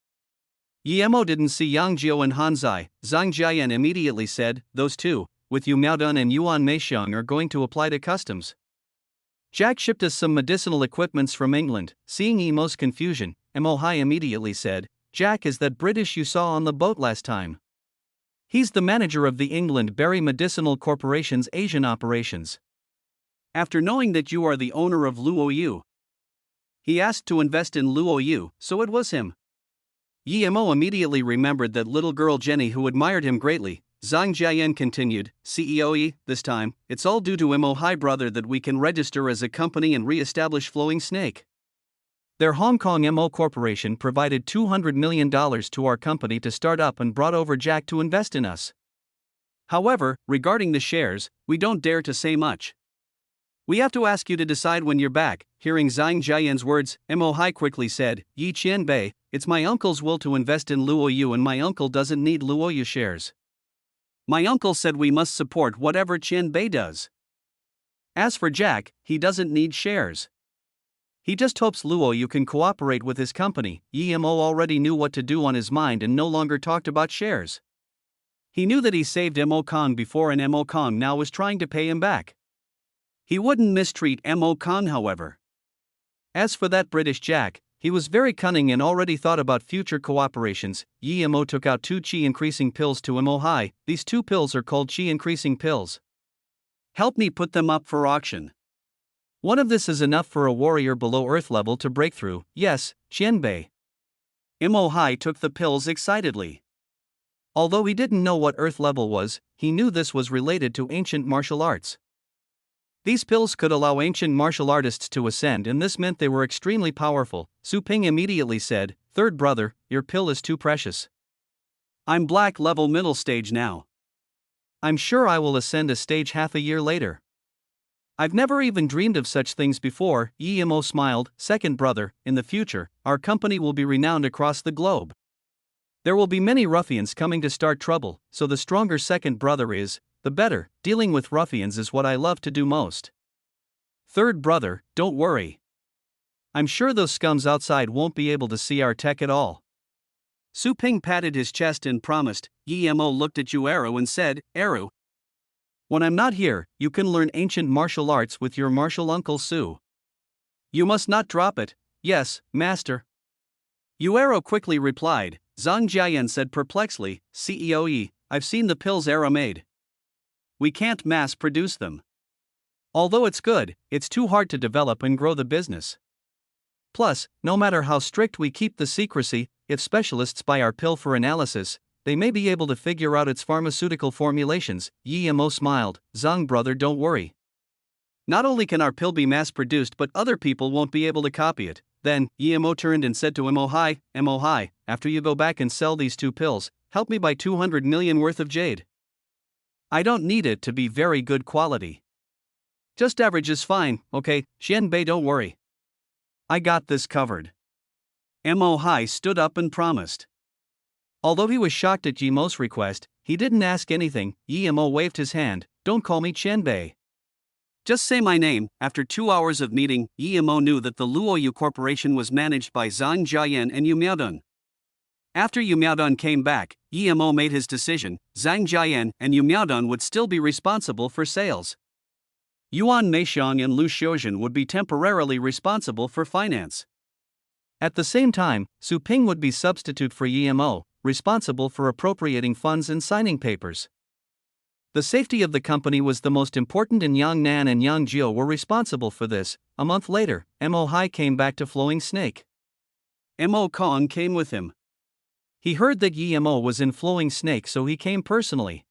Mo didn't see Yang Jiao and Han Zai. Zhang Jiayan immediately said, "Those two, with Yu Miaodun and Yuan Meixiang, are going to apply to customs. Jack shipped us some medicinal equipments from England." Seeing Mo's confusion, Mo Hai immediately said, "Jack is that British you saw on the boat last time. He's the manager of the England Berry Medicinal Corporation's Asian operations. After knowing that you are the owner of Luo Yu, he asked to invest in Luo Yu, so it was him." Mo immediately remembered that little girl Jenny who admired him greatly. Zhang Jiayan continued, "CEO, this time, it's all due to Mo Hai brother that we can register as a company and re-establish Flowing Snake. Their Hong Kong Mo Corporation provided $200 million to our company to start up and brought over Jack to invest in us. However, regarding the shares, we don't dare to say much. We have to ask you to decide when you're back." Hearing Zhang Jiayan's words, Mo Hai quickly said, "Yi Qianbei, it's my uncle's will to invest in Luo Yu and my uncle doesn't need Luo Yu shares. My uncle said we must support whatever Qianbei does. As for Jack, he doesn't need shares. He just hopes Luo Yu can cooperate with his company." Mo already knew what to do on his mind and no longer talked about shares. He knew that he saved Mo Kong before and Mo Kong now was trying to pay him back. He wouldn't mistreat Mo Kong, however. As for that British Jack, he was very cunning and already thought about future cooperations. Mo took out 2 chi increasing pills to Mo Hai. "These 2 pills are called chi increasing pills. Help me put them up for auction. One of this is enough for a warrior below earth level to break through." "Yes, Qianbei." Mo Hai took the pills excitedly. Although he didn't know what earth level was, he knew this was related to ancient martial arts. These pills could allow ancient martial artists to ascend, and this meant they were extremely powerful. Su Ping immediately said, "Third brother, your pill is too precious. I'm black level middle stage now. I'm sure I will ascend a stage half a year later. I've never even dreamed of such things before." Mo smiled. "Second brother, in the future, our company will be renowned across the globe. There will be many ruffians coming to start trouble, so the stronger second brother is, the better. Dealing with ruffians is what I love to do most. Third brother, don't worry. I'm sure those scums outside won't be able to see our tech at all." Su Ping patted his chest and promised. Mo looked at Arrow and said, "Arrow, when I'm not here, you can learn ancient martial arts with your martial uncle Su. You must not drop it." "Yes, master." Arrow quickly replied. Zhang Jiayan said perplexedly, "CEO, I've seen the pills Arrow made. We can't mass produce them. Although it's good, it's too hard to develop and grow the business. Plus, no matter how strict we keep the secrecy, if specialists buy our pill for analysis, they may be able to figure out its pharmaceutical formulations." Mo smiled. "Zhang brother, don't worry. Not only can our pill be mass produced, but other people won't be able to copy it." Then, Mo turned and said to Mo Hai, "After you go back and sell these 2 pills, help me buy 200 million worth of jade. I don't need it to be very good quality. Just average is fine, okay? Qianbei, don't worry. I got this covered." Mo Hai stood up and promised. Although he was shocked at Mo's request, he didn't ask anything. Mo waved his hand. "Don't call me Qianbei. Just say my name." After 2 hours of meeting, Mo knew that the Luo Yu Corporation was managed by Zhang Jiayan and Yu Miaodun. After Yu Miaodun came back, Mo made his decision. Zhang Jiayan and Yu Miaodun would still be responsible for sales. Yuan Meixiang and Lu Xiaozhen would be temporarily responsible for finance. At the same time, Su Ping would be substitute for Mo, responsible for appropriating funds and signing papers. The safety of the company was the most important, and Yang Nan and Yang Jiu were responsible for this. A month later, Mo Hai came back to Flowing Snake. Mo Kong came with him. He heard that Mo was in Flowing Snake, so he came personally.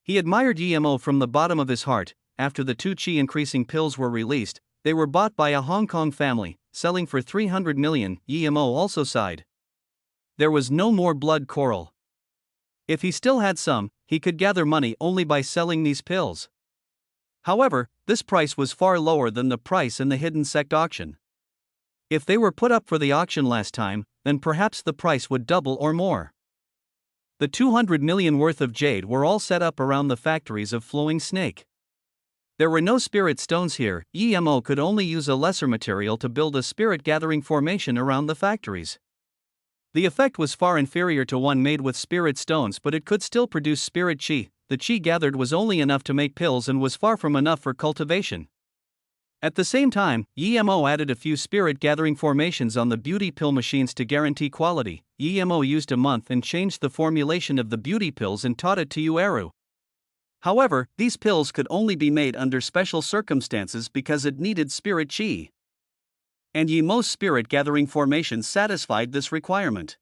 He admired Mo from the bottom of his heart. After the 2 chi increasing pills were released, they were bought by a Hong Kong family, selling for 300 million. Mo also sighed. There was no more blood coral. If he still had some, he could gather money only by selling these pills. However, this price was far lower than the price in the hidden sect auction. If they were put up for the auction last time, then perhaps the price would double or more. The 200 million worth of jade were all set up around the factories of Flowing Snake. There were no spirit stones here. Mo could only use a lesser material to build a spirit gathering formation around the factories. The effect was far inferior to one made with spirit stones, but it could still produce spirit chi. The chi gathered was only enough to make pills and was far from enough for cultivation. At the same time, Mo added a few spirit gathering formations on the beauty pill machines to guarantee quality. Mo used a month and changed the formulation of the beauty pills and taught it to Yueru. However, these pills could only be made under special circumstances because it needed spirit chi. And Mo's spirit gathering formation satisfied this requirement.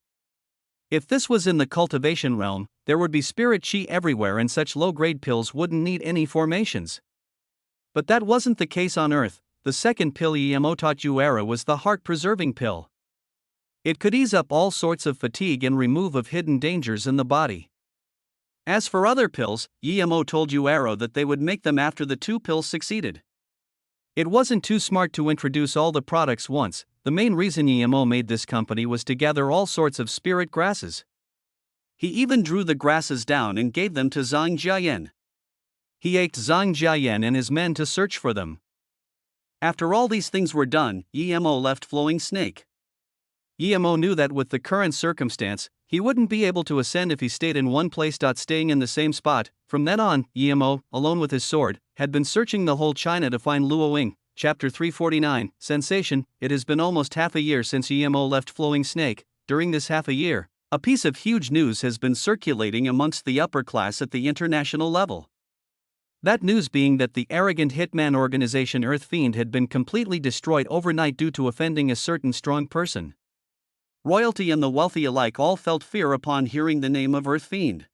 If this was in the cultivation realm, there would be spirit chi everywhere and such low-grade pills wouldn't need any formations. But that wasn't the case on Earth. The second pill Mo taught Yuera was the heart-preserving pill. It could ease up all sorts of fatigue and remove of hidden dangers in the body. As for other pills, Mo told Yuero that they would make them after the 2 pills succeeded. It wasn't too smart to introduce all the products once. The main reason Mo made this company was to gather all sorts of spirit grasses. He even drew the grasses down and gave them to Zhang Jiayan. He asked Zhang Jiayan and his men to search for them. After all these things were done, Mo left Flowing Snake. Mo knew that with the current circumstance, he wouldn't be able to ascend if he stayed in one place. Staying in the same spot, from then on, Mo, alone with his sword, had been searching the whole China to find Luo Ying. Chapter 349, Sensation. It has been almost half a year since Mo left Flowing Snake. During this half a year, a piece of huge news has been circulating amongst the upper class at the international level. That news being that the arrogant hitman organization Earth Fiend had been completely destroyed overnight due to offending a certain strong person. Royalty and the wealthy alike all felt fear upon hearing the name of Earth Fiend.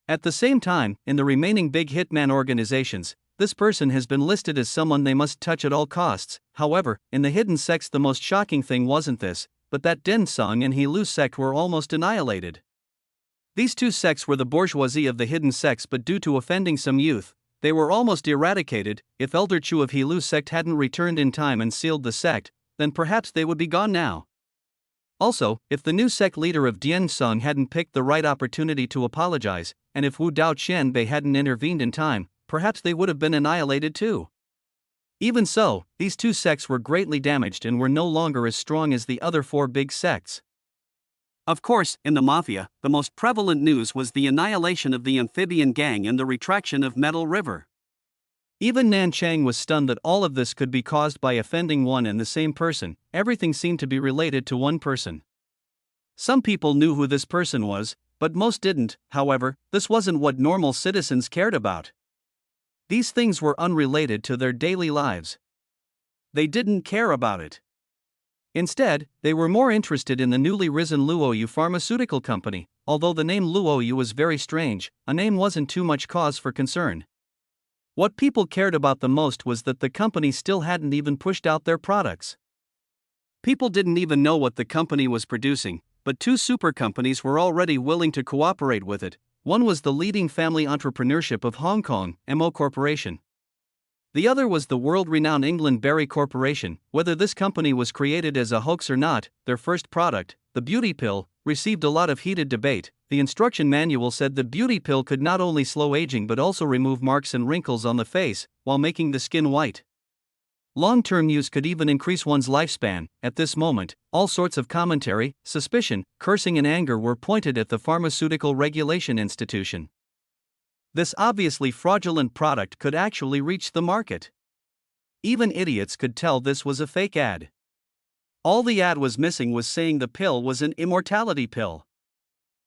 At the same time, in the remaining big hitman organizations, this person has been listed as someone they must touch at all costs. However, in the hidden sects the most shocking thing wasn't this, but that Den Sung and He Lu sect were almost annihilated. These 2 sects were the bourgeoisie of the hidden sects, but due to offending some youth, they were almost eradicated. If Elder Chu of He Lu sect hadn't returned in time and sealed the sect, then perhaps they would be gone now. Also, if the new sect leader of Dien Sung hadn't picked the right opportunity to apologize, and if Wu Dao Qianbei hadn't intervened in time, perhaps they would have been annihilated too. Even so, these 2 sects were greatly damaged and were no longer as strong as the other 4 big sects. Of course, in the mafia, the most prevalent news was the annihilation of the amphibian gang and the retraction of Metal River. Even Nan Chang was stunned that all of this could be caused by offending one and the same person. Everything seemed to be related to one person. Some people knew who this person was, but most didn't. However, this wasn't what normal citizens cared about. These things were unrelated to their daily lives. They didn't care about it. Instead, they were more interested in the newly risen Luoyu pharmaceutical company. Although the name Luoyu was very strange, a name wasn't too much cause for concern. What people cared about the most was that the company still hadn't even pushed out their products. People didn't even know what the company was producing, but 2 super companies were already willing to cooperate with it. One was the leading family entrepreneurship of Hong Kong, Mo Corporation. The other was the world-renowned England Berry Corporation. Whether this company was created as a hoax or not, their first product, the beauty pill, received a lot of heated debate. The instruction manual said the beauty pill could not only slow aging but also remove marks and wrinkles on the face, while making the skin white. Long-term use could even increase one's lifespan. At this moment, all sorts of commentary, suspicion, cursing and anger were pointed at the Pharmaceutical Regulation Institution. This obviously fraudulent product could actually reach the market. Even idiots could tell this was a fake ad. All the ad was missing was saying the pill was an immortality pill.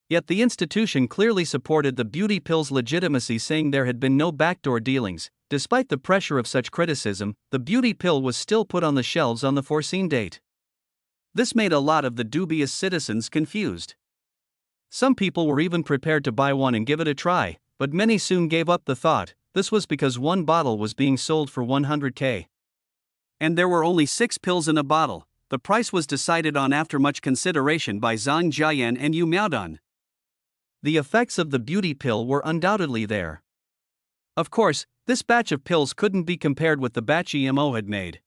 Yet the institution clearly supported the beauty pill's legitimacy, saying there had been no backdoor dealings. Despite the pressure of such criticism, the beauty pill was still put on the shelves on the foreseen date. This made a lot of the dubious citizens confused. Some people were even prepared to buy one and give it a try, but many soon gave up the thought. This was because one bottle was being sold for 100k. And there were only 6 pills in a bottle. The price was decided on after much consideration by Zhang Jiayan and Yu Miaodun. The effects of the beauty pill were undoubtedly there. Of course, this batch of pills couldn't be compared with the batch EMO had made.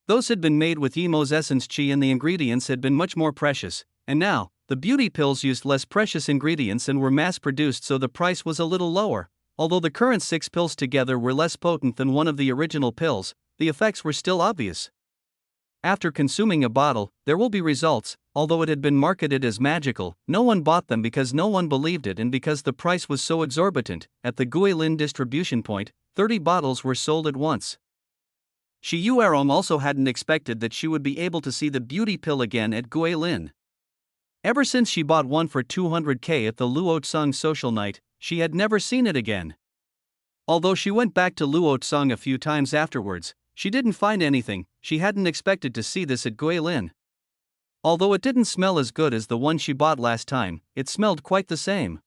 Those had been made with EMO's essence qi, and the ingredients had been much more precious, and now, the beauty pills used less precious ingredients and were mass-produced, so the price was a little lower. Although the current 6 pills together were less potent than one of the original pills, the effects were still obvious. After consuming a bottle, there will be results. Although it had been marketed as magical, no one bought them because no one believed it and because the price was so exorbitant. At the Guilin distribution point, 30 bottles were sold at once. Xi Yuerong also hadn't expected that she would be able to see the beauty pill again at Guilin. Ever since she bought one for 200k at the Luotsang social night, she had never seen it again. Although she went back to Luotsang a few times afterwards, she didn't find anything. She hadn't expected to see this at Guilin. Although it didn't smell as good as the one she bought last time, it smelled quite the same.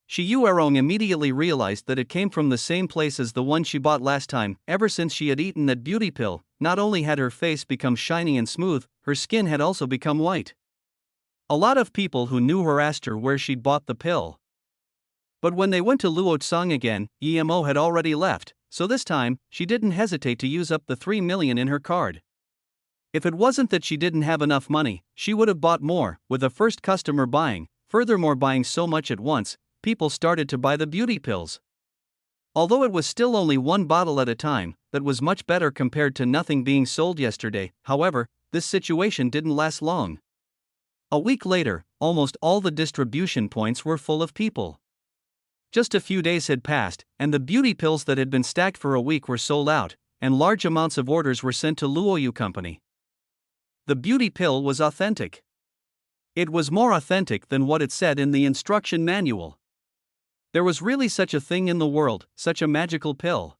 Xi Yuerong immediately realized that it came from the same place as the one she bought last time. Ever since she had eaten that beauty pill, not only had her face become shiny and smooth, her skin had also become white. A lot of people who knew her asked her where she'd bought the pill. But when they went to Luotsang again, EMO had already left, so this time, she didn't hesitate to use up the 3 million in her card. If it wasn't that she didn't have enough money, she would have bought more. With the first customer buying, furthermore buying so much at once, people started to buy the beauty pills. Although it was still only one bottle at a time, that was much better compared to nothing being sold yesterday. However, this situation didn't last long. A week later, almost all the distribution points were full of people. Just a few days had passed, and the beauty pills that had been stacked for a week were sold out, and large amounts of orders were sent to Luoyu Company. The beauty pill was authentic. It was more authentic than what it said in the instruction manual. There was really such a thing in the world, such a magical pill.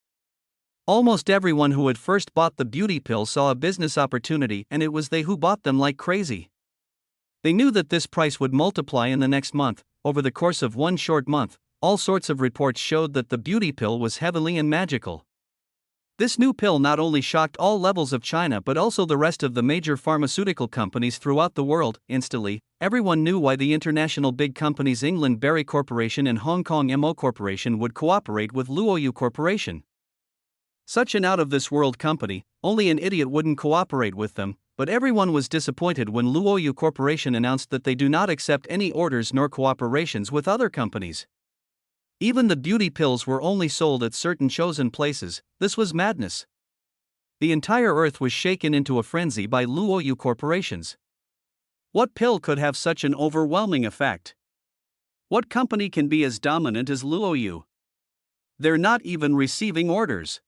Almost everyone who had first bought the beauty pill saw a business opportunity, and it was they who bought them like crazy. They knew that this price would multiply in the next month. Over the course of one short month, all sorts of reports showed that the beauty pill was heavenly and magical. This new pill not only shocked all levels of China but also the rest of the major pharmaceutical companies throughout the world. Instantly, everyone knew why the international big companies England Berry Corporation and Hong Kong Mo Corporation would cooperate with Luoyu Corporation. Such an out-of-this-world company, only an idiot wouldn't cooperate with them, but everyone was disappointed when Luoyu Corporation announced that they do not accept any orders nor cooperations with other companies. Even the beauty pills were only sold at certain chosen places. This was madness. The entire earth was shaken into a frenzy by Luoyu corporations. What pill could have such an overwhelming effect? What company can be as dominant as Luoyu? They're not even receiving orders.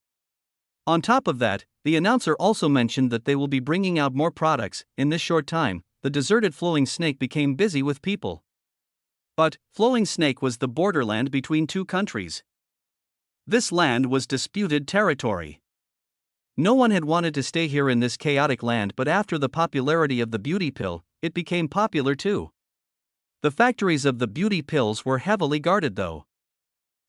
On top of that, the announcer also mentioned that they will be bringing out more products. In this short time, the deserted flowing snake became busy with people. But, flowing snake was the borderland between two countries. This land was disputed territory. No one had wanted to stay here in this chaotic land, but after the popularity of the beauty pill, it became popular too. The factories of the beauty pills were heavily guarded though.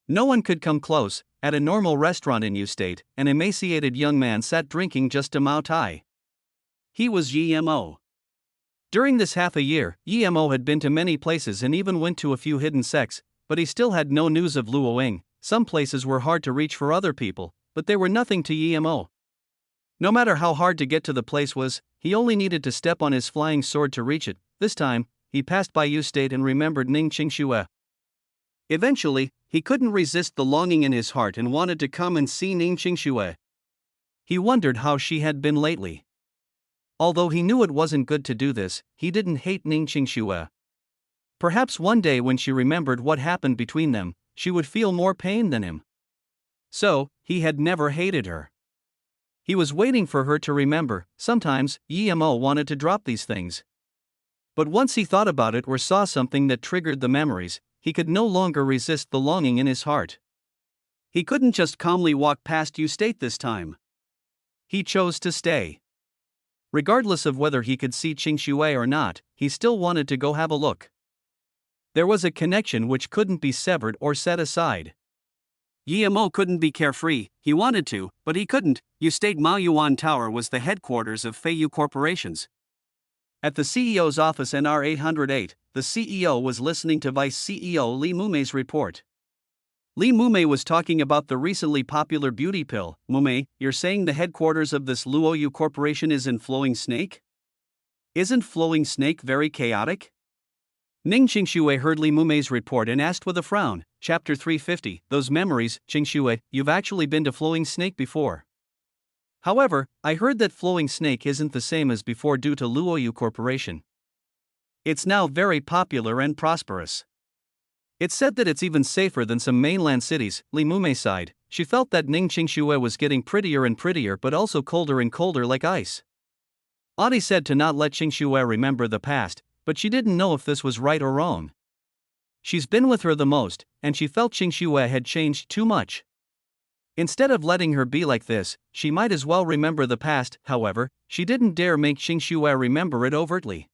No one could come close. At a normal restaurant in U State, an emaciated young man sat drinking just a Mao Tai. He was Yi Mo. During this half a year, Yi Mo had been to many places and even went to a few hidden sects, but he still had no news of Luoying. Some places were hard to reach for other people, but they were nothing to Yi Mo. No matter how hard to get to the place was, he only needed to step on his flying sword to reach it. This time, he passed by U State and remembered Ning Qingxue. Eventually, he couldn't resist the longing in his heart and wanted to come and see Ning Qingxue. He wondered how she had been lately. Although he knew it wasn't good to do this, he didn't hate Ning Qingxue. Perhaps one day when she remembered what happened between them, she would feel more pain than him. So, he had never hated her. He was waiting for her to remember. Sometimes, Yi Mo wanted to drop these things. But once he thought about it or saw something that triggered the memories, he could no longer resist the longing in his heart. He couldn't just calmly walk past you state this time. He chose to stay. Regardless of whether he could see Qing Shui or not, he still wanted to go have a look. There was a connection which couldn't be severed or set aside. Yemo couldn't be carefree, he wanted to, but he couldn't. You State Maoyuan Tower was the headquarters of Feiyu Corporations. At the CEO's office NR 808, the CEO was listening to Vice CEO Li Mumei's report. Li Mumei was talking about the recently popular beauty pill. Mumei, you're saying the headquarters of this Luoyu Corporation is in Flowing Snake? Isn't Flowing Snake very chaotic? Ning Qingshui heard Li Mumei's report and asked with a frown, Chapter 350, those memories, Qingshui, you've actually been to Flowing Snake before. However, I heard that Flowing Snake isn't the same as before due to Luoyu Corporation. It's now very popular and prosperous. It's said that it's even safer than some mainland cities. Li Mumei sighed. She felt that Ning Qingshui was getting prettier and prettier but also colder and colder like ice. Audie said to not let Qingshui remember the past, but she didn't know if this was right or wrong. She's been with her the most, and she felt Qingshui had changed too much. Instead of letting her be like this, she might as well remember the past. However, she didn't dare make Qingshui remember it overtly.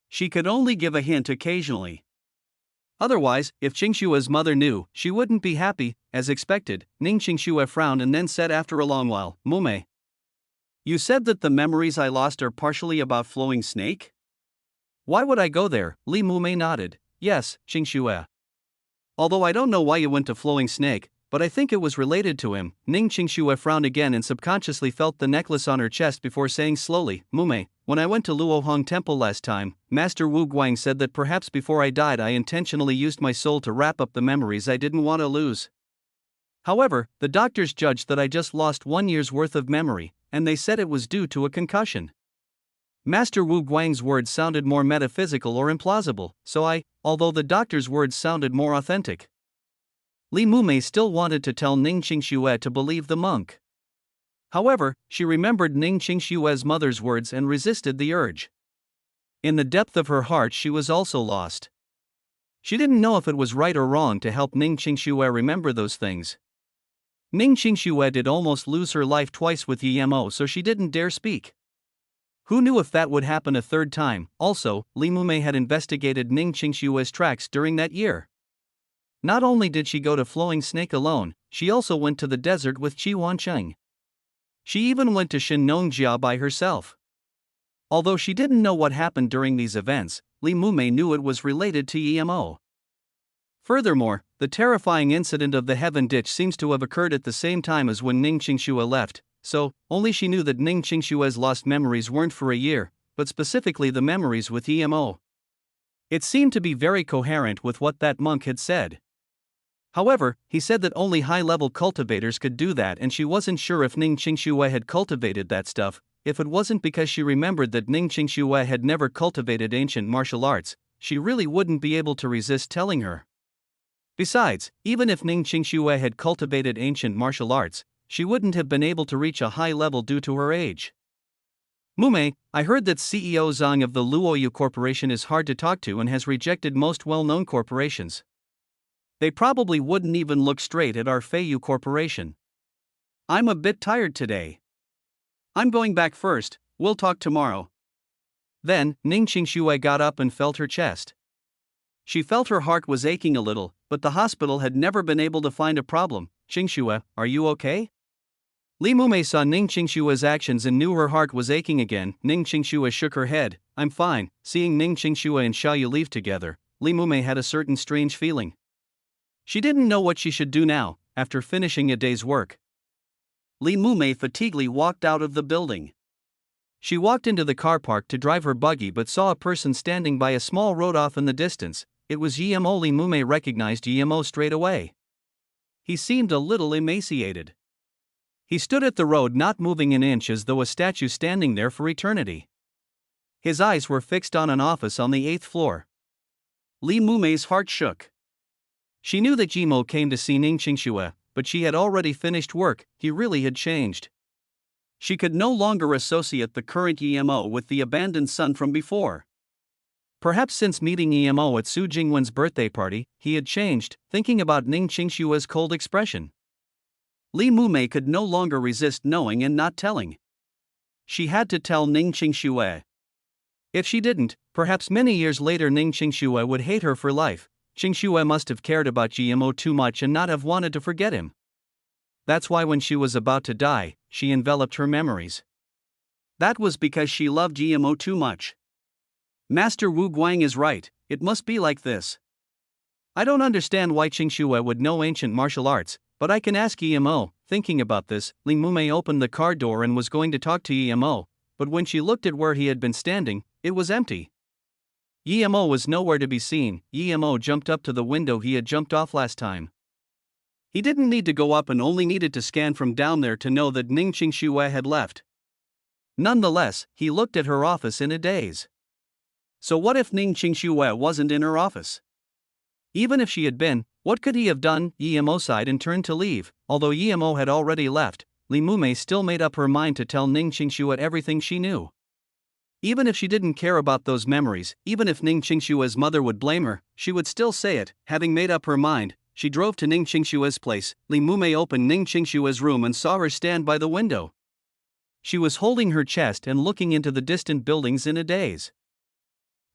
She could only give a hint occasionally. Otherwise, if Qingshui's mother knew, she wouldn't be happy. As expected, Ning Qingshui frowned and then said after a long while, Mumei, you said that the memories I lost are partially about Flowing Snake? Why would I go there? Li Mumei nodded. Yes, Qingshui. Although I don't know why you went to Flowing Snake, but I think it was related to him. Ning Qingshui frowned again and subconsciously felt the necklace on her chest before saying slowly, Mumei, when I went to Luohong Temple last time, Master Wu Guang said that perhaps before I died I intentionally used my soul to wrap up the memories I didn't want to lose. However, the doctors judged that I just lost 1 year's worth of memory, and they said it was due to a concussion. Master Wu Guang's words sounded more metaphysical or implausible, although the doctor's words sounded more authentic. Li Mumei still wanted to tell Ning Qingshui to believe the monk. However, she remembered Ning Qingshui's mother's words and resisted the urge. In the depth of her heart she was also lost. She didn't know if it was right or wrong to help Ning Qingshui remember those things. Ning Qingshui did almost lose her life twice with Yemo, so she didn't dare speak. Who knew if that would happen a third time? Also, Li Mumei had investigated Ning Qingshui's tracks during that year. Not only did she go to Flowing Snake alone, she also went to the desert with Qi Wancheng. She even went to Shinnongjia by herself. Although she didn't know what happened during these events, Li Mumei knew it was related to Emo. Furthermore, the terrifying incident of the heaven ditch seems to have occurred at the same time as when Ning Qingshui left, so only she knew that Ning Qingshui's lost memories weren't for a year, but specifically the memories with Emo. It seemed to be very coherent with what that monk had said. However, he said that only high-level cultivators could do that, and she wasn't sure if Ning Qingshui had cultivated that stuff. If it wasn't because she remembered that Ning Qingshui had never cultivated ancient martial arts, she really wouldn't be able to resist telling her. Besides, even if Ning Qingshui had cultivated ancient martial arts, she wouldn't have been able to reach a high level due to her age. Mumei, I heard that CEO Zhang of the Luoyu Corporation is hard to talk to and has rejected most well-known corporations. They probably wouldn't even look straight at our Feiyu Corporation. I'm a bit tired today. I'm going back first, we'll talk tomorrow. Then, Ning Qingshui got up and felt her chest. She felt her heart was aching a little, but the hospital had never been able to find a problem. Qingshui, are you okay? Li Mumei saw Ning Qingshui's actions and knew her heart was aching again. Ning Qingshui shook her head. I'm fine. Seeing Ning Qingshui and Xiaoyu leave together, Li Mumei had a certain strange feeling. She didn't know what she should do now, after finishing a day's work. Li Mumei fatiguely walked out of the building. She walked into the car park to drive her buggy but saw a person standing by a small road off in the distance. It was Yemo. Li Mumei recognized Yemo straight away. He seemed a little emaciated. He stood at the road not moving an inch as though a statue standing there for eternity. His eyes were fixed on an office on the 8th floor. Li Mumei's heart shook. She knew that Yemo came to see Ning Qingshui, but she had already finished work. He really had changed. She could no longer associate the current Yemo with the abandoned son from before. Perhaps since meeting Emo at Su Jingwen's birthday party, he had changed, thinking about Ning Qingshua's cold expression. Li Mumei could no longer resist knowing and not telling. She had to tell Ning Qingxue. If she didn't, perhaps many years later Ning Qingxue would hate her for life. Qingxue must have cared about Emo too much and not have wanted to forget him. That's why when she was about to die, she enveloped her memories. That was because she loved Emo too much. Master Wu Guang is right, it must be like this. I don't understand why Qingxue would know ancient martial arts, but I can ask Emo. Thinking about this, Li Mumei opened the car door and was going to talk to Emo, but when she looked at where he had been standing, it was empty. Emo was nowhere to be seen. Emo jumped up to the window he had jumped off last time. He didn't need to go up and only needed to scan from down there to know that Ning Qingxue had left. Nonetheless, he looked at her office in a daze. So what if Ning Qingxue wasn't in her office? Even if she had been, what could he have done? Emo sighed and turned to leave. Although Emo had already left, Li Mumei still made up her mind to tell Ning Qingxue everything she knew. Even if she didn't care about those memories, even if Ning Qingshue's mother would blame her, she would still say it. Having made up her mind, she drove to Ning Qingshue's place. Li Mumei opened Ning Qingshue's room and saw her stand by the window. She was holding her chest and looking into the distant buildings in a daze.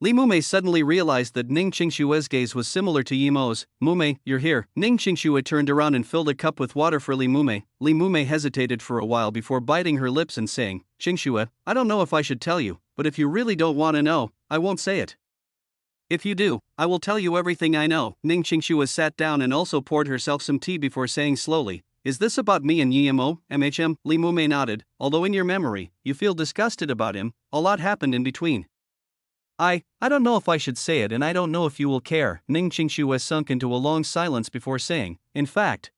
Li Mumei suddenly realized that Ning Qingshue's gaze was similar to Emo's. "Mumei, you're here." Ning Qingxue turned around and filled a cup with water for Li Mumei. Li Mumei hesitated for a while before biting her lips and saying, "Qingxue, I don't know if I should tell you, but if you really don't want to know, I won't say it. If you do, I will tell you everything I know." Ning Qingxue sat down and also poured herself some tea before saying slowly, "Is this about me and Emo, MHM?" Li Mumei nodded. "Although in your memory, you feel disgusted about him, a lot happened in between. I don't know if I should say it and I don't know if you will care." Ning Qingxue sunk into a long silence before saying, "In fact,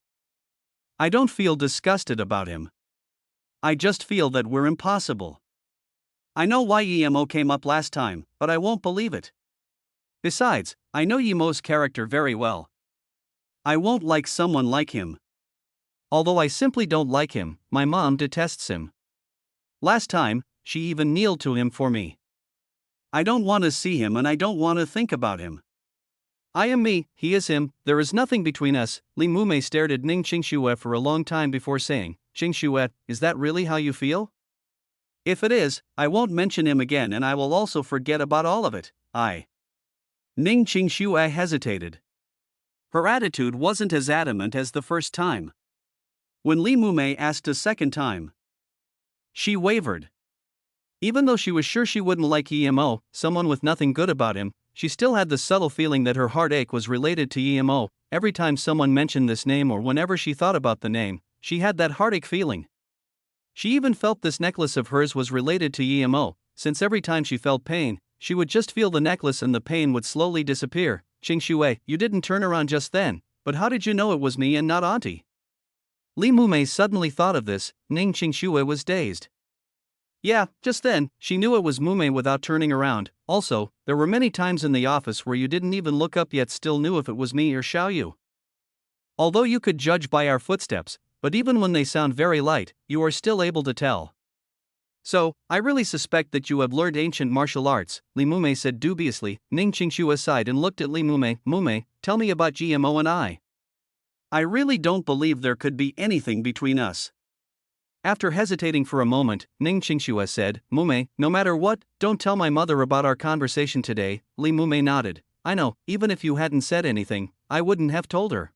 I don't feel disgusted about him. I just feel that we're impossible. I know why Emo came up last time, but I won't believe it. Besides, I know Emo's character very well. I won't like someone like him. Although I simply don't like him, my mom detests him. Last time, she even kneeled to him for me. I don't want to see him and I don't want to think about him. I am me, he is him, there is nothing between us." Li Mumei stared at Ning Qingxue for a long time before saying, "Qingxue, is that really how you feel? If it is, I won't mention him again and I will also forget about all of it." Ning Qingxue hesitated. Her attitude wasn't as adamant as the first time. When Li Mumei asked a second time, she wavered. Even though she was sure she wouldn't like Emo, someone with nothing good about him, she still had the subtle feeling that her heartache was related to Emo. Every time someone mentioned this name or whenever she thought about the name, she had that heartache feeling. She even felt this necklace of hers was related to Emo, since every time she felt pain, she would just feel the necklace and the pain would slowly disappear. "Qingxue, you didn't turn around just then, but how did you know it was me and not Auntie?" Li Mumei suddenly thought of this. Ning Qingxue was dazed. Yeah, just then, she knew it was Mumei without turning around. "Also, there were many times in the office where you didn't even look up yet still knew if it was me or Xiaoyu. Although you could judge by our footsteps, but even when they sound very light, you are still able to tell. So, I really suspect that you have learned ancient martial arts," Li Mumei said dubiously. Ning Qingxue sighed and looked at Li Mumei. "Mumei, tell me about Gmo and I. I really don't believe there could be anything between us." After hesitating for a moment, Ning Qingxue said, "Mumei, no matter what, don't tell my mother about our conversation today." Li Mumei nodded. "I know, even if you hadn't said anything, I wouldn't have told her."